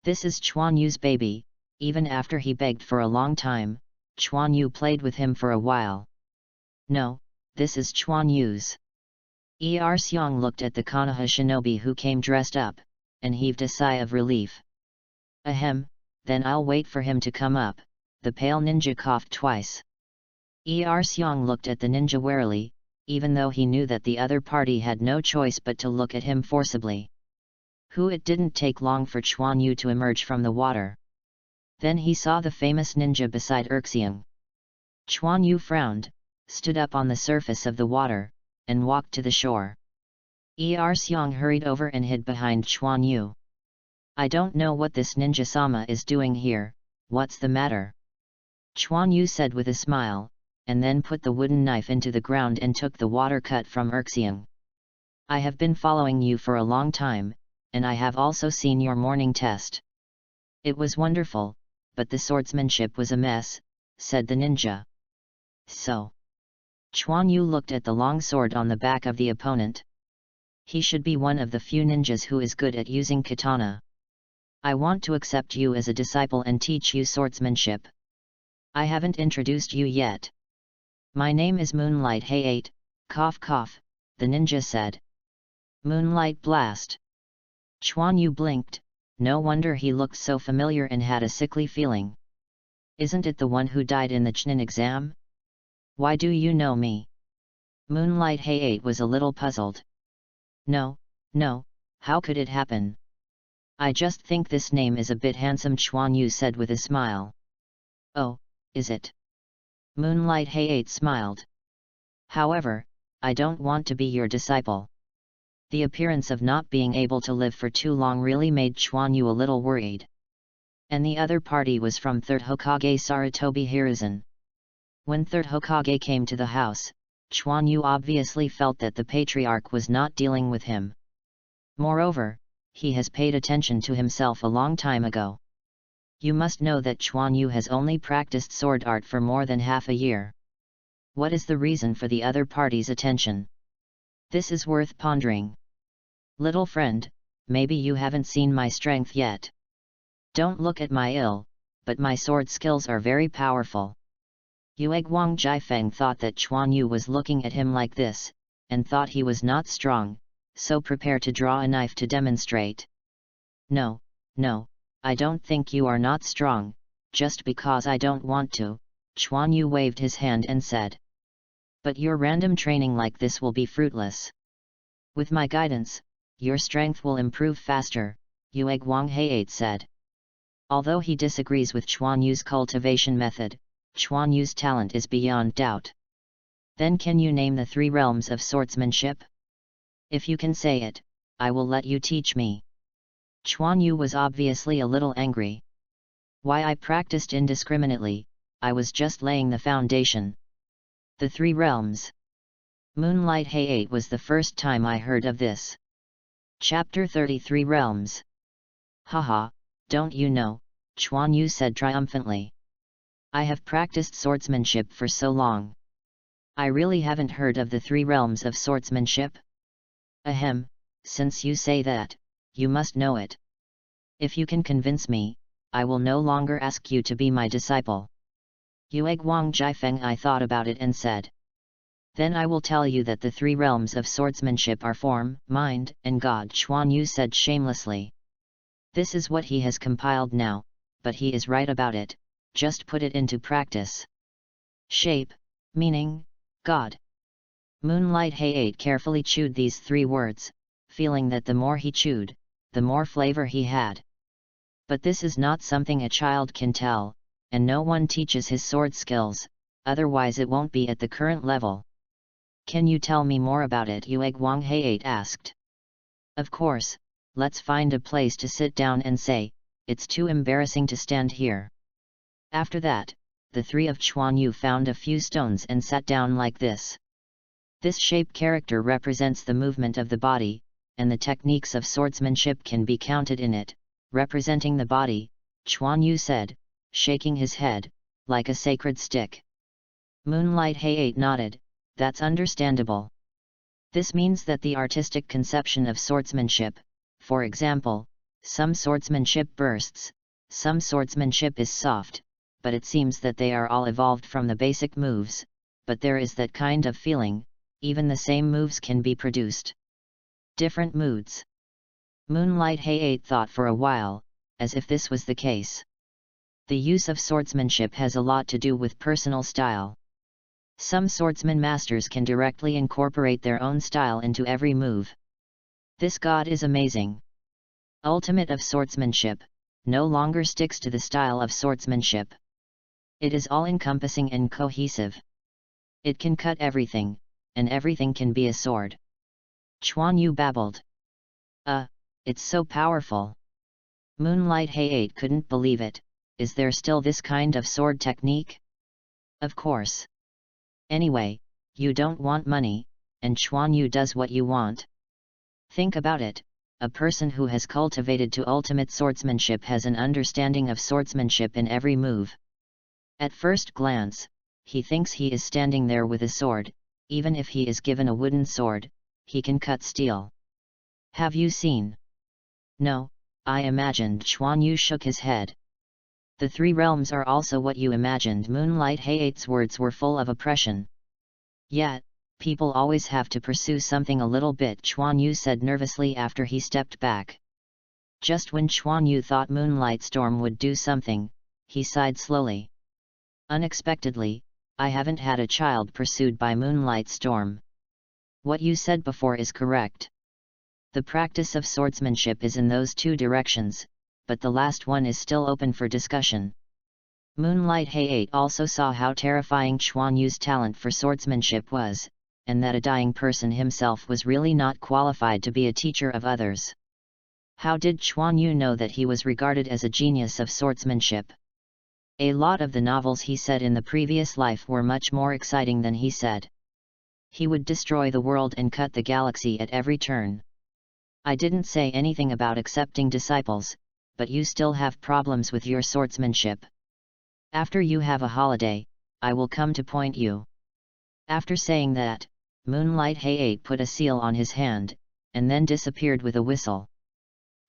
This is Chuan Yu's baby. Even after he begged for a long time, Chuan Yu played with him for a while. "No, this is Chuan Yu's." Erxiang looked at the Konoha shinobi who came dressed up, and heaved a sigh of relief. "Ahem, then I'll wait for him to come up." The pale ninja coughed twice. Erxiang looked at the ninja warily, even though he knew that the other party had no choice but to look at him forcibly. It didn't take long for Chuan Yu to emerge from the water. Then he saw the famous ninja beside Erxiang. Chuan Yu frowned, stood up on the surface of the water, and walked to the shore. Xiang hurried over and hid behind Chuan Yu. I don't know what this ninja-sama is doing here, what's the matter? Chuan Yu said with a smile, and then put the wooden knife into the ground and took the water cut from Erxiang. I have been following you for a long time, and I have also seen your morning test. It was wonderful, but the swordsmanship was a mess, said the ninja. So? Chuan Yu looked at the long sword on the back of the opponent. He should be one of the few ninjas who is good at using katana. I want to accept you as a disciple and teach you swordsmanship. I haven't introduced you yet. My name is Moonlight Hay-8, cough cough, the ninja said. Moonlight Blast. Chuan Yu blinked, no wonder he looked so familiar and had a sickly feeling. Isn't it the one who died in the Chunin exam? Why do you know me? Moonlight Hay-8 was a little puzzled. No, how could it happen? I just think this name is a bit handsome, Chuan Yu said with a smile. Oh, is it? Moonlight Hay-8 smiled. However, I don't want to be your disciple. The appearance of not being able to live for too long really made Chuan Yu a little worried. And the other party was from 3rd Hokage Sarutobi Hiruzen. When 3rd Hokage came to the house, Chuan Yu obviously felt that the patriarch was not dealing with him. Moreover, he has paid attention to himself a long time ago. You must know that Chuan Yu has only practiced sword art for more than half a year. What is the reason for the other party's attention? This is worth pondering. Little friend, maybe you haven't seen my strength yet. Don't look at my ill, but my sword skills are very powerful. Yueguang Jiafeng thought that Chuan Yu was looking at him like this, and thought he was not strong, so prepare to draw a knife to demonstrate. No, I don't think you are not strong, just because I don't want to, Chuan Yu waved his hand and said. But your random training like this will be fruitless. With my guidance, your strength will improve faster, Yueguang Hay-8 said. Although he disagrees with Chuan Yu's cultivation method, Chuan Yu's talent is beyond doubt. Then can you name the 3 realms of swordsmanship? If you can say it, I will let you teach me. Chuan Yu was obviously a little angry. Why, I practiced indiscriminately, I was just laying the foundation. The 3 realms. Moonlight Hay-8 was the first time I heard of this. Chapter 33 Realms. Haha, don't you know, Chuan Yu said triumphantly. I have practiced swordsmanship for so long. I really haven't heard of the 3 realms of swordsmanship. Ahem, since you say that, you must know it. If you can convince me, I will no longer ask you to be my disciple. Yueguang Jiafeng I thought about it and said. Then I will tell you that the 3 realms of swordsmanship are form, mind, and God, Chuan Yu said shamelessly. This is what he has compiled now, but he is right about it, just put it into practice. Shape, meaning, God. Moonlight Hay-8 carefully chewed these 3 words, feeling that the more he chewed, the more flavor he had. But this is not something a child can tell, and no one teaches his sword skills, otherwise it won't be at the current level. Can you tell me more about it? Yueguang Hay-8 asked. Of course, let's find a place to sit down and say, it's too embarrassing to stand here. After that, the 3 of Chuan Yu found a few stones and sat down like this. This shape character represents the movement of the body, and the techniques of swordsmanship can be counted in it, representing the body, Chuan Yu said, shaking his head, like a sacred stick. Moonlight Hay-8 nodded, that's understandable. This means that the artistic conception of swordsmanship, for example, some swordsmanship bursts, some swordsmanship is soft, but it seems that they are all evolved from the basic moves, but there is that kind of feeling, even the same moves can be produced. Different moods. Moonlight Hay-8 thought for a while, as if this was the case. The use of swordsmanship has a lot to do with personal style. Some swordsman masters can directly incorporate their own style into every move. This God is amazing. Ultimate of swordsmanship, no longer sticks to the style of swordsmanship. It is all-encompassing and cohesive. It can cut everything, and everything can be a sword. Chuan Yu babbled. It's so powerful. Moonlight Hayate couldn't believe it. Is there still this kind of sword technique? Of course. Anyway, you don't want money, and Chuan Yu does what you want. Think about it, a person who has cultivated to ultimate swordsmanship has an understanding of swordsmanship in every move. At first glance, he thinks he is standing there with a sword. Even if he is given a wooden sword, he can cut steel. Have you seen? No, I imagined. Chuan Yu shook his head. The three realms are also what you imagined. Moonlight Hayate's words were full of oppression. Yet, people always have to pursue something a little bit, Chuan Yu said nervously after he stepped back. Just when Chuan Yu thought Moonlight Storm would do something, he sighed slowly. Unexpectedly, I haven't had a child pursued by Moonlight Storm. What you said before is correct. The practice of swordsmanship is in those two directions, but the last one is still open for discussion. Moonlight Hayate also saw how terrifying Chuan Yu's talent for swordsmanship was, and that a dying person himself was really not qualified to be a teacher of others. How did Chuan Yu know that he was regarded as a genius of swordsmanship? A lot of the novels he said in the previous life were much more exciting than he said. He would destroy the world and cut the galaxy at every turn. I didn't say anything about accepting disciples, but you still have problems with your swordsmanship. After you have a holiday, I will come to point you. After saying that, Moonlight Hayate put a seal on his hand, and then disappeared with a whistle.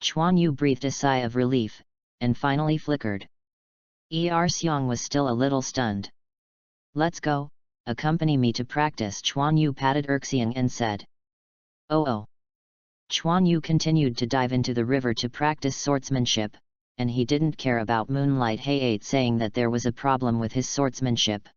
Chuan Yu breathed a sigh of relief, and finally flickered. Xiang was still a little stunned. Let's go, accompany me to practice. Chuan Yu patted Xiang and said. Oh. Chuan Yu continued to dive into the river to practice swordsmanship, and he didn't care about Moonlight Hayate saying that there was a problem with his swordsmanship.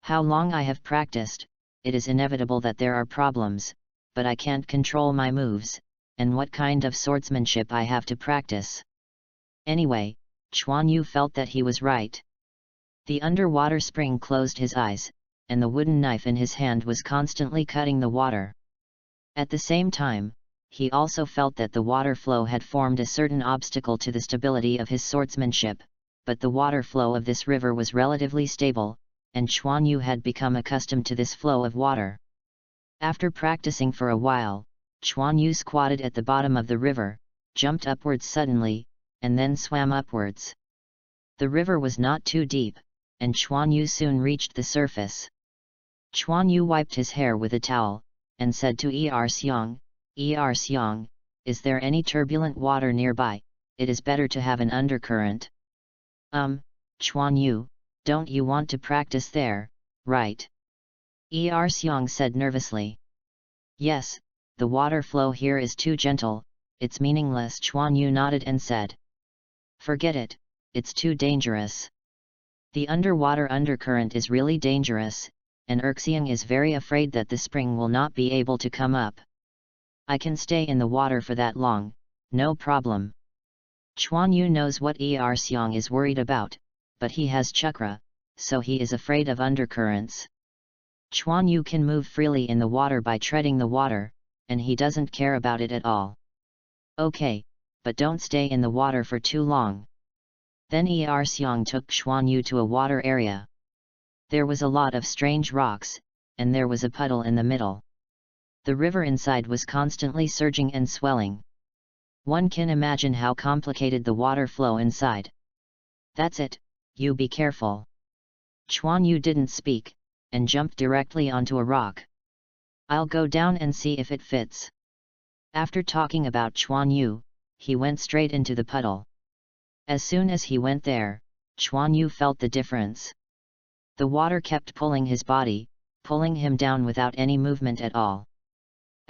How long I have practiced, it is inevitable that there are problems, but I can't control my moves, and what kind of swordsmanship I have to practice. Anyway, Chuan Yu felt that he was right. The underwater spring closed his eyes, and the wooden knife in his hand was constantly cutting the water. At the same time, he also felt that the water flow had formed a certain obstacle to the stability of his swordsmanship, but the water flow of this river was relatively stable, and Chuan Yu had become accustomed to this flow of water. After practicing for a while, Chuan Yu squatted at the bottom of the river, jumped upwards suddenly, and then swam upwards. The river was not too deep, and Chuan Yu soon reached the surface. Chuan Yu wiped his hair with a towel, and said to Xiang, Xiang, is there any turbulent water nearby? It is better to have an undercurrent. Chuan Yu, don't you want to practice there, right? Xiang said nervously. Yes, the water flow here is too gentle, it's meaningless. Chuan Yu nodded and said. Forget it, it's too dangerous. The underwater undercurrent is really dangerous, and Xiang is very afraid that the spring will not be able to come up. I can stay in the water for that long, no problem. Chuan Yu knows what Xiang is worried about, but he has chakra, so he is afraid of undercurrents. Chuan Yu can move freely in the water by treading the water, and he doesn't care about it at all. Okay, but don't stay in the water for too long. Then Xiang took Chuan Yu to a water area. There was a lot of strange rocks, and there was a puddle in the middle. The river inside was constantly surging and swelling. One can imagine how complicated the water flow inside. That's it, you be careful. Chuan Yu didn't speak, and jumped directly onto a rock. I'll go down and see if it fits. After talking about Chuan Yu, he went straight into the puddle. As soon as he went there, Chuan Yu felt the difference. The water kept pulling his body, pulling him down without any movement at all.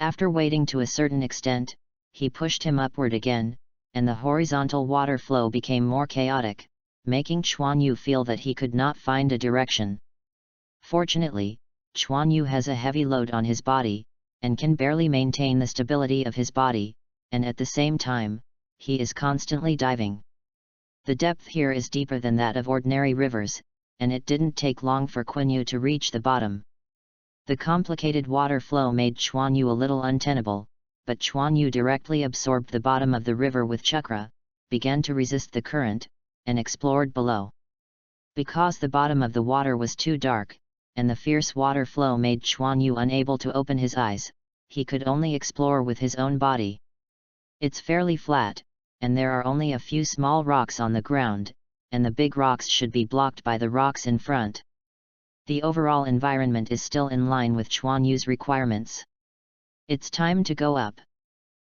After waiting to a certain extent, he pushed him upward again, and the horizontal water flow became more chaotic, making Chuan Yu feel that he could not find a direction. Fortunately, Chuan Yu has a heavy load on his body, and can barely maintain the stability of his body, and at the same time, he is constantly diving. The depth here is deeper than that of ordinary rivers, and it didn't take long for Quanyu to reach the bottom. The complicated water flow made Quanyu a little untenable, but Quanyu directly absorbed the bottom of the river with chakra, began to resist the current, and explored below. Because the bottom of the water was too dark, and the fierce water flow made Quanyu unable to open his eyes, he could only explore with his own body. It's fairly flat, and there are only a few small rocks on the ground, and the big rocks should be blocked by the rocks in front. The overall environment is still in line with Quanyu's requirements. It's time to go up.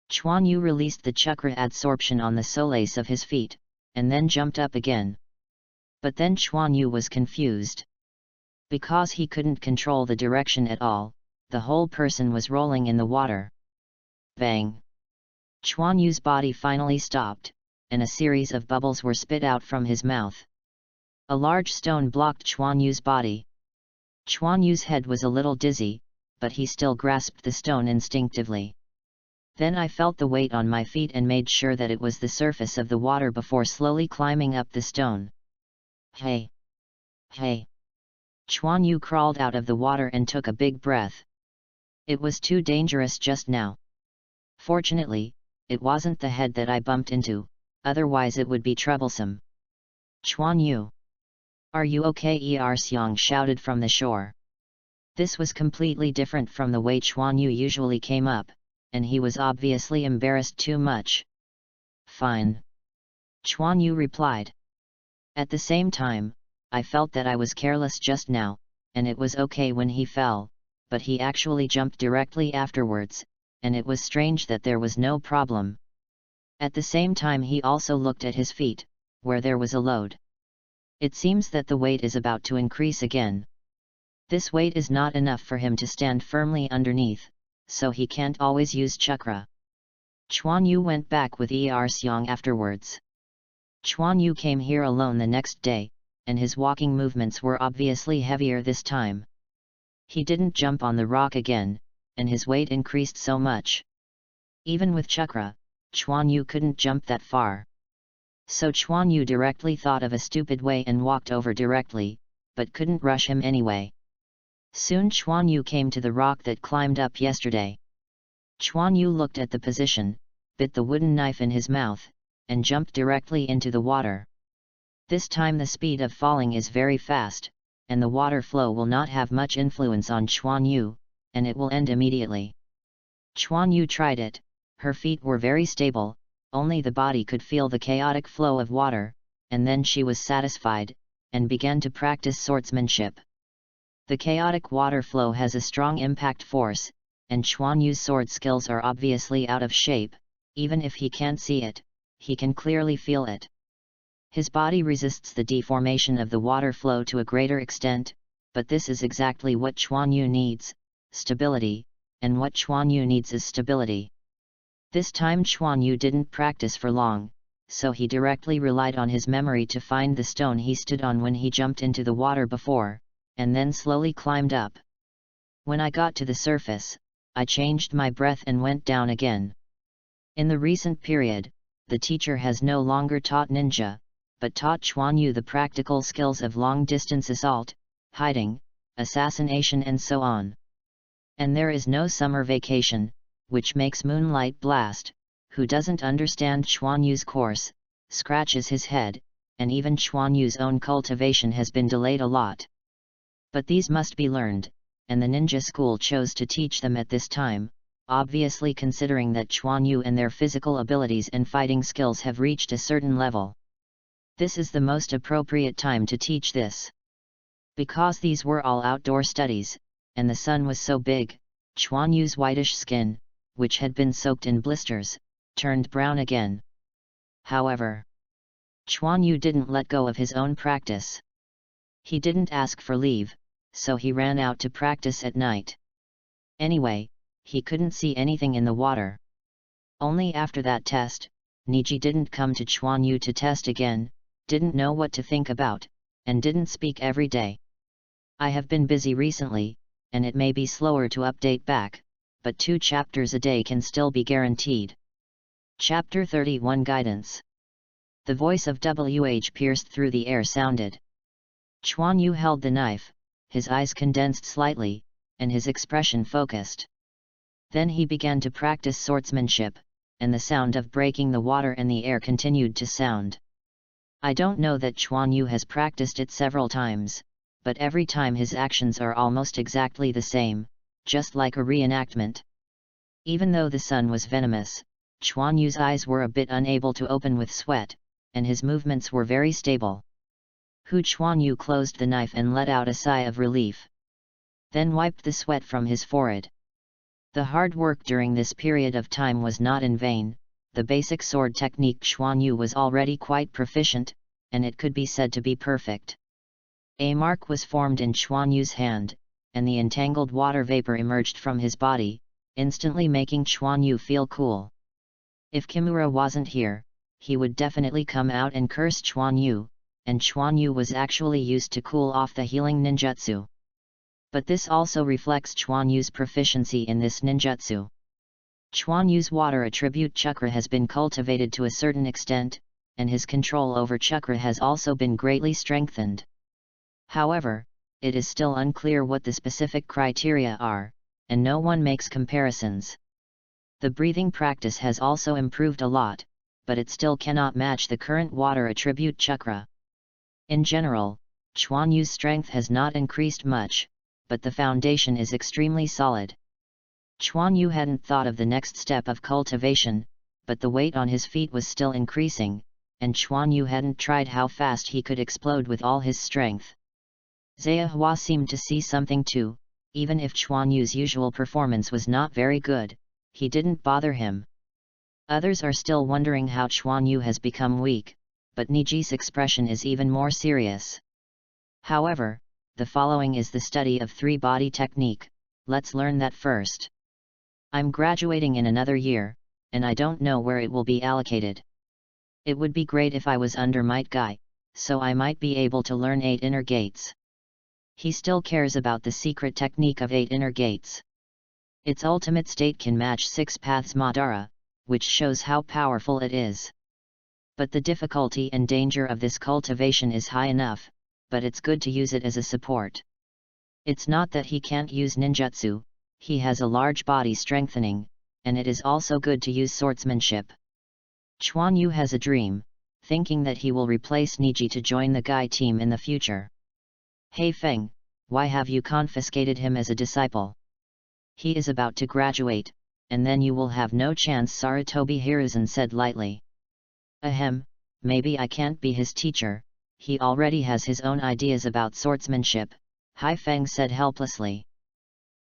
Quanyu released the chakra adsorption on the soles of his feet, and then jumped up again. But then Quanyu was confused. Because he couldn't control the direction at all, the whole person was rolling in the water. Bang! Quanyu's body finally stopped, and a series of bubbles were spit out from his mouth. A large stone blocked Quanyu's body. Quanyu's head was a little dizzy, but he still grasped the stone instinctively. Then I felt the weight on my feet and made sure that it was the surface of the water before slowly climbing up the stone. Hey! Hey! Quanyu crawled out of the water and took a big breath. It was too dangerous just now. Fortunately, it wasn't the head that I bumped into, otherwise it would be troublesome. Quanyu! Are you okay? Xiang shouted from the shore. This was completely different from the way Quanyu usually came up, and he was obviously embarrassed too much. Fine. Quanyu replied. At the same time, I felt that I was careless just now, and it was okay when he fell, but he actually jumped directly afterwards, and it was strange that there was no problem. At the same time he also looked at his feet, where there was a load. It seems that the weight is about to increase again. This weight is not enough for him to stand firmly underneath, so he can't always use chakra. Quanyu went back with Xiang afterwards. Quanyu came here alone the next day, and his walking movements were obviously heavier this time. He didn't jump on the rock again, and his weight increased so much. Even with chakra, Quanyu couldn't jump that far. So Quanyu directly thought of a stupid way and walked over directly, but couldn't rush him anyway. Soon Quanyu came to the rock that climbed up yesterday. Quanyu looked at the position, bit the wooden knife in his mouth, and jumped directly into the water. This time the speed of falling is very fast, and the water flow will not have much influence on Quanyu, and it will end immediately. Quanyu tried it, her feet were very stable, only the body could feel the chaotic flow of water, and then she was satisfied, and began to practice swordsmanship. The chaotic water flow has a strong impact force, and Quanyu's sword skills are obviously out of shape. Even if he can't see it, he can clearly feel it. His body resists the deformation of the water flow to a greater extent, but this is exactly what Quanyu needs, stability, and what Quanyu needs is stability. This time Quanyu didn't practice for long, so he directly relied on his memory to find the stone he stood on when he jumped into the water before, and then slowly climbed up. When I got to the surface, I changed my breath and went down again. In the recent period, the teacher has no longer taught ninja, but taught Quanyu the practical skills of long-distance assault, hiding, assassination and so on. And there is no summer vacation, which makes Moonlight Blast, who doesn't understand Quanyu's course, scratches his head, and even Quanyu's own cultivation has been delayed a lot. But these must be learned, and the ninja school chose to teach them at this time, obviously considering that Quanyu and their physical abilities and fighting skills have reached a certain level. This is the most appropriate time to teach this. Because these were all outdoor studies, and the sun was so big, Quanyu's whitish skin, which had been soaked in blisters, turned brown again. However, Quanyu didn't let go of his own practice. He didn't ask for leave, so he ran out to practice at night. Anyway, he couldn't see anything in the water. Only after that test, Niji didn't come to Quanyu to test again, didn't know what to think about, and didn't speak every day. I have been busy recently, and it may be slower to update back, but 2 chapters a day can still be guaranteed. Chapter 31 Guidance. The voice of WH pierced through the air sounded. Chuan Yu held the knife, his eyes condensed slightly, and his expression focused. Then he began to practice swordsmanship, and the sound of breaking the water and the air continued to sound. I don't know that Chuan Yu has practiced it several times, but every time his actions are almost exactly the same, just like a reenactment. Even though the sun was venomous, Chuan Yu's eyes were a bit unable to open with sweat, and his movements were very stable. Chuan Yu closed the knife and let out a sigh of relief. Then wiped the sweat from his forehead. The hard work during this period of time was not in vain. The basic sword technique Chuan Yu was already quite proficient, and it could be said to be perfect. A mark was formed in Chuan Yu's hand, and the entangled water vapor emerged from his body, instantly making Chuan Yu feel cool. If Kimura wasn't here, he would definitely come out and curse Chuan Yu, and Chuan Yu was actually used to cool off the healing ninjutsu. But this also reflects Chuan Yu's proficiency in this ninjutsu. Chuan Yu's water attribute chakra has been cultivated to a certain extent, and his control over chakra has also been greatly strengthened. However, it is still unclear what the specific criteria are, and no one makes comparisons. The breathing practice has also improved a lot, but it still cannot match the current water attribute chakra. In general, Chuan Yu's strength has not increased much, but the foundation is extremely solid. Chuan Yu hadn't thought of the next step of cultivation, but the weight on his feet was still increasing, and Chuan Yu hadn't tried how fast he could explode with all his strength. Zhehua seemed to see something too. Even if Chuan Yu's usual performance was not very good, he didn't bother him. Others are still wondering how Chuan Yu has become weak, but Niji's expression is even more serious. However, the following is the study of three-body technique. Let's learn that first. I'm graduating in another year, and I don't know where it will be allocated. It would be great if I was under Might Guy, so I might be able to learn 8 inner gates. He still cares about the secret technique of 8 inner gates. Its ultimate state can match 6 paths Madara, which shows how powerful it is. But the difficulty and danger of this cultivation is high enough, but it's good to use it as a support. It's not that he can't use ninjutsu, he has a large body strengthening, and it is also good to use swordsmanship. Chuan Yu has a dream, thinking that he will replace Niji to join the Guy team in the future. Hey Feng, why have you confiscated him as a disciple? He is about to graduate, and then you will have no chance, Sarutobi Hiruzen said lightly. Ahem, maybe I can't be his teacher, he already has his own ideas about swordsmanship, Hai Feng said helplessly.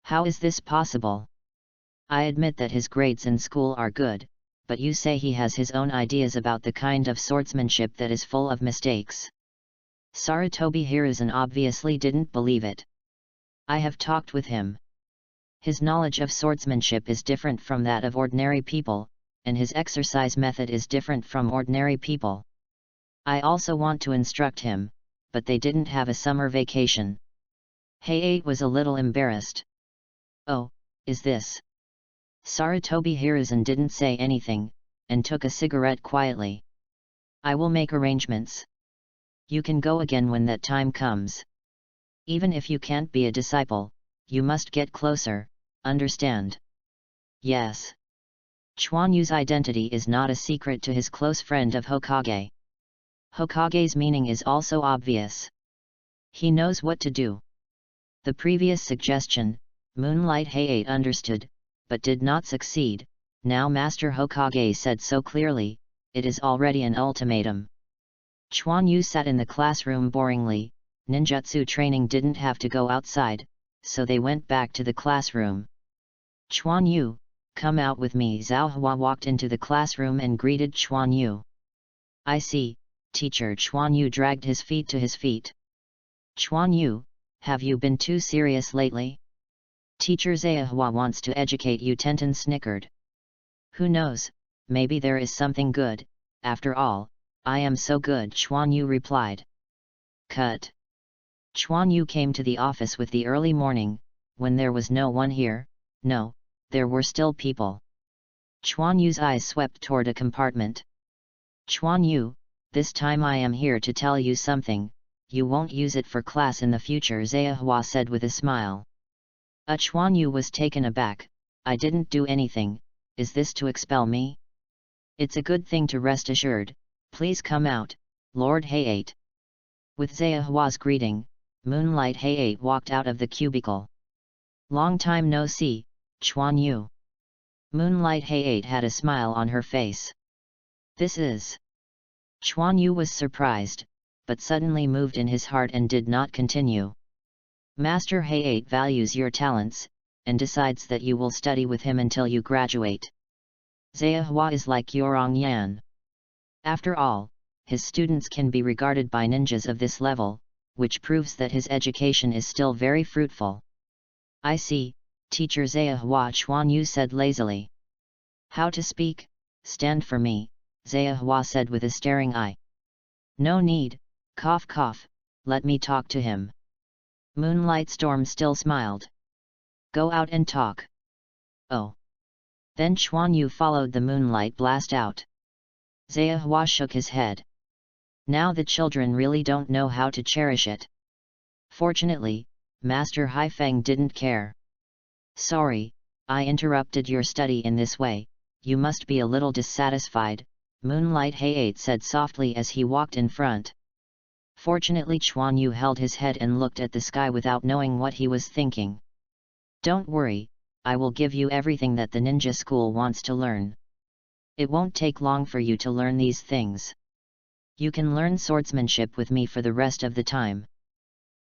How is this possible? I admit that his grades in school are good, but you say he has his own ideas about the kind of swordsmanship that is full of mistakes. Sarutobi Hiruzen obviously didn't believe it. I have talked with him. His knowledge of swordsmanship is different from that of ordinary people, and his exercise method is different from ordinary people. I also want to instruct him, but they didn't have a summer vacation. Heiei was a little embarrassed. Oh, is this? Sarutobi Hiruzen didn't say anything, and took a cigarette quietly. I will make arrangements. You can go again when that time comes. Even if you can't be a disciple, you must get closer, understand? Yes. Chuan Yu's identity is not a secret to his close friend of Hokage. Hokage's meaning is also obvious. He knows what to do. The previous suggestion, Moonlight Heiei understood, but did not succeed. Now Master Hokage said so clearly, it is already an ultimatum. Chuan Yu sat in the classroom boringly. Ninjutsu training didn't have to go outside, so they went back to the classroom. Chuan Yu, come out with me. Zhao Hua walked into the classroom and greeted Chuan Yu. I see, teacher. Chuan Yu dragged his feet to his feet. Chuan Yu, have you been too serious lately? Teacher Zhao wants to educate you. Tenten snickered. Who knows, maybe there is something good, after all, I am so good, Chuan Yu replied. Cut. Chuan Yu came to the office with the early morning, when there was no one here. No, there were still people. Chuan Yu's eyes swept toward a compartment. Chuan Yu, this time I am here to tell you something, you won't use it for class in the future, Zehua said with a smile. Chuan Yu was taken aback. I didn't do anything, is this to expel me? It's a good thing to rest assured, please come out, Lord Hayate. With Zehua's greeting, Moonlight Hayate walked out of the cubicle. Long time no see, Chuan Yu. Moonlight Hayate had a smile on her face. This is... Chuan Yu was surprised, but suddenly moved in his heart and did not continue. Master Hayate values your talents, and decides that you will study with him until you graduate. Zehua is like Yorong Yan. After all, his students can be regarded by ninjas of this level, which proves that his education is still very fruitful. I see, Teacher Zehua, Chuan Yu said lazily. How to speak? Stand for me, Zehua said with a staring eye. No need, cough cough, let me talk to him. Moonlight Storm still smiled. Go out and talk. Oh. Then Chuan Yu followed the moonlight blast out. Zehua shook his head. Now the children really don't know how to cherish it. Fortunately, Master Haifeng didn't care. Sorry, I interrupted your study in this way, you must be a little dissatisfied, Moonlight Hayate said softly as he walked in front. Fortunately Chuan Yu held his head and looked at the sky without knowing what he was thinking. Don't worry, I will give you everything that the ninja school wants to learn. It won't take long for you to learn these things. You can learn swordsmanship with me for the rest of the time.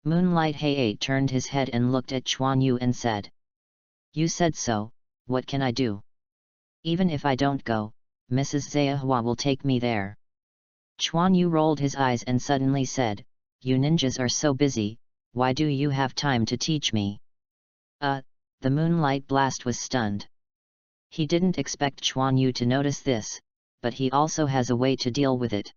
Moonlight Hayate turned his head and looked at Chuan Yu and said. You said so, what can I do? Even if I don't go, Mrs. Zehua will take me there. Chuan Yu rolled his eyes and suddenly said, You ninjas are so busy, why do you have time to teach me? The moonlight blast was stunned. He didn't expect Chuan Yu to notice this, but he also has a way to deal with it.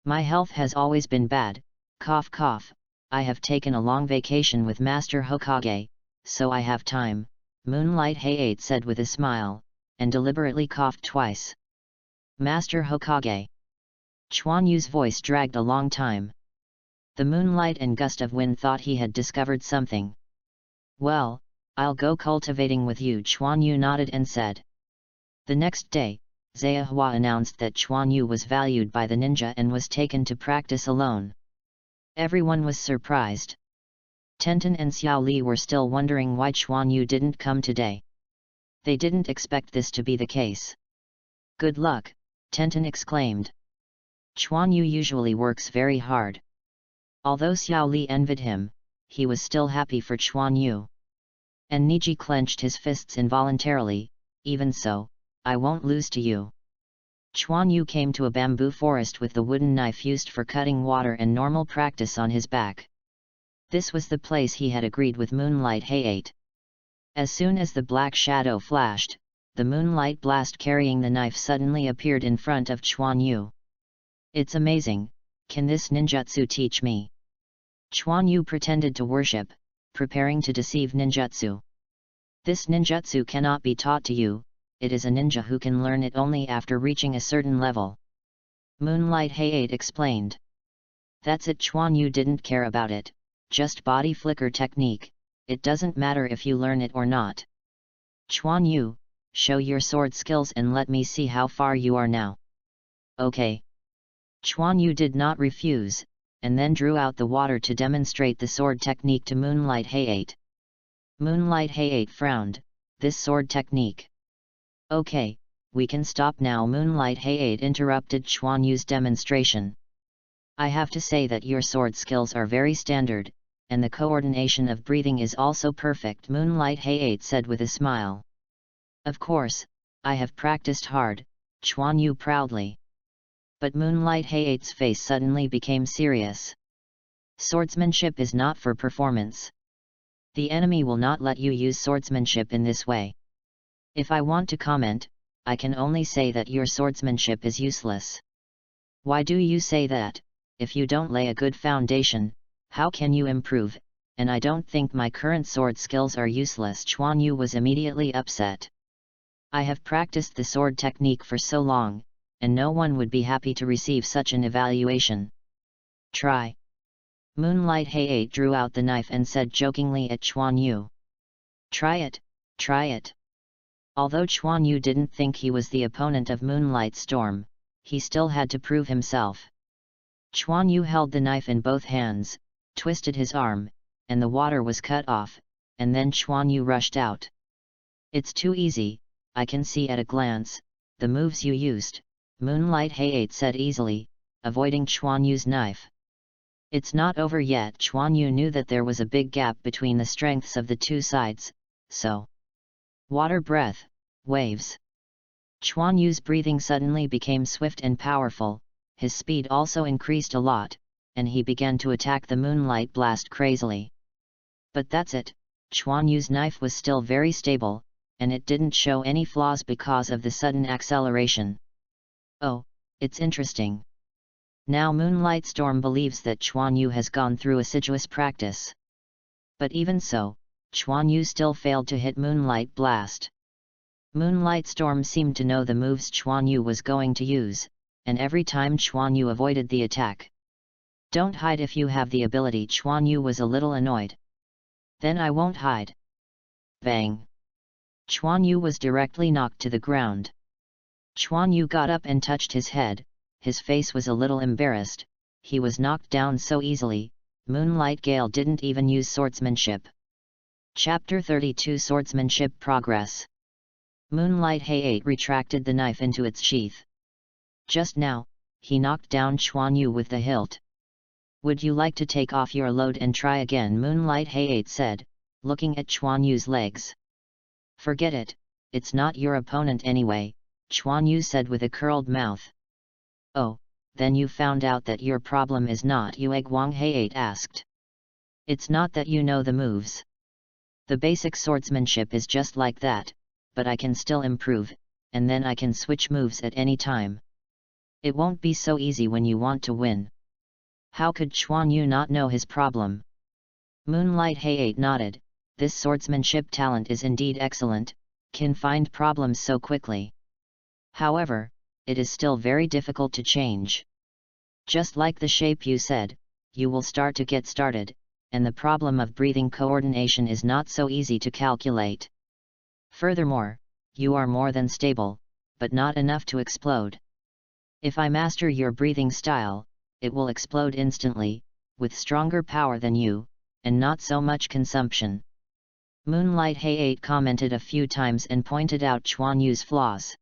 My health has always been bad, cough cough, I have taken a long vacation with Master Hokage, so I have time, Moonlight Hayate said with a smile, and deliberately coughed twice. Master Hokage. Chuan Yu's voice dragged a long time. The moonlight and gust of wind thought he had discovered something. Well, I'll go cultivating with you, Chuan Yu nodded and said. The next day, Zehua announced that Chuan Yu was valued by the ninja and was taken to practice alone. Everyone was surprised. Tenten and Xiao Li were still wondering why Chuan Yu didn't come today. They didn't expect this to be the case. Good luck, Tenten exclaimed. Chuan Yu usually works very hard. Although Xiao Li envied him, he was still happy for Chuan Yu. And Niji clenched his fists involuntarily, even so, I won't lose to you. Chuan Yu came to a bamboo forest with the wooden knife used for cutting water and normal practice on his back. This was the place he had agreed with Moonlight Hayate. As soon as the black shadow flashed, the moonlight blast carrying the knife suddenly appeared in front of Chuan Yu. It's amazing, can this ninjutsu teach me? Chuan Yu pretended to worship, preparing to deceive ninjutsu. This ninjutsu cannot be taught to you, it is a ninja who can learn it only after reaching a certain level. Moonlight Hayate explained. That's it, Chuan Yu didn't care about it, just body flicker technique, it doesn't matter if you learn it or not. Chuan Yu, show your sword skills and let me see how far you are now. Okay. Chuan Yu did not refuse, and then drew out the water to demonstrate the sword technique to Moonlight Hayate. Moonlight Hayate frowned, this sword technique. Okay, we can stop now, Moonlight Hayate interrupted Chuan Yu's demonstration. I have to say that your sword skills are very standard, and the coordination of breathing is also perfect, Moonlight Hayate said with a smile. Of course, I have practiced hard, Chuan Yu proudly. But Moonlight Hayate's face suddenly became serious. Swordsmanship is not for performance. The enemy will not let you use swordsmanship in this way. If I want to comment, I can only say that your swordsmanship is useless. Why do you say that? If you don't lay a good foundation, how can you improve? And I don't think my current sword skills are useless. Chuan Yu was immediately upset. I have practiced the sword technique for so long, and no one would be happy to receive such an evaluation. Try. Moonlight Hay-8 drew out the knife and said jokingly at Chuan Yu. Try it, try it. Although Chuan Yu didn't think he was the opponent of Moonlight Storm, he still had to prove himself. Chuan Yu held the knife in both hands, twisted his arm, and the water was cut off, and then Chuan Yu rushed out. It's too easy, I can see at a glance, the moves you used, Moonlight Hay-8 said easily, avoiding Chuan Yu's knife. It's not over yet. Chuan Yu knew that there was a big gap between the strengths of the two sides, so. Water breath, waves. Chuan Yu's breathing suddenly became swift and powerful, his speed also increased a lot, and he began to attack the moonlight blast crazily. But that's it, Chuan Yu's knife was still very stable, and it didn't show any flaws because of the sudden acceleration. Oh, it's interesting. Now Moonlight Storm believes that Chuan Yu has gone through assiduous practice. But even so, Chuan Yu still failed to hit Moonlight Blast. Moonlight Storm seemed to know the moves Chuan Yu was going to use, and every time Chuan Yu avoided the attack. Don't hide if you have the ability. Chuan Yu was a little annoyed. Then I won't hide. Bang! Chuan Yu was directly knocked to the ground. Chuan Yu got up and touched his head. His face was a little embarrassed, he was knocked down so easily. Moonlight Gale didn't even use swordsmanship. Chapter 32 Swordsmanship Progress. Moonlight Hay-8 retracted the knife into its sheath. Just now, he knocked down Chuan Yu with the hilt. Would you like to take off your load and try again? Moonlight Hay-8 said, looking at Chuan Yu's legs. Forget it, it's not your opponent anyway, Chuan Yu said with a curled mouth. Oh, then you found out that your problem is not you, Guang Hay-8 asked. It's not that you know the moves. The basic swordsmanship is just like that, but I can still improve, and then I can switch moves at any time. It won't be so easy when you want to win. How could Chuan Yu not know his problem? Moonlight Hay-8 nodded, this swordsmanship talent is indeed excellent, can find problems so quickly. However, it is still very difficult to change. Just like the shape you said, you will start to get started, and the problem of breathing coordination is not so easy to calculate. Furthermore, you are more than stable, but not enough to explode. If I master your breathing style, it will explode instantly, with stronger power than you, and not so much consumption. Moonlight Hay-8 commented a few times and pointed out Chuan Yu's flaws.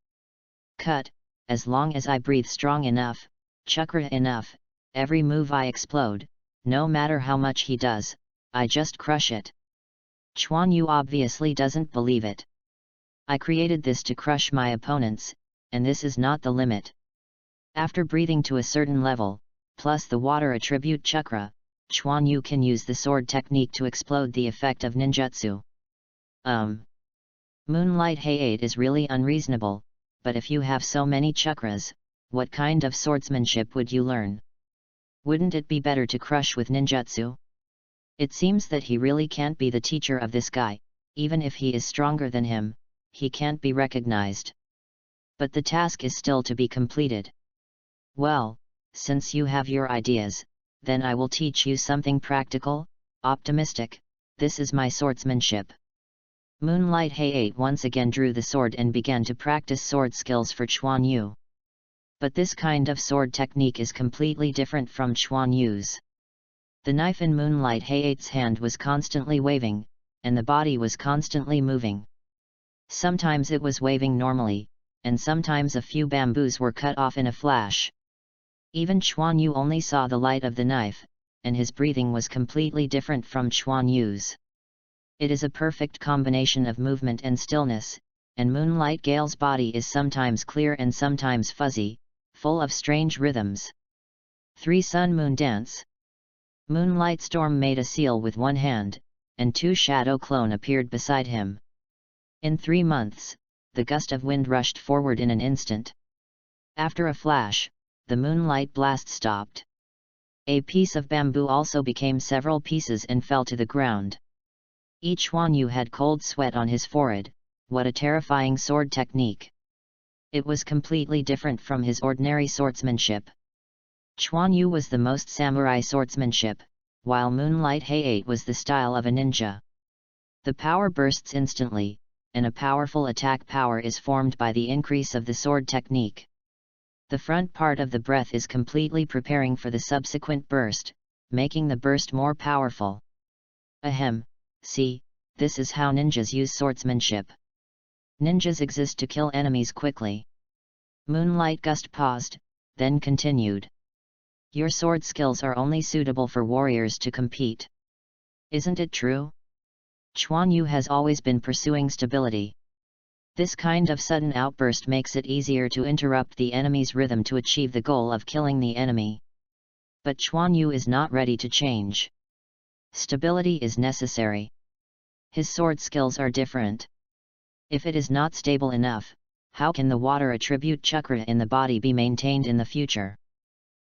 Cut. As long as I breathe strong enough, chakra enough, every move I explode, no matter how much he does, I just crush it. Chuan Yu obviously doesn't believe it. I created this to crush my opponents, and this is not the limit. After breathing to a certain level, plus the water attribute chakra, Chuan Yu can use the sword technique to explode the effect of ninjutsu. Moonlight Hay-8 is really unreasonable. But if you have so many chakras, what kind of swordsmanship would you learn? Wouldn't it be better to crush with ninjutsu? It seems that he really can't be the teacher of this guy, even if he is stronger than him, he can't be recognized. But the task is still to be completed. Well, since you have your ideas, then I will teach you something practical, optimistic. This is my swordsmanship. Moonlight Hay-8 once again drew the sword and began to practice sword skills for Chuan Yu. But this kind of sword technique is completely different from Chuan Yu's. The knife in Moonlight Hay-8's hand was constantly waving, and the body was constantly moving. Sometimes it was waving normally, and sometimes a few bamboos were cut off in a flash. Even Chuan Yu only saw the light of the knife, and his breathing was completely different from Chuan Yu's. It is a perfect combination of movement and stillness, and Moonlight Gale's body is sometimes clear and sometimes fuzzy, full of strange rhythms. 3 Sun Moon Dance. Moonlight Storm made a seal with one hand, and 2 shadow clone appeared beside him. In 3 months, the gust of wind rushed forward in an instant. After a flash, the moonlight blast stopped. A piece of bamboo also became several pieces and fell to the ground. Chuan Yu had cold sweat on his forehead. What a terrifying sword technique! It was completely different from his ordinary swordsmanship. Chuan Yu was the most samurai swordsmanship, while Moonlight Hay-8 was the style of a ninja. The power bursts instantly, and a powerful attack power is formed by the increase of the sword technique. The front part of the breath is completely preparing for the subsequent burst, making the burst more powerful. Ahem, see, this is how ninjas use swordsmanship. Ninjas exist to kill enemies quickly. Moonlight Gust paused, then continued. Your sword skills are only suitable for warriors to compete. Isn't it true? Chuan Yu has always been pursuing stability. This kind of sudden outburst makes it easier to interrupt the enemy's rhythm to achieve the goal of killing the enemy. But Chuan Yu is not ready to change. Stability is necessary. His sword skills are different. If it is not stable enough, how can the water attribute chakra in the body be maintained in the future?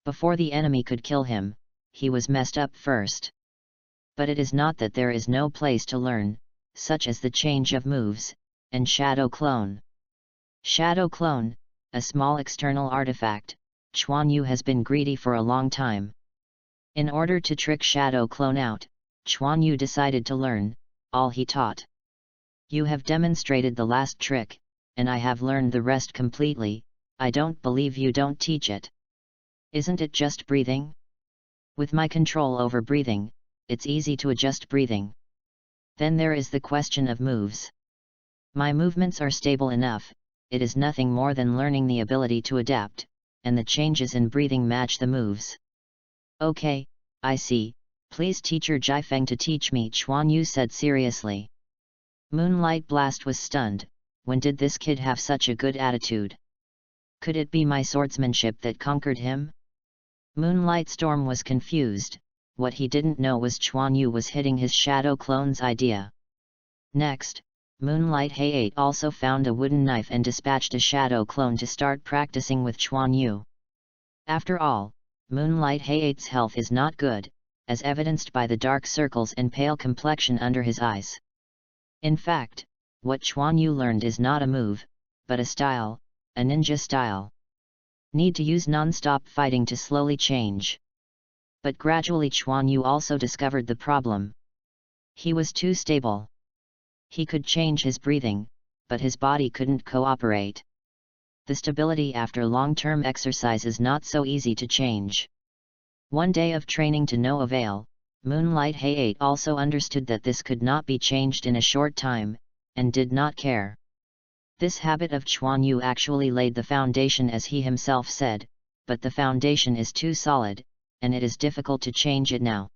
Before the enemy could kill him, he was messed up first. But it is not that there is no place to learn, such as the change of moves, and Shadow Clone. Shadow Clone, a small external artifact, Chuan Yu has been greedy for a long time. In order to trick Shadow Clone out, Chuan Yu decided to learn all he taught. You have demonstrated the last trick, and I have learned the rest completely. I don't believe you don't teach it. Isn't it just breathing? With my control over breathing, it's easy to adjust breathing. Then there is the question of moves. My movements are stable enough, it is nothing more than learning the ability to adapt, and the changes in breathing match the moves. Okay, I see, please teacher Jiafeng to teach me, Chuan Yu said seriously. Moonlight Blast was stunned. When did this kid have such a good attitude? Could it be my swordsmanship that conquered him? Moonlight Storm was confused. What he didn't know was Chuan Yu was hitting his Shadow Clone's idea. Next, Moonlight Hay-8 also found a wooden knife and dispatched a Shadow Clone to start practicing with Chuan Yu. After all, Moonlight Hay-8's health is not good, as evidenced by the dark circles and pale complexion under his eyes. In fact, what Chuan Yu learned is not a move, but a style, a ninja style. Need to use non-stop fighting to slowly change. But gradually Chuan Yu also discovered the problem. He was too stable. He could change his breathing, but his body couldn't cooperate. The stability after long-term exercise is not so easy to change. One day of training to no avail, Moonlight Hay-8 also understood that this could not be changed in a short time, and did not care. This habit of Chuan Yu actually laid the foundation, as he himself said, but the foundation is too solid, and it is difficult to change it now.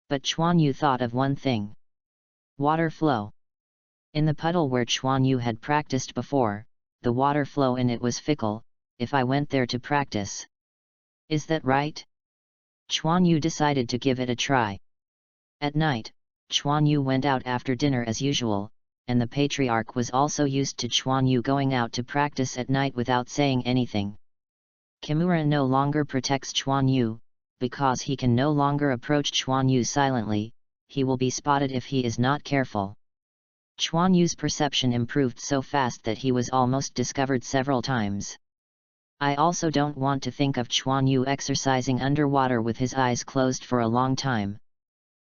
But Chuan Yu thought of one thing. Water flow. In the puddle where Chuan Yu had practiced before, the water flow in it was fickle. If I went there to practice. Is that right? Chuan Yu decided to give it a try. At night, Chuan Yu went out after dinner as usual, and the patriarch was also used to Chuan Yu going out to practice at night without saying anything. Kimura no longer protects Chuan Yu, because he can no longer approach Chuan Yu silently. He will be spotted if he is not careful. Chuan Yu's perception improved so fast that he was almost discovered several times. I also don't want to think of Chuan Yu exercising underwater with his eyes closed for a long time.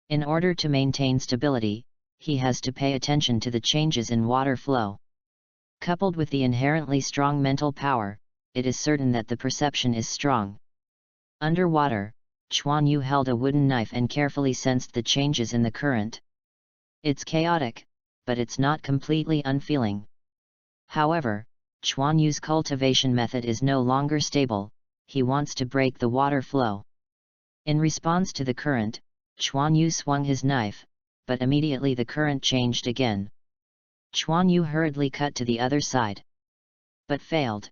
In order to maintain stability, he has to pay attention to the changes in water flow. Coupled with the inherently strong mental power, it is certain that the perception is strong. Underwater, Chuan Yu held a wooden knife and carefully sensed the changes in the current. It's chaotic, but it's not completely unfeeling. However, Chuan Yu's cultivation method is no longer stable. He wants to break the water flow. In response to the current, Chuan Yu swung his knife, but immediately the current changed again. Chuan Yu hurriedly cut to the other side. But failed.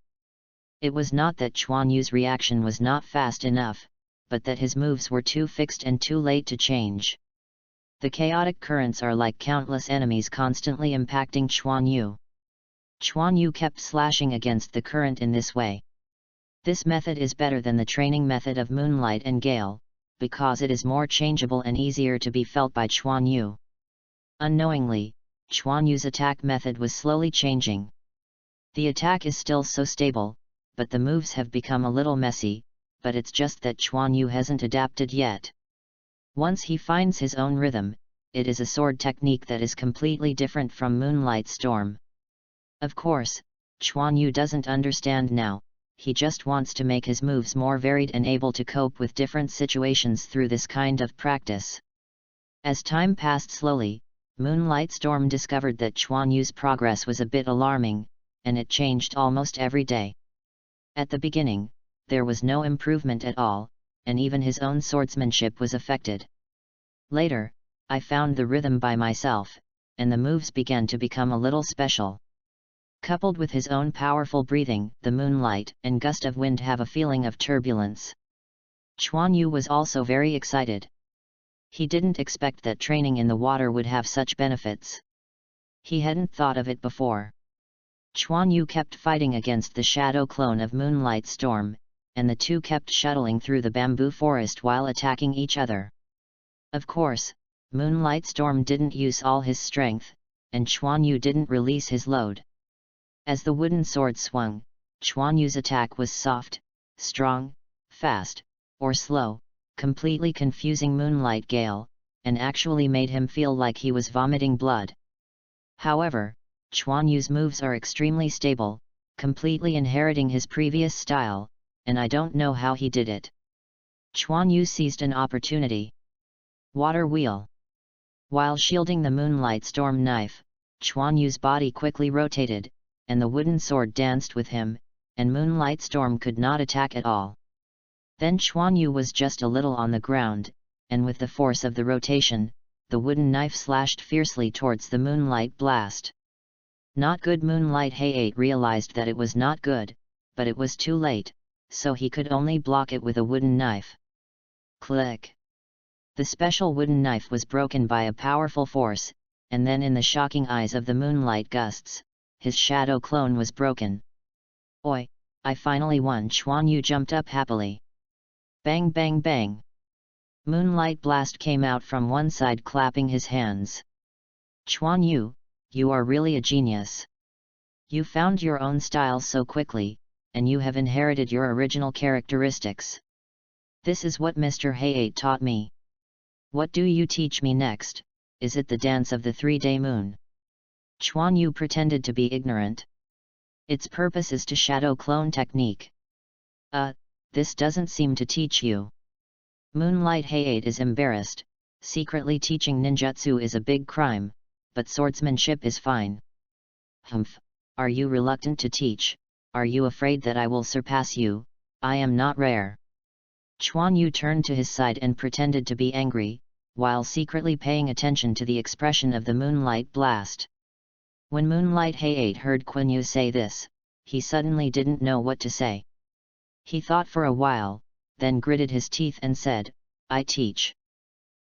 It was not that Chuan Yu's reaction was not fast enough, but that his moves were too fixed and too late to change. The chaotic currents are like countless enemies constantly impacting Chuan Yu. Chuan Yu kept slashing against the current in this way. This method is better than the training method of Moonlight and Gale, because it is more changeable and easier to be felt by Chuan Yu. Unknowingly, Chuan Yu's attack method was slowly changing. The attack is still so stable, but the moves have become a little messy, but it's just that Chuan Yu hasn't adapted yet. Once he finds his own rhythm, it is a sword technique that is completely different from Moonlight Storm. Of course, Chuan Yu doesn't understand now, he just wants to make his moves more varied and able to cope with different situations through this kind of practice. As time passed slowly, Moonlight Storm discovered that Chuan Yu's progress was a bit alarming, and it changed almost every day. At the beginning, there was no improvement at all, and even his own swordsmanship was affected. Later, I found the rhythm by myself, and the moves began to become a little special. Coupled with his own powerful breathing, the moonlight and gust of wind have a feeling of turbulence. Chuan Yu was also very excited. He didn't expect that training in the water would have such benefits. He hadn't thought of it before. Chuan Yu kept fighting against the shadow clone of Moonlight Storm, and the two kept shuttling through the bamboo forest while attacking each other. Of course, Moonlight Storm didn't use all his strength, and Chuan Yu didn't release his load. As the wooden sword swung, Chuan Yu's attack was soft, strong, fast, or slow, completely confusing Moonlight Gale, and actually made him feel like he was vomiting blood. However, Chuan Yu's moves are extremely stable, completely inheriting his previous style, and I don't know how he did it. Chuan Yu seized an opportunity. Water Wheel. While shielding the Moonlight Storm knife, Chuan Yu's body quickly rotated, and the wooden sword danced with him, and Moonlight Storm could not attack at all. Then Chuan Yu was just a little on the ground, and with the force of the rotation, the wooden knife slashed fiercely towards the Moonlight Blast. Not good. Moonlight Hayate realized that it was not good, but it was too late, so he could only block it with a wooden knife. Click! The special wooden knife was broken by a powerful force, and then in the shocking eyes of the moonlight gusts, his shadow clone was broken. Oi, I finally won! Chuan Yu jumped up happily. Bang bang bang! Moonlight Blast came out from one side, clapping his hands. Chuan Yu, you are really a genius. You found your own style so quickly, and you have inherited your original characteristics. This is what Mr. Hayate taught me. What do you teach me next? Is it the dance of the 3-day moon? Chuan Yu pretended to be ignorant. Its purpose is to shadow clone technique. This doesn't seem to teach you. Moonlight Hayate is embarrassed. Secretly teaching ninjutsu is a big crime, but swordsmanship is fine. Humph, are you reluctant to teach? Are you afraid that I will surpass you? I am not rare. Chuan Yu turned to his side and pretended to be angry, while secretly paying attention to the expression of the Moonlight Blast. When Moonlight Hayate heard Chuan Yu say this, he suddenly didn't know what to say. He thought for a while, then gritted his teeth and said, I teach.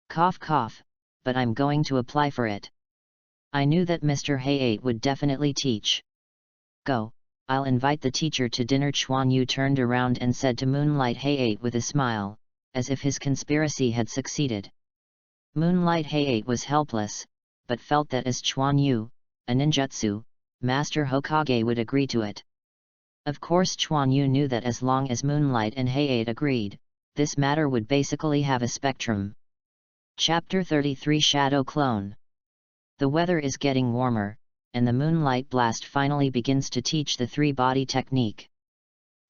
Cough cough, but I'm going to apply for it. I knew that Mr. Hayate would definitely teach. Go, I'll invite the teacher to dinner. Chuan Yu turned around and said to Moonlight Hayate with a smile, as if his conspiracy had succeeded. Moonlight Hayate was helpless, but felt that as Chuan Yu, a ninjutsu master Hokage, would agree to it. Of course Chuan Yu knew that as long as Moonlight and Hayate agreed, this matter would basically have a spectrum. Chapter 33 Shadow Clone. The weather is getting warmer, and the Moonlight Blast finally begins to teach the 3-body technique.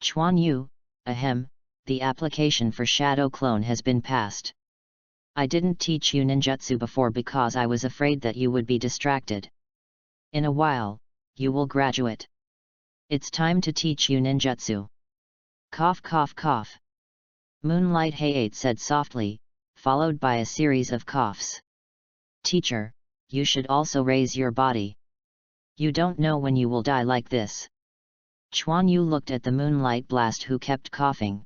Chuan Yu, ahem, the application for Shadow Clone has been passed. I didn't teach you ninjutsu before because I was afraid that you would be distracted. In a while, you will graduate. It's time to teach you ninjutsu. Cough cough cough. Moonlight Hayate said softly, followed by a series of coughs. Teacher, you should also raise your body. You don't know when you will die like this. Chuan Yu looked at the Moonlight Blast, who kept coughing.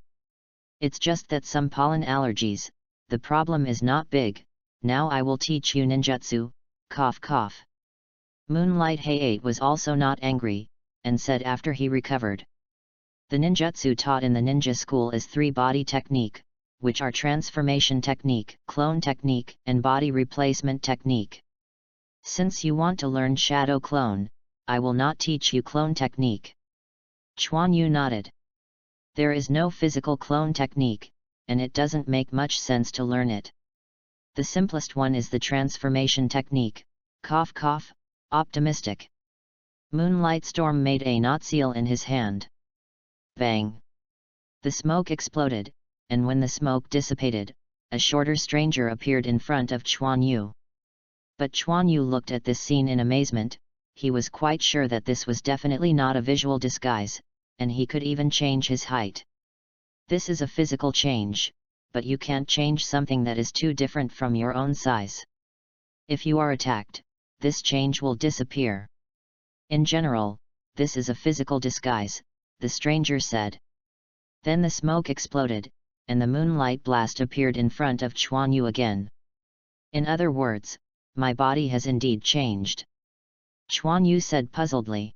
It's just that some pollen allergies, the problem is not big. Now I will teach you ninjutsu, cough cough. Moonlight Hayate was also not angry, and said after he recovered. The ninjutsu taught in the ninja school is 3-body technique, which are transformation technique, clone technique, and body replacement technique. Since you want to learn shadow clone, I will not teach you clone technique. Chuan Yu nodded. There is no physical clone technique, and it doesn't make much sense to learn it. The simplest one is the transformation technique, cough cough, optimistic. Moonlight Storm made a knot seal in his hand. Bang! The smoke exploded, and when the smoke dissipated, a shorter stranger appeared in front of Chuan Yu. But Chuan Yu looked at this scene in amazement. He was quite sure that this was definitely not a visual disguise, and he could even change his height. This is a physical change, but you can't change something that is too different from your own size. If you are attacked, this change will disappear. In general, this is a physical disguise, the stranger said. Then the smoke exploded, and the moonlight blast appeared in front of Chuan Yu again. In other words, my body has indeed changed. Chuan Yu said puzzledly.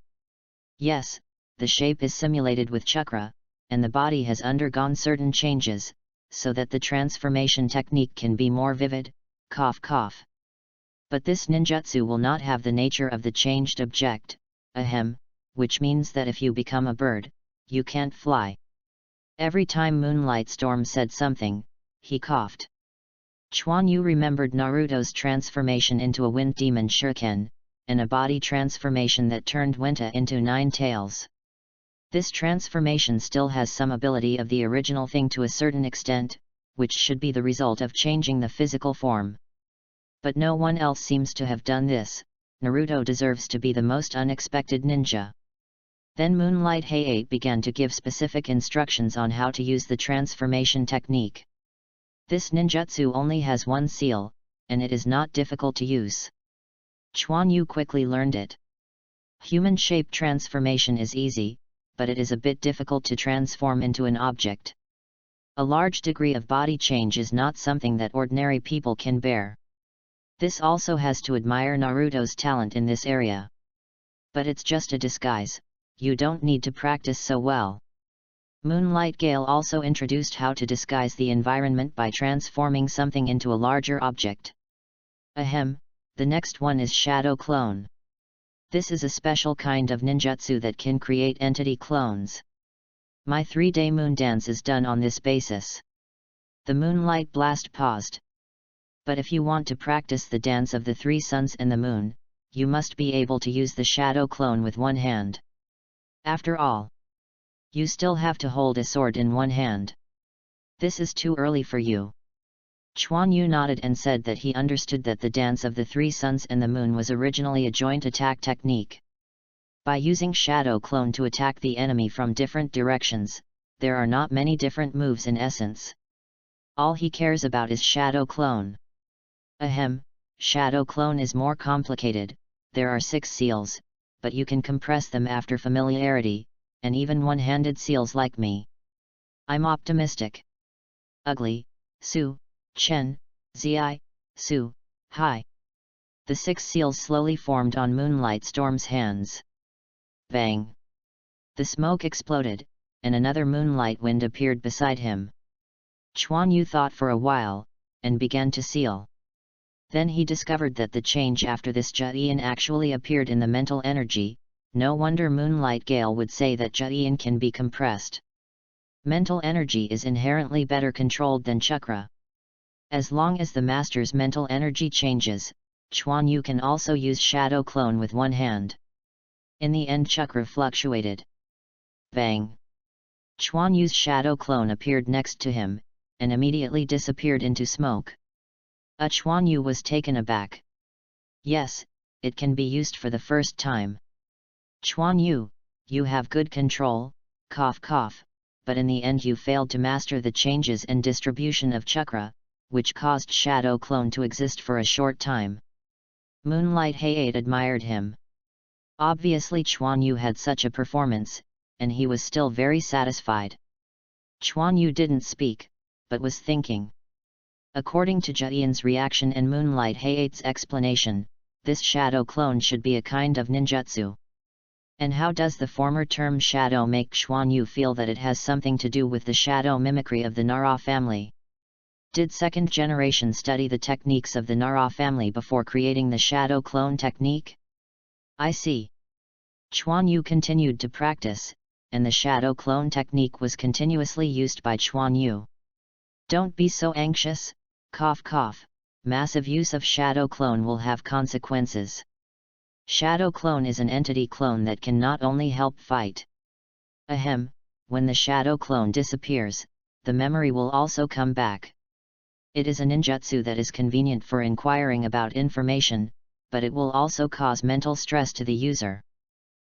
Yes, the shape is simulated with chakra, and the body has undergone certain changes, so that the transformation technique can be more vivid, cough cough. But this ninjutsu will not have the nature of the changed object, ahem, which means that if you become a bird, you can't fly. Every time Moonlight Storm said something, he coughed. Chuan Yu remembered Naruto's transformation into a wind demon shuriken, and a body transformation that turned Wenta into 9 tails. This transformation still has some ability of the original thing to a certain extent, which should be the result of changing the physical form. But no one else seems to have done this. Naruto deserves to be the most unexpected ninja. Then Moonlight Hayate began to give specific instructions on how to use the transformation technique. This ninjutsu only has one seal, and it is not difficult to use. Chuan Yu quickly learned it. Human shape transformation is easy, but it is a bit difficult to transform into an object. A large degree of body change is not something that ordinary people can bear. This also has to admire Naruto's talent in this area. But it's just a disguise, you don't need to practice so well. Moonlight Gale also introduced how to disguise the environment by transforming something into a larger object. Ahem, the next one is Shadow Clone. This is a special kind of ninjutsu that can create entity clones. My 3-day moon dance is done on this basis. The Moonlight Blast paused. But if you want to practice the dance of the 3 suns and the moon, you must be able to use the shadow clone with one hand. After all, you still have to hold a sword in one hand. This is too early for you. Chuan Yu nodded and said that he understood that the dance of the 3 suns and the moon was originally a joint attack technique. By using shadow clone to attack the enemy from different directions, there are not many different moves in essence. All he cares about is shadow clone. Ahem, shadow clone is more complicated. There are 6 seals, but you can compress them after familiarity, and even one-handed seals like me. I'm optimistic. Ugly, Su, Chen, Zi, Su, Hai. The 6 seals slowly formed on Moonlight Storm's hands. Bang! The smoke exploded, and another moonlight wind appeared beside him. Chuan Yu thought for a while, and began to seal. Then he discovered that the change after this Jian actually appeared in the mental energy. No wonder Moonlight Gale would say that Jian can be compressed. Mental energy is inherently better controlled than chakra. As long as the master's mental energy changes, Chuan Yu can also use shadow clone with one hand. In the end, chakra fluctuated. Bang! Chuan Yu's shadow clone appeared next to him, and immediately disappeared into smoke. Chuan Yu was taken aback. Yes, it can be used for the first time. Chuan Yu, you have good control, cough cough, but in the end you failed to master the changes and distribution of chakra, which caused shadow clone to exist for a short time. Moonlight Hayate admired him. Obviously Chuan Yu had such a performance, and he was still very satisfied. Chuan Yu didn't speak, but was thinking. According to Jian's reaction and Moonlight Hayate's explanation, this shadow clone should be a kind of ninjutsu. And how does the former term shadow make Chuan Yu feel that it has something to do with the shadow mimicry of the Nara family? Did second generation study the techniques of the Nara family before creating the shadow clone technique? I see. Chuan Yu continued to practice, and the shadow clone technique was continuously used by Chuan Yu. Don't be so anxious, cough cough, massive use of shadow clone will have consequences. Shadow clone is an entity clone that can not only help fight. Ahem, when the shadow clone disappears, the memory will also come back. It is a ninjutsu that is convenient for inquiring about information, but it will also cause mental stress to the user.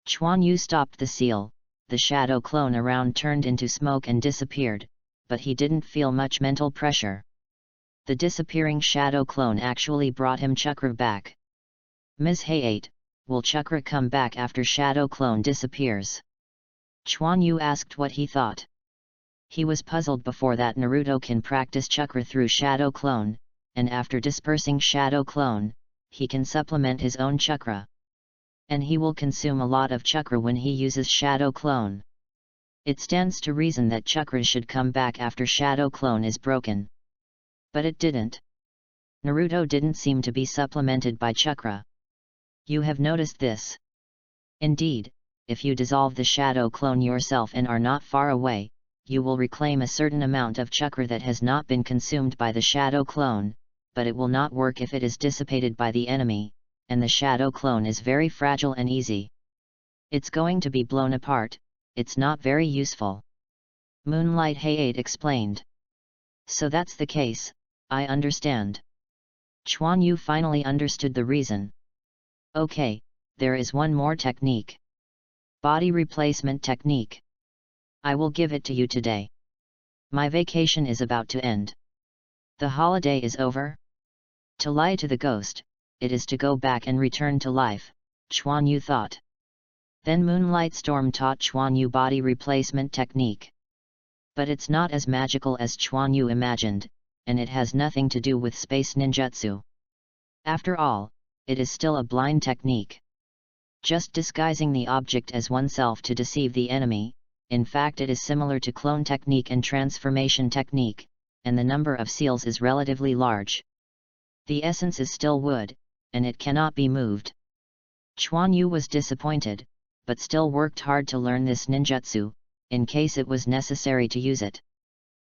Chuan Yu stopped the seal, the shadow clone around turned into smoke and disappeared, but he didn't feel much mental pressure. The disappearing shadow clone actually brought him chakra back. Ms. Hayate, will chakra come back after shadow clone disappears? Chuan Yu asked what he thought. He was puzzled before that Naruto can practice chakra through shadow clone, and after dispersing shadow clone, he can supplement his own chakra. And he will consume a lot of chakra when he uses shadow clone. It stands to reason that chakra should come back after shadow clone is broken. But it didn't. Naruto didn't seem to be supplemented by chakra. You have noticed this. Indeed, if you dissolve the shadow clone yourself and are not far away, you will reclaim a certain amount of chakra that has not been consumed by the shadow clone, but it will not work if it is dissipated by the enemy, and the shadow clone is very fragile and easy. It's going to be blown apart, it's not very useful. Moonlight Hayate explained. So that's the case, I understand. Chuan Yu finally understood the reason. Okay, there is one more technique. Body replacement technique. I will give it to you today. My vacation is about to end. The holiday is over. To lie to the ghost, it is to go back and return to life, Chuan Yu thought. Then Moonlight Storm taught Chuan Yu body replacement technique. But it's not as magical as Chuan Yu imagined, and it has nothing to do with space ninjutsu. After all, it is still a blind technique. Just disguising the object as oneself to deceive the enemy. In fact, it is similar to clone technique and transformation technique, and the number of seals is relatively large. The essence is still wood, and it cannot be moved. Chuan Yu was disappointed, but still worked hard to learn this ninjutsu, in case it was necessary to use it.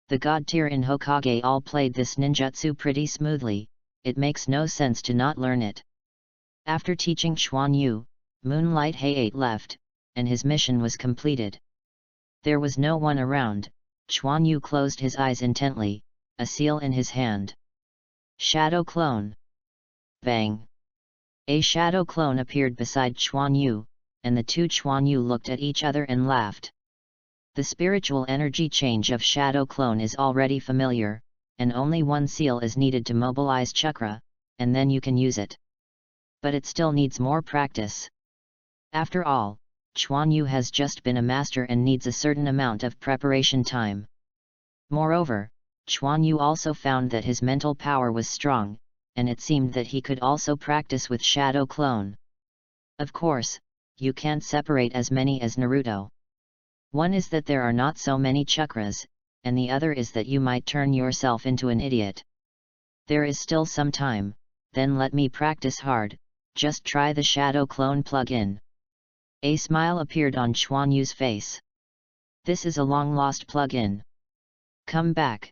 The god tier in Hokage all played this ninjutsu pretty smoothly, it makes no sense to not learn it. After teaching Chuan Yu, Moonlight Hayate left, and his mission was completed. There was no one around. Chuan Yu closed his eyes intently, a seal in his hand. Shadow clone. Bang! A shadow clone appeared beside Chuan Yu, and the two Chuan Yu looked at each other and laughed. The spiritual energy change of shadow clone is already familiar, and only one seal is needed to mobilize chakra, and then you can use it. But it still needs more practice. After all, Chuan Yu has just been a master and needs a certain amount of preparation time. Moreover, Chuan Yu also found that his mental power was strong, and it seemed that he could also practice with shadow clone. Of course, you can't separate as many as Naruto. One is that there are not so many chakras, and the other is that you might turn yourself into an idiot. There is still some time, then let me practice hard, just try the shadow clone plug-in. A smile appeared on Chuan Yu's face. This is a long-lost plug-in. Come back.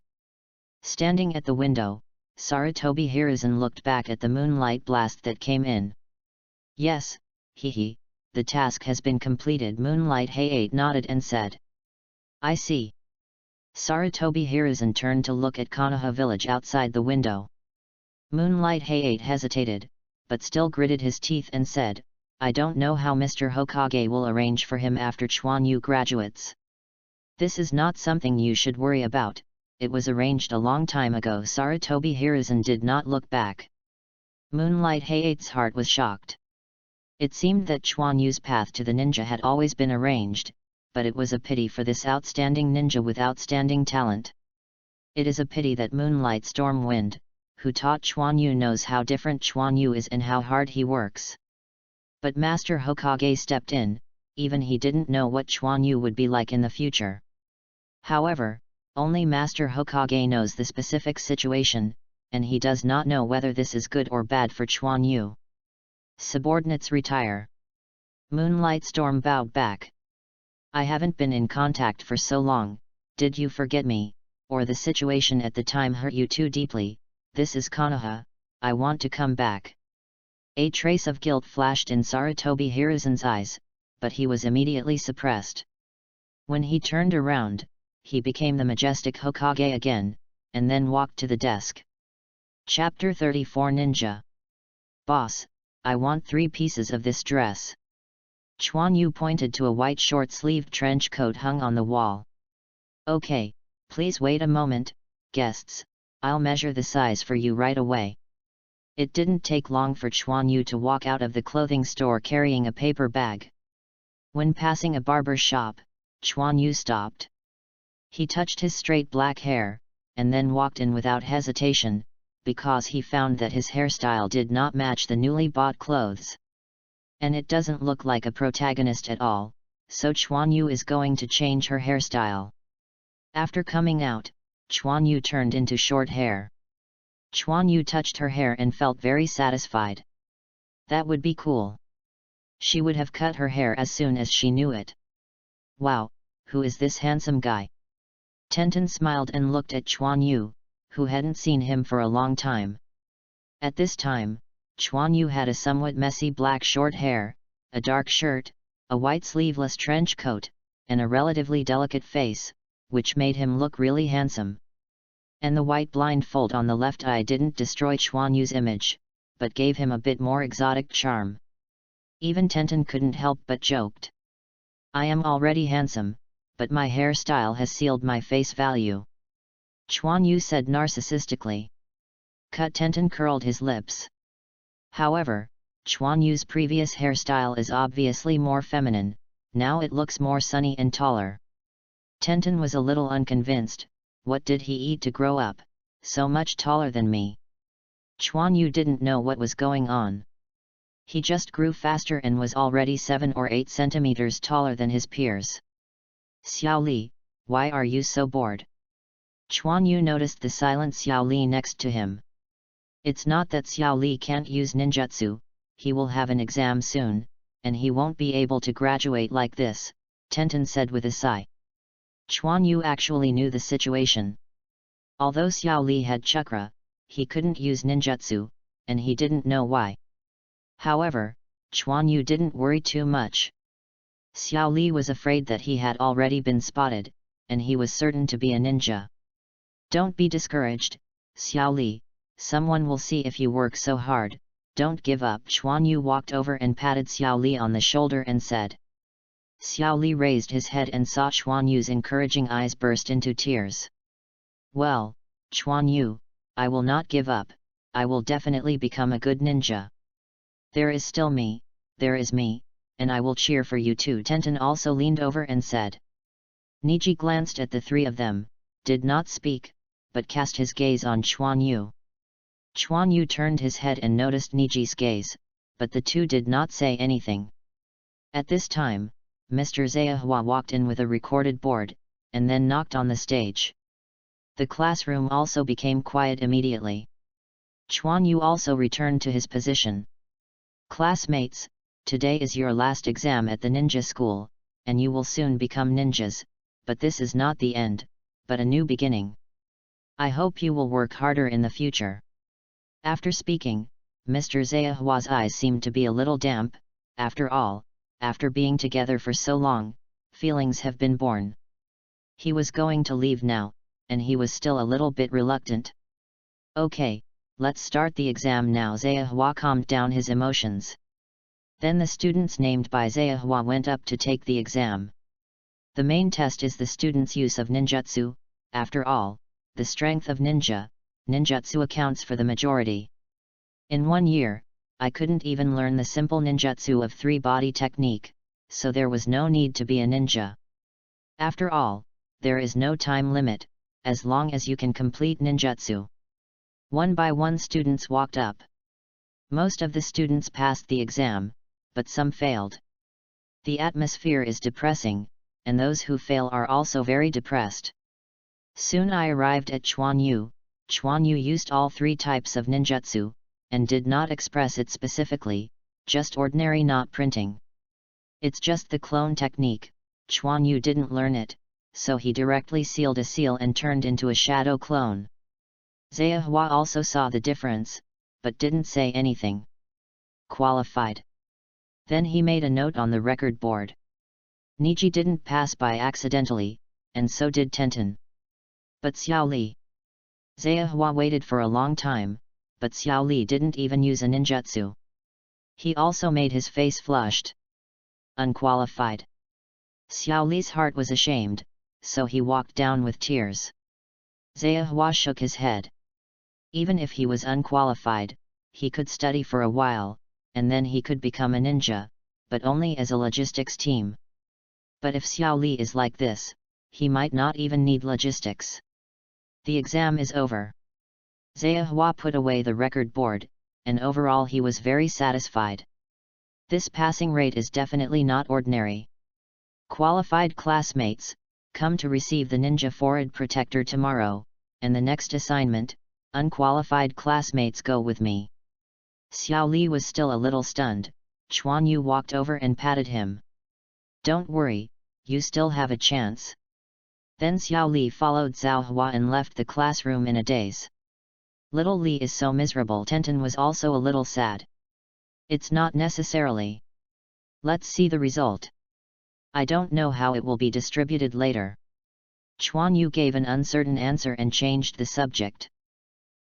Standing at the window, Sarutobi Hiruzen looked back at the moonlight blast that came in. Yes, hehe, the task has been completed. Moonlight Hayate nodded and said. I see. Sarutobi Hiruzen turned to look at Konoha village outside the window. Moonlight Hayate hesitated, but still gritted his teeth and said, I don't know how Mr. Hokage will arrange for him after Chuan Yu graduates. This is not something you should worry about, it was arranged a long time ago. Sarutobi Hiruzen did not look back. Moonlight Hayate's heart was shocked. It seemed that Chuan Yu's path to the ninja had always been arranged, but it was a pity for this outstanding ninja with outstanding talent. It is a pity that Moonlight Stormwind, who taught Chuan Yu, knows how different Chuan Yu is and how hard he works. But Master Hokage stepped in, even he didn't know what Chuan Yu would be like in the future. However, only Master Hokage knows the specific situation, and he does not know whether this is good or bad for Chuan Yu. Subordinates retire. Moonlight Storm bowed back. I haven't been in contact for so long, did you forget me, or the situation at the time hurt you too deeply? This is Konoha, I want to come back. A trace of guilt flashed in Sarutobi Hiruzen's eyes, but he was immediately suppressed. When he turned around, he became the majestic Hokage again, and then walked to the desk. Chapter 34 Ninja. Boss, I want 3 pieces of this dress. Chuan Yu pointed to a white short-sleeved trench coat hung on the wall. Okay, please wait a moment, guests, I'll measure the size for you right away. It didn't take long for Chuan Yu to walk out of the clothing store carrying a paper bag. When passing a barber shop, Chuan Yu stopped. He touched his straight black hair, and then walked in without hesitation, because he found that his hairstyle did not match the newly bought clothes. And it doesn't look like a protagonist at all, so Chuan Yu is going to change her hairstyle. After coming out, Chuan Yu turned into short hair. Chuan Yu touched her hair and felt very satisfied. That would be cool. She would have cut her hair as soon as she knew it. Wow, who is this handsome guy? Tenten smiled and looked at Chuan Yu, who hadn't seen him for a long time. At this time, Chuan Yu had a somewhat messy black short hair, a dark shirt, a white sleeveless trench coat, and a relatively delicate face, which made him look really handsome. And the white blindfold on the left eye didn't destroy Chuan Yu's image, but gave him a bit more exotic charm. Even Tenten couldn't help but joked. I am already handsome, but my hairstyle has sealed my face value. Chuan Yu said narcissistically. Tenten curled his lips. However, Chuan Yu's previous hairstyle is obviously more feminine, now it looks more sunny and taller. Tenten was a little unconvinced. What did he eat to grow up, so much taller than me? Chuan Yu didn't know what was going on. He just grew faster and was already 7 or 8 centimeters taller than his peers. Xiao Li, why are you so bored? Chuan Yu noticed the silent Xiao Li next to him. It's not that Xiao Li can't use ninjutsu, he will have an exam soon, and he won't be able to graduate like this, Tenten said with a sigh. Chuan Yu actually knew the situation. Although Xiao Li had chakra, he couldn't use ninjutsu, and he didn't know why. However, Chuan Yu didn't worry too much. Xiao Li was afraid that he had already been spotted, and he was certain to be a ninja. Don't be discouraged, Xiao Li, someone will see if you work so hard, don't give up. Chuan Yu walked over and patted Xiao Li on the shoulder and said. Xiao Li raised his head and saw Chuan Yu's encouraging eyes burst into tears. Well, Chuan Yu, I will not give up, I will definitely become a good ninja. There is still me, there is me, and I will cheer for you too. Tenten also leaned over and said. Niji glanced at the 3 of them, did not speak, but cast his gaze on Chuan Yu. Chuan Yu turned his head and noticed Niji's gaze, but the 2 did not say anything. At this time, Mr. Zayahua walked in with a recorded board, and then knocked on the stage. The classroom also became quiet immediately. Chuan Yu also returned to his position. Classmates, today is your last exam at the ninja school, and you will soon become ninjas, but this is not the end, but a new beginning. I hope you will work harder in the future. After speaking, Mr. Zayahua's eyes seemed to be a little damp. After all, after being together for so long, feelings have been born. He was going to leave now, and he was still a little bit reluctant. Okay, let's start the exam now. Zayahua calmed down his emotions. Then the students named by Zayahua went up to take the exam. The main test is the student's use of ninjutsu. After all, the strength of ninjutsu accounts for the majority. In 1 year, I couldn't even learn the simple ninjutsu of 3-body technique, so there was no need to be a ninja. After all, there is no time limit, as long as you can complete ninjutsu. One by one students walked up. Most of the students passed the exam, but some failed. The atmosphere is depressing, and those who fail are also very depressed. Soon I arrived at Chuan Yu. Chuan Yu used all 3 types of ninjutsu, and did not express it specifically, just ordinary not printing. It's just the clone technique, Chuan Yu didn't learn it, so he directly sealed a seal and turned into a shadow clone. Zia Hua also saw the difference, but didn't say anything. Qualified. Then he made a note on the record board. Niji didn't pass by accidentally, and so did Tenten. But Xiao Li. Zia Hua waited for a long time, but Xiao Li didn't even use a ninjutsu. He also made his face flushed. Unqualified. Xiao Li's heart was ashamed, so he walked down with tears. Zia Hua shook his head. Even if he was unqualified, he could study for a while, and then he could become a ninja, but only as a logistics team. But if Xiao Li is like this, he might not even need logistics. The exam is over. Zia Hua put away the record board, and overall he was very satisfied. This passing rate is definitely not ordinary. Qualified classmates, come to receive the Ninja Forehead Protector tomorrow, and the next assignment, unqualified classmates go with me. Xiao Li was still a little stunned. Chuan Yu walked over and patted him. Don't worry, you still have a chance. Then Xiao Li followed Zhao Hua and left the classroom in a daze. Little Li is so miserable. Tenten was also a little sad. It's not necessarily. Let's see the result. I don't know how it will be distributed later. Chuan Yu gave an uncertain answer and changed the subject.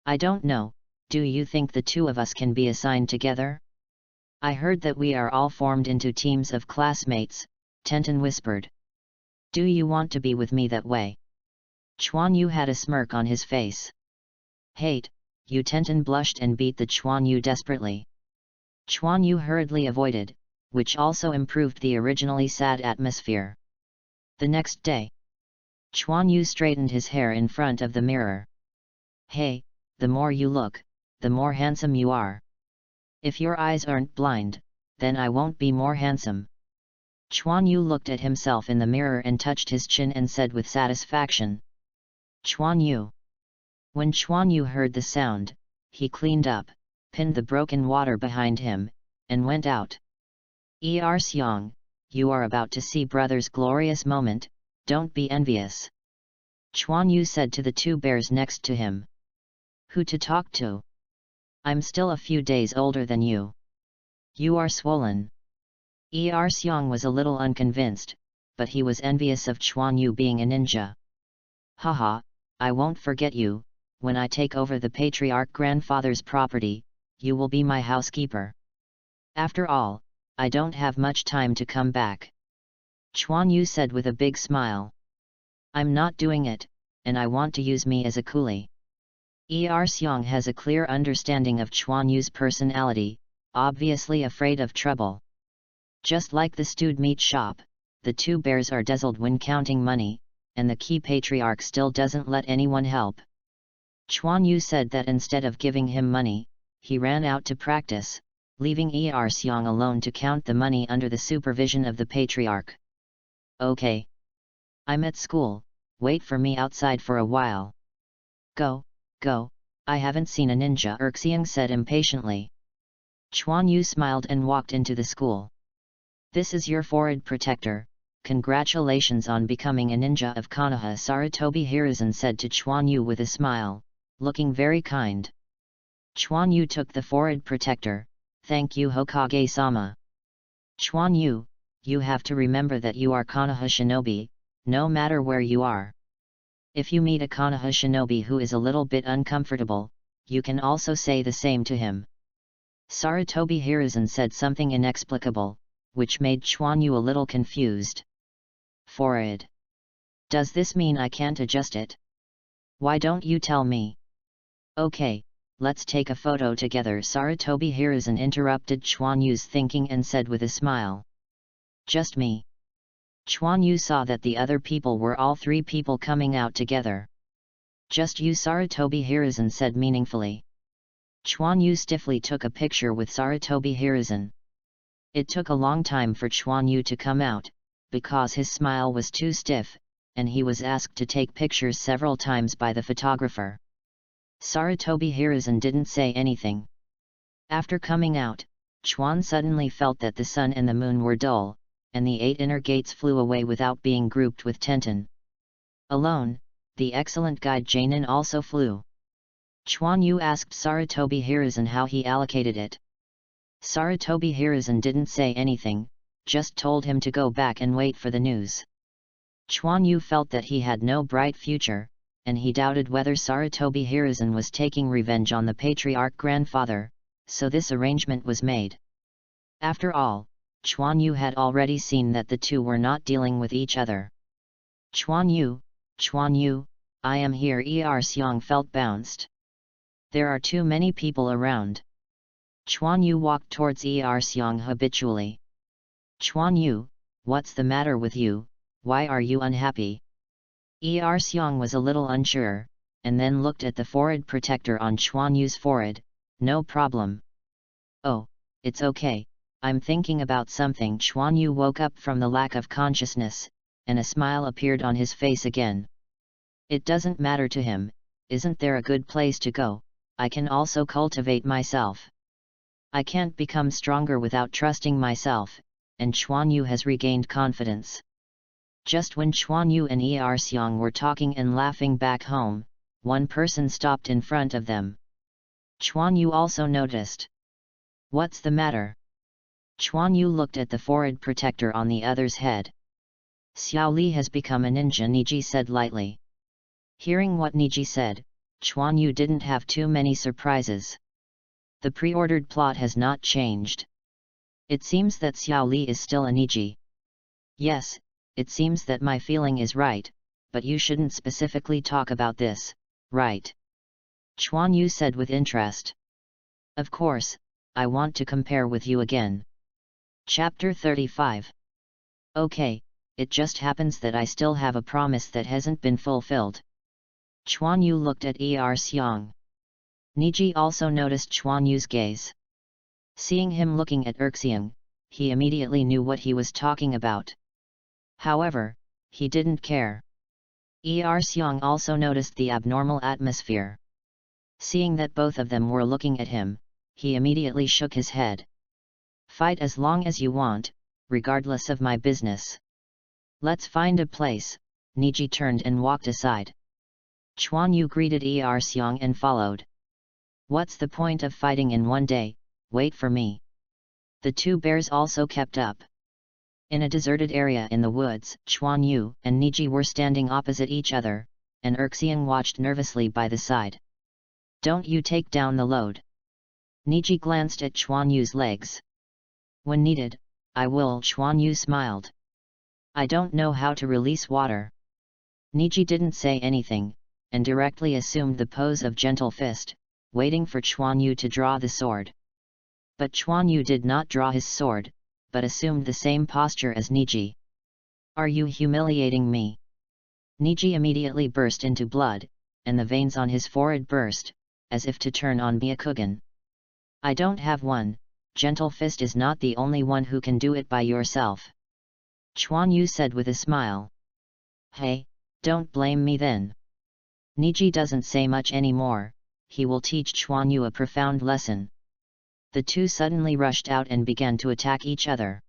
I don't know, do you think the two of us can be assigned together? I heard that we are all formed into teams of classmates, Tenten whispered. Do you want to be with me that way? Chuan Yu had a smirk on his face. Hate, you. Tenten blushed and beat the Chuan Yu desperately. Chuan Yu hurriedly avoided, which also improved the originally sad atmosphere. The next day, Chuan Yu straightened his hair in front of the mirror. Hey, the more you look, the more handsome you are. If your eyes aren't blind, then I won't be more handsome. Chuan Yu looked at himself in the mirror and touched his chin and said with satisfaction. Chuan Yu. When Chuan Yu heard the sound, he cleaned up, pinned the broken water behind him, and went out. Xiang, you are about to see brother's glorious moment, don't be envious. Chuan Yu said to the two bears next to him. Who to talk to? I'm still a few days older than you. You are swollen. Xiang was a little unconvinced, but he was envious of Chuan Yu being a ninja. Haha, I won't forget you. When I take over the patriarch grandfather's property, you will be my housekeeper. After all, I don't have much time to come back. Chuan Yu said with a big smile. I'm not doing it, and I want to use me as a coolie. Xiang has a clear understanding of Chuan Yu's personality, obviously afraid of trouble. Just like the stewed meat shop, the two bears are dazzled when counting money, and the key patriarch still doesn't let anyone help. Chuan Yu said that instead of giving him money, he ran out to practice, leaving Xiang alone to count the money under the supervision of the patriarch. Okay. I'm at school, wait for me outside for a while. Go, I haven't seen a ninja, Xiang said impatiently. Chuan Yu smiled and walked into the school. This is your forehead protector, congratulations on becoming a ninja of Konoha, Sarutobi Hiruzen said to Chuan Yu with a smile, looking very kind. Chuan Yu took the forehead protector. Thank you, Hokage-sama. Chuan Yu, you have to remember that you are Konoha shinobi, no matter where you are. If you meet a Konoha shinobi who is a little bit uncomfortable, you can also say the same to him. Sarutobi Hiruzen said something inexplicable, which made Chuan Yu a little confused. Forehead. Does this mean I can't adjust it? Why don't you tell me? Okay, let's take a photo together. Sarutobi Hiruzen interrupted Chuan Yu's thinking and said with a smile. Just me. Chuan Yu saw that the other people were all three people coming out together. Just you, Sarutobi Hiruzen said meaningfully. Chuan Yu stiffly took a picture with Sarutobi Hiruzen. It took a long time for Chuan Yu to come out, because his smile was too stiff, and he was asked to take pictures several times by the photographer. Sarutobi Hiruzen didn't say anything. After coming out, Chuan suddenly felt that the sun and the moon were dull, and the 8 inner gates flew away without being grouped with Tenten. Alone, the excellent guide Janin also flew. Chuan Yu asked Sarutobi Hiruzen how he allocated it. Sarutobi Hiruzen didn't say anything, just told him to go back and wait for the news. Chuan Yu felt that he had no bright future, and he doubted whether Sarutobi Hiruzen was taking revenge on the patriarch grandfather, so this arrangement was made. After all, Chuan Yu had already seen that the two were not dealing with each other. Chuan Yu, I am here. Xiang felt bounced. There are too many people around. Chuan Yu walked towards Xiang habitually. Chuan Yu, what's the matter with you, why are you unhappy? Xiang was a little unsure, and then looked at the forehead protector on Chuan Yu's forehead. No problem. Oh, it's okay, I'm thinking about something. Chuan Yu woke up from the lack of consciousness, and a smile appeared on his face again. It doesn't matter to him, isn't there a good place to go? I can also cultivate myself. I can't become stronger without trusting myself, and Chuan Yu has regained confidence. Just when Chuan Yu and Xiang were talking and laughing back home, one person stopped in front of them. Chuan Yu also noticed. What's the matter? Chuan Yu looked at the forehead protector on the other's head. Xiao Li has become a ninja, Niji said lightly. Hearing what Niji said, Chuan Yu didn't have too many surprises. The pre-ordered plot has not changed. It seems that Xiao Li is still a Niji. Yes, it seems that my feeling is right, but you shouldn't specifically talk about this, right? Chuan Yu said with interest. Of course, I want to compare with you again. Chapter 35. Okay, it just happens that I still have a promise that hasn't been fulfilled. Chuan Yu looked at Xiang. Niji also noticed Chuan Yu's gaze. Seeing him looking at Xiang, he immediately knew what he was talking about. However, he didn't care. Xiang also noticed the abnormal atmosphere. Seeing that both of them were looking at him, he immediately shook his head. Fight as long as you want, regardless of my business. Let's find a place. Niji turned and walked aside. Chuan Yu greeted Xiang and followed. What's the point of fighting in one day? Wait for me. The two bears also kept up. In a deserted area in the woods, Chuan Yu and Niji were standing opposite each other, and Xiang watched nervously by the side. Don't you take down the load. Niji glanced at Chuan Yu's legs. When needed, I will. Chuan Yu smiled. I don't know how to release water. Niji didn't say anything, and directly assumed the pose of gentle fist, waiting for Chuan Yu to draw the sword. But Chuan Yu did not draw his sword, but assumed the same posture as Niji. Are you humiliating me? Niji immediately burst into blood, and the veins on his forehead burst, as if to turn on Byakugan. I don't have one, gentle fist is not the only one who can do it by yourself. Chuan Yu said with a smile. Hey, don't blame me then. Niji doesn't say much anymore, he will teach Chuan Yu a profound lesson. The two suddenly rushed out and began to attack each other.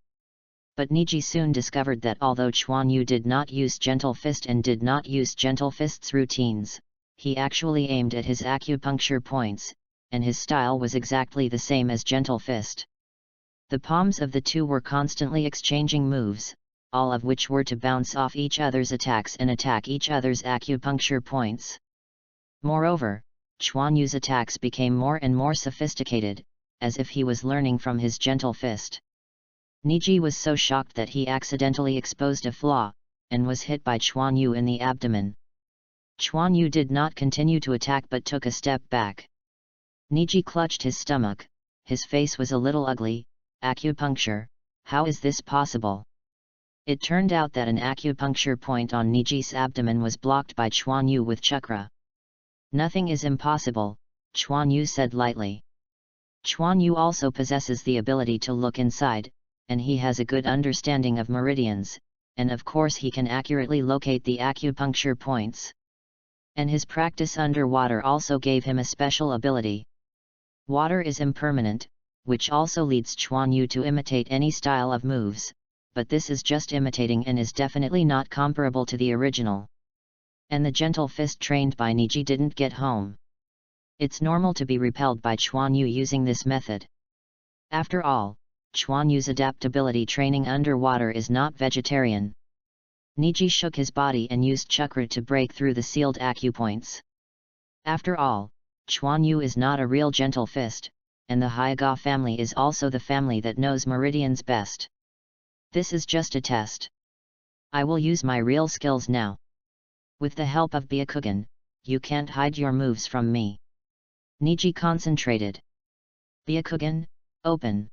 But Niji soon discovered that although Chuan Yu did not use gentle fist and did not use gentle fist's routines, he actually aimed at his acupuncture points, and his style was exactly the same as gentle fist. The palms of the two were constantly exchanging moves, all of which were to bounce off each other's attacks and attack each other's acupuncture points. Moreover, Chuan Yu's attacks became more and more sophisticated, as if he was learning from his gentle fist. Niji was so shocked that he accidentally exposed a flaw, and was hit by Chuan Yu in the abdomen. Chuan Yu did not continue to attack but took a step back. Niji clutched his stomach, his face was a little ugly. Acupuncture, how is this possible? It turned out that an acupuncture point on Niji's abdomen was blocked by Chuan Yu with chakra. Nothing is impossible, Chuan Yu said lightly. Chuan Yu also possesses the ability to look inside, and he has a good understanding of meridians, and of course he can accurately locate the acupuncture points. And his practice underwater also gave him a special ability. Water is impermanent, which also leads Chuan Yu to imitate any style of moves, but this is just imitating and is definitely not comparable to the original. And the gentle fist trained by Niji didn't get home. It's normal to be repelled by Chuan Yu using this method. After all, Chuan Yu's adaptability training underwater is not vegetarian. Niji shook his body and used chakra to break through the sealed acupoints. After all, Chuan Yu is not a real gentle fist, and the Hyoga family is also the family that knows meridians best. This is just a test. I will use my real skills now. With the help of Byakugan, you can't hide your moves from me. Niji concentrated. Byakugan, open.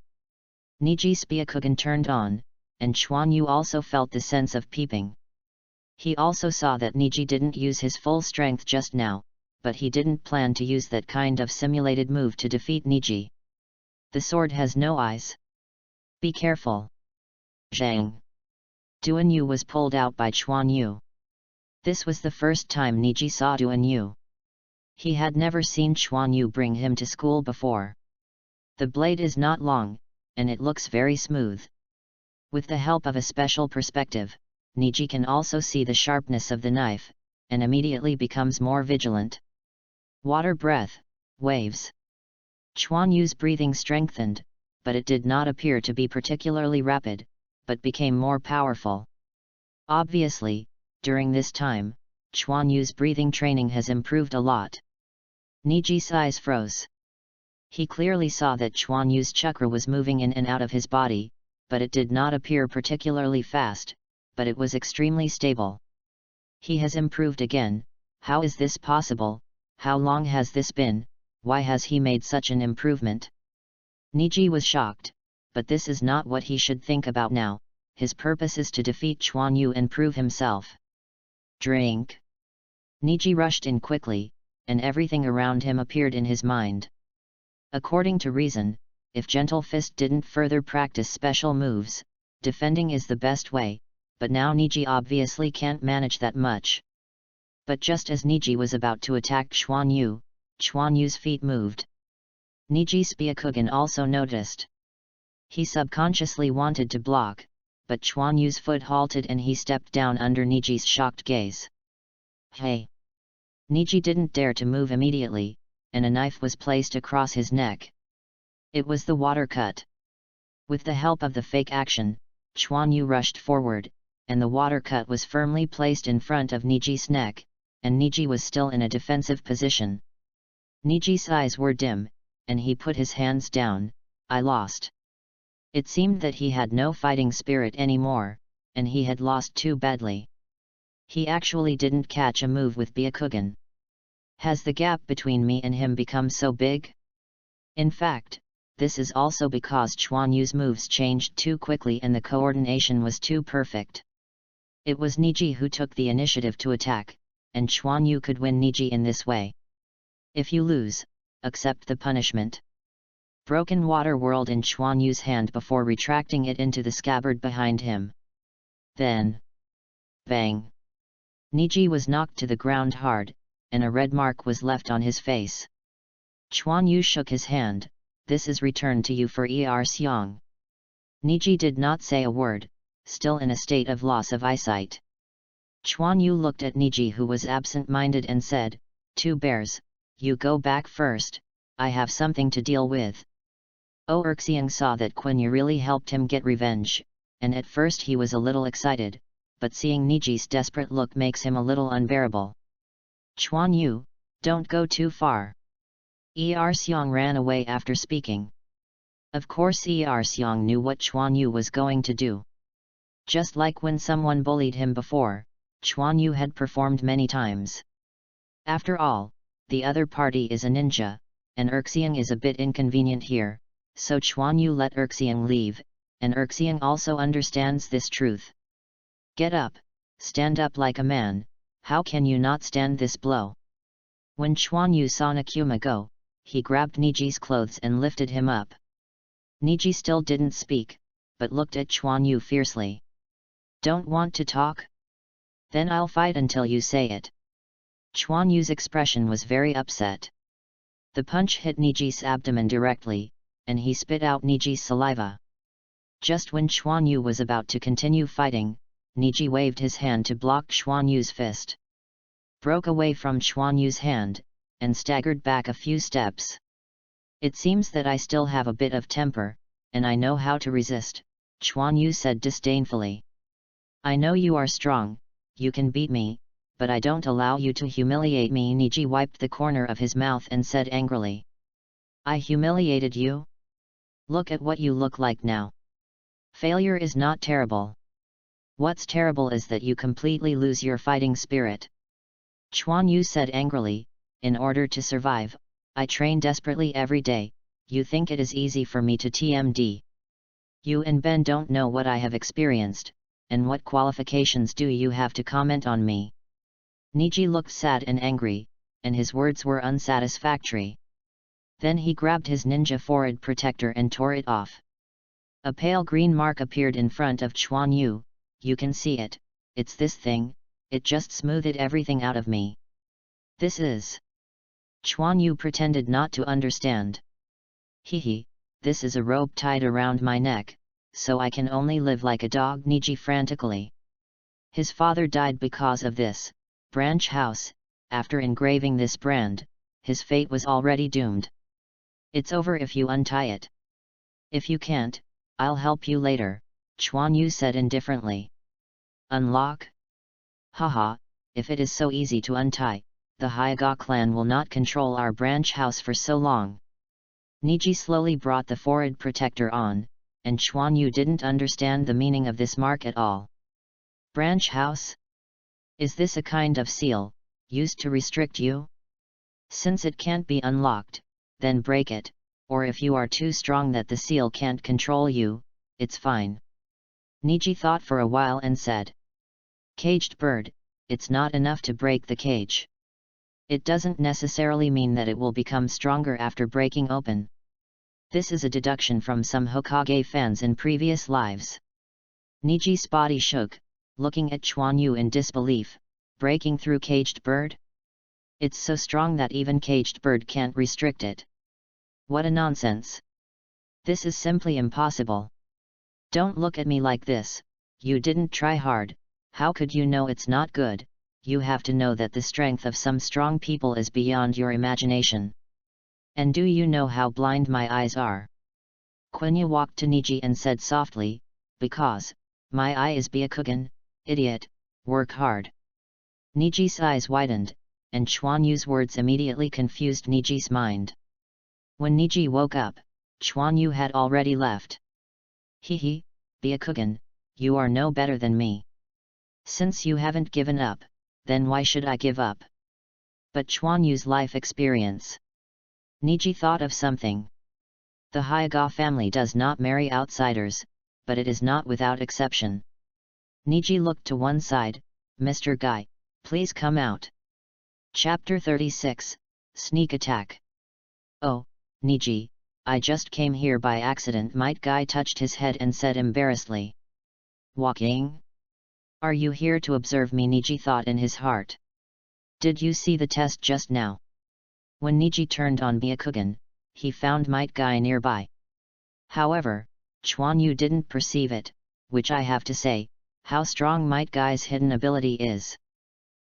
Niji's Byakugan turned on, and Chuan Yu also felt the sense of peeping. He also saw that Niji didn't use his full strength just now, but he didn't plan to use that kind of simulated move to defeat Niji. The sword has no eyes. Be careful. Zhang. Duan Yu was pulled out by Chuan Yu. This was the first time Niji saw Duan Yu. He had never seen Chuan Yu bring him to school before. The blade is not long, and it looks very smooth. With the help of a special perspective, Niji can also see the sharpness of the knife, and immediately becomes more vigilant. Water breath, waves. Chuan Yu's breathing strengthened, but it did not appear to be particularly rapid, but became more powerful. Obviously, during this time, Chuan Yu's breathing training has improved a lot. Niji's eyes froze. He clearly saw that Chuan Yu's chakra was moving in and out of his body, but it did not appear particularly fast, but it was extremely stable. He has improved again. How is this possible? How long has this been? Why has he made such an improvement? Niji was shocked, but this is not what he should think about now. His purpose is to defeat Chuan Yu and prove himself. Drink. Niji rushed in quickly, and everything around him appeared in his mind. According to reason, if Gentle Fist didn't further practice special moves, defending is the best way, but now Niji obviously can't manage that much. But just as Niji was about to attack Chuan Yu's feet moved. Niji's Byakugan also noticed. He subconsciously wanted to block, but Chuan Yu's foot halted and he stepped down under Niji's shocked gaze. Hey! Niji didn't dare to move immediately, and a knife was placed across his neck. It was the water cut. With the help of the fake action, Chuan Yu rushed forward, and the water cut was firmly placed in front of Niji's neck, and Niji was still in a defensive position. Niji's eyes were dim, and he put his hands down. I lost. It seemed that he had no fighting spirit anymore, and he had lost too badly. He actually didn't catch a move with Byakugan. Has the gap between me and him become so big? In fact, this is also because Chuan Yu's moves changed too quickly and the coordination was too perfect. It was Niji who took the initiative to attack, and Chuan Yu could win Niji in this way. If you lose, accept the punishment. Broken water whirled in Chuan Yu's hand before retracting it into the scabbard behind him. Then, bang! Niji was knocked to the ground hard, and a red mark was left on his face. Chuan Yu shook his hand. This is returned to you for Xiang. Niji did not say a word, still in a state of loss of eyesight. Chuan Yu looked at Niji, who was absent-minded, and said, "Two bears, you go back first, I have something to deal with." Xiang saw that Quan Yu really helped him get revenge, and at first he was a little excited, but seeing Niji's desperate look makes him a little unbearable. Chuan Yu, don't go too far. Xiang ran away after speaking. Of course Xiang knew what Chuan Yu was going to do. Just like when someone bullied him before, Chuan Yu had performed many times. After all, the other party is a ninja, and Xiang is a bit inconvenient here, so Chuan Yu let Xiang leave, and Xiang also understands this truth. Get up, stand up like a man, how can you not stand this blow? When Chuan Yu saw Nakuma go, he grabbed Niji's clothes and lifted him up. Niji still didn't speak, but looked at Chuan Yu fiercely. Don't want to talk? Then I'll fight until you say it. Chuan Yu's expression was very upset. The punch hit Niji's abdomen directly, and he spit out Niji's saliva. Just when Chuan Yu was about to continue fighting, Niji waved his hand to block Chuan Yu's fist. Broke away from Chuan Yu's hand, and staggered back a few steps. It seems that I still have a bit of temper, and I know how to resist, Chuan Yu said disdainfully. I know you are strong, you can beat me, but I don't allow you to humiliate me. Niji wiped the corner of his mouth and said angrily. I humiliated you? Look at what you look like now. Failure is not terrible. What's terrible is that you completely lose your fighting spirit. Chuan Yu said angrily, in order to survive, I train desperately every day. You think it is easy for me to TMD? You and Ben don't know what I have experienced, and what qualifications do you have to comment on me? Niji looked sad and angry, and his words were unsatisfactory. Then he grabbed his ninja forehead protector and tore it off. A pale green mark appeared in front of Chuan Yu. You can see it, it's this thing, it just smoothed everything out of me. This is... Chuan Yu pretended not to understand. Hehe, this is a rope tied around my neck, so I can only live like a dog. Niji frantically. His father died because of this branch house. After engraving this brand, his fate was already doomed. It's over if you untie it. If you can't, I'll help you later, Chuan Yu said indifferently. Unlock? Haha, if it is so easy to untie, the Hokage clan will not control our branch house for so long. Niji slowly brought the forehead protector on, and Chuan Yu didn't understand the meaning of this mark at all. Branch house? Is this a kind of seal, used to restrict you? Since it can't be unlocked, then break it, or if you are too strong that the seal can't control you, it's fine. Niji thought for a while and said. Caged bird, it's not enough to break the cage. It doesn't necessarily mean that it will become stronger after breaking open. This is a deduction from some Hokage fans in previous lives. Niji's body shook, looking at Chuan Yu in disbelief. Breaking through caged bird? It's so strong that even caged bird can't restrict it. What a nonsense. This is simply impossible. Don't look at me like this, you didn't try hard, how could you know it's not good? You have to know that the strength of some strong people is beyond your imagination. And do you know how blind my eyes are? Quenya walked to Niji and said softly, because my eye is Byakugan, idiot, work hard. Niji's eyes widened, and Chuan Yu's words immediately confused Niji's mind. When Niji woke up, Chuan Yu had already left. Hehe, Byakugan, you are no better than me. Since you haven't given up, then why should I give up? But Chuan Yu's life experience. Niji thought of something. The Hokage family does not marry outsiders, but it is not without exception. Niji looked to one side. Mr. Guy, please come out. Chapter 36, Sneak Attack. Oh, Niji, I just came here by accident. Might Guy touched his head and said embarrassedly. Walking? Are you here to observe me? Niji thought in his heart. Did you see the test just now? When Niji turned on Byakugan, he found Might Guy nearby. However, Chuan Yu didn't perceive it, which I have to say, how strong Might Guy's hidden ability is.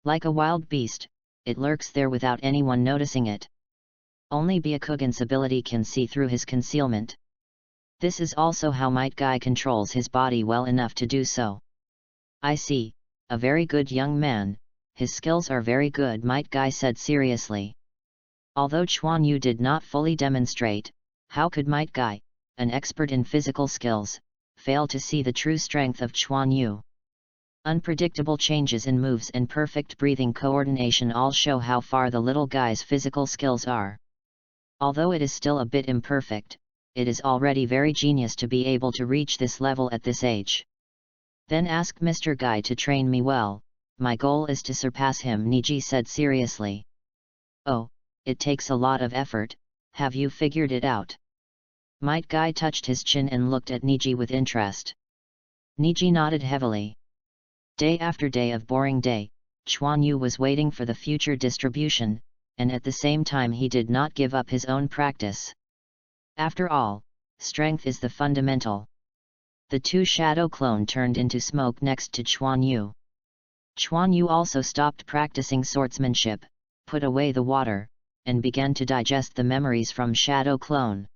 Like a wild beast, it lurks there without anyone noticing it. Only Byakugan's ability can see through his concealment. This is also how Might Guy controls his body well enough to do so. I see, a very good young man, his skills are very good, Might Guy said seriously. Although Chuan Yu did not fully demonstrate, how could Might Guy, an expert in physical skills, fail to see the true strength of Chuan Yu? Unpredictable changes in moves and perfect breathing coordination all show how far the little guy's physical skills are. Although it is still a bit imperfect, it is already very genius to be able to reach this level at this age. Then ask Mr. Guy to train me well, my goal is to surpass him, Niji said seriously. Oh, it takes a lot of effort, have you figured it out? Might Guy touched his chin and looked at Niji with interest. Niji nodded heavily. Day after day of boring day, Chuan Yu was waiting for the future distribution, and at the same time he did not give up his own practice. After all, strength is the fundamental. The two shadow clone turned into smoke next to Chuan Yu. Chuan Yu also stopped practicing swordsmanship, put away the water, and began to digest the memories from shadow clone.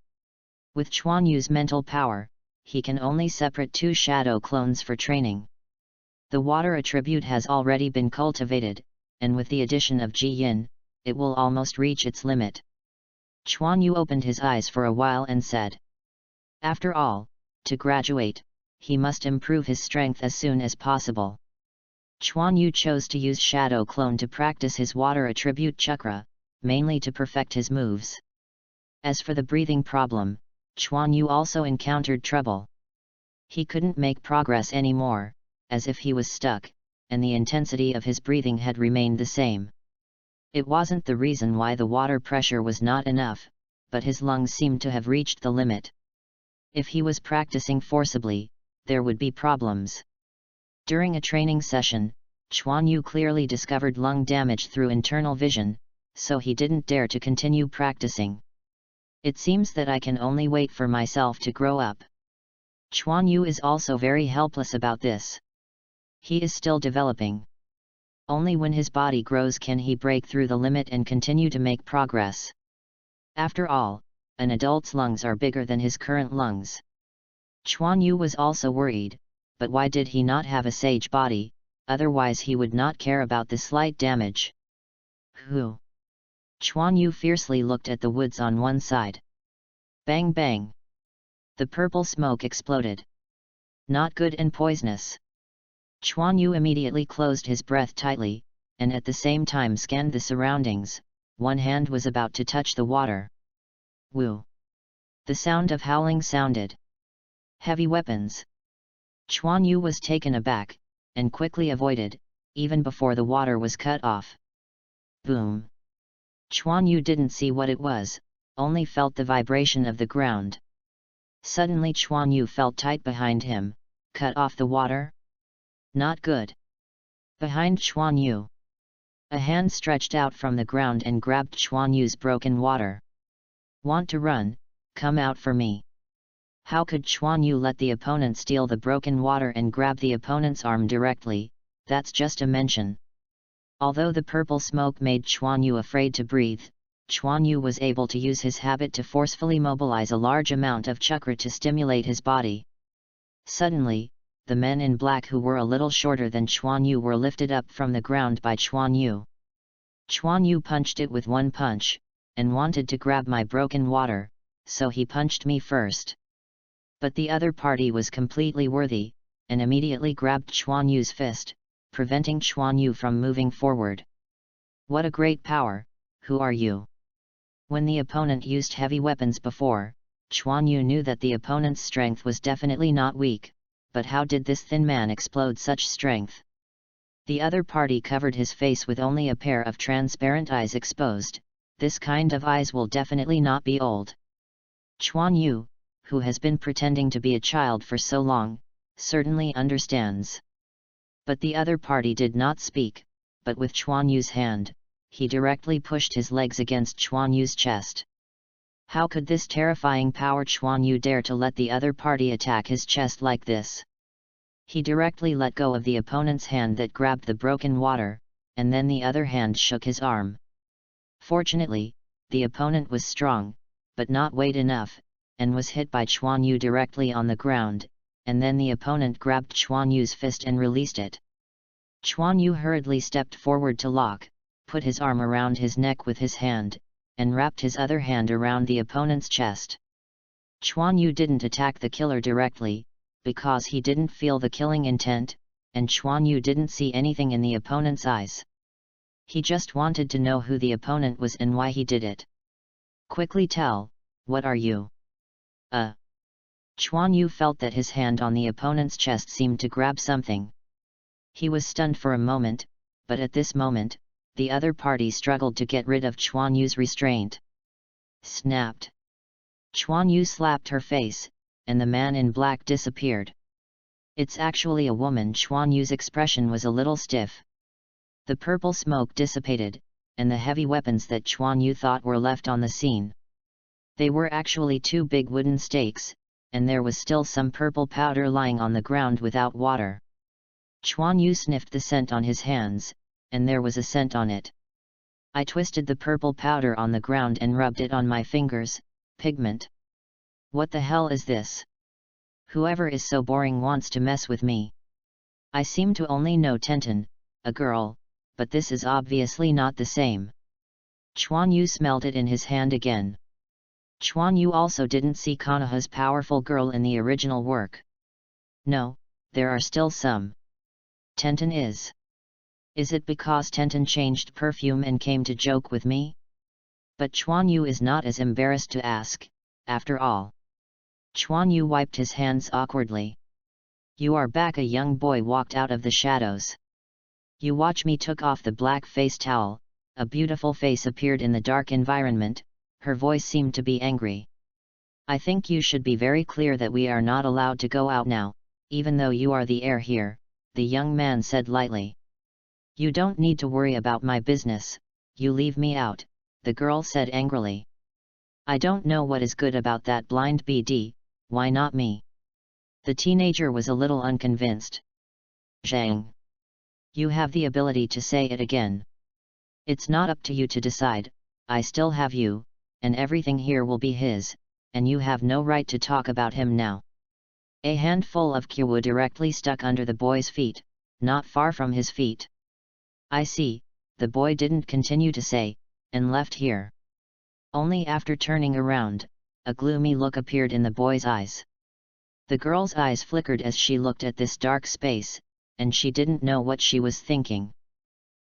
With Chuan Yu's mental power, he can only separate two shadow clones for training. The water attribute has already been cultivated, and with the addition of Ji Yin, it will almost reach its limit. Chuan Yu opened his eyes for a while and said, "After all, to graduate, he must improve his strength as soon as possible." Chuan Yu chose to use Shadow Clone to practice his water attribute chakra, mainly to perfect his moves. As for the breathing problem, Chuan Yu also encountered trouble. He couldn't make progress anymore, as if he was stuck, and the intensity of his breathing had remained the same. It wasn't the reason why the water pressure was not enough, but his lungs seemed to have reached the limit. If he was practicing forcibly, there would be problems. During a training session, Chuan Yu clearly discovered lung damage through internal vision, so he didn't dare to continue practicing. It seems that I can only wait for myself to grow up. Chuan Yu is also very helpless about this. He is still developing. Only when his body grows can he break through the limit and continue to make progress. After all, an adult's lungs are bigger than his current lungs. Chuan Yu was also worried, but why did he not have a sage body? Otherwise he would not care about the slight damage. Who? Chuan Yu fiercely looked at the woods on one side. Bang bang! The purple smoke exploded. Not good and poisonous. Chuan Yu immediately closed his breath tightly, and at the same time scanned the surroundings. One hand was about to touch the water. Woo! The sound of howling sounded. Heavy weapons. Chuan Yu was taken aback, and quickly avoided, even before the water was cut off. Boom! Chuan Yu didn't see what it was, only felt the vibration of the ground. Suddenly Chuan Yu felt tight behind him. Cut off the water? Not good. Behind Chuan Yu, a hand stretched out from the ground and grabbed Chuan Yu's broken water. Want to run? Come out for me. How could Chuan Yu let the opponent steal the broken water and grab the opponent's arm directly? That's just a mention. Although the purple smoke made Chuan Yu afraid to breathe, Chuan Yu was able to use his habit to forcefully mobilize a large amount of chakra to stimulate his body. Suddenly, the men in black who were a little shorter than Chuan Yu were lifted up from the ground by Chuan Yu. Chuan Yu punched it with one punch, and wanted to grab my broken water, so he punched me first. But the other party was completely worthy, and immediately grabbed Chuan Yu's fist, preventing Chuan Yu from moving forward. What a great power! Who are you? When the opponent used heavy weapons before, Chuan Yu knew that the opponent's strength was definitely not weak, but how did this thin man explode such strength? The other party covered his face with only a pair of transparent eyes exposed. This kind of eyes will definitely not be old. Chuan Yu, who has been pretending to be a child for so long, certainly understands. But the other party did not speak, but with Chuan Yu's hand, he directly pushed his legs against Chuan Yu's chest. How could this terrifying power Chuan Yu dare to let the other party attack his chest like this? He directly let go of the opponent's hand that grabbed the broken water, and then the other hand shook his arm. Fortunately, the opponent was strong, but not weight enough, and was hit by Chuan Yu directly on the ground, and then the opponent grabbed Chuan Yu's fist and released it. Chuan Yu hurriedly stepped forward to lock, put his arm around his neck with his hand, and wrapped his other hand around the opponent's chest. Chuan Yu didn't attack the killer directly, because he didn't feel the killing intent, and Chuan Yu didn't see anything in the opponent's eyes. He just wanted to know who the opponent was and why he did it. Quickly tell, what are you? Chuan Yu felt that his hand on the opponent's chest seemed to grab something. He was stunned for a moment, but at this moment, the other party struggled to get rid of Chuan Yu's restraint. Snapped. Chuan Yu slapped her face, and the man in black disappeared. It's actually a woman. Chuan Yu's expression was a little stiff. The purple smoke dissipated, and the heavy weapons that Chuan Yu thought were left on the scene. They were actually two big wooden stakes, and there was still some purple powder lying on the ground without water. Chuan Yu sniffed the scent on his hands, and there was a scent on it. I twisted the purple powder on the ground and rubbed it on my fingers. Pigment. What the hell is this? Whoever is so boring wants to mess with me. I seem to only know Tenten, a girl, but this is obviously not the same. Chuan Yu smelled it in his hand again. Chuan Yu also didn't see Konoha's powerful girl in the original work. No, there are still some. Tenten is. Is it because Tenten changed perfume and came to joke with me? But Chuan Yu is not as embarrassed to ask, after all. Chuan Yu wiped his hands awkwardly. You are back. A young boy walked out of the shadows. You watch me. Took off the black face towel. A beautiful face appeared in the dark environment. Her voice seemed to be angry. I think you should be very clear that we are not allowed to go out now, even though you are the heir here, the young man said lightly. You don't need to worry about my business, you leave me out, the girl said angrily. I don't know what is good about that blind BD, why not me? The teenager was a little unconvinced. Zhang. You have the ability to say it again. It's not up to you to decide, I still have you, and everything here will be his, and you have no right to talk about him now. A handful of kyu directly stuck under the boy's feet, not far from his feet. I see, the boy didn't continue to say, and left here. Only after turning around, a gloomy look appeared in the boy's eyes. The girl's eyes flickered as she looked at this dark space, and she didn't know what she was thinking.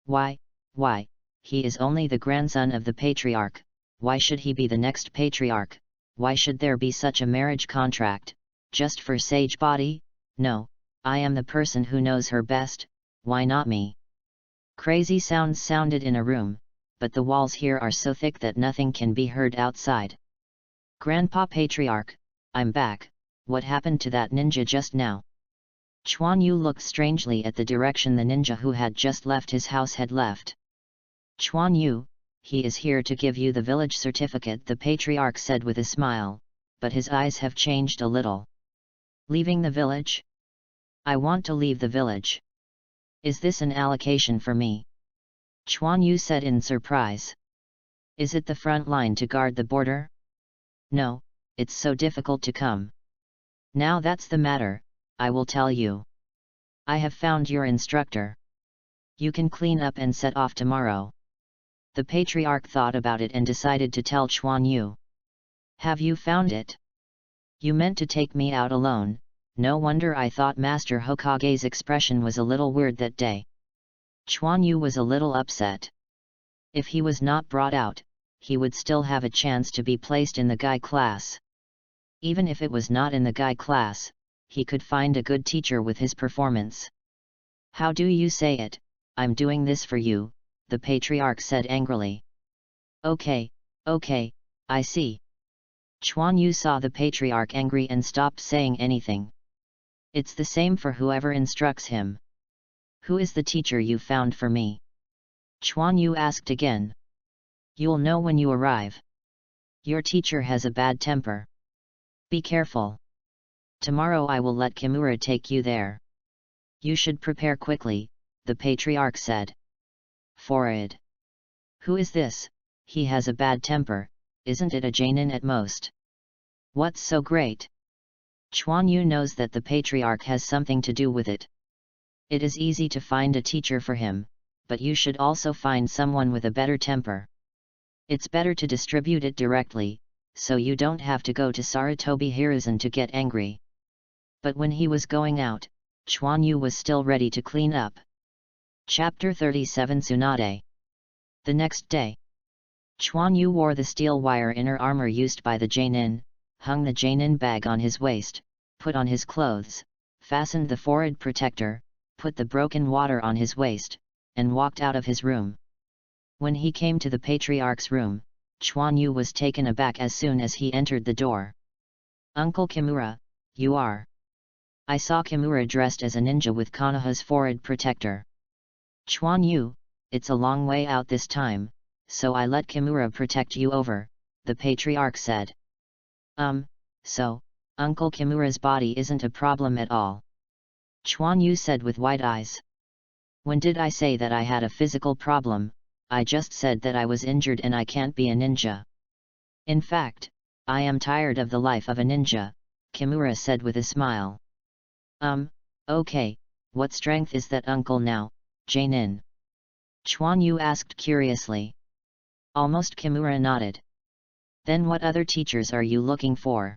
Why, he is only the grandson of the patriarch, why should he be the next patriarch, why should there be such a marriage contract, just for sage body? No, I am the person who knows her best, why not me? Crazy sounds sounded in a room, but the walls here are so thick that nothing can be heard outside. Grandpa Patriarch, I'm back, what happened to that ninja just now? Chuan Yu looked strangely at the direction the ninja who had just left his house had left. Chuan Yu, he is here to give you the village certificate, the patriarch said with a smile, but his eyes have changed a little. Leaving the village? I want to leave the village. Is this an allocation for me? Chuan Yu said in surprise. Is it the front line to guard the border? No, it's so difficult to come. Now that's the matter, I will tell you. I have found your instructor. You can clean up and set off tomorrow. The patriarch thought about it and decided to tell Chuan Yu. Have you found it? You meant to take me out alone, no wonder. I thought Master Hokage's expression was a little weird that day. Chuan Yu was a little upset. If he was not brought out, he would still have a chance to be placed in the guy class. Even if it was not in the guy class, he could find a good teacher with his performance. How do you say it? I'm doing this for you, the patriarch said angrily. Okay, I see. Chuan Yu saw the patriarch angry and stopped saying anything. It's the same for whoever instructs him. Who is the teacher you found for me? Chuan Yu asked again. You'll know when you arrive. Your teacher has a bad temper. Be careful. Tomorrow I will let Kimura take you there. You should prepare quickly, the patriarch said. Forward. Who is this? He has a bad temper, isn't it a Jainin at most? What's so great? Chuan Yu knows that the patriarch has something to do with it. It is easy to find a teacher for him, but you should also find someone with a better temper. It's better to distribute it directly, so you don't have to go to Sarutobi Hiruzen to get angry. But when he was going out, Chuan Yu was still ready to clean up. Chapter 37 Tsunade. The next day, Chuan Yu wore the steel wire inner armor used by the Jainin, hung the Jainin bag on his waist, put on his clothes, fastened the forehead protector, put the broken water on his waist, and walked out of his room. When he came to the patriarch's room, Chuan Yu was taken aback as soon as he entered the door. Uncle Kimura, you are. I saw Kimura dressed as a ninja with Konoha's forehead protector. Chuan Yu, it's a long way out this time, so I let Kimura protect you over, the patriarch said. So, Uncle Kimura's body isn't a problem at all. Chuan Yu said with wide eyes. When did I say that I had a physical problem? I just said that I was injured and I can't be a ninja. In fact, I am tired of the life of a ninja, Kimura said with a smile. Okay, what strength is that uncle now, Jainin? Chuan Yu asked curiously. Almost Kimura nodded. Then what other teachers are you looking for?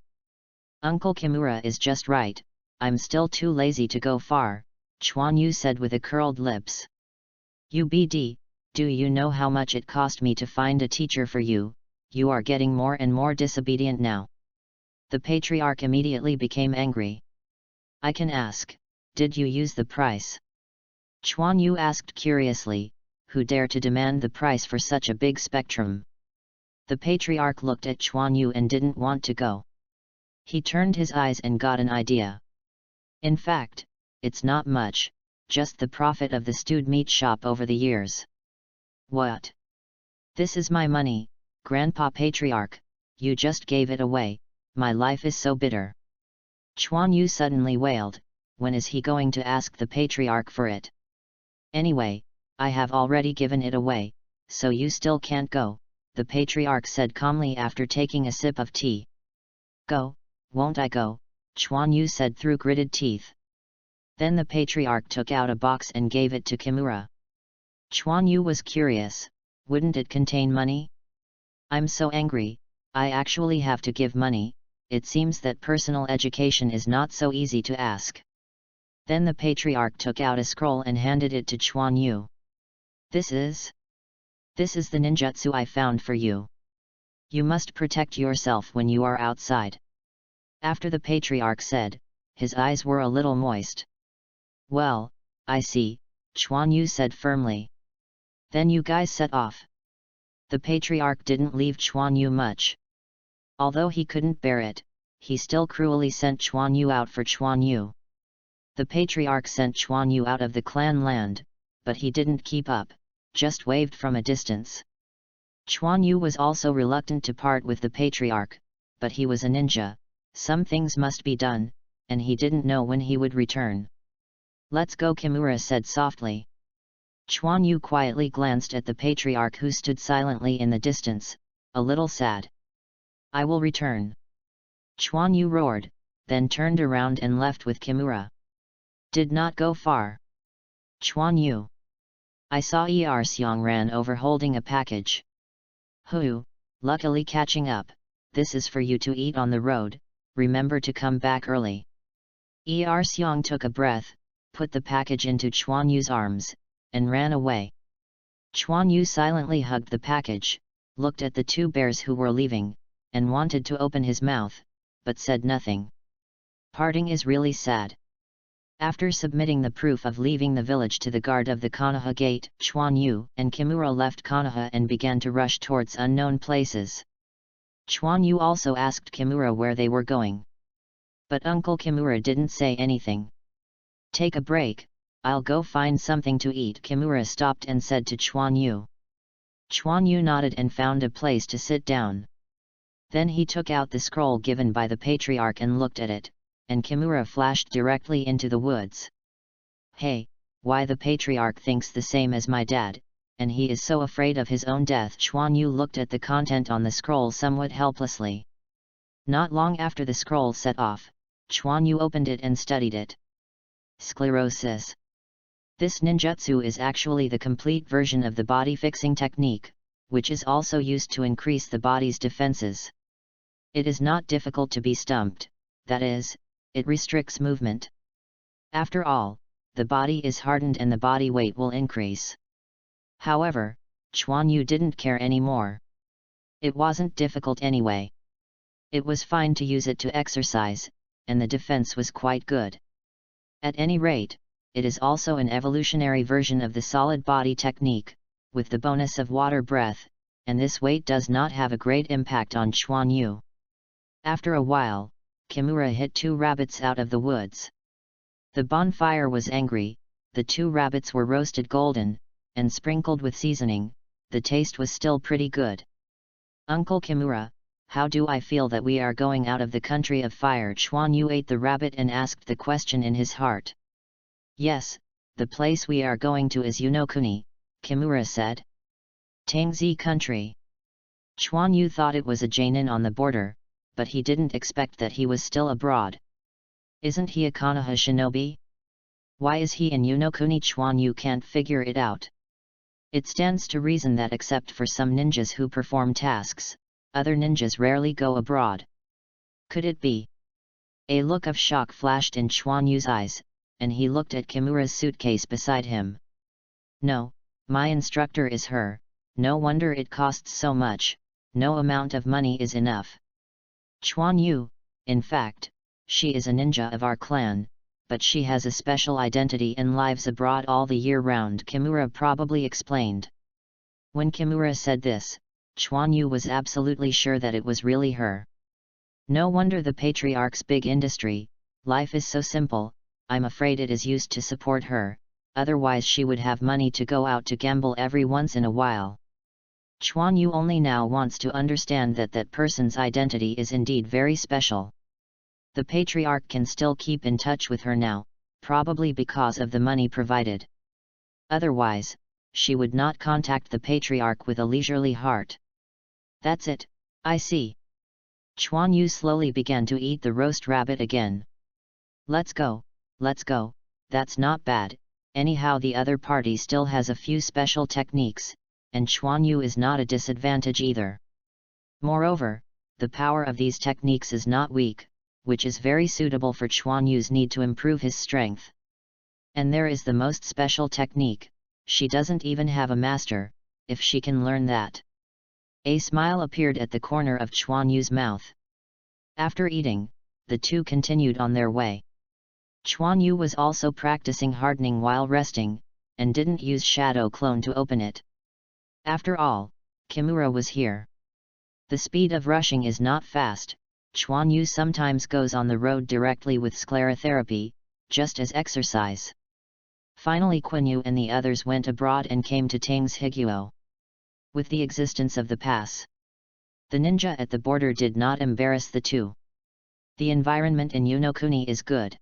Uncle Kimura is just right, I'm still too lazy to go far, Chuan Yu said with a curled lips. UBD, do you know how much it cost me to find a teacher for you? You are getting more and more disobedient now. The patriarch immediately became angry. I can ask, did you use the price? Chuan Yu asked curiously, who dare to demand the price for such a big spectrum? The patriarch looked at Chuan Yu and didn't want to go. He turned his eyes and got an idea. In fact, it's not much, just the profit of the stewed meat shop over the years. What? This is my money, Grandpa Patriarch, you just gave it away, my life is so bitter. Chuan Yu suddenly wailed, when is he going to ask the Patriarch for it? Anyway, I have already given it away, so you still can't go, the Patriarch said calmly after taking a sip of tea. Go, won't I go? Chuan Yu said through gritted teeth. Then the Patriarch took out a box and gave it to Kimura. Chuan Yu was curious, wouldn't it contain money? I'm so angry, I actually have to give money, it seems that personal education is not so easy to ask. Then the Patriarch took out a scroll and handed it to Chuan Yu. This is the ninjutsu I found for you. You must protect yourself when you are outside. After the Patriarch said, his eyes were a little moist. Well, I see, Chuan Yu said firmly. Then you guys set off. The Patriarch didn't leave Chuan Yu much. Although he couldn't bear it, he still cruelly sent Chuan Yu out for Chuan Yu. The Patriarch sent Chuan Yu out of the clan land, but he didn't keep up, just waved from a distance. Chuan Yu was also reluctant to part with the Patriarch, but he was a ninja, some things must be done, and he didn't know when he would return. Let's go, Kimura said softly. Chuan Yu quietly glanced at the Patriarch who stood silently in the distance, a little sad. I will return. Chuan Yu roared, then turned around and left with Kimura. Did not go far. Chuan Yu. I saw Xiang ran over holding a package. Hoo, luckily catching up, this is for you to eat on the road, remember to come back early. Xiang took a breath, put the package into Chuan Yu's arms, and ran away. Chuan Yu silently hugged the package, looked at the two bears who were leaving, and wanted to open his mouth, but said nothing. Parting is really sad. After submitting the proof of leaving the village to the guard of the Konoha gate, Chuan Yu and Kimura left Konoha and began to rush towards unknown places. Chuan Yu also asked Kimura where they were going. But Uncle Kimura didn't say anything. Take a break, I'll go find something to eat, Kimura stopped and said to Chuan Yu. Chuan Yu nodded and found a place to sit down. Then he took out the scroll given by the Patriarch and looked at it, and Kimura flashed directly into the woods. Hey, why the Patriarch thinks the same as my dad, and he is so afraid of his own death. Chuan Yu looked at the content on the scroll somewhat helplessly. Not long after the scroll set off, Chuan Yu opened it and studied it. Sclerosis. This ninjutsu is actually the complete version of the body fixing technique, which is also used to increase the body's defenses. It is not difficult to be stumped, that is, it restricts movement. After all, the body is hardened and the body weight will increase. However, Chuan Yu didn't care anymore. It wasn't difficult anyway. It was fine to use it to exercise, and the defense was quite good. At any rate, it is also an evolutionary version of the solid body technique, with the bonus of water breath, and this weight does not have a great impact on Chuan Yu. After a while, Kimura hit two rabbits out of the woods. The bonfire was angry, the two rabbits were roasted golden, and sprinkled with seasoning, the taste was still pretty good. Uncle Kimura, how do I feel that we are going out of the country of fire? Chuan Yu ate the rabbit and asked the question in his heart. Yes, the place we are going to is Unokuni, Kimura said. Tangzi country. Chuan Yu thought it was a Jainin on the border, but he didn't expect that he was still abroad. Isn't he a Konoha shinobi? Why is he in Unokuni? Chuan Yu can't figure it out. It stands to reason that except for some ninjas who perform tasks, other ninjas rarely go abroad. Could it be? A look of shock flashed in Chuan Yu's eyes, and he looked at Kimura's suitcase beside him. No, my instructor is her, no wonder it costs so much, no amount of money is enough. Chuan Yu, in fact, she is a ninja of our clan, but she has a special identity and lives abroad all the year round, Kimura probably explained. When Kimura said this, Chuan Yu was absolutely sure that it was really her. No wonder the patriarch's big industry, life is so simple, I'm afraid it is used to support her, otherwise she would have money to go out to gamble every once in a while. Chuan Yu only now wants to understand that that person's identity is indeed very special. The patriarch can still keep in touch with her now, probably because of the money provided. Otherwise, she would not contact the patriarch with a leisurely heart. That's it, I see. Chuan Yu slowly began to eat the roast rabbit again. Let's go, that's not bad, anyhow the other party still has a few special techniques, and Chuan Yu is not a disadvantage either. Moreover, the power of these techniques is not weak, which is very suitable for Chuan Yu's need to improve his strength. And there is the most special technique, she doesn't even have a master, if she can learn that. A smile appeared at the corner of Chuan Yu's mouth. After eating, the two continued on their way. Chuan Yu was also practicing hardening while resting, and didn't use Shadow Clone to open it. After all, Kimura was here. The speed of rushing is not fast, Chuan Yu sometimes goes on the road directly with sclerotherapy, just as exercise. Finally Quinyu and the others went abroad and came to Tang's Higuo. With the existence of the pass, the ninja at the border did not embarrass the two. The environment in Unokuni is good.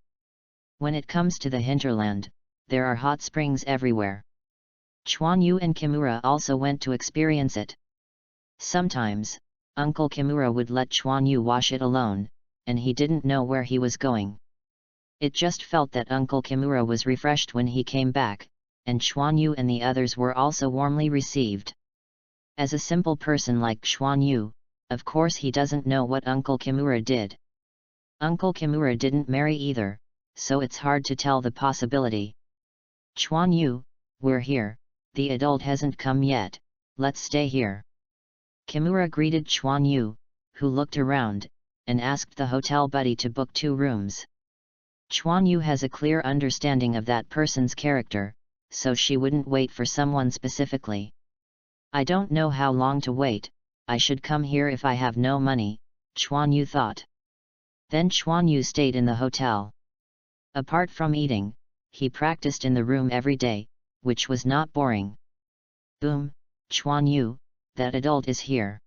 When it comes to the hinterland, there are hot springs everywhere. Chuan Yu and Kimura also went to experience it. Sometimes, Uncle Kimura would let Chuan Yu wash it alone, and he didn't know where he was going. It just felt that Uncle Kimura was refreshed when he came back, and Chuan Yu and the others were also warmly received. As a simple person like Chuan Yu, of course he doesn't know what Uncle Kimura did. Uncle Kimura didn't marry either, so it's hard to tell the possibility. Chuan Yu, we're here, the adult hasn't come yet, let's stay here. Kimura greeted Chuan Yu, who looked around, and asked the hotel buddy to book 2 rooms. Chuan Yu has a clear understanding of that person's character, so she wouldn't wait for someone specifically. I don't know how long to wait, I should come here if I have no money, Chuan Yu thought. Then Chuan Yu stayed in the hotel. Apart from eating, he practiced in the room every day, which was not boring. Boom, Chuan Yu, that adult is here.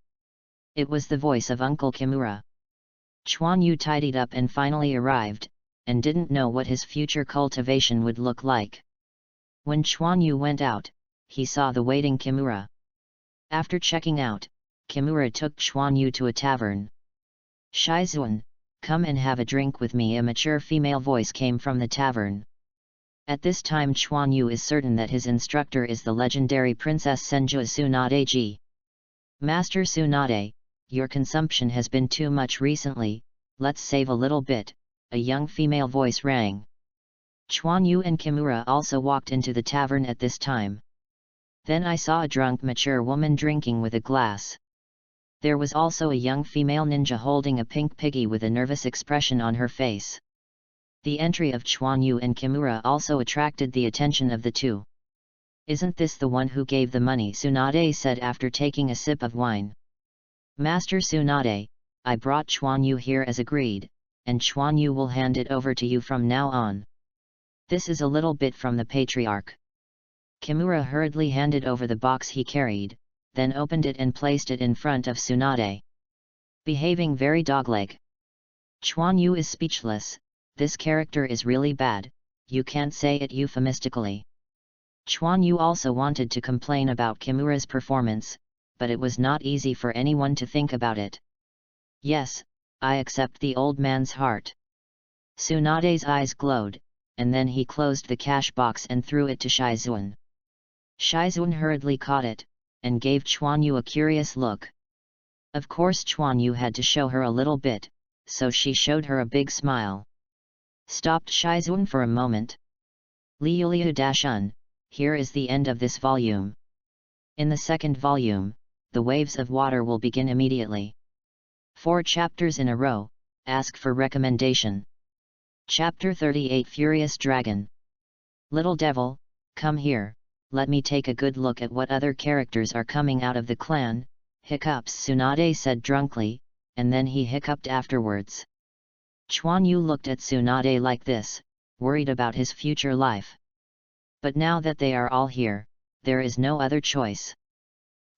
It was the voice of Uncle Kimura. Chuan Yu tidied up and finally arrived, and didn't know what his future cultivation would look like. When Chuan Yu went out, he saw the waiting Kimura. After checking out, Kimura took Chuan Yu to a tavern. Shizuan, come and have a drink with me. A mature female voice came from the tavern. At this time Chuan Yu is certain that his instructor is the legendary Princess Senju Tsunade. Master Tsunade, your consumption has been too much recently, let's save a little bit, a young female voice rang. Chuan Yu and Kimura also walked into the tavern at this time. Then I saw a drunk mature woman drinking with a glass. There was also a young female ninja holding a pink piggy with a nervous expression on her face. The entry of Chuan Yu and Kimura also attracted the attention of the two. Isn't this the one who gave the money? Tsunade said after taking a sip of wine. Master Tsunade, I brought Chuan Yu here as agreed, and Chuan Yu will hand it over to you from now on. This is a little bit from the patriarch. Kimura hurriedly handed over the box he carried, then opened it and placed it in front of Tsunade. Behaving very dogleg. Chuan Yu is speechless. This character is really bad, you can't say it euphemistically. Chuan Yu also wanted to complain about Kimura's performance, but it was not easy for anyone to think about it. Yes, I accept the old man's heart. Tsunade's eyes glowed, and then he closed the cash box and threw it to Shizuan. Shizuan hurriedly caught it, and gave Chuan Yu a curious look. Of course Chuan Yu had to show her a little bit, so she showed her a big smile. Stopped Shizuan for a moment. Liu-Liu-Dashun, here is the end of this volume. In the second volume, the waves of water will begin immediately. 4 chapters in a row, ask for recommendation. Chapter 38 Furious Dragon. Little devil, come here, let me take a good look at what other characters are coming out of the clan, hiccups Tsunade said drunkenly, and then he hiccuped afterwards. Chuan Yu looked at Tsunade like this, worried about his future life. But now that they are all here, there is no other choice.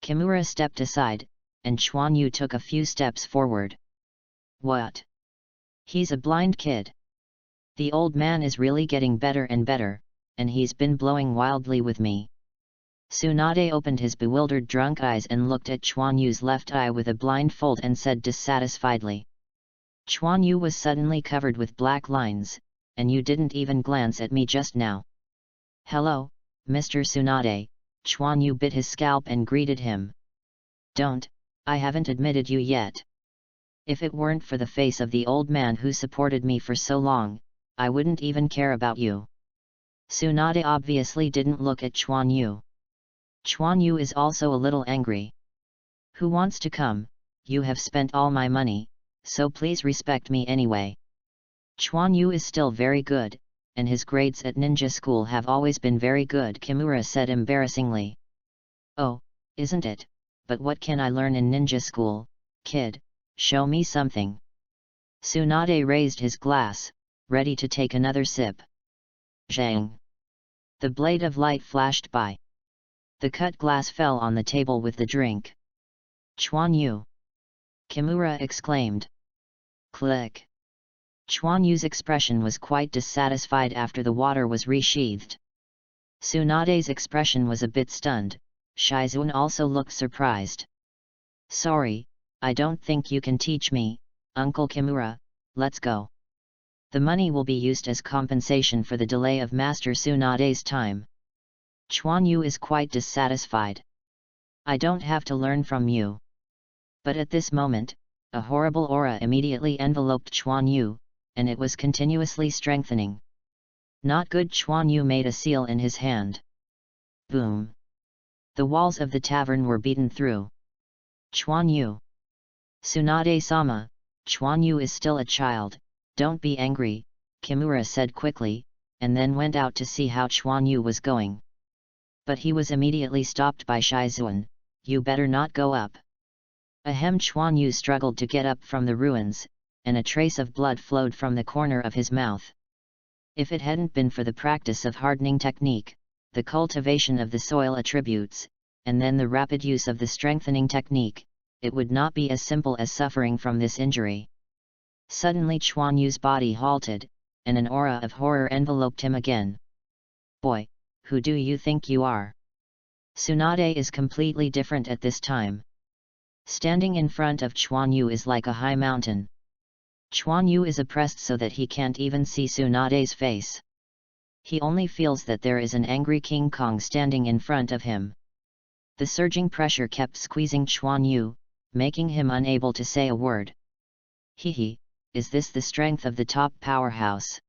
Kimura stepped aside, and Chuan Yu took a few steps forward. What? He's a blind kid. The old man is really getting better and better, and he's been blowing wildly with me. Tsunade opened his bewildered drunk eyes and looked at Chuan Yu's left eye with a blindfold and said dissatisfiedly. Chuan Yu was suddenly covered with black lines, and you didn't even glance at me just now. Hello, Mr. Tsunade, Chuan Yu bit his scalp and greeted him. Don't, I haven't admitted you yet. If it weren't for the face of the old man who supported me for so long, I wouldn't even care about you. Tsunade obviously didn't look at Chuan Yu. Chuan Yu is also a little angry. Who wants to come? You have spent all my money, so please respect me anyway. Chuan Yu is still very good, and his grades at ninja school have always been very good, Kimura said embarrassingly. Oh, isn't it? But what can I learn in ninja school, kid? Show me something. Tsunade raised his glass, ready to take another sip. Zhang. The blade of light flashed by. The cut glass fell on the table with the drink. Chuan Yu! Kimura exclaimed. Click! Chuan Yu's expression was quite dissatisfied after the water was resheathed. Tsunade's expression was a bit stunned. Shizuan also looked surprised. Sorry, I don't think you can teach me, Uncle Kimura, let's go. The money will be used as compensation for the delay of Master Tsunade's time. Chuan Yu is quite dissatisfied. I don't have to learn from you. But at this moment, a horrible aura immediately enveloped Chuan Yu, and it was continuously strengthening. Not good. Chuan Yu made a seal in his hand. Boom! The walls of the tavern were beaten through. Chuan Yu! Tsunade-sama, Chuan Yu is still a child, don't be angry, Kimura said quickly, and then went out to see how Chuan Yu was going. But he was immediately stopped by Shizuan. You better not go up. Ahem. Chuan Yu struggled to get up from the ruins, and a trace of blood flowed from the corner of his mouth. If it hadn't been for the practice of hardening technique, the cultivation of the soil attributes, and then the rapid use of the strengthening technique, it would not be as simple as suffering from this injury. Suddenly Chuan Yu's body halted, and an aura of horror enveloped him again. Boy, who do you think you are? Tsunade is completely different at this time. Standing in front of Chuan Yu is like a high mountain. Chuan Yu is oppressed so that he can't even see Tsunade's face. He only feels that there is an angry King Kong standing in front of him. The surging pressure kept squeezing Chuan Yu, making him unable to say a word. Hehe, is this the strength of the top powerhouse?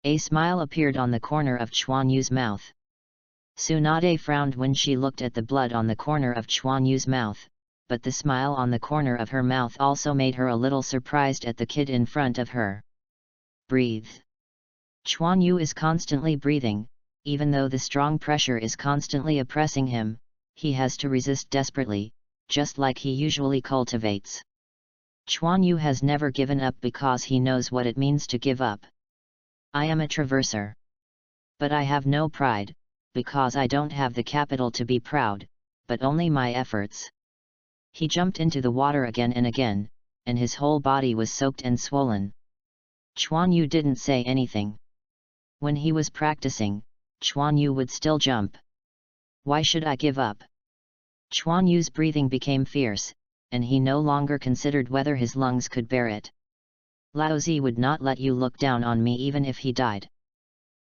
A smile appeared on the corner of Chuan Yu's mouth. Tsunade frowned when she looked at the blood on the corner of Chuan Yu's mouth, but the smile on the corner of her mouth also made her a little surprised at the kid in front of her. Breathe. Chuan Yu is constantly breathing, even though the strong pressure is constantly oppressing him, he has to resist desperately, just like he usually cultivates. Chuan Yu has never given up because he knows what it means to give up. I am a traverser. But I have no pride, because I don't have the capital to be proud, but only my efforts. He jumped into the water again and again, and his whole body was soaked and swollen. Chuan Yu didn't say anything. When he was practicing, Chuan Yu would still jump. Why should I give up? Chuan Yu's breathing became fierce, and he no longer considered whether his lungs could bear it. Laozi would not let you look down on me even if he died.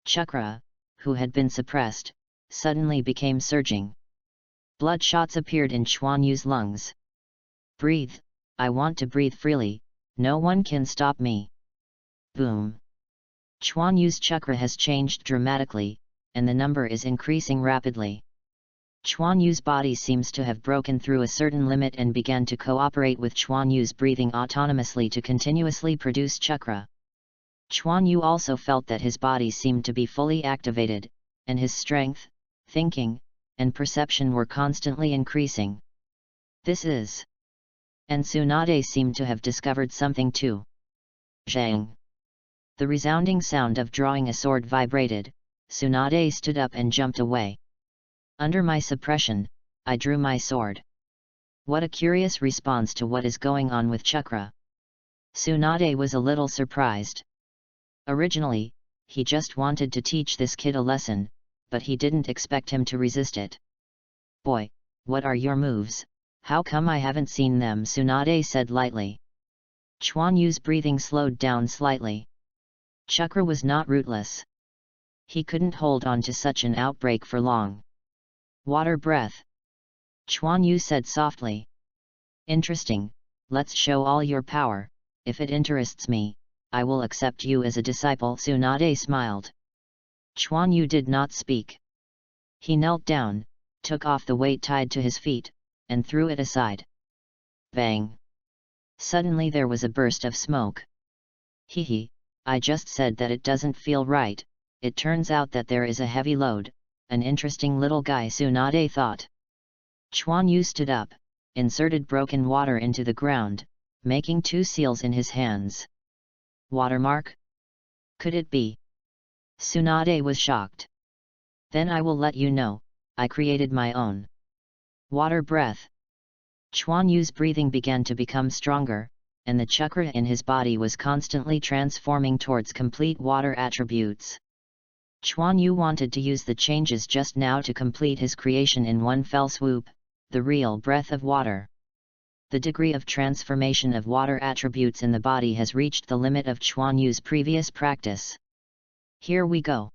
Chakra, who had been suppressed, suddenly became surging. Blood shots appeared in Chuan Yu's lungs. Breathe, I want to breathe freely, no one can stop me. Boom. Chuan Yu's chakra has changed dramatically, and the number is increasing rapidly. Chuan Yu's body seems to have broken through a certain limit and began to cooperate with Chuan Yu's breathing autonomously to continuously produce chakra. Chuan Yu also felt that his body seemed to be fully activated, and his strength, thinking, and perception were constantly increasing. This is... And Tsunade seemed to have discovered something too. Zhang. The resounding sound of drawing a sword vibrated. Tsunade stood up and jumped away. Under my suppression, I drew my sword. What a curious response to what is going on with chakra. Tsunade was a little surprised. Originally, he just wanted to teach this kid a lesson, but he didn't expect him to resist it. Boy, what are your moves? How come I haven't seen them? Tsunade said lightly. Chuan Yu's breathing slowed down slightly. Chakra was not rootless. He couldn't hold on to such an outbreak for long. Water breath. Chuan Yu said softly. Interesting, let's show all your power. If it interests me, I will accept you as a disciple. Tsunade smiled. Chuan Yu did not speak. He knelt down, took off the weight tied to his feet, and threw it aside. Bang! Suddenly there was a burst of smoke. Hee, I just said that it doesn't feel right. It turns out that there is a heavy load. An interesting little guy, Tsunade thought. Chuan Yu stood up, inserted broken water into the ground, making 2 seals in his hands. Watermark? Could it be? Tsunade was shocked. Then I will let you know, I created my own. Water breath. Chuan Yu's breathing began to become stronger, and the chakra in his body was constantly transforming towards complete water attributes. Chuan Yu wanted to use the changes just now to complete his creation in one fell swoop, the real breath of water. The degree of transformation of water attributes in the body has reached the limit of Chuan Yu's previous practice. Here we go.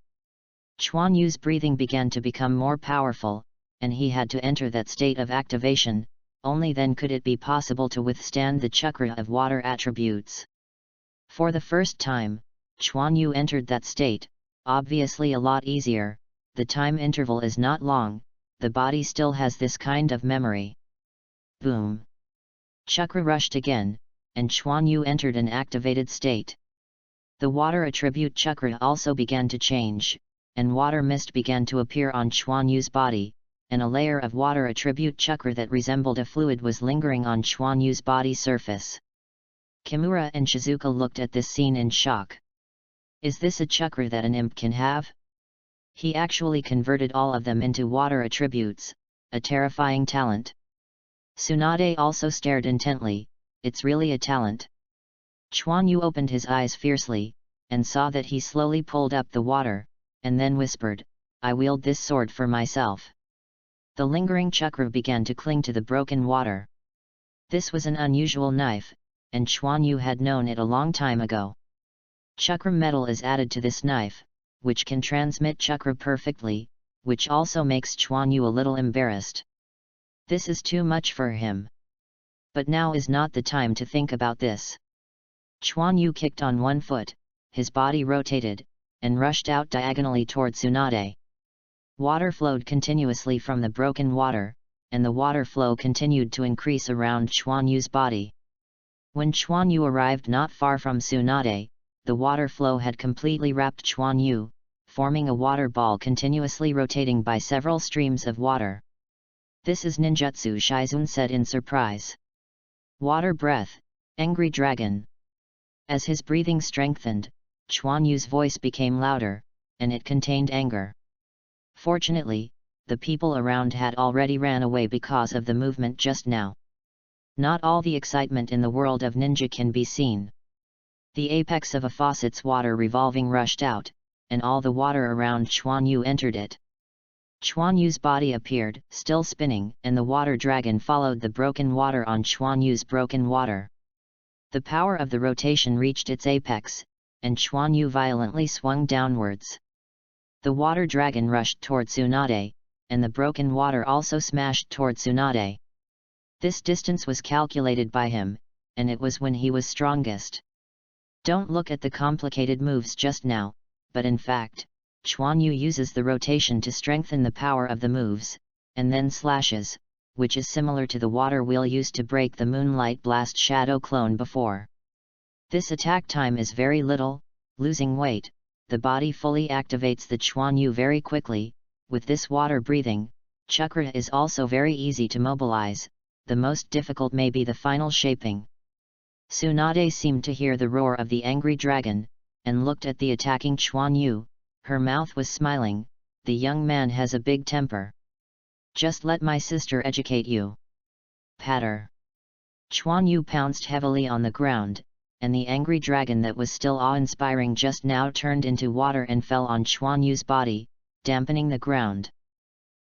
Chuan Yu's breathing began to become more powerful, and he had to enter that state of activation, only then could it be possible to withstand the chakra of water attributes. For the first time, Chuan Yu entered that state. Obviously a lot easier, the time interval is not long, the body still has this kind of memory. Boom! Chakra rushed again, and Chuan Yu entered an activated state. The water attribute chakra also began to change, and water mist began to appear on Chuan Yu's body, and a layer of water attribute chakra that resembled a fluid was lingering on Chuan Yu's body surface. Kimura and Shizuka looked at this scene in shock. Is this a chakra that an imp can have? He actually converted all of them into water attributes, a terrifying talent. Tsunade also stared intently, it's really a talent. Chuan Yu opened his eyes fiercely, and saw that he slowly pulled up the water, and then whispered, I wield this sword for myself. The lingering chakra began to cling to the broken water. This was an unusual knife, and Chuan Yu had known it a long time ago. Chakra metal is added to this knife, which can transmit chakra perfectly, which also makes Chuan Yu a little embarrassed. This is too much for him. But now is not the time to think about this. Chuan Yu kicked on one foot, his body rotated, and rushed out diagonally toward Tsunade. Water flowed continuously from the broken water, and the water flow continued to increase around Chuan Yu's body. When Chuan Yu arrived not far from Tsunade, the water flow had completely wrapped Chuan Yu, forming a water ball continuously rotating by several streams of water. This is ninjutsu, Shizun said in surprise. Water breath, angry dragon. As his breathing strengthened, Chuan Yu's voice became louder, and it contained anger. Fortunately, the people around had already ran away because of the movement just now. Not all the excitement in the world of ninja can be seen. The apex of a faucet's water revolving rushed out, and all the water around Chuan Yu entered it. Chuan Yu's body appeared, still spinning, and the water dragon followed the broken water on Chuan Yu's broken water. The power of the rotation reached its apex, and Chuan Yu violently swung downwards. The water dragon rushed toward Tsunade, and the broken water also smashed toward Tsunade. This distance was calculated by him, and it was when he was strongest. Don't look at the complicated moves just now, but in fact, Chuan Yu uses the rotation to strengthen the power of the moves, and then slashes, which is similar to the water wheel used to break the Moonlight Blast Shadow clone before. This attack time is very little, losing weight, the body fully activates the Chuan Yu very quickly. With this water breathing, chakra is also very easy to mobilize, the most difficult may be the final shaping. Tsunade seemed to hear the roar of the angry dragon, and looked at the attacking Chuan Yu. Her mouth was smiling. The young man has a big temper. Just let my sister educate you. Patter. Chuan Yu pounced heavily on the ground, and the angry dragon that was still awe-inspiring just now turned into water and fell on Chuan Yu's body, dampening the ground.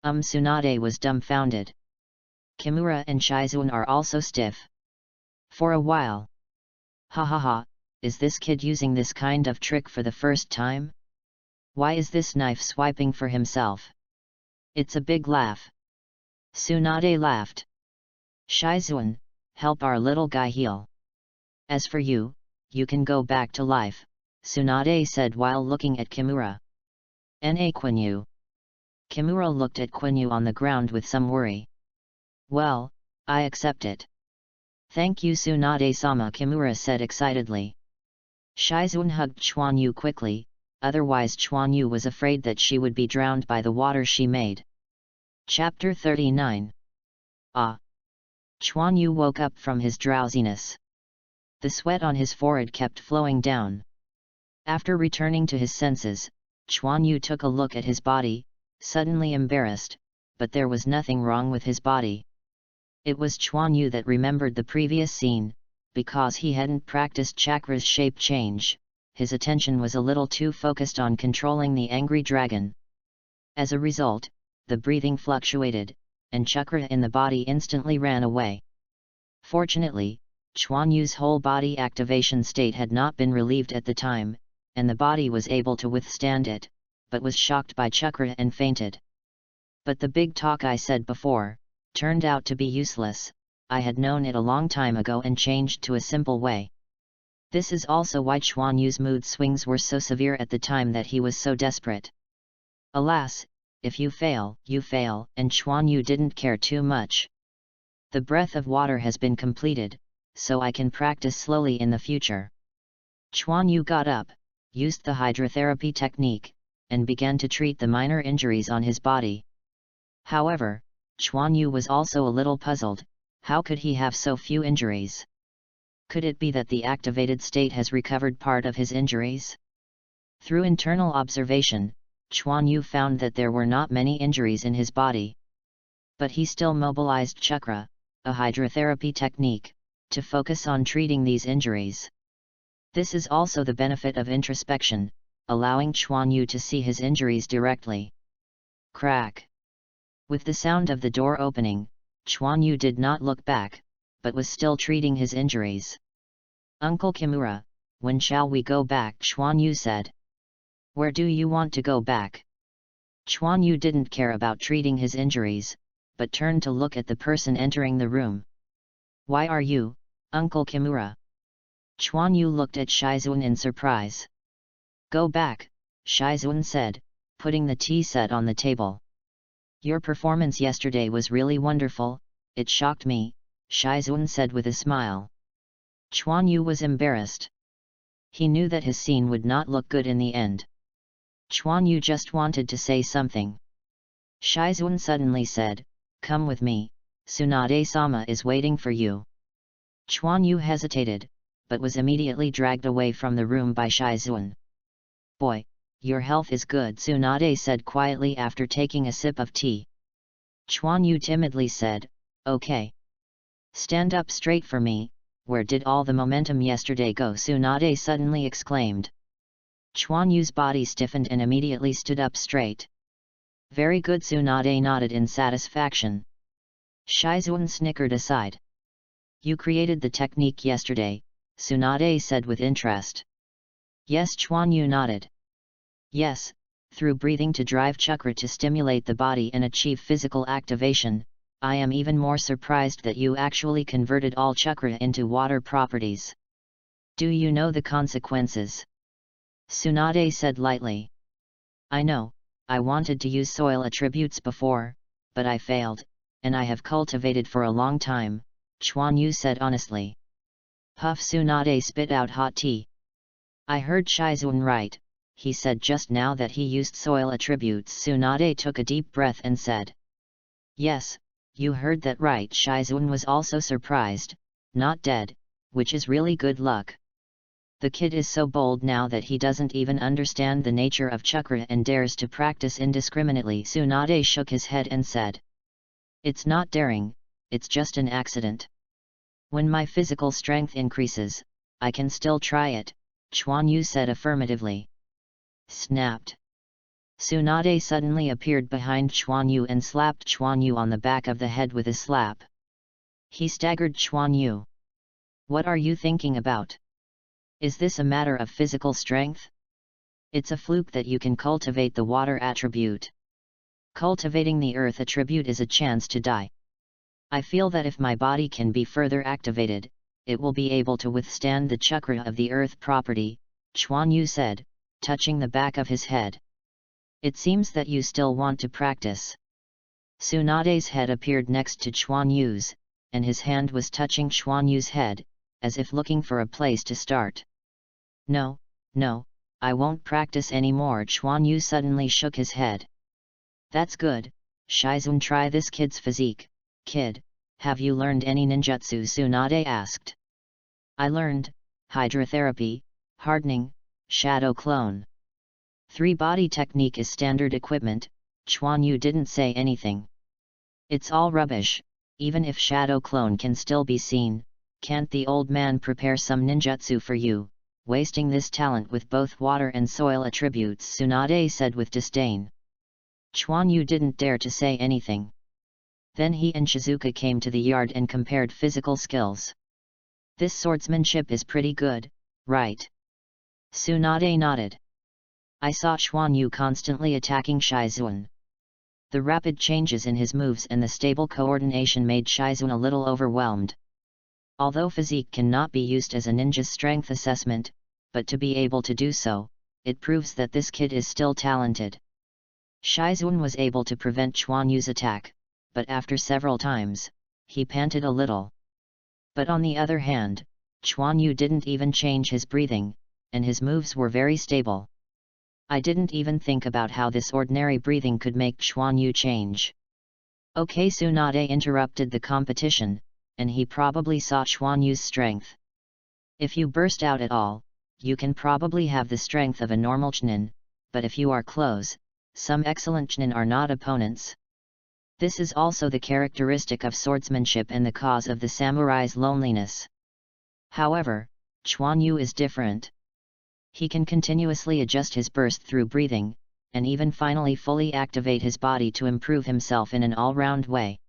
Tsunade was dumbfounded. Kimura and Shizuan are also stiff. For a while. Ha ha ha, is this kid using this kind of trick for the first time? Why is this knife swiping for himself? It's a big laugh. Tsunade laughed. Shizuan, help our little guy heal. As for you, you can go back to life, Tsunade said while looking at Kimura. Na Quinyu. Kimura looked at Quinyu on the ground with some worry. Well, I accept it. Thank you Tsunade-sama, Kimura said excitedly. Shizuan hugged Chuan Yu quickly, otherwise Chuan Yu was afraid that she would be drowned by the water she made. Chapter 39. Ah! Chuan Yu woke up from his drowsiness. The sweat on his forehead kept flowing down. After returning to his senses, Chuan Yu took a look at his body, suddenly embarrassed, but there was nothing wrong with his body. It was Chuan Yu that remembered the previous scene, because he hadn't practiced chakra's shape change, his attention was a little too focused on controlling the angry dragon. As a result, the breathing fluctuated, and chakra in the body instantly ran away. Fortunately, Chuan Yu's whole body activation state had not been relieved at the time, and the body was able to withstand it, but was shocked by chakra and fainted. But the big talk I said before, turned out to be useless. I had known it a long time ago and changed to a simple way. This is also why Chuan Yu's mood swings were so severe at the time that he was so desperate. Alas, if you fail, and Chuan Yu didn't care too much. The breath of water has been completed, so I can practice slowly in the future. Chuan Yu got up, used the hydrotherapy technique, and began to treat the minor injuries on his body. However, Chuan Yu was also a little puzzled. How could he have so few injuries? Could it be that the activated state has recovered part of his injuries? Through internal observation, Chuan Yu found that there were not many injuries in his body. But he still mobilized chakra, a hydrotherapy technique, to focus on treating these injuries. This is also the benefit of introspection, allowing Chuan Yu to see his injuries directly. Crack! With the sound of the door opening, Chuan Yu did not look back, but was still treating his injuries. Uncle Kimura, when shall we go back? Chuan Yu said. Where do you want to go back? Chuan Yu didn't care about treating his injuries, but turned to look at the person entering the room. Why are you, Uncle Kimura? Chuan Yu looked at Shizuan in surprise. Go back, Shizuan said, putting the tea set on the table. Your performance yesterday was really wonderful, it shocked me, Shizuan said with a smile. Chuan Yu was embarrassed. He knew that his scene would not look good in the end. Chuan Yu just wanted to say something. Shizuan suddenly said, Come with me, Tsunade-sama is waiting for you. Chuan Yu hesitated, but was immediately dragged away from the room by Shizuan. Boy, your health is good, Tsunade said quietly after taking a sip of tea. Chuan Yu timidly said, Okay. Stand up straight for me, where did all the momentum yesterday go? Tsunade suddenly exclaimed. Chuan Yu's body stiffened and immediately stood up straight. Very good, Tsunade nodded in satisfaction. Shizuan snickered aside. You created the technique yesterday, Tsunade said with interest. Yes, Chuan Yu nodded. Yes, through breathing to drive chakra to stimulate the body and achieve physical activation. I am even more surprised that you actually converted all chakra into water properties. Do you know the consequences? Tsunade said lightly. I know, I wanted to use soil attributes before, but I failed, and I have cultivated for a long time, Chuan Yu said honestly. Puff, Tsunade spit out hot tea. I heard Shizuan right, he said just now that he used soil attributes. Tsunade took a deep breath and said. Yes, you heard that right. Shizuan was also surprised, not dead, which is really good luck. The kid is so bold now that he doesn't even understand the nature of chakra and dares to practice indiscriminately. Tsunade shook his head and said. It's not daring, it's just an accident. When my physical strength increases, I can still try it, Chuan Yu said affirmatively. Snapped. Tsunade suddenly appeared behind Chuan Yu and slapped Chuan Yu on the back of the head with a slap. He staggered. Chuan Yu. What are you thinking about? Is this a matter of physical strength? It's a fluke that you can cultivate the water attribute. Cultivating the earth attribute is a chance to die. I feel that if my body can be further activated, it will be able to withstand the chakra of the earth property, Chuan Yu said, touching the back of his head. It seems that you still want to practice. Tsunade's head appeared next to Chuan Yu's, and his hand was touching Chuan Yu's head, as if looking for a place to start. No, I won't practice anymore. Chuan Yu suddenly shook his head. That's good, Shizuan, try this kid's physique. Kid, have you learned any ninjutsu? Tsunade asked. I learned hydrotherapy, hardening, shadow clone. 3-body technique is standard equipment. Chuan Yu didn't say anything. It's all rubbish, even if shadow clone can still be seen. Can't the old man prepare some ninjutsu for you, wasting this talent with both water and soil attributes? Tsunade said with disdain. Chuan Yu didn't dare to say anything. Then he and Shizuka came to the yard and compared physical skills. This swordsmanship is pretty good, right? Tsunade nodded. I saw Chuan Yu constantly attacking Shizuan. The rapid changes in his moves and the stable coordination made Shizuan a little overwhelmed. Although physique cannot be used as a ninja's strength assessment, but to be able to do so, it proves that this kid is still talented. Shizuan was able to prevent Chuan Yu's attack, but after several times, he panted a little. But on the other hand, Chuan Yu didn't even change his breathing, and his moves were very stable. I didn't even think about how this ordinary breathing could make Chuan Yu change. Okay, Tsunade interrupted the competition, and he probably saw Chuan Yu's strength. If you burst out at all, you can probably have the strength of a normal Chunin, but if you are close, some excellent Chunin are not opponents. This is also the characteristic of swordsmanship and the cause of the samurai's loneliness. However, Chuan Yu is different. He can continuously adjust his burst through breathing, and even finally fully activate his body to improve himself in an all-round way.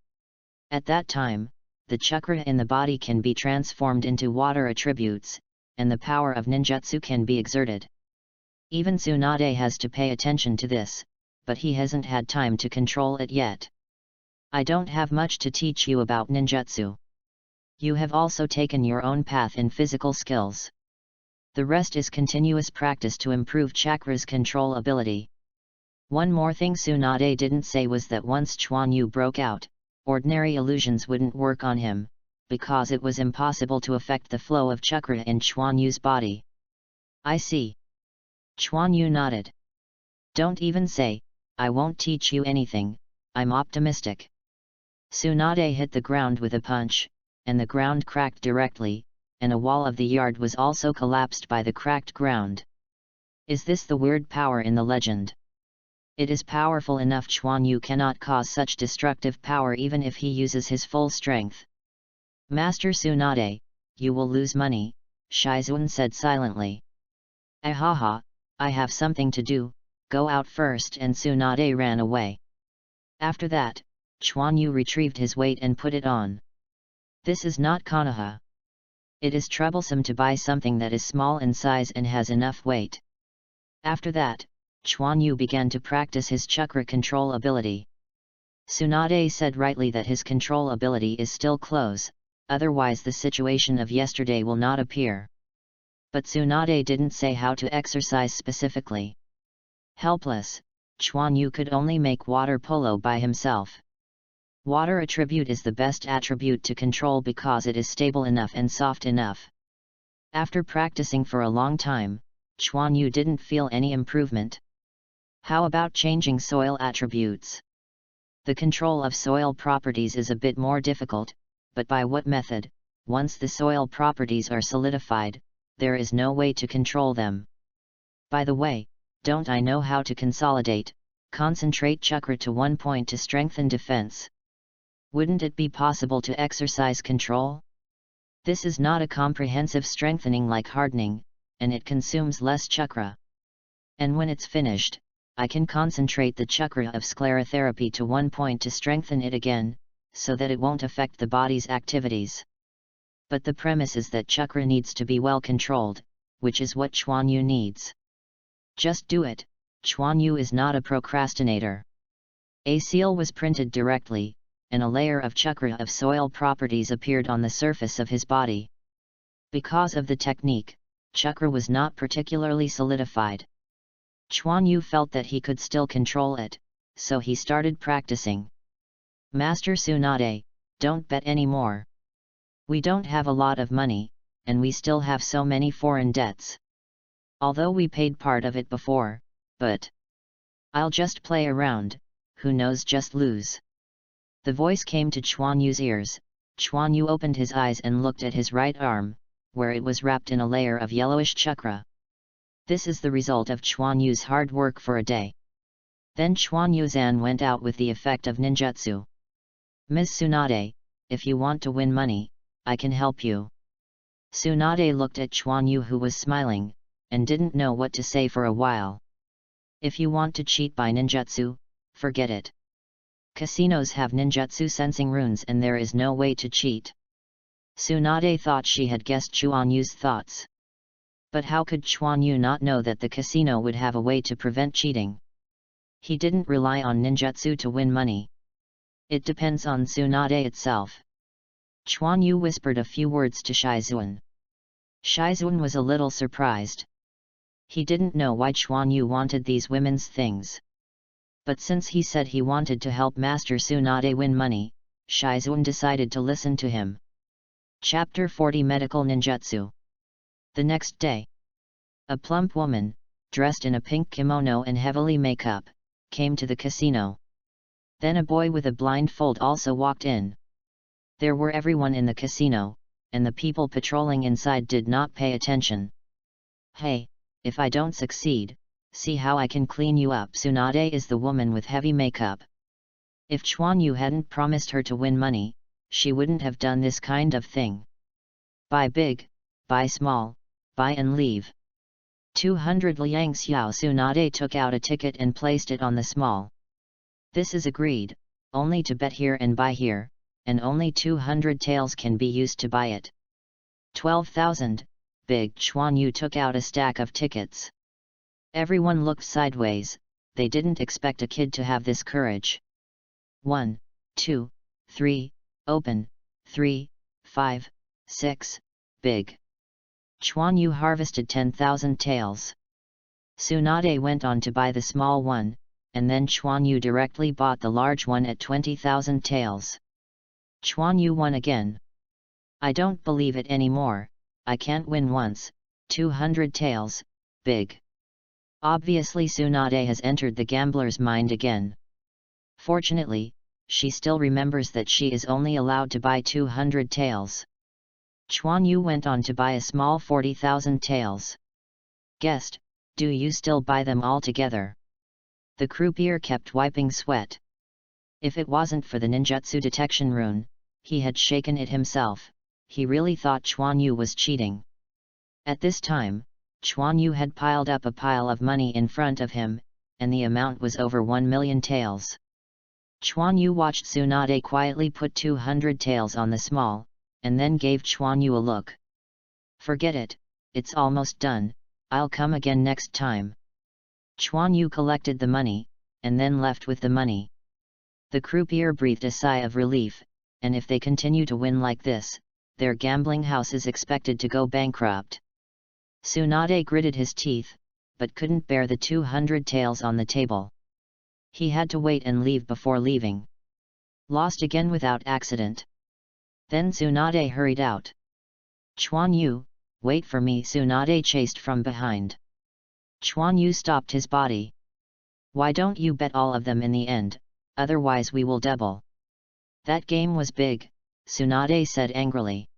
At that time, the chakra in the body can be transformed into water attributes, and the power of ninjutsu can be exerted. Even Tsunade has to pay attention to this, but he hasn't had time to control it yet. I don't have much to teach you about ninjutsu. You have also taken your own path in physical skills. The rest is continuous practice to improve chakra's control ability. One more thing Tsunade didn't say was that once Chuan Yu broke out, ordinary illusions wouldn't work on him, because it was impossible to affect the flow of chakra in Chuan Yu's body. I see. Chuan Yu nodded. Don't even say, I won't teach you anything, I'm optimistic. Tsunade hit the ground with a punch, and the ground cracked directly, and a wall of the yard was also collapsed by the cracked ground. Is this the weird power in the legend? It is powerful enough. Chuan Yu cannot cause such destructive power even if he uses his full strength. Master Tsunade, you will lose money, Shizuan said silently. Ahaha, I have something to do, go out first, and Tsunade ran away. After that, Chuan Yu retrieved his weight and put it on. This is not Konoha. It is troublesome to buy something that is small in size and has enough weight. After that, Chuan Yu began to practice his chakra control ability. Tsunade said rightly that his control ability is still close, otherwise the situation of yesterday will not appear. But Tsunade didn't say how to exercise specifically. Helpless, Chuan Yu could only make water polo by himself. Water attribute is the best attribute to control because it is stable enough and soft enough. After practicing for a long time, Chuan Yu didn't feel any improvement. How about changing soil attributes? The control of soil properties is a bit more difficult, but by what method? Once the soil properties are solidified, there is no way to control them. By the way, don't I know how to concentrate chakra to one point to strengthen defense? Wouldn't it be possible to exercise control? This is not a comprehensive strengthening like hardening, and it consumes less chakra. And when it's finished, I can concentrate the chakra of sclerotherapy to one point to strengthen it again, so that it won't affect the body's activities. But the premise is that chakra needs to be well controlled, which is what Chuan Yu needs. Just do it, Chuan Yu is not a procrastinator. A seal was printed directly, and a layer of chakra of soil properties appeared on the surface of his body. Because of the technique, chakra was not particularly solidified. Chuan Yu felt that he could still control it, so he started practicing. Master Tsunade, don't bet anymore. We don't have a lot of money, and we still have so many foreign debts. Although we paid part of it before, but I'll just play around, who knows, just lose. The voice came to Chuan Yu's ears. Chuan Yu opened his eyes and looked at his right arm, where it was wrapped in a layer of yellowish chakra. This is the result of Chuan Yu's hard work for a day. Then Chuan Yuzan went out with the effect of ninjutsu. Ms. Tsunade, if you want to win money, I can help you. Tsunade looked at Chuan Yu, who was smiling, and didn't know what to say for a while. If you want to cheat by ninjutsu, forget it. Casinos have ninjutsu sensing runes and there is no way to cheat. Tsunade thought she had guessed Chuan Yu's thoughts. But how could Chuan Yu not know that the casino would have a way to prevent cheating? He didn't rely on ninjutsu to win money. It depends on Tsunade itself. Chuan Yu whispered a few words to Shizuan. Shizuan was a little surprised. He didn't know why Chuan Yu wanted these women's things. But since he said he wanted to help Master Tsunade win money, Shizuan decided to listen to him. Chapter 40 Medical Ninjutsu. The next day, a plump woman, dressed in a pink kimono and heavily makeup, came to the casino. Then a boy with a blindfold also walked in. There were everyone in the casino, and the people patrolling inside did not pay attention. Hey, if I don't succeed, see how I can clean you up. Tsunade is the woman with heavy makeup. If Chuan Yu hadn't promised her to win money, she wouldn't have done this kind of thing. Buy big, buy small, buy and leave. 200 liang xiao. Tsunade took out a ticket and placed it on the small. This is agreed, only to bet here and buy here, and only 200 taels can be used to buy it. 12,000, big. Chuan Yu took out a stack of tickets. Everyone looked sideways, they didn't expect a kid to have this courage. 1, 2, 3, open, 3, 5, 6, big. Chuan Yu harvested 10,000 taels. Tsunade went on to buy the small one, and then Chuan Yu directly bought the large one at 20,000 taels. Chuan Yu won again. I don't believe it anymore, I can't win once, 200 taels, big. Obviously Tsunade has entered the gambler's mind again. Fortunately, she still remembers that she is only allowed to buy 200 taels. Chuan Yu went on to buy a small 40,000 taels. Guest, do you still buy them all together? The croupier kept wiping sweat. If it wasn't for the ninjutsu detection rune, he had shaken it himself, he really thought Chuan Yu was cheating. At this time, Chuan Yu had piled up a pile of money in front of him, and the amount was over 1 million taels. Chuan Yu watched Tsunade quietly put 200 taels on the small, and then gave Chuan Yu a look. "Forget it, it's almost done, I'll come again next time." Chuan Yu collected the money, and then left with the money. The croupier breathed a sigh of relief, and if they continue to win like this, their gambling house is expected to go bankrupt. Tsunade gritted his teeth, but couldn't bear the 200 taels on the table. He had to wait and leave before leaving. Lost again without accident. Then Tsunade hurried out. "Chuan Yu, wait for me," Tsunade chased from behind. Chuan Yu stopped his body. "Why don't you bet all of them in the end, otherwise we will double." "That game was big," Tsunade said angrily.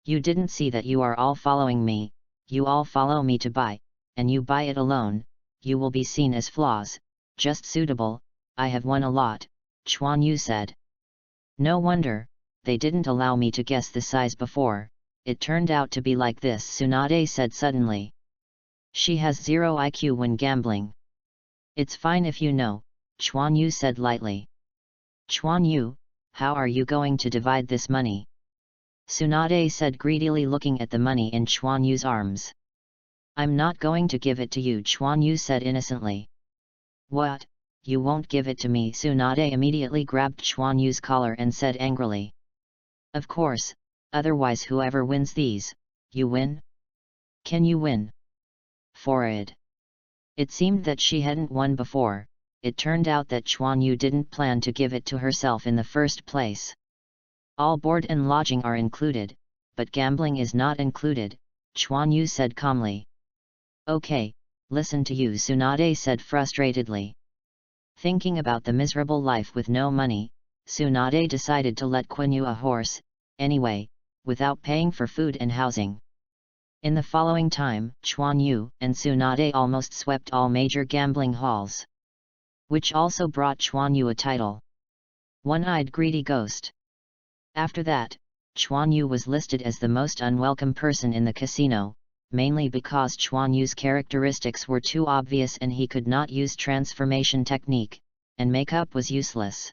"You didn't see that you are all following me, you all follow me to buy, and you buy it alone, you will be seen as flaws, just suitable, I have won a lot," Chuan Yu said. "No wonder, they didn't allow me to guess the size before, it turned out to be like this," Tsunade said suddenly. "She has 0 IQ when gambling." "It's fine if you know," Chuan Yu said lightly. "Chuan Yu, how are you going to divide this money?" Tsunade said greedily, looking at the money in Chuan Yu's arms. "I'm not going to give it to you," Chuan Yu said innocently. "What, you won't give it to me?" Tsunade immediately grabbed Chuan Yu's collar and said angrily. "Of course, otherwise whoever wins these, you win? Can you win?" "Forward." It seemed that she hadn't won before. It turned out that Chuan Yu didn't plan to give it to herself in the first place. "All board and lodging are included, but gambling is not included," Chuan Yu said calmly. "Okay, listen to you," Tsunade said frustratedly. Thinking about the miserable life with no money, Tsunade decided to let Chuan Yu a horse, anyway, without paying for food and housing. In the following time, Chuan Yu and Tsunade almost swept all major gambling halls, which also brought Chuan Yu a title, "One-Eyed Greedy Ghost." After that, Chuan Yu was listed as the most unwelcome person in the casino, mainly because Chuan Yu's characteristics were too obvious and he could not use transformation technique, and makeup was useless.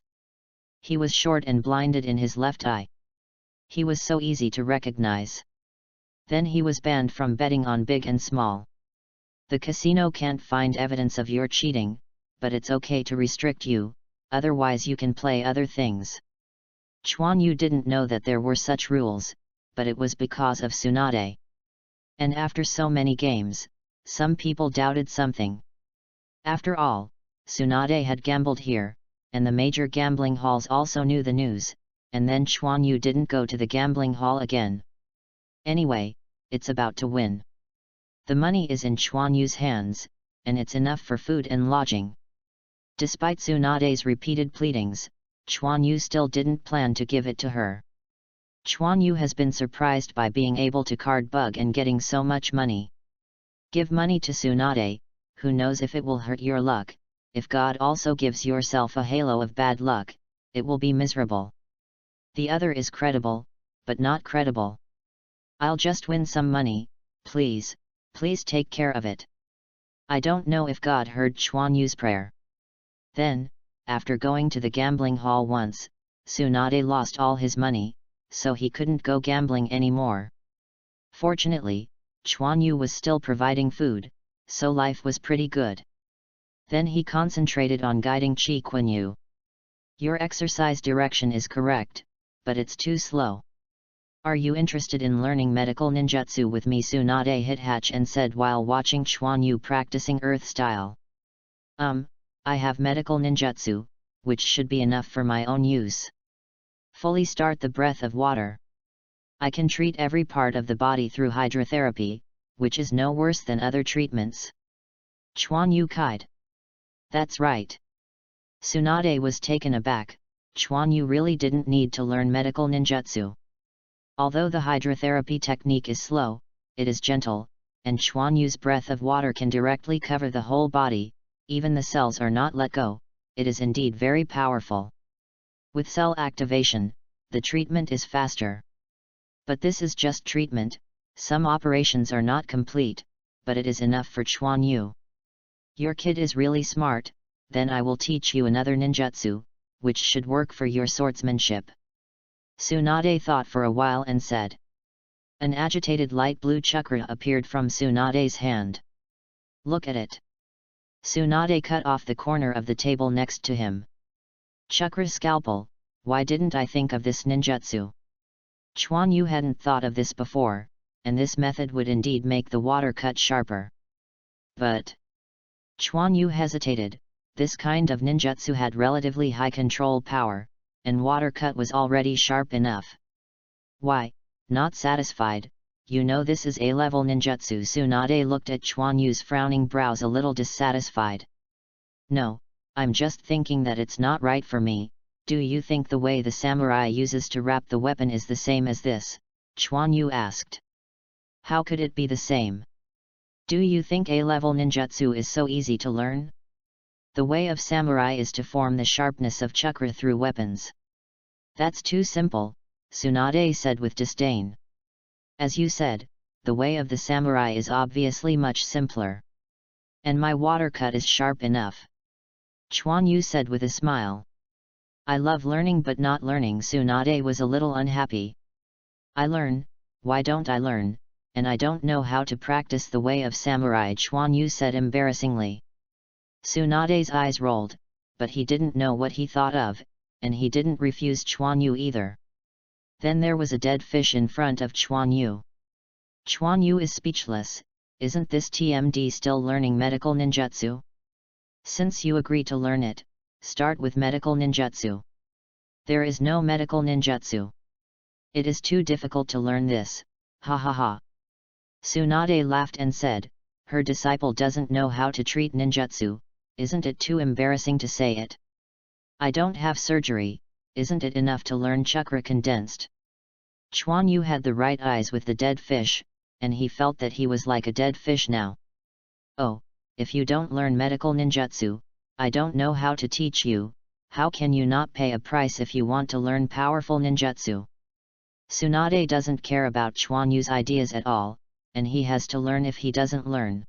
He was short and blinded in his left eye. He was so easy to recognize. Then he was banned from betting on big and small. The casino can't find evidence of your cheating, but it's okay to restrict you, otherwise you can play other things. Chuan Yu didn't know that there were such rules, but it was because of Tsunade. And after so many games, some people doubted something. After all, Tsunade had gambled here, and the major gambling halls also knew the news, and then Chuan Yu didn't go to the gambling hall again. Anyway, it's about to win. The money is in Chuan Yu's hands, and it's enough for food and lodging. Despite Tsunade's repeated pleadings, Chuan Yu still didn't plan to give it to her. Chuan Yu has been surprised by being able to card bug and getting so much money. Give money to Tsunade, who knows if it will hurt your luck. If God also gives yourself a halo of bad luck, it will be miserable. The other is credible, but not credible. I'll just win some money, please, please take care of it. I don't know if God heard Chuan Yu's prayer. Then, after going to the gambling hall once, Tsunade lost all his money, so he couldn't go gambling anymore. Fortunately, Chuan Yu was still providing food, so life was pretty good. Then he concentrated on guiding Chuan Yu. Your exercise direction is correct, but it's too slow. Are you interested in learning medical ninjutsu with me? Tsunade hit hatch and said while watching Chuan Yu practicing earth style. I have medical ninjutsu, which should be enough for my own use. Fully start the breath of water. I can treat every part of the body through hydrotherapy, which is no worse than other treatments. Chuan Yu cried. That's right. Tsunade was taken aback. Chuan Yu really didn't need to learn medical ninjutsu. Although the hydrotherapy technique is slow, it is gentle, and Chuan Yu's breath of water can directly cover the whole body, even the cells are not let go. It is indeed very powerful. With cell activation, the treatment is faster. But this is just treatment, some operations are not complete, but it is enough for Chuan Yu. Your kid is really smart, then I will teach you another ninjutsu, which should work for your swordsmanship. Tsunade thought for a while and said. An agitated light blue chakra appeared from Tsunade's hand. Look at it. Tsunade cut off the corner of the table next to him. Chakra scalpel, why didn't I think of this ninjutsu? Chuan Yu hadn't thought of this before, and this method would indeed make the water cut sharper. But Chuan Yu hesitated, this kind of ninjutsu had relatively high control power, and water cut was already sharp enough. Why, not satisfied, you know this is A-level ninjutsu. Tsunade looked at Chuan Yu's frowning brows a little dissatisfied. No, I'm just thinking that it's not right for me. Do you think the way the samurai uses to wrap the weapon is the same as this? Chuan Yu asked. How could it be the same? Do you think A-level ninjutsu is so easy to learn? The way of samurai is to form the sharpness of chakra through weapons. That's too simple, Tsunade said with disdain. As you said, the way of the samurai is obviously much simpler. And my water cut is sharp enough. Chuan Yu said with a smile. I love learning but not learning. Tsunade was a little unhappy. I learn, why don't I learn, and I don't know how to practice the way of samurai, Chuan Yu said embarrassingly. Tsunade's eyes rolled, but he didn't know what he thought of, and he didn't refuse Chuan Yu either. Then there was a dead fish in front of Chuan Yu. Chuan Yu is speechless. Isn't this TMD still learning medical ninjutsu? Since you agree to learn it, start with medical ninjutsu. There is no medical ninjutsu. It is too difficult to learn this, ha ha ha. Tsunade laughed and said, her disciple doesn't know how to treat ninjutsu, isn't it too embarrassing to say it? I don't have surgery, isn't it enough to learn chakra condensed? Chuan Yu had the right eyes with the dead fish, and he felt that he was like a dead fish now. Oh, if you don't learn medical ninjutsu, I don't know how to teach you. How can you not pay a price if you want to learn powerful ninjutsu? Tsunade doesn't care about Chuan Yu's ideas at all, and he has to learn if he doesn't learn.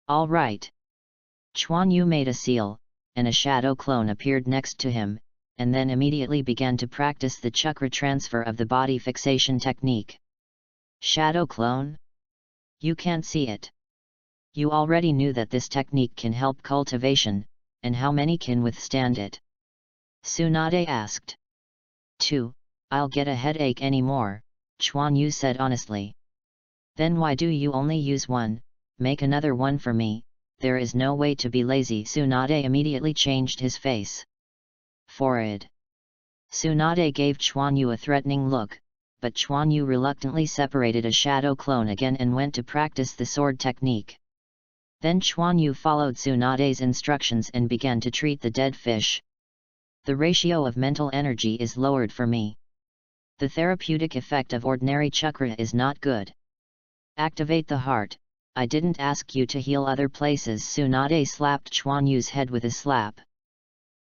All right. Chuan Yu made a seal, and a shadow clone appeared next to him, and then immediately began to practice the chakra transfer of the body fixation technique. Shadow clone? You can't see it. You already knew that this technique can help cultivation, and how many can withstand it? Tsunade asked. 2. I'll get a headache anymore, Chuan Yu said honestly. Then why do you only use one? Make another one for me. There is no way to be lazy. Tsunade immediately changed his face. Forward. Tsunade gave Chuan Yu a threatening look, but Chuan Yu reluctantly separated a shadow clone again and went to practice the sword technique. Then Chuan Yu followed Tsunade's instructions and began to treat the dead fish. The ratio of mental energy is lowered for me. The therapeutic effect of ordinary chakra is not good. Activate the heart. I didn't ask you to heal other places. Tsunade slapped Chuan Yu's head with a slap.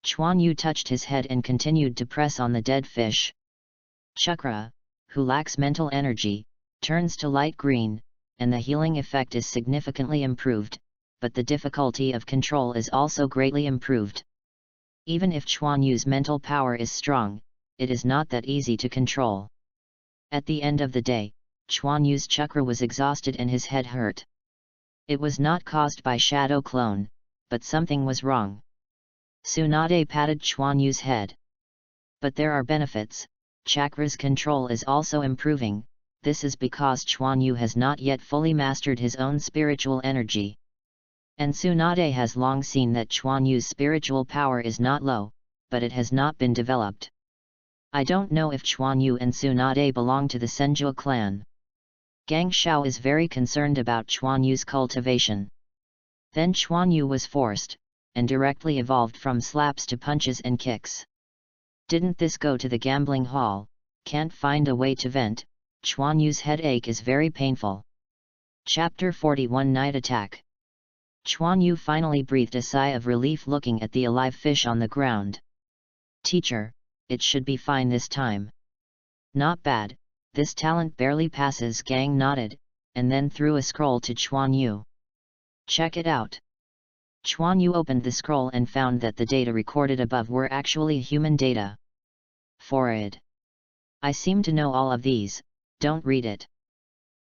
Chuan Yu touched his head and continued to press on the dead fish. Chakra, who lacks mental energy, turns to light green, and the healing effect is significantly improved, but the difficulty of control is also greatly improved. Even if Chuan Yu's mental power is strong, it is not that easy to control. At the end of the day, Chuan Yu's chakra was exhausted and his head hurt. It was not caused by shadow clone, but something was wrong. Tsunade patted Chuan Yu's head. But there are benefits. Chakra's control is also improving. This is because Chuan Yu has not yet fully mastered his own spiritual energy. And Tsunade has long seen that Chuan Yu's spiritual power is not low, but it has not been developed. I don't know if Chuan Yu and Tsunade belong to the Senju clan. Gang Shao is very concerned about Chuan Yu's cultivation. Then Chuan Yu was forced, and directly evolved from slaps to punches and kicks. Didn't this go to the gambling hall? Can't find a way to vent. Chuan Yu's headache is very painful. Chapter 41 Night Attack. Chuan Yu finally breathed a sigh of relief looking at the alive fish on the ground. Teacher, it should be fine this time. Not bad, this talent barely passes. Gang nodded, and then threw a scroll to Chuan Yu. Check it out. Chuan Yu opened the scroll and found that the data recorded above were actually human data. Forward. I seem to know all of these, don't read it.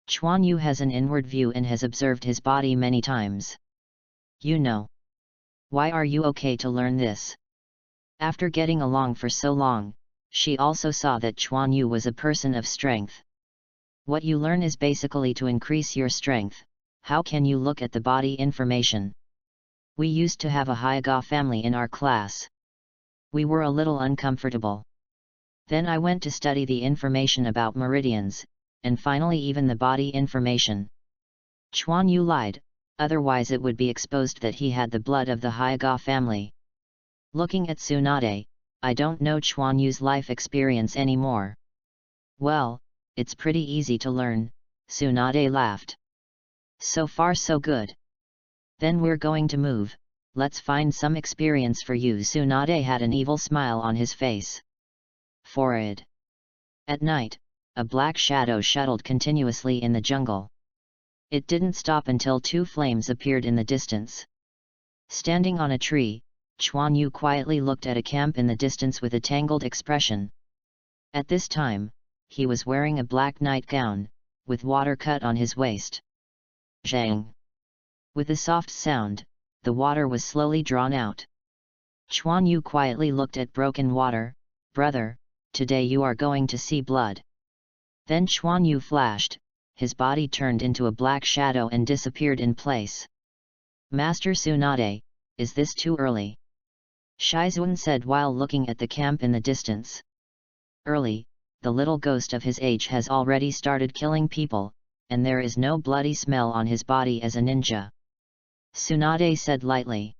Chuan Yu has an inward view and has observed his body many times. You know. Why are you okay to learn this? After getting along for so long, she also saw that Chuan Yu was a person of strength. What you learn is basically to increase your strength. How can you look at the body information? We used to have a Hokage family in our class. We were a little uncomfortable. Then I went to study the information about meridians, and finally even the body information. Chuan Yu lied, otherwise it would be exposed that he had the blood of the Hokage family. Looking at Tsunade, I don't know Chuan Yu's life experience anymore. Well, it's pretty easy to learn, Tsunade laughed. So far so good. Then we're going to move, let's find some experience for you. Tsunade had an evil smile on his face. Forward. At night, a black shadow shuttled continuously in the jungle. It didn't stop until two flames appeared in the distance. Standing on a tree, Chuan Yu quietly looked at a camp in the distance with a tangled expression. At this time, he was wearing a black nightgown, with water cut on his waist. Zhang. With a soft sound, the water was slowly drawn out. Chuan Yu quietly looked at broken water. Brother, today you are going to see blood. Then Chuan Yu flashed, his body turned into a black shadow and disappeared in place. Master Tsunade, is this too early? Shizun said while looking at the camp in the distance. Early, the little ghost of his age has already started killing people, and there is no bloody smell on his body as a ninja. Tsunade said lightly.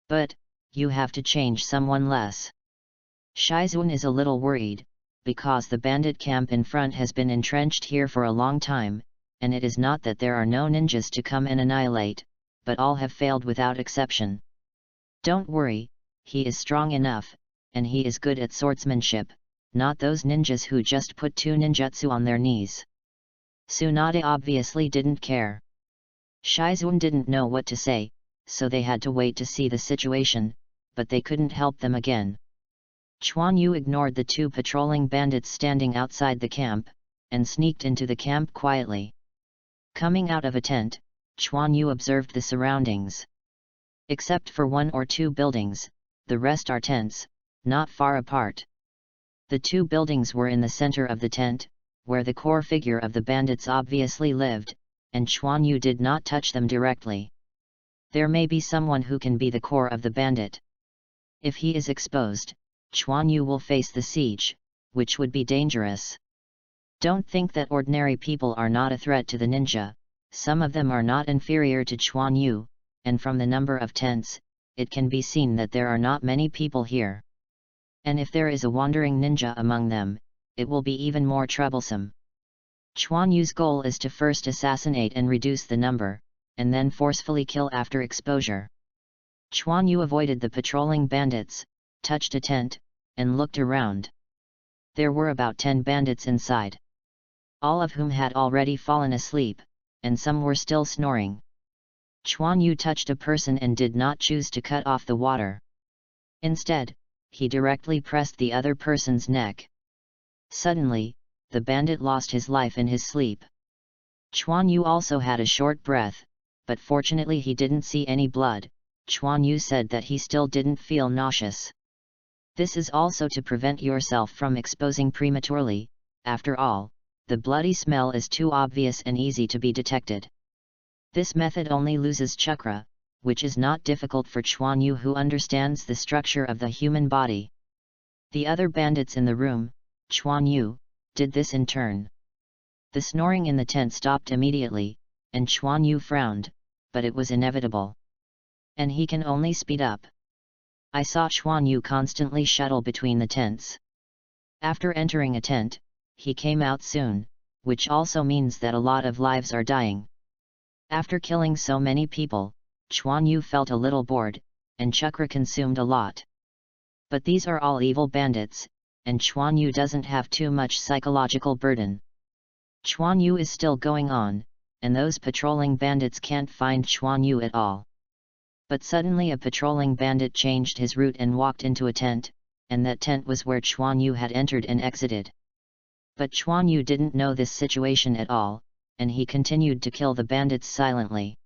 But, you have to change someone less. Shizun is a little worried, because the bandit camp in front has been entrenched here for a long time, and it is not that there are no ninjas to come and annihilate, but all have failed without exception. Don't worry, he is strong enough, and he is good at swordsmanship, not those ninjas who just put two ninjutsu on their knees. Tsunade obviously didn't care. Shizun didn't know what to say, so they had to wait to see the situation, but they couldn't help them again. Chuan Yu ignored the two patrolling bandits standing outside the camp, and sneaked into the camp quietly. Coming out of a tent, Chuan Yu observed the surroundings. Except for one or two buildings, the rest are tents, not far apart. The two buildings were in the center of the tent, where the core figure of the bandits obviously lived, and Chuan Yu did not touch them directly. There may be someone who can be the core of the bandit. If he is exposed, Chuan Yu will face the siege, which would be dangerous. Don't think that ordinary people are not a threat to the ninja, some of them are not inferior to Chuan Yu, and from the number of tents, it can be seen that there are not many people here. And if there is a wandering ninja among them, it will be even more troublesome. Chuan Yu's goal is to first assassinate and reduce the number, and then forcefully kill after exposure. Chuan Yu avoided the patrolling bandits, touched a tent, and looked around. There were about 10 bandits inside. All of whom had already fallen asleep, and some were still snoring. Chuan Yu touched a person and did not choose to cut off the water. Instead, he directly pressed the other person's neck. Suddenly, the bandit lost his life in his sleep. Chuan Yu also had a short breath, but fortunately he didn't see any blood. Chuan Yu said that he still didn't feel nauseous. This is also to prevent yourself from exposing prematurely. After all, the bloody smell is too obvious and easy to be detected. This method only loses chakra, which is not difficult for Chuan Yu who understands the structure of the human body. The other bandits in the room, Chuan Yu, did this in turn. The snoring in the tent stopped immediately, and Chuan Yu frowned, but it was inevitable. And he can only speed up. I saw Chuan Yu constantly shuttle between the tents. After entering a tent, he came out soon, which also means that a lot of lives are dying. After killing so many people, Chuan Yu felt a little bored, and chakra consumed a lot. But these are all evil bandits, and Chuan Yu doesn't have too much psychological burden. Chuan Yu is still going on, and those patrolling bandits can't find Chuan Yu at all. But suddenly a patrolling bandit changed his route and walked into a tent, and that tent was where Chuan Yu had entered and exited. But Chuan Yu didn't know this situation at all, and he continued to kill the bandits silently.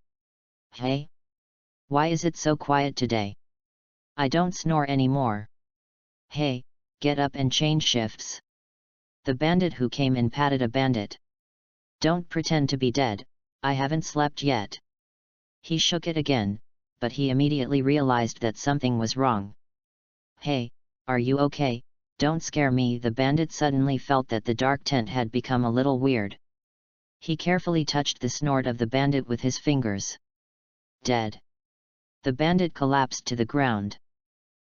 Hey? Why is it so quiet today? I don't snore anymore. Hey, get up and change shifts. The bandit who came in patted a bandit. Don't pretend to be dead, I haven't slept yet. He shook it again, but he immediately realized that something was wrong. Hey, are you okay? Don't scare me. The bandit suddenly felt that the dark tent had become a little weird. He carefully touched the snort of the bandit with his fingers. Dead. The bandit collapsed to the ground.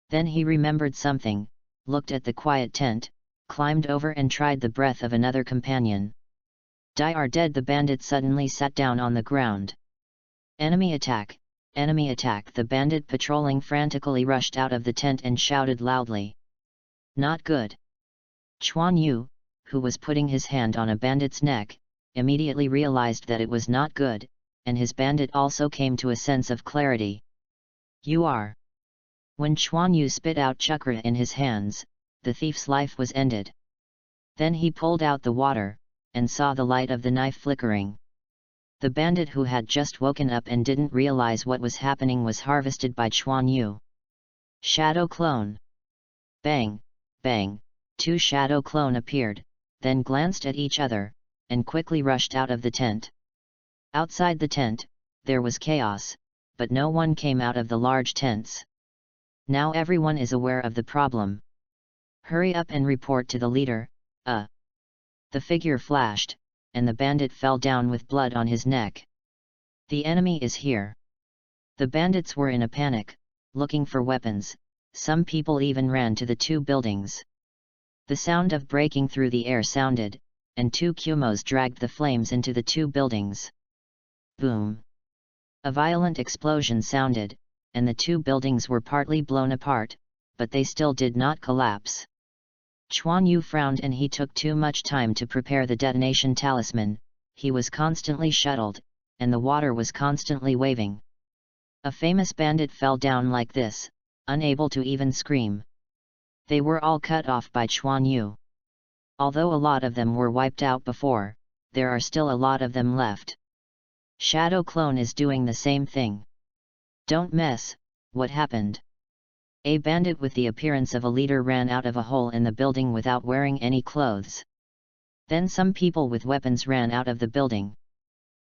Then he remembered something, looked at the quiet tent, climbed over and tried the breath of another companion. Die are dead. The bandit suddenly sat down on the ground. Enemy attack! Enemy attack! The bandit patrolling frantically rushed out of the tent and shouted loudly. Not good. Chuan Yu, who was putting his hand on a bandit's neck, immediately realized that it was not good, and his bandit also came to a sense of clarity. You are. When Chuan Yu spit out chakra in his hands, the thief's life was ended. Then he pulled out the water, and saw the light of the knife flickering. The bandit who had just woken up and didn't realize what was happening was harvested by Chuan Yu. Shadow clone. Bang, bang, two shadow clone appeared, then glanced at each other, and quickly rushed out of the tent. Outside the tent, there was chaos, but no one came out of the large tents. Now everyone is aware of the problem. Hurry up and report to the leader. The figure flashed, and the bandit fell down with blood on his neck. The enemy is here. The bandits were in a panic, looking for weapons. Some people even ran to the two buildings. The sound of breaking through the air sounded, and two Kumos dragged the flames into the two buildings. Boom! A violent explosion sounded, and the two buildings were partly blown apart, but they still did not collapse. Chuan Yu frowned and he took too much time to prepare the detonation talisman. He was constantly shuttled, and the water was constantly waving. A famous bandit fell down like this, unable to even scream. They were all cut off by Chuan Yu. Although a lot of them were wiped out before, there are still a lot of them left. Shadow Clone is doing the same thing. Don't mess, what happened? A bandit with the appearance of a leader ran out of a hole in the building without wearing any clothes. Then some people with weapons ran out of the building.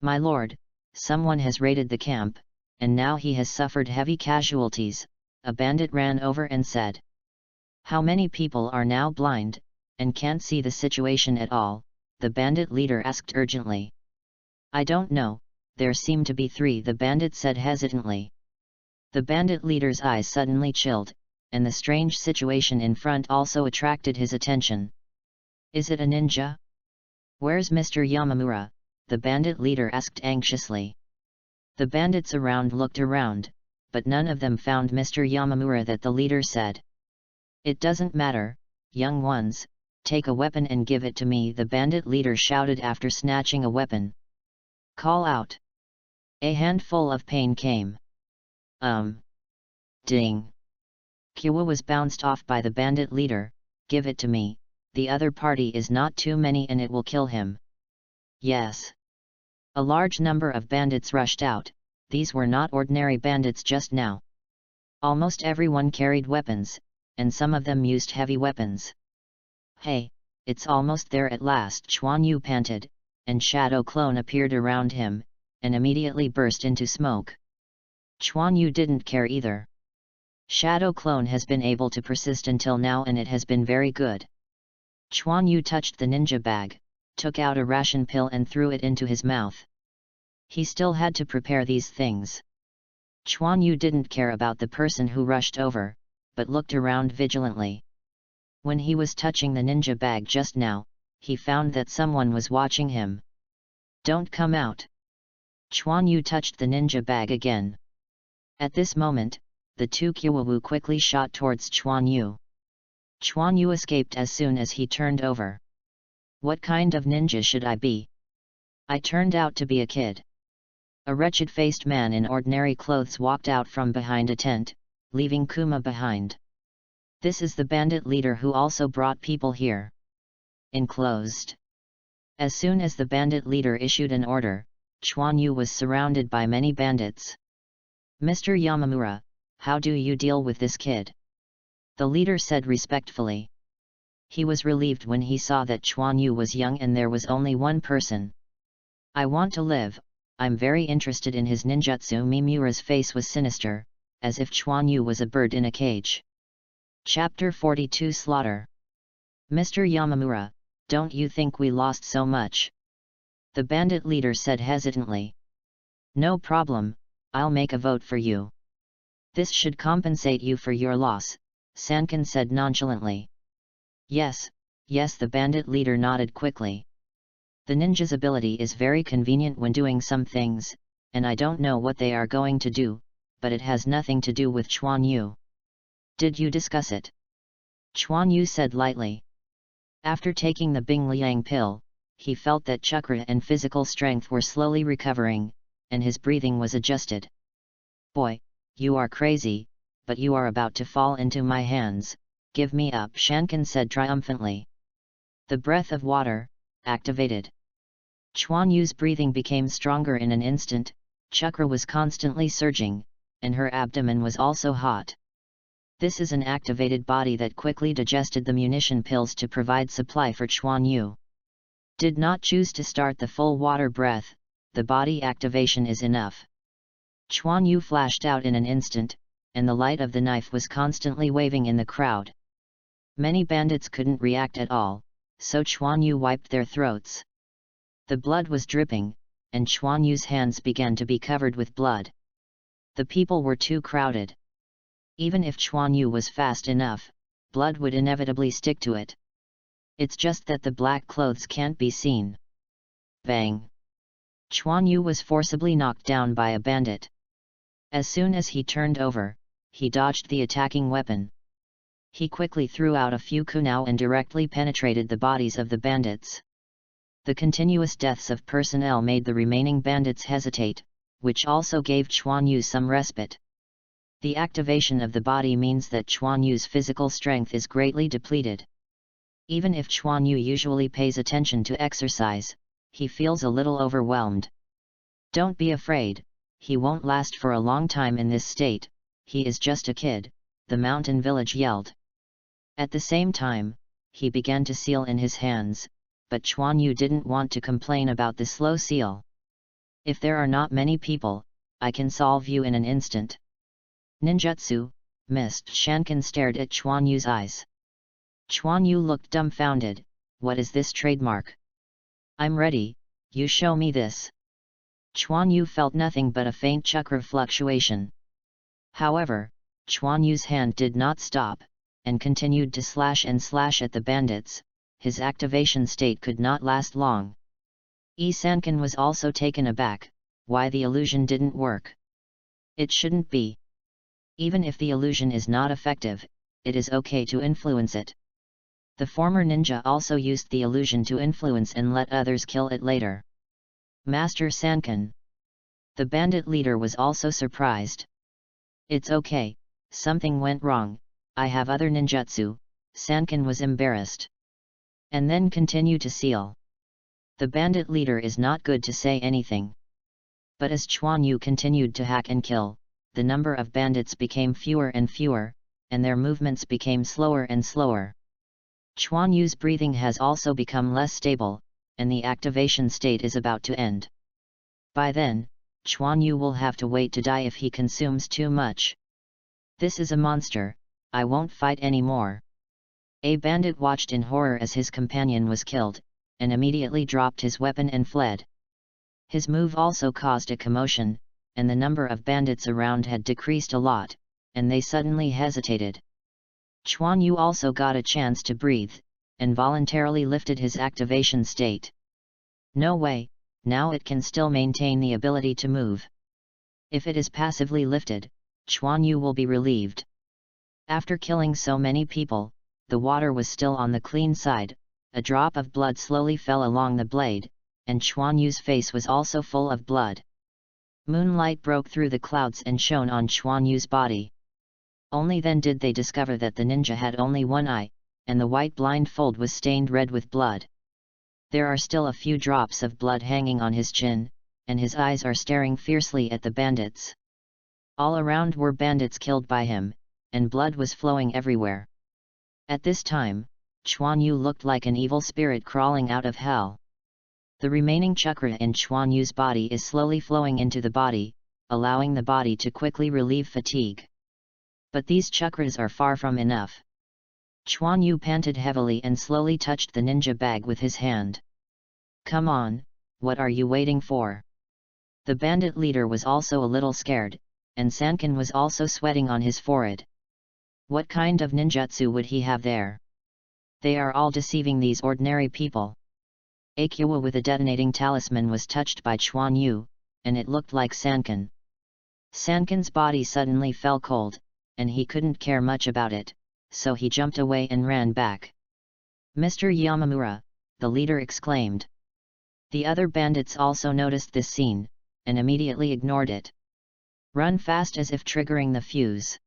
My lord, someone has raided the camp, and now he has suffered heavy casualties, a bandit ran over and said. How many people are now blind, and can't see the situation at all? The bandit leader asked urgently. I don't know, there seem to be 3, the bandit said hesitantly. The bandit leader's eyes suddenly chilled, and the strange situation in front also attracted his attention. Is it a ninja? Where's Mr. Yamamura? The bandit leader asked anxiously. The bandits around looked around, but none of them found Mr. Yamamura. That the leader said. It doesn't matter, young ones, take a weapon and give it to me, the bandit leader shouted after snatching a weapon. Call out. A handful of pain came. Ding. Kua was bounced off by the bandit leader. Give it to me, the other party is not too many and it will kill him. Yes. A large number of bandits rushed out. These were not ordinary bandits just now. Almost everyone carried weapons, and some of them used heavy weapons. Hey, it's almost there at last, Chuan Yu panted, and Shadow Clone appeared around him, and immediately burst into smoke. Chuan Yu didn't care either. Shadow Clone has been able to persist until now and it has been very good. Chuan Yu touched the ninja bag, took out a ration pill and threw it into his mouth. He still had to prepare these things. Chuan Yu didn't care about the person who rushed over, but looked around vigilantly. When he was touching the ninja bag just now, he found that someone was watching him. Don't come out. Chuan Yu touched the ninja bag again. At this moment, the 2 Kyowu quickly shot towards Chuan Yu. Chuan Yu escaped as soon as he turned over. What kind of ninja should I be? I turned out to be a kid. A wretched-faced man in ordinary clothes walked out from behind a tent, leaving Kuma behind. This is the bandit leader who also brought people here. Enclosed. As soon as the bandit leader issued an order, Chuan Yu was surrounded by many bandits. Mr. Yamamura, how do you deal with this kid? The leader said respectfully. He was relieved when he saw that Chuan Yu was young and there was only one person. I want to live, I'm very interested in his ninjutsu. Mimura's face was sinister, as if Chuan Yu was a bird in a cage. Chapter 42 Slaughter. Mr. Yamamura, don't you think we lost so much? The bandit leader said hesitantly. No problem, I'll make a vote for you. This should compensate you for your loss, Sankan said nonchalantly. Yes, the bandit leader nodded quickly. The ninja's ability is very convenient when doing some things, and I don't know what they are going to do, but it has nothing to do with Chuan Yu. Did you discuss it? Chuan Yu said lightly. After taking the Bing Liang pill, he felt that chakra and physical strength were slowly recovering, and his breathing was adjusted. Boy, you are crazy, but you are about to fall into my hands, give me up, Shankan said triumphantly. The breath of water, activated. Chuan Yu's breathing became stronger in an instant, chakra was constantly surging, and her abdomen was also hot. This is an activated body that quickly digested the munition pills to provide supply for Chuan Yu. Did not choose to start the full water breath, the body activation is enough. Chuan Yu flashed out in an instant, and the light of the knife was constantly waving in the crowd. Many bandits couldn't react at all, so Chuan Yu wiped their throats. The blood was dripping, and Chuan Yu's hands began to be covered with blood. The people were too crowded. Even if Chuan Yu was fast enough, blood would inevitably stick to it. It's just that the black clothes can't be seen. Bang! Chuan Yu was forcibly knocked down by a bandit. As soon as he turned over, he dodged the attacking weapon. He quickly threw out a few kunao and directly penetrated the bodies of the bandits. The continuous deaths of personnel made the remaining bandits hesitate, which also gave Chuan Yu some respite. The activation of the body means that Chuan Yu's physical strength is greatly depleted. Even if Chuan Yu usually pays attention to exercise, he feels a little overwhelmed. Don't be afraid, he won't last for a long time in this state, he is just a kid, the mountain village yelled. At the same time, he began to seal in his hands, but Chuan Yu didn't want to complain about the slow seal. If there are not many people, I can solve you in an instant. Ninjutsu, missed. Shankan stared at Chuan Yu's eyes. Chuan Yu looked dumbfounded, what is this trademark? I'm ready, you show me this. Chuan Yu felt nothing but a faint chakra fluctuation. However, Chuan Yu's hand did not stop, and continued to slash at the bandits. His activation state could not last long. Sankan was also taken aback, why the illusion didn't work. It shouldn't be. Even if the illusion is not effective, it is okay to influence it. The former ninja also used the illusion to influence and let others kill it later. Master Sankan. The bandit leader was also surprised. It's okay, something went wrong, I have other ninjutsu, Sankan was embarrassed. And then continue to seal. The bandit leader is not good to say anything. But as Chuan Yu continued to hack and kill, the number of bandits became fewer and fewer, and their movements became slower and slower. Chuan Yu's breathing has also become less stable, and the activation state is about to end. By then, Chuan Yu will have to wait to die if he consumes too much. This is a monster, I won't fight anymore. A bandit watched in horror as his companion was killed, and immediately dropped his weapon and fled. His move also caused a commotion, and the number of bandits around had decreased a lot, and they suddenly hesitated. Chuan Yu also got a chance to breathe, and voluntarily lifted his activation state. No way, now it can still maintain the ability to move. If it is passively lifted, Chuan Yu will be relieved. After killing so many people, the water was still on the clean side, a drop of blood slowly fell along the blade, and Chuan Yu's face was also full of blood. Moonlight broke through the clouds and shone on Chuan Yu's body. Only then did they discover that the ninja had only one eye, and the white blindfold was stained red with blood. There are still a few drops of blood hanging on his chin, and his eyes are staring fiercely at the bandits. All around were bandits killed by him, and blood was flowing everywhere. At this time, Chuan Yu looked like an evil spirit crawling out of hell. The remaining chakra in Chuan Yu's body is slowly flowing into the body, allowing the body to quickly relieve fatigue. But these chakras are far from enough. Chuan Yu panted heavily and slowly touched the ninja bag with his hand. "Come on, what are you waiting for?" The bandit leader was also a little scared, and Sankan was also sweating on his forehead. What kind of ninjutsu would he have there? They are all deceiving these ordinary people. Akira with a detonating talisman was touched by Chuan Yu, and it looked like Sankan. Sankan's body suddenly fell cold, and he couldn't care much about it, so he jumped away and ran back. "Mr. Yamamura," the leader exclaimed. The other bandits also noticed this scene, and immediately ignored it. "Run fast," as if triggering the fuse.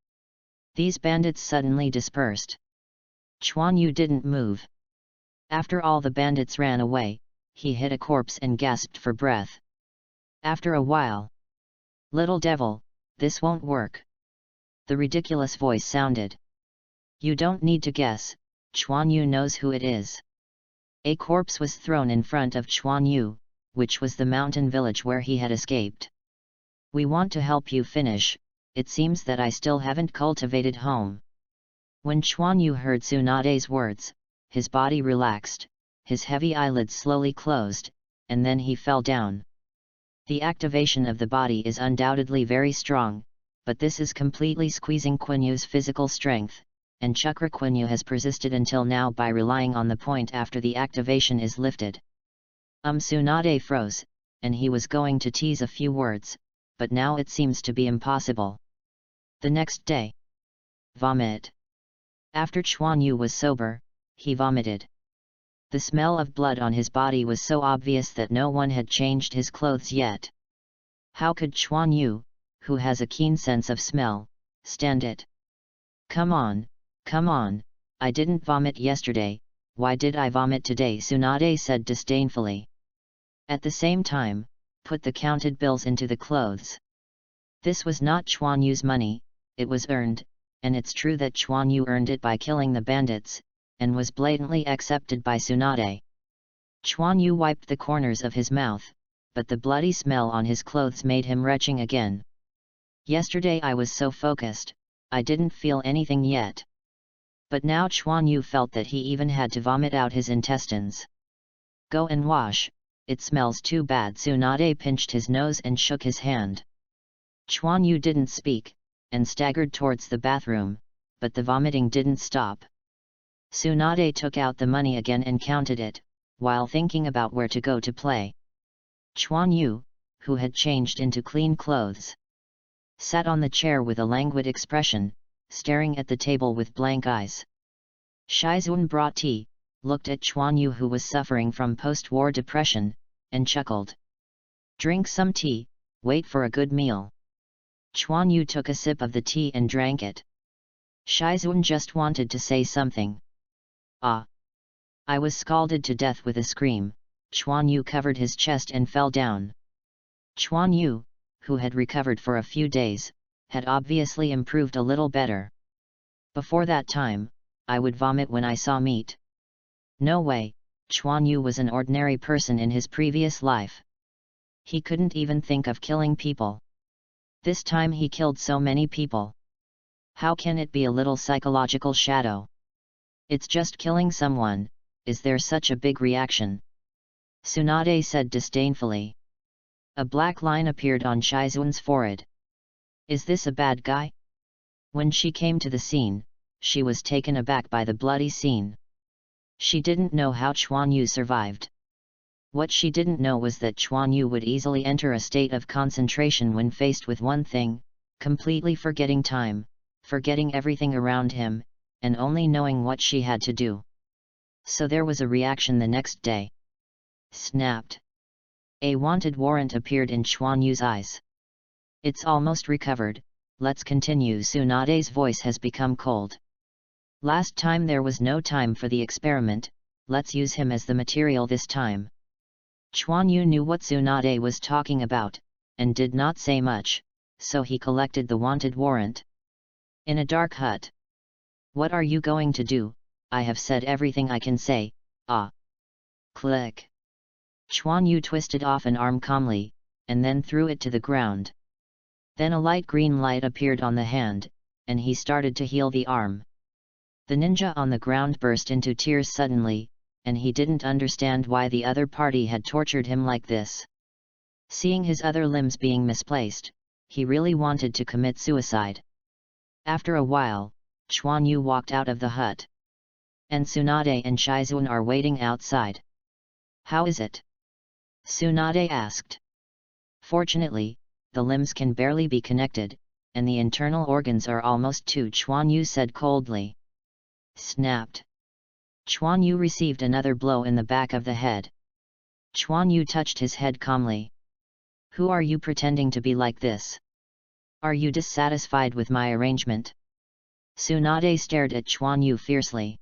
These bandits suddenly dispersed. Chuan Yu didn't move. After all the bandits ran away, he hit a corpse and gasped for breath. After a while, "Little devil, this won't work." The ridiculous voice sounded. "You don't need to guess, Chuan Yu knows who it is." A corpse was thrown in front of Chuan Yu, which was the mountain village where he had escaped. "We want to help you finish, it seems that I still haven't cultivated home." When Chuan Yu heard Tsunade's words, his body relaxed, his heavy eyelids slowly closed, and then he fell down. The activation of the body is undoubtedly very strong, but this is completely squeezing Qinyu's physical strength, and Chakra Qinyu has persisted until now by relying on the point after the activation is lifted. Tsunade froze, and he was going to tease a few words, but now it seems to be impossible. The next day. Vomit. After Chuan Yu was sober, he vomited. The smell of blood on his body was so obvious that no one had changed his clothes yet. How could Chuan Yu, who has a keen sense of smell, stand it? Come on, I didn't vomit yesterday, why did I vomit today?" Tsunade said disdainfully. At the same time, put the counted bills into the clothes. This was not Chuan Yu's money, it was earned, and it's true that Chuan Yu earned it by killing the bandits, and was blatantly accepted by Tsunade. Chuan Yu wiped the corners of his mouth, but the bloody smell on his clothes made him retching again. "Yesterday I was so focused, I didn't feel anything yet." But now Chuan Yu felt that he even had to vomit out his intestines. "Go and wash, it smells too bad." Tsunade pinched his nose and shook his hand. Chuan Yu didn't speak, and staggered towards the bathroom, but the vomiting didn't stop. Tsunade took out the money again and counted it, while thinking about where to go to play. Chuan Yu, who had changed into clean clothes, sat on the chair with a languid expression, staring at the table with blank eyes. Shizun brought tea, looked at Chuan Yu who was suffering from post-war depression, and chuckled. "Drink some tea, wait for a good meal." Chuan Yu took a sip of the tea and drank it. Shizun just wanted to say something. "Ah! I was scalded to death." With a scream, Chuan Yu covered his chest and fell down. Chuan Yu, who had recovered for a few days, had obviously improved a little better. "Before that time, I would vomit when I saw meat." No way, Chuan Yu was an ordinary person in his previous life. He couldn't even think of killing people. This time he killed so many people. How can it be a little psychological shadow? It's just killing someone, is there such a big reaction? Tsunade said disdainfully. A black line appeared on Shizun's forehead. Is this a bad guy? When she came to the scene, she was taken aback by the bloody scene. She didn't know how Chuan Yu survived. What she didn't know was that Chuan Yu would easily enter a state of concentration when faced with one thing, completely forgetting time, forgetting everything around him, and only knowing what she had to do. so there was a reaction the next day. Snapped. A wanted warrant appeared in Chuan Yu's eyes. It's almost recovered, let's continue. Tsunade's voice has become cold. Last time there was no time for the experiment, let's use him as the material this time. Chuan Yu knew what Tsunade was talking about, and did not say much, so he collected the wanted warrant. In a dark hut. What are you going to do? I have said everything I can say. Ah. Click. Chuan Yu twisted off an arm calmly, and then threw it to the ground. Then a light green light appeared on the hand, and he started to heal the arm. The ninja on the ground burst into tears suddenly, and he didn't understand why the other party had tortured him like this. Seeing his other limbs being misplaced, he really wanted to commit suicide. After a while, Chuan Yu walked out of the hut. And Tsunade and Shizun are waiting outside. How is it? Tsunade asked. Fortunately, the limbs can barely be connected, and the internal organs are almost too, Chuan Yu said coldly. Snapped. Chuan Yu received another blow in the back of the head. Chuan Yu touched his head calmly. Who are you pretending to be like this? Are you dissatisfied with my arrangement? Tsunade stared at Chuan Yu fiercely.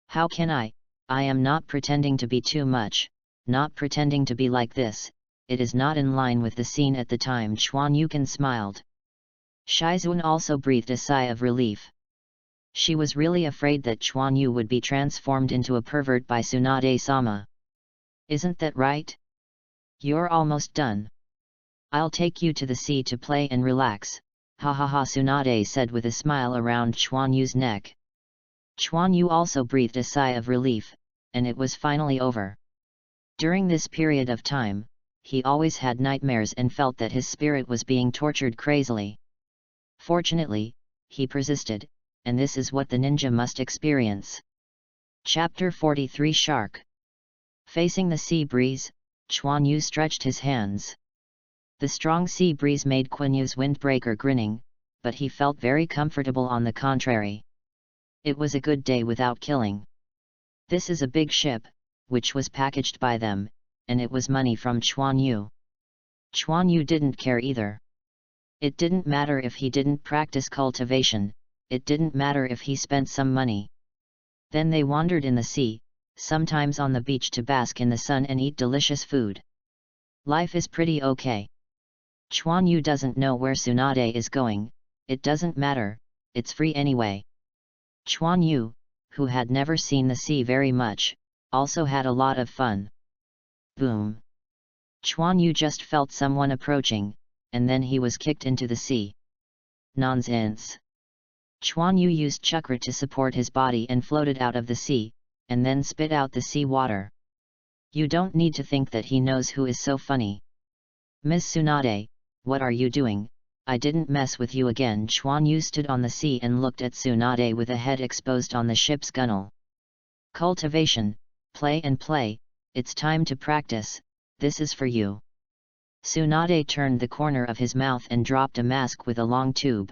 How can I am not pretending to be too much, not pretending to be like this, it is not in line with the scene at the time. Chuan Yu smiled. Shizun also breathed a sigh of relief. She was really afraid that Chuan Yu would be transformed into a pervert by Tsunade-sama. Isn't that right? You're almost done. I'll take you to the sea to play and relax, ha ha ha, Tsunade said with a smile around Chuan Yu's neck. Chuan Yu also breathed a sigh of relief, and it was finally over. During this period of time, he always had nightmares and felt that his spirit was being tortured crazily. Fortunately, he persisted, and this is what the ninja must experience. Chapter 43 Shark. Facing the sea breeze, Chuan Yu stretched his hands. The strong sea breeze made Chuan Yu's windbreaker grinning, but he felt very comfortable on the contrary. It was a good day without killing. This is a big ship, which was packaged by them, and it was money from Chuan Yu. Chuan Yu didn't care either. It didn't matter if he didn't practice cultivation, it didn't matter if he spent some money. Then they wandered in the sea, sometimes on the beach to bask in the sun and eat delicious food. Life is pretty okay. Chuan Yu doesn't know where Tsunade is going, it doesn't matter, it's free anyway. Chuan Yu, who had never seen the sea very much, also had a lot of fun. Boom! Chuan Yu just felt someone approaching, and then he was kicked into the sea. Nonsense! Chuan Yu used chakra to support his body and floated out of the sea, and then spit out the sea water. You don't need to think that he knows who is so funny. Miss Tsunade, what are you doing? I didn't mess with you again. Chuan Yu stood on the sea and looked at Tsunade with a head exposed on the ship's gunwale. Cultivation, play and play, it's time to practice, this is for you. Tsunade turned the corner of his mouth and dropped a mask with a long tube.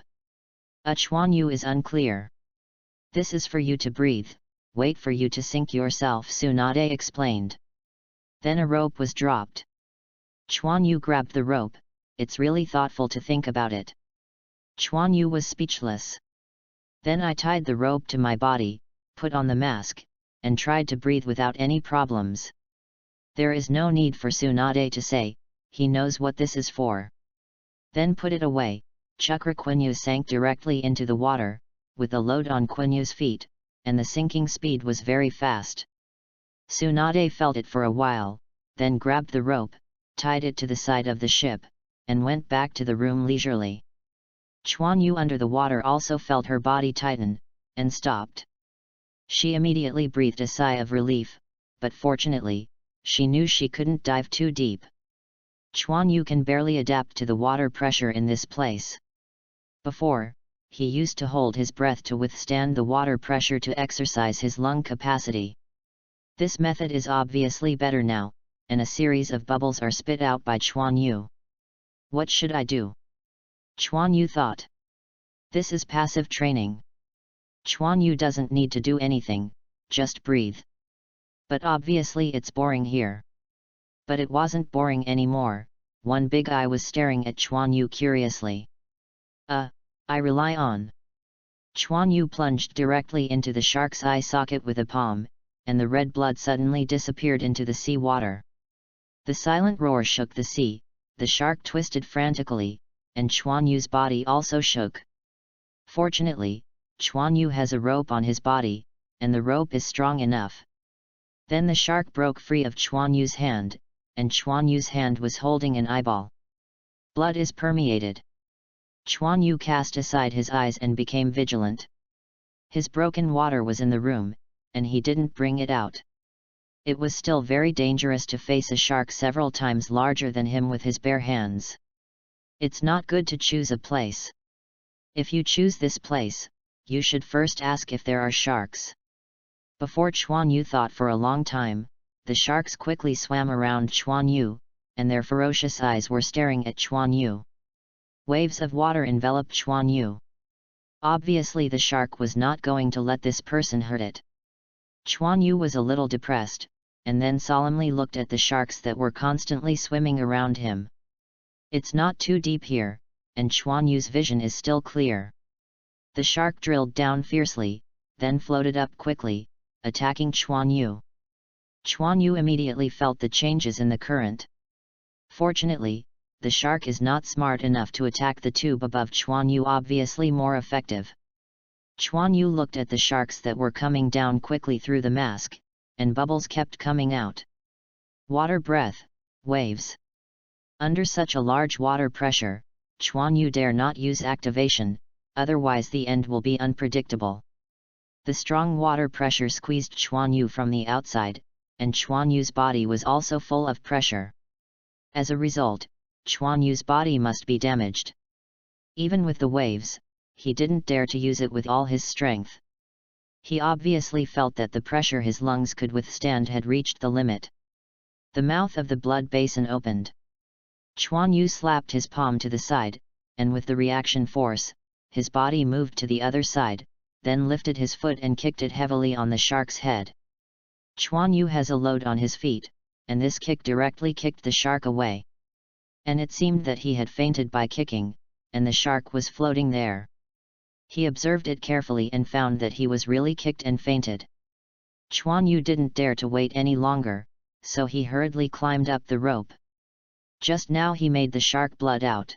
Chuan Yu is unclear. This is for you to breathe, wait for you to sink yourself, Tsunade explained. Then a rope was dropped. Chuan Yu grabbed the rope. It's really thoughtful to think about it. Chuan Yu was speechless. Then I tied the rope to my body, put on the mask, and tried to breathe without any problems. There is no need for Tsunade to say, he knows what this is for. Then put it away. Chakra Chuan Yu sank directly into the water, with the load on Chuan Yu's feet, and the sinking speed was very fast. Tsunade felt it for a while, then grabbed the rope, tied it to the side of the ship, and went back to the room leisurely. Chuan Yu under the water also felt her body tighten, and stopped. She immediately breathed a sigh of relief, but fortunately, she knew she couldn't dive too deep. Chuan Yu can barely adapt to the water pressure in this place. Before, he used to hold his breath to withstand the water pressure to exercise his lung capacity. This method is obviously better now, and a series of bubbles are spit out by Chuan Yu. What should I do? Chuan Yu thought. This is passive training. Chuan Yu doesn't need to do anything, just breathe. But obviously it's boring here. But it wasn't boring anymore. One big eye was staring at Chuan Yu curiously. I rely on. Chuan Yu plunged directly into the shark's eye socket with a palm, and the red blood suddenly disappeared into the sea water. The silent roar shook the sea, the shark twisted frantically, and Chuan Yu's body also shook. Fortunately, Chuan Yu has a rope on his body, and the rope is strong enough. Then the shark broke free of Chuan Yu's hand, and Chuan Yu's hand was holding an eyeball. Blood is permeated. Chuan Yu cast aside his eyes and became vigilant. His broken water was in the room, and he didn't bring it out. It was still very dangerous to face a shark several times larger than him with his bare hands. It's not good to choose a place. If you choose this place, you should first ask if there are sharks. Before Chuan Yu thought for a long time, the sharks quickly swam around Chuan Yu, and their ferocious eyes were staring at Chuan Yu. Waves of water enveloped Chuan Yu. Obviously the shark was not going to let this person hurt it. Chuan Yu was a little depressed, and then solemnly looked at the sharks that were constantly swimming around him. It's not too deep here, and Chuan Yu's vision is still clear. The shark drilled down fiercely, then floated up quickly, attacking Chuan Yu. Chuan Yu immediately felt the changes in the current. Fortunately, the shark is not smart enough to attack the tube above Chuan Yu, obviously more effective. Chuan Yu looked at the sharks that were coming down quickly through the mask, and bubbles kept coming out. Water breath, waves. Under such a large water pressure, Chuan Yu dare not use activation, otherwise the end will be unpredictable. The strong water pressure squeezed Chuan Yu from the outside, and Chuan Yu's body was also full of pressure. As a result, Chuan Yu's body must be damaged. Even with the waves, he didn't dare to use it with all his strength. He obviously felt that the pressure his lungs could withstand had reached the limit. The mouth of the blood basin opened. Chuan Yu slapped his palm to the side, and with the reaction force, his body moved to the other side, then lifted his foot and kicked it heavily on the shark's head. Chuan Yu has a load on his feet, and this kick directly kicked the shark away. And it seemed that he had fainted by kicking, and the shark was floating there. He observed it carefully and found that he was really kicked and fainted. Chuan Yu didn't dare to wait any longer, so he hurriedly climbed up the rope. Just now he made the shark blood out.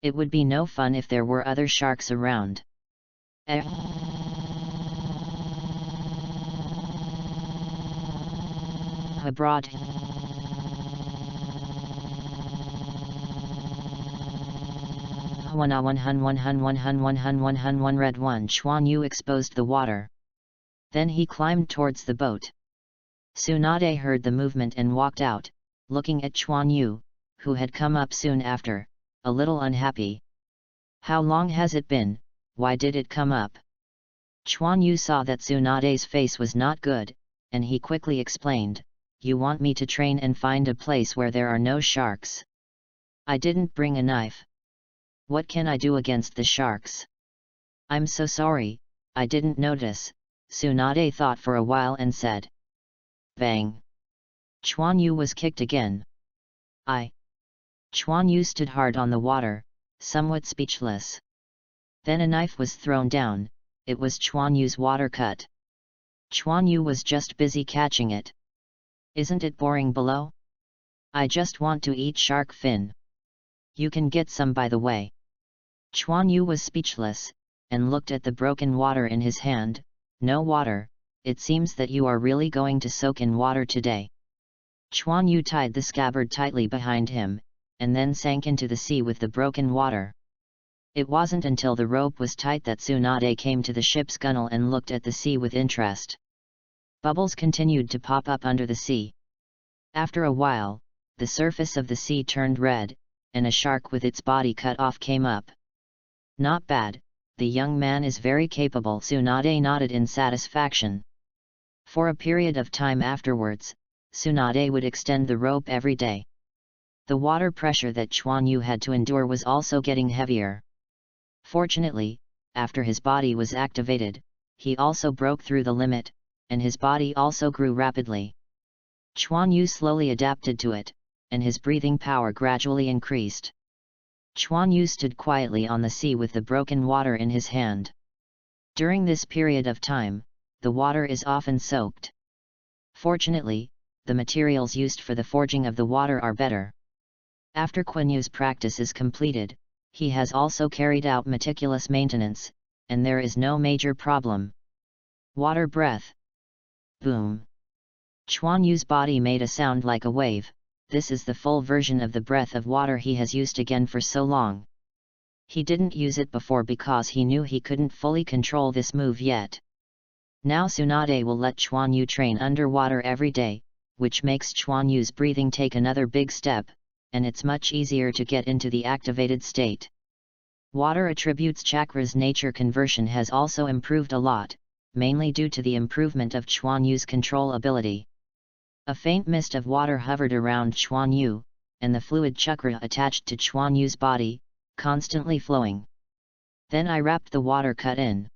It would be no fun if there were other sharks around. Abroad. One red one. Chuan Yu exposed the water. Then he climbed towards the boat. Tsunade heard the movement and walked out, looking at Chuan Yu, who had come up soon after, a little unhappy. How long has it been? Why did it come up? Chuan Yu saw that Tsunade's face was not good, and he quickly explained, "You want me to train and find a place where there are no sharks. I didn't bring a knife. What can I do against the sharks? I'm so sorry, I didn't notice." Tsunade thought for a while and said. Bang! Chuan Yu was kicked again. Chuan Yu stood hard on the water, somewhat speechless. Then a knife was thrown down. It was Chuan Yu's water cut. Chuan Yu was just busy catching it. Isn't it boring below? I just want to eat shark fin. You can get some by the way. Chuan Yu was speechless, and looked at the broken water in his hand. No water, it seems that you are really going to soak in water today. Chuan Yu tied the scabbard tightly behind him, and then sank into the sea with the broken water. It wasn't until the rope was tight that Tsunade came to the ship's gunwale and looked at the sea with interest. Bubbles continued to pop up under the sea. After a while, the surface of the sea turned red, and a shark with its body cut off came up. Not bad, the young man is very capable. Tsunade nodded in satisfaction. For a period of time afterwards, Tsunade would extend the rope every day. The water pressure that Chuan Yu had to endure was also getting heavier. Fortunately, after his body was activated, he also broke through the limit, and his body also grew rapidly. Chuan Yu slowly adapted to it, and his breathing power gradually increased. Chuan Yu stood quietly on the sea with the broken water in his hand. During this period of time, the water is often soaked. Fortunately, the materials used for the forging of the water are better. After Chuan Yu's practice is completed, he has also carried out meticulous maintenance, and there is no major problem. Water breath. Boom. Chuan Yu's body made a sound like a wave. This is the full version of the breath of water he has used again for so long. He didn't use it before because he knew he couldn't fully control this move yet. Now Tsunade will let Chuan Yu train underwater every day, which makes Chuan Yu's breathing take another big step, and it's much easier to get into the activated state. Water attributes chakra's nature conversion has also improved a lot, mainly due to the improvement of Chuan Yu's control ability. A faint mist of water hovered around Chuan Yu, and the fluid chakra attached to Chuan Yu's body, constantly flowing. Then I wrapped the water cut in.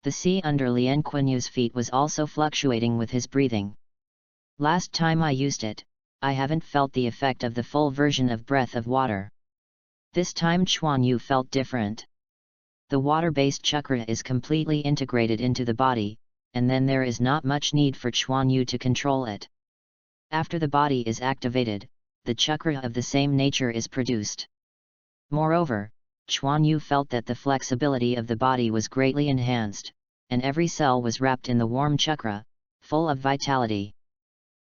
The sea under Lien Kuan Yu's feet was also fluctuating with his breathing. Last time I used it, I haven't felt the effect of the full version of breath of water. This time Chuan Yu felt different. The water-based chakra is completely integrated into the body, and then there is not much need for Chuan Yu to control it. After the body is activated, the chakra of the same nature is produced. Moreover, Chuan Yu felt that the flexibility of the body was greatly enhanced, and every cell was wrapped in the warm chakra, full of vitality.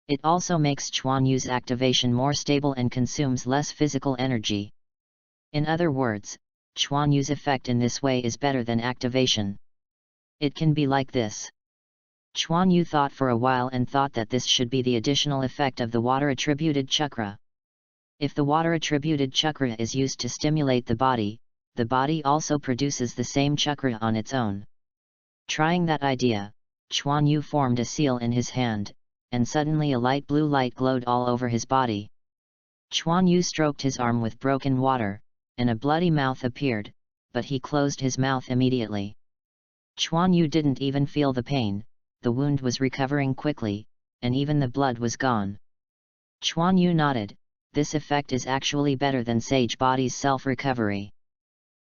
It also makes Chuan Yu's activation more stable and consumes less physical energy. In other words, Chuan Yu's effect in this way is better than activation. It can be like this. Chuan Yu thought for a while and thought that this should be the additional effect of the water-attributed chakra. If the water-attributed chakra is used to stimulate the body also produces the same chakra on its own. Trying that idea, Chuan Yu formed a seal in his hand, and suddenly a light blue light glowed all over his body. Chuan Yu stroked his arm with broken water, and a bloody mouth appeared, but he closed his mouth immediately. Chuan Yu didn't even feel the pain, the wound was recovering quickly, and even the blood was gone. Chuan Yu nodded, this effect is actually better than Sage Body's self-recovery.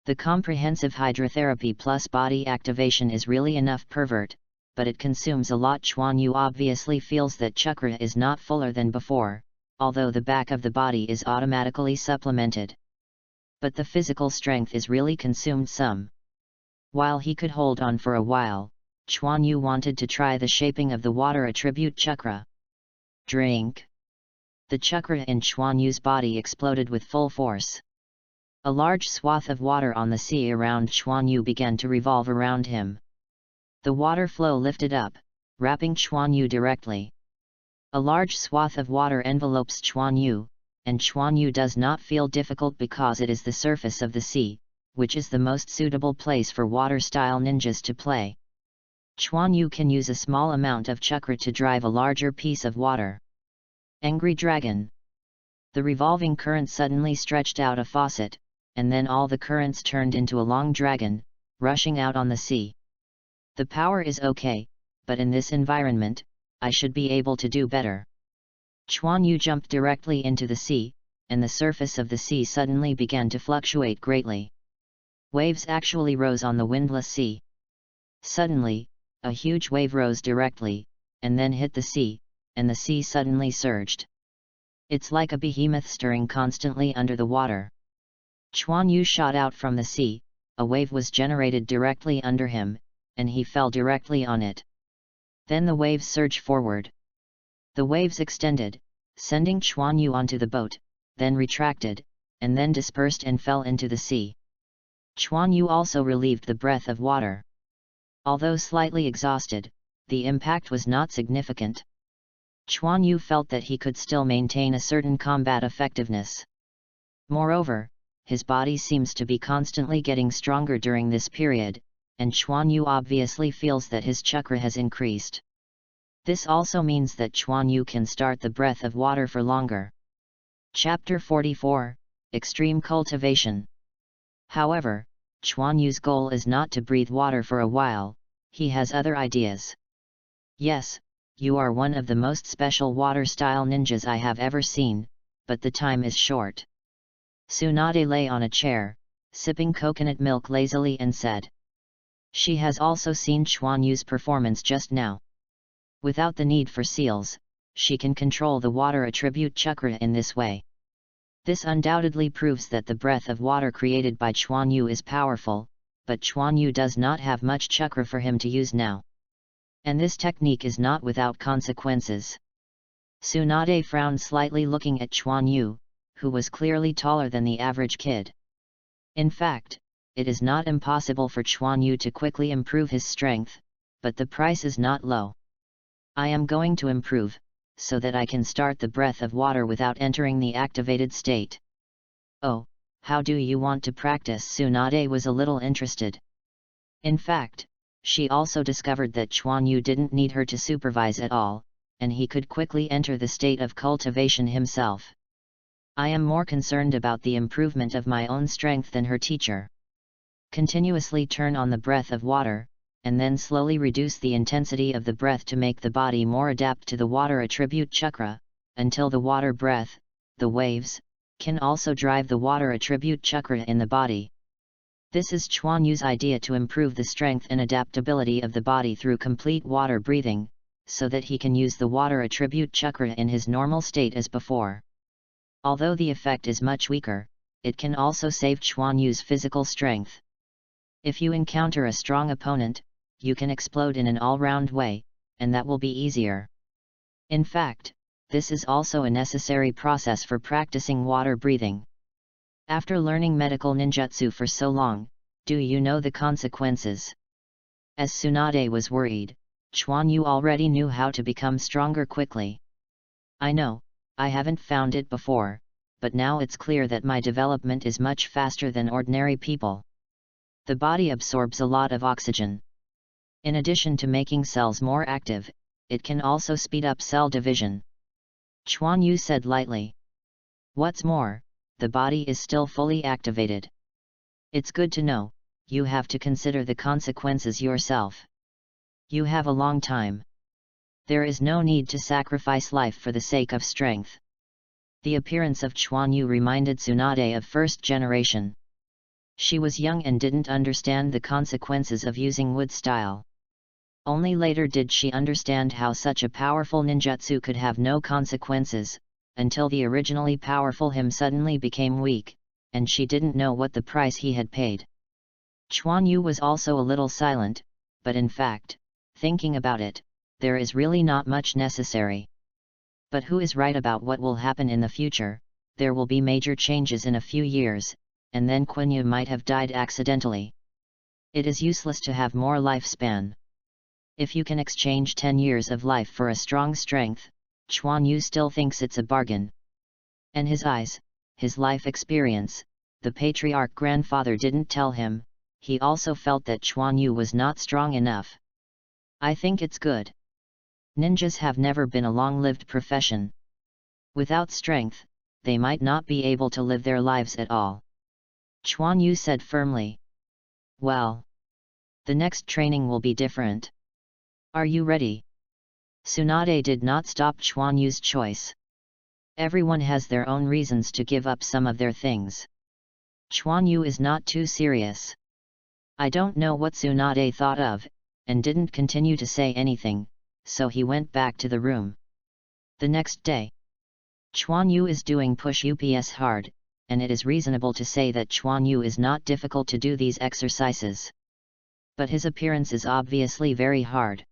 The comprehensive hydrotherapy plus body activation is really enough pervert, but it consumes a lot. Chuan Yu obviously feels that chakra is not fuller than before, although the back of the body is automatically supplemented. But the physical strength is really consumed some. While he could hold on for a while, Chuan Yu wanted to try the shaping of the water attribute chakra. Drink. The chakra in Chuan Yu's body exploded with full force. A large swath of water on the sea around Chuan Yu began to revolve around him. The water flow lifted up, wrapping Chuan Yu directly. A large swath of water envelopes Chuan Yu, and Chuan Yu does not feel difficult because it is the surface of the sea, which is the most suitable place for water-style ninjas to play. Chuan Yu can use a small amount of chakra to drive a larger piece of water. Angry Dragon. The revolving current suddenly stretched out a faucet, and then all the currents turned into a long dragon, rushing out on the sea. The power is okay, but in this environment, I should be able to do better. Chuan Yu jumped directly into the sea, and the surface of the sea suddenly began to fluctuate greatly. Waves actually rose on the windless sea. Suddenly, a huge wave rose directly, and then hit the sea, and the sea suddenly surged. It's like a behemoth stirring constantly under the water. Chuan Yu shot out from the sea, a wave was generated directly under him, and he fell directly on it. Then the waves surged forward. The waves extended, sending Chuan Yu onto the boat, then retracted, and then dispersed and fell into the sea. Chuan Yu also relieved the breath of water. Although slightly exhausted, the impact was not significant. Chuan Yu felt that he could still maintain a certain combat effectiveness. Moreover, his body seems to be constantly getting stronger during this period, and Chuan Yu obviously feels that his chakra has increased. This also means that Chuan Yu can start the breath of water for longer. Chapter 44, Extreme Cultivation. However, Chuan Yu's goal is not to breathe water for a while, he has other ideas. Yes, you are one of the most special water-style ninjas I have ever seen, but the time is short. Tsunade lay on a chair, sipping coconut milk lazily and said. She has also seen Chuan Yu's performance just now. Without the need for seals, she can control the water attribute chakra in this way. This undoubtedly proves that the breath of water created by Chuan Yu is powerful, but Chuan Yu does not have much chakra for him to use now. And this technique is not without consequences. Tsunade frowned slightly looking at Chuan Yu, who was clearly taller than the average kid. In fact, it is not impossible for Chuan Yu to quickly improve his strength, but the price is not low. I am going to improve, so that I can start the breath of water without entering the activated state. Oh, how do you want to practice? Tsunade was a little interested. In fact, she also discovered that Chuan Yu didn't need her to supervise at all, and he could quickly enter the state of cultivation himself. I am more concerned about the improvement of my own strength than her teacher. Continuously turn on the breath of water, and then slowly reduce the intensity of the breath to make the body more adapt to the water attribute chakra, until the water breath, the waves, can also drive the water attribute chakra in the body. This is Chuan Yu's idea to improve the strength and adaptability of the body through complete water breathing, so that he can use the water attribute chakra in his normal state as before. Although the effect is much weaker, it can also save Chuan Yu's physical strength. If you encounter a strong opponent, you can explode in an all-round way, and that will be easier. In fact, this is also a necessary process for practicing water breathing. After learning medical ninjutsu for so long, do you know the consequences? As Tsunade was worried, Chuan Yu already knew how to become stronger quickly. I know, I haven't found it before, but now it's clear that my development is much faster than ordinary people. The body absorbs a lot of oxygen. In addition to making cells more active, it can also speed up cell division. Chuan Yu said lightly. What's more, the body is still fully activated. It's good to know, you have to consider the consequences yourself. You have a long time. There is no need to sacrifice life for the sake of strength. The appearance of Chuan Yu reminded Tsunade of first generation. She was young and didn't understand the consequences of using wood style. Only later did she understand how such a powerful ninjutsu could have no consequences, until the originally powerful him suddenly became weak, and she didn't know what the price he had paid. Chuan Yu was also a little silent, but in fact, thinking about it, there is really not much necessary. But who is right about what will happen in the future? There will be major changes in a few years, and then Quan Yu might have died accidentally. It is useless to have more lifespan. If you can exchange 10 years of life for a strong strength, Chuan Yu still thinks it's a bargain. And his eyes, his life experience, the patriarch grandfather didn't tell him, he also felt that Chuan Yu was not strong enough. I think it's good. Ninjas have never been a long-lived profession. Without strength, they might not be able to live their lives at all. Chuan Yu said firmly. Well, the next training will be different. Are you ready? Tsunade did not stop Chuan Yu's choice. Everyone has their own reasons to give up some of their things. Chuan Yu is not too serious. I don't know what Tsunade thought of, and didn't continue to say anything, so he went back to the room. The next day, Chuan Yu is doing push-ups hard, and it is reasonable to say that Chuan Yu is not difficult to do these exercises. But his appearance is obviously very hard.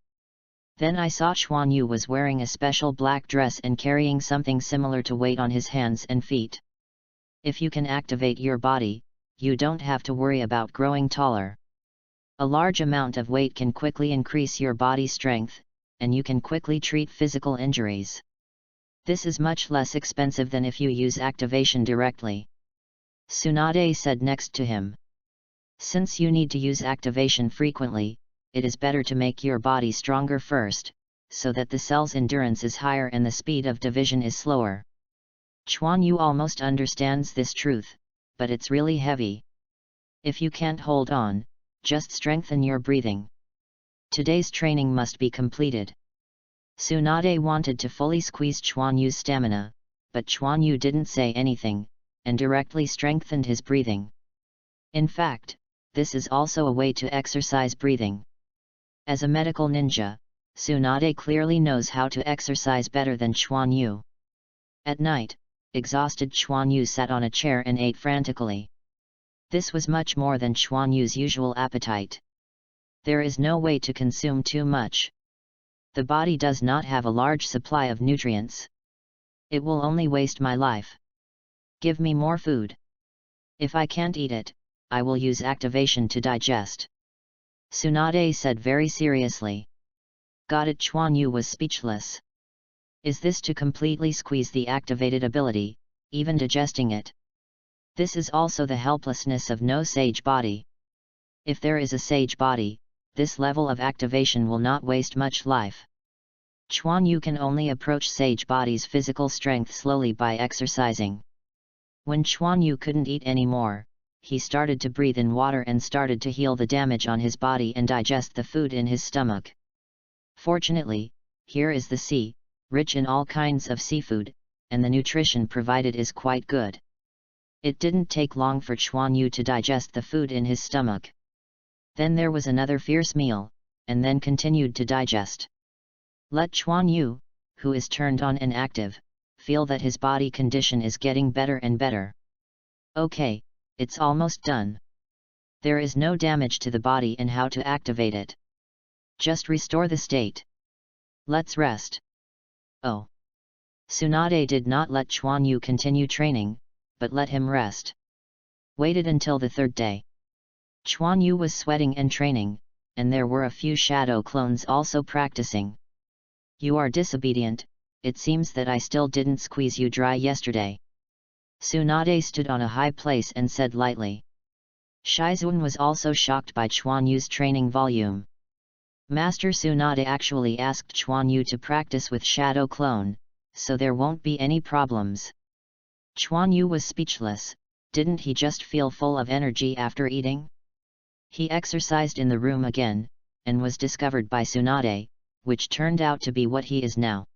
Then I saw Chuan Yu was wearing a special black dress and carrying something similar to weight on his hands and feet. If you can activate your body, you don't have to worry about growing taller. A large amount of weight can quickly increase your body strength, and you can quickly treat physical injuries. This is much less expensive than if you use activation directly. Tsunade said next to him. Since you need to use activation frequently, it is better to make your body stronger first, so that the cell's endurance is higher and the speed of division is slower. Chuan Yu almost understands this truth, but it's really heavy. If you can't hold on, just strengthen your breathing. Today's training must be completed. Tsunade wanted to fully squeeze Chuan Yu's stamina, but Chuan Yu didn't say anything, and directly strengthened his breathing. In fact, this is also a way to exercise breathing. As a medical ninja, Tsunade clearly knows how to exercise better than Chuan Yu. At night, exhausted Chuan Yu sat on a chair and ate frantically. This was much more than Chuan Yu's usual appetite. There is no way to consume too much. The body does not have a large supply of nutrients. It will only waste my life. Give me more food. If I can't eat it, I will use activation to digest. Tsunade said very seriously. Got it? Chuan Yu was speechless. Is this to completely squeeze the activated ability, even digesting it? This is also the helplessness of no sage body. If there is a sage body, this level of activation will not waste much life. Chuan Yu can only approach sage body's physical strength slowly by exercising. When Chuan Yu couldn't eat anymore, he started to breathe in water and started to heal the damage on his body and digest the food in his stomach. Fortunately, here is the sea, rich in all kinds of seafood, and the nutrition provided is quite good. It didn't take long for Chuan Yu to digest the food in his stomach. Then there was another fierce meal, and then continued to digest. Let Chuan Yu, who is turned on and active, feel that his body condition is getting better and better. Okay, it's almost done. There is no damage to the body and how to activate it. Just restore the state. Let's rest. Oh. Tsunade did not let Chuan Yu continue training, but let him rest. Waited until the third day. Chuan Yu was sweating and training, and there were a few shadow clones also practicing. You are disobedient, it seems that I still didn't squeeze you dry yesterday. Tsunade stood on a high place and said lightly. Shizun was also shocked by Chuan Yu's training volume. Master Tsunade actually asked Chuan Yu to practice with Shadow Clone, so there won't be any problems. Chuan Yu was speechless. Didn't he just feel full of energy after eating? He exercised in the room again, and was discovered by Tsunade, which turned out to be what he is now.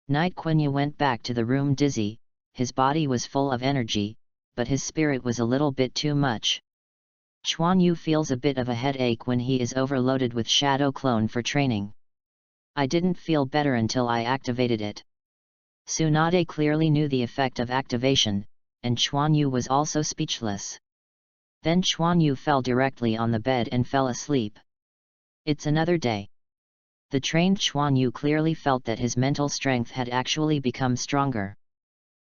Night Quenya went back to the room dizzy. His body was full of energy, but his spirit was a little bit too much. Chuan Yu feels a bit of a headache when he is overloaded with Shadow Clone for training. I didn't feel better until I activated it. Tsunade clearly knew the effect of activation, and Chuan Yu was also speechless. Then Chuan Yu fell directly on the bed and fell asleep. It's another day. The trained Chuan Yu clearly felt that his mental strength had actually become stronger.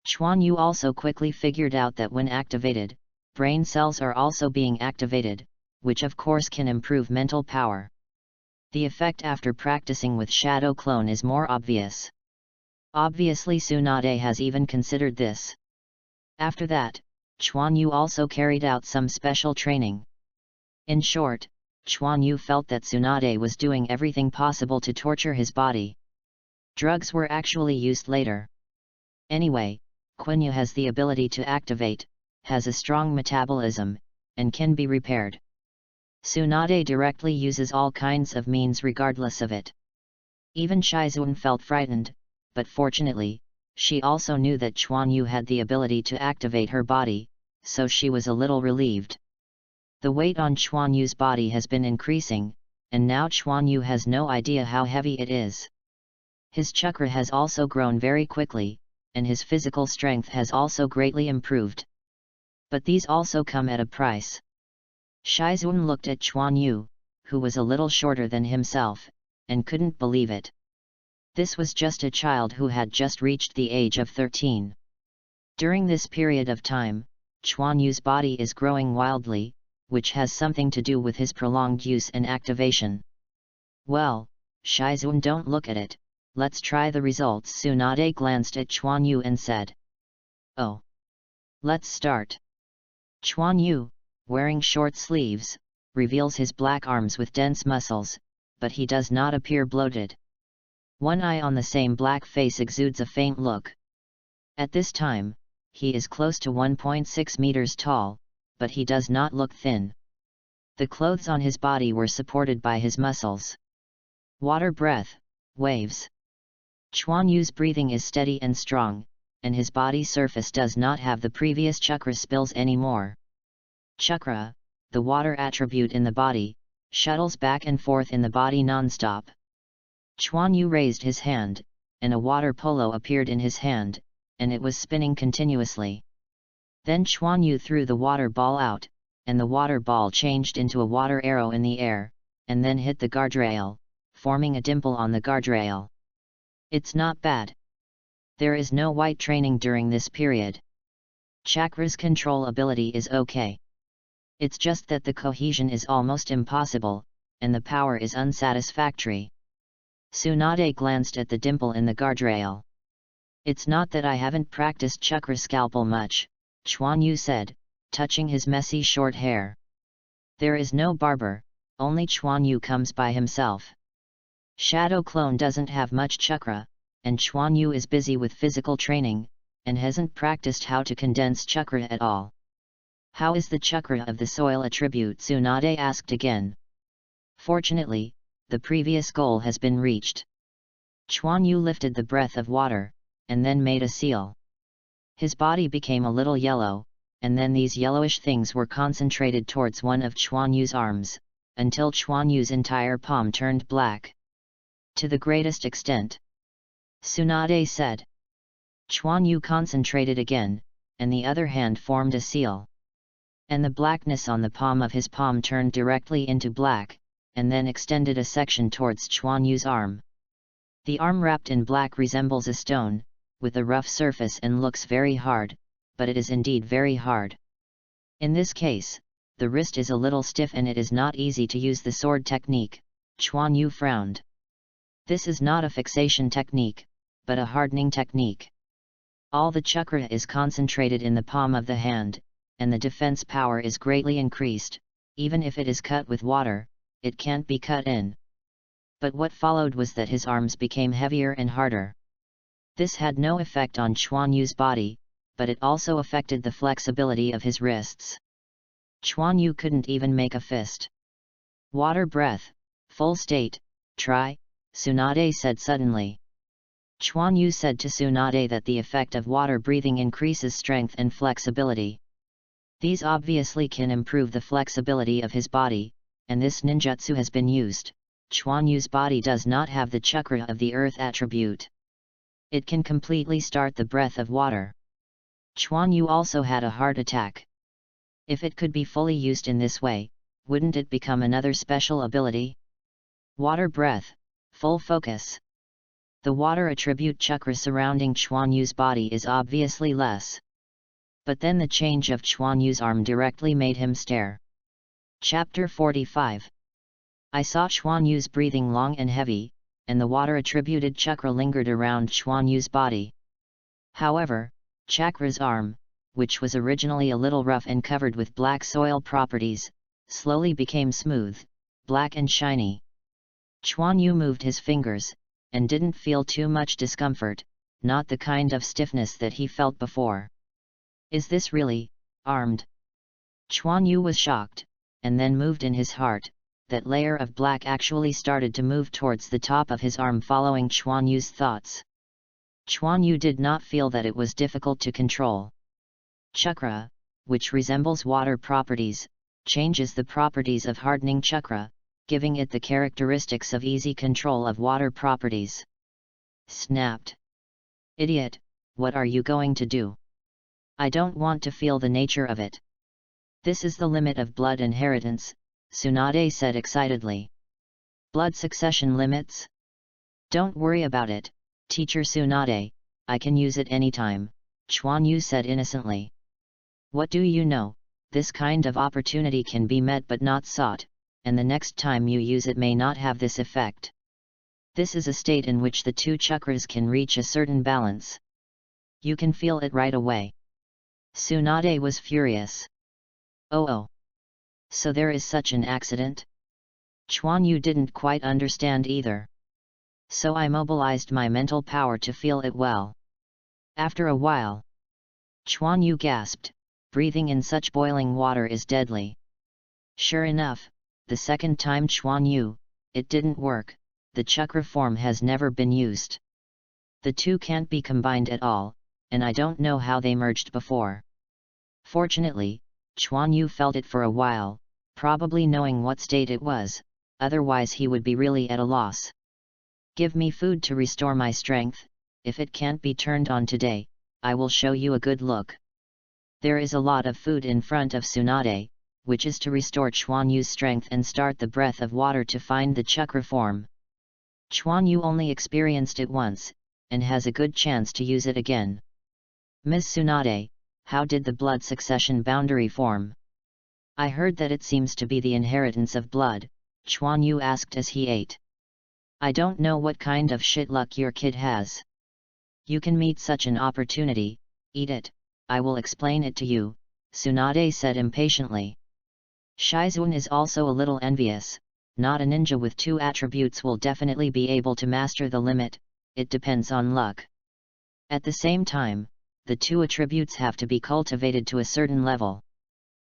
Chuan Yu also quickly figured out that when activated, brain cells are also being activated, which of course can improve mental power. The effect after practicing with Shadow Clone is more obvious. Obviously Tsunade has even considered this. After that, Chuan Yu also carried out some special training. In short, Chuan Yu felt that Tsunade was doing everything possible to torture his body. Drugs were actually used later. Anyway, Quenya has the ability to activate, has a strong metabolism, and can be repaired. Tsunade directly uses all kinds of means regardless of it. Even Shizun felt frightened, but fortunately, she also knew that Chuan Yu had the ability to activate her body, so she was a little relieved. The weight on Chuan Yu's body has been increasing, and now Chuan Yu has no idea how heavy it is. His chakra has also grown very quickly, and his physical strength has also greatly improved. But these also come at a price. Shizun looked at Chuan Yu, who was a little shorter than himself, and couldn't believe it. This was just a child who had just reached the age of 13. During this period of time, Chuan Yu's body is growing wildly, which has something to do with his prolonged use and activation. Well, Shizun, don't look at it, let's try the results. Tsunade glanced at Chuan Yu and said. Oh. Let's start. Chuan Yu, wearing short sleeves, reveals his black arms with dense muscles, but he does not appear bloated. One eye on the same black face exudes a faint look. At this time, he is close to 1.6 meters tall, but he does not look thin. The clothes on his body were supported by his muscles. Water breath, waves. Chuan Yu's breathing is steady and strong, and his body surface does not have the previous chakra spills anymore. Chakra, the water attribute in the body, shuttles back and forth in the body non-stop. Chuan Yu raised his hand, and a water polo appeared in his hand, and it was spinning continuously. Then Chuan Yu threw the water ball out, and the water ball changed into a water arrow in the air, and then hit the guardrail, forming a dimple on the guardrail. It's not bad. There is no white training during this period. Chakra's control ability is okay. It's just that the cohesion is almost impossible, and the power is unsatisfactory. Tsunade glanced at the dimple in the guardrail. It's not that I haven't practiced chakra scalpel much, Chuan Yu said, touching his messy short hair. There is no barber, only Chuan Yu comes by himself. Shadow Clone doesn't have much chakra, and Chuan Yu is busy with physical training, and hasn't practiced how to condense chakra at all. How is the chakra of the soil attribute? Tsunade asked again. Fortunately, the previous goal has been reached. Chuan Yu lifted the breath of water, and then made a seal. His body became a little yellow, and then these yellowish things were concentrated towards one of Chuan Yu's arms, until Chuan Yu's entire palm turned black. To the greatest extent. Tsunade said. Chuan Yu concentrated again, and the other hand formed a seal. And the blackness on the palm of his palm turned directly into black, and then extended a section towards Chuan Yu's arm. The arm wrapped in black resembles a stone, with a rough surface and looks very hard, but it is indeed very hard. In this case, the wrist is a little stiff and it is not easy to use the sword technique. Chuan Yu frowned. This is not a fixation technique, but a hardening technique. All the chakra is concentrated in the palm of the hand, and the defense power is greatly increased. Even if it is cut with water, it can't be cut in. But what followed was that his arms became heavier and harder. This had no effect on Chuan Yu's body, but it also affected the flexibility of his wrists. Chuan Yu couldn't even make a fist. Water breath, full state, try, Tsunade said suddenly. Chuan Yu said to Tsunade that the effect of water breathing increases strength and flexibility. These obviously can improve the flexibility of his body, and this ninjutsu has been used. Chuan Yu's body does not have the chakra of the earth attribute. It can completely start the breath of water. Chuan Yu also had a heart attack. If it could be fully used in this way, wouldn't it become another special ability? Water breath, full focus. The water attribute chakra surrounding Chuan Yu's body is obviously less. But then the change of Chuan Yu's arm directly made him stare. Chapter 45. I saw Chuan Yu's breathing long and heavy, and the water-attributed chakra lingered around Chuan Yu's body. However, Chakra's arm, which was originally a little rough and covered with black soil properties, slowly became smooth, black and shiny. Chuan Yu moved his fingers, and didn't feel too much discomfort, not the kind of stiffness that he felt before. Is this really armed? Chuan Yu was shocked, and then moved in his heart. That layer of black actually started to move towards the top of his arm following Chuan Yu's thoughts. Chuan Yu did not feel that it was difficult to control. Chakra, which resembles water properties, changes the properties of hardening chakra, giving it the characteristics of easy control of water properties. Snapped. Idiot, what are you going to do? I don't want to feel the nature of it. This is the limit of blood inheritance, Tsunade said excitedly. Blood succession limits? Don't worry about it, Teacher Tsunade, I can use it anytime, Chuan Yu said innocently. What do you know, this kind of opportunity can be met but not sought, and the next time you use it may not have this effect. This is a state in which the two chakras can reach a certain balance. You can feel it right away. Tsunade was furious. Oh. So there is such an accident? Chuan Yu didn't quite understand either. So I mobilized my mental power to feel it well. After a while, Chuan Yu gasped, breathing in such boiling water is deadly. Sure enough, the second time Chuan Yu, it didn't work, the chakra form has never been used. The two can't be combined at all, and I don't know how they merged before. Fortunately, Chuan Yu felt it for a while, probably knowing what state it was, otherwise he would be really at a loss. Give me food to restore my strength. If it can't be turned on today, I will show you a good look. There is a lot of food in front of Tsunade, which is to restore Chuan Yu's strength and start the breath of water to find the chakra form. Chuan Yu only experienced it once, and has a good chance to use it again. Ms. Tsunade, how did the blood succession boundary form? I heard that it seems to be the inheritance of blood, Chuan Yu asked as he ate. I don't know what kind of shit luck your kid has. You can meet such an opportunity, eat it, I will explain it to you, Tsunade said impatiently. Shizun is also a little envious. Not a ninja with 2 attributes will definitely be able to master the limit, it depends on luck. At the same time, the 2 attributes have to be cultivated to a certain level.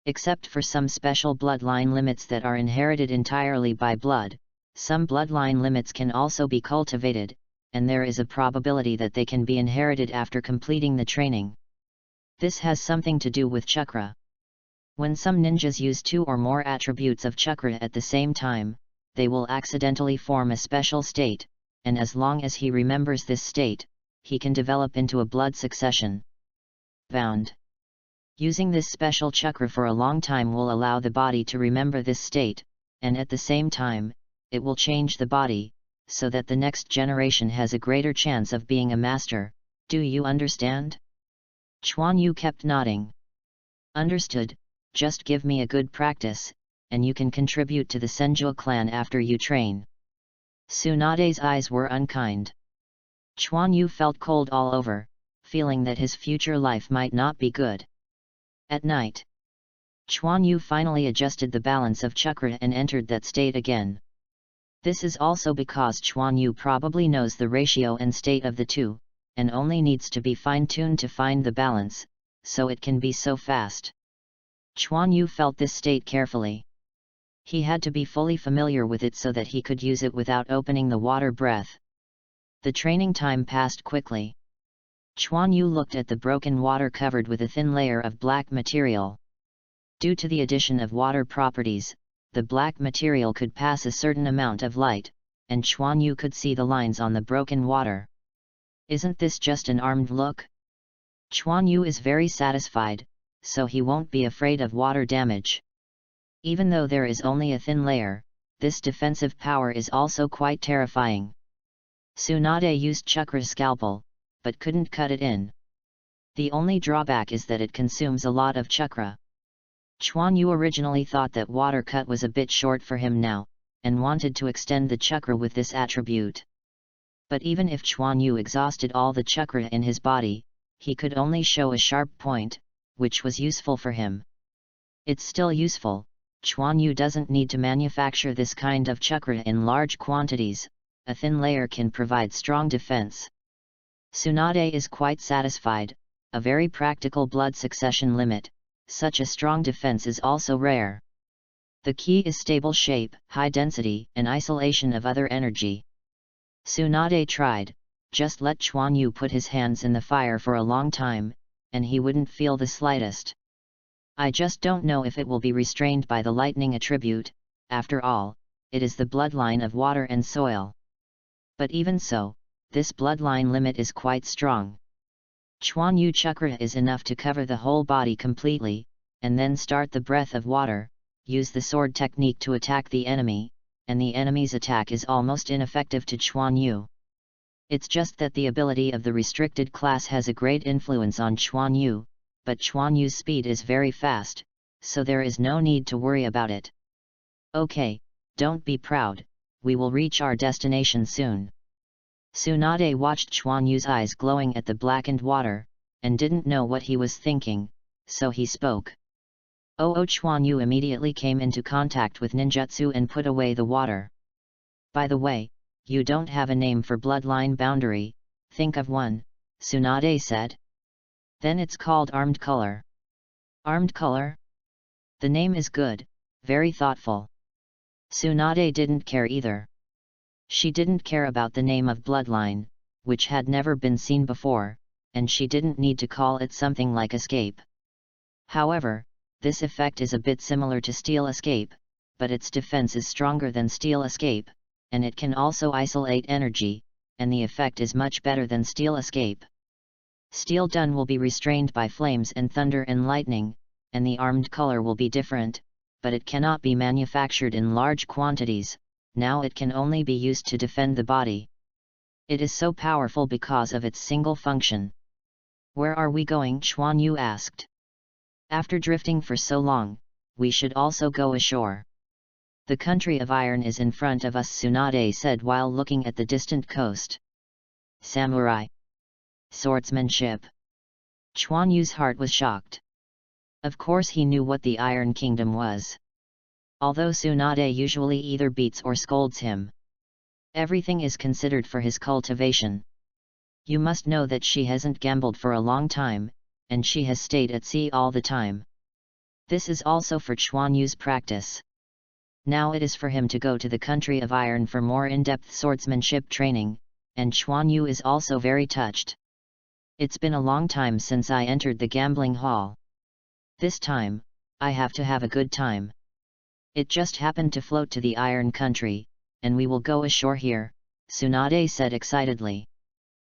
Except for some special bloodline limits that are inherited entirely by blood, some bloodline limits can also be cultivated, and there is a probability that they can be inherited after completing the training. This has something to do with chakra. When some ninjas use 2 or more attributes of chakra at the same time, they will accidentally form a special state, and as long as he remembers this state, he can develop into a blood succession. Bound. Using this special chakra for a long time will allow the body to remember this state, and at the same time, it will change the body, so that the next generation has a greater chance of being a master. Do you understand? Chuan Yu kept nodding. Understood, just give me a good practice, and you can contribute to the Senju clan after you train. Tsunade's eyes were unkind. Chuan Yu felt cold all over, feeling that his future life might not be good. At night, Chuan Yu finally adjusted the balance of chakra and entered that state again. This is also because Chuan Yu probably knows the ratio and state of the two, and only needs to be fine-tuned to find the balance, so it can be so fast. Chuan Yu felt this state carefully. He had to be fully familiar with it so that he could use it without opening the water breath. The training time passed quickly. Chuan Yu looked at the broken water covered with a thin layer of black material. Due to the addition of water properties, the black material could pass a certain amount of light, and Chuan Yu could see the lines on the broken water. Isn't this just an armed look? Chuan Yu is very satisfied, so he won't be afraid of water damage. Even though there is only a thin layer, this defensive power is also quite terrifying. Tsunade used Chakra's scalpel, but couldn't cut it in. The only drawback is that it consumes a lot of chakra. Chuan Yu originally thought that water cut was a bit short for him now, and wanted to extend the chakra with this attribute. But even if Chuan Yu exhausted all the chakra in his body, he could only show a sharp point, which was useful for him. It's still useful. Chuan Yu doesn't need to manufacture this kind of chakra in large quantities, a thin layer can provide strong defense. Tsunade is quite satisfied, a very practical blood succession limit, such a strong defense is also rare. The key is stable shape, high density, and isolation of other energy. Tsunade tried, just let Chuan Yu put his hands in the fire for a long time, and he wouldn't feel the slightest. I just don't know if it will be restrained by the lightning attribute, after all, it is the bloodline of water and soil. But even so, this bloodline limit is quite strong. Chuan Yu chakra is enough to cover the whole body completely, and then start the breath of water, use the sword technique to attack the enemy, and the enemy's attack is almost ineffective to Chuan Yu. It's just that the ability of the restricted class has a great influence on Chuan Yu, but Chuan Yu's speed is very fast, so there is no need to worry about it. Okay, don't be proud, we will reach our destination soon. Tsunade watched Chuan Yu's eyes glowing at the blackened water, and didn't know what he was thinking, so he spoke. Chuan Yu immediately came into contact with ninjutsu and put away the water. By the way, you don't have a name for bloodline boundary, think of one, Tsunade said. Then it's called Armed Color. Armed Color? The name is good, very thoughtful. Tsunade didn't care either. She didn't care about the name of bloodline, which had never been seen before, and she didn't need to call it something like escape. However, this effect is a bit similar to steel escape, but its defense is stronger than steel escape, and it can also isolate energy, and the effect is much better than steel escape. Steel Dun will be restrained by flames and thunder and lightning, and the armed color will be different, but it cannot be manufactured in large quantities. Now it can only be used to defend the body. It is so powerful because of its single function. Where are we going? Chuan Yu asked. After drifting for so long, we should also go ashore. The country of iron is in front of us, Tsunade said while looking at the distant coast. Samurai. Swordsmanship. Chuan Yu's heart was shocked. Of course he knew what the Iron Kingdom was. Although Tsunade usually either beats or scolds him. Everything is considered for his cultivation. You must know that she hasn't gambled for a long time, and she has stayed at sea all the time. This is also for Chuan Yu's practice. Now it is for him to go to the country of iron for more in-depth swordsmanship training, and Chuan Yu is also very touched. It's been a long time since I entered the gambling hall. This time, I have to have a good time. It just happened to float to the Iron Country, and we will go ashore here, Tsunade said excitedly.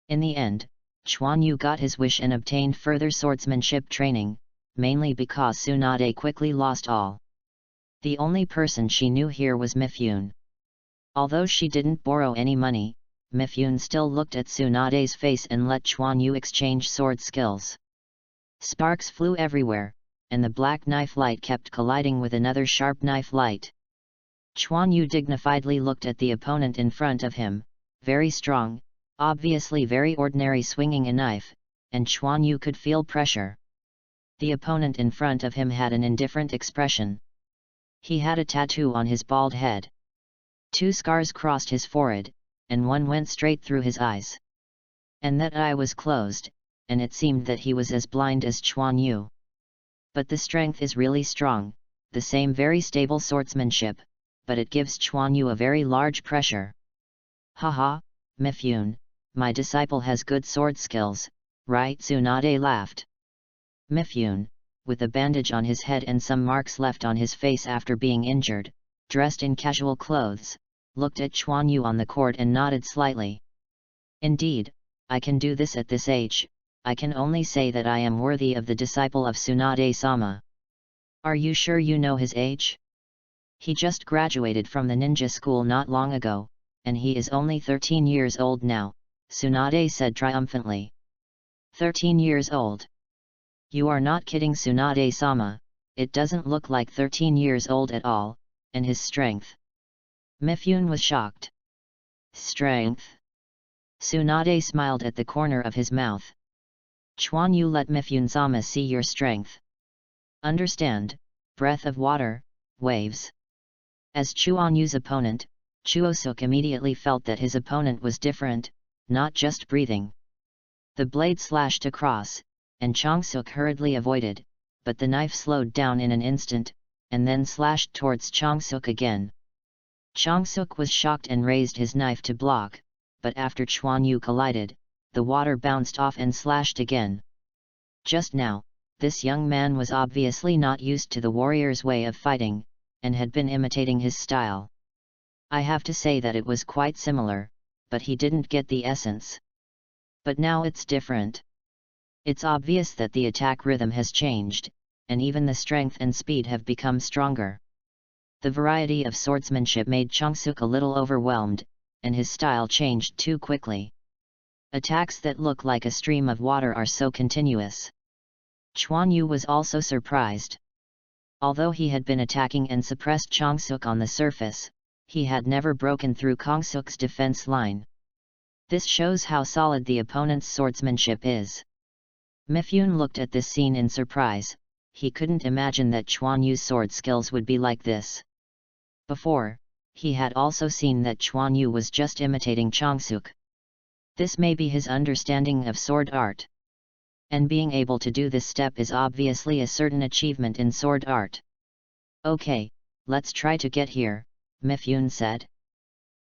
In the end, Chuan Yu got his wish and obtained further swordsmanship training, mainly because Tsunade quickly lost all. The only person she knew here was Mifune. Although she didn't borrow any money, Mifune still looked at Tsunade's face and let Chuan Yu exchange sword skills. Sparks flew everywhere, and the black knife light kept colliding with another sharp knife light. Chuan Yu dignifiedly looked at the opponent in front of him, very strong, obviously very ordinary, swinging a knife, and Chuan Yu could feel pressure. The opponent in front of him had an indifferent expression. He had a tattoo on his bald head. 2 scars crossed his forehead, and one went straight through his eyes. And that eye was closed, and it seemed that he was as blind as Chuan Yu. But the strength is really strong, the same very stable swordsmanship, but it gives Chuan Yu a very large pressure. Haha, Mifune, my disciple has good sword skills, right? Tsunade laughed. Mifune, with a bandage on his head and some marks left on his face after being injured, dressed in casual clothes, looked at Chuan Yu on the court and nodded slightly. Indeed, I can do this at this age. I can only say that I am worthy of the disciple of Tsunade-sama. Are you sure you know his age? He just graduated from the ninja school not long ago, and he is only 13 years old now, Tsunade said triumphantly. 13 years old? You are not kidding, Tsunade-sama, it doesn't look like 13 years old at all, and his strength. Mifune was shocked. Strength? Tsunade smiled at the corner of his mouth. Chuan Yu, let Mifune-sama see your strength. Understand, breath of water, waves. As Chuan Yu's opponent, Chuosuk immediately felt that his opponent was different, not just breathing. The blade slashed across, and Changsuk hurriedly avoided, but the knife slowed down in an instant, and then slashed towards Changsuk again. Changsuk was shocked and raised his knife to block, but after Chuan Yu collided, the water bounced off and slashed again. Just now, this young man was obviously not used to the warrior's way of fighting, and had been imitating his style. I have to say that it was quite similar, but he didn't get the essence. But now it's different. It's obvious that the attack rhythm has changed, and even the strength and speed have become stronger. The variety of swordsmanship made Changsuk a little overwhelmed, and his style changed too quickly. Attacks that look like a stream of water are so continuous. Chuan Yu was also surprised. Although he had been attacking and suppressed Changsuk on the surface, he had never broken through Changsuk's defense line. This shows how solid the opponent's swordsmanship is. Mifune looked at this scene in surprise. He couldn't imagine that Chuan Yu's sword skills would be like this. Before, he had also seen that Chuan Yu was just imitating Changsuk. This may be his understanding of sword art. And being able to do this step is obviously a certain achievement in sword art. Okay, let's try to get here, Mifune said.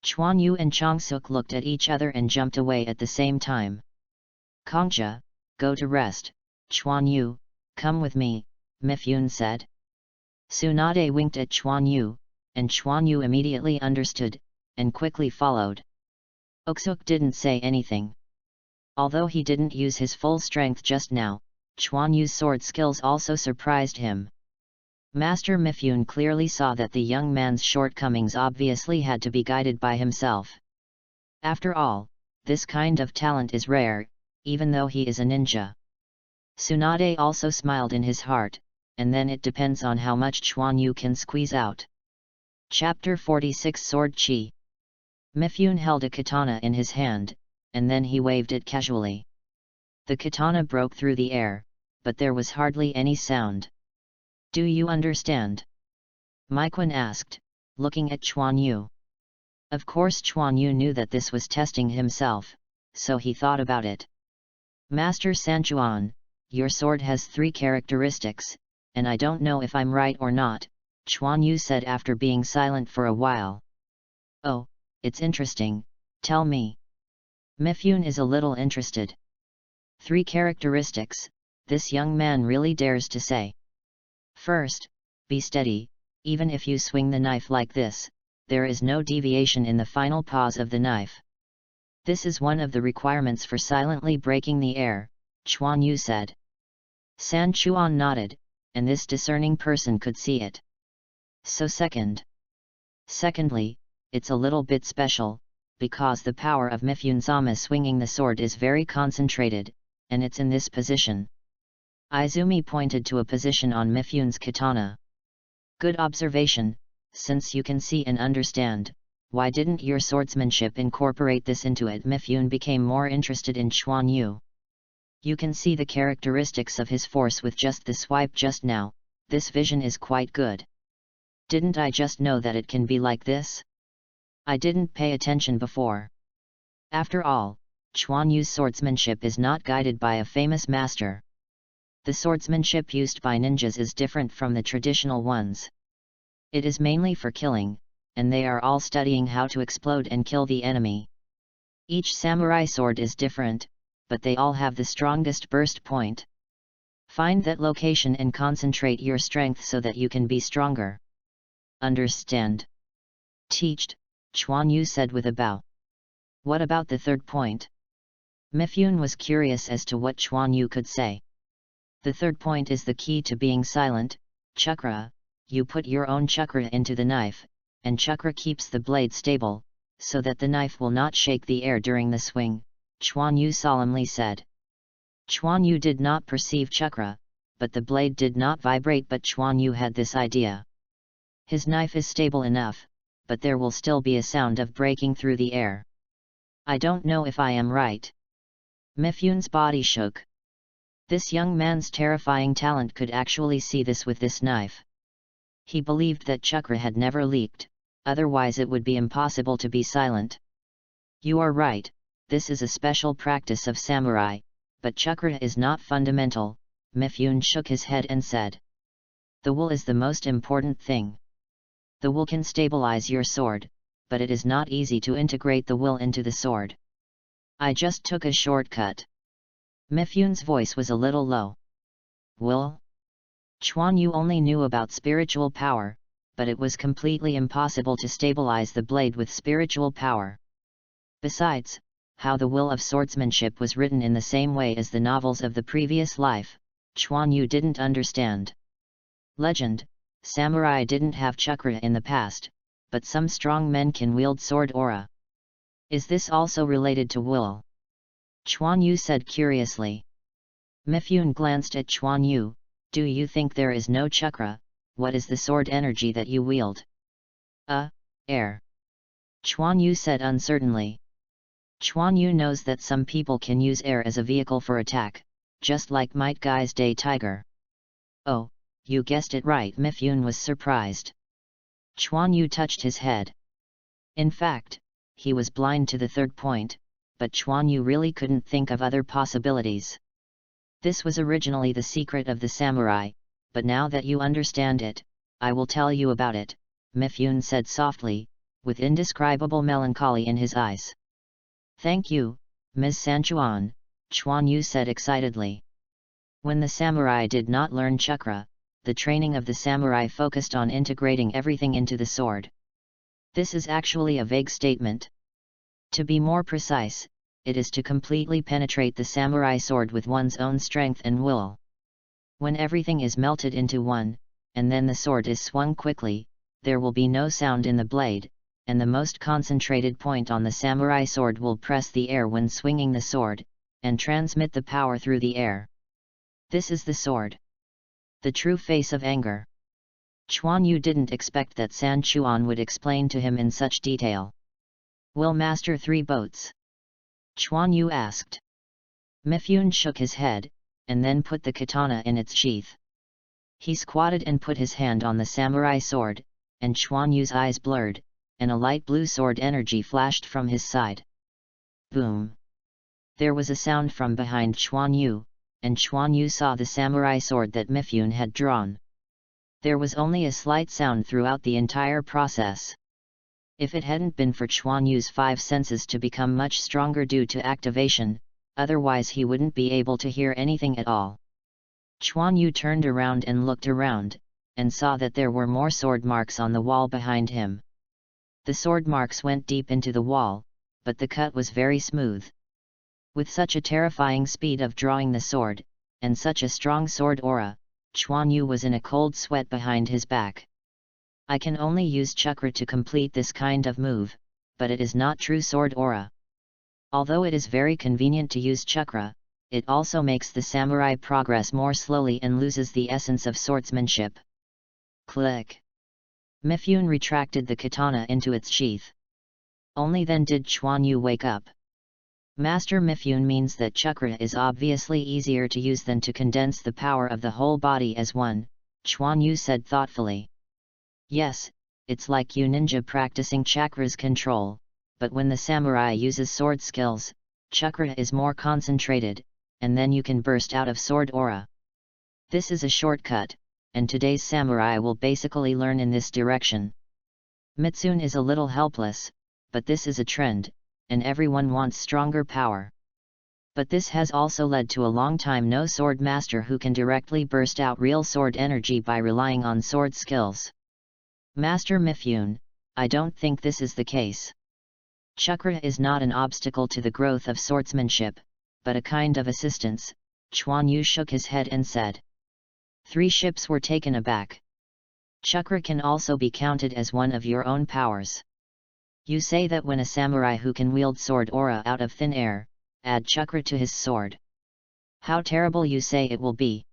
Chuan Yu and Changsuk looked at each other and jumped away at the same time. Kongja, go to rest. Chuan Yu, come with me, Mifyun said. Tsunade winked at Chuan Yu, and Chuan Yu immediately understood, and quickly followed. Oksuk didn't say anything. Although he didn't use his full strength just now, Chuan Yu's sword skills also surprised him. Master Mifyun clearly saw that the young man's shortcomings obviously had to be guided by himself. After all, this kind of talent is rare, even though he is a ninja. Tsunade also smiled in his heart, and then it depends on how much Chuan Yu can squeeze out. Chapter 46 Sword Chi. Mifyun held a katana in his hand, and then he waved it casually. The katana broke through the air, but there was hardly any sound. Do you understand? Maiquan asked, looking at Chuan Yu. Of course Chuan Yu knew that this was testing himself, so he thought about it. Master Sanchuan, your sword has 3 characteristics, and I don't know if I'm right or not, Chuan Yu said after being silent for a while. Oh, it's interesting, tell me. Mifyun is a little interested. 3 characteristics, this young man really dares to say. First, be steady, even if you swing the knife like this, there is no deviation in the final pause of the knife. This is one of the requirements for silently breaking the air, Chuan Yu said. San Chuan nodded, and this discerning person could see it. So secondly, it's a little bit special, because the power of Mifyun-sama swinging the sword is very concentrated, and it's in this position. Izumi pointed to a position on Mifyun's katana. Good observation, since you can see and understand, why didn't your swordsmanship incorporate this into it? Mifyun became more interested in Chuan Yu. You can see the characteristics of his force with just the swipe just now, this vision is quite good. Didn't I just know that it can be like this? I didn't pay attention before. After all, Chuan Yu's swordsmanship is not guided by a famous master. The swordsmanship used by ninjas is different from the traditional ones. It is mainly for killing, and they are all studying how to explode and kill the enemy. Each samurai sword is different, but they all have the strongest burst point. Find that location and concentrate your strength so that you can be stronger. Understand? Teached, Chuan Yu said with a bow. What about the third point? Mifyun was curious as to what Chuan Yu could say. The third point is the key to being silent, chakra. You put your own chakra into the knife, and chakra keeps the blade stable, so that the knife will not shake the air during the swing, Chuan Yu solemnly said. Chuan Yu did not perceive chakra, but the blade did not vibrate, but Chuan Yu had this idea. His knife is stable enough, but there will still be a sound of breaking through the air. I don't know if I am right. Mifyun's body shook. This young man's terrifying talent could actually see this with this knife. He believed that chakra had never leaked, otherwise it would be impossible to be silent. You are right, this is a special practice of samurai, but chakra is not fundamental, Mifyun shook his head and said. The will is the most important thing. The will can stabilize your sword, but it is not easy to integrate the will into the sword. I just took a shortcut. Mifyun's voice was a little low. Will? Chuan Yu only knew about spiritual power, but it was completely impossible to stabilize the blade with spiritual power. Besides, how the will of swordsmanship was written in the same way as the novels of the previous life, Chuan Yu didn't understand. Legend, samurai didn't have chakra in the past, but some strong men can wield sword aura. Is this also related to will? Chuan Yu said curiously. Mifyun glanced at Chuan Yu. Do you think there is no chakra? What is the sword energy that you wield? Air. Chuan Yu said uncertainly. Chuan Yu knows that some people can use air as a vehicle for attack, just like Might Guy's Day Tiger. Oh, you guessed it right. Mifyun was surprised. Chuan Yu touched his head. In fact, he was blind to the third point, but Chuan Yu really couldn't think of other possibilities. This was originally the secret of the samurai, but now that you understand it, I will tell you about it, Mifyun said softly. with indescribable melancholy in his eyes. "Thank you, Ms. Sanchuan," Chuan Yu said excitedly. When the samurai did not learn chakra, the training of the samurai focused on integrating everything into the sword. This is actually a vague statement. To be more precise, it is to completely penetrate the samurai sword with one's own strength and will. When everything is melted into one, and then the sword is swung quickly, there will be no sound in the blade, and the most concentrated point on the samurai sword will press the air when swinging the sword, and transmit the power through the air. This is the sword. The true face of anger. Chuan Yu didn't expect that San Chuan would explain to him in such detail. "Will master 3 boats?" Chuan Yu asked. Mifyun shook his head, and then put the katana in its sheath. He squatted and put his hand on the samurai sword, and Chuan Yu's eyes blurred, and a light blue sword energy flashed from his side. Boom! There was a sound from behind Chuan Yu, and Chuan Yu saw the samurai sword that Mifyun had drawn. There was only a slight sound throughout the entire process. If it hadn't been for Chuan Yu's 5 senses to become much stronger due to activation, otherwise he wouldn't be able to hear anything at all. Chuan Yu turned around and looked around, and saw that there were more sword marks on the wall behind him. The sword marks went deep into the wall, but the cut was very smooth. With such a terrifying speed of drawing the sword, and such a strong sword aura, Chuan Yu was in a cold sweat behind his back. "I can only use chakra to complete this kind of move, but it is not true sword aura. Although it is very convenient to use chakra, it also makes the samurai progress more slowly and loses the essence of swordsmanship." Click! Mifyun retracted the katana into its sheath. Only then did Chuan Yu wake up. Master Mifyun means that chakra is obviously easier to use than to condense the power of the whole body as one, Chuan Yu said thoughtfully. "Yes, it's like you ninja practicing chakra's control, but when the samurai uses sword skills, chakra is more concentrated, and then you can burst out of sword aura. This is a shortcut, and today's samurai will basically learn in this direction. Mitsune is a little helpless, but this is a trend, and everyone wants stronger power. But this has also led to a long time no sword master who can directly burst out real sword energy by relying on sword skills. Master Mifyun, I don't think this is the case. Chakra is not an obstacle to the growth of swordsmanship, but a kind of assistance." Chuan Yu shook his head and said. 3 ships were taken aback. "Chakra can also be counted as one of your own powers. You say that when a samurai who can wield sword aura out of thin air, add chakra to his sword. How terrible you say it will be."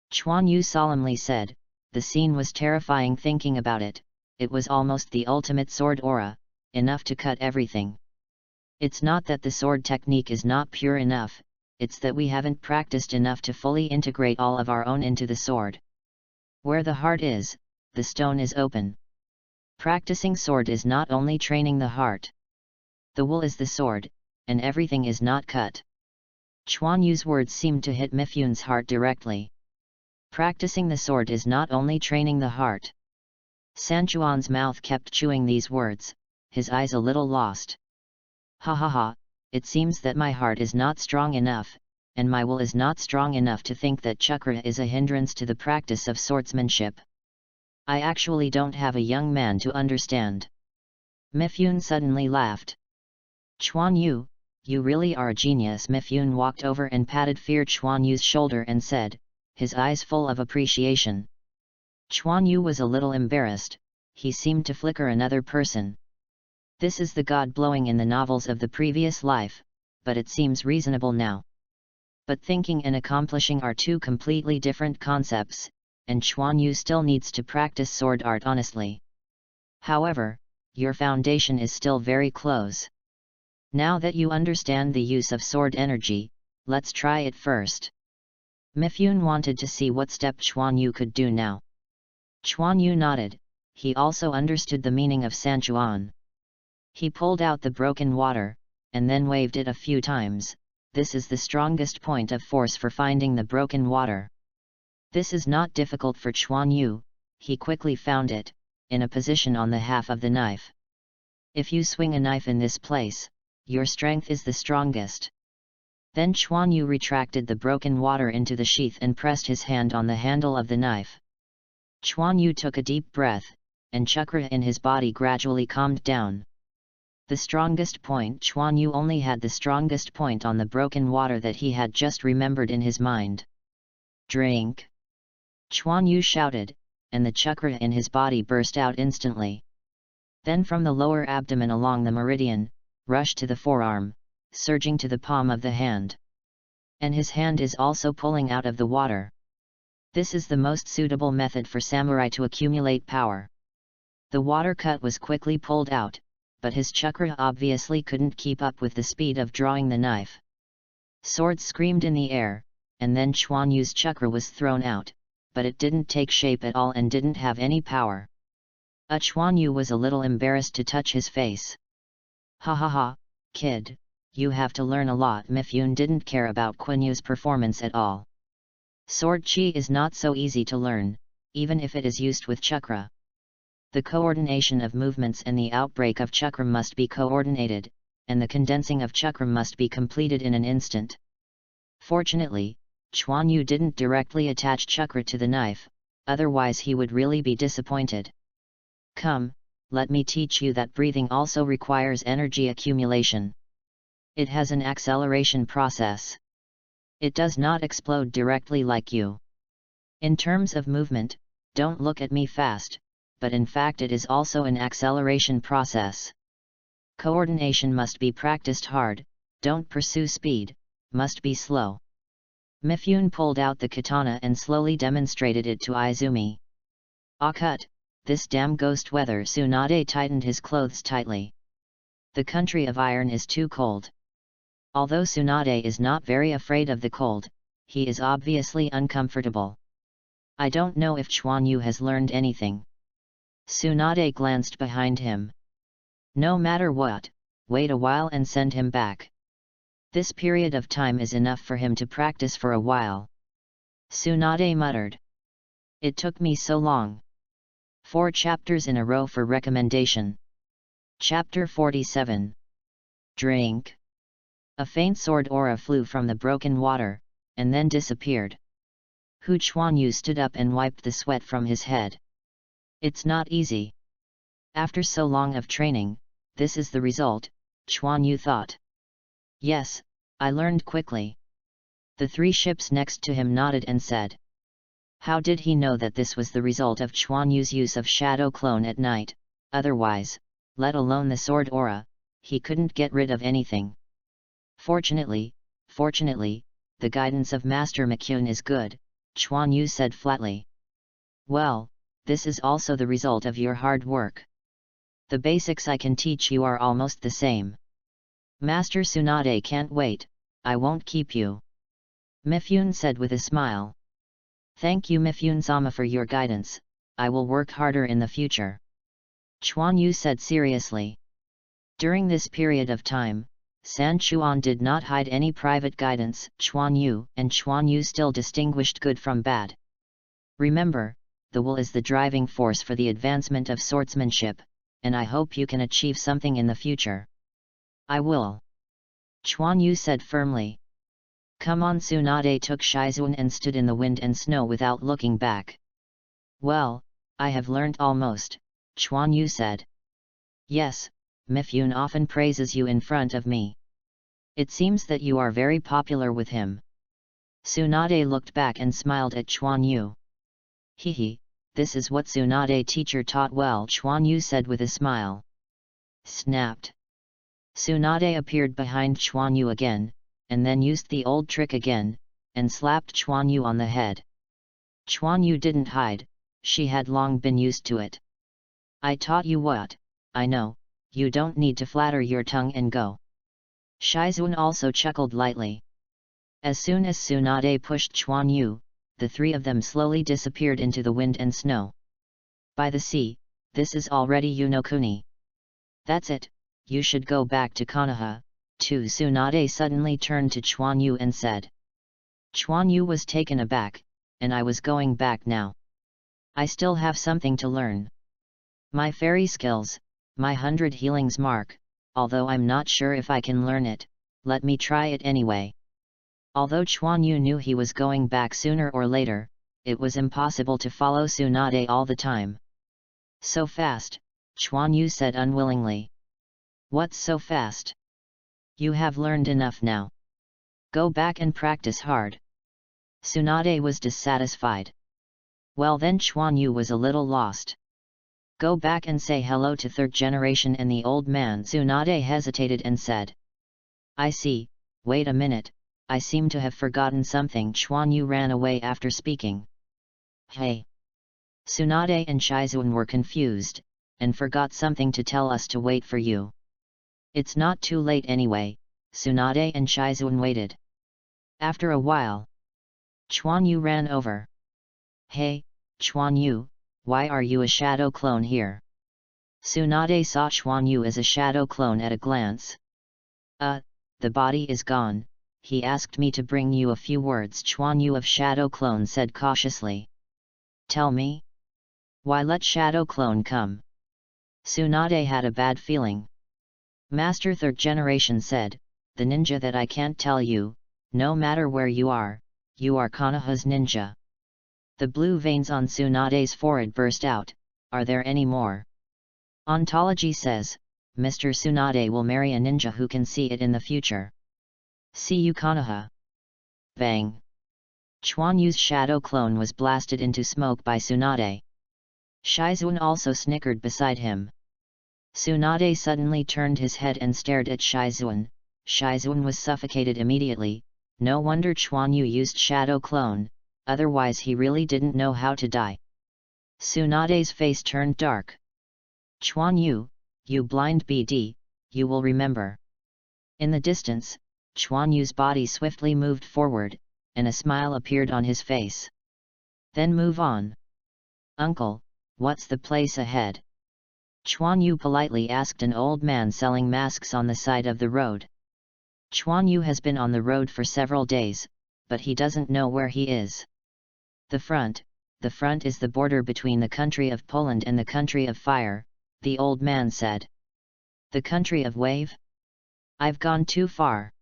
Chuan Yu solemnly said. The scene was terrifying thinking about it. It was almost the ultimate sword aura, enough to cut everything. It's not that the sword technique is not pure enough, it's that we haven't practiced enough to fully integrate all of our own into the sword. Where the heart is, the stone is open. Practicing sword is not only training the heart. The wool is the sword, and everything is not cut. Chuan Yu's words seemed to hit Mifyun's heart directly. Practicing the sword is not only training the heart. Sanchuan's mouth kept chewing these words, his eyes a little lost. "Ha ha ha, it seems that my heart is not strong enough, and my will is not strong enough to think that chakra is a hindrance to the practice of swordsmanship. I actually don't have a young man to understand." Mifyun suddenly laughed. "Chuan Yu, you really are a genius." Mifyun walked over and patted Chuan Yu's shoulder and said, his eyes full of appreciation. Chuan Yu was a little embarrassed, he seemed to flicker another person. This is the god blowing in the novels of the previous life, but it seems reasonable now. But thinking and accomplishing are 2 completely different concepts, and Chuan Yu still needs to practice sword art honestly. However, your foundation is still very close. Now that you understand the use of sword energy, let's try it first. Mifyun wanted to see what step Chuan Yu could do now. Chuan Yu nodded, he also understood the meaning of Sanchuan. He pulled out the broken water, and then waved it a few times. This is the strongest point of force for finding the broken water. This is not difficult for Chuan Yu, he quickly found it, in a position on the half of the knife. If you swing a knife in this place, your strength is the strongest. Then Chuan Yu retracted the broken water into the sheath and pressed his hand on the handle of the knife. Chuan Yu took a deep breath, and chakra in his body gradually calmed down. The strongest point Chuan Yu only had the strongest point on the broken water that he had just remembered in his mind. Drink! Chuan Yu shouted, and the chakra in his body burst out instantly. Then from the lower abdomen along the meridian, rushed to the forearm, surging to the palm of the hand. And his hand is also pulling out of the water. This is the most suitable method for samurai to accumulate power. The water cut was quickly pulled out, but his chakra obviously couldn't keep up with the speed of drawing the knife. Swords screamed in the air, and then Chuan Yu's chakra was thrown out, but it didn't take shape at all and didn't have any power. Chuan Yu was a little embarrassed to touch his face. Ha ha ha, kid, you have to learn a lot. Mifune didn't care about Kun Yu's performance at all. Sword chi is not so easy to learn, even if it is used with chakra. The coordination of movements and the outbreak of chakra must be coordinated, and the condensing of chakra must be completed in an instant. Fortunately, Chuan Yu didn't directly attach chakra to the knife, otherwise he would really be disappointed. Come, let me teach you that breathing also requires energy accumulation. It has an acceleration process. It does not explode directly like you. In terms of movement, don't look at me fast, but in fact it is also an acceleration process. Coordination must be practiced hard, don't pursue speed, must be slow. Mifune pulled out the katana and slowly demonstrated it to Izumi. Ah cut, this damn ghost weather. Tsunade tightened his clothes tightly. The country of iron is too cold. Although Tsunade is not very afraid of the cold, he is obviously uncomfortable. I don't know if Chuan Yu has learned anything. Tsunade glanced behind him. No matter what, wait a while and send him back. This period of time is enough for him to practice for a while. Tsunade muttered. It took me so long. 4 chapters in a row for recommendation. Chapter 47. Drink. A faint sword aura flew from the broken water, and then disappeared. Hu Chuan Yu stood up and wiped the sweat from his head. It's not easy. After so long of training, this is the result, Chuan Yu thought. Yes, I learned quickly. The 3 ships next to him nodded and said. How did he know that this was the result of Chuan Yu's use of shadow clone at night? Otherwise, let alone the sword aura, he couldn't get rid of anything. Fortunately, the guidance of Master Mifune is good, Chuan Yu said flatly. Well, this is also the result of your hard work. The basics I can teach you are almost the same. Master Tsunade can't wait, I won't keep you. Mifune said with a smile. Thank you Mifune-sama for your guidance, I will work harder in the future. Chuan Yu said seriously. During this period of time, San Chuan did not hide any private guidance. Chuan Yu still distinguished good from bad. Remember, the will is the driving force for the advancement of swordsmanship, and I hope you can achieve something in the future. I will. Chuan Yu said firmly. Come on. Tsunade took Shizuan and stood in the wind and snow without looking back. Well, I have learnt almost, Chuan Yu said. Yes, Mifune often praises you in front of me. It seems that you are very popular with him. Tsunade looked back and smiled at Chuan Yu. Hehe, this is what Tsunade teacher taught well, Chuan Yu said with a smile. Snapped. Tsunade appeared behind Chuan Yu again, and then used the old trick again, and slapped Chuan Yu on the head. Chuan Yu didn't hide, she had long been used to it. I taught you what, I know, you don't need to flatter your tongue and go. Shizuan also chuckled lightly. As soon as Tsunade pushed Chuan Yu, the 3 of them slowly disappeared into the wind and snow. By the sea, this is already Yunokuni. That's it, you should go back to Konoha, too. Tsunade suddenly turned to Chuan Yu and said. Chuan Yu was taken aback, and I was going back now. I still have something to learn. My fairy skills, My 100 healings mark, although I'm not sure if I can learn it, let me try it anyway. Although Chuan Yu knew he was going back sooner or later, it was impossible to follow Tsunade all the time. So fast, Chuan Yu said unwillingly. What's so fast? You have learned enough now. Go back and practice hard. Tsunade was dissatisfied. Well then Chuan Yu was a little lost. Go back and say hello to third generation and the old man. Tsunade hesitated and said. I see, wait a minute, I seem to have forgotten something. Chuan Yu ran away after speaking. Hey! Tsunade and Shizuan were confused, and forgot something to tell us to wait for you. It's not too late anyway. Tsunade and Shizuan waited. After a while, Chuan Yu ran over. Hey, Chuan Yu, why are you a shadow clone here? Tsunade saw Chuan Yu as a shadow clone at a glance. The body is gone, he asked me to bring you a few words. Chuan Yu of shadow clone said cautiously. Tell me? Why let shadow clone come? Tsunade had a bad feeling. Master third generation said, the ninja that I can't tell you, no matter where you are Konoha's ninja. The blue veins on Tsunade's forehead burst out. Are there any more? Ontology says, Mr. Tsunade will marry a ninja who can see it in the future. See you Konoha. Bang! Chuan Yu's shadow clone was blasted into smoke by Tsunade. Shizuan also snickered beside him. Tsunade suddenly turned his head and stared at Shizuan. Shizuan was suffocated immediately. No wonder Chuan Yu used shadow clone, otherwise he really didn't know how to die. Tsunade's face turned dark. Chuan Yu, you blind BD, you will remember. In the distance, Chuan Yu's body swiftly moved forward, and a smile appeared on his face. Then move on. Uncle, what's the place ahead? Chuan Yu politely asked an old man selling masks on the side of the road. Chuan Yu has been on the road for several days, but he doesn't know where he is. The front is the border between the country of Poland and the country of fire, the old man said. The country of wave? I've gone too far.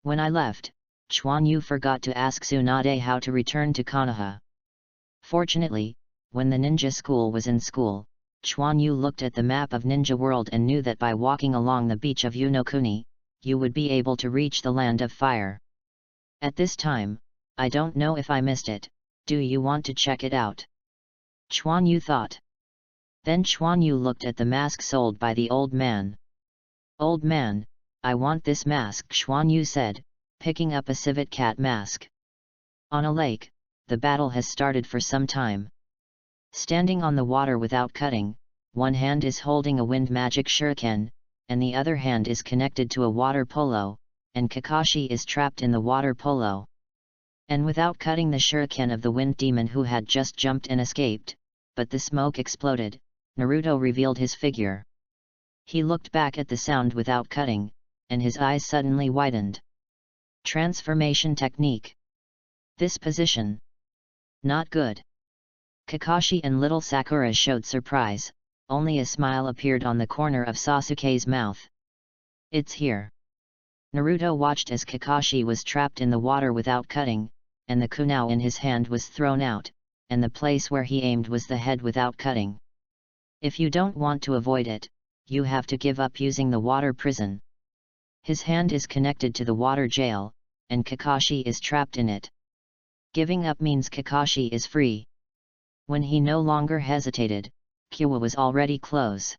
When I left, Chuan Yu forgot to ask Tsunade how to return to Konoha. Fortunately, when the ninja school was in school, Chuan Yu looked at the map of Ninja World and knew that by walking along the beach of Unokuni, you would be able to reach the land of fire. At this time, I don't know if I missed it, do you want to check it out? Chuan Yu thought. Then Chuan Yu looked at the mask sold by the old man. Old man, I want this mask, Chuan Yu said, picking up a civet cat mask. On a lake, the battle has started for some time. Standing on the water without cutting, one hand is holding a wind magic shuriken, and the other hand is connected to a water polo, and Kakashi is trapped in the water polo. And without cutting the shuriken of the wind demon who had just jumped and escaped, but the smoke exploded, Naruto revealed his figure. He looked back at the sound without cutting, and his eyes suddenly widened. Transformation technique. This position. Not good. Kakashi and little Sakura showed surprise, only a smile appeared on the corner of Sasuke's mouth. It's here. Naruto watched as Kakashi was trapped in the water without cutting, and the kunao in his hand was thrown out, and the place where he aimed was the head without cutting. If you don't want to avoid it, you have to give up using the water prison. His hand is connected to the water jail, and Kakashi is trapped in it. Giving up means Kakashi is free. When he no longer hesitated, Kyowa was already close.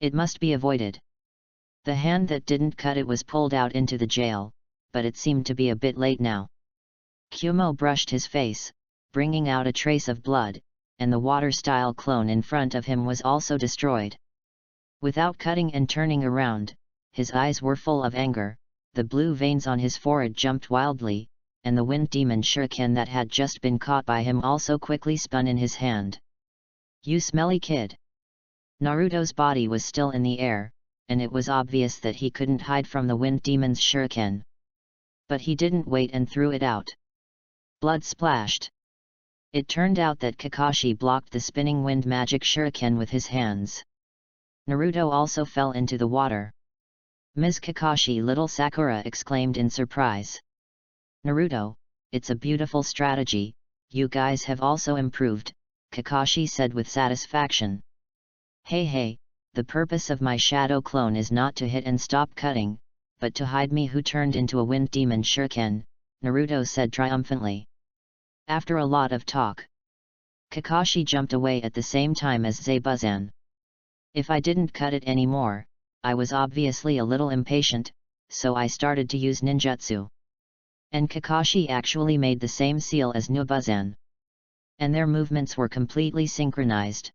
It must be avoided. The hand that didn't cut it was pulled out into the jail, but it seemed to be a bit late now. Kyumo brushed his face, bringing out a trace of blood, and the water-style clone in front of him was also destroyed. Without cutting and turning around, his eyes were full of anger, the blue veins on his forehead jumped wildly, and the wind demon shuriken that had just been caught by him also quickly spun in his hand. You smelly kid! Naruto's body was still in the air, and it was obvious that he couldn't hide from the wind demon's shuriken. But he didn't wait and threw it out. Blood splashed. It turned out that Kakashi blocked the spinning wind magic shuriken with his hands. Naruto also fell into the water. Ms. Kakashi, little Sakura exclaimed in surprise. Naruto, it's a beautiful strategy, you guys have also improved, Kakashi said with satisfaction. Hey, the purpose of my shadow clone is not to hit and stop cutting, but to hide me who turned into a wind demon shuriken, Naruto said triumphantly. After a lot of talk, Kakashi jumped away at the same time as Zabuza. If I didn't cut it anymore, I was obviously a little impatient, so I started to use ninjutsu. And Kakashi actually made the same seal as Zabuza. And their movements were completely synchronized.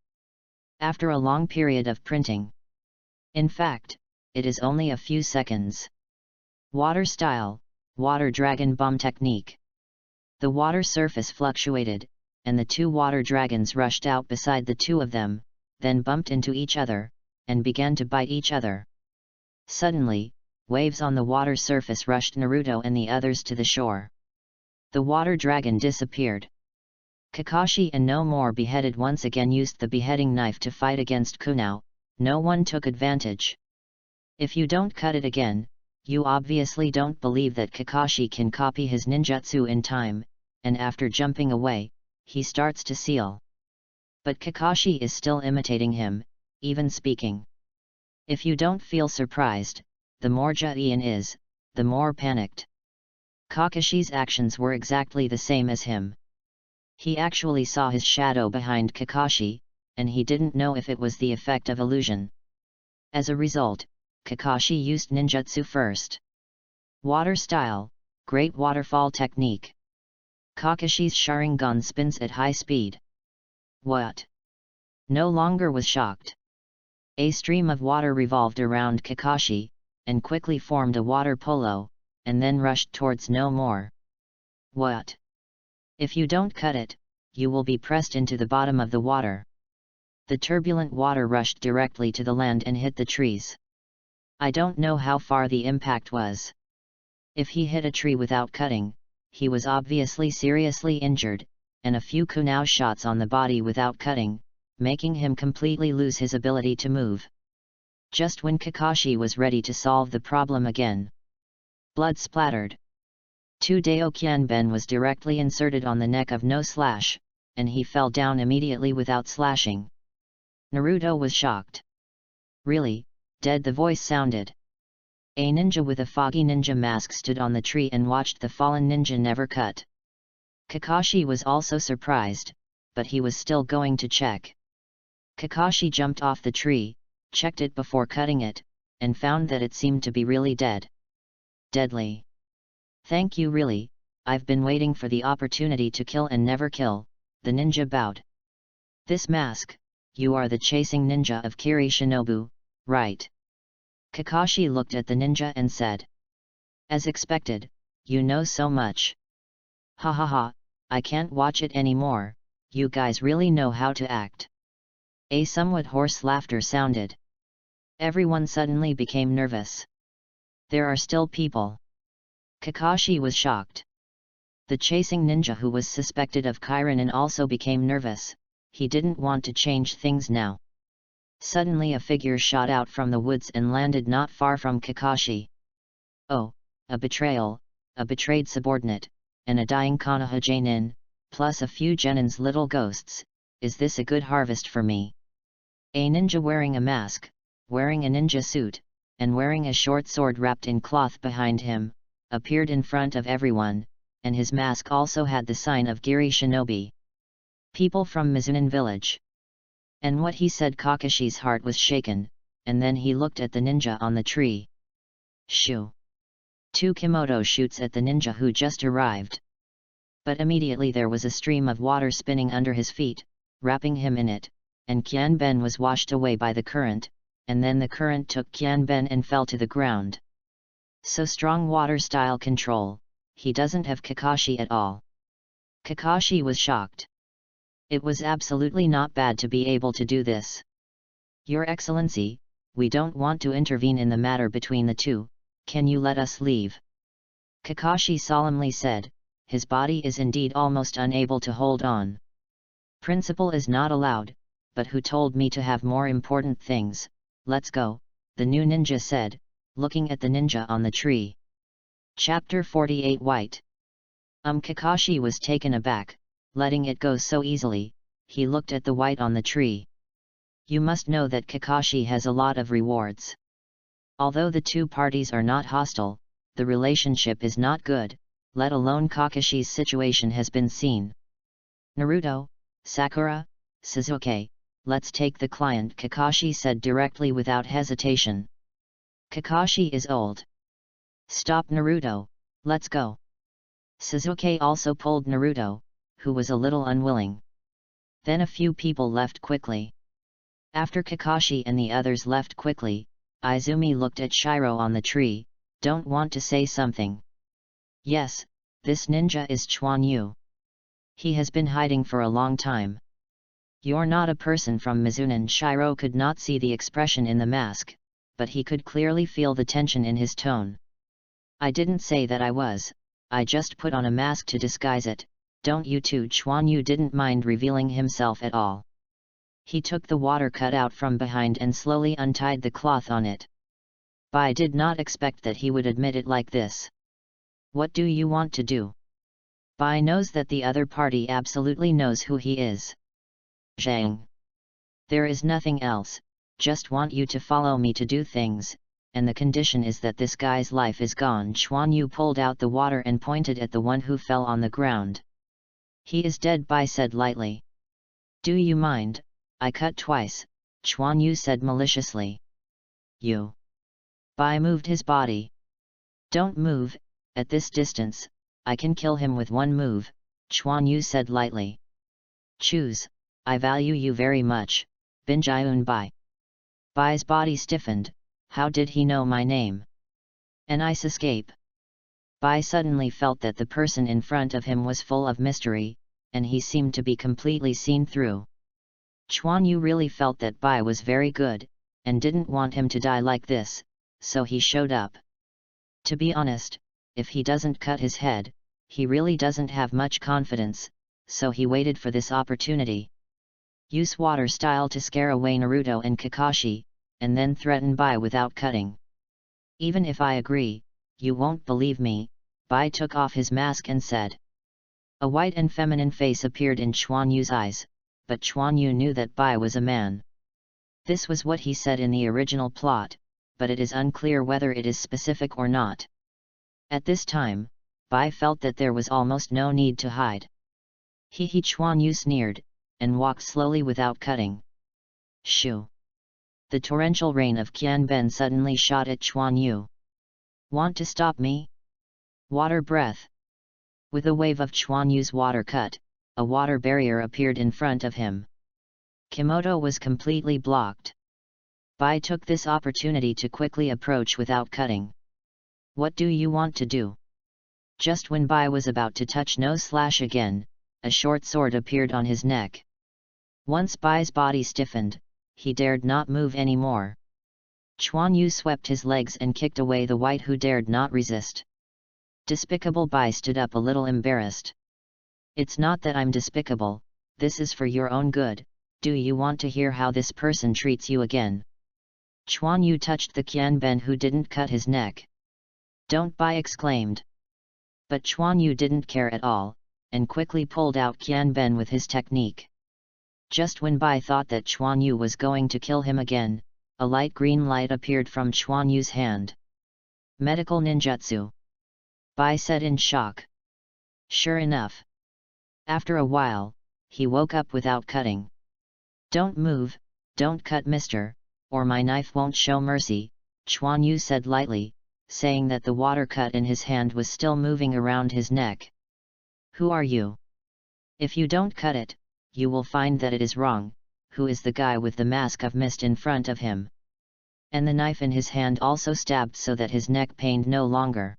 After a long period of printing. In fact, it is only a few seconds. Water style, water dragon bomb technique. The water surface fluctuated, and the two water dragons rushed out beside the two of them, then bumped into each other, and began to bite each other. Suddenly, waves on the water surface rushed Naruto and the others to the shore. The water dragon disappeared. Kakashi and no more beheaded once again used the beheading knife to fight against Kunao. No one took advantage. If you don't cut it again, you obviously don't believe that Kakashi can copy his ninjutsu in time, and after jumping away, he starts to seal. But Kakashi is still imitating him, even speaking. If you don't feel surprised, the more Ian is, the more panicked. Kakashi's actions were exactly the same as him. He actually saw his shadow behind Kakashi, and he didn't know if it was the effect of illusion. As a result, Kakashi used ninjutsu first. Water style, great waterfall technique. Kakashi's Sharingan spins at high speed. What? No longer was shocked. A stream of water revolved around Kakashi, and quickly formed a water polo, and then rushed towards no more. What? If you don't cut it, you will be pressed into the bottom of the water. The turbulent water rushed directly to the land and hit the trees. I don't know how far the impact was. If he hit a tree without cutting, he was obviously seriously injured, and a few kunao shots on the body without cutting, making him completely lose his ability to move. Just when Kakashi was ready to solve the problem again. Blood splattered. Deo Kyanben was directly inserted on the neck of No Slash, and he fell down immediately without slashing. Naruto was shocked. Really, dead, the voice sounded. A ninja with a foggy ninja mask stood on the tree and watched the fallen ninja never cut. Kakashi was also surprised, but he was still going to check. Kakashi jumped off the tree, checked it before cutting it, and found that it seemed to be really dead. Deadly. Thank you, really, I've been waiting for the opportunity to kill and never kill, the ninja bowed. This mask, you are the chasing ninja of Kiri Shinobu, right? Kakashi looked at the ninja and said. As expected, you know so much. Ha ha ha, I can't watch it anymore, you guys really know how to act. A somewhat hoarse laughter sounded. Everyone suddenly became nervous. There are still people. Kakashi was shocked. The chasing ninja who was suspected of Kiranin also became nervous, he didn't want to change things now. Suddenly a figure shot out from the woods and landed not far from Kakashi. Oh, a betrayal, a betrayed subordinate, and a dying Konoha nin, plus a few Genin's little ghosts, is this a good harvest for me? A ninja wearing a mask, wearing a ninja suit, and wearing a short sword wrapped in cloth behind him, appeared in front of everyone, and his mask also had the sign of Giri Shinobi. People from Mizunin village. And what he said, Kakashi's heart was shaken, and then he looked at the ninja on the tree. Shoo! 2 Kimoto shoots at the ninja who just arrived. But immediately there was a stream of water spinning under his feet, wrapping him in it, and Kyanben was washed away by the current, and then the current took Kyanben and fell to the ground. So strong water style control, he doesn't have Kakashi at all. Kakashi was shocked. It was absolutely not bad to be able to do this. Your Excellency, we don't want to intervene in the matter between the two, can you let us leave? Kakashi solemnly said, his body is indeed almost unable to hold on. Principle is not allowed, but who told me to have more important things, let's go, the new ninja said, looking at the ninja on the tree. Chapter 48 White. Kakashi was taken aback, letting it go so easily. He looked at the white on the tree. You must know that Kakashi has a lot of rewards. Although the two parties are not hostile, the relationship is not good, let alone Kakashi's situation has been seen. Naruto, Sakura, Sasuke, let's take the client, Kakashi said directly without hesitation. Kakashi is old. Stop Naruto, let's go. Sasuke also pulled Naruto, who was a little unwilling. Then a few people left quickly. After Kakashi and the others left quickly, Izumi looked at Shiro on the tree. Don't want to say something. Yes, this ninja is Chuan Yu. He has been hiding for a long time. You're not a person from Mizunan. Shiro could not see the expression in the mask, but he could clearly feel the tension in his tone. I didn't say that I was, I just put on a mask to disguise it, don't you too? Chuan Yu didn't mind revealing himself at all. He took the water cutout from behind and slowly untied the cloth on it. Bai did not expect that he would admit it like this. What do you want to do? Bai knows that the other party absolutely knows who he is. Zhang. There is nothing else, just want you to follow me to do things, and the condition is that this guy's life is gone. Chuan Yu pulled out the water and pointed at the one who fell on the ground. He is dead, Bai said lightly. Do you mind? I cut twice, Chuan Yu said maliciously. You. Bai moved his body. Don't move, at this distance, I can kill him with one move, Chuan Yu said lightly. Choose, I value you very much, Binjayun Bai. Bai's body stiffened. How did he know my name? An ice escape. Bai suddenly felt that the person in front of him was full of mystery, and he seemed to be completely seen through. Chuan Yu really felt that Bai was very good, and didn't want him to die like this, so he showed up. To be honest, if he doesn't cut his head, he really doesn't have much confidence, so he waited for this opportunity. Use water style to scare away Naruto and Kakashi, and then threaten Bai without cutting. Even if I agree, you won't believe me, Bai took off his mask and said. A white and feminine face appeared in Chuan Yu's eyes, but Chuan Yu knew that Bai was a man. This was what he said in the original plot, but it is unclear whether it is specific or not. At this time, Bai felt that there was almost no need to hide. He Chuan Yu sneered, and walked slowly without cutting. Shoo! The torrential rain of Qianben suddenly shot at Chuan Yu. Want to stop me? Water breath. With a wave of Chuan Yu's water cut, a water barrier appeared in front of him. Kimoto was completely blocked. Bai took this opportunity to quickly approach without cutting. What do you want to do? Just when Bai was about to touch again, a short sword appeared on his neck. Once Bai's body stiffened, he dared not move anymore. Chuan Yu swept his legs and kicked away the white who dared not resist. Despicable Bai stood up a little embarrassed. It's not that I'm despicable, this is for your own good, do you want to hear how this person treats you again? Chuan Yu touched the Qianben who didn't cut his neck. Don't, Bai exclaimed. But Chuan Yu didn't care at all, and quickly pulled out Qianben with his technique. Just when Bai thought that Chuan Yu was going to kill him again, a light green light appeared from Chuan Yu's hand. Medical ninjutsu. Bai said in shock. Sure enough. After a while, he woke up without cutting. Don't move, don't cut, mister, or my knife won't show mercy, Chuan Yu said lightly, saying that the water cut in his hand was still moving around his neck. Who are you? If you don't cut it, you will find that it is wrong. Who is the guy with the mask of mist in front of him? And the knife in his hand also stabbed so that his neck pained no longer.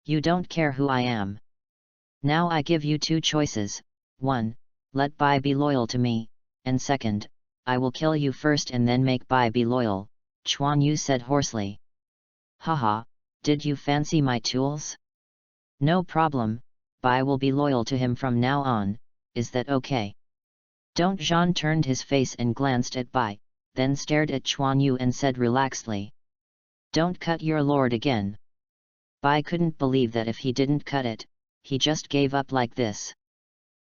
You don't care who I am. Now I give you two choices. 1. Let Bai be loyal to me, and 2nd, I will kill you first and then make Bai be loyal, Chuan Yu said hoarsely. Haha, did you fancy my tools? No problem, Bai will be loyal to him from now on, is that okay? Don't. Jean turned his face and glanced at Bai, then stared at Chuan Yu and said relaxedly, "Don't cut your lord again." Bai couldn't believe that if he didn't cut it, he just gave up like this.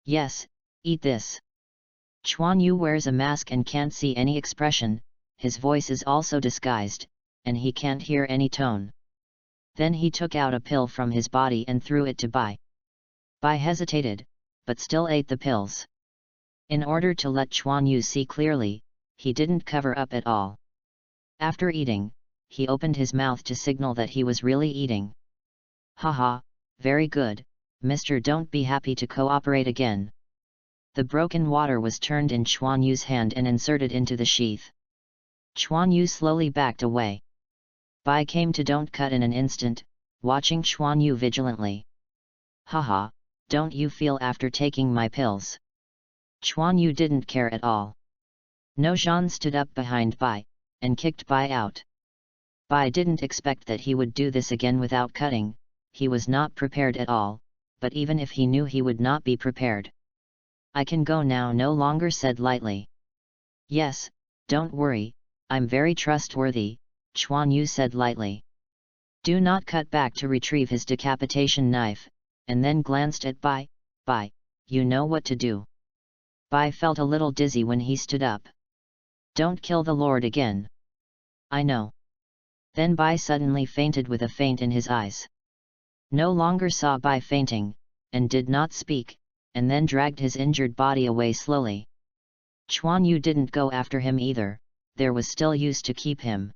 "Yes, eat this." Chuan Yu wears a mask and can't see any expression, his voice is also disguised, and he can't hear any tone. Then he took out a pill from his body and threw it to Bai. Bai hesitated, but still ate the pills. In order to let Chuan Yu see clearly, he didn't cover up at all. After eating, he opened his mouth to signal that he was really eating. "Haha, very good, mister, don't be happy to cooperate again." The broken water was turned in Chuan Yu's hand and inserted into the sheath. Chuan Yu slowly backed away. Bai came to don't cut in an instant, watching Chuan Yu vigilantly. "Haha, don't you feel after taking my pills?" Chuan Yu didn't care at all. No Zhan stood up behind Bai, and kicked Bai out. Bai didn't expect that he would do this again without cutting, he was not prepared at all, but even if he knew he would not be prepared. "I can go now," no longer said lightly. "Yes, don't worry, I'm very trustworthy," Chuan Yu said lightly. Do not cut back to retrieve his decapitation knife, and then glanced at Bai. "Bai, you know what to do." Bai felt a little dizzy when he stood up. "Don't kill the lord again." "I know." Then Bai suddenly fainted with a faint in his eyes. No longer saw Bai fainting, and did not speak, and then dragged his injured body away slowly. Chuan Yu didn't go after him either, there was still use to keep him.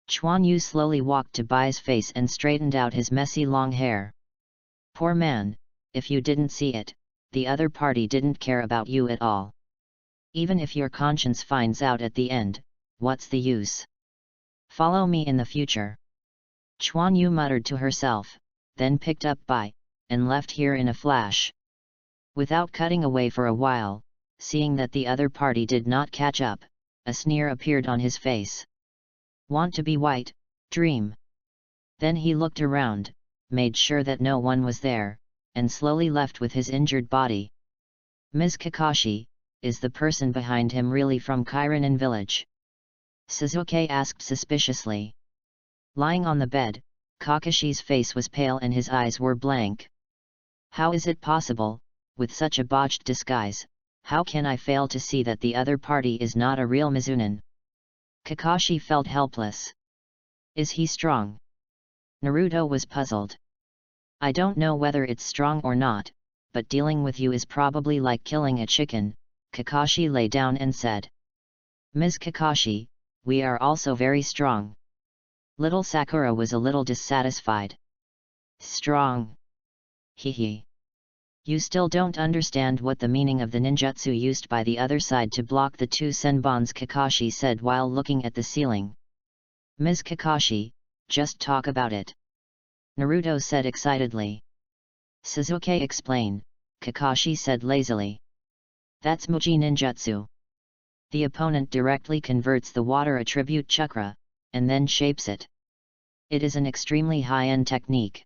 Chuan Yu slowly walked to Bai's face and straightened out his messy long hair. "Poor man, if you didn't see it, the other party didn't care about you at all. Even if your conscience finds out at the end, what's the use? Follow me in the future." Chuan Yu muttered to herself, then picked up Bai, and left here in a flash. Without cutting away for a while, seeing that the other party did not catch up, a sneer appeared on his face. "Want to be white, dream?" Then he looked around, made sure that no one was there, and slowly left with his injured body. "Ms. Kakashi, is the person behind him really from Kiranin village?" Suzuki asked suspiciously. Lying on the bed, Kakashi's face was pale and his eyes were blank. "How is it possible, with such a botched disguise, how can I fail to see that the other party is not a real Mizunin?" Kakashi felt helpless. "Is he strong?" Naruto was puzzled. "I don't know whether it's strong or not, but dealing with you is probably like killing a chicken," Kakashi lay down and said. "Ms. Kakashi, we are also very strong." Little Sakura was a little dissatisfied. "Strong? Hehe. You still don't understand what the meaning of the ninjutsu used by the other side to block the two senbons," Kakashi said while looking at the ceiling. "Ms. Kakashi, just talk about it," Naruto said excitedly. "Suzuki, explain," Kakashi said lazily. "That's Muji ninjutsu. The opponent directly converts the water attribute chakra, and then shapes it. It is an extremely high-end technique.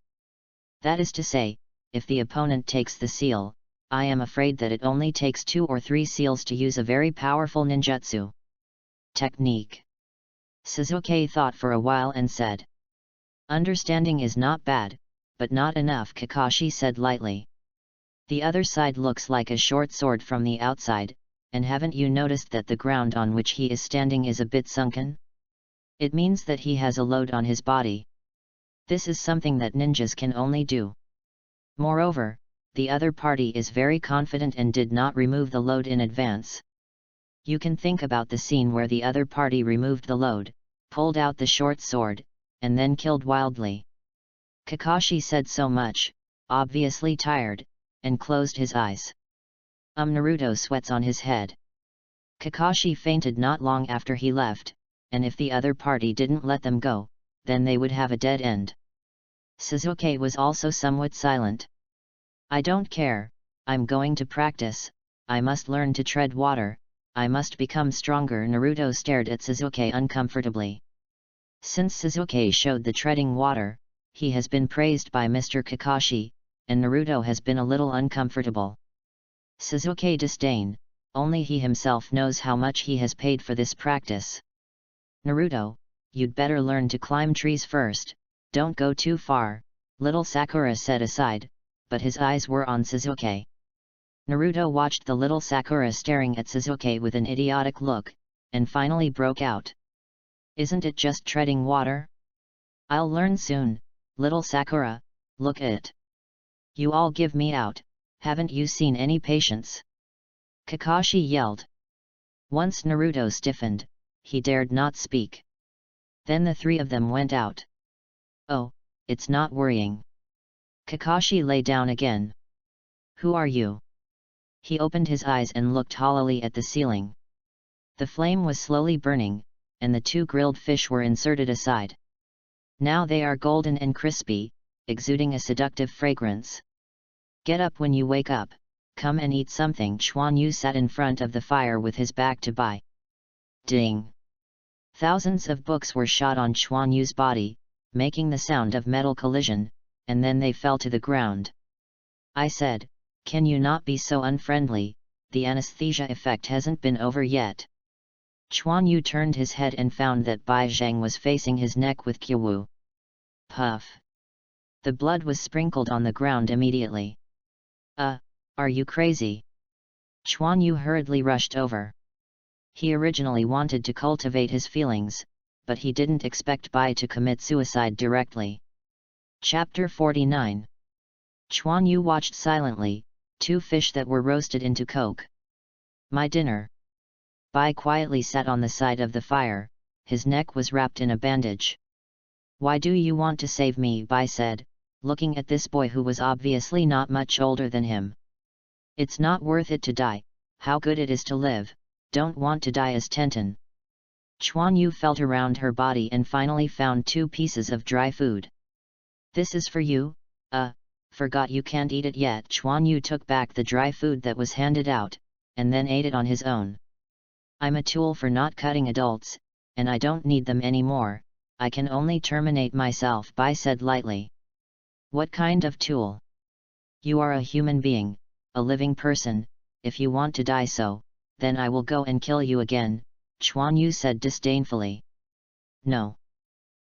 That is to say, if the opponent takes the seal, I am afraid that it only takes 2 or 3 seals to use a very powerful ninjutsu technique." Suzuki thought for a while and said. "Understanding is not bad, but not enough," Kakashi said lightly. "The other side looks like a short sword from the outside, and haven't you noticed that the ground on which he is standing is a bit sunken? It means that he has a load on his body. This is something that ninjas can only do. Moreover, the other party is very confident and did not remove the load in advance. You can think about the scene where the other party removed the load, pulled out the short sword, and then killed wildly." Kakashi said so much, obviously tired, and closed his eyes. Naruto sweats on his head. Kakashi fainted not long after he left, and if the other party didn't let them go, then they would have a dead end. Suzuki was also somewhat silent. "I don't care, I'm going to practice, I must learn to tread water, I must become stronger." Naruto stared at Suzuki uncomfortably. Since Suzuki showed the treading water, he has been praised by Mr. Kakashi, and Naruto has been a little uncomfortable. Suzuki disdain, only he himself knows how much he has paid for this practice. Naruto, you'd better learn to climb trees first, don't go too far, little Sakura said aside, but his eyes were on Sasuke. Naruto watched the little Sakura staring at Sasuke with an idiotic look, and finally broke out. Isn't it just treading water? I'll learn soon, little Sakura, look at it. You all give me out, haven't you seen any patience? Kakashi yelled. Once Naruto stiffened, he dared not speak. Then the three of them went out. Oh, it's not worrying. Kakashi lay down again. Who are you? He opened his eyes and looked hollowly at the ceiling. The flame was slowly burning, and the two grilled fish were inserted aside. Now they are golden and crispy, exuding a seductive fragrance. Get up when you wake up, come and eat something. Chuan Yu sat in front of the fire with his back to Bai. Ding! Thousands of books were shot on Chuan Yu's body, making the sound of metal collision, and then they fell to the ground. I said, can you not be so unfriendly, the anesthesia effect hasn't been over yet. Chuan Yu turned his head and found that Bai Zhang was facing his neck with Kyu. Puff! The blood was sprinkled on the ground immediately. Are you crazy? Chuan Yu hurriedly rushed over. He originally wanted to cultivate his feelings, but he didn't expect Bai to commit suicide directly. Chapter 49. Chuan Yu watched silently, two fish that were roasted into coke. My dinner. Bai quietly sat on the side of the fire, his neck was wrapped in a bandage. Why do you want to save me? Bai said, looking at this boy who was obviously not much older than him. It's not worth it to die, how good it is to live, don't want to die as Tenten. Chuan Yu felt around her body and finally found 2 pieces of dry food. This is for you, forgot you can't eat it yet. Chuan Yu took back the dry food that was handed out, and then ate it on his own. I'm a tool for not cutting adults, and I don't need them anymore, I can only terminate myself, Bai said lightly. What kind of tool? You are a human being, a living person, if you want to die so, then I will go and kill you again, Chuan Yu said disdainfully. No!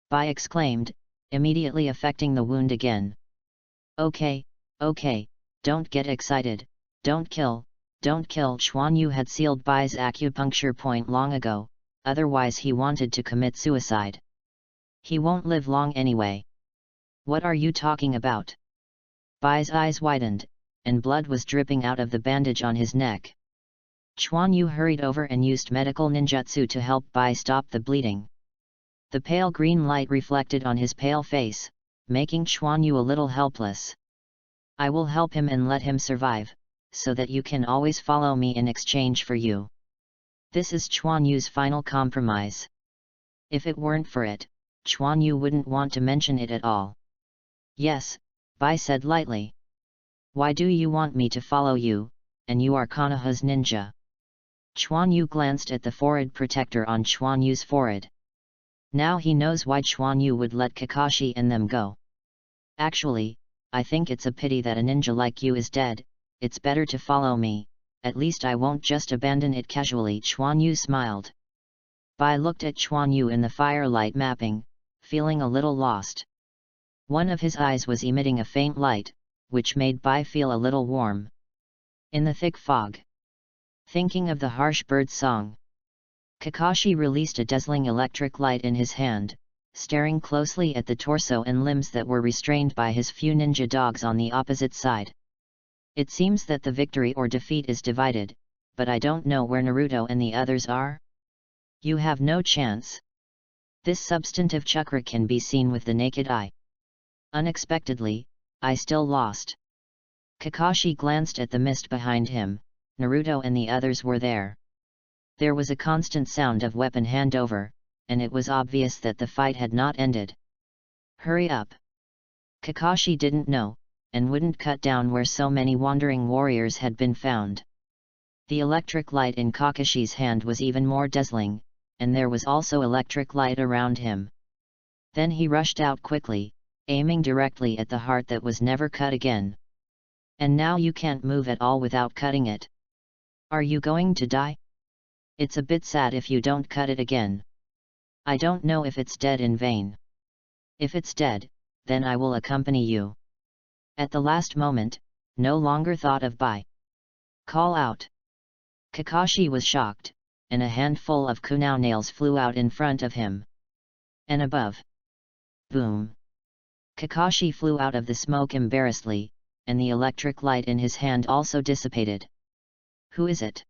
Bai exclaimed, immediately affecting the wound again. Okay, don't get excited, don't kill. Chuan Yu had sealed Bai's acupuncture point long ago, otherwise he wanted to commit suicide. He won't live long anyway. What are you talking about? Bai's eyes widened, and blood was dripping out of the bandage on his neck. Chuan Yu hurried over and used medical ninjutsu to help Bai stop the bleeding. The pale green light reflected on his pale face, making Chuan Yu a little helpless. I will help him and let him survive, so that you can always follow me in exchange for you. This is Chuan Yu's final compromise. If it weren't for it, Chuan Yu wouldn't want to mention it at all. Yes, Bai said lightly. Why do you want me to follow you, and you are Konoha's ninja? Chuan Yu glanced at the forehead protector on Chuan Yu's forehead. Now he knows why Chuan Yu would let Kakashi and them go. Actually, I think it's a pity that a ninja like you is dead, it's better to follow me, at least I won't just abandon it casually. Chuan Yu smiled. Bai looked at Chuan Yu in the firelight mapping, feeling a little lost. One of his eyes was emitting a faint light, which made Bai feel a little warm. In the thick fog. Thinking of the harsh bird song. Kakashi released a dazzling electric light in his hand, staring closely at the torso and limbs that were restrained by his few ninja dogs on the opposite side. It seems that the victory or defeat is divided, but I don't know where Naruto and the others are. You have no chance. This substantive chakra can be seen with the naked eye. Unexpectedly, I still lost. Kakashi glanced at the mist behind him, Naruto and the others were there. There was a constant sound of weapon handover, and it was obvious that the fight had not ended. Hurry up! Kakashi didn't know, and wouldn't cut down where so many wandering warriors had been found. The electric light in Kakashi's hand was even more dazzling, and there was also electric light around him. Then he rushed out quickly, aiming directly at the heart that was never cut again. And now you can't move at all without cutting it. Are you going to die? It's a bit sad if you don't cut it again. I don't know if it's dead in vain. If it's dead, then I will accompany you. At the last moment, no longer thought of bye. Call out. Kakashi was shocked, and a handful of kunai nails flew out in front of him. And above. Boom! Kakashi flew out of the smoke embarrassedly, and the electric light in his hand also dissipated. Who is it?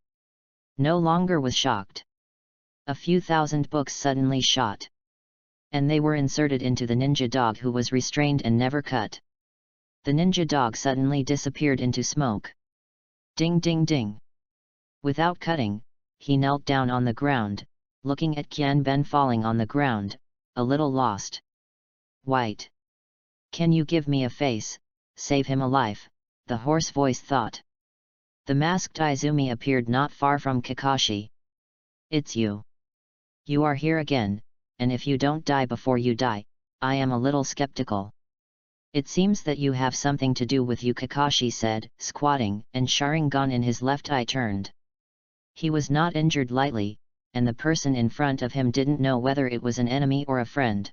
No longer was shocked. A few thousand books suddenly shot. And they were inserted into the ninja dog who was restrained and never cut. The ninja dog suddenly disappeared into smoke. Ding ding ding. Without cutting, he knelt down on the ground, looking at Qianben falling on the ground, a little lost. White. Can you give me a face, save him a life, the hoarse voice thought. The masked Izumi appeared not far from Kakashi. It's you. You are here again, and if you don't die before you die, I am a little skeptical. It seems that you have something to do with you, Kakashi said, squatting, and Sharingan in his left eye turned. He was not injured lightly, and the person in front of him didn't know whether it was an enemy or a friend.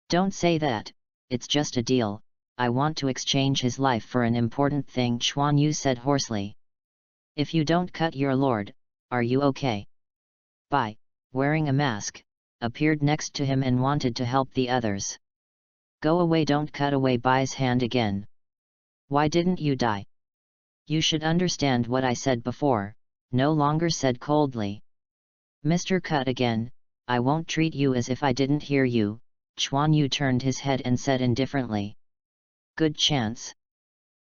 Don't say that, it's just a deal, I want to exchange his life for an important thing, Xuan Yu said hoarsely. If you don't cut your lord, are you okay? Bai, wearing a mask, appeared next to him and wanted to help the others. Go away, don't cut away Bai's hand again. Why didn't you die? You should understand what I said before, no longer said coldly. Mr. Cut again, I won't treat you as if I didn't hear you, Xuan Yu turned his head and said indifferently. Good chance.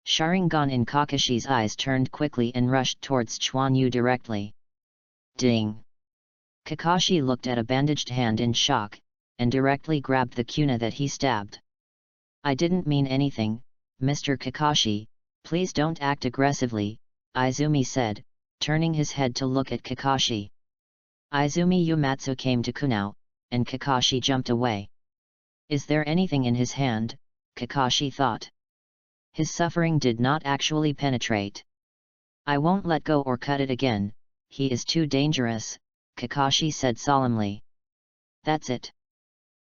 Sharingan in Kakashi's eyes turned quickly and rushed towards Xuan Yu directly. Ding! Kakashi looked at a bandaged hand in shock, and directly grabbed the kunai that he stabbed. I didn't mean anything, Mr. Kakashi, please don't act aggressively, Izumi said, turning his head to look at Kakashi. Izumi Uematsu came to kunai, and Kakashi jumped away. Is there anything in his hand? Kakashi thought. His suffering did not actually penetrate. I won't let go or cut it again, he is too dangerous, Kakashi said solemnly. That's it.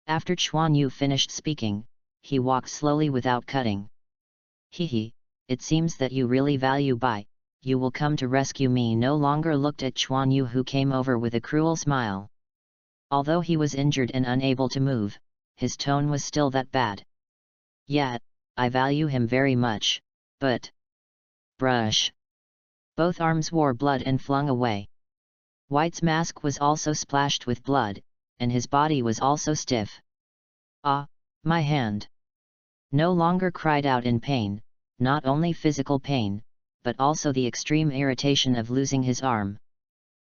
After Xuan Yu finished speaking, he walked slowly without cutting. Hehe, it seems that you really value Bai, you will come to rescue me. No longer looked at Xuan Yu, who came over with a cruel smile. Although he was injured and unable to move, his tone was still that bad. Yeah, I value him very much, but... Brush. Both arms wore blood and flung away. White's mask was also splashed with blood, and his body was also stiff. Ah, my hand! No longer cried out in pain, not only physical pain, but also the extreme irritation of losing his arm.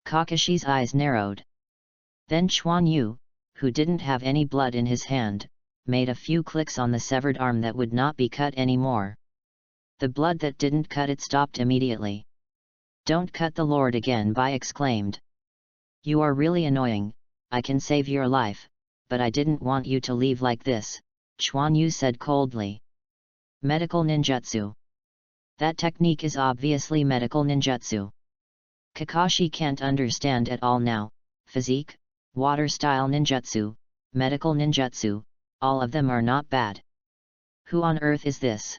Kakashi's eyes narrowed. Then Xuan Yu, who didn't have any blood in his hand, made a few clicks on the severed arm that would not be cut anymore. The blood that didn't cut it stopped immediately. Don't cut the Lord again, Bai exclaimed. You are really annoying, I can save your life, but I didn't want you to leave like this, Xuan Yu said coldly. Medical ninjutsu. That technique is obviously medical ninjutsu. Kakashi can't understand at all now. Physique, water-style ninjutsu, medical ninjutsu, all of them are not bad. Who on earth is this?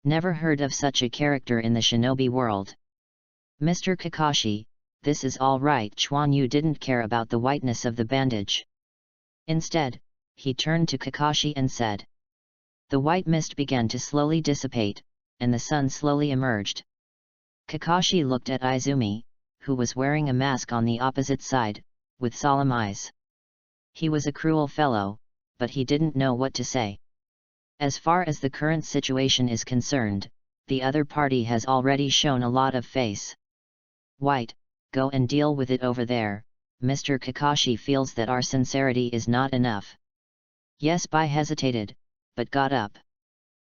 Never heard of such a character in the shinobi world. Mr. Kakashi, this is all right. Xuan Yu didn't care about the whiteness of the bandage. Instead, he turned to Kakashi and said. The white mist began to slowly dissipate, and the sun slowly emerged. Kakashi looked at Izumi, who was wearing a mask on the opposite side, with solemn eyes. He was a cruel fellow, but he didn't know what to say. As far as the current situation is concerned, the other party has already shown a lot of face. White, go and deal with it over there. Mr. Kakashi feels that our sincerity is not enough. Yes, Bai hesitated, but got up.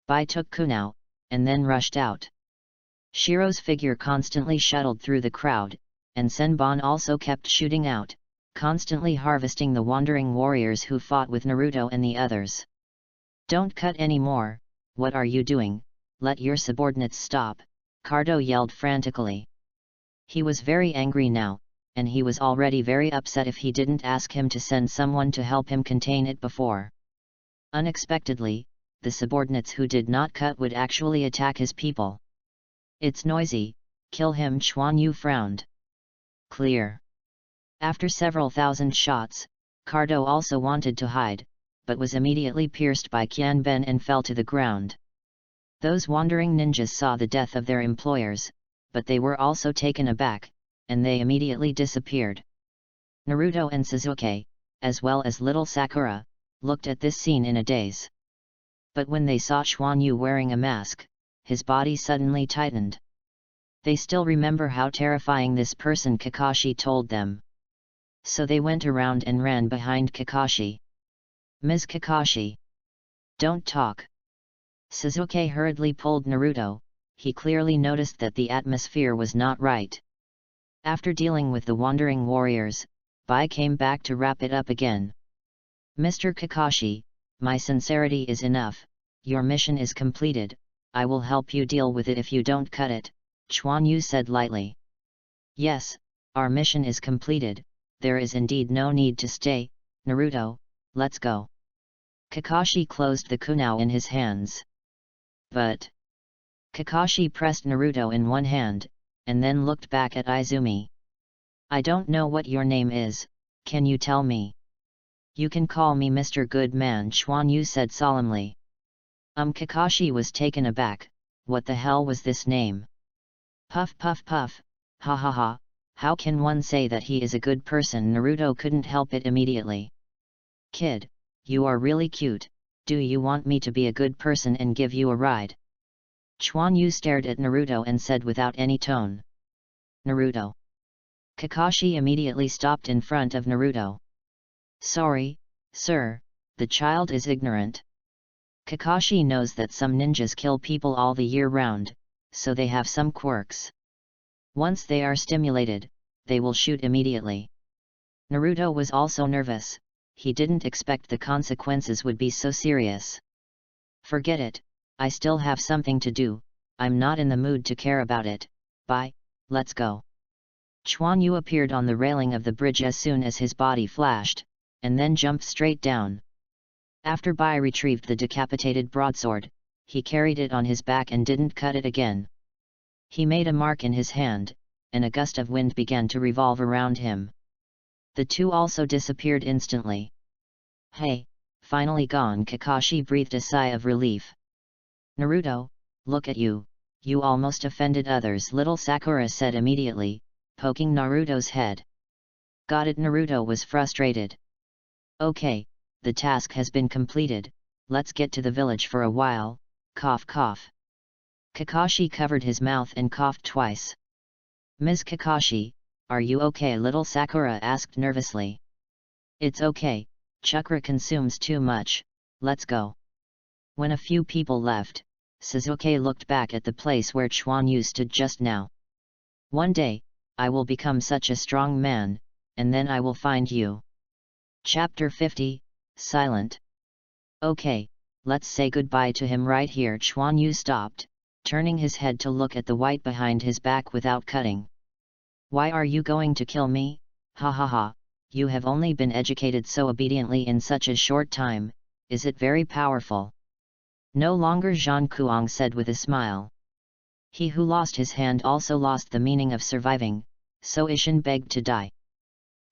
Bai took kunai, and then rushed out. Shiro's figure constantly shuttled through the crowd, and Senbon also kept shooting out, constantly harvesting the wandering warriors who fought with Naruto and the others. Don't cut anymore, what are you doing? Let your subordinates stop, Cardo yelled frantically. He was very angry now, and he was already very upset if he didn't ask him to send someone to help him contain it before. Unexpectedly, the subordinates who did not cut would actually attack his people. It's noisy, kill him, Chuan Yu frowned. Clear. After several thousand shots, Cardo also wanted to hide, but was immediately pierced by Qian Ben and fell to the ground. Those wandering ninjas saw the death of their employers, but they were also taken aback, and they immediately disappeared. Naruto and Sasuke, as well as little Sakura, looked at this scene in a daze. But when they saw Chuan Yu wearing a mask, his body suddenly tightened. They still remember how terrifying this person Kakashi told them. So they went around and ran behind Kakashi. Ms. Kakashi! Don't talk! Sasuke hurriedly pulled Naruto. He clearly noticed that the atmosphere was not right. After dealing with the wandering warriors, Bai came back to wrap it up again. Mr. Kakashi, my sincerity is enough, your mission is completed, I will help you deal with it if you don't cut it, Chuan Yu said lightly. Yes, our mission is completed, there is indeed no need to stay, Naruto, let's go. Kakashi closed the kunao in his hands. But... Kakashi pressed Naruto in one hand, and then looked back at Izumi. I don't know what your name is, can you tell me? You can call me Mr. Goodman, Chuan Yu said solemnly. Kakashi was taken aback, what the hell was this name? Puff puff puff, ha ha ha, how can one say that he is a good person? Naruto couldn't help it immediately. Kid, you are really cute, do you want me to be a good person and give you a ride? Chuan Yu stared at Naruto and said without any tone. Naruto. Kakashi immediately stopped in front of Naruto. Sorry, sir, the child is ignorant. Kakashi knows that some ninjas kill people all the year round, so they have some quirks. Once they are stimulated, they will shoot immediately. Naruto was also nervous, he didn't expect the consequences would be so serious. Forget it, I still have something to do, I'm not in the mood to care about it, bye, let's go. Chuan Yu appeared on the railing of the bridge as soon as his body flashed, and then jumped straight down. After Bai retrieved the decapitated broadsword, he carried it on his back and didn't cut it again. He made a mark in his hand, and a gust of wind began to revolve around him. The two also disappeared instantly. Hey, finally gone, Kakashi breathed a sigh of relief. Naruto, look at you, you almost offended others, little Sakura said immediately, poking Naruto's head. Got it, Naruto was frustrated. Okay, the task has been completed, let's get to the village for a while, cough cough. Kakashi covered his mouth and coughed twice. Ms. Kakashi, are you okay? Little Sakura asked nervously. It's okay, chakra consumes too much, let's go. When a few people left, Sasuke looked back at the place where Chuan Yu stood just now. One day, I will become such a strong man, and then I will find you. Chapter 50, Silent. Okay, let's say goodbye to him right here. Chuan Yu stopped, turning his head to look at the white behind his back without cutting. Why are you going to kill me? Ha ha ha, you have only been educated so obediently in such a short time, is it very powerful? No longer, Zhang Kuang said with a smile. He who lost his hand also lost the meaning of surviving, so Ishin begged to die.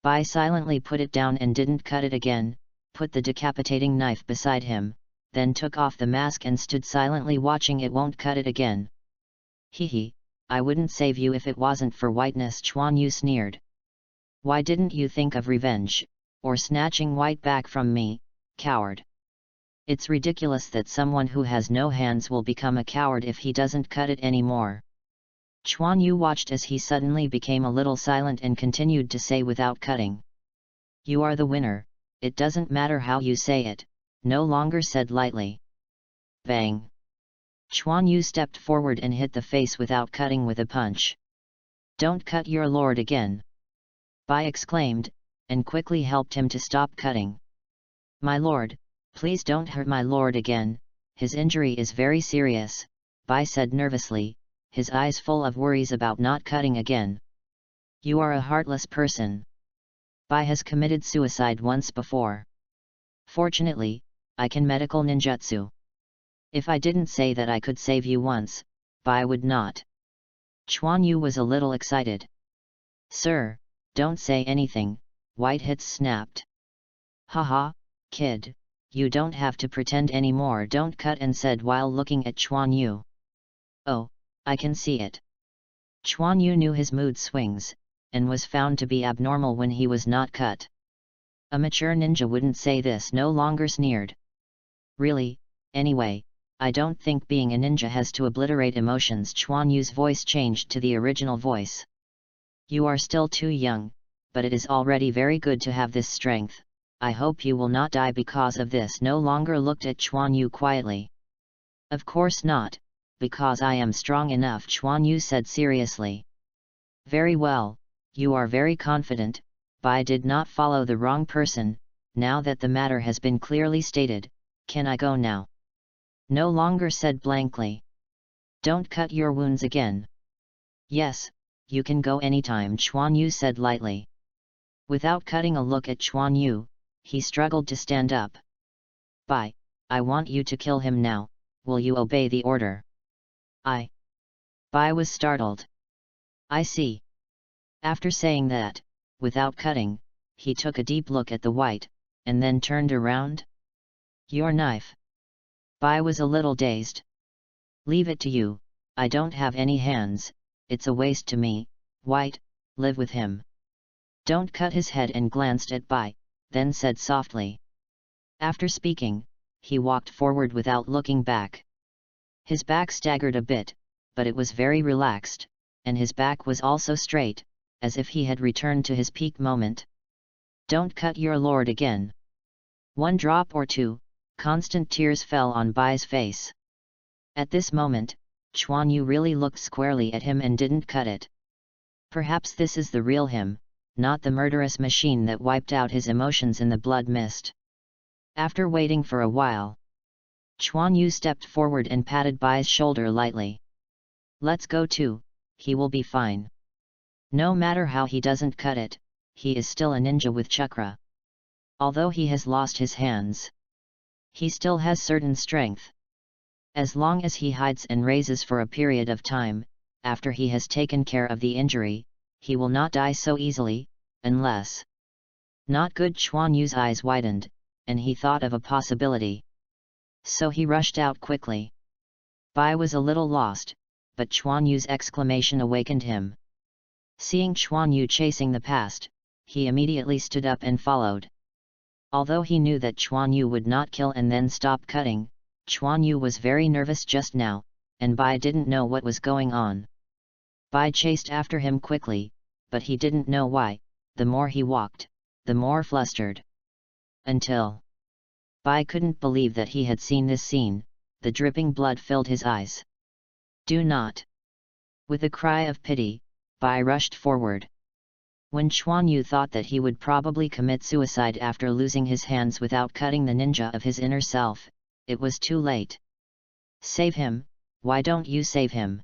Bai silently put it down and didn't cut it again, put the decapitating knife beside him, then took off the mask and stood silently watching it. Won't cut it again. Hehe, I wouldn't save you if it wasn't for whiteness, Chuan Yu sneered. Why didn't you think of revenge, or snatching white back from me, coward? It's ridiculous that someone who has no hands will become a coward if he doesn't cut it anymore. Chuan Yu watched as he suddenly became a little silent and continued to say without cutting. You are the winner, it doesn't matter how you say it, no longer said lightly. Bang! Chuan Yu stepped forward and hit the face without cutting with a punch. Don't cut your lord again! Bai exclaimed, and quickly helped him to stop cutting. My lord, please don't hurt my lord again, his injury is very serious, Bai said nervously, his eyes full of worries about not cutting again. You are a heartless person. Bai has committed suicide once before. Fortunately, I can medical ninjutsu. If I didn't say that I could save you once, Bai would not. Chuan Yu was a little excited. Sir, don't say anything, Whitehead snapped. Haha, kid, you don't have to pretend anymore, don't cut, and said while looking at Chuan Yu. Oh, I can see it. Chuan Yu knew his mood swings, and was found to be abnormal when he was not cut. A mature ninja wouldn't say this, no longer sneered. Really, anyway, I don't think being a ninja has to obliterate emotions. Chuan Yu's voice changed to the original voice. You are still too young, but it is already very good to have this strength. I hope you will not die because of this. No longer looked at Chuan Yu quietly. Of course not, because I am strong enough, Chuan Yu said seriously. Very well, you are very confident. Bai did not follow the wrong person. Now that the matter has been clearly stated, can I go now? No longer said blankly. Don't cut your wounds again. Yes, you can go anytime, Chuan Yu said lightly. Without cutting a look at Chuan Yu, he struggled to stand up. Bai, I want you to kill him now, will you obey the order? Bai was startled. I see. After saying that, without cutting, he took a deep look at the white, and then turned around. Your knife. Bai was a little dazed. Leave it to you, I don't have any hands, it's a waste to me, White, live with him. Don't cut his head, and glanced at Bai, then said softly. After speaking, he walked forward without looking back. His back staggered a bit, but it was very relaxed, and his back was also straight, as if he had returned to his peak moment. Don't cut your lord again. One drop or two, constant tears fell on Bai's face. At this moment, Chuan Yu really looked squarely at him and didn't cut it. Perhaps this is the real him, not the murderous machine that wiped out his emotions in the blood mist. After waiting for a while, Chuan Yu stepped forward and patted Bai's shoulder lightly. Let's go too, he will be fine. No matter how he doesn't cut it, he is still a ninja with chakra. Although he has lost his hands, he still has certain strength. As long as he hides and raises for a period of time, after he has taken care of the injury, he will not die so easily, unless... Not good. Chuan Yu's eyes widened, and he thought of a possibility. So he rushed out quickly. Bai was a little lost, but Chuan Yu's exclamation awakened him. Seeing Chuan Yu chasing the past, he immediately stood up and followed. Although he knew that Chuan Yu would not kill and then stop cutting, Chuan Yu was very nervous just now, and Bai didn't know what was going on. Bai chased after him quickly, but he didn't know why. The more he walked, the more flustered. Until Bai couldn't believe that he had seen this scene. The dripping blood filled his eyes. Do not! With a cry of pity, Bai rushed forward. When Chuan Yu thought that he would probably commit suicide after losing his hands without cutting the ninja of his inner self, it was too late. Save him, why don't you save him?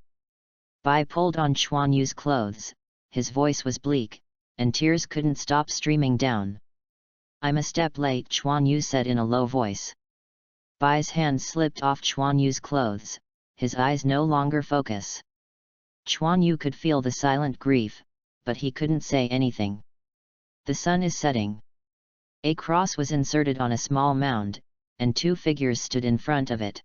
Bai pulled on Chuan Yu's clothes, his voice was bleak, and tears couldn't stop streaming down. I'm a step late, Chuan Yu said in a low voice. Bai's hands slipped off Chuan Yu's clothes, his eyes no longer focus. Chuan Yu could feel the silent grief, but he couldn't say anything. The sun is setting. A cross was inserted on a small mound, and two figures stood in front of it.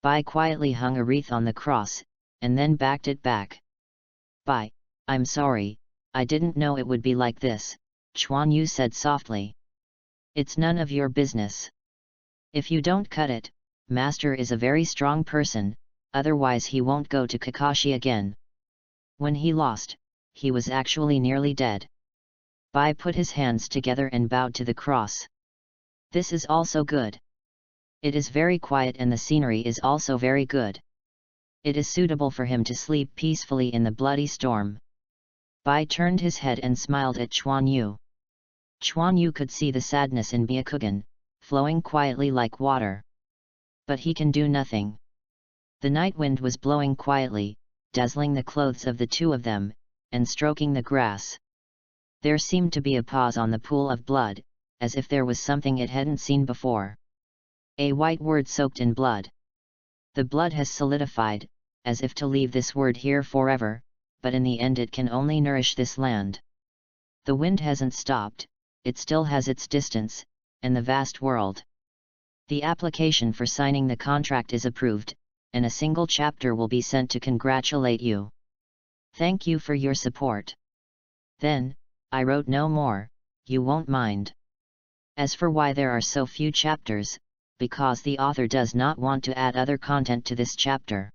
Bai quietly hung a wreath on the cross, and then backed it back. Bai, I'm sorry, I didn't know it would be like this, Chuan Yu said softly. It's none of your business. If you don't cut it, Master is a very strong person, otherwise he won't go to Kakashi again. When he lost, he was actually nearly dead. Bai put his hands together and bowed to the cross. This is also good. It is very quiet and the scenery is also very good. It is suitable for him to sleep peacefully in the bloody storm. Bai turned his head and smiled at Chuan Yu. Chuan Yu could see the sadness in Byakugan, flowing quietly like water. But he can do nothing. The night wind was blowing quietly, dazzling the clothes of the two of them, and stroking the grass. There seemed to be a pause on the pool of blood, as if there was something it hadn't seen before. A white word soaked in blood. The blood has solidified, as if to leave this word here forever, but in the end it can only nourish this land. The wind hasn't stopped, it still has its distance, and the vast world. The application for signing the contract is approved, and a single chapter will be sent to congratulate you. Thank you for your support. Then, I wrote no more, you won't mind. As for why there are so few chapters, because the author does not want to add other content to this chapter.